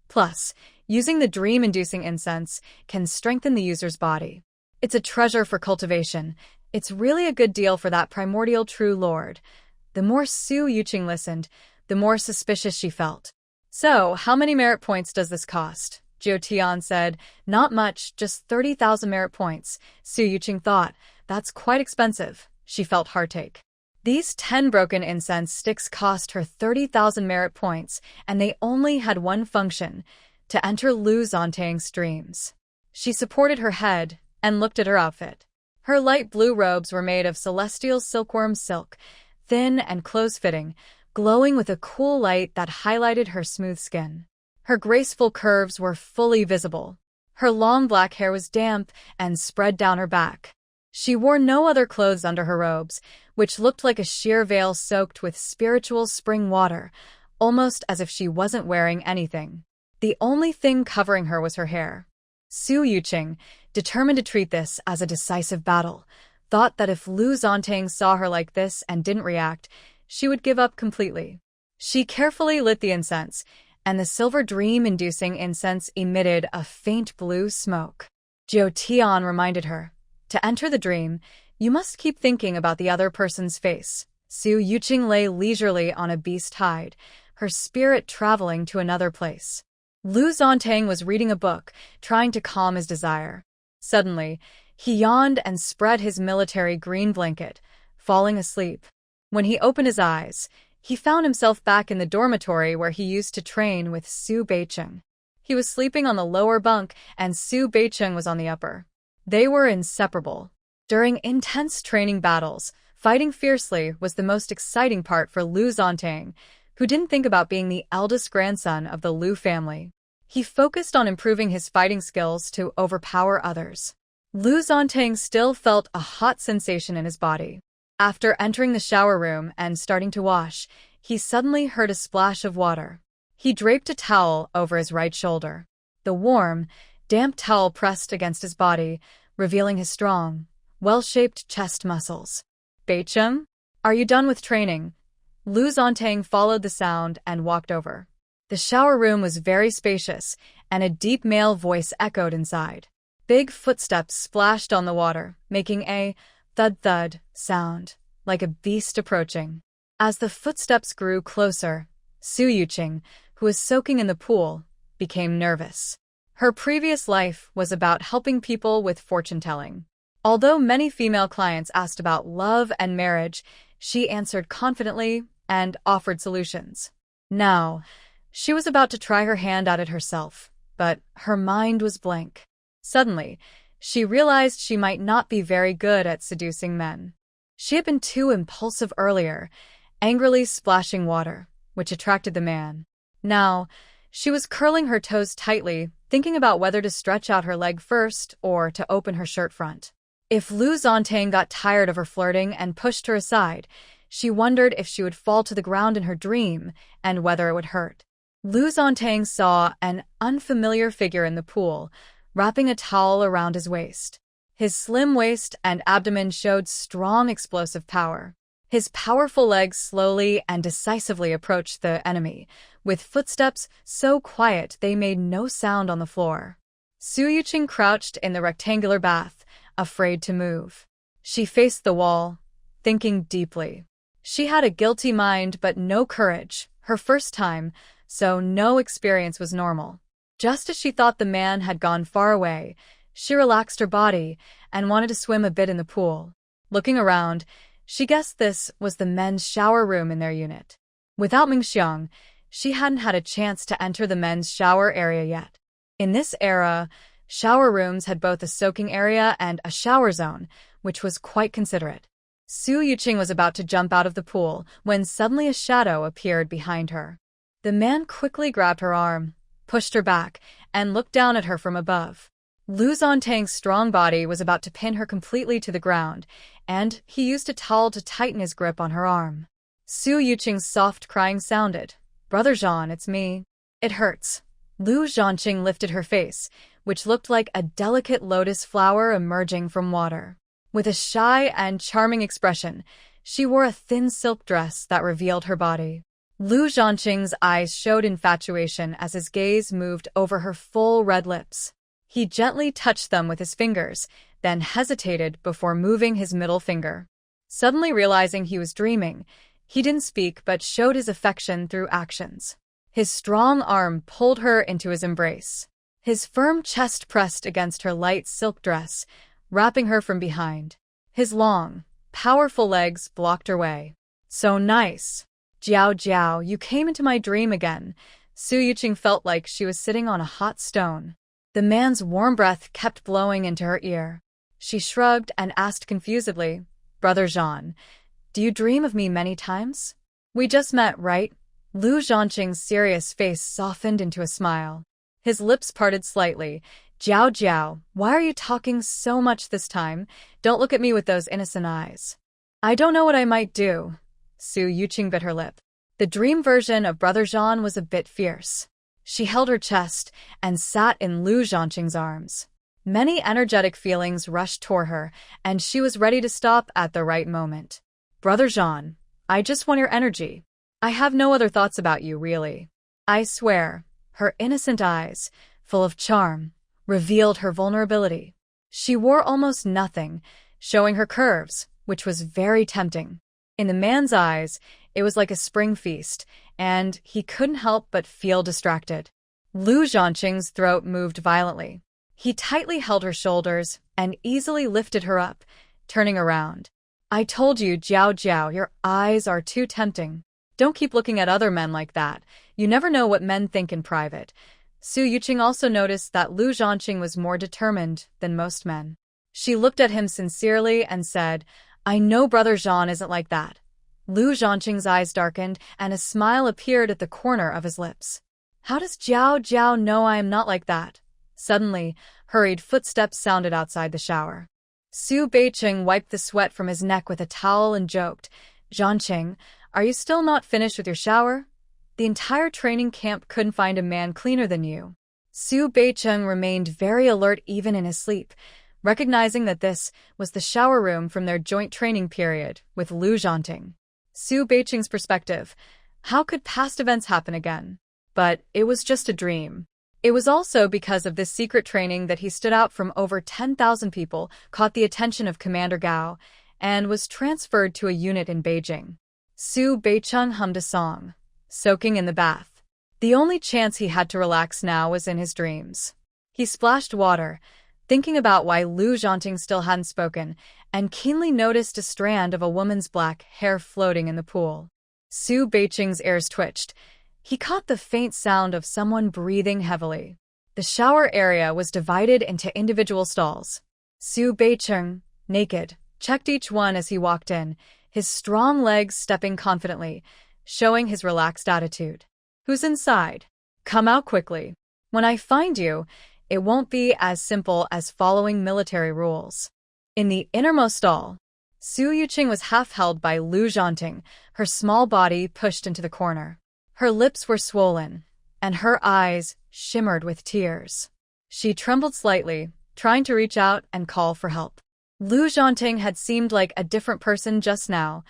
Plus, using the dream-inducing incense can strengthen the user's body. It's a treasure for cultivation. It's really a good deal for that primordial true lord. The more Su Yuqing listened, the more suspicious she felt. So, how many merit points does this cost? Jiu Tian said. Not much, just 30,000 merit points. Su Yuqing thought, that's quite expensive. She felt heartache. These 10 broken incense sticks cost her 30,000 merit points, and they only had one function, to enter Lu Zhanting's dreams. She supported her head and looked at her outfit. Her light blue robes were made of celestial silkworm silk, thin and close-fitting, glowing with a cool light that highlighted her smooth skin. Her graceful curves were fully visible. Her long black hair was damp and spread down her back. She wore no other clothes under her robes, which looked like a sheer veil soaked with spiritual spring water, almost as if she wasn't wearing anything. The only thing covering her was her hair. Su Yuqing, determined to treat this as a decisive battle, thought that if Lu Zhanting saw her like this and didn't react, she would give up completely. She carefully lit the incense, and the silver dream-inducing incense emitted a faint blue smoke. Jiu Tian reminded her, to enter the dream, you must keep thinking about the other person's face. Su Yuqing lay leisurely on a beast hide, her spirit traveling to another place. Lu Zhanting was reading a book, trying to calm his desire. Suddenly, he yawned and spread his military green blanket, falling asleep. When he opened his eyes, he found himself back in the dormitory where he used to train with Su Beicheng. He was sleeping on the lower bunk, and Su Beicheng was on the upper. They were inseparable. During intense training battles, fighting fiercely was the most exciting part for Lu Zhanting, who didn't think about being the eldest grandson of the Lu family. He focused on improving his fighting skills to overpower others. Lu Zhanting still felt a hot sensation in his body. After entering the shower room and starting to wash, he suddenly heard a splash of water. He draped a towel over his right shoulder. The warm, damp towel pressed against his body, revealing his strong, well-shaped chest muscles. Beicheng, are you done with training? Lu Zhanting followed the sound and walked over. The shower room was very spacious, and a deep male voice echoed inside. Big footsteps splashed on the water, making a thud-thud sound, like a beast approaching. As the footsteps grew closer, Su Yuqing, who was soaking in the pool, became nervous. Her previous life was about helping people with fortune-telling. Although many female clients asked about love and marriage, she answered confidently and offered solutions. Now, she was about to try her hand at it herself, but her mind was blank. Suddenly, she realized she might not be very good at seducing men. She had been too impulsive earlier, angrily splashing water, which attracted the man. Now, she was curling her toes tightly, thinking about whether to stretch out her leg first or to open her shirt front. If Lu Zhanting got tired of her flirting and pushed her aside, she wondered if she would fall to the ground in her dream and whether it would hurt. Lu Zhanting saw an unfamiliar figure in the pool, wrapping a towel around his waist. His slim waist and abdomen showed strong explosive power. His powerful legs slowly and decisively approached the enemy, with footsteps so quiet they made no sound on the floor. Su Yuqing crouched in the rectangular bath, afraid to move. She faced the wall, thinking deeply. She had a guilty mind but no courage, her first time, so no experience was normal. Just as she thought the man had gone far away, she relaxed her body and wanted to swim a bit in the pool. Looking around, she guessed this was the men's shower room in their unit. Without Mingxiang, she hadn't had a chance to enter the men's shower area yet. In this era, shower rooms had both a soaking area and a shower zone, which was quite considerate. Su Yuqing was about to jump out of the pool when suddenly a shadow appeared behind her. The man quickly grabbed her arm, pushed her back, and looked down at her from above. Lu Zhanting's strong body was about to pin her completely to the ground, and he used a towel to tighten his grip on her arm. Su Yuqing's soft crying sounded. "Brother Zhan, it's me. It hurts." Lu Zhanting lifted her face, which looked like a delicate lotus flower emerging from water. With a shy and charming expression, she wore a thin silk dress that revealed her body. Lu Zhanting's eyes showed infatuation as his gaze moved over her full red lips. He gently touched them with his fingers, then hesitated before moving his middle finger. Suddenly realizing he was dreaming, he didn't speak but showed his affection through actions. His strong arm pulled her into his embrace. His firm chest pressed against her light silk dress, wrapping her from behind. His long, powerful legs blocked her way. "So nice. Jiao Jiao, you came into my dream again." Su Yuqing felt like she was sitting on a hot stone. The man's warm breath kept blowing into her ear. She shrugged and asked confusedly, "Brother Zhan, do you dream of me many times? We just met, right?" Lu Zhanting's serious face softened into a smile. His lips parted slightly. "Jiao Jiao, why are you talking so much this time? Don't look at me with those innocent eyes." "I don't know what I might do." Su Yuqing bit her lip. The dream version of Brother Zhan was a bit fierce. She held her chest and sat in Lu Zhanting's arms. Many energetic feelings rushed toward her, and she was ready to stop at the right moment. "Brother Zhan, I just want your energy. I have no other thoughts about you, really." I swear, her innocent eyes, full of charm, revealed her vulnerability. She wore almost nothing, showing her curves, which was very tempting. In the man's eyes, it was like a spring feast, and he couldn't help but feel distracted. Lu Zhanting's throat moved violently. He tightly held her shoulders and easily lifted her up, turning around. "I told you, Jiao Jiao, your eyes are too tempting. Don't keep looking at other men like that. You never know what men think in private." Su Yuqing also noticed that Lu Zhanting was more determined than most men. She looked at him sincerely and said, "I know Brother Zhan isn't like that." Lu Zhanting's eyes darkened and a smile appeared at the corner of his lips. "How does Jiao Jiao know I am not like that?" Suddenly, hurried footsteps sounded outside the shower. Su Beicheng wiped the sweat from his neck with a towel and joked, "Zhanting, are you still not finished with your shower? The entire training camp couldn't find a man cleaner than you." Su Beicheng remained very alert even in his sleep, recognizing that this was the shower room from their joint training period with Lu Zhanting. Su Beicheng's perspective, how could past events happen again? But it was just a dream. It was also because of this secret training that he stood out from over 10,000 people, caught the attention of Commander Gao, and was transferred to a unit in Beijing. Su Beicheng hummed a song, soaking in the bath. The only chance he had to relax now was in his dreams. He splashed water, thinking about why Lu Zhanting still hadn't spoken, and keenly noticed a strand of a woman's black hair floating in the pool. Su Beicheng's ears twitched. He caught the faint sound of someone breathing heavily. The shower area was divided into individual stalls. Su Beicheng, naked, checked each one as he walked in, his strong legs stepping confidently, showing his relaxed attitude. "Who's inside? Come out quickly. When I find you, it won't be as simple as following military rules." In the innermost stall, Su Yuqing was half held by Lu Zhanting, her small body pushed into the corner. Her lips were swollen, and her eyes shimmered with tears. She trembled slightly, trying to reach out and call for help. Lu Zhanting had seemed like a different person just now,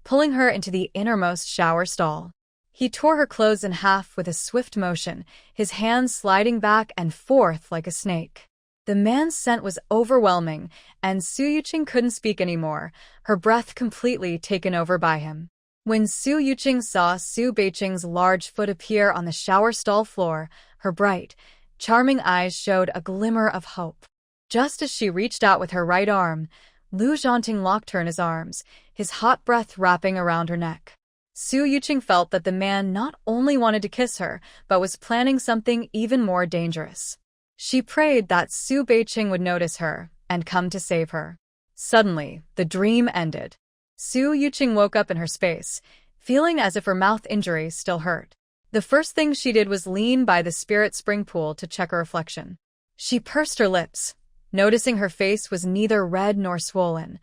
pulling her into the innermost shower stall. He tore her clothes in half with a swift motion, his hands sliding back and forth like a snake. The man's scent was overwhelming, and Su Yuqing couldn't speak anymore, her breath completely taken over by him. When Su Yuqing saw Su Beiqing's large foot appear on the shower stall floor, her bright, charming eyes showed a glimmer of hope. Just as she reached out with her right arm, Lu Zhanting locked her in his arms, his hot breath wrapping around her neck. Su Yuqing felt that the man not only wanted to kiss her, but was planning something even more dangerous. She prayed that Su Beiqing would notice her and come to save her. Suddenly, the dream ended. Su Yuqing woke up in her space, feeling as if her mouth injury still hurt. The first thing she did was lean by the spirit spring pool to check her reflection. She pursed her lips, noticing her face was neither red nor swollen.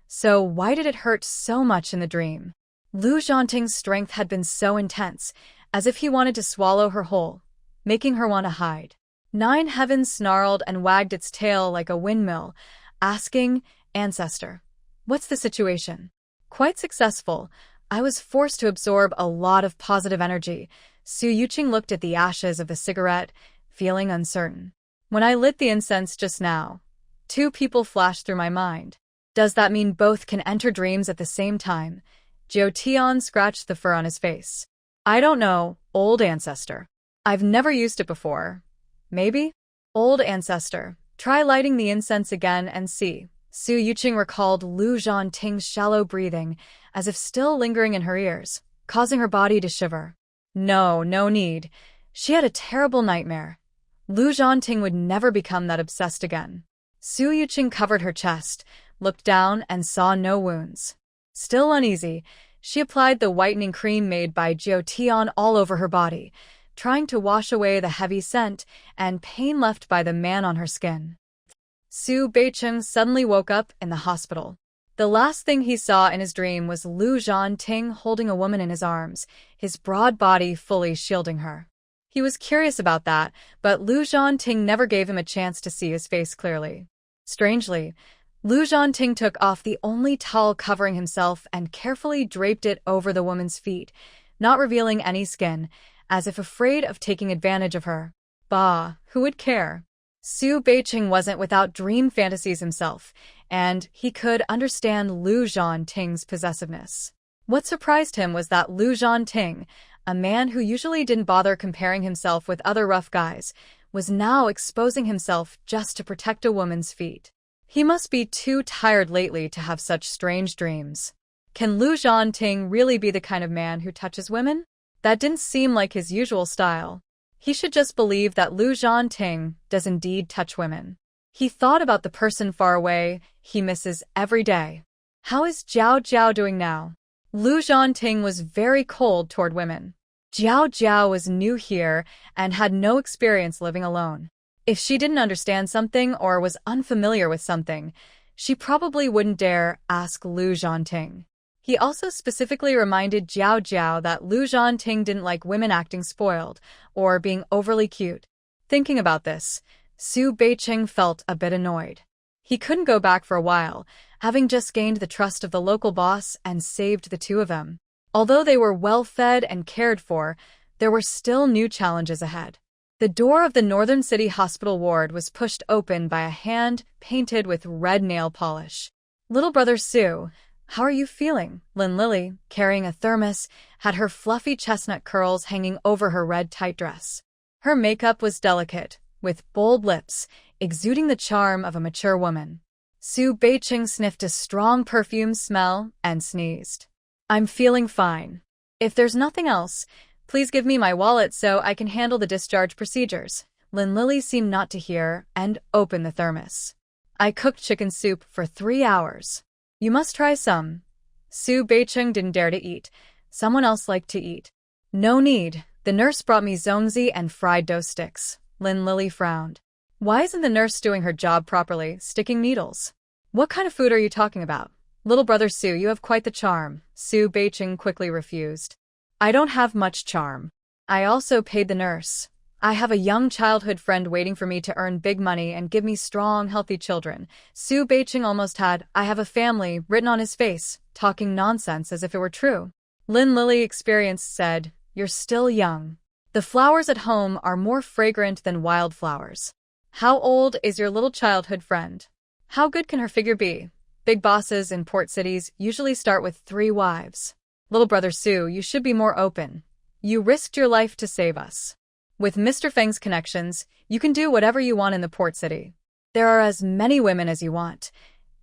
So why did it hurt so much in the dream? Lu Zhanting's strength had been so intense, as if he wanted to swallow her whole, making her want to hide. Nine Heavens snarled and wagged its tail like a windmill, asking, "Ancestor, what's the situation?" Quite successful, I was forced to absorb a lot of positive energy. Su Yuqing looked at the ashes of the cigarette, feeling uncertain. When I lit the incense just now, two people flashed through my mind. Does that mean both can enter dreams at the same time? Jiao Tian scratched the fur on his face. I don't know, old ancestor. I've never used it before. Maybe? Old ancestor, try lighting the incense again and see. Su Yuqing recalled Lu Zhanting's shallow breathing, as if still lingering in her ears, causing her body to shiver. No need. She had a terrible nightmare. Lu Zhanting would never become that obsessed again. Su Yuqing covered her chest, looked down and saw no wounds. Still uneasy, she applied the whitening cream made by Jiao Tian all over her body, trying to wash away the heavy scent and pain left by the man on her skin. Su Beiqing suddenly woke up in the hospital. The last thing he saw in his dream was Lu Zhanting holding a woman in his arms, his broad body fully shielding her. He was curious about that, but Lu Zhanting never gave him a chance to see his face clearly. Strangely, Lu Zhanting took off the only towel covering himself and carefully draped it over the woman's feet, not revealing any skin, as if afraid of taking advantage of her. Bah, who would care? Su Beiqing wasn't without dream fantasies himself, and he could understand Lu Zhanting's possessiveness. What surprised him was that Lu Zhanting, a man who usually didn't bother comparing himself with other rough guys, was now exposing himself just to protect a woman's feet. He must be too tired lately to have such strange dreams. Can Lu Zhanting really be the kind of man who touches women? That didn't seem like his usual style. He should just believe that Lu Zhanting does indeed touch women. He thought about the person far away he misses every day. How is Jiao doing now? Lu Zhanting was very cold toward women. Jiao was new here and had no experience living alone. If she didn't understand something or was unfamiliar with something, she probably wouldn't dare ask Lu Zhanting. He also specifically reminded Jiao that Lu Zhanting didn't like women acting spoiled or being overly cute. Thinking about this, Su Beiqing felt a bit annoyed. He couldn't go back for a while, having just gained the trust of the local boss and saved the two of them. Although they were well-fed and cared for, there were still new challenges ahead. The door of the Northern City Hospital ward was pushed open by a hand painted with red nail polish. Little brother Su, how are you feeling? Lin Lily, carrying a thermos, had her fluffy chestnut curls hanging over her red tight dress. Her makeup was delicate, with bold lips, exuding the charm of a mature woman. Su Beiqing sniffed a strong perfume smell and sneezed. I'm feeling fine. If there's nothing else, please give me my wallet so I can handle the discharge procedures. Lin Lily seemed not to hear and opened the thermos. I cooked chicken soup for 3 hours. You must try some. Su Beiqing didn't dare to eat. Someone else liked to eat. No need. The nurse brought me zongzi and fried dough sticks. Lin Lily frowned. Why isn't the nurse doing her job properly, sticking needles? What kind of food are you talking about? Little brother Su, you have quite the charm. Su Beiqing quickly refused. I don't have much charm. I also paid the nurse. I have a young childhood friend waiting for me to earn big money and give me strong, healthy children. Su Beiqing almost had, I have a family, written on his face, talking nonsense as if it were true. Lin Lily, experienced, said, you're still young. The flowers at home are more fragrant than wildflowers. How old is your little childhood friend? How good can her figure be? Big bosses in port cities usually start with 3 wives. Little brother Su, you should be more open. You risked your life to save us. With Mr. Feng's connections, you can do whatever you want in the port city. There are as many women as you want.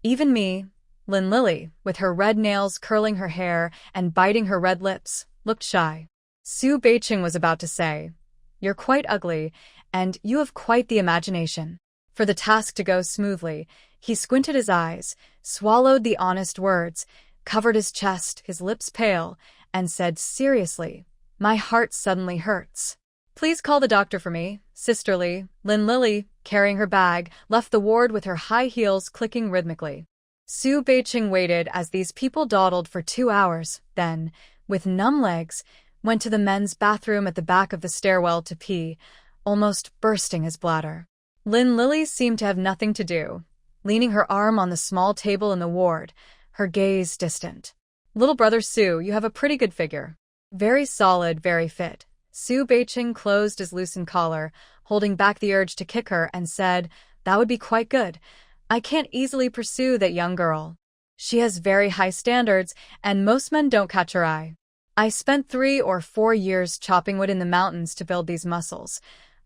Even me. Lin Lily, with her red nails curling her hair and biting her red lips, looked shy. Su Beiqing was about to say, "You're quite ugly, and you have quite the imagination." For the task to go smoothly, he squinted his eyes, swallowed the honest words, covered his chest, his lips pale, and said seriously, "My heart suddenly hurts. Please call the doctor for me." Sisterly, Lin Lily, carrying her bag, left the ward with her high heels clicking rhythmically. Su Beiqing waited as these people dawdled for 2 hours, then, with numb legs, went to the men's bathroom at the back of the stairwell to pee, almost bursting his bladder. Lin Lily seemed to have nothing to do, leaning her arm on the small table in the ward, her gaze distant. "Little brother Su, you have a pretty good figure. Very solid, very fit." Su Beiqing closed his loosened collar, holding back the urge to kick her, and said, "That would be quite good. I can't easily pursue that young girl. She has very high standards, and most men don't catch her eye. I spent 3 or 4 years chopping wood in the mountains to build these muscles.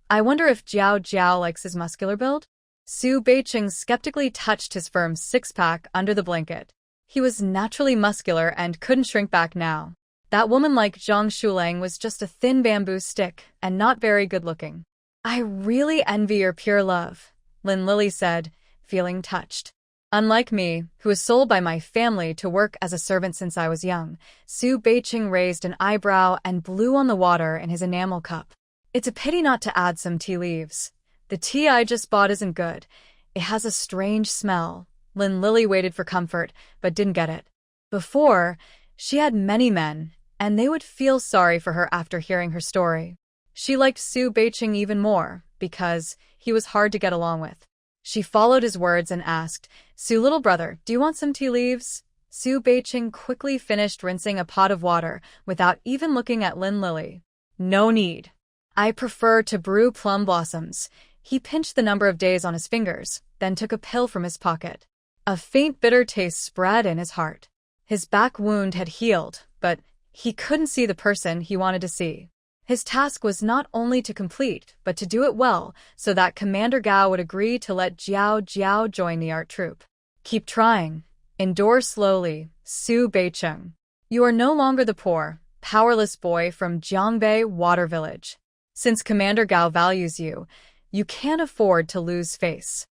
I wonder if Jiao Jiao likes his muscular build?" Su Beiqing skeptically touched his firm six-pack under the blanket. He was naturally muscular and couldn't shrink back now. That woman like Zhang Shulang was just a thin bamboo stick and not very good-looking. "I really envy your pure love," Lin Lily said, feeling touched. "Unlike me, who was sold by my family to work as a servant since I was young," Su Beiqing raised an eyebrow and blew on the water in his enamel cup. "It's a pity not to add some tea leaves. The tea I just bought isn't good. It has a strange smell." Lin Lily waited for comfort, but didn't get it. Before, she had many men, and they would feel sorry for her after hearing her story. She liked Su Beiqing even more, because he was hard to get along with. She followed his words and asked, "Su, little brother, do you want some tea leaves?" Su Beiqing quickly finished rinsing a pot of water without even looking at Lin Lily. "No need. I prefer to brew plum blossoms." He pinched the number of days on his fingers, then took a pill from his pocket. A faint bitter taste spread in his heart. His back wound had healed, but he couldn't see the person he wanted to see. His task was not only to complete, but to do it well, so that Commander Gao would agree to let Jiao Jiao join the art troupe. "Keep trying. Endure slowly, Su Beiqing. You are no longer the poor, powerless boy from Jiangbei Water Village. Since Commander Gao values you, you can't afford to lose face."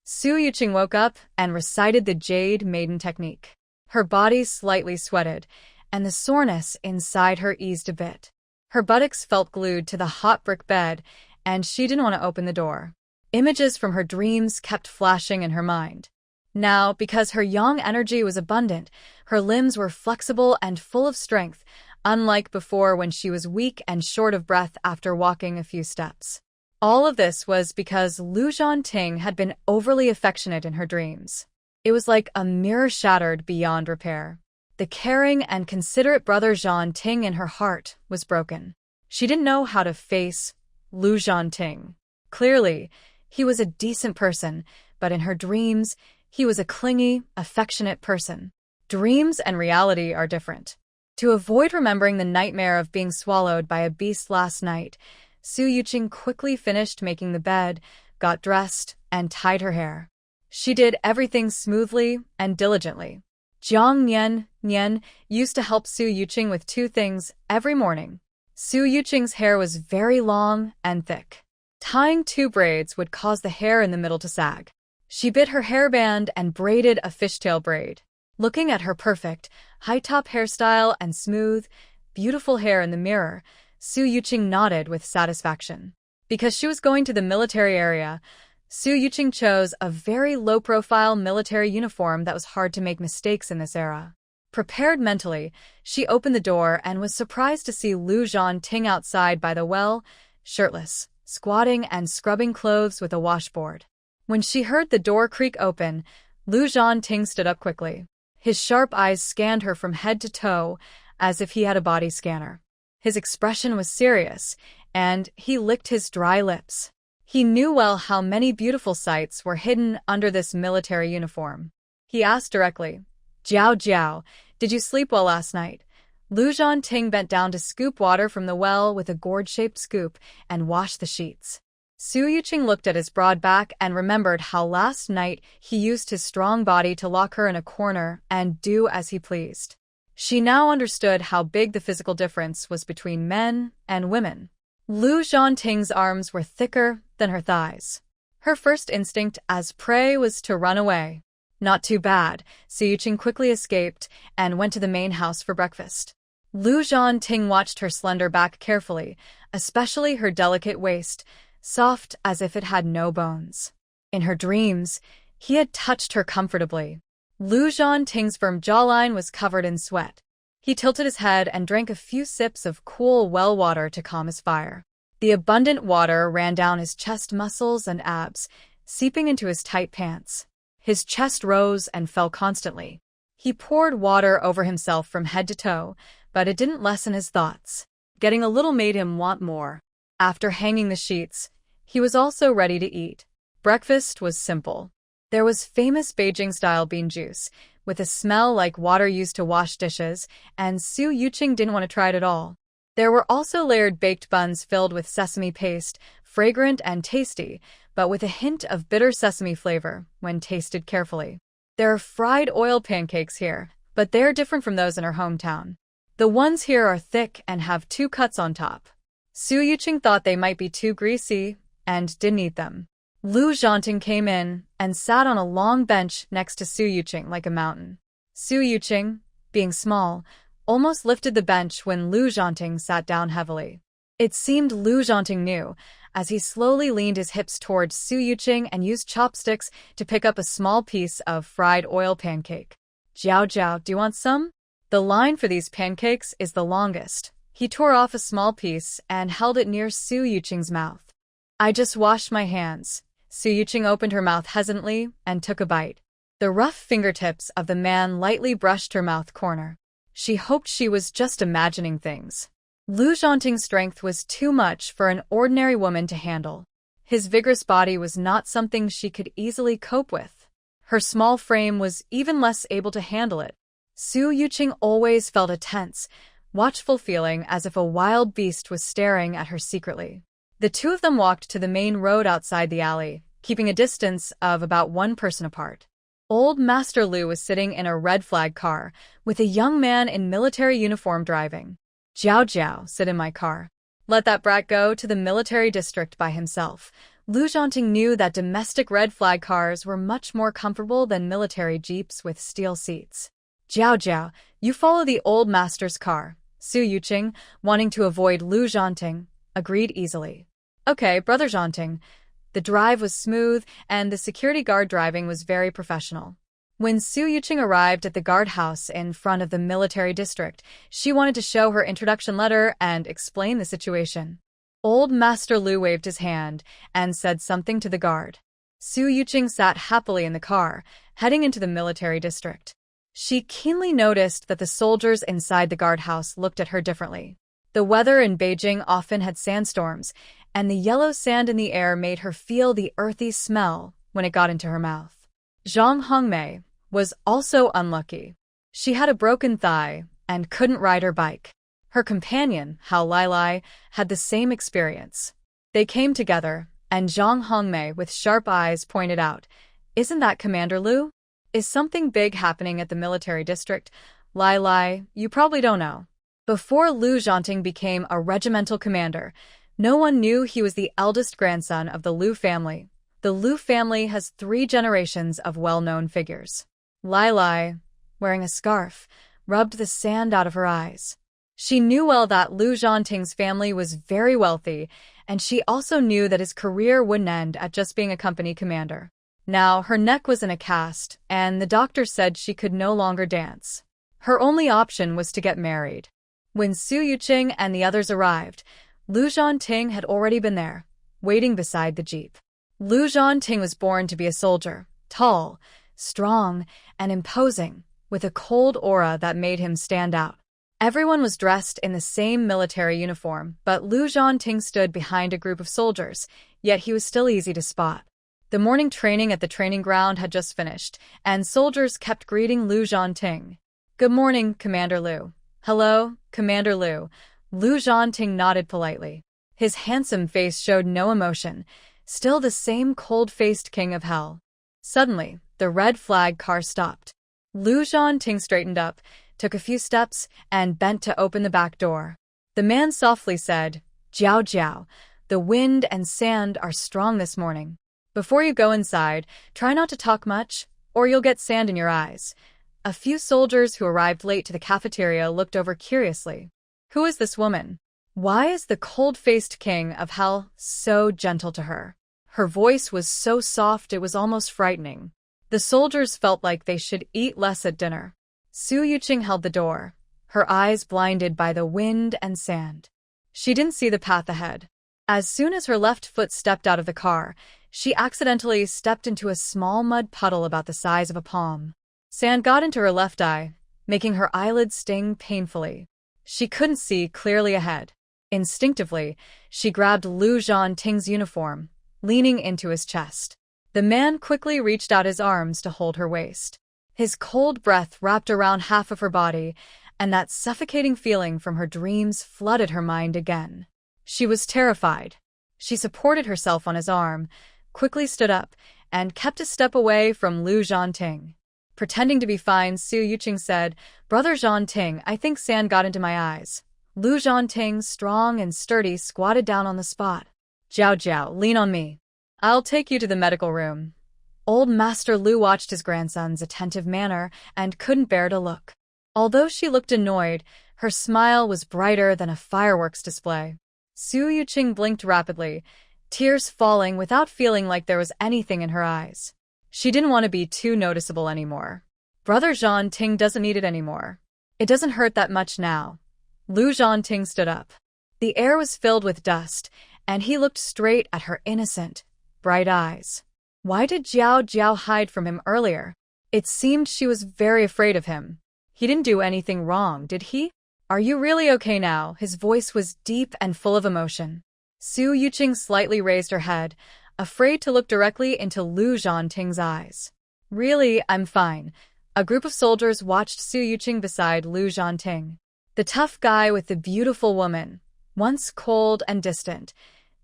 Su Yuqing woke up and recited the Jade Maiden technique. Her body slightly sweated, and the soreness inside her eased a bit. Her buttocks felt glued to the hot brick bed, and she didn't want to open the door. Images from her dreams kept flashing in her mind. Now, because her yang energy was abundant, her limbs were flexible and full of strength, unlike before when she was weak and short of breath after walking a few steps. All of this was because Lu Zhanting had been overly affectionate in her dreams. It was like a mirror shattered beyond repair. The caring and considerate brother Zhanting in her heart was broken. She didn't know how to face Lu Zhanting. Clearly, he was a decent person, but in her dreams, he was a clingy, affectionate person. Dreams and reality are different. To avoid remembering the nightmare of being swallowed by a beast last night, Su Yuqing quickly finished making the bed, got dressed, and tied her hair. She did everything smoothly and diligently. Jiang Nian used to help Su Yuqing with 2 things every morning. Su Yuqing's hair was very long and thick. Tying 2 braids would cause the hair in the middle to sag. She bit her hairband and braided a fishtail braid. Looking at her perfect, high-top hairstyle and smooth, beautiful hair in the mirror, Su Yuqing nodded with satisfaction. Because she was going to the military area, Su Yuqing chose a very low-profile military uniform that was hard to make mistakes in this era. Prepared mentally, she opened the door and was surprised to see Lu Zhanting outside by the well, shirtless, squatting and scrubbing clothes with a washboard. When she heard the door creak open, Lu Zhanting stood up quickly. His sharp eyes scanned her from head to toe, as if he had a body scanner. His expression was serious, and he licked his dry lips. He knew well how many beautiful sights were hidden under this military uniform. He asked directly, "Jiao Jiao, did you sleep well last night?" Lu Zhanting bent down to scoop water from the well with a gourd-shaped scoop and wash the sheets. Su Yuqing looked at his broad back and remembered how last night he used his strong body to lock her in a corner and do as he pleased. She now understood how big the physical difference was between men and women. Lu Zhanting's arms were thicker than her thighs. Her first instinct as prey was to run away. Not too bad, Su Yuqing quickly escaped and went to the main house for breakfast. Lu Zhanting watched her slender back carefully, especially her delicate waist, soft as if it had no bones. In her dreams, he had touched her comfortably. Lu Zhanting's firm jawline was covered in sweat. He tilted his head and drank a few sips of cool well water to calm his fire. The abundant water ran down his chest muscles and abs, seeping into his tight pants. His chest rose and fell constantly. He poured water over himself from head to toe, but it didn't lessen his thoughts. Getting a little made him want more. After hanging the sheets, he was also ready to eat. Breakfast was simple. There was famous Beijing-style bean juice, with a smell like water used to wash dishes, and Su Yuqing didn't want to try it at all. There were also layered baked buns filled with sesame paste, fragrant and tasty, but with a hint of bitter sesame flavor when tasted carefully. There are fried oil pancakes here, but they're different from those in her hometown. The ones here are thick and have 2 cuts on top. Su Yuqing thought they might be too greasy and didn't eat them. Lu Zhanting came in and sat on a long bench next to Su Yuqing like a mountain. Su Yuqing, being small, almost lifted the bench when Lu Zhanting sat down heavily. It seemed Lu Zhanting knew, as he slowly leaned his hips towards Su Yuqing and used chopsticks to pick up a small piece of fried oil pancake. "Jiao Jiao, do you want some?" The line for these pancakes is the longest. He tore off a small piece and held it near Su Yuqing's mouth. "I just washed my hands." Su Yuqing opened her mouth hesitantly and took a bite. The rough fingertips of the man lightly brushed her mouth corner. She hoped she was just imagining things. Lu Zhanting's strength was too much for an ordinary woman to handle. His vigorous body was not something she could easily cope with. Her small frame was even less able to handle it. Su Yuqing always felt a tense, watchful feeling as if a wild beast was staring at her secretly. The two of them walked to the main road outside the alley, keeping a distance of about 1 person apart. Old Master Lu was sitting in a red flag car, with a young man in military uniform driving. "Jiao Jiao, sit in my car. Let that brat go to the military district by himself." Lu Zhanting knew that domestic red flag cars were much more comfortable than military jeeps with steel seats. "Jiao Jiao, you follow the old master's car." Su Yuqing, wanting to avoid Lu Zhanting, agreed easily. "Okay, Brother Zhanting." The drive was smooth, and the security guard driving was very professional. When Su Yuqing arrived at the guardhouse in front of the military district, she wanted to show her introduction letter and explain the situation. Old Master Lu waved his hand and said something to the guard. Su Yuqing sat happily in the car, heading into the military district. She keenly noticed that the soldiers inside the guardhouse looked at her differently. The weather in Beijing often had sandstorms, and the yellow sand in the air made her feel the earthy smell when it got into her mouth. Zhang Hongmei was also unlucky. She had a broken thigh and couldn't ride her bike. Her companion, Hao Lai, had the same experience. They came together, and Zhang Hongmei, with sharp eyes, pointed out, "Isn't that Commander Lu? Is something big happening at the military district?" Lai, you probably don't know. Before Lu Zhanting became a regimental commander, no one knew he was the eldest grandson of the Lu family. The Lu family has 3 generations of well-known figures. Lai, wearing a scarf, rubbed the sand out of her eyes. She knew well that Lu Zhanting's family was very wealthy, and she also knew that his career wouldn't end at just being a company commander. Now, her neck was in a cast, and the doctor said she could no longer dance. Her only option was to get married. When Su Yuqing and the others arrived, Lu Zhanting had already been there, waiting beside the jeep. Lu Zhanting was born to be a soldier, tall, strong, and imposing, with a cold aura that made him stand out. Everyone was dressed in the same military uniform, but Lu Zhanting stood behind a group of soldiers, yet he was still easy to spot. The morning training at the training ground had just finished, and soldiers kept greeting Lu Zhanting. "Good morning, Commander Lu." "Hello, Commander Lu." Lu Zhanting nodded politely. His handsome face showed no emotion, still the same cold-faced king of hell. Suddenly, the red flag car stopped. Lu Zhanting straightened up, took a few steps, and bent to open the back door. The man softly said, "Jiao Jiao, the wind and sand are strong this morning. Before you go inside, try not to talk much, or you'll get sand in your eyes." A few soldiers who arrived late to the cafeteria looked over curiously. Who is this woman? Why is the cold-faced king of hell so gentle to her? Her voice was so soft it was almost frightening. The soldiers felt like they should eat less at dinner. Su Yuqing held the door, her eyes blinded by the wind and sand. She didn't see the path ahead. As soon as her left foot stepped out of the car, she accidentally stepped into a small mud puddle about the size of a palm. Sand got into her left eye, making her eyelids sting painfully. She couldn't see clearly ahead. Instinctively, she grabbed Lu Zhanting's uniform, leaning into his chest. The man quickly reached out his arms to hold her waist. His cold breath wrapped around half of her body, and that suffocating feeling from her dreams flooded her mind again. She was terrified. She supported herself on his arm, quickly stood up, and kept a step away from Lu Zhanting. Pretending to be fine, Su Yuqing said, "Brother Zhanting, I think sand got into my eyes." Lu Zhanting, strong and sturdy, squatted down on the spot. "Jiao Jiao, lean on me. I'll take you to the medical room." Old Master Lu watched his grandson's attentive manner and couldn't bear to look. Although she looked annoyed, her smile was brighter than a fireworks display. Su Yuqing blinked rapidly, tears falling without feeling like there was anything in her eyes. She didn't want to be too noticeable anymore. Brother Zhanting doesn't need it anymore. It doesn't hurt that much now. Lu Zhanting stood up. The air was filled with dust, and he looked straight at her innocent, bright eyes. Why did Jiao Jiao hide from him earlier? It seemed she was very afraid of him. He didn't do anything wrong, did he? "Are you really okay now?" His voice was deep and full of emotion. Su Yuqing slightly raised her head, afraid to look directly into Lu Zhanting's eyes. "Really, I'm fine." A group of soldiers watched Su Yuqing beside Lu Zhanting. The tough guy with the beautiful woman, once cold and distant,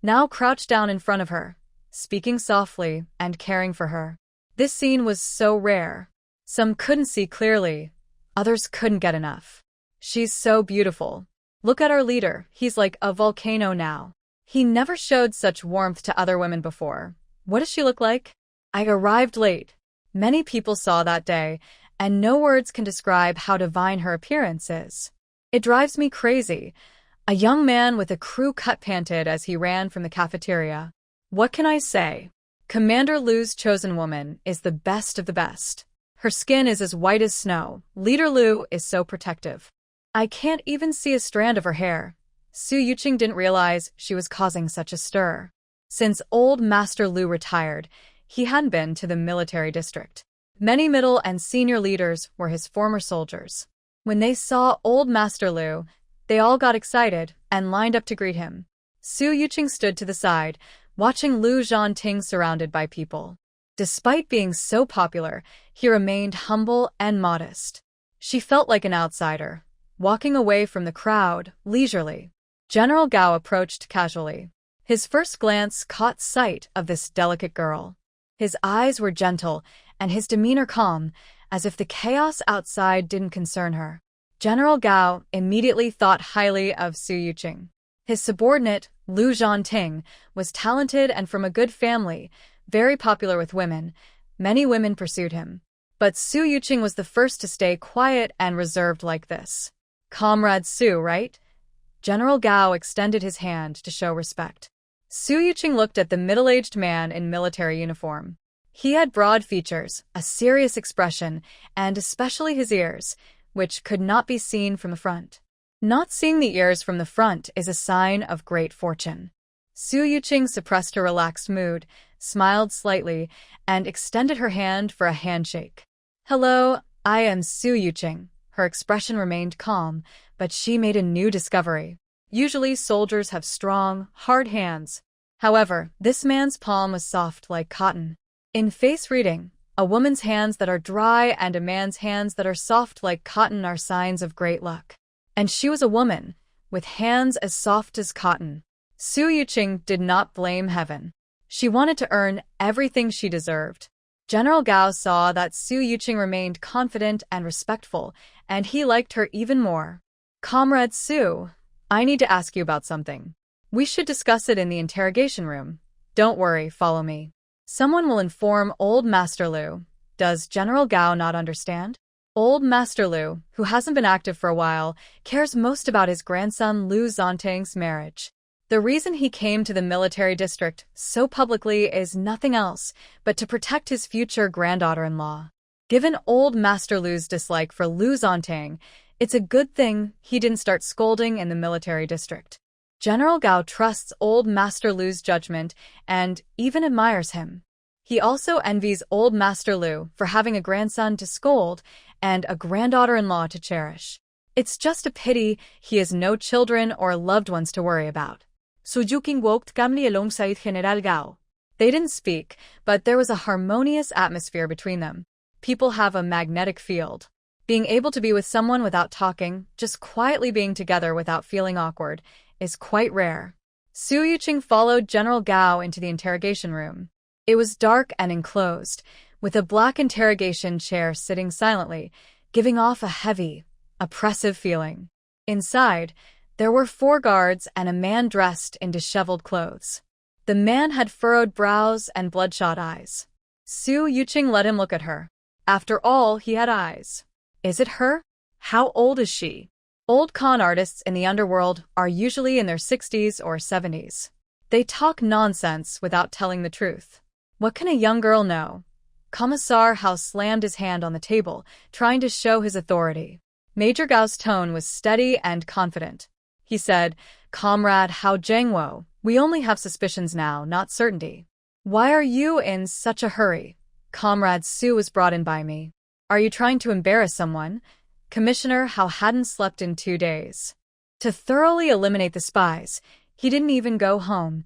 now crouched down in front of her, speaking softly and caring for her. This scene was so rare. Some couldn't see clearly, others couldn't get enough. "She's so beautiful. Look at our leader, he's like a volcano now. He never showed such warmth to other women before. What does she look like?" I arrived late. Many people saw that day, and no words can describe how divine her appearance is. It drives me crazy. A young man with a crew cut panted as he ran from the cafeteria. What can I say? Commander Lu's chosen woman is the best of the best. Her skin is as white as snow. Leader Lu is so protective. I can't even see a strand of her hair. Su Yuqing didn't realize she was causing such a stir. Since old Master Lu retired, he hadn't been to the military district. Many middle and senior leaders were his former soldiers. When they saw old Master Lu, they all got excited and lined up to greet him. Su Yuqing stood to the side, watching Lu Zhanting surrounded by people. Despite being so popular, he remained humble and modest. She felt like an outsider, walking away from the crowd leisurely. General Gao approached casually. His first glance caught sight of this delicate girl. His eyes were gentle and his demeanor calm, as if the chaos outside didn't concern her. General Gao immediately thought highly of Su Yuqing. His subordinate, Lu Zhanting, was talented and from a good family, very popular with women. Many women pursued him. But Su Yuqing was the first to stay quiet and reserved like this. "Comrade Su, right?" General Gao extended his hand to show respect. Su Yuqing looked at the middle-aged man in military uniform. He had broad features, a serious expression, and especially his ears, which could not be seen from the front. Not seeing the ears from the front is a sign of great fortune. Su Yuqing suppressed her relaxed mood, smiled slightly, and extended her hand for a handshake. "Hello, I am Su Yuqing. Her expression remained calm, but she made a new discovery. Usually soldiers have strong, hard hands. However, this man's palm was soft like cotton. In face reading, a woman's hands that are dry and a man's hands that are soft like cotton are signs of great luck. And she was a woman, with hands as soft as cotton. Su Yuqing did not blame heaven. She wanted to earn everything she deserved. General Gao saw that Su Yuqing remained confident and respectful, and he liked her even more. Comrade Su, I need to ask you about something. We should discuss it in the interrogation room. Don't worry, follow me. Someone will inform Old Master Lu. Does General Gao not understand? Old Master Lu, who hasn't been active for a while, cares most about his grandson Lu Zhanting's marriage. The reason he came to the military district so publicly is nothing else but to protect his future granddaughter-in-law. Given Old Master Lu's dislike for Lu Zhanting, it's a good thing he didn't start scolding in the military district. General Gao trusts Old Master Lu's judgment and even admires him. He also envies Old Master Lu for having a grandson to scold and a granddaughter-in-law to cherish. It's just a pity he has no children or loved ones to worry about. Su Yuqing walked calmly alongside General Gao. They didn't speak, but there was a harmonious atmosphere between them. People have a magnetic field. Being able to be with someone without talking, just quietly being together without feeling awkward, is quite rare. Su Yuqing followed General Gao into the interrogation room. It was dark and enclosed, with a black interrogation chair sitting silently, giving off a heavy, oppressive feeling. Inside, there were 4 guards and a man dressed in disheveled clothes. The man had furrowed brows and bloodshot eyes. Su Yuqing let him look at her. After all, he had eyes. Is it her? How old is she? Old con artists in the underworld are usually in their 60s or 70s. They talk nonsense without telling the truth. What can a young girl know? Commissar Hao slammed his hand on the table, trying to show his authority. Major Gao's tone was steady and confident. He said, Comrade Hao Zhengwo, we only have suspicions now, not certainty. Why are you in such a hurry? Comrade Su was brought in by me. Are you trying to embarrass someone? Commissioner Hao hadn't slept in 2 days. To thoroughly eliminate the spies, he didn't even go home,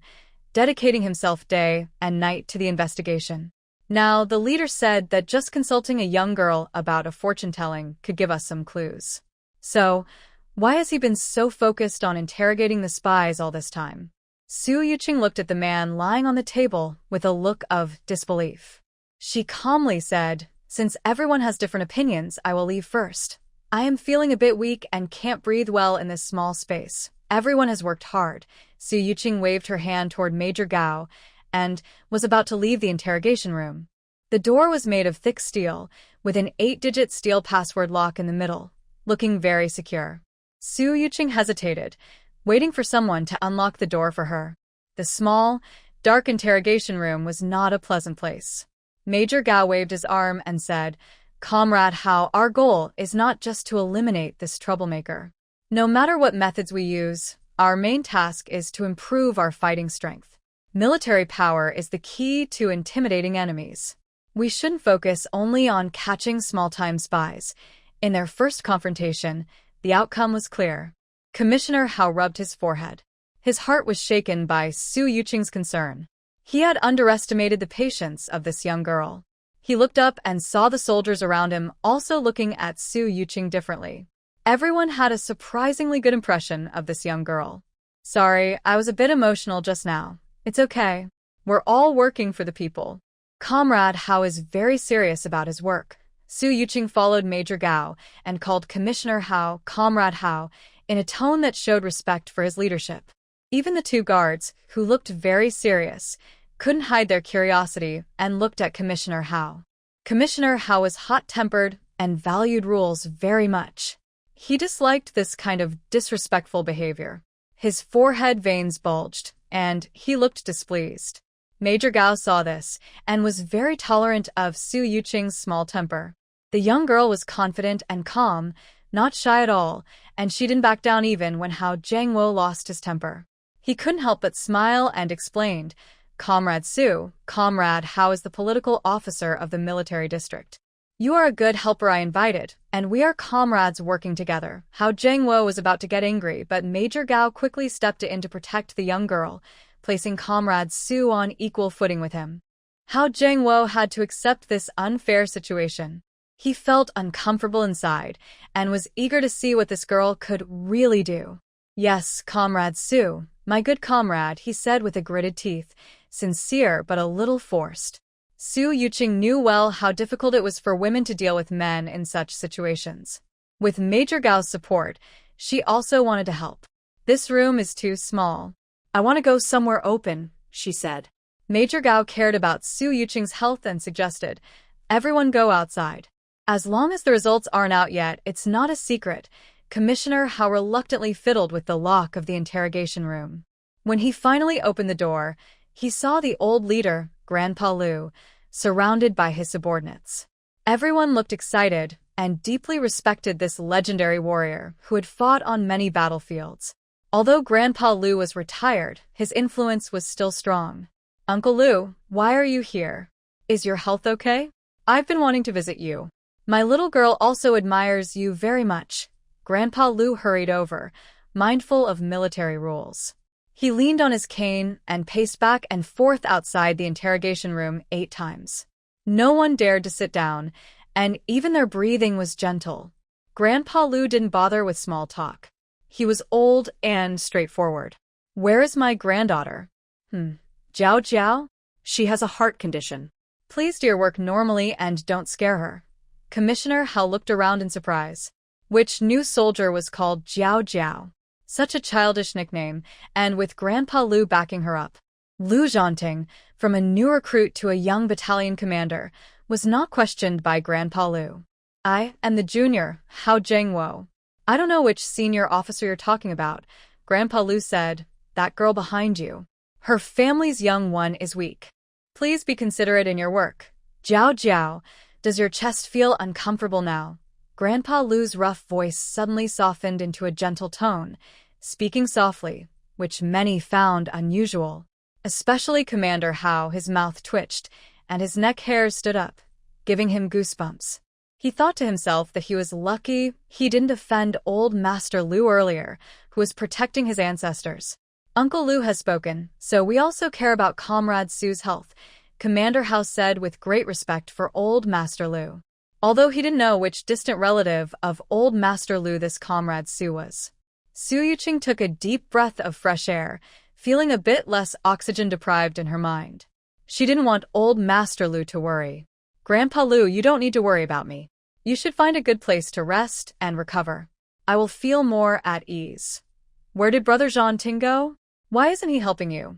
dedicating himself day and night to the investigation. Now, the leader said that just consulting a young girl about a fortune-telling could give us some clues. So, why has he been so focused on interrogating the spies all this time? Su Yuqing looked at the man lying on the table with a look of disbelief. She calmly said, Since everyone has different opinions, I will leave first. I am feeling a bit weak and can't breathe well in this small space. Everyone has worked hard. Su Yuqing waved her hand toward Major Gao and was about to leave the interrogation room. The door was made of thick steel, with an 8-digit steel password lock in the middle, looking very secure. Su Yuqing hesitated, waiting for someone to unlock the door for her. The small, dark interrogation room was not a pleasant place. Major Gao waved his arm and said, Comrade Hao, our goal is not just to eliminate this troublemaker. No matter what methods we use, our main task is to improve our fighting strength. Military power is the key to intimidating enemies. We shouldn't focus only on catching small-time spies. In their first confrontation, the outcome was clear. Commissioner Hao rubbed his forehead. His heart was shaken by Su Yuqing's concern. He had underestimated the patience of this young girl. He looked up and saw the soldiers around him also looking at Su Yuqing differently. Everyone had a surprisingly good impression of this young girl. Sorry, I was a bit emotional just now. It's okay. We're all working for the people. Comrade Hao is very serious about his work. Su Yuqing followed Major Gao and called Commissioner Hao Comrade Hao in a tone that showed respect for his leadership. Even the 2 guards, who looked very serious, couldn't hide their curiosity and looked at Commissioner Hao. Commissioner Hao was hot-tempered and valued rules very much. He disliked this kind of disrespectful behavior. His forehead veins bulged, and he looked displeased. Major Gao saw this and was very tolerant of Su Yuqing's small temper. The young girl was confident and calm, not shy at all, and she didn't back down even when Hao Zhengwo lost his temper. He couldn't help but smile and explained, Comrade Su, Comrade Hao is the political officer of the military district. You are a good helper I invited, and we are comrades working together. Hao Zhengwo was about to get angry, but Major Gao quickly stepped in to protect the young girl, placing Comrade Su on equal footing with him. Hao Zhengwo had to accept this unfair situation. He felt uncomfortable inside, and was eager to see what this girl could really do. Yes, Comrade Su, my good comrade, he said with gritted teeth, sincere but a little forced. Su Yuqing knew well how difficult it was for women to deal with men in such situations. With Major Gao's support, she also wanted to help. This room is too small. I want to go somewhere open, she said. Major Gao cared about Su Yuqing's health and suggested, everyone go outside. As long as the results aren't out yet, it's not a secret. Commissioner Hao reluctantly fiddled with the lock of the interrogation room. When he finally opened the door, he saw the old leader, Grandpa Lu, surrounded by his subordinates. Everyone looked excited and deeply respected this legendary warrior who had fought on many battlefields. Although Grandpa Lu was retired, his influence was still strong. Uncle Lu, why are you here? Is your health okay? I've been wanting to visit you. My little girl also admires you very much. Grandpa Lu hurried over, mindful of military rules. He leaned on his cane and paced back and forth outside the interrogation room 8 times. No one dared to sit down, and even their breathing was gentle. Grandpa Lu didn't bother with small talk. He was old and straightforward. Where is my granddaughter? Jiao Jiao? She has a heart condition. Please do your work normally and don't scare her. Commissioner Hao looked around in surprise. Which new soldier was called Jiao Jiao? Such a childish nickname, and with Grandpa Lu backing her up. Lu Zhanting, from a new recruit to a young battalion commander, was not questioned by Grandpa Lu. I am the junior, Hao Zhengwo. I don't know which senior officer you're talking about, Grandpa Lu said. That girl behind you. Her family's young one is weak. Please be considerate in your work. Jiao Jiao, does your chest feel uncomfortable now? Grandpa Lu's rough voice suddenly softened into a gentle tone, speaking softly, which many found unusual. Especially Commander Hao. His mouth twitched, and his neck hairs stood up, giving him goosebumps. He thought to himself that he was lucky he didn't offend old Master Lu earlier, who was protecting his ancestors. Uncle Lu has spoken, so we also care about Comrade Su's health, Commander Hao said with great respect for old Master Lu. Although he didn't know which distant relative of old Master Lu this Comrade Su was. Su Yuqing took a deep breath of fresh air, feeling a bit less oxygen-deprived in her mind. She didn't want old Master Lu to worry. Grandpa Lu, you don't need to worry about me. You should find a good place to rest and recover. I will feel more at ease. Where did Brother Zhanting go? Why isn't he helping you?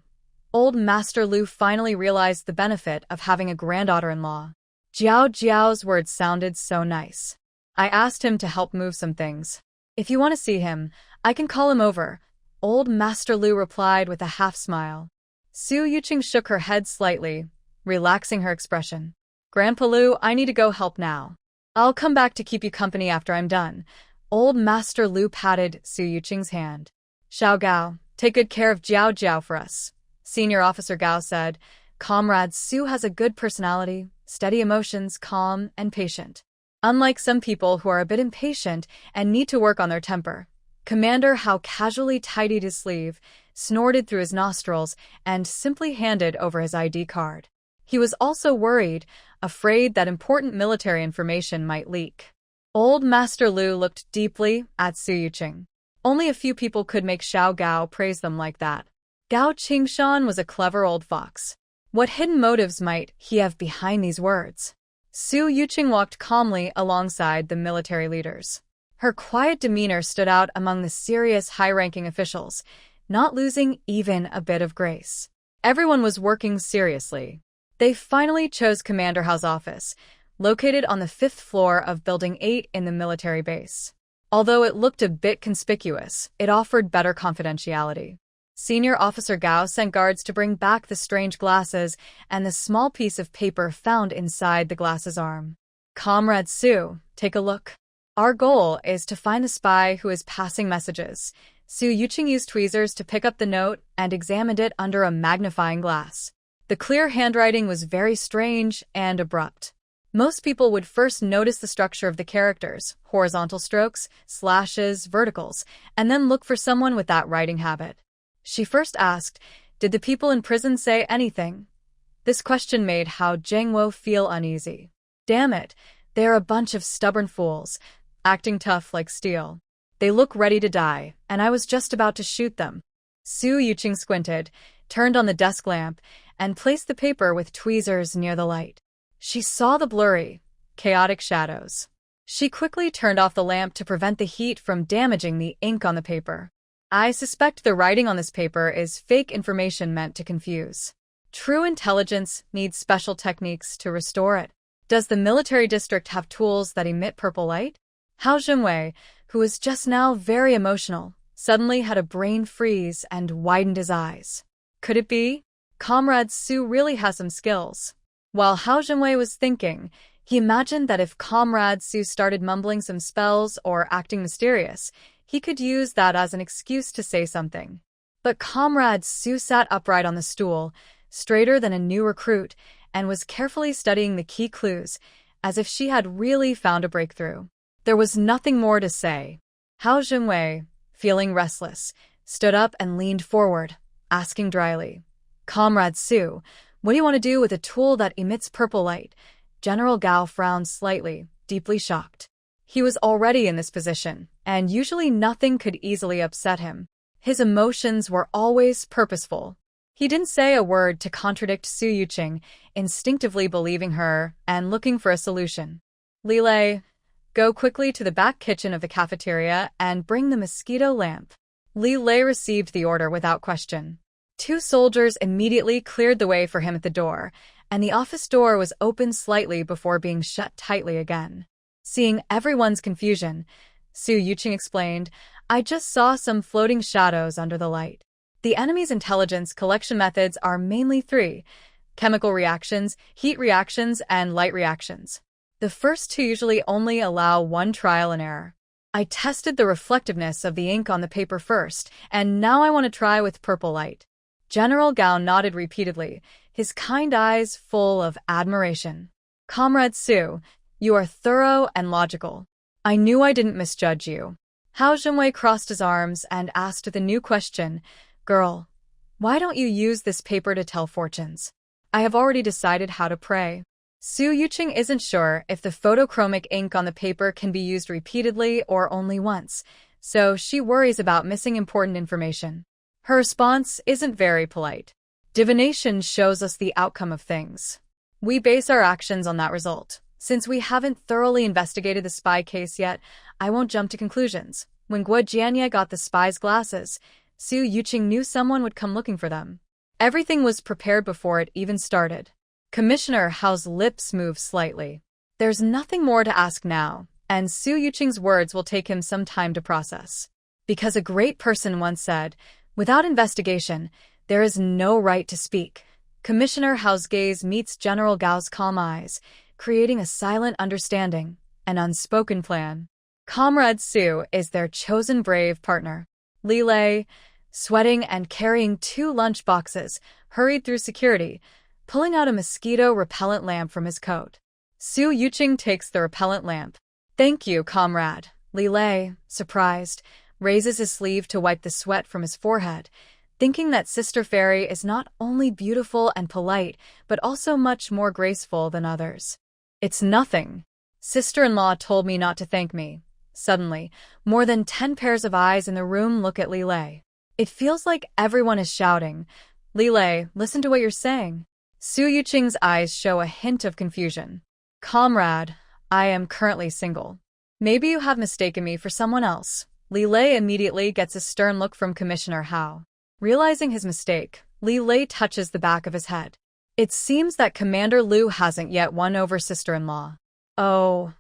Old Master Lu finally realized the benefit of having a granddaughter-in-law. Jiao Jiao's words sounded so nice. I asked him to help move some things. If you want to see him, I can call him over. Old Master Lu replied with a half-smile. Su Yuqing shook her head slightly, relaxing her expression. Grandpa Lu, I need to go help now. I'll come back to keep you company after I'm done. Old Master Lu patted Su Yuqing's hand. Xiao Gao, take good care of Jiao Jiao for us. Senior Officer Gao said, Comrade Su has a good personality, steady emotions, calm and patient. Unlike some people who are a bit impatient and need to work on their temper. Commander Hao casually tidied his sleeve, snorted through his nostrils, and simply handed over his ID card. He was also worried, afraid that important military information might leak. Old Master Lu looked deeply at Su Yuqing. Only a few people could make Xiao Gao praise them like that. Gao Qingshan was a clever old fox. What hidden motives might he have behind these words? Su Yuqing walked calmly alongside the military leaders. Her quiet demeanor stood out among the serious high-ranking officials, not losing even a bit of grace. Everyone was working seriously. They finally chose Commander Hao's office, located on the 5th floor of Building 8 in the military base. Although it looked a bit conspicuous, it offered better confidentiality. Senior Officer Gao sent guards to bring back the strange glasses and the small piece of paper found inside the glass's arm. Comrade Su, take a look. Our goal is to find the spy who is passing messages. Su Yuqing used tweezers to pick up the note and examined it under a magnifying glass. The clear handwriting was very strange and abrupt. Most people would first notice the structure of the characters, horizontal strokes, slashes, verticals, and then look for someone with that writing habit. She first asked, "Did the people in prison say anything?" This question made Hao Zhengwo feel uneasy. Damn it, they're a bunch of stubborn fools, acting tough like steel. They look ready to die, and I was just about to shoot them. Su Yuqing squinted, turned on the desk lamp, and placed the paper with tweezers near the light. She saw the blurry, chaotic shadows. She quickly turned off the lamp to prevent the heat from damaging the ink on the paper. I suspect the writing on this paper is fake information meant to confuse. True intelligence needs special techniques to restore it. Does the military district have tools that emit purple light? Hao Zhenwei, who was just now very emotional, suddenly had a brain freeze and widened his eyes. Could it be? Comrade Su really has some skills. While Hao Zhenwei was thinking, he imagined that if Comrade Su started mumbling some spells or acting mysterious, he could use that as an excuse to say something. But Comrade Su sat upright on the stool, straighter than a new recruit, and was carefully studying the key clues, as if she had really found a breakthrough. There was nothing more to say. Hao Zhenwei, feeling restless, stood up and leaned forward, asking dryly, "Comrade Su, what do you want to do with a tool that emits purple light?" General Gao frowned slightly, deeply shocked. He was already in this position, and usually nothing could easily upset him. His emotions were always purposeful. He didn't say a word to contradict Su Yuqing, instinctively believing her and looking for a solution. "Li Lei, go quickly to the back kitchen of the cafeteria and bring the mosquito lamp." Li Lei received the order without question. Two soldiers immediately cleared the way for him at the door, and the office door was opened slightly before being shut tightly again. Seeing everyone's confusion, Su Yuqing explained, "I just saw some floating shadows under the light. The enemy's intelligence collection methods are mainly three: chemical reactions, heat reactions, and light reactions. The first two usually only allow one trial and error. I tested the reflectiveness of the ink on the paper first, and now I want to try with purple light." General Gao nodded repeatedly, his kind eyes full of admiration. "Comrade Su, you are thorough and logical. I knew I didn't misjudge you." Hao Zhenwei crossed his arms and asked with a new question, "Girl, why don't you use this paper to tell fortunes?" "I have already decided how to pray." Su Yuqing isn't sure if the photochromic ink on the paper can be used repeatedly or only once, so she worries about missing important information. Her response isn't very polite. "Divination shows us the outcome of things. We base our actions on that result. Since we haven't thoroughly investigated the spy case yet, I won't jump to conclusions. When Guo Jianye got the spy's glasses, Su Yuqing knew someone would come looking for them. Everything was prepared before it even started." Commissioner Hao's lips moved slightly. There's nothing more to ask now, and Su Yuqing's words will take him some time to process. Because a great person once said, "Without investigation, there is no right to speak." Commissioner Hao's gaze meets General Gao's calm eyes, creating a silent understanding, an unspoken plan. Comrade Su is their chosen brave partner. Li Lei, sweating and carrying 2 lunch boxes, hurried through security, pulling out a mosquito-repellent lamp from his coat. Su Yuqing takes the repellent lamp. "Thank you, comrade." Li Lei, surprised, raises his sleeve to wipe the sweat from his forehead, thinking that Sister Fairy is not only beautiful and polite, but also much more graceful than others. "It's nothing. Sister-in-law told me not to thank me." Suddenly, more than 10 pairs of eyes in the room look at Li Lei. It feels like everyone is shouting, "Li Lei, listen to what you're saying." Su Yuqing's eyes show a hint of confusion. "Comrade, I am currently single. Maybe you have mistaken me for someone else." Li Lei immediately gets a stern look from Commissioner Hao. Realizing his mistake, Li Lei touches the back of his head. "It seems that Commander Lu hasn't yet won over sister-in-law." Oh,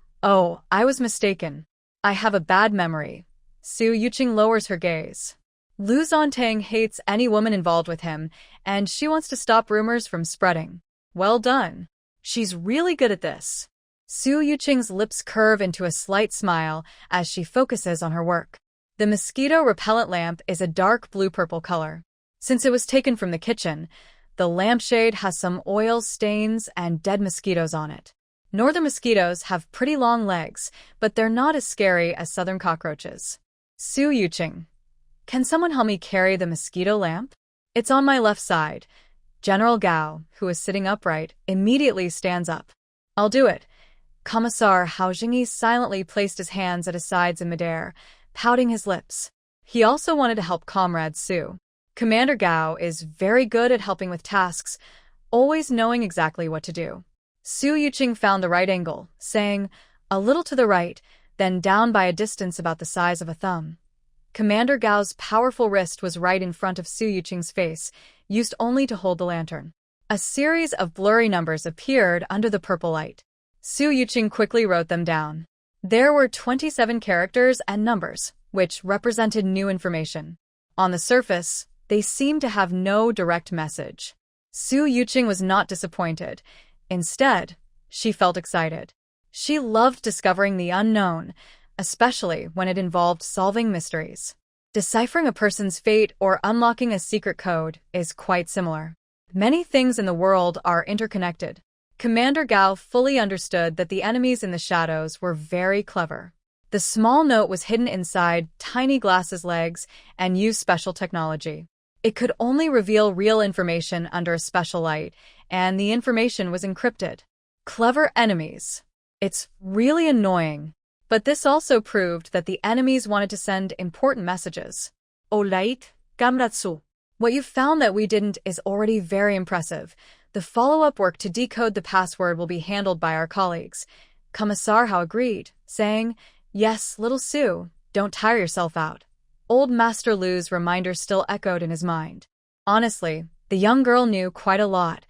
I was mistaken. I have a bad memory." Su Yuqing lowers her gaze. "Lu Zhanting hates any woman involved with him, and she wants to stop rumors from spreading. Well done. She's really good at this." Su Yuqing's lips curve into a slight smile as she focuses on her work. The mosquito-repellent lamp is a dark blue-purple color. Since it was taken from the kitchen, the lampshade has some oil stains and dead mosquitoes on it. Northern mosquitoes have pretty long legs, but they're not as scary as southern cockroaches. Su Yuqing. Can someone help me carry the mosquito lamp? It's on my left side. General Gao, who is sitting upright, immediately stands up. I'll do it. Commissar Hao Jingyi silently placed his hands at his sides in midair, pouting his lips. He also wanted to help Comrade Su. Commander Gao is very good at helping with tasks, always knowing exactly what to do. Su Yuqing found the right angle, saying, a little to the right, then down by a distance about the size of a thumb. Commander Gao's powerful wrist was right in front of Su Yuqing's face, used only to hold the lantern. A series of blurry numbers appeared under the purple light. Su Yuqing quickly wrote them down. There were 27 characters and numbers, which represented new information. On the surface, they seemed to have no direct message. Su Yuqing was not disappointed. Instead, she felt excited. She loved discovering the unknown, especially when it involved solving mysteries. Deciphering a person's fate or unlocking a secret code is quite similar. Many things in the world are interconnected. Commander Gao fully understood that the enemies in the shadows were very clever. The small note was hidden inside tiny glasses' legs and used special technology. It could only reveal real information under a special light, and the information was encrypted. Clever enemies. It's really annoying. But this also proved that the enemies wanted to send important messages. Olait, Gamratsu. What you found that we didn't is already very impressive. The follow-up work to decode the password will be handled by our colleagues. Commissar Hao agreed, saying, yes, little Su, don't tire yourself out. Old Master Lu's reminder still echoed in his mind. Honestly, the young girl knew quite a lot,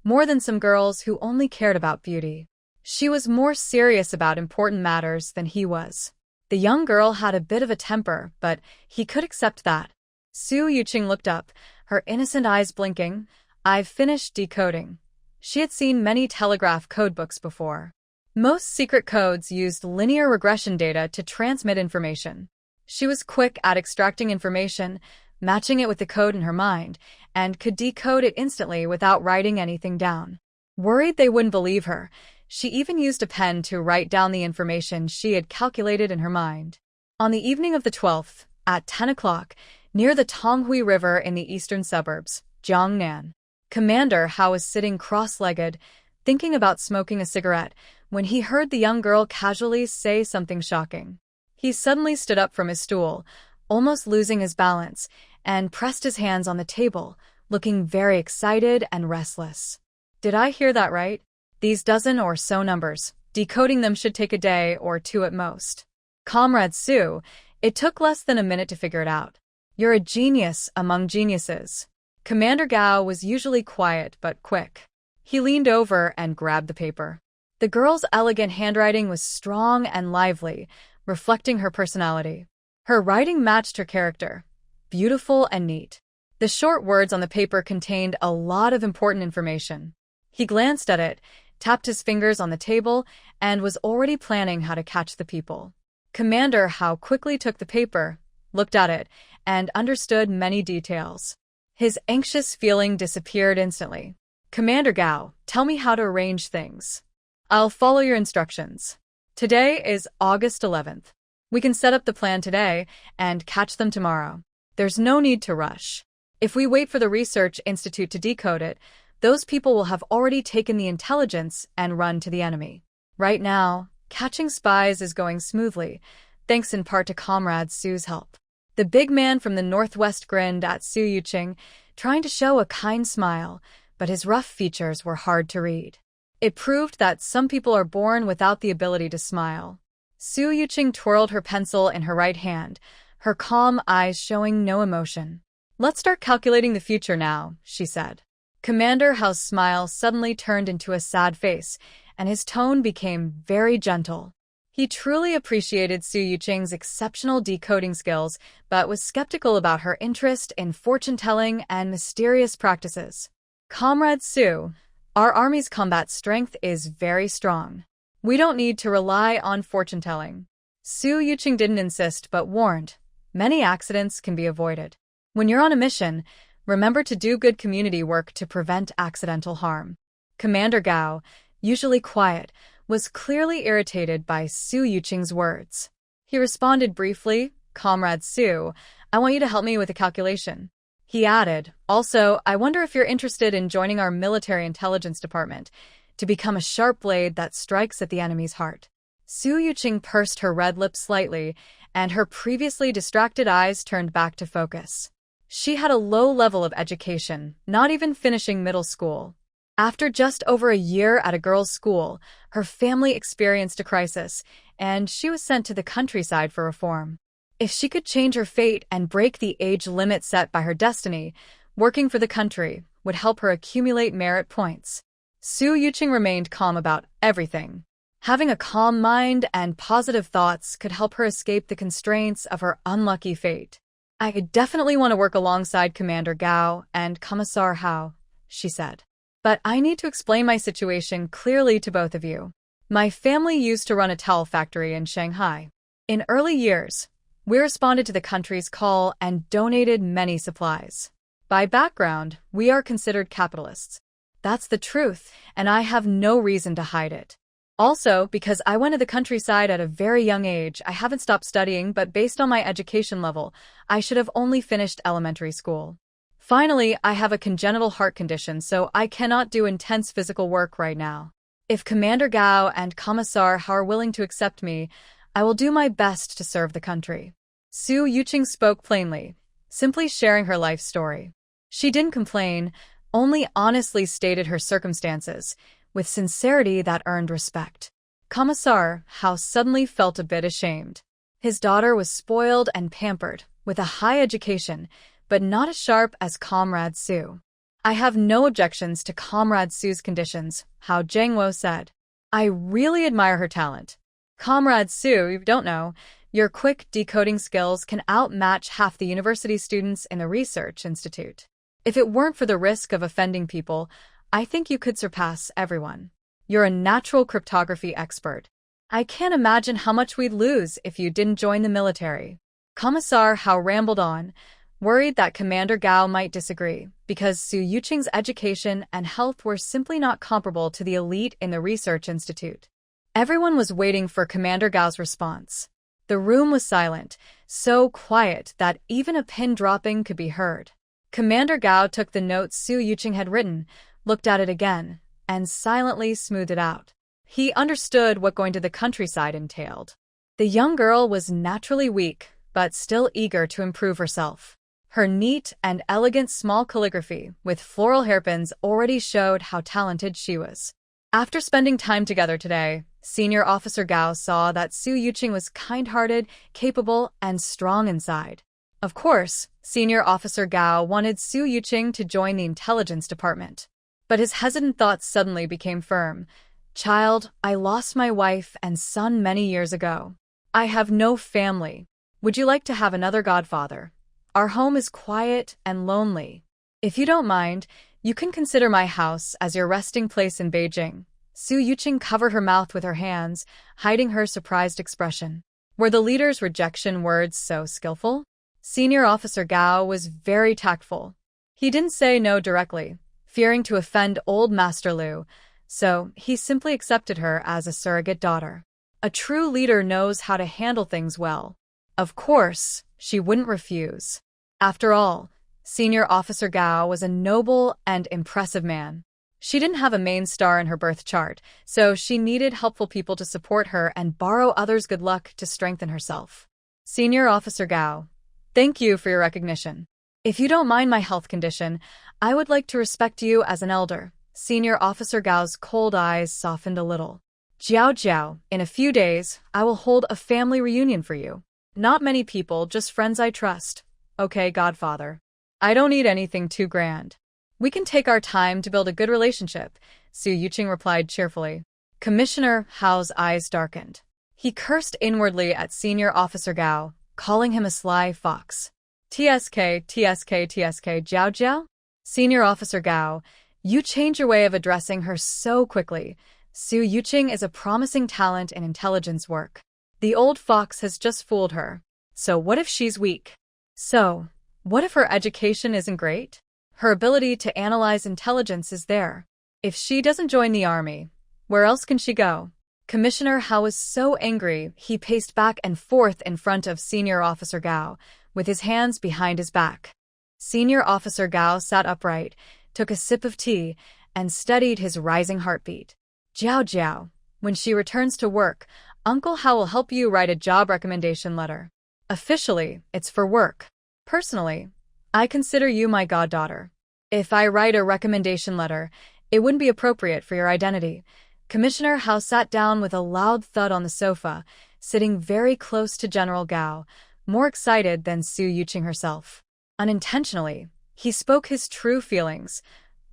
more than some girls who only cared about beauty. She was more serious about important matters than he was. The young girl had a bit of a temper, but he could accept that. Su Yuqing looked up, her innocent eyes blinking. I've finished decoding. She had seen many telegraph codebooks before. Most secret codes used linear regression data to transmit information. She was quick at extracting information, matching it with the code in her mind, and could decode it instantly without writing anything down. Worried they wouldn't believe her, she even used a pen to write down the information she had calculated in her mind. On the evening of the 12th, at 10 o'clock, near the Tonghui River in the eastern suburbs, Jiangnan, Commander Hao was sitting cross-legged, thinking about smoking a cigarette, when he heard the young girl casually say something shocking. He suddenly stood up from his stool, almost losing his balance, and pressed his hands on the table, looking very excited and restless. Did I hear that right? These dozen or so numbers, decoding them should take a day or two at most. Comrade Su, it took less than a minute to figure it out. You're a genius among geniuses. Commander Gao was usually quiet but quick. He leaned over and grabbed the paper. The girl's elegant handwriting was strong and lively, reflecting her personality. Her writing matched her character, beautiful and neat. The short words on the paper contained a lot of important information. He glanced at it, tapped his fingers on the table, and was already planning how to catch the people. Commander Hao quickly took the paper, looked at it, and understood many details. His anxious feeling disappeared instantly. Commander Gao, tell me how to arrange things. I'll follow your instructions. Today is August 11th. We can set up the plan today and catch them tomorrow. There's no need to rush. If we wait for the Research Institute to decode it, those people will have already taken the intelligence and run to the enemy. Right now, catching spies is going smoothly, thanks in part to Comrade Su's help. The big man from the northwest grinned at Su Yuqing, trying to show a kind smile, but his rough features were hard to read. It proved that some people are born without the ability to smile. Su Yuqing twirled her pencil in her right hand, her calm eyes showing no emotion. Let's start calculating the future now, she said. Commander Hao's smile suddenly turned into a sad face, and his tone became very gentle. He truly appreciated Su Yuqing's exceptional decoding skills, but was skeptical about her interest in fortune-telling and mysterious practices. Comrade Su, our army's combat strength is very strong. We don't need to rely on fortune-telling. Su Yuqing didn't insist but warned, many accidents can be avoided. When you're on a mission, remember to do good community work to prevent accidental harm. Commander Gao, usually quiet, was clearly irritated by Su Yuqing's words. He responded briefly, "Comrade Su, I want you to help me with a calculation." He added, "Also, I wonder if you're interested in joining our military intelligence department to become a sharp blade that strikes at the enemy's heart." Su Yuqing pursed her red lips slightly, and her previously distracted eyes turned back to focus. She had a low level of education, not even finishing middle school. After just over a year at a girls' school, her family experienced a crisis, and she was sent to the countryside for reform. If she could change her fate and break the age limit set by her destiny, working for the country would help her accumulate merit points. Su Yuqing remained calm about everything. Having a calm mind and positive thoughts could help her escape the constraints of her unlucky fate. "I definitely want to work alongside Commander Gao and Commissar Hao," she said. "But I need to explain my situation clearly to both of you. My family used to run a towel factory in Shanghai. In early years, we responded to the country's call and donated many supplies. By background, we are considered capitalists. That's the truth, and I have no reason to hide it. Also, because I went to the countryside at a very young age, I haven't stopped studying, but based on my education level, I should have only finished elementary school. Finally, I have a congenital heart condition, so I cannot do intense physical work right now. If Commander Gao and Commissar Hao are willing to accept me, I will do my best to serve the country." Su Yuqing spoke plainly, simply sharing her life story. She didn't complain, only honestly stated her circumstances, with sincerity that earned respect. Commissar Hao suddenly felt a bit ashamed. His daughter was spoiled and pampered, with a high education, but not as sharp as Comrade Su. "I have no objections to Comrade Su's conditions," Hao Jiangwo said. "I really admire her talent. Comrade Su, you don't know, your quick decoding skills can outmatch half the university students in the research institute. If it weren't for the risk of offending people, I think you could surpass everyone. You're a natural cryptography expert. I can't imagine how much we'd lose if you didn't join the military." Commissar Hao rambled on, worried that Commander Gao might disagree, because Su Yuqing's education and health were simply not comparable to the elite in the research institute. Everyone was waiting for Commander Gao's response. The room was silent, so quiet that even a pin dropping could be heard. Commander Gao took the note Su Yuqing had written, looked at it again, and silently smoothed it out. He understood what going to the countryside entailed. The young girl was naturally weak, but still eager to improve herself. Her neat and elegant small calligraphy with floral hairpins already showed how talented she was. After spending time together today, Senior Officer Gao saw that Su Yuqing was kind-hearted, capable, and strong inside. Of course, Senior Officer Gao wanted Su Yuqing to join the intelligence department. But his hesitant thoughts suddenly became firm. "Child, I lost my wife and son many years ago. I have no family. Would you like to have another godfather? Our home is quiet and lonely. If you don't mind, you can consider my house as your resting place in Beijing." Su Yuqing covered her mouth with her hands, hiding her surprised expression. Were the leader's rejection words so skillful? Senior Officer Gao was very tactful. He didn't say no directly, fearing to offend old Master Lu, so he simply accepted her as a surrogate daughter. A true leader knows how to handle things well. Of course, she wouldn't refuse. After all, Senior Officer Gao was a noble and impressive man. She didn't have a main star in her birth chart, so she needed helpful people to support her and borrow others' good luck to strengthen herself. "Senior Officer Gao, thank you for your recognition. If you don't mind my health condition, I would like to respect you as an elder." Senior Officer Gao's cold eyes softened a little. "Jiao Jiao, in a few days, I will hold a family reunion for you. Not many people, just friends I trust. Okay, Godfather. I don't need anything too grand. We can take our time to build a good relationship," Su Yuqing replied cheerfully. Commissioner Hao's eyes darkened. He cursed inwardly at Senior Officer Gao, calling him a sly fox. "TSK, TSK, TSK, Jiao Jiao?" "Senior Officer Gao, you change your way of addressing her so quickly. Su Yuqing is a promising talent in intelligence work. The old fox has just fooled her. So what if she's weak? So, what if her education isn't great? Her ability to analyze intelligence is there. If she doesn't join the army, where else can she go?" Commissioner Hao was so angry he paced back and forth in front of Senior Officer Gao, with his hands behind his back. Senior Officer Gao sat upright, took a sip of tea, and studied his rising heartbeat. Jiao Jiao, when she returns to work, Uncle Hao will help you write a job recommendation letter. Officially, it's for work. Personally, I consider you my goddaughter. If I write a recommendation letter, it wouldn't be appropriate for your identity. Commissioner Hao sat down with a loud thud on the sofa, sitting very close to General Gao, more excited than Su Yuqing herself. Unintentionally, he spoke his true feelings.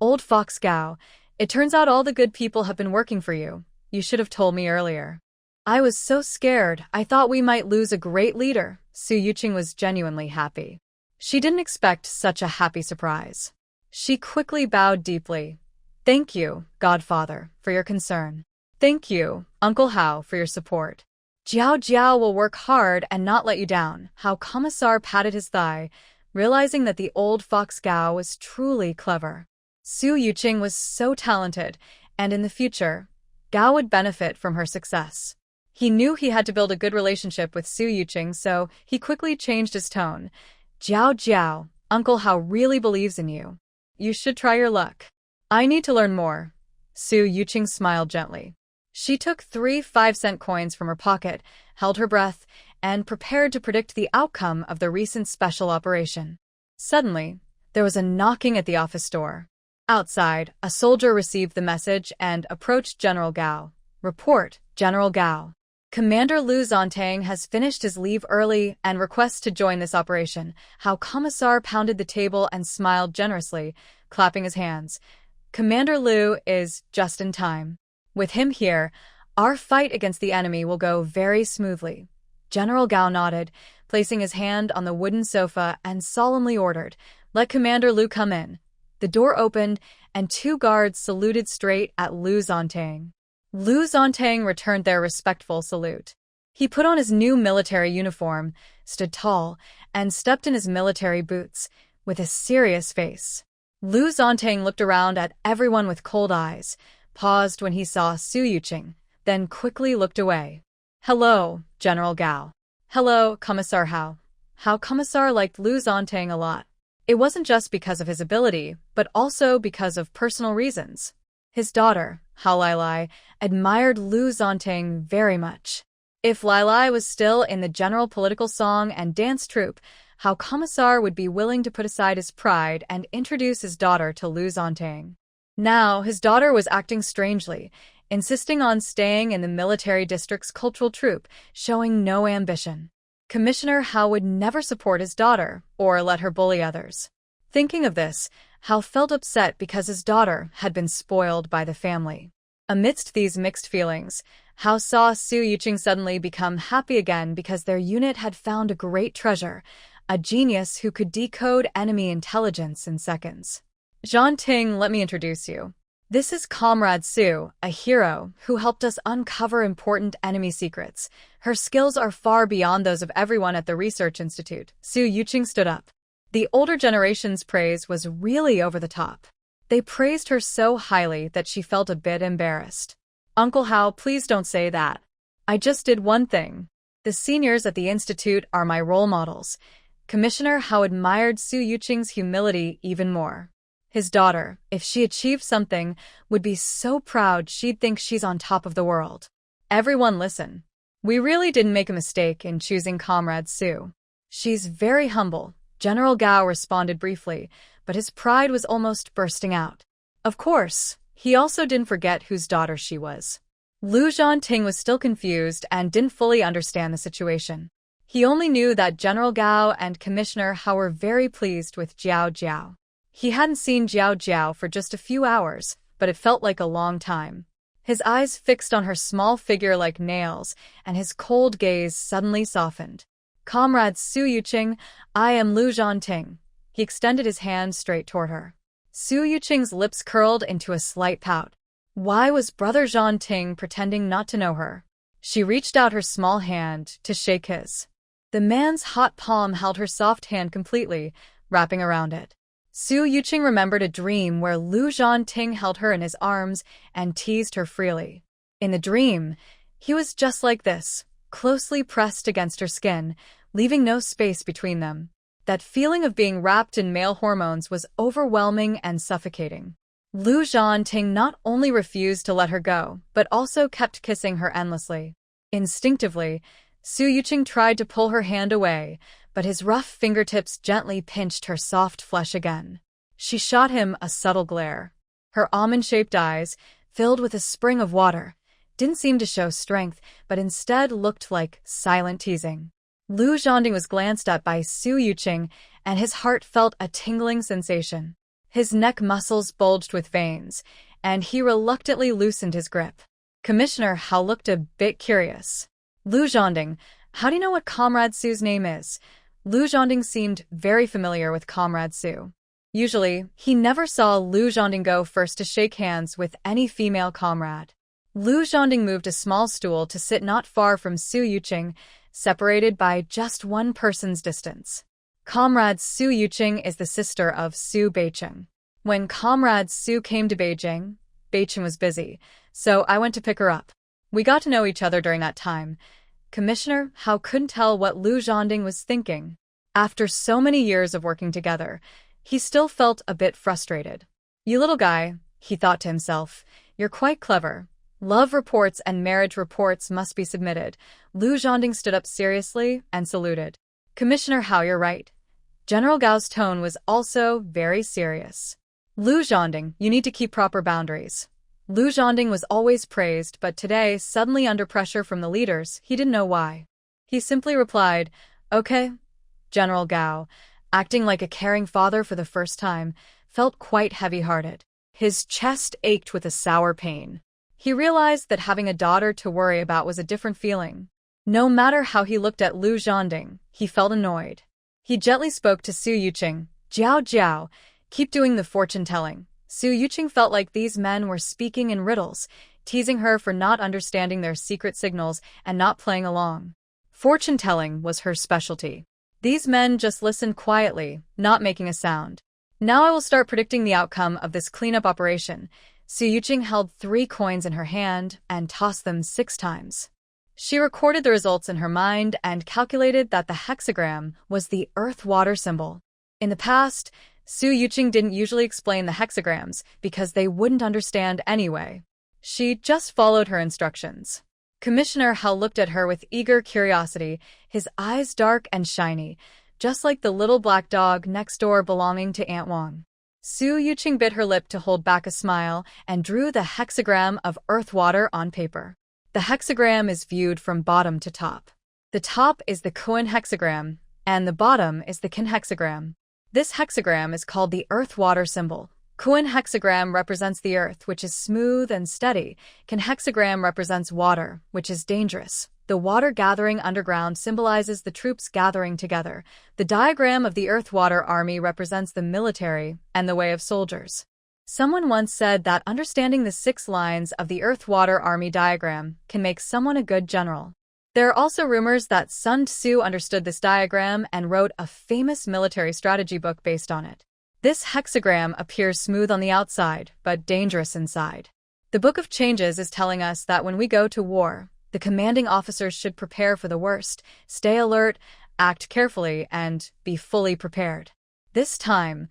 Old Fox Gao, it turns out all the good people have been working for you. You should have told me earlier. I was so scared, I thought we might lose a great leader. Su Yuqing was genuinely happy. She didn't expect such a happy surprise. She quickly bowed deeply. Thank you, Godfather, for your concern. Thank you, Uncle Hao, for your support. Jiao Jiao will work hard and not let you down. Hao Commissar patted his thigh, realizing that the old Fox Gao was truly clever. Su Yuqing was so talented, and in the future, Gao would benefit from her success. He knew he had to build a good relationship with Su Yuqing, so he quickly changed his tone. Jiao Jiao, Uncle Hao really believes in you. You should try your luck. I need to learn more. Su Yuqing smiled gently. She took 3 5-cent coins from her pocket, held her breath, and prepared to predict the outcome of the recent special operation. Suddenly, there was a knocking at the office door. Outside, a soldier received the message and approached General Gao. Report, General Gao. Commander Lu Zhanting has finished his leave early and requests to join this operation. Hao Commissar pounded the table and smiled generously, clapping his hands. Commander Lu is just in time. With him here, our fight against the enemy will go very smoothly. General Gao nodded, placing his hand on the wooden sofa and solemnly ordered, "Let Commander Lu come in." The door opened, and 2 guards saluted straight at Lu Zhanting. Lu Zhanting returned their respectful salute. He put on his new military uniform, stood tall, and stepped in his military boots, with a serious face. Lu Zhanting looked around at everyone with cold eyes, paused when he saw Su Yuqing, then quickly looked away. Hello, General Gao. Hello, Commissar Hao. Hao Commissar liked Lu Zhanting a lot. It wasn't just because of his ability, but also because of personal reasons. His daughter, Hao Lailai, admired Lu Zhanting very much. If Lailai was still in the general political song and dance troupe, Hao Commissar would be willing to put aside his pride and introduce his daughter to Lu Zhanting. Now, his daughter was acting strangely, insisting on staying in the military district's cultural troupe, showing no ambition. Commissioner Hao would never support his daughter or let her bully others. Thinking of this, Hao felt upset because his daughter had been spoiled by the family. Amidst these mixed feelings, Hao saw Su Yuqing suddenly become happy again because their unit had found a great treasure, a genius who could decode enemy intelligence in seconds. Zhanting, let me introduce you. This is Comrade Su, a hero who helped us uncover important enemy secrets. Her skills are far beyond those of everyone at the Research Institute. Su Yuqing stood up. The older generation's praise was really over the top. They praised her so highly that she felt a bit embarrassed. Uncle Hao, please don't say that. I just did one thing. The seniors at the Institute are my role models. Commissioner Hao admired Su Yuqing's humility even more. His daughter, if she achieved something, would be so proud she'd think she's on top of the world. Everyone listen. We really didn't make a mistake in choosing Comrade Su. She's very humble. General Gao responded briefly, but his pride was almost bursting out. Of course, he also didn't forget whose daughter she was. Lu Zhanting was still confused and didn't fully understand the situation. He only knew that General Gao and Commissioner Hao were very pleased with Jiao Jiao. He hadn't seen Jiao Jiao for just a few hours, but it felt like a long time. His eyes fixed on her small figure like nails, and his cold gaze suddenly softened. Comrade Su Yuqing, I am Lu Zhanting. He extended his hand straight toward her. Su Yuqing's lips curled into a slight pout. Why was Brother Zhanting pretending not to know her? She reached out her small hand to shake his. The man's hot palm held her soft hand completely, wrapping around it. Su Yuqing remembered a dream where Lu Zhanting held her in his arms and teased her freely. In the dream, He was just like this, closely pressed against her skin, leaving no space between them. That feeling of being wrapped in male hormones was overwhelming and suffocating. Lu Zhanting not only refused to let her go, but also kept kissing her endlessly. Instinctively, Su Yuqing tried to pull her hand away, but his rough fingertips gently pinched her soft flesh again. She shot him a subtle glare. Her almond-shaped eyes, filled with a spring of water, didn't seem to show strength, but instead looked like silent teasing. Lu Zhanting was glanced at by Su Yuqing, and his heart felt a tingling sensation. His neck muscles bulged with veins, and he reluctantly loosened his grip. Commissioner Hao looked a bit curious. Lu Zhanting, how do you know what Comrade Su's name is? Lu Zhanting seemed very familiar with Comrade Su. Usually, he never saw Lu Zhanting go first to shake hands with any female comrade. Lu Zhanting moved a small stool to sit not far from Su Yuqing, separated by just one person's distance. Comrade Su Yuqing is the sister of Su Beijing. When Comrade Su came to Beijing, Beijing was busy, so I went to pick her up. We got to know each other during that time. Commissioner Hao couldn't tell what Lu Zhanting was thinking. After so many years of working together, he still felt a bit frustrated. You little guy, he thought to himself, you're quite clever. Love reports and marriage reports must be submitted. Lu Zhanting stood up seriously and saluted. Commissioner Hao, you're right. General Gao's tone was also very serious. Lu Zhanting, you need to keep proper boundaries. Lu Zhanting was always praised, but today, suddenly under pressure from the leaders, he didn't know why. He simply replied, Okay. General Gao, acting like a caring father for the first time, felt quite heavy-hearted. His chest ached with a sour pain. He realized that having a daughter to worry about was a different feeling. No matter how he looked at Lu Zhanting, he felt annoyed. He gently spoke to Su Yuqing. Jiao, keep doing the fortune-telling. Su Yuqing felt like these men were speaking in riddles, teasing her for not understanding their secret signals and not playing along. Fortune-telling was her specialty. These men just listened quietly, not making a sound. Now I will start predicting the outcome of this cleanup operation. Su Yuqing held 3 coins in her hand and tossed them 6 times. She recorded the results in her mind and calculated that the hexagram was the earth-water symbol. In the past, Su Yuqing didn't usually explain the hexagrams because they wouldn't understand anyway. She just followed her instructions. Commissioner Hao looked at her with eager curiosity, his eyes dark and shiny, just like the little black dog next door belonging to Aunt Wang. Su Yuqing bit her lip to hold back a smile and drew the hexagram of earth-water on paper. The hexagram is viewed from bottom to top. The top is the Kuan hexagram, and the bottom is the Kin hexagram. This hexagram is called the earth-water symbol. Kuan hexagram represents the earth, which is smooth and steady. Kin hexagram represents water, which is dangerous. The water gathering underground symbolizes the troops gathering together. The diagram of the earth-water army represents the military and the way of soldiers. Someone once said that understanding the 6 lines of the earth-water army diagram can make someone a good general. There are also rumors that Sun Tzu understood this diagram and wrote a famous military strategy book based on it. This hexagram appears smooth on the outside, but dangerous inside. The Book of Changes is telling us that when we go to war, the commanding officers should prepare for the worst, stay alert, act carefully, and be fully prepared. This time,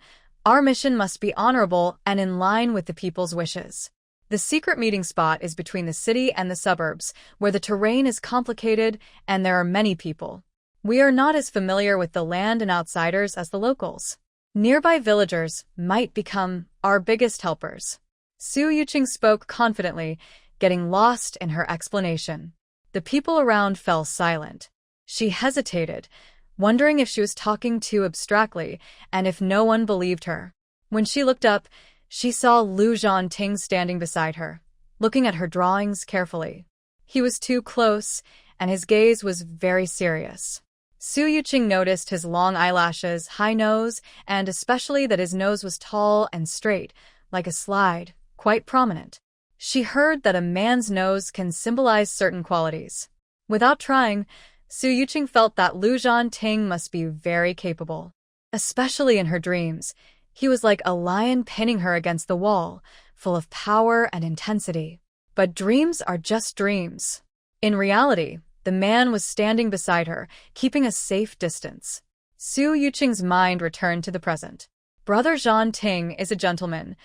our mission must be honorable and in line with the people's wishes. The secret meeting spot is between the city and the suburbs, where the terrain is complicated and there are many people. We are not as familiar with the land and outsiders as the locals. Nearby villagers might become our biggest helpers. Su Yuqing spoke confidently, getting lost in her explanation. The people around fell silent. She hesitated, wondering if she was talking too abstractly and if no one believed her. When she looked up, she saw Lu Zhanting standing beside her, looking at her drawings carefully. He was too close, and his gaze was very serious. Su Yuqing noticed his long eyelashes, high nose, and especially that his nose was tall and straight, like a slide, quite prominent. She heard that a man's nose can symbolize certain qualities. Without trying, Su Yuqing felt that Lu Zhanting must be very capable. Especially in her dreams, he was like a lion pinning her against the wall, full of power and intensity. But dreams are just dreams. In reality, the man was standing beside her, keeping a safe distance. Su Yuqing's mind returned to the present. Brother Zhanting is a gentleman.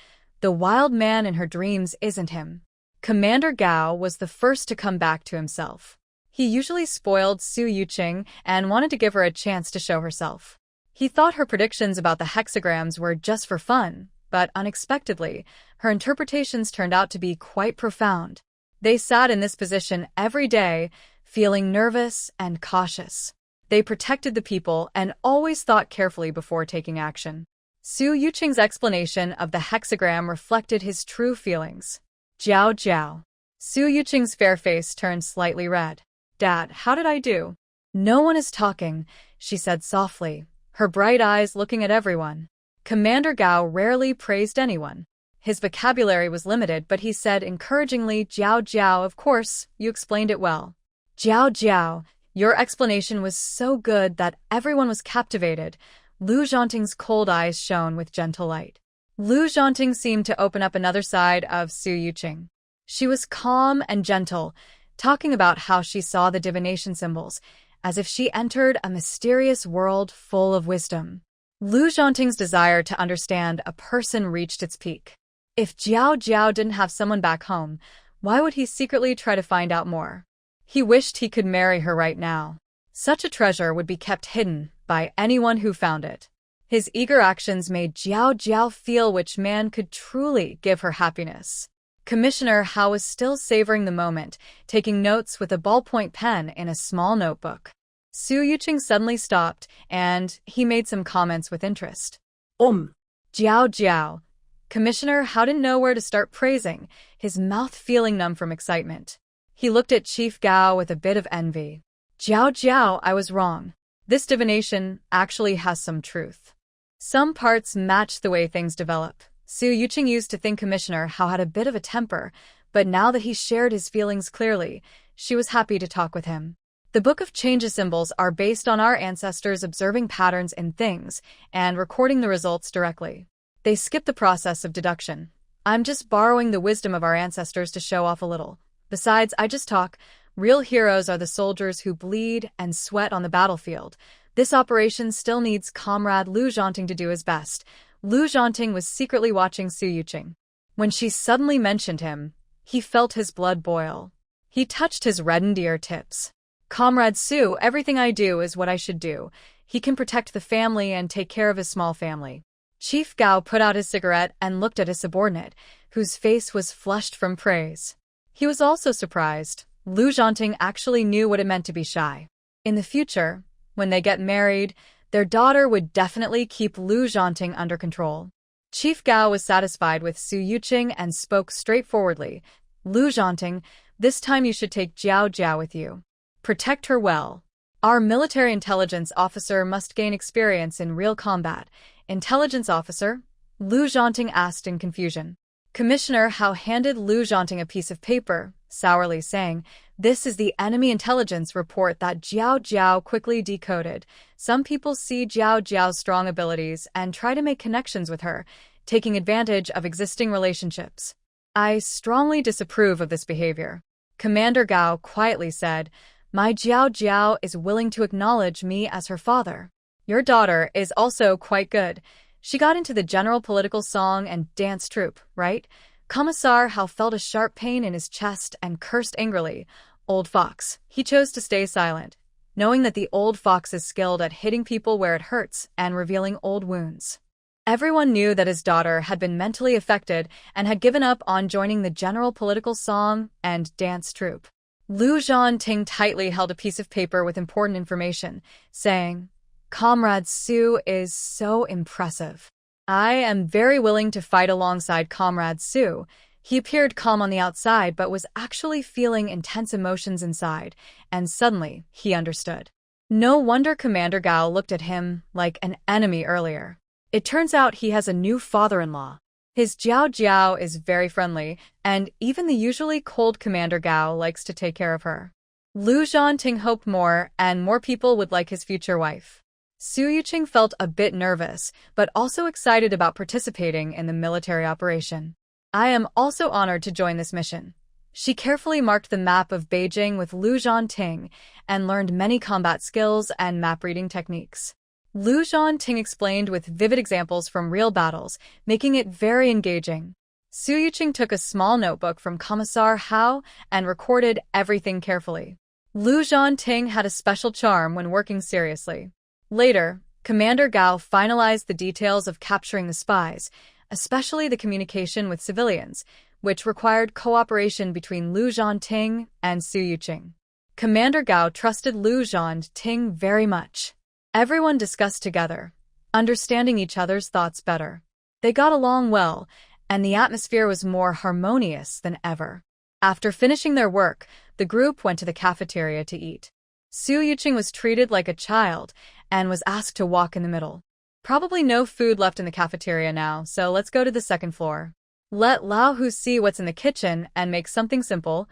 The wild man in her dreams isn't him. Commander Gao was the first to come back to himself. He usually spoiled Su Yuqing and wanted to give her a chance to show herself. He thought her predictions about the hexagrams were just for fun, but unexpectedly, her interpretations turned out to be quite profound. They sat in this position every day, feeling nervous and cautious. They protected the people and always thought carefully before taking action. Su Yuqing's explanation of the hexagram reflected his true feelings. Jiao Jiao. Su Yuqing's fair face turned slightly red. Dad, how did I do? No one is talking, she said softly, her bright eyes looking at everyone. Commander Gao rarely praised anyone. His vocabulary was limited, but he said encouragingly, Jiao Jiao, of course, you explained it well. Jiao Jiao, your explanation was so good that everyone was captivated. Lu Zhanting's cold eyes shone with gentle light. Lu Zhanting seemed to open up another side of Su Yuqing. She was calm and gentle, talking about how she saw the divination symbols, as if she entered a mysterious world full of wisdom. Lu Zhanting's desire to understand a person reached its peak. If Jiao Jiao didn't have someone back home, why would he secretly try to find out more? He wished he could marry her right now. Such a treasure would be kept hidden by anyone who found it. His eager actions made Jiao Jiao feel which man could truly give her happiness. Commissioner Hao was still savoring the moment, taking notes with a ballpoint pen in a small notebook. Su Yuqing suddenly stopped, and he made some comments with interest. Jiao Jiao. Commissioner Hao didn't know where to start praising, his mouth feeling numb from excitement. He looked at Chief Gao with a bit of envy. Jiao Jiao, I was wrong. This divination actually has some truth. Some parts match the way things develop. Su Yuqing used to think Commissioner Hao had a bit of a temper, but now that he shared his feelings clearly, she was happy to talk with him. The Book of Changes symbols are based on our ancestors observing patterns in things and recording the results directly. They skip the process of deduction. I'm just borrowing the wisdom of our ancestors to show off a little. Besides, I just talk. Real heroes are the soldiers who bleed and sweat on the battlefield. This operation still needs Comrade Lu Zhanting to do his best. Lu Zhanting was secretly watching Su Yuqing. When she suddenly mentioned him, he felt his blood boil. He touched his reddened ear tips. Comrade Su, everything I do is what I should do. He can protect the family and take care of his small family. Chief Gao put out his cigarette and looked at his subordinate, whose face was flushed from praise. He was also surprised. Lu Zhanting actually knew what it meant to be shy. In the future, when they get married, their daughter would definitely keep Lu Zhanting under control. Chief Gao was satisfied with Su Yuqing and spoke straightforwardly. Lu Zhanting, this time you should take Jiao Jiao with you. Protect her well. Our military intelligence officer must gain experience in real combat. Intelligence officer? Lu Zhanting asked in confusion. Commissioner Hao handed Lu Zhanting a piece of paper, sourly saying, "This is the enemy intelligence report that Jiao Jiao quickly decoded. Some people see Jiao Jiao's strong abilities and try to make connections with her, taking advantage of existing relationships. I strongly disapprove of this behavior." Commander Gao quietly said, "My Jiao Jiao is willing to acknowledge me as her father. Your daughter is also quite good. She got into the general political song and dance troupe, right?" Commissar Hao felt a sharp pain in his chest and cursed angrily. Old fox. He chose to stay silent, knowing that the old fox is skilled at hitting people where it hurts and revealing old wounds. Everyone knew that his daughter had been mentally affected and had given up on joining the general political song and dance troupe. Lu Zhanting tightly held a piece of paper with important information, saying, "Comrade Su is so impressive. I am very willing to fight alongside Comrade Su." He appeared calm on the outside but was actually feeling intense emotions inside, and suddenly he understood. No wonder Commander Gao looked at him like an enemy earlier. It turns out he has a new father-in-law. His Jiao Jiao is very friendly, and even the usually cold Commander Gao likes to take care of her. Lu Zhanting hoped more and more people would like his future wife. Su Yuqing felt a bit nervous, but also excited about participating in the military operation. "I am also honored to join this mission," She carefully marked the map of Beijing with Lu Zhanting and learned many combat skills and map-reading techniques. Lu Zhanting explained with vivid examples from real battles, making it very engaging. Su Yuqing took a small notebook from Commissar Hao and recorded everything carefully. Lu Zhanting had a special charm when working seriously. Later, Commander Gao finalized the details of capturing the spies, especially the communication with civilians, which required cooperation between Lu Zhanting and Su Yuqing. Commander Gao trusted Lu Zhanting very much. Everyone discussed together, understanding each other's thoughts better. They got along well, and the atmosphere was more harmonious than ever. After finishing their work, the group went to the cafeteria to eat. Su Yuqing was treated like a child and was asked to walk in the middle. Probably no food left in the cafeteria now, so let's go to the second floor. Let Lao Hu see what's in the kitchen and make something simple,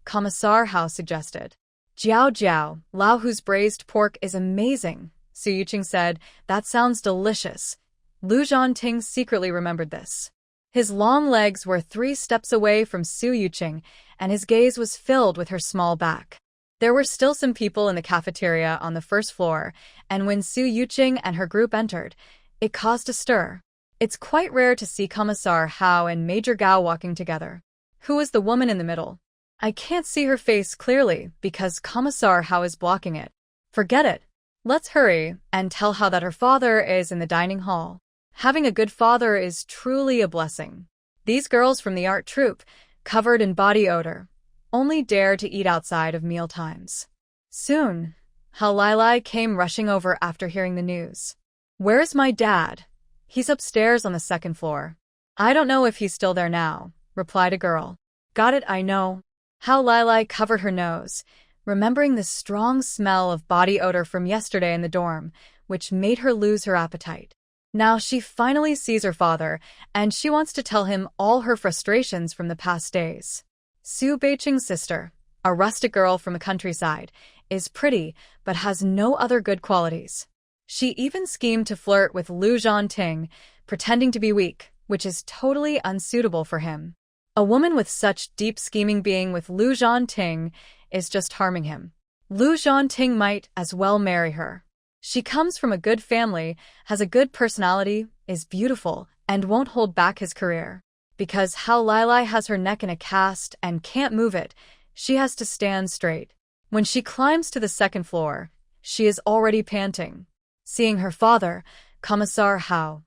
Commissar Hao suggested. Jiao Jiao, Lao Hu's braised pork is amazing, Su Yuqing said. That sounds delicious. Lu Zhanting secretly remembered this. His long legs were 3 steps away from Su Yuqing, and his gaze was filled with her small back. There were still some people in the cafeteria on the first floor, and when Su Yuqing and her group entered, it caused a stir. It's quite rare to see Commissar Hao and Major Gao walking together. Who is the woman in the middle? I can't see her face clearly because Commissar Hao is blocking it. Forget it. Let's hurry and tell Hao that her father is in the dining hall. Having a good father is truly a blessing. These girls from the art troupe, covered in body odor, only dare to eat outside of meal times. Soon, Hao Lai came rushing over after hearing the news. Where's my dad? He's upstairs on the second floor. I don't know if he's still there now, replied a girl. Got it, I know. Hao Lai covered her nose, remembering the strong smell of body odor from yesterday in the dorm, which made her lose her appetite. Now she finally sees her father, and she wants to tell him all her frustrations from the past days. Su Beiqing's sister, a rustic girl from the countryside, is pretty but has no other good qualities. She even schemed to flirt with Lu Zhanting, pretending to be weak, which is totally unsuitable for him. A woman with such deep scheming being with Lu Zhanting is just harming him. Lu Zhanting might as well marry her. She comes from a good family, has a good personality, is beautiful, and won't hold back his career. Because Hao Lai has her neck in a cast and can't move it, she has to stand straight. When she climbs to the second floor, she is already panting. Seeing her father, Commissar Hao,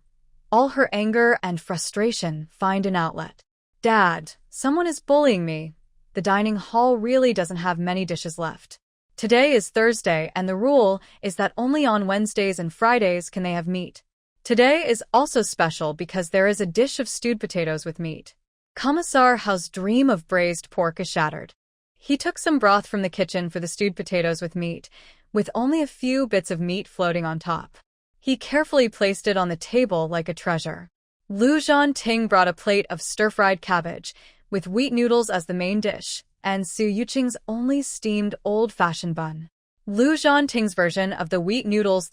all her anger and frustration find an outlet. Dad, someone is bullying me. The dining hall really doesn't have many dishes left. Today is Thursday, and the rule is that only on Wednesdays and Fridays can they have meat. Today is also special because there is a dish of stewed potatoes with meat. Commissar Hao's dream of braised pork is shattered. He took some broth from the kitchen for the stewed potatoes with meat, with only a few bits of meat floating on top. He carefully placed it on the table like a treasure. Lu Zhanting brought a plate of stir-fried cabbage, with wheat noodles as the main dish, and Su Yuqing's only steamed old-fashioned bun. Lu Zhanting's version of the wheat noodles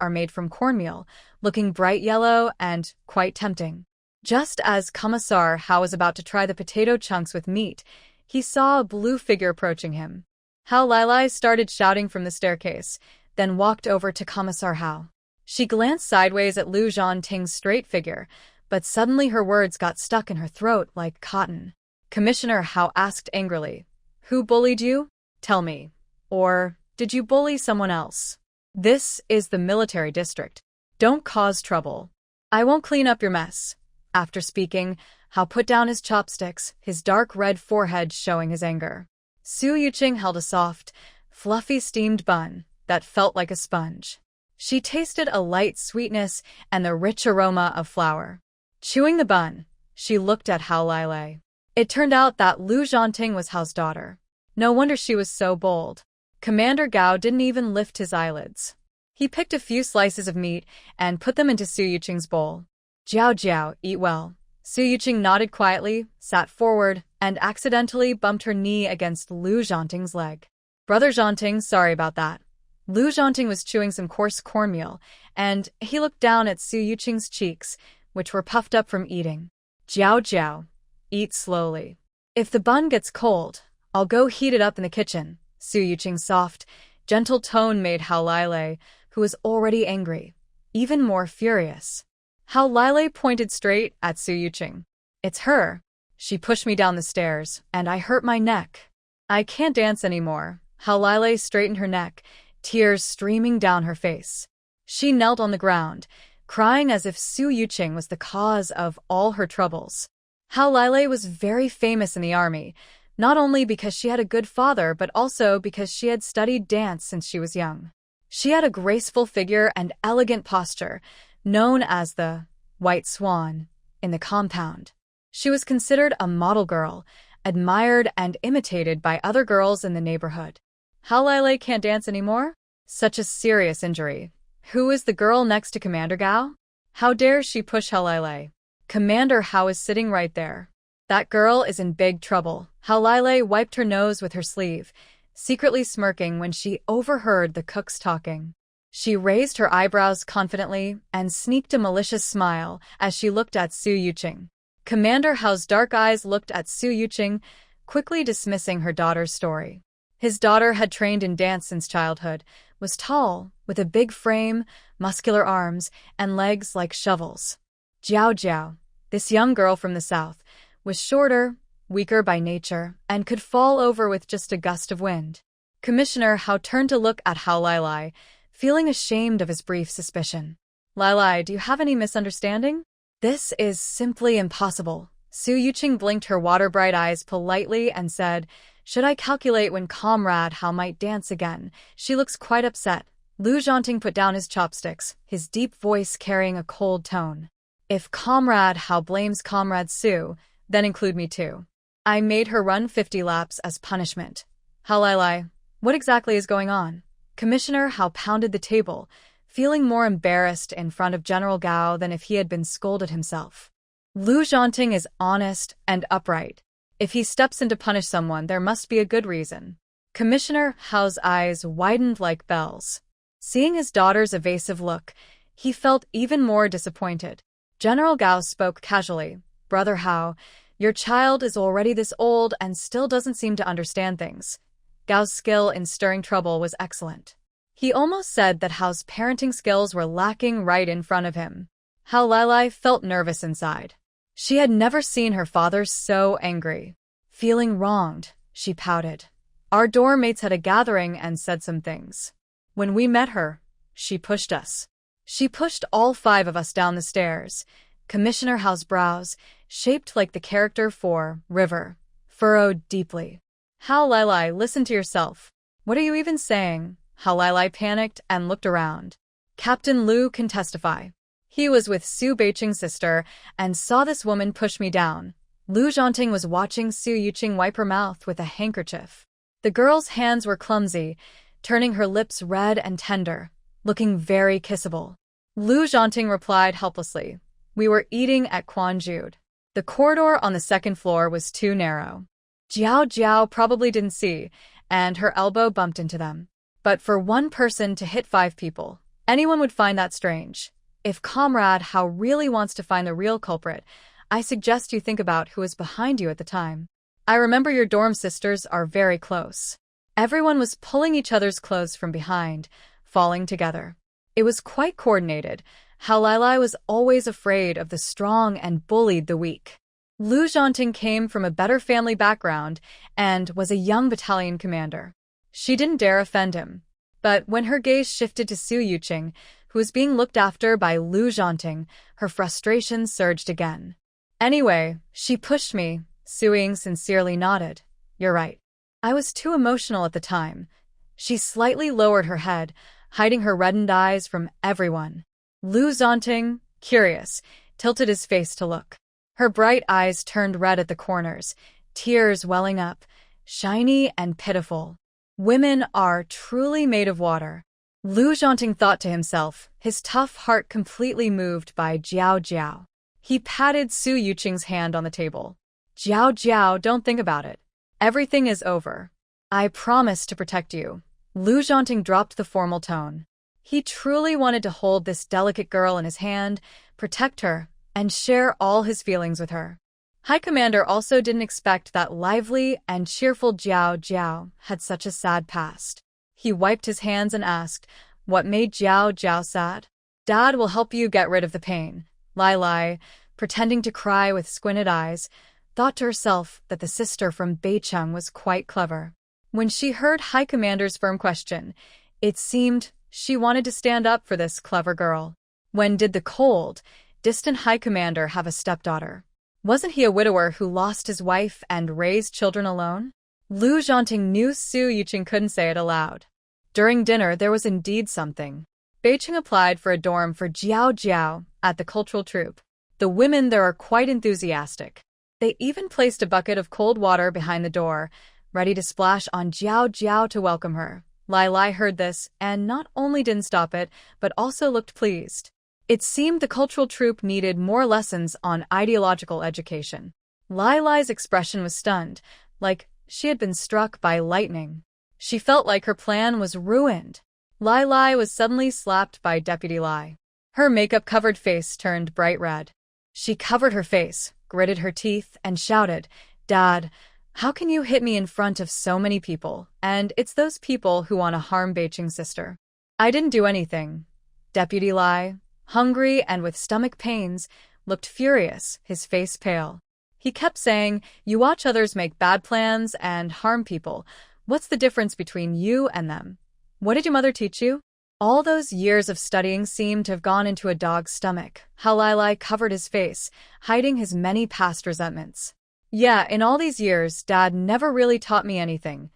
are made from cornmeal, looking bright yellow and quite tempting. Just as Commissar Hao was about to try the potato chunks with meat, he saw a blue figure approaching him. Hao Lai started shouting from the staircase, then walked over to Commissar Hao. She glanced sideways at Lu Zhanting's straight figure, but suddenly her words got stuck in her throat like cotton. Commissioner Hao asked angrily, "Who bullied you? Tell me. Or did you bully someone else? This is the military district. Don't cause trouble. I won't clean up your mess." After speaking, Hao put down his chopsticks, his dark red forehead showing his anger. Su Yuqing held a soft, fluffy steamed bun that felt like a sponge. She tasted a light sweetness and the rich aroma of flour. Chewing the bun, she looked at Hao Lai. It turned out that Lu Zhanting was Hao's daughter. No wonder she was so bold. Commander Gao didn't even lift his eyelids. He picked a few slices of meat and put them into Su Yuqing's bowl. "Jiao Jiao, eat well." Su Yuqing nodded quietly, sat forward, and accidentally bumped her knee against Lu Zhanting's leg. "Brother Zhanting, sorry about that." Lu Zhanting was chewing some coarse cornmeal, and he looked down at Su Yuqing's cheeks, which were puffed up from eating. "Jiao Jiao, eat slowly." If the bun gets cold, I'll go heat it up in the kitchen. Su Yuqing's soft, gentle tone made Hao Lilei, who was already angry, even more furious. Hao Lilei pointed straight at Su Yuqing. It's her. She pushed me down the stairs, and I hurt my neck. I can't dance anymore. Hao Lilei straightened her neck, tears streaming down her face. She knelt on the ground, crying as if Su Yuqing was the cause of all her troubles. Hao Lilei was very famous in the army, not only because she had a good father but also because she had studied dance since she was young. She had a graceful figure and elegant posture, known as the White Swan, in the compound. She was considered a model girl, admired and imitated by other girls in the neighborhood. Hao Lilei can't dance anymore? Such a serious injury. Who is the girl next to Commander Gao? How dare she push Hao Lilei? Commander Hao is sitting right there. That girl is in big trouble. Hao Lilei wiped her nose with her sleeve, secretly smirking when she overheard the cooks talking. She raised her eyebrows confidently and sneaked a malicious smile as she looked at Su Yuqing. Commander Hao's dark eyes looked at Su Yuqing, quickly dismissing her daughter's story. His daughter had trained in dance since childhood, was tall, with a big frame, muscular arms, and legs like shovels. Jiao Jiao, this young girl from the south, was shorter, weaker by nature, and could fall over with just a gust of wind. Commissioner Hao turned to look at Hao Lilei, feeling ashamed of his brief suspicion. Lilei, do you have any misunderstanding? This is simply impossible. Su Yuqing blinked her water-bright eyes politely and said, should I calculate when Comrade Hao might dance again? She looks quite upset. Lu Zhanting put down his chopsticks, his deep voice carrying a cold tone. If Comrade Hao blames Comrade Su, then include me too. I made her run 50 laps as punishment. Hao Lilei, what exactly is going on? Commissioner Hao pounded the table, feeling more embarrassed in front of General Gao than if he had been scolded himself. Lu Zhanting is honest and upright. If he steps in to punish someone, there must be a good reason. Commissioner Hao's eyes widened like bells. Seeing his daughter's evasive look, he felt even more disappointed. General Gao spoke casually. Brother Hao, your child is already this old and still doesn't seem to understand things. Gao's skill in stirring trouble was excellent. He almost said that Hao's parenting skills were lacking right in front of him. Hao Lilei felt nervous inside. She had never seen her father so angry. Feeling wronged, she pouted. Our dorm mates had a gathering and said some things. When we met her, she pushed us. She pushed all 5 of us down the stairs. Commissioner Hao's brows, shaped like the character for River, furrowed deeply. Hao Lilei, listen to yourself. What are you even saying? Hao Lilei panicked and looked around. Captain Lu can testify. He was with Su Beiqing's sister and saw this woman push me down. Lu Zhanting was watching Su Yuqing wipe her mouth with a handkerchief. The girl's hands were clumsy, turning her lips red and tender, looking very kissable. Lu Zhanting replied helplessly. We were eating at Quan Jude. The corridor on the 2nd floor was too narrow. Jiao Jiao probably didn't see, and her elbow bumped into them. But for one person to hit 5 people, anyone would find that strange. If Comrade Hao really wants to find the real culprit, I suggest you think about who was behind you at the time. I remember your dorm sisters are very close. Everyone was pulling each other's clothes from behind, falling together. It was quite coordinated. Hao Lilei was always afraid of the strong and bullied the weak. Lu Zhanting came from a better family background and was a young battalion commander. She didn't dare offend him. But when her gaze shifted to Su Yuqing, who was being looked after by Lu Zhanting, her frustration surged again. Anyway, she pushed me. Su Ying sincerely nodded. You're right. I was too emotional at the time. She slightly lowered her head, hiding her reddened eyes from everyone. Lu Zhanting, curious, tilted his face to look. Her bright eyes turned red at the corners, tears welling up, shiny and pitiful. Women are truly made of water. Lu Zhanting thought to himself, his tough heart completely moved by Jiao Jiao. He patted Su Yuqing's hand on the table. Jiao Jiao, don't think about it. Everything is over. I promise to protect you. Lu Zhanting dropped the formal tone. He truly wanted to hold this delicate girl in his hand, protect her, and share all his feelings with her. High Commander also didn't expect that lively and cheerful Jiao Jiao had such a sad past. He wiped his hands and asked, "What made Jiao Jiao sad?" "Dad will help you get rid of the pain." Lai Lai, pretending to cry with squinted eyes, thought to herself that the sister from Beijing was quite clever. When she heard High Commander's firm question, it seemed she wanted to stand up for this clever girl. When did the cold, distant High Commander have a stepdaughter? Wasn't he a widower who lost his wife and raised children alone? Lu Zhanting knew Su Yuqing couldn't say it aloud. During dinner, there was indeed something. Beijing applied for a dorm for Jiao Jiao at the cultural troupe. The women there are quite enthusiastic. They even placed a bucket of cold water behind the door, ready to splash on Jiao Jiao to welcome her. Lai Lai heard this and not only didn't stop it, but also looked pleased. It seemed the cultural troupe needed more lessons on ideological education. Lai Lai's expression was stunned, like she had been struck by lightning. She felt like her plan was ruined. Lai Lai was suddenly slapped by Deputy Lai. Her makeup-covered face turned bright red. She covered her face, gritted her teeth, and shouted, "Dad, how can you hit me in front of so many people? And it's those people who want to harm Beijing's sister." "I didn't do anything." Deputy Lai, hungry and with stomach pains, looked furious, his face pale. He kept saying, "You watch others make bad plans and harm people. What's the difference between you and them? What did your mother teach you?" All those years of studying seemed to have gone into a dog's stomach. How Lai Lai covered his face, hiding his many past resentments. "Yeah, in all these years, Dad never really taught me anything.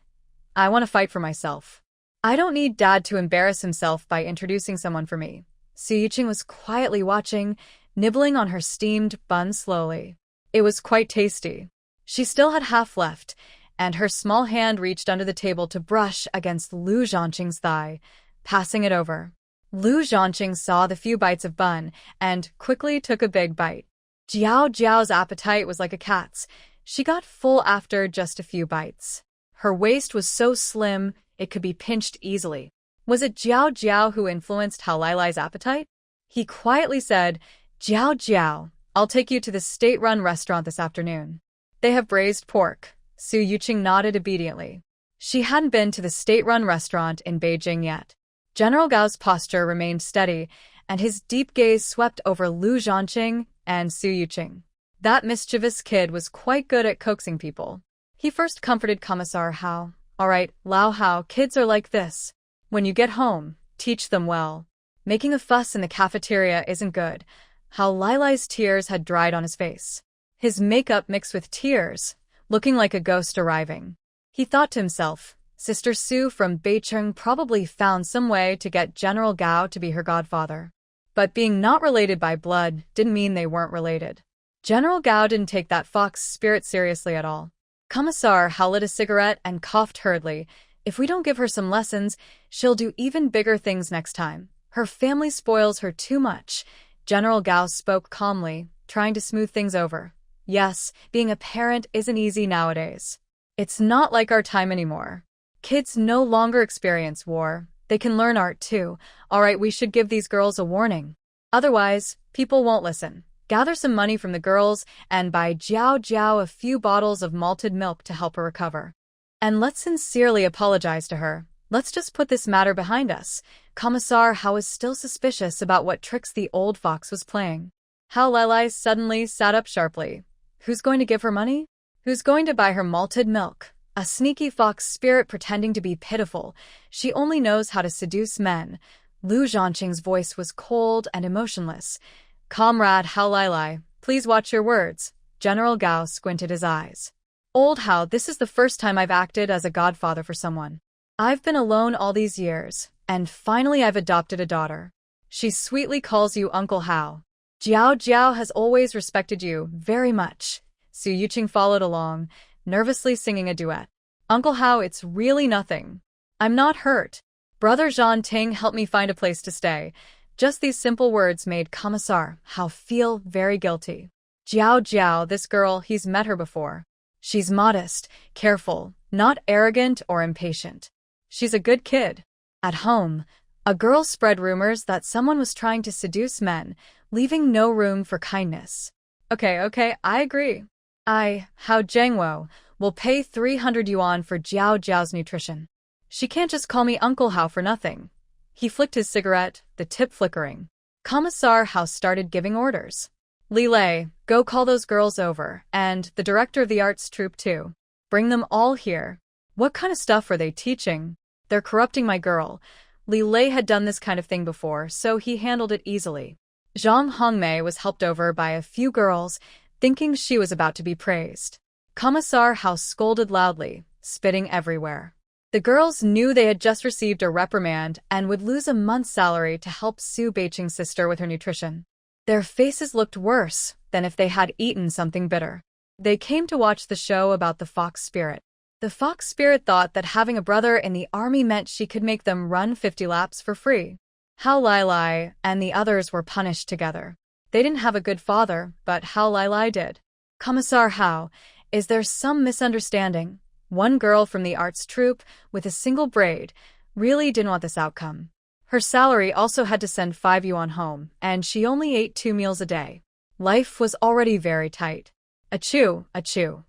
I want to fight for myself. I don't need Dad to embarrass himself by introducing someone for me." Su Yuqing was quietly watching, nibbling on her steamed bun slowly. It was quite tasty. She still had half left, and her small hand reached under the table to brush against Lu Zhanting's thigh, passing it over. Lu Zhanting saw the few bites of bun and quickly took a big bite. Jiao Jiao's appetite was like a cat's. She got full after just a few bites. Her waist was so slim it could be pinched easily. Was it Jiao Jiao who influenced How Lai Lai's appetite? He quietly said, "Jiao Jiao, I'll take you to the state-run restaurant this afternoon. They have braised pork." Su Yuqing nodded obediently. She hadn't been to the state-run restaurant in Beijing yet. General Gao's posture remained steady, and his deep gaze swept over Lu Zhanting and Su Yuqing. That mischievous kid was quite good at coaxing people. He first comforted Commissar Hao. "All right, Lao Hao, kids are like this. When you get home, teach them well. Making a fuss in the cafeteria isn't good." How Lai Lai's tears had dried on his face. His makeup mixed with tears, looking like a ghost arriving. He thought to himself, Sister Su from Beijing probably found some way to get General Gao to be her godfather. But being not related by blood didn't mean they weren't related. General Gao didn't take that fox spirit seriously at all. Commissar Hao lit a cigarette and coughed hurriedly. "If we don't give her some lessons, she'll do even bigger things next time. Her family spoils her too much." General Gao spoke calmly, trying to smooth things over. "Yes, being a parent isn't easy nowadays. It's not like our time anymore. Kids no longer experience war. They can learn art too. All right, we should give these girls a warning. Otherwise, people won't listen. Gather some money from the girls and buy Jiao Jiao a few bottles of malted milk to help her recover. And let's sincerely apologize to her. Let's just put this matter behind us." Commissar Hao was still suspicious about what tricks the old fox was playing. How Lai Lai suddenly sat up sharply. Who's going to give her money? Who's going to buy her malted milk? A sneaky fox spirit pretending to be pitiful. She only knows how to seduce men. Lu Zhanting's voice was cold and emotionless. "Comrade How Lai Lai, please watch your words." General Gao squinted his eyes. "Old Hao, this is the first time I've acted as a godfather for someone. I've been alone all these years, and finally I've adopted a daughter. She sweetly calls you Uncle Hao. Jiao Jiao has always respected you very much." Su Yuqing followed along, nervously singing a duet. "Uncle Hao, it's really nothing. I'm not hurt. Brother Zhanting helped me find a place to stay." Just these simple words made Commissar Hao feel very guilty. Jiao Jiao, this girl, he's met her before. She's modest, careful, not arrogant or impatient. She's a good kid. At home, a girl spread rumors that someone was trying to seduce men, leaving no room for kindness. Okay, I agree. Hao Jiangwo, will pay 300 yuan for Jiao Jiao's nutrition. She can't just call me Uncle Hao for nothing. He flicked his cigarette, the tip flickering. Commissar Hao started giving orders. Li Lei, go call those girls over, and the director of the arts troupe too. Bring them all here. What kind of stuff are they teaching? They're corrupting my girl. Li Lei had done this kind of thing before, so he handled it easily. Zhang Hongmei was helped over by a few girls, thinking she was about to be praised. Commissar Hao scolded loudly, spitting everywhere. The girls knew they had just received a reprimand and would lose a month's salary to help Su Beiqing's sister with her nutrition. Their faces looked worse than if they had eaten something bitter. They came to watch the show about the fox spirit. The fox spirit thought that having a brother in the army meant she could make them run 50 laps for free. Hao Lai and the others were punished together. They didn't have a good father, but Hao Lai did. Commissar Hao, is there some misunderstanding? One girl from the arts troupe, with a single braid, really didn't want this outcome. Her salary also had to send 5 yuan home, and she only ate 2 meals a day. Life was already very tight. Achoo, achoo.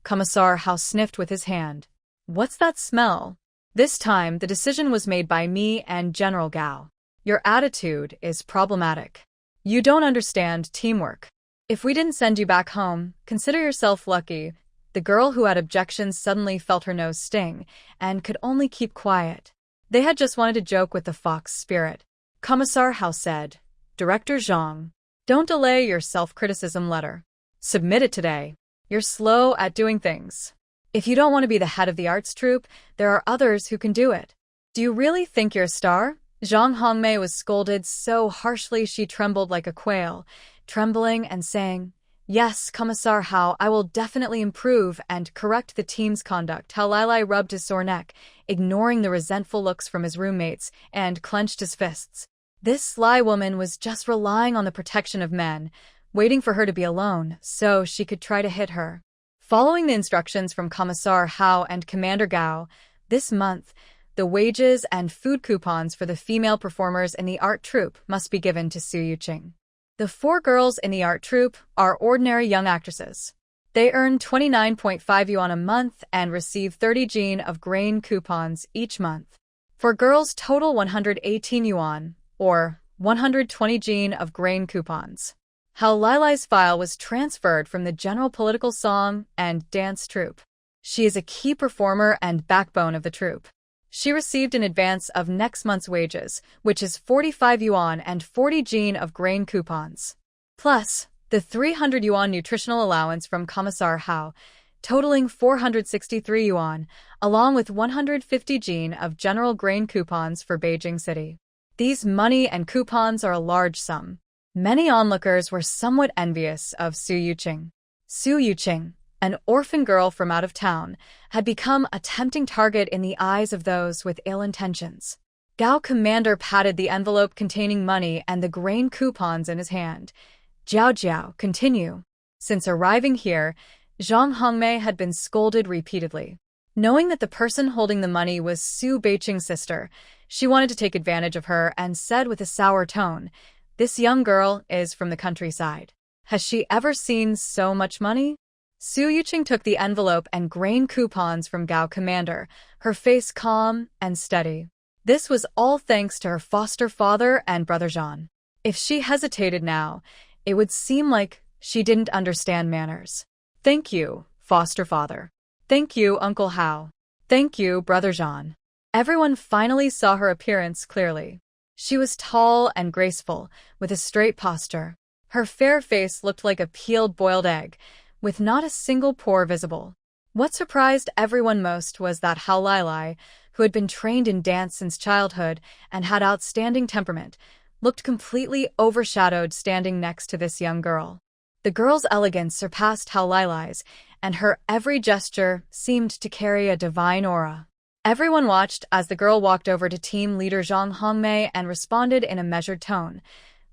Commissar Hao sniffed with his hand. What's that smell? This time, the decision was made by me and General Gao. Your attitude is problematic. You don't understand teamwork. If we didn't send you back home, consider yourself lucky. The girl who had objections suddenly felt her nose sting, and could only keep quiet. They had just wanted to joke with the fox spirit. Commissar Hao said, Director Zhang, don't delay your self-criticism letter. Submit it today. You're slow at doing things. If you don't want to be the head of the arts troupe, there are others who can do it. Do you really think you're a star? Zhang Hongmei was scolded so harshly she trembled like a quail, trembling and saying, Yes, Commissar Hao, I will definitely improve and correct the team's conduct. Hao Lai rubbed his sore neck, ignoring the resentful looks from his roommates, and clenched his fists. This sly woman was just relying on the protection of men, waiting for her to be alone, so she could try to hit her. Following the instructions from Commissar Hao and Commander Gao, this month, the wages and food coupons for the female performers in the art troupe must be given to Su Yuqing. The 4 girls in the art troupe are ordinary young actresses. They earn 29.5 yuan a month and receive 30 jin of grain coupons each month. For girls, total 118 yuan, or 120 jin of grain coupons. Hao Lai's file was transferred from the general political song and dance troupe. She is a key performer and backbone of the troupe. She received an advance of next month's wages, which is 45 yuan and 40 jin of grain coupons. Plus, the 300 yuan nutritional allowance from Commissar Hao, totaling 463 yuan, along with 150 jin of general grain coupons for Beijing City. These money and coupons are a large sum. Many onlookers were somewhat envious of Su Yuqing. Su Yuqing, an orphan girl from out of town, had become a tempting target in the eyes of those with ill intentions. Gao Commander patted the envelope containing money and the grain coupons in his hand. Jiao, continue. Since arriving here, Zhang Hongmei had been scolded repeatedly. Knowing that the person holding the money was Su Beiqing's sister, she wanted to take advantage of her and said with a sour tone, This young girl is from the countryside. Has she ever seen so much money? Su Yuqing took the envelope and grain coupons from Gao Commander, her face calm and steady. This was all thanks to her foster father and brother Jean. If she hesitated now, it would seem like she didn't understand manners. Thank you, foster father. Thank you, Uncle Hao. Thank you, brother Jean. Everyone finally saw her appearance clearly. She was tall and graceful, with a straight posture. Her fair face looked like a peeled boiled egg, with not a single pore visible. What surprised everyone most was that Hao Lai, who had been trained in dance since childhood and had outstanding temperament, looked completely overshadowed standing next to this young girl. The girl's elegance surpassed Hao Lai's, and her every gesture seemed to carry a divine aura. Everyone watched as the girl walked over to team leader Zhang Hongmei and responded in a measured tone.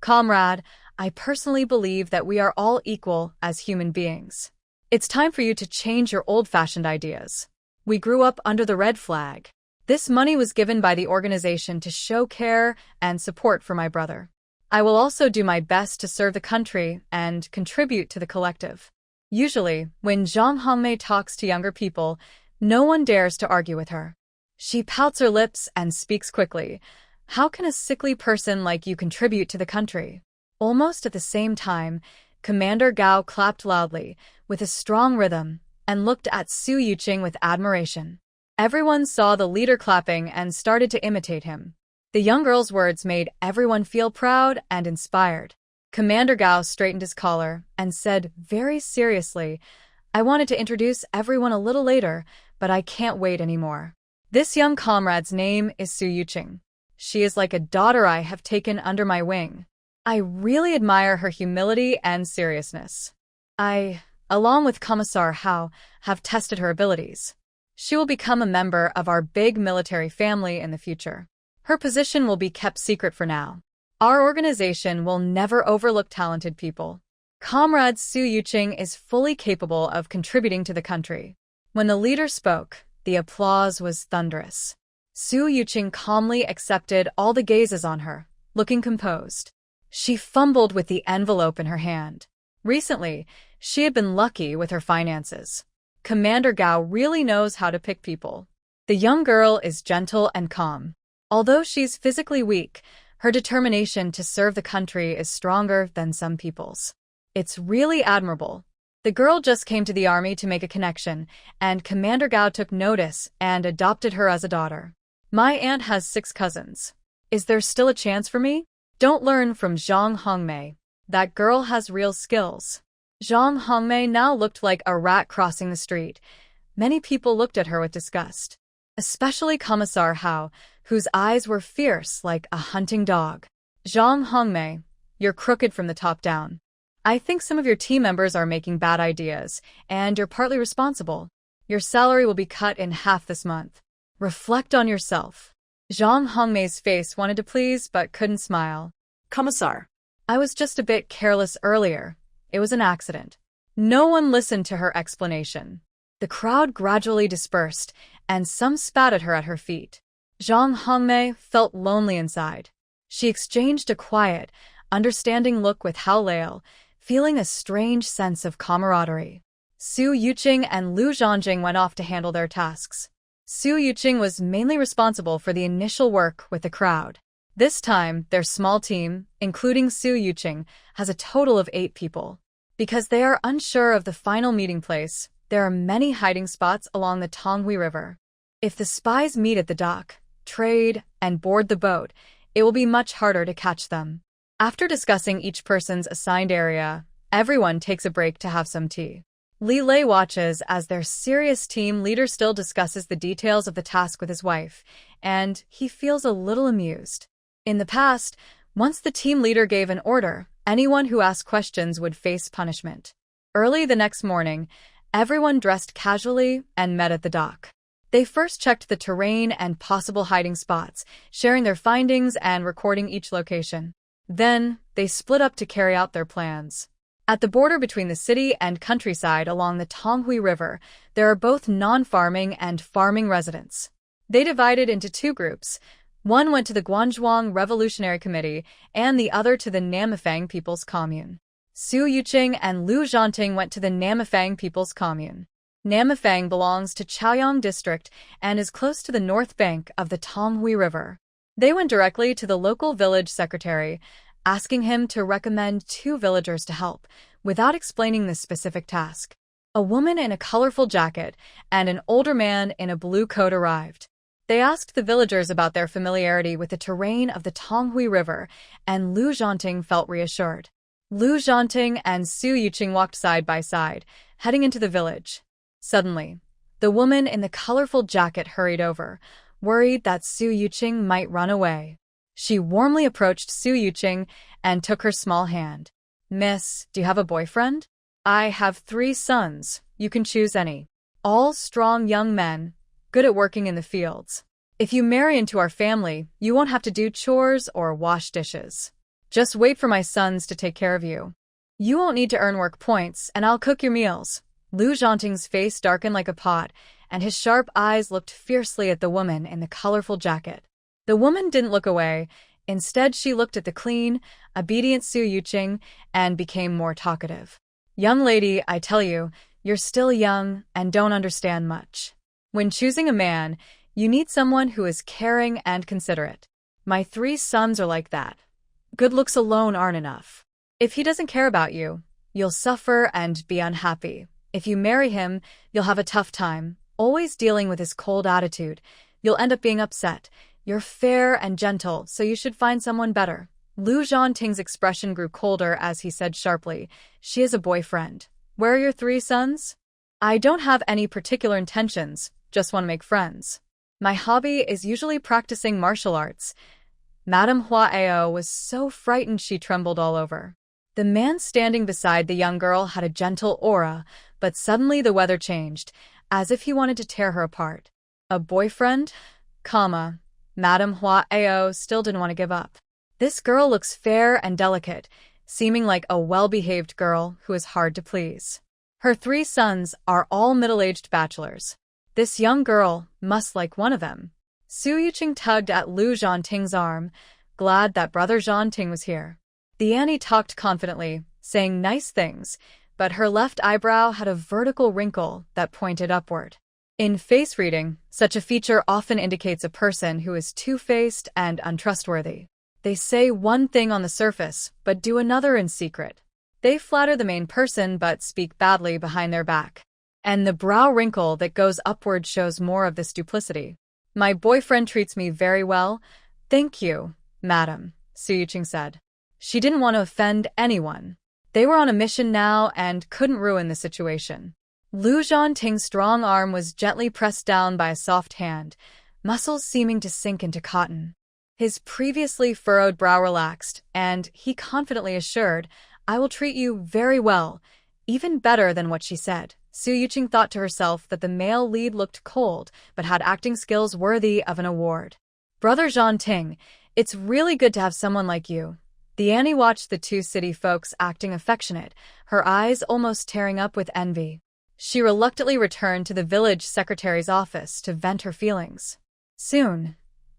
Comrade, I personally believe that we are all equal as human beings. It's time for you to change your old-fashioned ideas. We grew up under the red flag. This money was given by the organization to show care and support for my brother. I will also do my best to serve the country and contribute to the collective. Usually, when Zhang Hongmei talks to younger people, no one dares to argue with her. She pouts her lips and speaks quickly. How can a sickly person like you contribute to the country? Almost at the same time, Commander Gao clapped loudly, with a strong rhythm, and looked at Su Yuqing with admiration. Everyone saw the leader clapping and started to imitate him. The young girl's words made everyone feel proud and inspired. Commander Gao straightened his collar and said very seriously, I wanted to introduce everyone a little later, but I can't wait anymore. This young comrade's name is Su Yuqing. She is like a daughter I have taken under my wing. I really admire her humility and seriousness. I, along with Commissar Hao, have tested her abilities. She will become a member of our big military family in the future. Her position will be kept secret for now. Our organization will never overlook talented people. Comrade Su Yuqing is fully capable of contributing to the country. When the leader spoke, the applause was thunderous. Su Yuqing calmly accepted all the gazes on her, looking composed. She fumbled with the envelope in her hand. Recently, she had been lucky with her finances. Commander Gao really knows how to pick people. The young girl is gentle and calm. Although she's physically weak, her determination to serve the country is stronger than some people's. It's really admirable. The girl just came to the army to make a connection, and Commander Gao took notice and adopted her as a daughter. My aunt has 6 cousins. Is there still a chance for me? Don't learn from Zhang Hongmei. That girl has real skills. Zhang Hongmei now looked like a rat crossing the street. Many people looked at her with disgust. Especially Commissar Hao, whose eyes were fierce like a hunting dog. Zhang Hongmei, you're crooked from the top down. I think some of your team members are making bad ideas, and you're partly responsible. Your salary will be cut in half this month. Reflect on yourself. Zhang Hongmei's face wanted to please but couldn't smile. Commissar. I was just a bit careless earlier. It was an accident. No one listened to her explanation. The crowd gradually dispersed, and some spat at her feet. Zhang Hongmei felt lonely inside. She exchanged a quiet, understanding look with Hao Leil, feeling a strange sense of camaraderie. Su Yuqing and Lu Zhanting went off to handle their tasks. Su Yuqing was mainly responsible for the initial work with the crowd. This time, their small team, including Su Yuqing, has a total of 8 people. Because they are unsure of the final meeting place, there are many hiding spots along the Tonghui River. If the spies meet at the dock, trade, and board the boat, it will be much harder to catch them. After discussing each person's assigned area, everyone takes a break to have some tea. Li Lei watches as their serious team leader still discusses the details of the task with his wife, and he feels a little amused. In the past, once the team leader gave an order, anyone who asked questions would face punishment. Early the next morning, everyone dressed casually and met at the dock. They first checked the terrain and possible hiding spots, sharing their findings and recording each location. Then, they split up to carry out their plans. At the border between the city and countryside along the Tonghui River, there are both non-farming and farming residents. They divided into 2 groups. One went to the Guanzhuang Revolutionary Committee, and the other to the Namifang People's Commune. Su Yuqing and Lu Zhanting went to the Namifang People's Commune. Namifang belongs to Chaoyang District and is close to the north bank of the Tonghui River. They went directly to the local village secretary, asking him to recommend 2 villagers to help, without explaining the specific task. A woman in a colorful jacket and an older man in a blue coat arrived. They asked the villagers about their familiarity with the terrain of the Tonghui River, and Lu Zhanting felt reassured. Lu Zhanting and Su Yuqing walked side by side, heading into the village. Suddenly, the woman in the colorful jacket hurried over, worried that Su Yuqing might run away. She warmly approached Su Yuqing and took her small hand. Miss, do you have a boyfriend? I have 3 sons. You can choose any. All strong young men, good at working in the fields. If you marry into our family, you won't have to do chores or wash dishes. Just wait for my sons to take care of you. You won't need to earn work points, and I'll cook your meals. Lu Zhanting's face darkened like a pot, and his sharp eyes looked fiercely at the woman in the colorful jacket. The woman didn't look away. Instead, she looked at the clean, obedient Su Yuqing and became more talkative. Young lady, I tell you, you're still young and don't understand much. When choosing a man, you need someone who is caring and considerate. My 3 sons are like that. Good looks alone aren't enough. If he doesn't care about you, you'll suffer and be unhappy. If you marry him, you'll have a tough time, always dealing with his cold attitude. You'll end up being upset. You're fair and gentle, so you should find someone better. Lu Zhanting's expression grew colder as he said sharply, she has a boyfriend. Where are your 3 sons? I don't have any particular intentions, just want to make friends. My hobby is usually practicing martial arts. Madame Huaeo was so frightened she trembled all over. The man standing beside the young girl had a gentle aura, but suddenly the weather changed, as if he wanted to tear her apart. A boyfriend? Madame Huaeo still didn't want to give up. This girl looks fair and delicate, seeming like a well-behaved girl who is hard to please. Her 3 sons are all middle-aged bachelors. This young girl must like one of them. Su Yuqing tugged at Lu Zhanting's arm, glad that brother Zhanting was here. The Annie talked confidently, saying nice things, but her left eyebrow had a vertical wrinkle that pointed upward. In face reading, such a feature often indicates a person who is two-faced and untrustworthy. They say one thing on the surface, but do another in secret. They flatter the main person but speak badly behind their back. And the brow wrinkle that goes upward shows more of this duplicity. My boyfriend treats me very well. Thank you, madam, Su Yuqing said. She didn't want to offend anyone. They were on a mission now and couldn't ruin the situation. Lu Zhanting's strong arm was gently pressed down by a soft hand, muscles seeming to sink into cotton. His previously furrowed brow relaxed, and he confidently assured, I will treat you very well, even better than what she said. Su Yuqing thought to herself that the male lead looked cold, but had acting skills worthy of an award. Brother Zhanting, it's really good to have someone like you. The Annie watched the 2 city folks acting affectionate, her eyes almost tearing up with envy. She reluctantly returned to the village secretary's office to vent her feelings. Soon,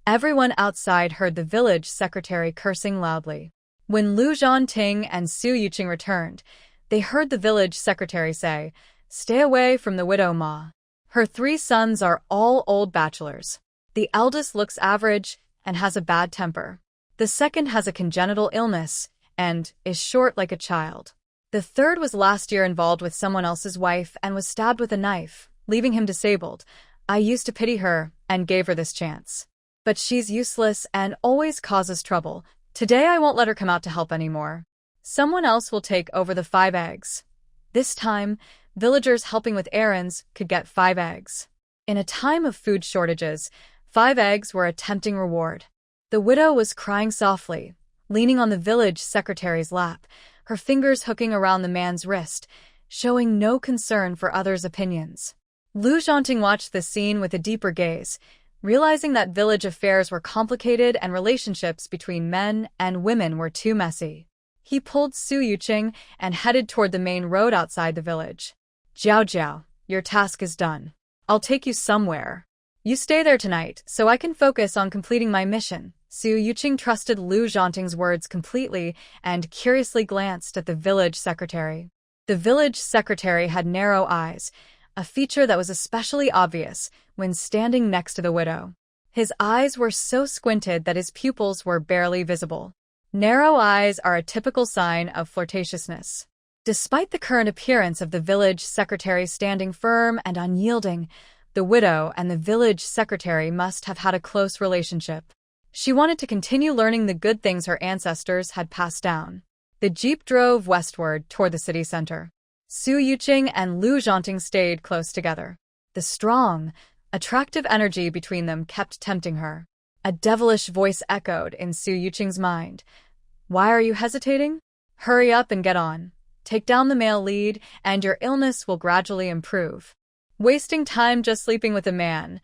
everyone outside heard the village secretary cursing loudly. When Lu Zhanting and Su Yuqing returned, they heard the village secretary say, Stay away from the widow Ma. Her 3 sons are all old bachelors. The eldest looks average and has a bad temper. The second has a congenital illness and is short like a child. The third was last year involved with someone else's wife and was stabbed with a knife, leaving him disabled. I used to pity her and gave her this chance. But she's useless and always causes trouble. Today I won't let her come out to help anymore. Someone else will take over the 5 eggs. This time, villagers helping with errands could get 5 eggs. In a time of food shortages, 5 eggs were a tempting reward. The widow was crying softly, leaning on the village secretary's lap, her fingers hooking around the man's wrist, showing no concern for others' opinions. Lu Zhanting watched the scene with a deeper gaze, realizing that village affairs were complicated and relationships between men and women were too messy. He pulled Su Yuqing and headed toward the main road outside the village. Jiao Jiao, your task is done. I'll take you somewhere. You stay there tonight, so I can focus on completing my mission. Su Yuqing trusted Lu Zhanting's words completely and curiously glanced at the village secretary. The village secretary had narrow eyes, a feature that was especially obvious when standing next to the widow. His eyes were so squinted that his pupils were barely visible. Narrow eyes are a typical sign of flirtatiousness. Despite the current appearance of the village secretary standing firm and unyielding, the widow and the village secretary must have had a close relationship. She wanted to continue learning the good things her ancestors had passed down. The jeep drove westward toward the city center. Su Yuqing and Lu Zhanting stayed close together. The strong, attractive energy between them kept tempting her. A devilish voice echoed in Su Yuqing's mind. Why are you hesitating? Hurry up and get on. Take down the male lead, and your illness will gradually improve. Wasting time just sleeping with a man.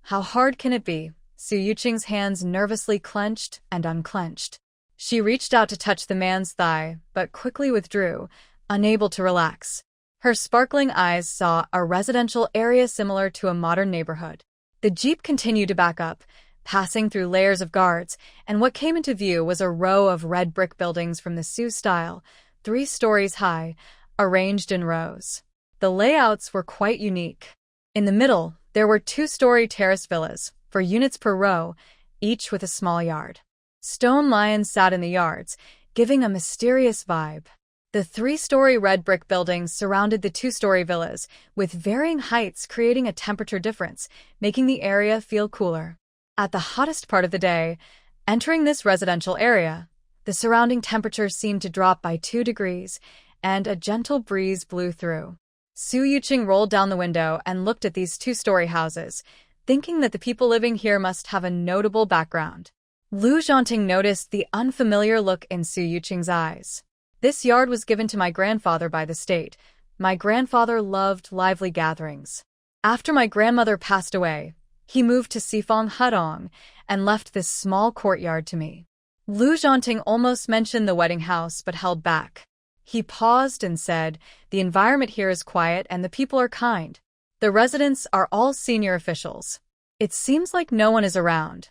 How hard can it be? Su Yuqing's hands nervously clenched and unclenched. She reached out to touch the man's thigh, but quickly withdrew, unable to relax. Her sparkling eyes saw a residential area similar to a modern neighborhood. The jeep continued to back up, passing through layers of guards, and what came into view was a row of red brick buildings from the Su style, 3 stories high, arranged in rows. The layouts were quite unique. In the middle, there were two-story terrace villas, 4 units per row, each with a small yard. Stone lions sat in the yards, giving a mysterious vibe. The 3-story red brick buildings surrounded the 2-story villas, with varying heights creating a temperature difference, making the area feel cooler. At the hottest part of the day, entering this residential area, the surrounding temperature seemed to drop by 2 degrees, and a gentle breeze blew through. Su Yuqing rolled down the window and looked at these 2-story houses, thinking that the people living here must have a notable background. Lu Zhanting noticed the unfamiliar look in Su Yuqing's eyes. This yard was given to my grandfather by the state. My grandfather loved lively gatherings. After my grandmother passed away, he moved to Sifang Hudong and left this small courtyard to me. Lu Zhanting almost mentioned the wedding house but held back. He paused and said, "The environment here is quiet and the people are kind. The residents are all senior officials. It seems like no one is around.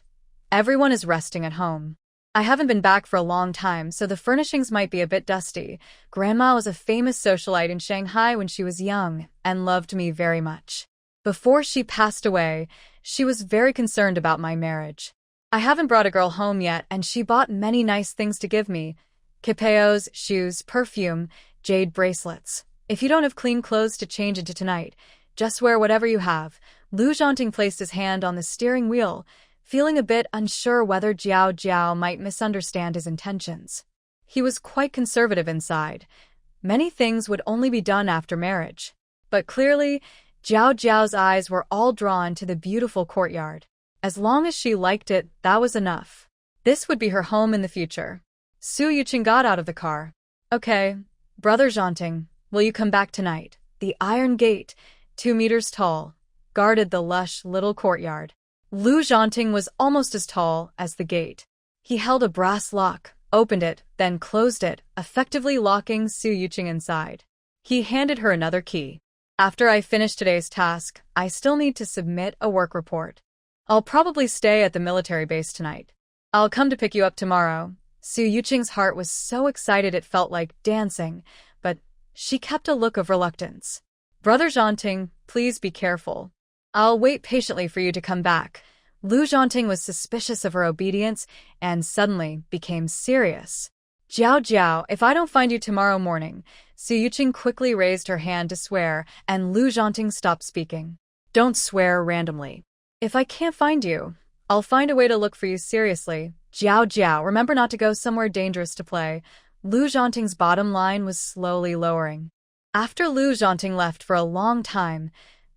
Everyone is resting at home. I haven't been back for a long time, so the furnishings might be a bit dusty. Grandma was a famous socialite in Shanghai when she was young and loved me very much. Before she passed away, she was very concerned about my marriage. I haven't brought a girl home yet, and she bought many nice things to give me. Kipeos, shoes, perfume, jade bracelets. If you don't have clean clothes to change into tonight, just wear whatever you have." Lu Zhanting placed his hand on the steering wheel, feeling a bit unsure whether Jiao Jiao might misunderstand his intentions. He was quite conservative inside. Many things would only be done after marriage. But clearly, Jiao Jiao's eyes were all drawn to the beautiful courtyard. As long as she liked it, that was enough. This would be her home in the future. Su Yuqing got out of the car. "Okay, Brother Zhanting, will you come back tonight?" The iron gate, 2 meters tall, guarded the lush little courtyard. Lu Zhanting was almost as tall as the gate. He held a brass lock, opened it, then closed it, effectively locking Su Yuqing inside. He handed her another key. "After I finish today's task, I still need to submit a work report. I'll probably stay at the military base tonight. I'll come to pick you up tomorrow." Su Yuqing's heart was so excited it felt like dancing, but she kept a look of reluctance. "Brother Zhanting, please be careful. I'll wait patiently for you to come back." Lu Zhanting was suspicious of her obedience and suddenly became serious. "Jiao Jiao, if I don't find you tomorrow morning." Su Yuqing quickly raised her hand to swear, and Lu Zhanting stopped speaking. "Don't swear randomly. If I can't find you, I'll find a way to look for you seriously. Jiao Jiao, remember not to go somewhere dangerous to play." Lu Zhanting's bottom line was slowly lowering. After Lu Zhanting left for a long time,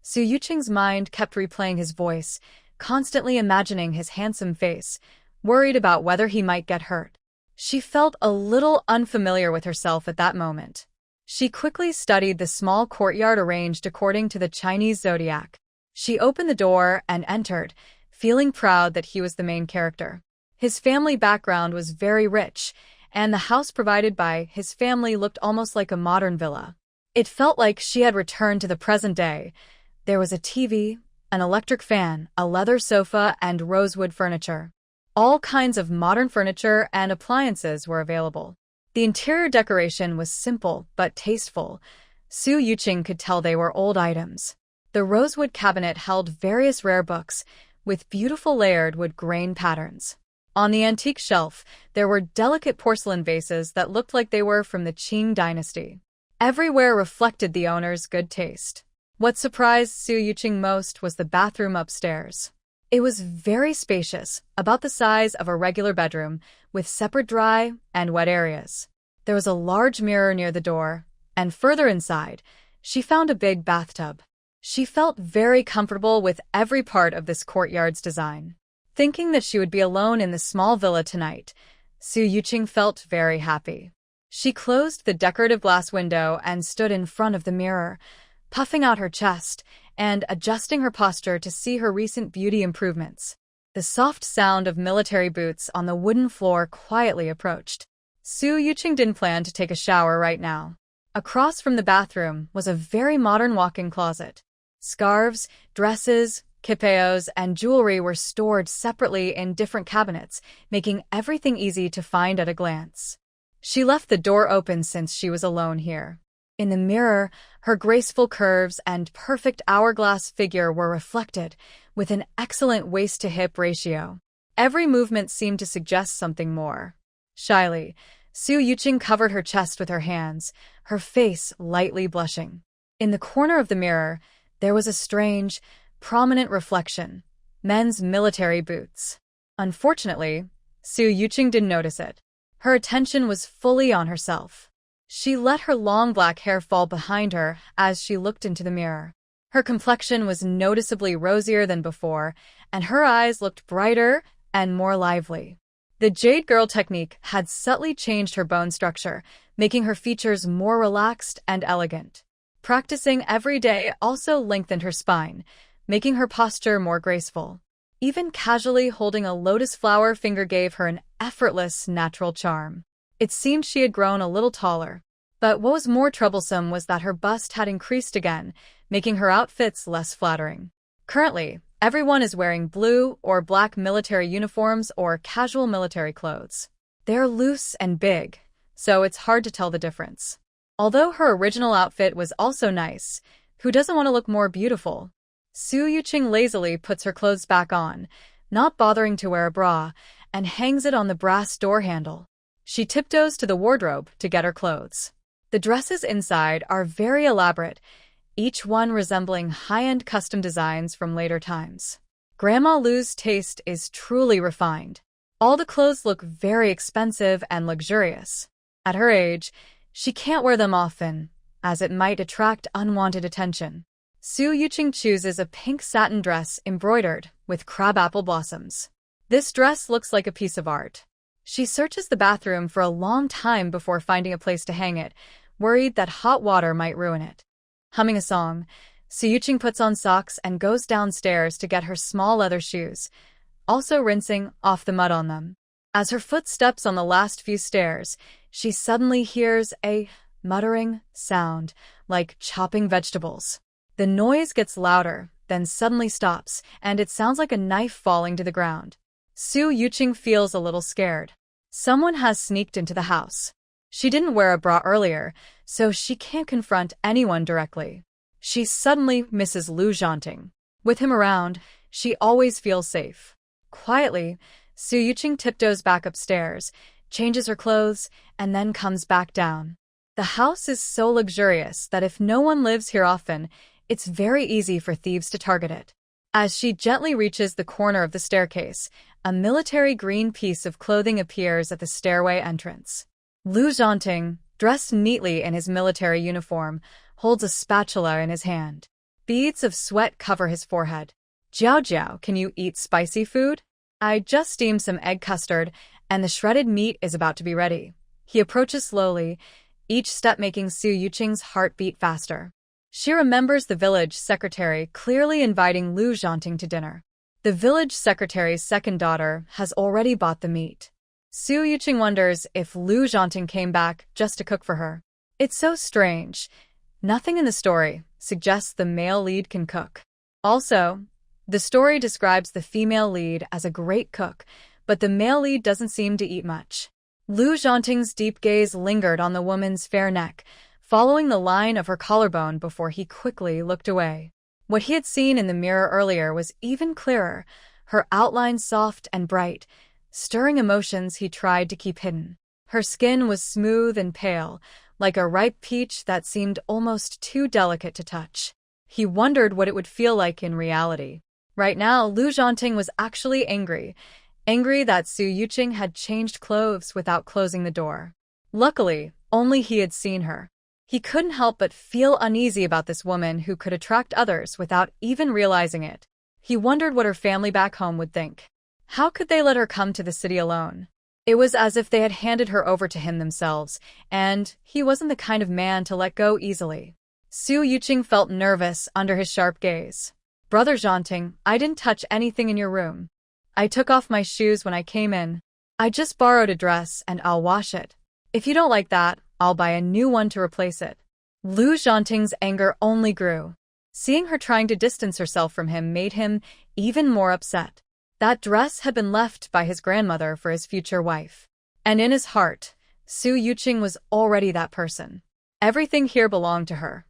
Su Yuqing's mind kept replaying his voice, constantly imagining his handsome face, worried about whether he might get hurt. She felt a little unfamiliar with herself at that moment. She quickly studied the small courtyard arranged according to the Chinese zodiac. She opened the door and entered, feeling proud that he was the main character. His family background was very rich, and the house provided by his family looked almost like a modern villa. It felt like she had returned to the present day. There was a TV, an electric fan, a leather sofa, and rosewood furniture. All kinds of modern furniture and appliances were available. The interior decoration was simple but tasteful. Su Yuqing could tell they were old items. The rosewood cabinet held various rare books, with beautiful layered wood grain patterns. On the antique shelf, there were delicate porcelain vases that looked like they were from the Qing dynasty. Everywhere reflected the owner's good taste. What surprised Su Yuqing most was the bathroom upstairs. It was very spacious, about the size of a regular bedroom, with separate dry and wet areas. There was a large mirror near the door, and further inside, she found a big bathtub. She felt very comfortable with every part of this courtyard's design. Thinking that she would be alone in the small villa tonight, Su Yuqing felt very happy. She closed the decorative glass window and stood in front of the mirror, puffing out her chest and adjusting her posture to see her recent beauty improvements. The soft sound of military boots on the wooden floor quietly approached. Su Yuqing didn't plan to take a shower right now. Across from the bathroom was a very modern walk-in closet. Scarves, dresses, kipeos, and jewelry were stored separately in different cabinets, making everything easy to find at a glance. She left the door open since she was alone here. In the mirror, her graceful curves and perfect hourglass figure were reflected, with an excellent waist-to-hip ratio. Every movement seemed to suggest something more. Shyly, Su Yuqing covered her chest with her hands, her face lightly blushing. In the corner of the mirror, there was a strange, prominent reflection: men's military boots. Unfortunately, Su Yuqing didn't notice it. Her attention was fully on herself. She let her long black hair fall behind her as she looked into the mirror. Her complexion was noticeably rosier than before, and her eyes looked brighter and more lively. The Jade Girl technique had subtly changed her bone structure, making her features more relaxed and elegant. Practicing every day also lengthened her spine, making her posture more graceful. Even casually holding a lotus flower finger gave her an effortless, natural charm. It seemed she had grown a little taller. But what was more troublesome was that her bust had increased again, making her outfits less flattering. Currently, everyone is wearing blue or black military uniforms or casual military clothes. They're loose and big, so it's hard to tell the difference. Although her original outfit was also nice, who doesn't want to look more beautiful? Su Yuqing lazily puts her clothes back on, not bothering to wear a bra, and hangs it on the brass door handle. She tiptoes to the wardrobe to get her clothes. The dresses inside are very elaborate, each one resembling high-end custom designs from later times. Grandma Lu's taste is truly refined. All the clothes look very expensive and luxurious. At her age, she can't wear them often, as it might attract unwanted attention. Su Yuqing chooses a pink satin dress embroidered with crabapple blossoms. This dress looks like a piece of art. She searches the bathroom for a long time before finding a place to hang it, worried that hot water might ruin it. Humming a song, Su Yuqing puts on socks and goes downstairs to get her small leather shoes, also rinsing off the mud on them. As her foot steps on the last few stairs, she suddenly hears a muttering sound, like chopping vegetables. The noise gets louder, then suddenly stops, and it sounds like a knife falling to the ground. Su Yuqing feels a little scared. Someone has sneaked into the house. She didn't wear a bra earlier, so she can't confront anyone directly. She suddenly misses Lu Zhanting. With him around, she always feels safe. Quietly, Su Yuqing tiptoes back upstairs, changes her clothes, and then comes back down. The house is so luxurious that if no one lives here often, it's very easy for thieves to target it. As she gently reaches the corner of the staircase, a military green piece of clothing appears at the stairway entrance. Lu Zhanting, dressed neatly in his military uniform, holds a spatula in his hand. Beads of sweat cover his forehead. "Jiao Jiao, can you eat spicy food? I just steamed some egg custard, and the shredded meat is about to be ready." He approaches slowly, each step making Su Yuqing's heart beat faster. She remembers the village secretary clearly inviting Lu Zhanting to dinner. The village secretary's second daughter has already bought the meat. Su Yuqing wonders if Lu Zhanting came back just to cook for her. It's so strange. Nothing in the story suggests the male lead can cook. Also, the story describes the female lead as a great cook, but the male lead doesn't seem to eat much. Lu Zhanting's deep gaze lingered on the woman's fair neck, following the line of her collarbone before he quickly looked away. What he had seen in the mirror earlier was even clearer, her outline soft and bright, stirring emotions he tried to keep hidden. Her skin was smooth and pale, like a ripe peach that seemed almost too delicate to touch. He wondered what it would feel like in reality. Right now, Lu Zhanting was actually angry that Su Yuqing had changed clothes without closing the door. Luckily, only he had seen her. He couldn't help but feel uneasy about this woman who could attract others without even realizing it. He wondered what her family back home would think. How could they let her come to the city alone? It was as if they had handed her over to him themselves, and he wasn't the kind of man to let go easily. Su Yuqing felt nervous under his sharp gaze. "Brother Zhanting, I didn't touch anything in your room. I took off my shoes when I came in. I just borrowed a dress and I'll wash it. If you don't like that, I'll buy a new one to replace it." Lu Zhanting's anger only grew. Seeing her trying to distance herself from him made him even more upset. That dress had been left by his grandmother for his future wife. And in his heart, Su Yuqing was already that person. Everything here belonged to her.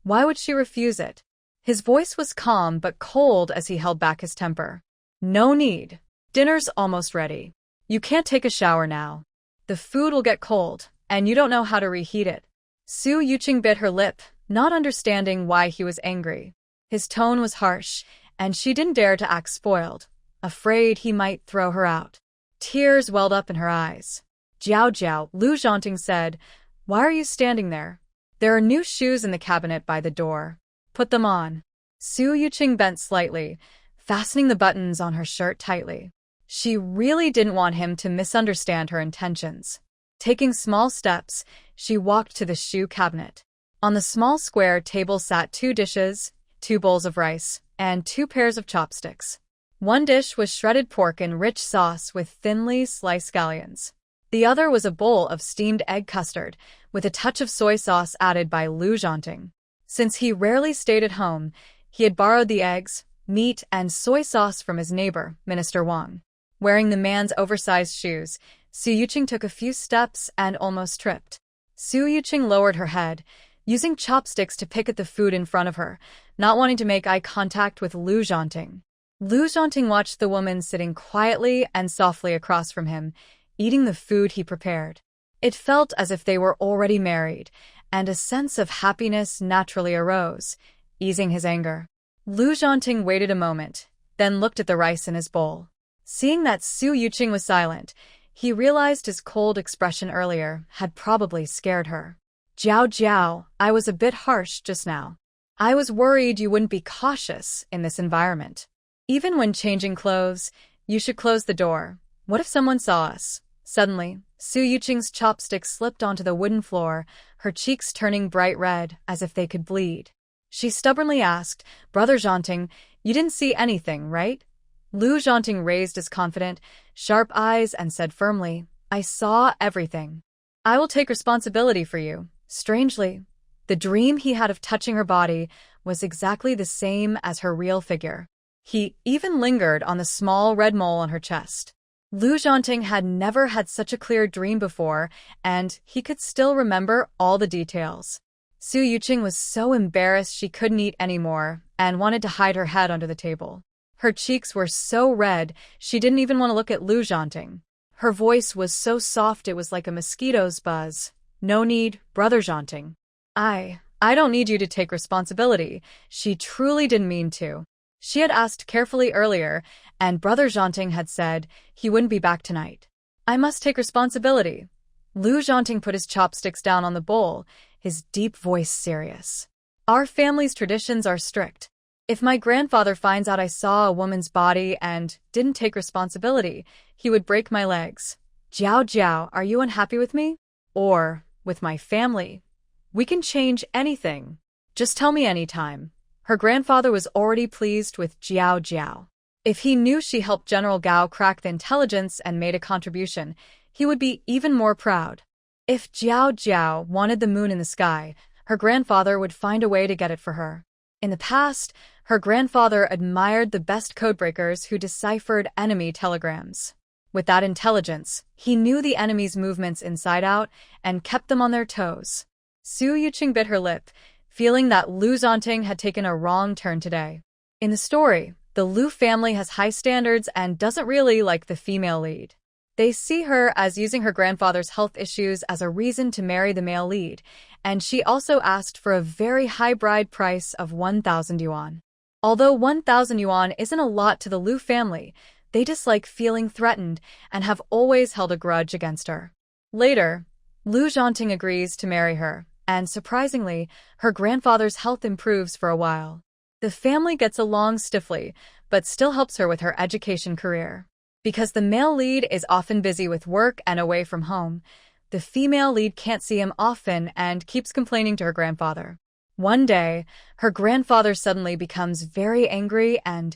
Why would she refuse it? His voice was calm but cold as he held back his temper. No need. Dinner's almost ready. You can't take a shower now. The food will get cold, and you don't know how to reheat it. Su Yuqing bit her lip, not understanding why he was angry. His tone was harsh, and she didn't dare to act spoiled, afraid he might throw her out. Tears welled up in her eyes. Jiao Jiao, Lu Zhanting said, why are you standing there? There are new shoes in the cabinet by the door. Put them on. Su Yuqing bent slightly, fastening the buttons on her shirt tightly. She really didn't want him to misunderstand her intentions. Taking small steps, she walked to the shoe cabinet. On the small square table sat 2 dishes, 2 bowls of rice, and 2 pairs of chopsticks. One dish was shredded pork in rich sauce with thinly sliced scallions. The other was a bowl of steamed egg custard, with a touch of soy sauce added by Lu Zhanting. Since he rarely stayed at home, he had borrowed the eggs, meat, and soy sauce from his neighbor, Minister Wang. Wearing the man's oversized shoes, Su Yuqing took a few steps and almost tripped. Su Yuqing lowered her head, using chopsticks to pick at the food in front of her, not wanting to make eye contact with Lu Zhanting. Lu Zhanting watched the woman sitting quietly and softly across from him, eating the food he prepared. It felt as if they were already married, and a sense of happiness naturally arose, easing his anger. Lu Zhanting waited a moment, then looked at the rice in his bowl. Seeing that Su Yuqing was silent, he realized his cold expression earlier had probably scared her. Jiao Jiao, I was a bit harsh just now. I was worried you wouldn't be cautious in this environment. Even when changing clothes, you should close the door. What if someone saw us? Suddenly, Su Yuqing's chopstick slipped onto the wooden floor, her cheeks turning bright red as if they could bleed. She stubbornly asked, Brother Zhanting, you didn't see anything, right? Lu Zhanting raised his confident, sharp eyes and said firmly, I saw everything. I will take responsibility for you. Strangely, the dream he had of touching her body was exactly the same as her real figure. He even lingered on the small red mole on her chest. Lu Zhanting had never had such a clear dream before, and he could still remember all the details. Su Yuqing was so embarrassed she couldn't eat anymore and wanted to hide her head under the table. Her cheeks were so red she didn't even want to look at Lu Zhanting. Her voice was so soft it was like a mosquito's buzz. No need, Brother Zhanting. I don't need you to take responsibility. She truly didn't mean to. She had asked carefully earlier, and Brother Zhanting had said he wouldn't be back tonight. I must take responsibility. Lu Zhanting put his chopsticks down on the bowl, his deep voice serious. Our family's traditions are strict. If my grandfather finds out I saw a woman's body and didn't take responsibility, he would break my legs. Jiao Jiao, are you unhappy with me? Or with my family? We can change anything. Just tell me anytime. Her grandfather was already pleased with Jiao Jiao. If he knew she helped General Gao crack the intelligence and made a contribution, he would be even more proud. If Jiao Jiao wanted the moon in the sky, her grandfather would find a way to get it for her. In the past, her grandfather admired the best codebreakers who deciphered enemy telegrams. With that intelligence, he knew the enemy's movements inside out and kept them on their toes. Su Yuqing bit her lip, feeling that Lu Zhanting had taken a wrong turn today. In the story, the Lu family has high standards and doesn't really like the female lead. They see her as using her grandfather's health issues as a reason to marry the male lead, and she also asked for a very high bride price of 1,000 yuan. Although 1,000 yuan isn't a lot to the Lu family, they dislike feeling threatened and have always held a grudge against her. Later, Lu Zhanting agrees to marry her, and surprisingly, her grandfather's health improves for a while. The family gets along stiffly, but still helps her with her education career. Because the male lead is often busy with work and away from home, the female lead can't see him often and keeps complaining to her grandfather. One day, her grandfather suddenly becomes very angry and,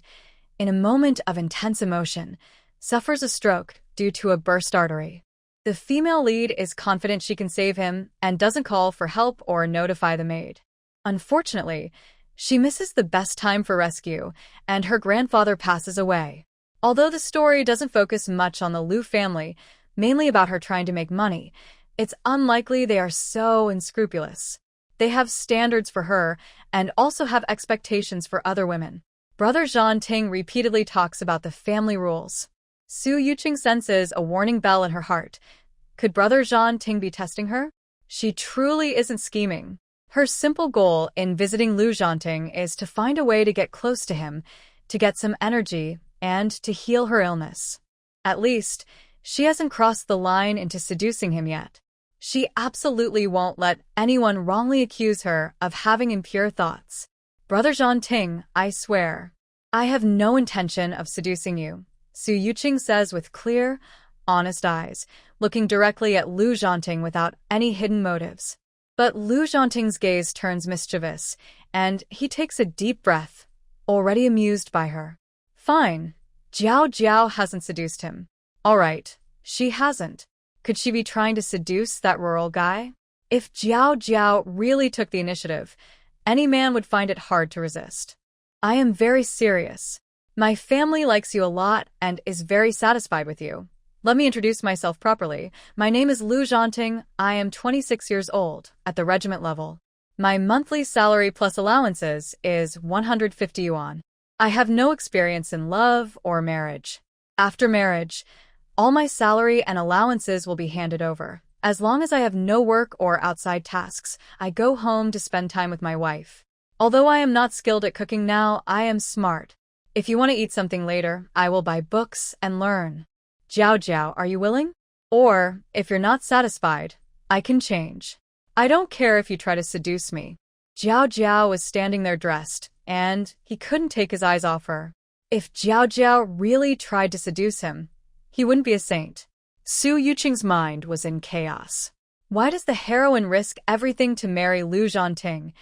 in a moment of intense emotion, suffers a stroke due to a burst artery. The female lead is confident she can save him and doesn't call for help or notify the maid. Unfortunately, she misses the best time for rescue, and her grandfather passes away. Although the story doesn't focus much on the Lu family, mainly about her trying to make money, it's unlikely they are so unscrupulous. They have standards for her and also have expectations for other women. Brother Zhanting repeatedly talks about the family rules. Su Yuqing senses a warning bell in her heart. Could Brother Zhanting be testing her? She truly isn't scheming. Her simple goal in visiting Lu Zhanting is to find a way to get close to him, to get some energy, and to heal her illness. At least, she hasn't crossed the line into seducing him yet. She absolutely won't let anyone wrongly accuse her of having impure thoughts. Brother Zhanting, I swear, I have no intention of seducing you, Su Yuqing says with clear, honest eyes, looking directly at Lu Zhanting without any hidden motives. But Lu Zhanting's gaze turns mischievous, and he takes a deep breath, already amused by her. Fine. Jiao Jiao hasn't seduced him. All right, she hasn't. Could she be trying to seduce that rural guy? If Jiao Jiao really took the initiative, any man would find it hard to resist. I am very serious. My family likes you a lot and is very satisfied with you. Let me introduce myself properly. My name is Lu Zhanting. I am 26 years old, at the regiment level. My monthly salary plus allowances is 150 yuan. I have no experience in love or marriage. After marriage, all my salary and allowances will be handed over. As long as I have no work or outside tasks, I go home to spend time with my wife. Although I am not skilled at cooking now, I am smart. If you want to eat something later, I will buy books and learn. Jiao Jiao, are you willing? Or, if you're not satisfied, I can change. I don't care if you try to seduce me. Jiao Jiao was standing there dressed, and he couldn't take his eyes off her. If Jiao Jiao really tried to seduce him, he wouldn't be a saint. Su Yuqing's mind was in chaos. Why does the heroine risk everything to marry Lu Zhanting,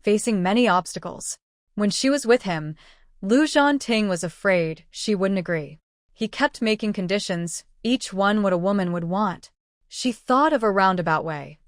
facing many obstacles? When she was with him, Lu Zhanting was afraid she wouldn't agree. He kept making conditions, each one what a woman would want. She thought of a roundabout way.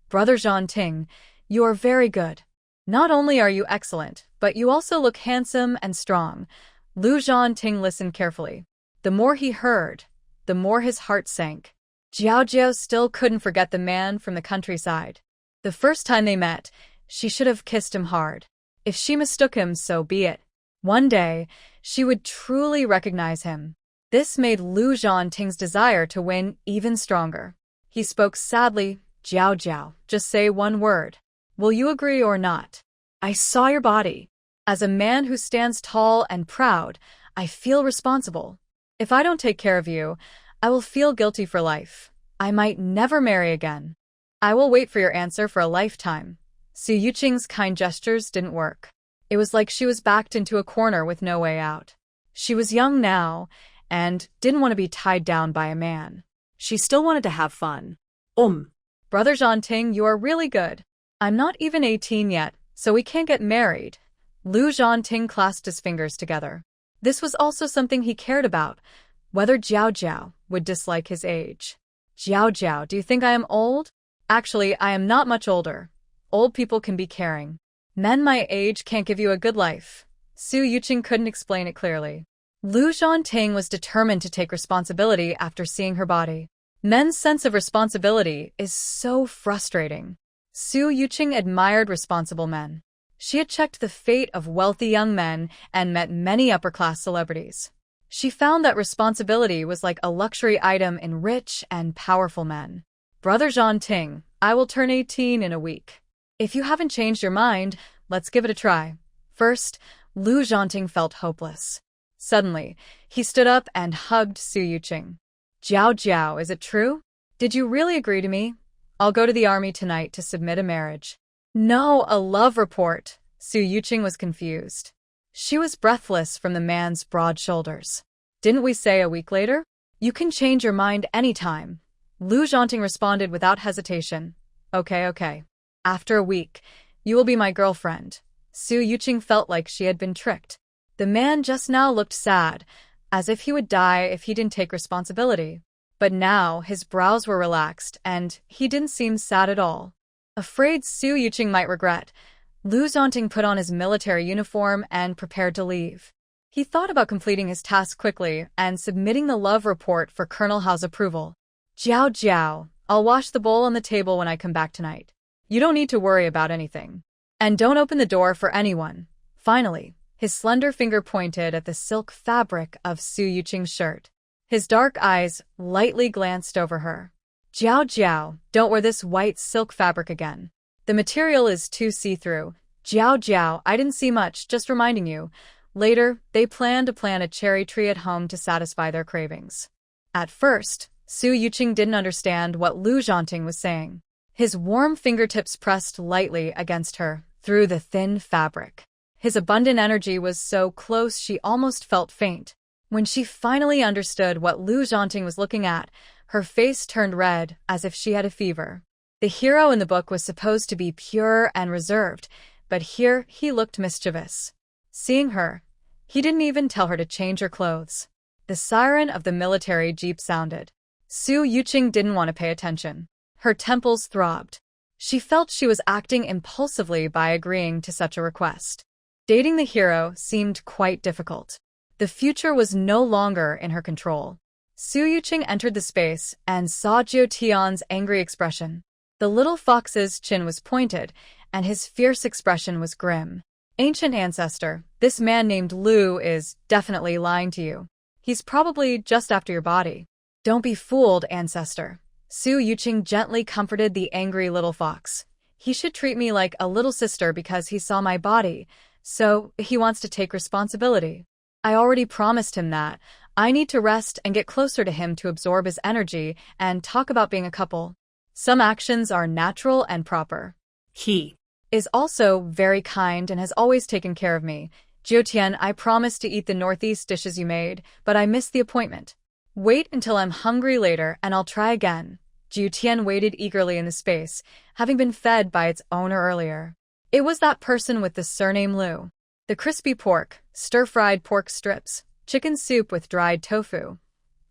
Brother Zhanting, you are very good. Not only are you excellent, but you also look handsome and strong. Lu Zhanting listened carefully. The more he heard, the more his heart sank. Jiao Jiao still couldn't forget the man from the countryside. The first time they met, she should have kissed him hard. If she mistook him, so be it. One day, she would truly recognize him. This made Lu Zhanting's desire to win even stronger. He spoke sadly, Jiao Jiao, just say one word. Will you agree or not? I saw your body. As a man who stands tall and proud, I feel responsible. If I don't take care of you, I will feel guilty for life. I might never marry again. I will wait for your answer for a lifetime. Su Yuqing's kind gestures didn't work. It was like she was backed into a corner with no way out. She was young now, and didn't want to be tied down by a man. She still wanted to have fun. Brother Zhanting, you are really good. I'm not even 18 yet, so we can't get married. Lu Zhanting clasped his fingers together. This was also something he cared about, whether Jiao Jiao would dislike his age. Jiao Jiao, do you think I am old? Actually, I am not much older. Old people can be caring. Men my age can't give you a good life. Su Yuqing couldn't explain it clearly. Lu Zhanting was determined to take responsibility after seeing her body. Men's sense of responsibility is so frustrating. Su Yuqing admired responsible men. She had checked the fate of wealthy young men and met many upper-class celebrities. She found that responsibility was like a luxury item in rich and powerful men. Brother Zhanting, I will turn 18 in a week. If you haven't changed your mind, let's give it a try. First, Lu Zhanting felt hopeless. Suddenly, he stood up and hugged Su Yuqing. Jiao Jiao, is it true? Did you really agree to me? I'll go to the army tonight to submit a marriage. No, a love report. Su Yuqing was confused. She was breathless from the man's broad shoulders. Didn't we say a week later? You can change your mind anytime. Lu Zhanting responded without hesitation. Okay. After a week, you will be my girlfriend. Su Yuqing felt like she had been tricked. The man just now looked sad, as if he would die if he didn't take responsibility. But now his brows were relaxed, and he didn't seem sad at all. Afraid Su Yuqing might regret, Lu Zhanting put on his military uniform and prepared to leave. He thought about completing his task quickly and submitting the love report for Colonel Hao's approval. Jiao Jiao, I'll wash the bowl on the table when I come back tonight. You don't need to worry about anything. And don't open the door for anyone. Finally, his slender finger pointed at the silk fabric of Su Yuqing's shirt. His dark eyes lightly glanced over her. Jiao Jiao, don't wear this white silk fabric again. The material is too see-through. Jiao Jiao, I didn't see much, just reminding you. Later, they planned to plant a cherry tree at home to satisfy their cravings. At first, Su Yuqing didn't understand what Lu Zhanting was saying. His warm fingertips pressed lightly against her, through the thin fabric. His abundant energy was so close she almost felt faint. When she finally understood what Lu Zhanting was looking at, her face turned red as if she had a fever. The hero in the book was supposed to be pure and reserved, but here he looked mischievous. Seeing her, he didn't even tell her to change her clothes. The siren of the military jeep sounded. Su Yuqing didn't want to pay attention. Her temples throbbed. She felt she was acting impulsively by agreeing to such a request. Dating the hero seemed quite difficult. The future was no longer in her control. Su Yuqing entered the space and saw Jiao Tian's angry expression. The little fox's chin was pointed, and his fierce expression was grim. Ancient ancestor, this man named Lu is definitely lying to you. He's probably just after your body. Don't be fooled, ancestor. Su Yuqing gently comforted the angry little fox. He should treat me like a little sister because he saw my body, so he wants to take responsibility. I already promised him that. I need to rest and get closer to him to absorb his energy and talk about being a couple. Some actions are natural and proper. He is also very kind and has always taken care of me. Jiao Tian, I promised to eat the northeast dishes you made, but I missed the appointment. Wait until I'm hungry later and I'll try again. Jiao Tian waited eagerly in the space, having been fed by its owner earlier. It was that person with the surname Lu. The crispy pork, stir-fried pork strips, chicken soup with dried tofu.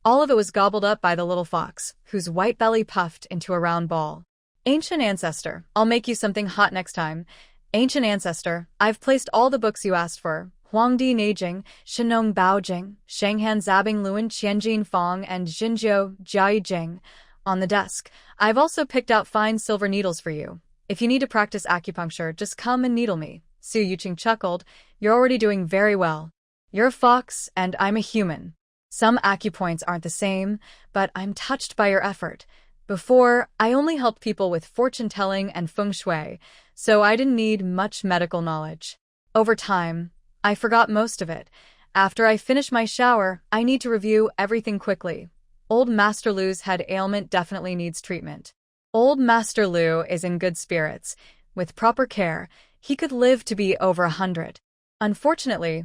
All of it was gobbled up by the little fox, whose white belly puffed into a round ball. Ancient ancestor, I'll make you something hot next time. Ancient ancestor, I've placed all the books you asked for. Huangdi Neijing, Shenong Baojing, Shanghan Zabing Luan Qianjin Fong and Xinjiu Jiaijing on the desk. I've also picked out fine silver needles for you. If you need to practice acupuncture, just come and needle me. Su Yuqing chuckled. You're already doing very well. You're a fox, and I'm a human. Some acupoints aren't the same, but I'm touched by your effort. Before, I only helped people with fortune-telling and feng shui, so I didn't need much medical knowledge. Over time, I forgot most of it. After I finish my shower, I need to review everything quickly. Old Master Lu's head ailment definitely needs treatment. Old Master Lu is in good spirits. With proper care, he could live to be over 100. Unfortunately,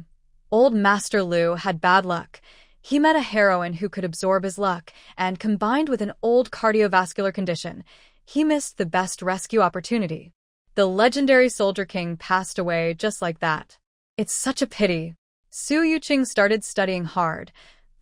Old Master Lu had bad luck. He met a heroine who could absorb his luck, and combined with an old cardiovascular condition, he missed the best rescue opportunity. The legendary Soldier King passed away just like that. It's such a pity. Su Yuqing started studying hard,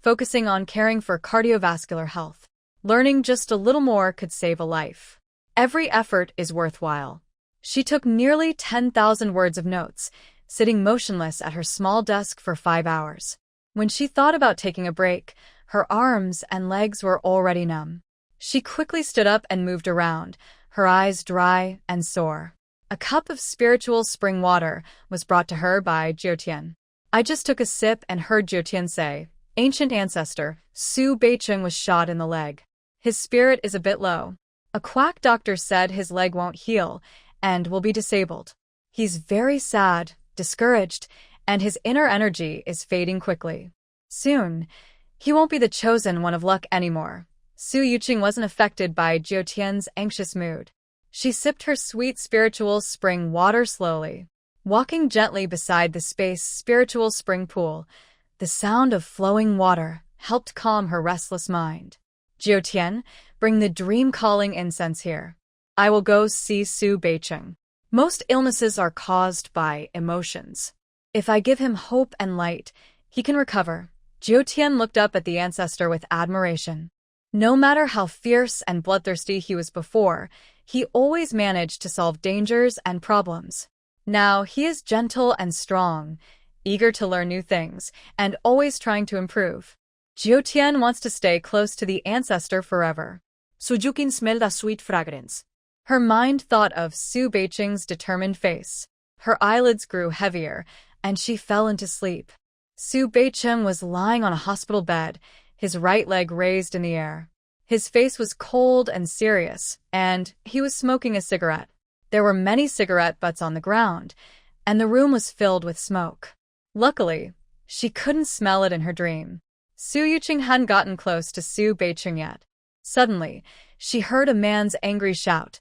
focusing on caring for cardiovascular health. Learning just a little more could save a life. Every effort is worthwhile. She took nearly 10,000 words of notes, sitting motionless at her small desk for 5 hours. When she thought about taking a break, her arms and legs were already numb. She quickly stood up and moved around, her eyes dry and sore. A cup of spiritual spring water was brought to her by Jiao Tian. I just took a sip and heard Jiao Tian say, Ancient ancestor, Su Beicheng was shot in the leg. His spirit is a bit low. A quack doctor said his leg won't heal and will be disabled. He's very sad, discouraged, and his inner energy is fading quickly. Soon, he won't be the chosen one of luck anymore. Su Yuqing wasn't affected by Jiao Tian's anxious mood. She sipped her sweet spiritual spring water slowly. Walking gently beside the space spiritual spring pool, the sound of flowing water helped calm her restless mind. Jiao Tian, bring the dream-calling incense here. I will go see Su Beicheng. Most illnesses are caused by emotions. If I give him hope and light, he can recover. Jiao Tian looked up at the ancestor with admiration. No matter how fierce and bloodthirsty he was before, he always managed to solve dangers and problems. Now he is gentle and strong, eager to learn new things, and always trying to improve. Jiao Tian wants to stay close to the ancestor forever. Su Yuqing smelled a sweet fragrance. Her mind thought of Su Beiqing's determined face. Her eyelids grew heavier, and she fell into sleep. Su Beiqing was lying on a hospital bed, his right leg raised in the air. His face was cold and serious, and he was smoking a cigarette. There were many cigarette butts on the ground, and the room was filled with smoke. Luckily, she couldn't smell it in her dream. Su Yuqing hadn't gotten close to Su Beiqing yet. Suddenly, she heard a man's angry shout,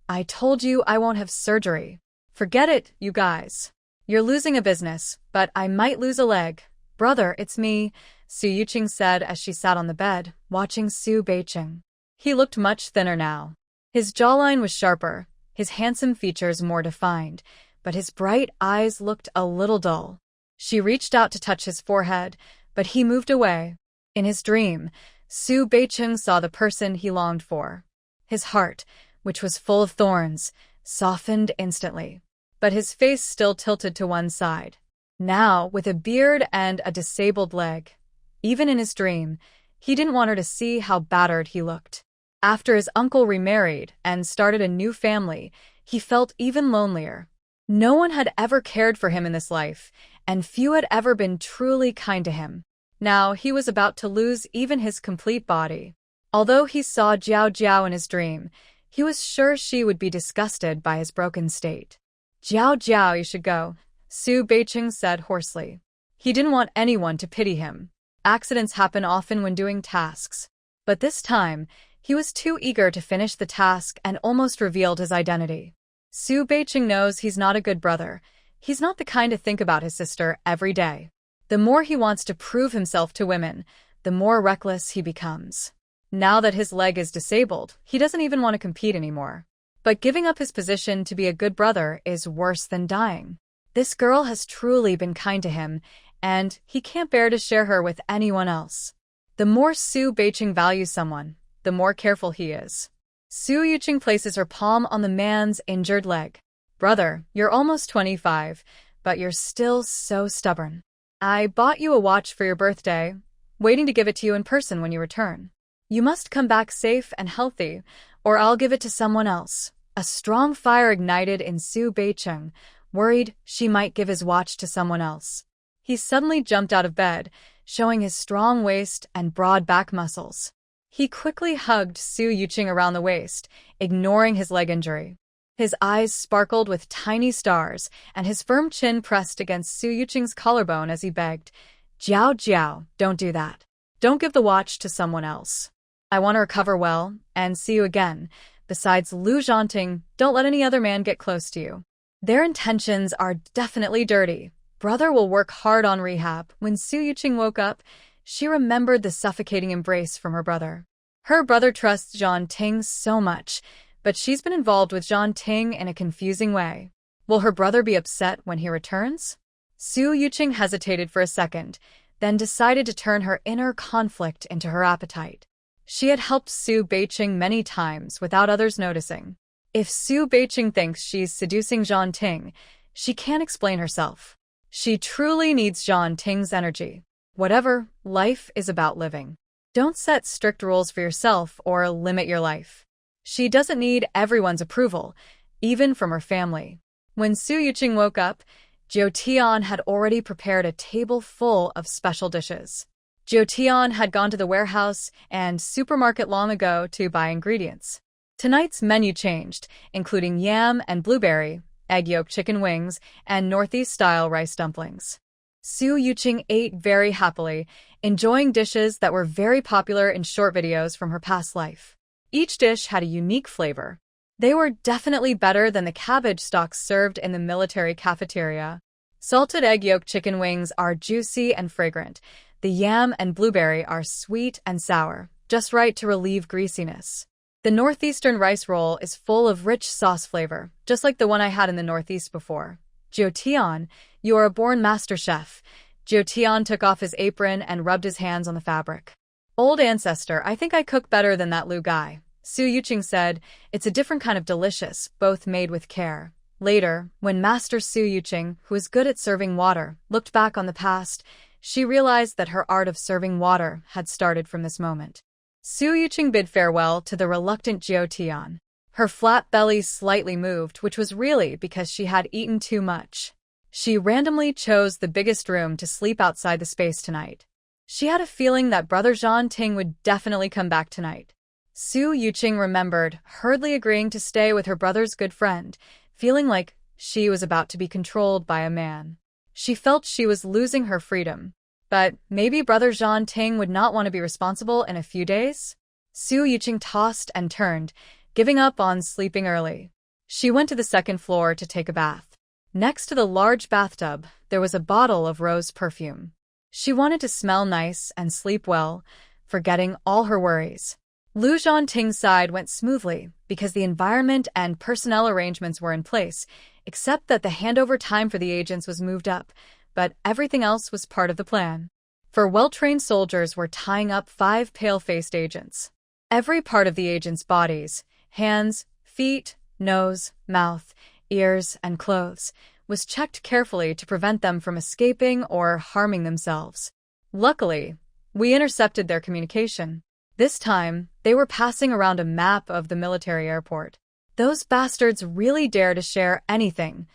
"I told you I won't have surgery. Forget it, you guys. You're losing a business, but I might lose a leg. Brother, it's me," Su Yuqing said as she sat on the bed, watching Su Beiqing. He looked much thinner now. His jawline was sharper, his handsome features more defined, but his bright eyes looked a little dull. She reached out to touch his forehead, but he moved away. In his dream, Su Beiqing saw the person he longed for. His heart, which was full of thorns, softened instantly, but his face still tilted to one side. Now, with a beard and a disabled leg. Even in his dream, he didn't want her to see how battered he looked. After his uncle remarried and started a new family, he felt even lonelier. No one had ever cared for him in this life, and few had ever been truly kind to him. Now he was about to lose even his complete body. Although he saw Jiao Jiao in his dream, he was sure she would be disgusted by his broken state. "Jiao Jiao, you should go," Su Beiqing said hoarsely. He didn't want anyone to pity him. Accidents happen often when doing tasks. But this time, he was too eager to finish the task and almost revealed his identity. Su Beiqing knows he's not a good brother. He's not the kind to think about his sister every day. The more he wants to prove himself to women, the more reckless he becomes. Now that his leg is disabled, he doesn't even want to compete anymore. But giving up his position to be a good brother is worse than dying. This girl has truly been kind to him, and he can't bear to share her with anyone else. The more Su Beiqing values someone, the more careful he is. Su Yuqing places her palm on the man's injured leg. "Brother, you're almost 25, but you're still so stubborn. I bought you a watch for your birthday, waiting to give it to you in person when you return. You must come back safe and healthy, or I'll give it to someone else." A strong fire ignited in Su Beiqing, worried she might give his watch to someone else. He suddenly jumped out of bed, showing his strong waist and broad back muscles. He quickly hugged Su Yuqing around the waist, ignoring his leg injury. His eyes sparkled with tiny stars, and his firm chin pressed against Su Yuqing's collarbone as he begged, "Jiao Jiao, don't do that. Don't give the watch to someone else. I want to recover well, and see you again. Besides, Lu Zhanting, don't let any other man get close to you. Their intentions are definitely dirty. Brother will work hard on rehab." When Su Yuqing woke up, she remembered the suffocating embrace from her brother. Her brother trusts Zhanting so much, but she's been involved with Zhanting in a confusing way. Will her brother be upset when he returns? Su Yuqing hesitated for a second, then decided to turn her inner conflict into her appetite. She had helped Su Beiqing many times without others noticing. If Su Beiqing thinks she's seducing Zhanting, she can't explain herself. She truly needs Zhanting's energy. Whatever, life is about living. Don't set strict rules for yourself or limit your life. She doesn't need everyone's approval, even from her family. When Su Yuqing woke up, Jiao Tian had already prepared a table full of special dishes. Jiao Tian had gone to the warehouse and supermarket long ago to buy ingredients. Tonight's menu changed, including yam and blueberry, egg yolk chicken wings, and Northeast-style rice dumplings. Su Yuqing ate very happily, enjoying dishes that were very popular in short videos from her past life. Each dish had a unique flavor. They were definitely better than the cabbage stalks served in the military cafeteria. Salted egg yolk chicken wings are juicy and fragrant. The yam and blueberry are sweet and sour, just right to relieve greasiness. The northeastern rice roll is full of rich sauce flavor, just like the one I had in the Northeast before. "Jiao Tian, you are a born master chef." Jiao Tian took off his apron and rubbed his hands on the fabric. "Old ancestor, I think I cook better than that Lu guy," Su Yuqing said. "It's a different kind of delicious, both made with care." Later, when Master Su Yuqing, who is good at serving water, looked back on the past, she realized that her art of serving water had started from this moment. Su Yuqing bid farewell to the reluctant Jiao Tian. Her flat belly slightly moved, which was really because she had eaten too much. She randomly chose the biggest room to sleep outside the space tonight. She had a feeling that Brother Zhanting would definitely come back tonight. Su Yuqing remembered, hurriedly agreeing to stay with her brother's good friend, feeling like she was about to be controlled by a man. She felt she was losing her freedom. But maybe Brother Zhanting would not want to be responsible in a few days? Su Yuqing tossed and turned, giving up on sleeping early. She went to the second floor to take a bath. Next to the large bathtub, there was a bottle of rose perfume. She wanted to smell nice and sleep well, forgetting all her worries. Lu Zhanting's side went smoothly because the environment and personnel arrangements were in place, except that the handover time for the agents was moved up, but everything else was part of the plan. For well-trained soldiers were tying up 5 pale-faced agents. Every part of the agents' bodies, hands, feet, nose, mouth, ears, and clothes, was checked carefully to prevent them from escaping or harming themselves. Luckily, we intercepted their communication. This time, they were passing around a map of the military airport. Those bastards really dare to share anything,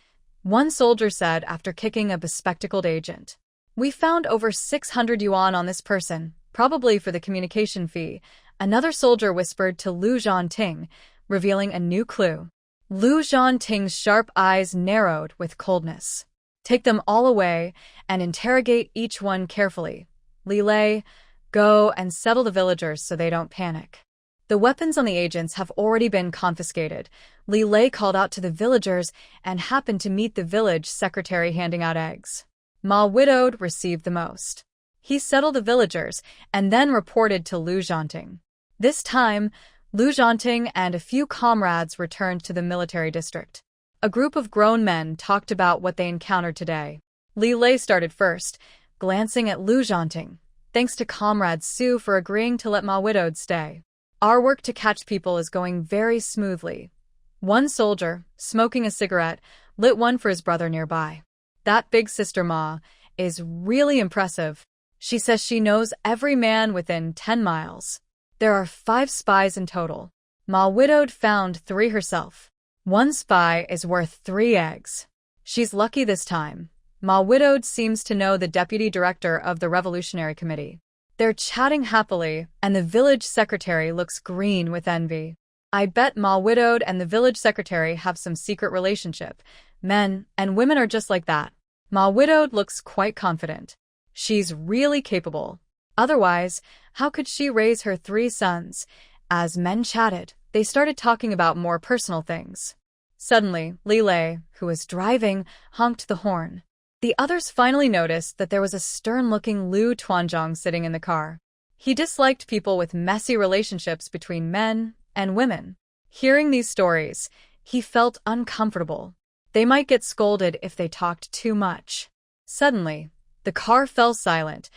one soldier said after kicking a bespectacled agent. We found over 600 yuan on this person, probably for the communication fee, another soldier whispered to Lu Zhanting, revealing a new clue. Lu Zhanting's sharp eyes narrowed with coldness. Take them all away and interrogate each one carefully. Li Lei, go and settle the villagers so they don't panic. The weapons on the agents have already been confiscated. Li Lei called out to the villagers and happened to meet the village secretary handing out eggs. Ma Widowed received the most. He settled the villagers and then reported to Lu Zhanting. This time, Lu Zhanting and a few comrades returned to the military district. A group of grown men talked about what they encountered today. Li Lei started first, glancing at Lu Zhanting. Thanks to Comrade Su for agreeing to let Ma Widowed stay. Our work to catch people is going very smoothly. One soldier, smoking a cigarette, lit one for his brother nearby. That big sister Ma is really impressive. She says she knows every man within 10 miles. There are 5 spies in total. Ma Widowed found 3 herself. One spy is worth 3 eggs. She's lucky this time. Ma Widowed seems to know the deputy director of the Revolutionary Committee. They're chatting happily, and the village secretary looks green with envy. I bet Ma Widowed and the village secretary have some secret relationship. Men and women are just like that. Ma Widowed looks quite confident. She's really capable. Otherwise, how could she raise her 3 sons? As men chatted, they started talking about more personal things. Suddenly, Li Lei, who was driving, honked the horn. The others finally noticed that there was a stern-looking Lu Tuanzhong sitting in the car. He disliked people with messy relationships between men and women. Hearing these stories, he felt uncomfortable. They might get scolded if they talked too much. Suddenly, the car fell silent,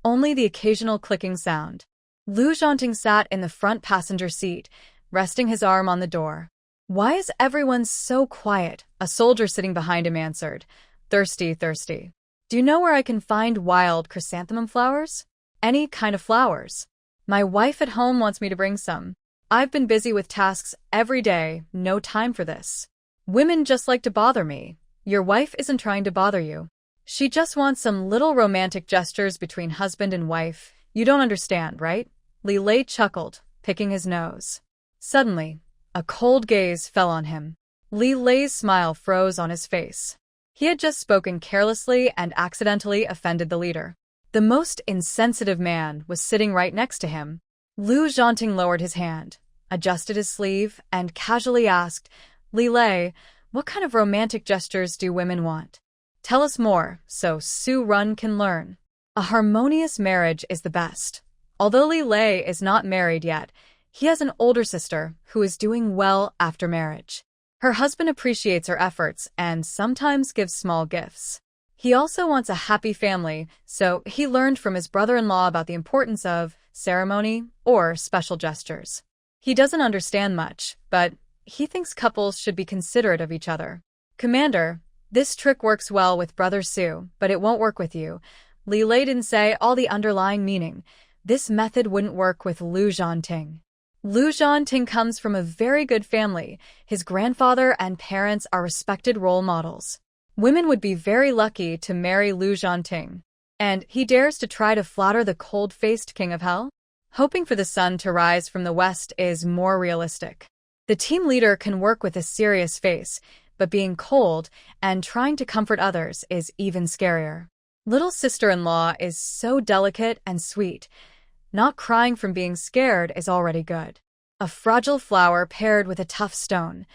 only the occasional clicking sound. Lu Zhanting sat in the front passenger seat, resting his arm on the door. Why is everyone so quiet? A soldier sitting behind him answered. Thirsty, thirsty. Do you know where I can find wild chrysanthemum flowers? Any kind of flowers. My wife at home wants me to bring some. I've been busy with tasks every day, no time for this. Women just like to bother me. Your wife isn't trying to bother you. She just wants some little romantic gestures between husband and wife. You don't understand, right? Li Lei chuckled, picking his nose. Suddenly, a cold gaze fell on him. Li Lei's smile froze on his face. He had just spoken carelessly and accidentally offended the leader. The most insensitive man was sitting right next to him. Lu Zhanting lowered his hand, adjusted his sleeve, and casually asked, Li Lei, what kind of romantic gestures do women want? Tell us more, so Su Run can learn. A harmonious marriage is the best. Although Li Lei is not married yet, he has an older sister who is doing well after marriage. Her husband appreciates her efforts and sometimes gives small gifts. He also wants a happy family, so he learned from his brother-in-law about the importance of ceremony or special gestures. He doesn't understand much, but he thinks couples should be considerate of each other. Commander, this trick works well with Brother Su, but it won't work with you. Li Lei didn't say all the underlying meaning. This method wouldn't work with Lu Zhanting. Lu Zhanting comes from a very good family. His grandfather and parents are respected role models. Women would be very lucky to marry Lu Zhanting. And he dares to try to flatter the cold-faced king of hell? Hoping for the sun to rise from the west is more realistic. The team leader can work with a serious face, but being cold and trying to comfort others is even scarier. Little sister-in-law is so delicate and sweet. Not crying from being scared is already good. A fragile flower paired with a tough stone.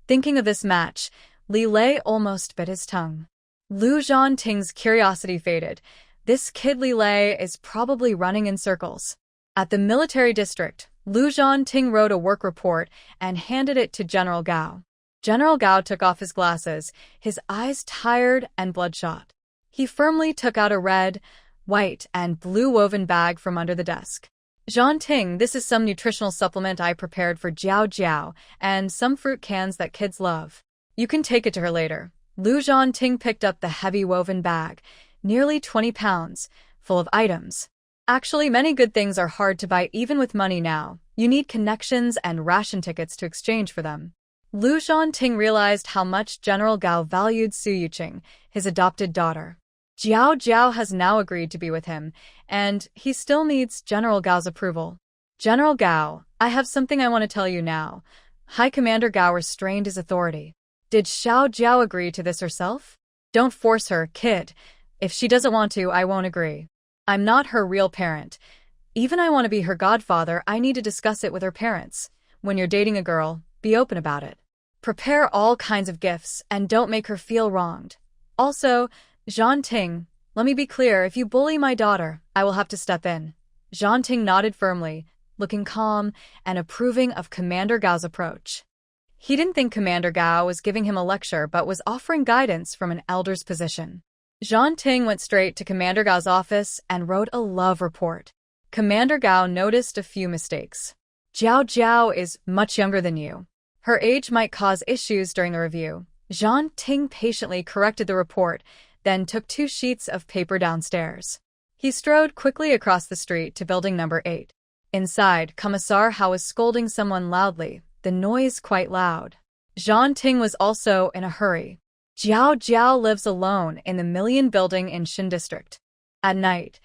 Thinking of this match, Li Lei almost bit his tongue. Lu Zhanting's curiosity faded. This kid Li Lei is probably running in circles. At the military district, Lu Zhanting wrote a work report and handed it to General Gao. General Gao took off his glasses, his eyes tired and bloodshot. He firmly took out a red, white, and blue woven bag from under the desk. Zhanting, this is some nutritional supplement I prepared for Jiao Jiao and some fruit cans that kids love. You can take it to her later. Lu Zhanting picked up the heavy woven bag, nearly 20 pounds, full of items. Actually, many good things are hard to buy even with money now. You need connections and ration tickets to exchange for them. Lu Zhanting realized how much General Gao valued Su Yuqing, his adopted daughter. Jiao Jiao has now agreed to be with him, and he still needs General Gao's approval. General Gao, I have something I want to tell you now. High Commander Gao restrained his authority. Did Xiao Jiao agree to this herself? Don't force her, kid. If she doesn't want to, I won't agree. I'm not her real parent. Even I want to be her godfather, I need to discuss it with her parents. When you're dating a girl, be open about it. Prepare all kinds of gifts and don't make her feel wronged. Also, Zhanting, let me be clear, if you bully my daughter, I will have to step in. Zhanting nodded firmly, looking calm and approving of Commander Gao's approach. He didn't think Commander Gao was giving him a lecture but was offering guidance from an elder's position. Zhanting went straight to Commander Gao's office and wrote a love report. Commander Gao noticed a few mistakes. Jiao Jiao is much younger than you. Her age might cause issues during the review. Zhanting patiently corrected the report, then took 2 sheets of paper downstairs. He strode quickly across the street to building number 8. Inside, Commissar Hao was scolding someone loudly, the noise quite loud. Zhanting was also in a hurry. Jiao Jiao lives alone in the Million Building in Xin District. At night,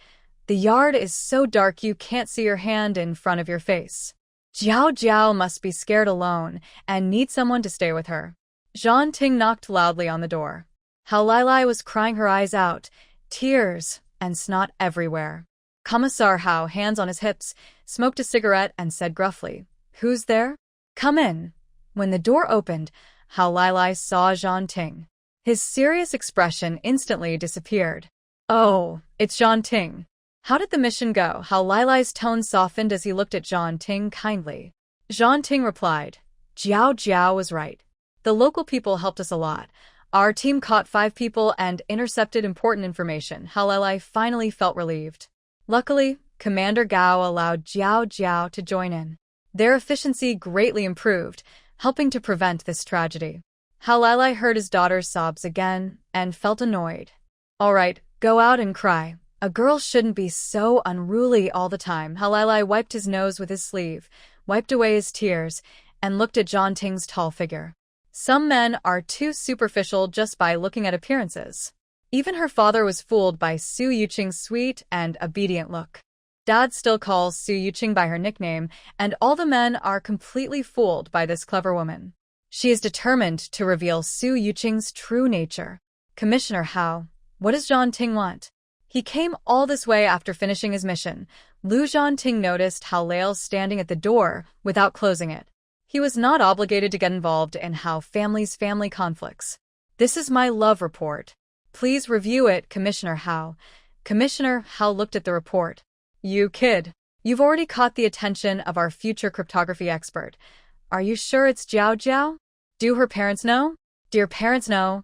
the yard is so dark you can't see your hand in front of your face. Jiao Jiao must be scared alone and need someone to stay with her. Zhanting knocked loudly on the door. Hao Lailai was crying her eyes out, tears and snot everywhere. Commissar Hao, hands on his hips, smoked a cigarette and said gruffly, "Who's there? Come in." When the door opened, Hao Lailai saw Zhanting. His serious expression instantly disappeared. "Oh, it's Zhanting. How did the mission go?" Hao Lailai's tone softened as he looked at Zhanting kindly. Zhanting replied, "Jiao Jiao was right. The local people helped us a lot. Our team caught 5 people and intercepted important information." Hao Lailai finally felt relieved. Luckily, Commander Gao allowed Jiao Jiao to join in. Their efficiency greatly improved, helping to prevent this tragedy. Hao Lailai heard his daughter's sobs again and felt annoyed. "All right, go out and cry. A girl shouldn't be so unruly all the time." Hao Lailai wiped his nose with his sleeve, wiped away his tears, and looked at Zhanting's tall figure. Some men are too superficial just by looking at appearances. Even her father was fooled by Su Yuqing's sweet and obedient look. Dad still calls Su Yuqing by her nickname, and all the men are completely fooled by this clever woman. She is determined to reveal Su Yuqing's true nature. "Commissioner Hao, what does Zhanting want?" He came all this way after finishing his mission. Lu Zhanting noticed Hao Lail standing at the door without closing it. He was not obligated to get involved in Hao family's family conflicts. "This is my love report. Please review it, Commissioner Hao." Commissioner Hao looked at the report. "You kid. You've already caught the attention of our future cryptography expert. Are you sure it's Jiao Jiao? Do her parents know?" "Dear parents know."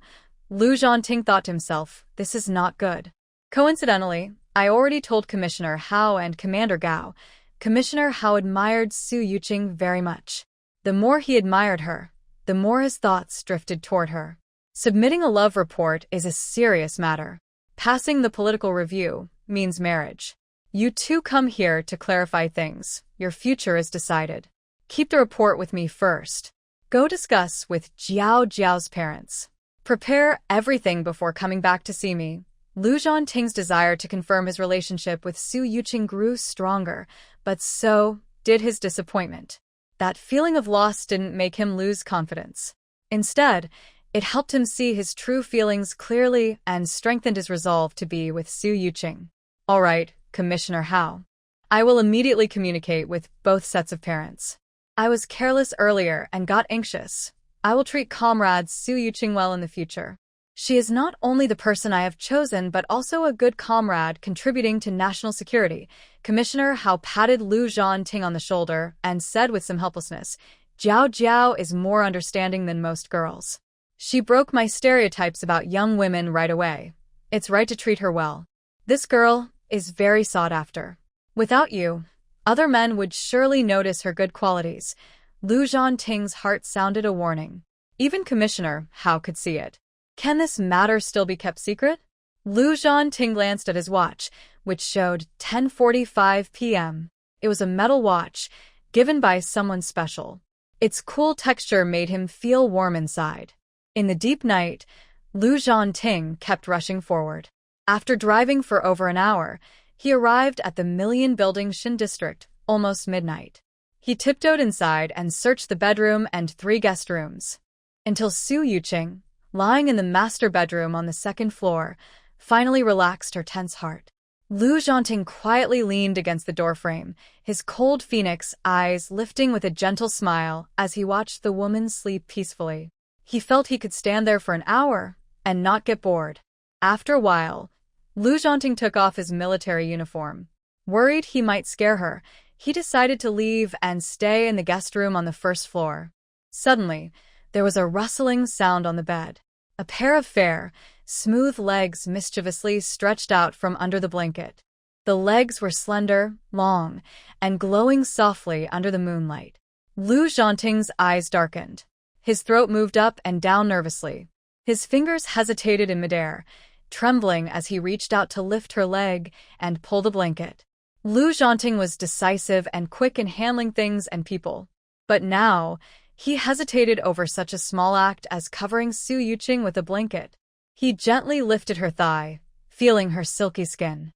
Lu Zhanting thought to himself, this is not good. Coincidentally, I already told Commissioner Hao and Commander Gao. Commissioner Hao admired Su Yuqing very much. The more he admired her, the more his thoughts drifted toward her. Submitting a love report is a serious matter. Passing the political review means marriage. You two come here to clarify things. Your future is decided. Keep the report with me first. Go discuss with Jiao Jiao's parents. Prepare everything before coming back to see me. Lu Zhanting's desire to confirm his relationship with Su Yuqing grew stronger, but so did his disappointment. That feeling of loss didn't make him lose confidence. Instead, it helped him see his true feelings clearly and strengthened his resolve to be with Su Yuqing. All right, Commissioner Hao. I will immediately communicate with both sets of parents. I was careless earlier and got anxious. I will treat comrade Su Yuqing well in the future. She is not only the person I have chosen but also a good comrade contributing to national security. Commissioner Hao patted Lu Zhanting on the shoulder and said with some helplessness, Jiao Jiao is more understanding than most girls. She broke my stereotypes about young women right away. It's right to treat her well. This girl is very sought after. Without you, other men would surely notice her good qualities. Lu Zhanting's heart sounded a warning. Even Commissioner Hao could see it. Can this matter still be kept secret? Lu Zhanting glanced at his watch, which showed 10:45 p.m. It was a metal watch, given by someone special. Its cool texture made him feel warm inside. In the deep night, Lu Zhanting kept rushing forward. After driving for over an hour, he arrived at the million-building Shin district, almost midnight. He tiptoed inside and searched the bedroom and 3 guest rooms. Until Su Yuqing, lying in the master bedroom on the 2nd floor, finally relaxed her tense heart. Lu Zhanting quietly leaned against the doorframe, his cold phoenix eyes lifting with a gentle smile as he watched the woman sleep peacefully. He felt he could stand there for an hour and not get bored. After a while, Lu Zhanting took off his military uniform. Worried he might scare her, he decided to leave and stay in the guest room on the 1st floor. Suddenly, there was a rustling sound on the bed. A pair of fair, smooth legs mischievously stretched out from under the blanket. The legs were slender, long, and glowing softly under the moonlight. Lu Zhanting's eyes darkened. His throat moved up and down nervously. His fingers hesitated in midair, trembling as he reached out to lift her leg and pull the blanket. Lu Zhanting was decisive and quick in handling things and people. But now, he hesitated over such a small act as covering Su Yuqing with a blanket. He gently lifted her thigh, feeling her silky skin.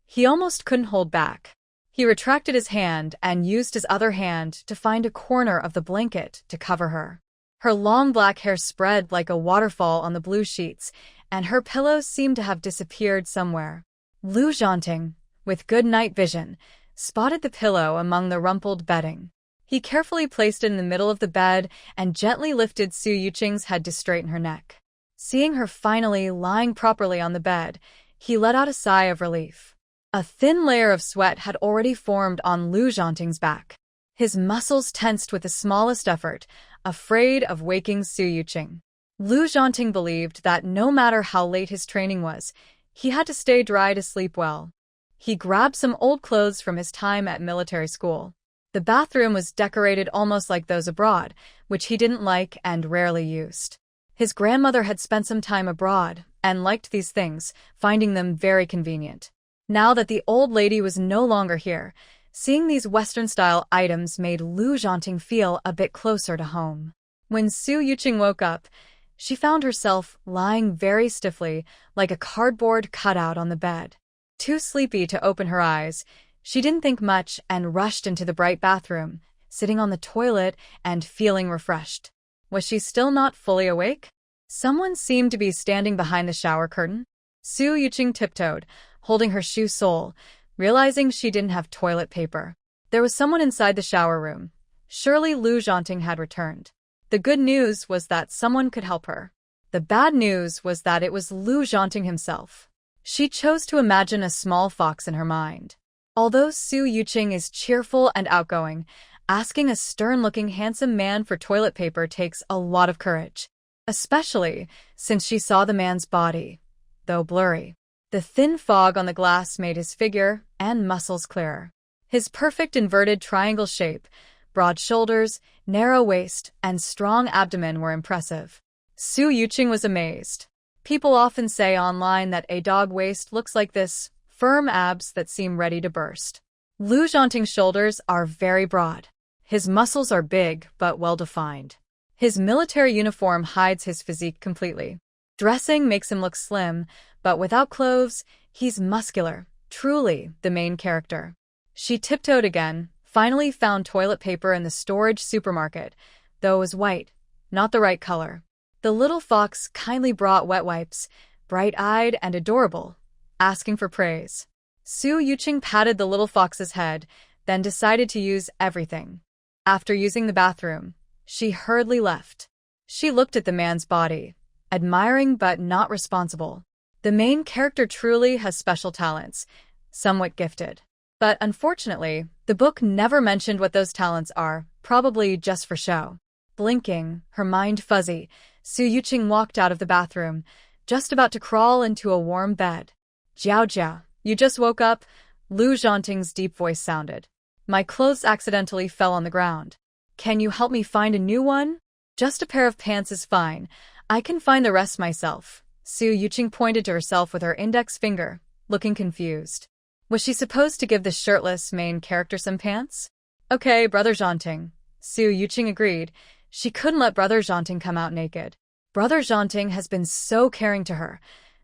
He almost couldn't hold back. He retracted his hand and used his other hand to find a corner of the blanket to cover her. Her long black hair spread like a waterfall on the blue sheets, and her pillows seemed to have disappeared somewhere. Lu Zhanting, with good night vision, spotted the pillow among the rumpled bedding. He carefully placed it in the middle of the bed and gently lifted Su Yuqing's head to straighten her neck. Seeing her finally lying properly on the bed, he let out a sigh of relief. A thin layer of sweat had already formed on Lu Zhanting's back. His muscles tensed with the smallest effort, afraid of waking Su Yuqing. Lu Zhanting believed that no matter how late his training was, he had to stay dry to sleep well. He grabbed some old clothes from his time at military school. The bathroom was decorated almost like those abroad, which he didn't like and rarely used. His grandmother had spent some time abroad and liked these things, finding them very convenient. Now that the old lady was no longer here, seeing these Western-style items made Lu Zhanting feel a bit closer to home. When Su Yuqing woke up, she found herself lying very stiffly, like a cardboard cutout on the bed. Too sleepy to open her eyes, she didn't think much and rushed into the bright bathroom, sitting on the toilet and feeling refreshed. Was she still not fully awake? Someone seemed to be standing behind the shower curtain. Su Yuqing tiptoed, holding her shoe sole, realizing she didn't have toilet paper. There was someone inside the shower room. Surely Lu Zhanting had returned. The good news was that someone could help her. The bad news was that it was Lu Zhanting himself. She chose to imagine a small fox in her mind. Although Su Yuqing is cheerful and outgoing, asking a stern-looking handsome man for toilet paper takes a lot of courage, especially since she saw the man's body, though blurry. The thin fog on the glass made his figure and muscles clearer. His perfect inverted triangle shape, broad shoulders, narrow waist, and strong abdomen were impressive. Su Yuqing was amazed. People often say online that a dog waist looks like this, firm abs that seem ready to burst. Lu Zhanting's shoulders are very broad. His muscles are big but well-defined. His military uniform hides his physique completely. Dressing makes him look slim, but without clothes, he's muscular, truly the main character. She tiptoed again, finally found toilet paper in the storage supermarket, though it was white, not the right color. The little fox kindly brought wet wipes, bright-eyed and adorable, asking for praise. Su Yuqing patted the little fox's head, then decided to use everything. After using the bathroom, she hurriedly left. She looked at the man's body, admiring but not responsible. The main character truly has special talents, somewhat gifted. But unfortunately, the book never mentioned what those talents are, probably just for show. Blinking, her mind fuzzy, Su Yuqing walked out of the bathroom, just about to crawl into a warm bed. "Jiao Jiao, you just woke up?" Lu Zhanting's deep voice sounded. "My clothes accidentally fell on the ground. Can you help me find a new one?" "Just a pair of pants is fine. I can find the rest myself." Su Yuqing pointed to herself with her index finger, looking confused. Was she supposed to give the shirtless main character some pants? "Okay, Brother Zhanting." Su Yuqing agreed. She couldn't let Brother Zhanting come out naked. Brother Zhanting has been so caring to her.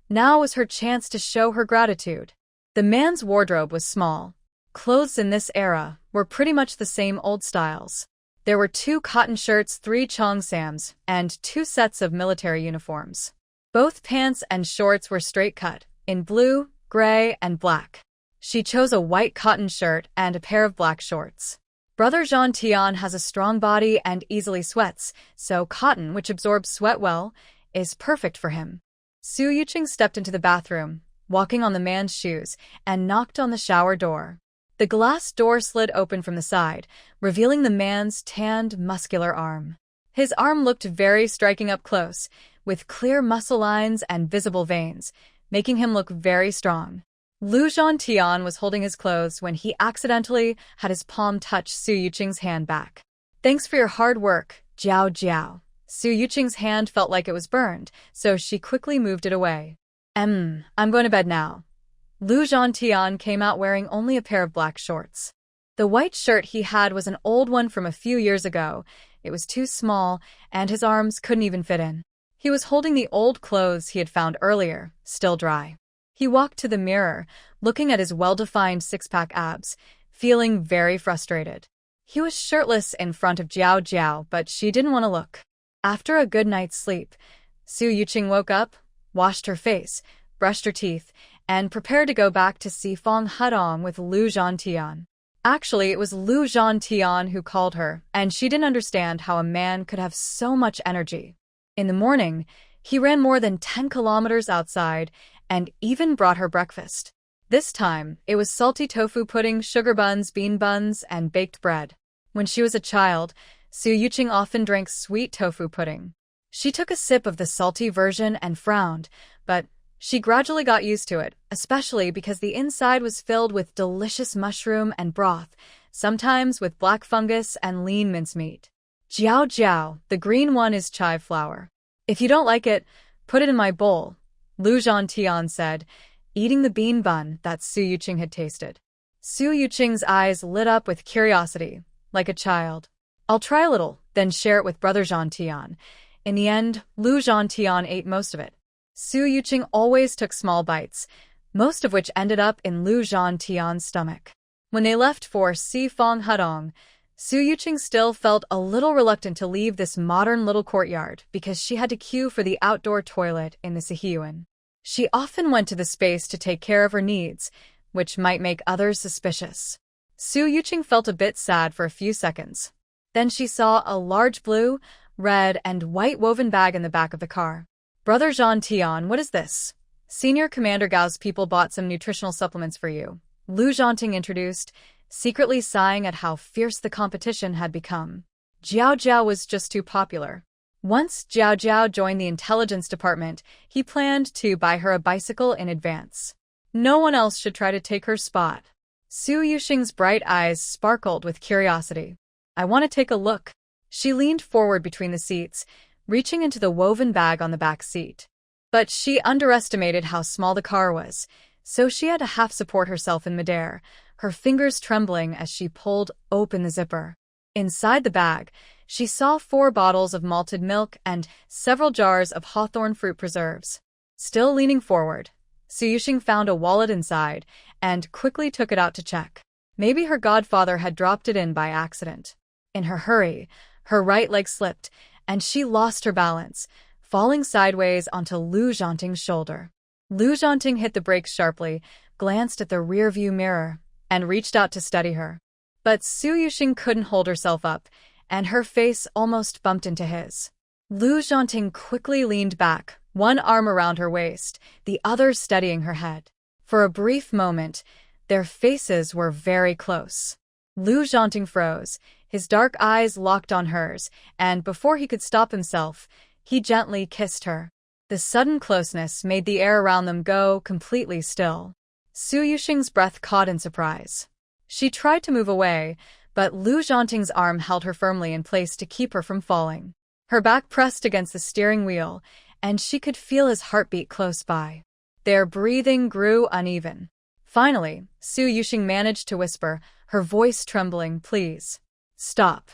Now was her chance to show her gratitude. The man's wardrobe was small. Clothes in this era were pretty much the same old styles. There were 2 cotton shirts, 3 cheongsams, and 2 sets of military uniforms. Both pants and shorts were straight cut, in blue, gray, and black. She chose a white cotton shirt and a pair of black shorts. Brother Zhanting has a strong body and easily sweats, so cotton, which absorbs sweat well, is perfect for him. Su Yuqing stepped into the bathroom, walking on the man's shoes, and knocked on the shower door. The glass door slid open from the side, revealing the man's tanned, muscular arm. His arm looked very striking up close, with clear muscle lines and visible veins, making him look very strong. Lu Zhanting was holding his clothes when he accidentally had his palm touch Su Yuqing's hand back. "Thanks for your hard work, Jiao Jiao." Su Yuqing's hand felt like it was burned, so she quickly moved it away. I'm going to bed now." Lu Zhanting came out wearing only a pair of black shorts. The white shirt he had was an old one from a few years ago. It was too small, and his arms couldn't even fit in. He was holding the old clothes he had found earlier, still dry. He walked to the mirror, looking at his well-defined six-pack abs, feeling very frustrated. He was shirtless in front of Jiao Jiao, but she didn't want to look. After a good night's sleep, Su Yuqing woke up, washed her face, brushed her teeth, and prepared to go back to see FENG Hudong with Lu Zhanting. Actually, it was Lu Zhanting who called her, and she didn't understand how a man could have so much energy. In the morning, he ran more than 10 kilometers outside and even brought her breakfast. This time, it was salty tofu pudding, sugar buns, bean buns, and baked bread. When she was a child, Su Yuqing often drank sweet tofu pudding. She took a sip of the salty version and frowned, but she gradually got used to it, especially because the inside was filled with delicious mushroom and broth, sometimes with black fungus and lean mincemeat. "Jiao Jiao, the green one is chive flour. If you don't like it, put it in my bowl," Lu Zhanting said, eating the bean bun that Su Yuqing had tasted. Su Yuqing's eyes lit up with curiosity, like a child. "I'll try a little, then share it with Brother Zhanting." In the end, Lu Zhanting ate most of it. Su Yuqing always took small bites, most of which ended up in Lu Zhanting's stomach. When they left for FENG Hudong, Su Yuqing still felt a little reluctant to leave this modern little courtyard because she had to queue for the outdoor toilet in the Sihyuan. She often went to the space to take care of her needs, which might make others suspicious. Su Yuqing felt a bit sad for a few seconds. Then she saw a large blue, red, and white woven bag in the back of the car. "Brother Zhanting, what is this?" "Senior Commander Gao's people bought some nutritional supplements for you," Lu Zhanting introduced, secretly sighing at how fierce the competition had become. Jiao Jiao was just too popular. Once Jiao Jiao joined the intelligence department, he planned to buy her a bicycle in advance. No one else should try to take her spot. Su Yuqing's bright eyes sparkled with curiosity. "I want to take a look." She leaned forward between the seats, reaching into the woven bag on the back seat. But she underestimated how small the car was, so she had to half support herself in midair, her fingers trembling as she pulled open the zipper. Inside the bag, she saw 4 bottles of malted milk and several jars of hawthorn fruit preserves. Still leaning forward, Su Yuqing found a wallet inside and quickly took it out to check. Maybe her godfather had dropped it in by accident. In her hurry, her right leg slipped, and she lost her balance, falling sideways onto Lu Zhanting's shoulder. Lu Zhanting hit the brakes sharply, glanced at the rearview mirror, and reached out to steady her. But Su Yuqing couldn't hold herself up, and her face almost bumped into his. Lu Zhanting quickly leaned back, one arm around her waist, the other steadying her head. For a brief moment, their faces were very close. Lu Zhanting froze, his dark eyes locked on hers, and before he could stop himself, he gently kissed her. The sudden closeness made the air around them go completely still. Su Yuqing's breath caught in surprise. She tried to move away, but Lu Zhanting's arm held her firmly in place to keep her from falling. Her back pressed against the steering wheel, and she could feel his heartbeat close by. Their breathing grew uneven. Finally, Su Yuqing managed to whisper, her voice trembling, "Please, stop."